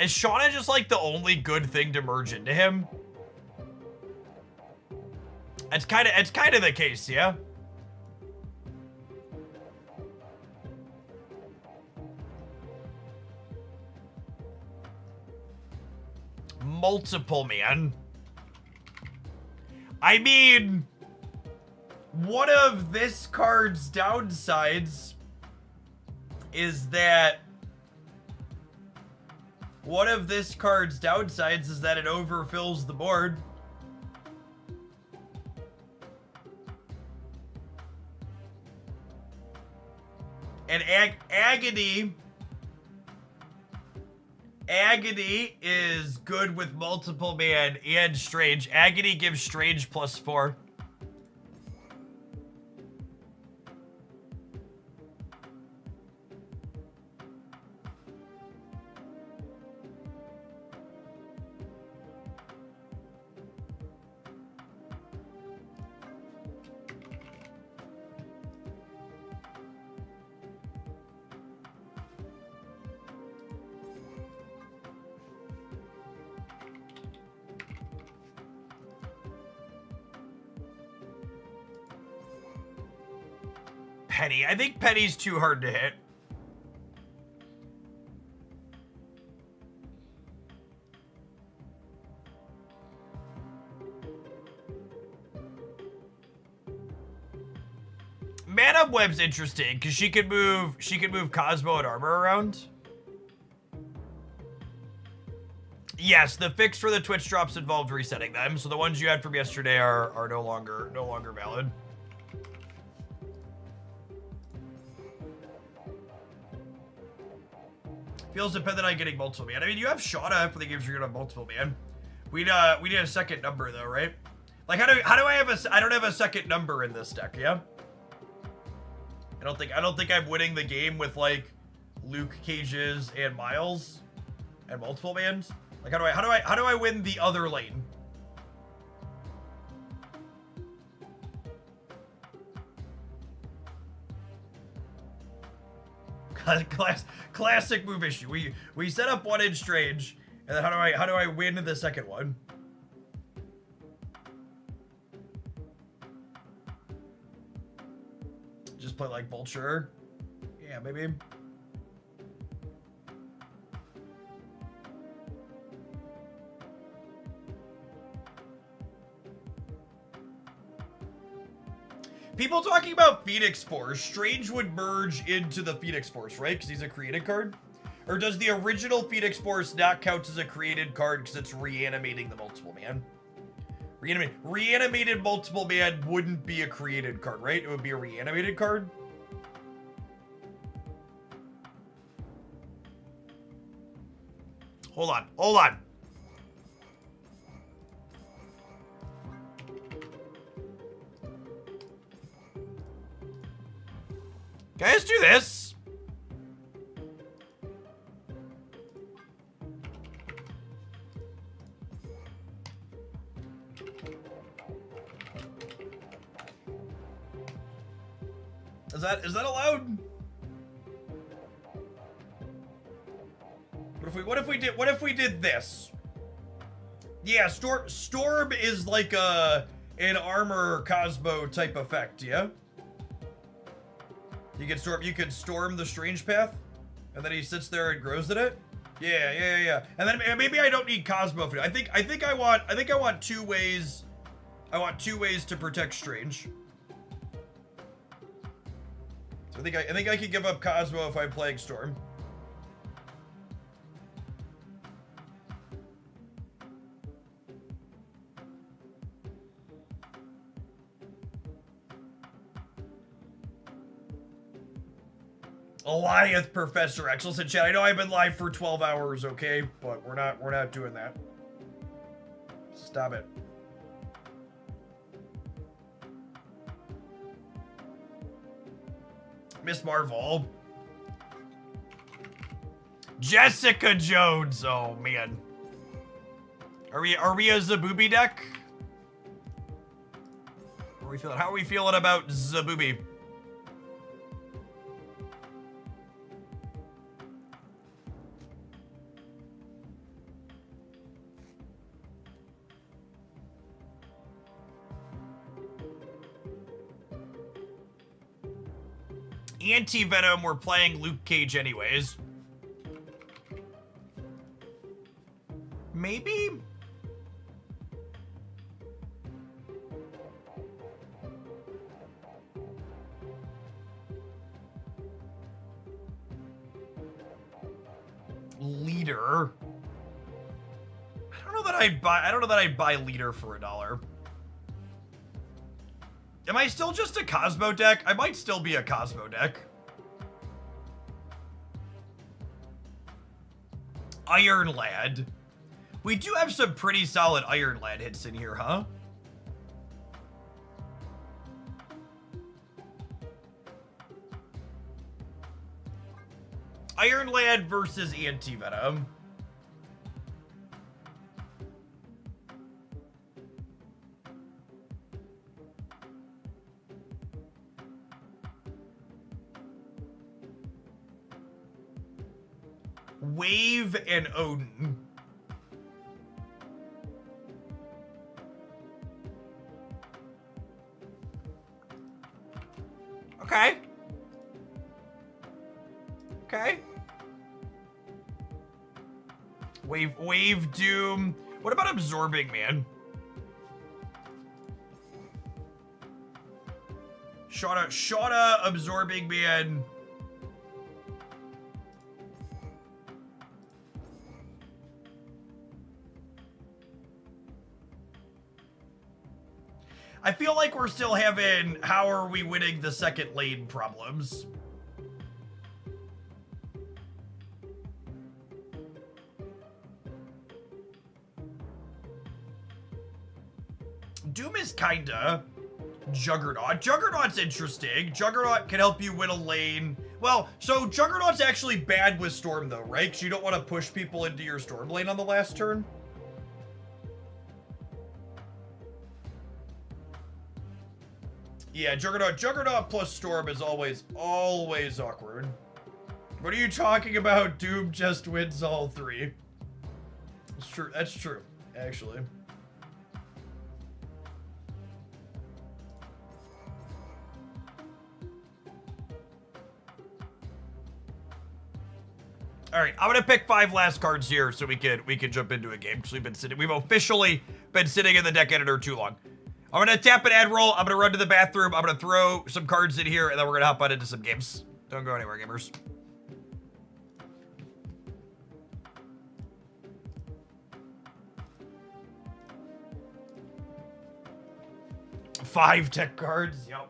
Speaker 1: Is Shauna just like the only good thing to merge into him? It's kind of the case, yeah. Multiple, man. I mean, one of this card's downsides is that it overfills the board. And Agony is good with multiple man and Strange. Agony gives Strange +4. Penny. I think Penny's too hard to hit. Mana Web's interesting because she could move Cosmo and Armor around. Yes, the fix for the Twitch drops involved resetting them, so the ones you had from yesterday are no longer valid. Feels dependent on getting multiple man. I mean, you have Shauna for the games you're gonna have multiple man. We need a second number though, right? Like how do I have I don't have a second number in this deck, yeah? I don't think I'm winning the game with like Luke Cages and Miles and multiple mans. Like how do I win the other lane? Classic move issue. We set up one in Strange, and then how do I win the second one? Just play like Vulture? Yeah, maybe. People talking about Phoenix Force. Strange would merge into the Phoenix Force, right? Because he's a created card? Or does the original Phoenix Force not count as a created card because it's reanimating the multiple man? Reanimated multiple man wouldn't be a created card, right? It would be a reanimated card. Hold on. Guys, do this. Is that allowed? What if we did this? Yeah, Storm is like an armor Cosmo type effect, yeah? You can storm the Strange Path, and then he sits there and grows in it. Yeah. And then maybe I don't need Cosmo for it. I think I want two ways. I want two ways to protect Strange. So I think I could give up Cosmo if I'm playing Storm. Alliance Professor X. Listen, chat, I know I've been live for 12 hours, okay? But we're not doing that. Stop it. Miss Marvel. Jessica Jones. Oh man. Are we a Zabooby deck? How are we feeling about Zabooby? Anti-Venom, we're playing Luke Cage anyways. Maybe? Leader? I don't know that I'd buy Leader for $1. Am I still just a Cosmo deck? I might still be a Cosmo deck. Iron Lad. We do have some pretty solid Iron Lad hits in here, huh? Iron Lad versus Anti-Venom. Wave and Odin. Okay. Wave Doom. What about Absorbing Man? Shauna absorbing man. I feel like we're still having how are we winning the second lane problems. Doom is kinda Juggernaut. Juggernaut's interesting. Juggernaut can help you win a lane. Well, so Juggernaut's actually bad with Storm though, right? Because you don't want to push people into your Storm lane on the last turn. Yeah, Juggernaut plus Storm is always awkward. What are you talking about? Doom just wins all three. It's true. That's true, actually. All right, I'm gonna pick 5 last cards here so we can jump into a game because we've officially been sitting in the deck editor too long. I'm gonna tap an ad roll. I'm gonna run to the bathroom. I'm gonna throw some cards in here, and then we're gonna hop on into some games. Don't go anywhere, gamers. Five tech cards. Yep.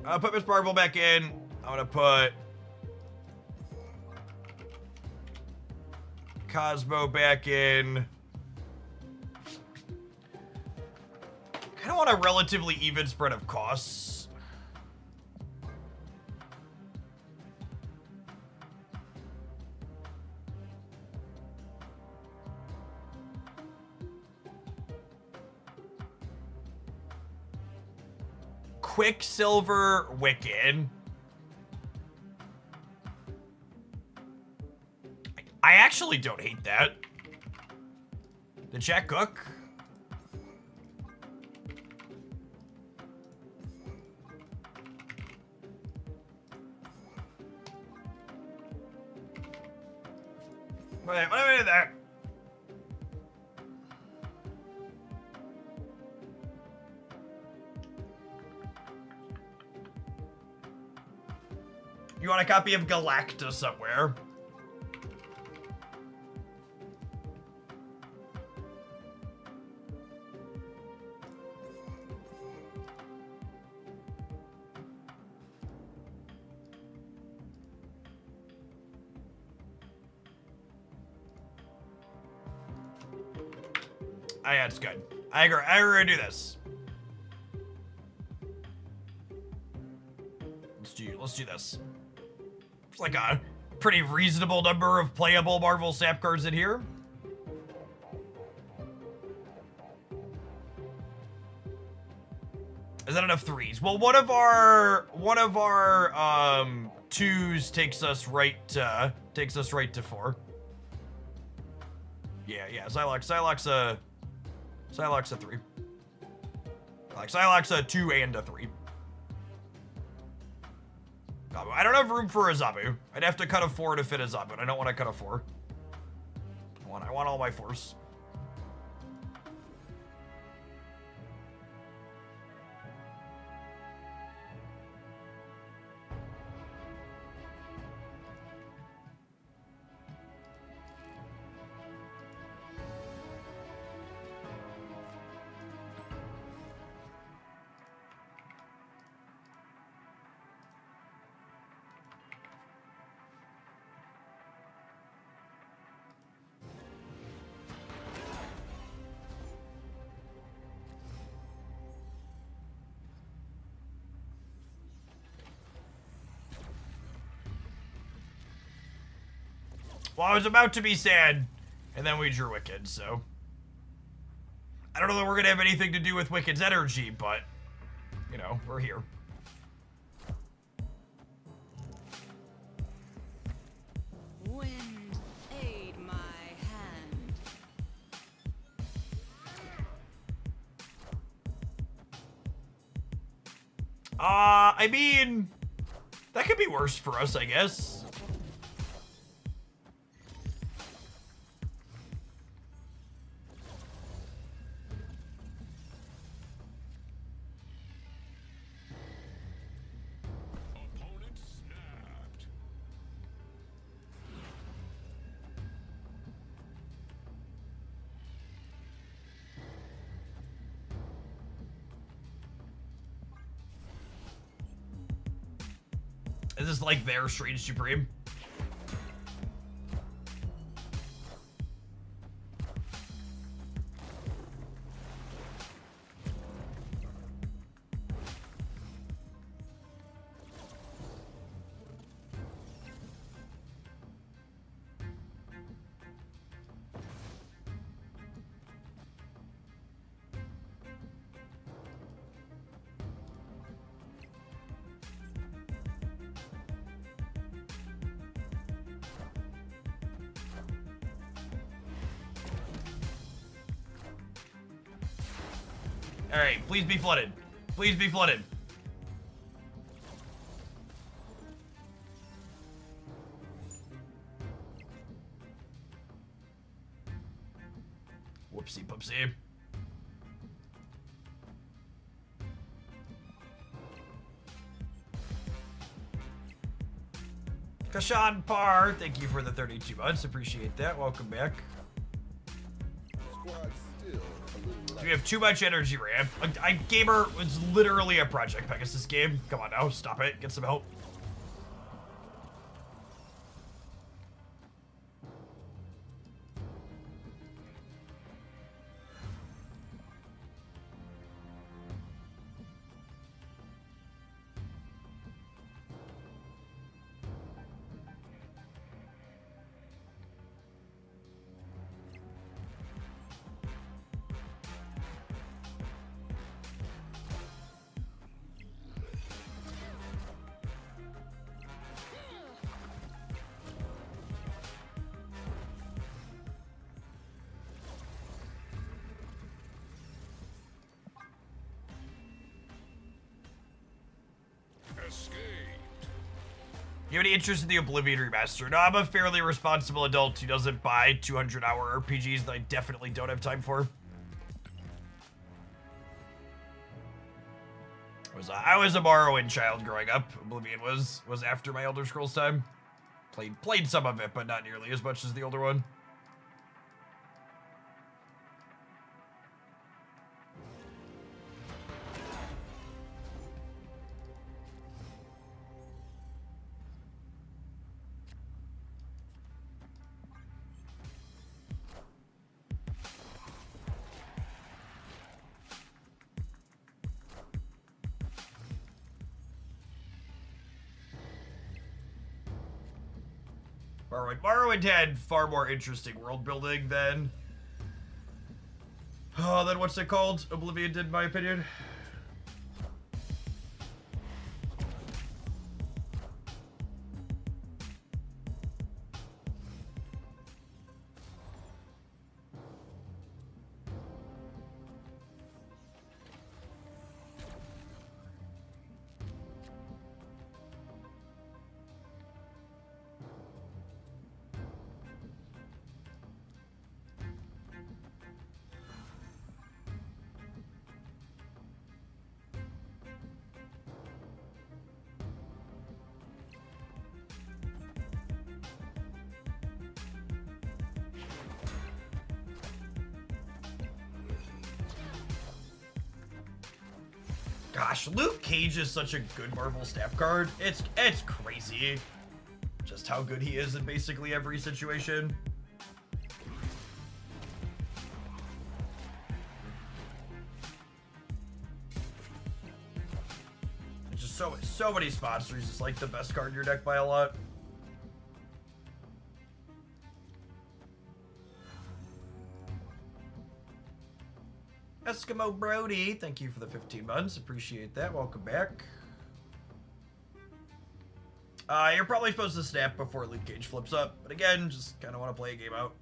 Speaker 1: I'll put Miss Marvel back in. I'm gonna put Cosmo back in. Kind of want a relatively even spread of costs. Quicksilver Wiccan. I actually don't hate that. The Jack Cook. What do I do there? You want a copy of Galacta somewhere? Yeah, it's good. I agree. I agree to do this. Let's do this. It's like a pretty reasonable number of playable Marvel Sap cards in here. Is that enough threes? Well, one of our 2s takes us right to 4. Yeah. Psylocke's a 3. Like Psylocke's a 2 and a 3. I don't have room for a Zabu. I'd have to cut a 4 to fit a Zabu, and I don't want to cut a 4. I want all my 4s. Well, I was about to be sad, and then we drew Wicked, so... I don't know that we're gonna have anything to do with Wicked's energy, but, you know, we're here.
Speaker 6: Wind, aid my hand.
Speaker 1: I mean, that could be worse for us, I guess.
Speaker 2: Opponent snapped.
Speaker 1: Is this like their Strange Supreme? Alright, please be flooded. Please be flooded. Whoopsie poopsie. Kashan Parr, thank you for the 32 months. Appreciate that. Welcome back.
Speaker 2: Squad still a little light.
Speaker 1: We have too much energy ramp. Gamer was literally a Project Pegasus game. Come on now, stop it. Get some help.
Speaker 2: Escaped.
Speaker 1: You have any interest in the Oblivion remaster? No, I'm a fairly responsible adult who doesn't buy 200-hour RPGs that I definitely don't have time for. I was a Morrowind child growing up. Oblivion was after my Elder Scrolls time. Played some of it, but not nearly as much as the older one. Morrowind had far more interesting world building than what's it called? Oblivion did, in my opinion. Gosh, Luke Cage is such a good Marvel staff card. It's crazy just how good he is in basically every situation. It's just so many spots where he's just like the best card in your deck by a lot. Eskimo Brody, thank you for the 15 months. Appreciate that. Welcome back. You're probably supposed to snap before Luke Cage flips up, but again, just kind of want to play a game out.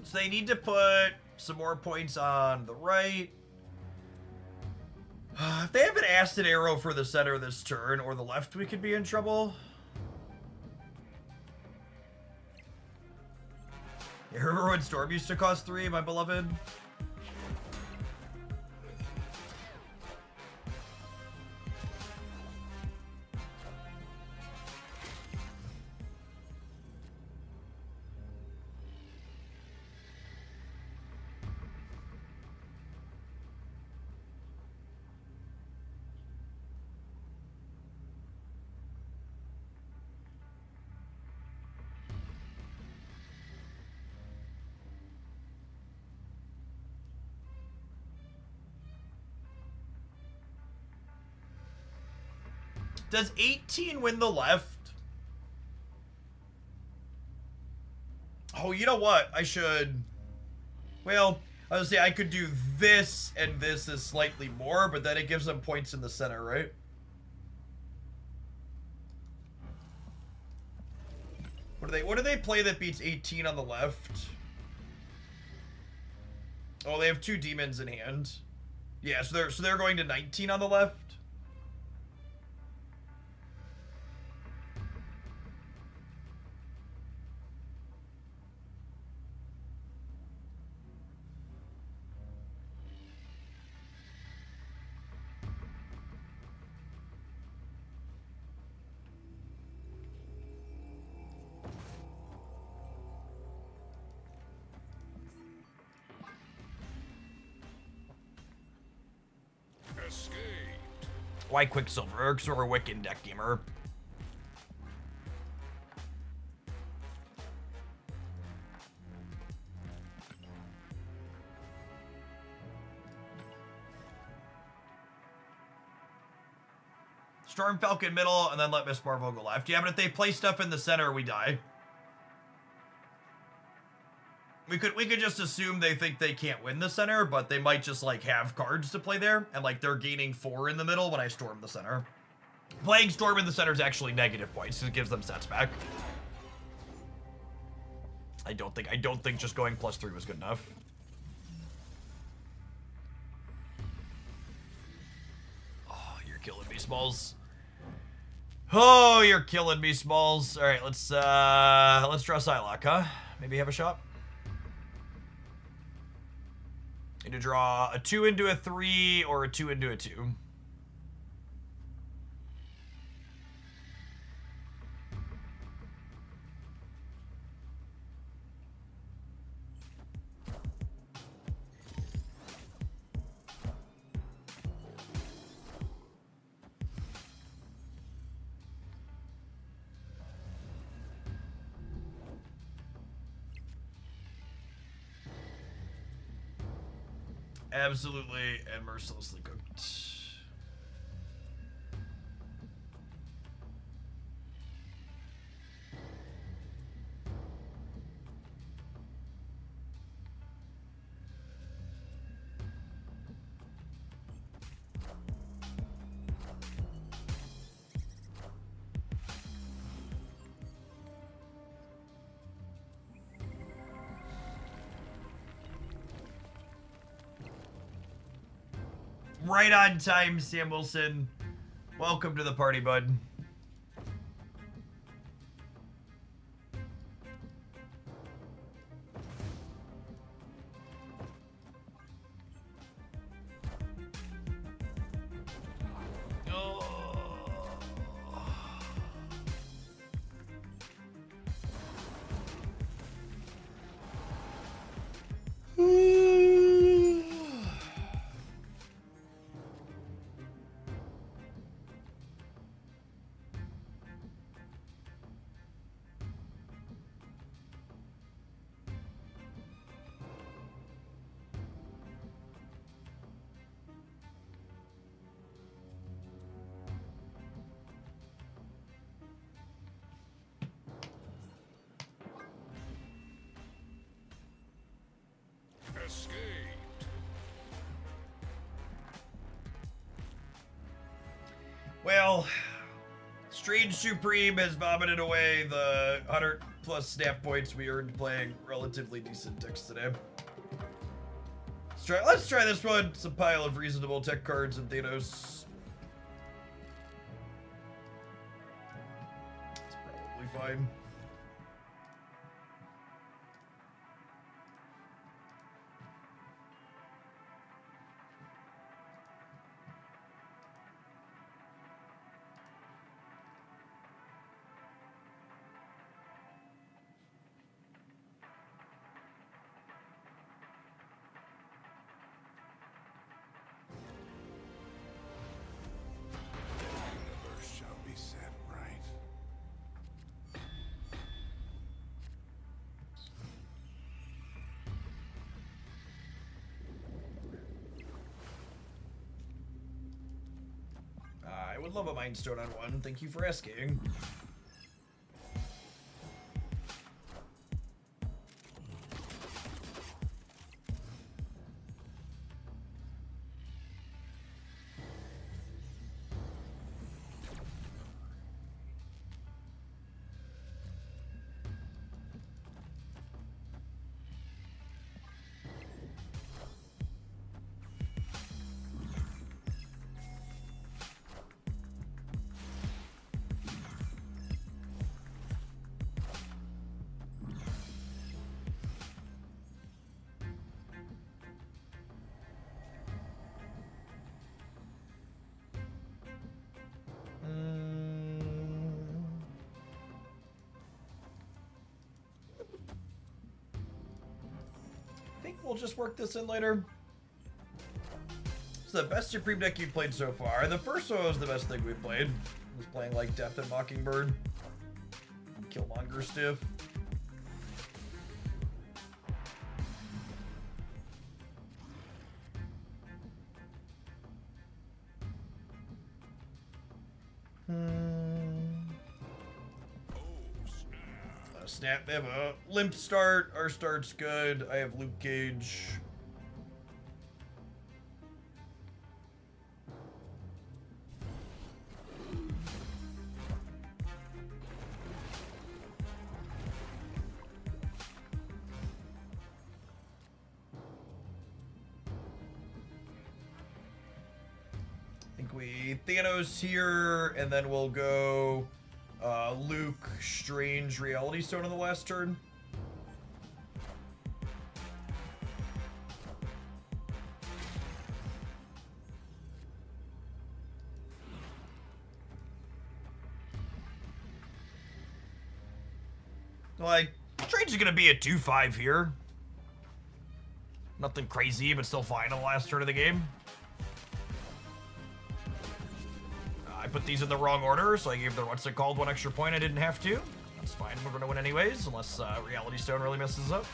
Speaker 1: So they need to put some more points on the right. If they have an acid arrow for the center this turn, or the left, we could be in trouble. You remember when Storm used to cost 3, my beloved? Does 18 win the left? Oh, you know what? I should... Well, I was gonna say I could do this, and this is slightly more, but then it gives them points in the center, right? What do they play that beats 18 on the left? Oh, they have 2 demons in hand. Yeah, so they're going to 19 on the left. Why Quicksilver? Because we're a Wiccan deck gamer. Storm Falcon middle, and then let Miss Marvel go left. Yeah, but if they play stuff in the center, we die. We could just assume they think they can't win the center, but they might just, like, have cards to play there, and, like, they're gaining 4 in the middle when I storm the center. Playing Storm in the center is actually negative points, because it gives them sets back. I don't think just going +3 was good enough. Oh, you're killing me, Smalls. Oh, you're killing me, Smalls. All right, let's draw Psylocke, huh? Maybe have a shot. Need to draw a 2 into a 3 or a 2 into a 2. Absolutely and mercilessly cooked. Right on time, Sam Wilson. Welcome to the party, bud. well, Strange Supreme has vomited away the 100 plus snap points we earned playing relatively decent decks today. Let's try this one. It's a pile of reasonable tech cards and Thanos. It's probably fine.
Speaker 2: Universe shall be set right.
Speaker 1: I would love a Mind Stone on one. Thank you for asking. I think we'll just work this in later. It's the best Supreme deck you've played so far. The first one was the best thing we played. It was playing like Death and Mockingbird. Killmonger stiff. Snap. They have a limp start. Our start's good. I have Luke Cage. I think we Thanos here, and then we'll go Luke, Strange, Reality Stone on the last turn. Like, Strange is gonna be a 2-5 here. Nothing crazy, but still fine on the last turn of the game. I put these in the wrong order, so I gave the what's it called 1 extra point I didn't have to. That's fine, we're gonna win anyways, unless Reality Stone really messes up.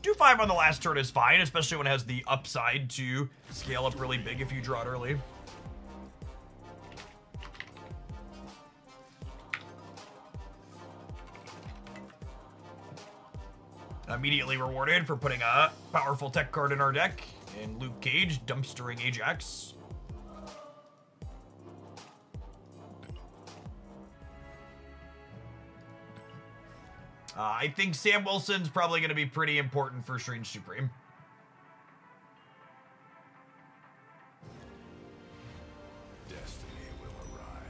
Speaker 1: Do 5 on the last turn is fine, especially when it has the upside to scale up really big if you draw it early. Immediately rewarded for putting a powerful tech card in our deck, and Luke Cage dumpstering Ajax. I think Sam Wilson's probably going to be pretty important for Strange Supreme.
Speaker 2: Destiny will arrive.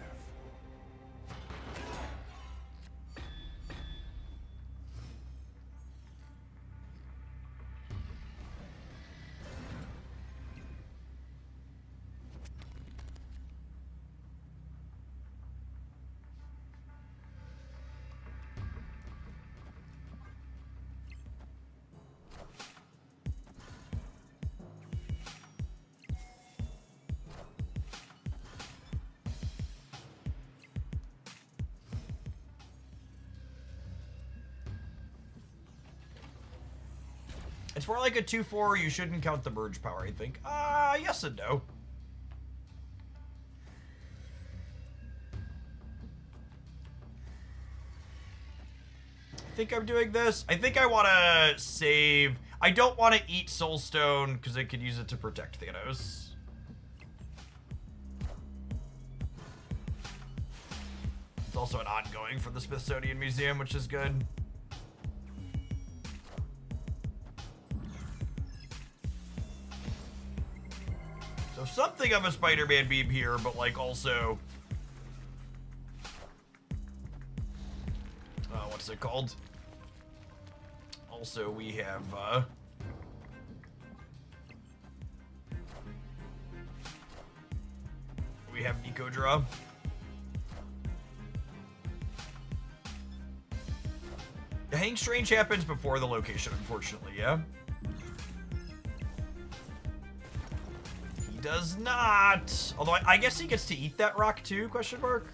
Speaker 1: It's more like a 2-4. You shouldn't count the merge power, I think. Yes and no. think I'm doing this. I think I want to save. I don't want to eat Soulstone because I could use it to protect Thanos. It's also an ongoing for the Smithsonian Museum, which is good. So something of a Spider-Man beam here, but like also... what's it called? Also, we have, Nico Draw. The Hang Strange happens before the location, unfortunately, yeah? He does not. Although, I guess he gets to eat that rock too, question mark?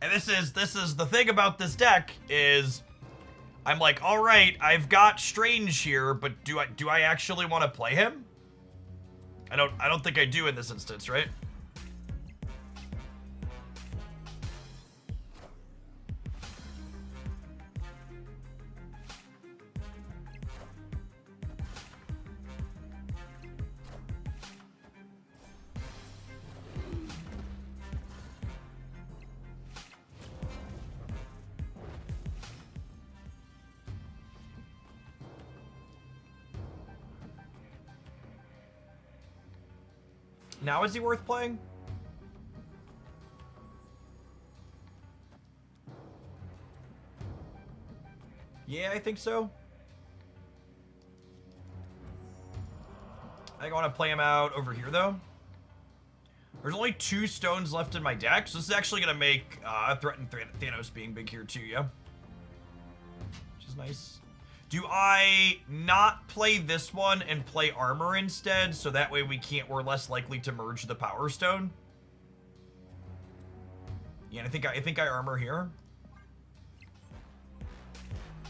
Speaker 1: And this is the thing about this deck is I'm like, all right, I've got Strange here, but do I actually want to play him? I don't think I do in this instance, right? Now is he worth playing? Yeah, I think so. I think I want to play him out over here, though. There's only 2 stones left in my deck, so this is actually going to make threaten Thanos being big here, too, yeah? Which is nice. Do I not play this one and play armor instead, so that way we're less likely to merge the Power Stone? Yeah, and I think I armor here.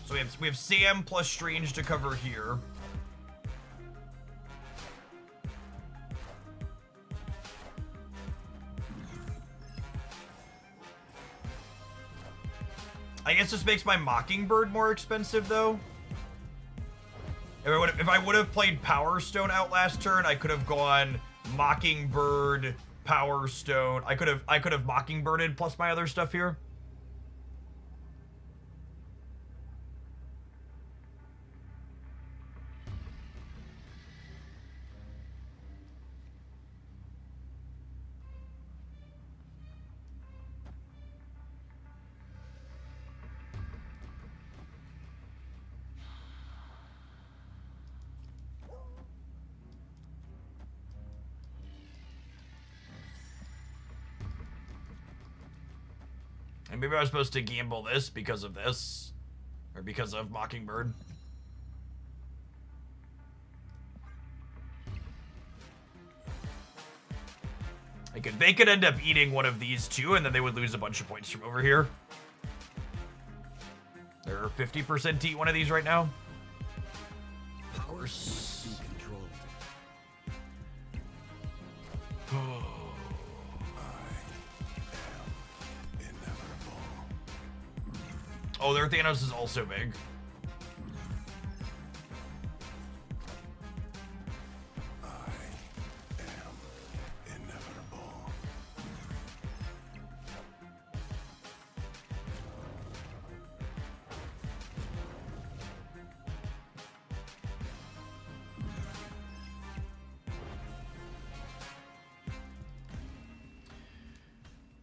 Speaker 1: So we have Sam plus Strange to cover here. I guess this makes my Mockingbird more expensive, though. If I would have played Power Stone out last turn, I could have gone Mockingbird, Power Stone. I could have Mockingbirded plus my other stuff here. And maybe I was supposed to gamble this because of this. Or because of Mockingbird. They could end up eating one of these two, and then they would lose a bunch of points from over here. They're 50% to eat one of these right now. Of course. Oh, their Thanos is also big.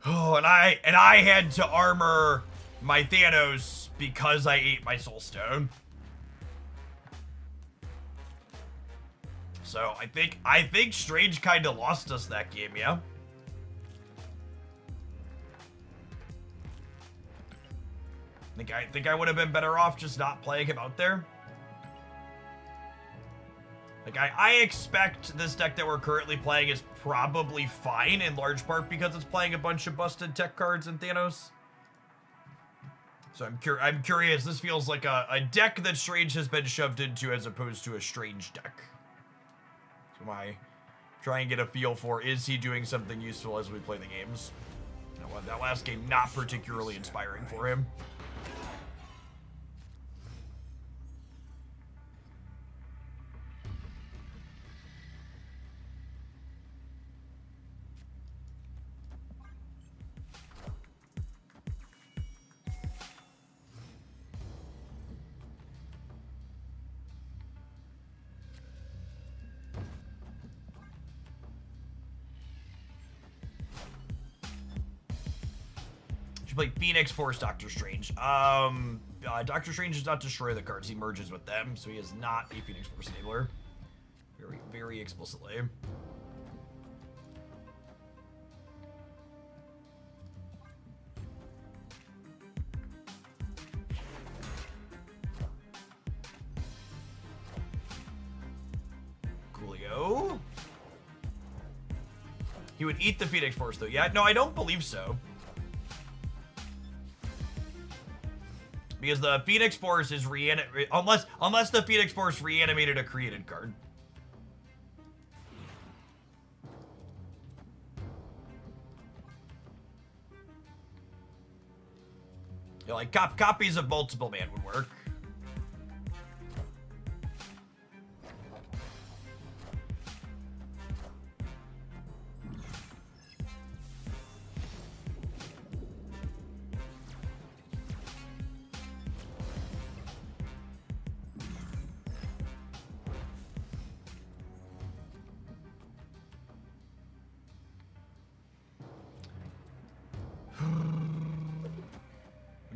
Speaker 1: Oh, and I had to armor my Thanos because I ate my Soul Stone. So I think Strange kind of lost us that game, yeah? I think I would have been better off just not playing him out there. Like, I expect this deck that we're currently playing is probably fine, in large part because it's playing a bunch of busted tech cards and Thanos. So I'm curious. This feels like a deck that Strange has been shoved into as opposed to a Strange deck. So I try and get a feel for, is he doing something useful as we play the games? You know what, that last game not particularly inspiring for him. Should play Phoenix Force Doctor Strange. Doctor Strange does not destroy the cards. He merges with them, so he is not a Phoenix Force enabler. Very, very explicitly. Coolio. He would eat the Phoenix Force, though. Yeah, no, I don't believe so. Because the Phoenix Force is unless the Phoenix Force reanimated a created card. Yeah, like copies of Multiple Man would work.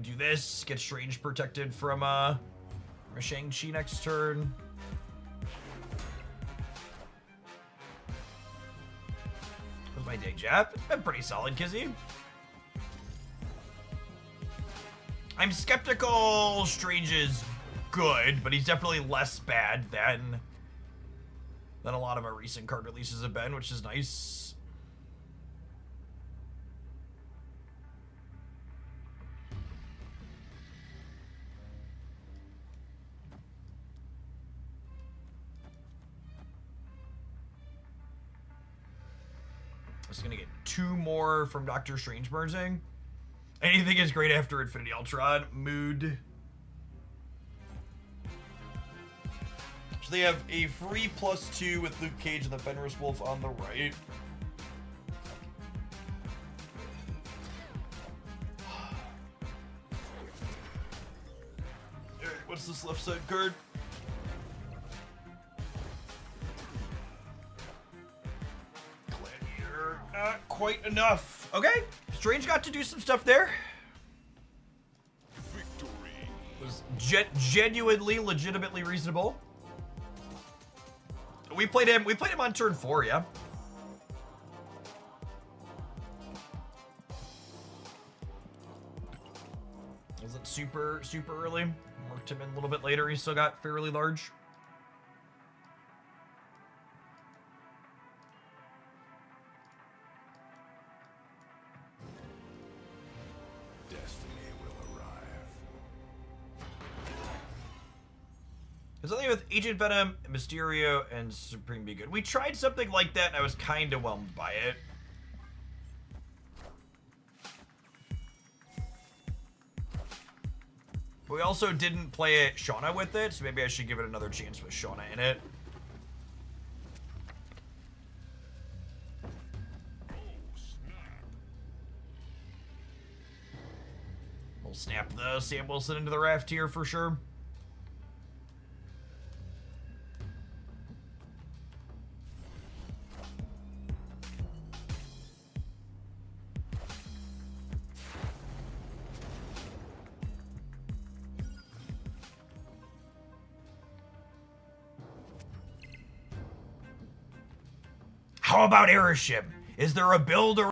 Speaker 1: Do this, get Strange protected from Shang-Chi next turn. How's my day, Jeff? It's been pretty solid, Kizzy. I'm skeptical Strange is good, but he's definitely less bad than a lot of our recent card releases have been, which is nice. Just gonna get 2 more from Doctor Strange merging. Anything is great after Infinity Ultron. Mood. So they have a free +2 with Luke Cage and the Fenris Wolf on the right. Alright, what's this left side card? Not quite enough. Okay, Strange got to do some stuff there.
Speaker 2: Victory.
Speaker 1: Was genuinely, legitimately reasonable. We played him on turn 4, yeah. Wasn't super early. Worked him in a little bit later. He still got fairly large.
Speaker 2: Destiny will arrive.
Speaker 1: There's something with Agent Venom, Mysterio, and Supreme be good. We tried something like that, and I was kind of whelmed by it. But we also didn't play it Shauna with it, so maybe I should give it another chance with Shauna in it. We'll snap the Sam Wilson into the raft here for sure. How about Airship? Is there a build or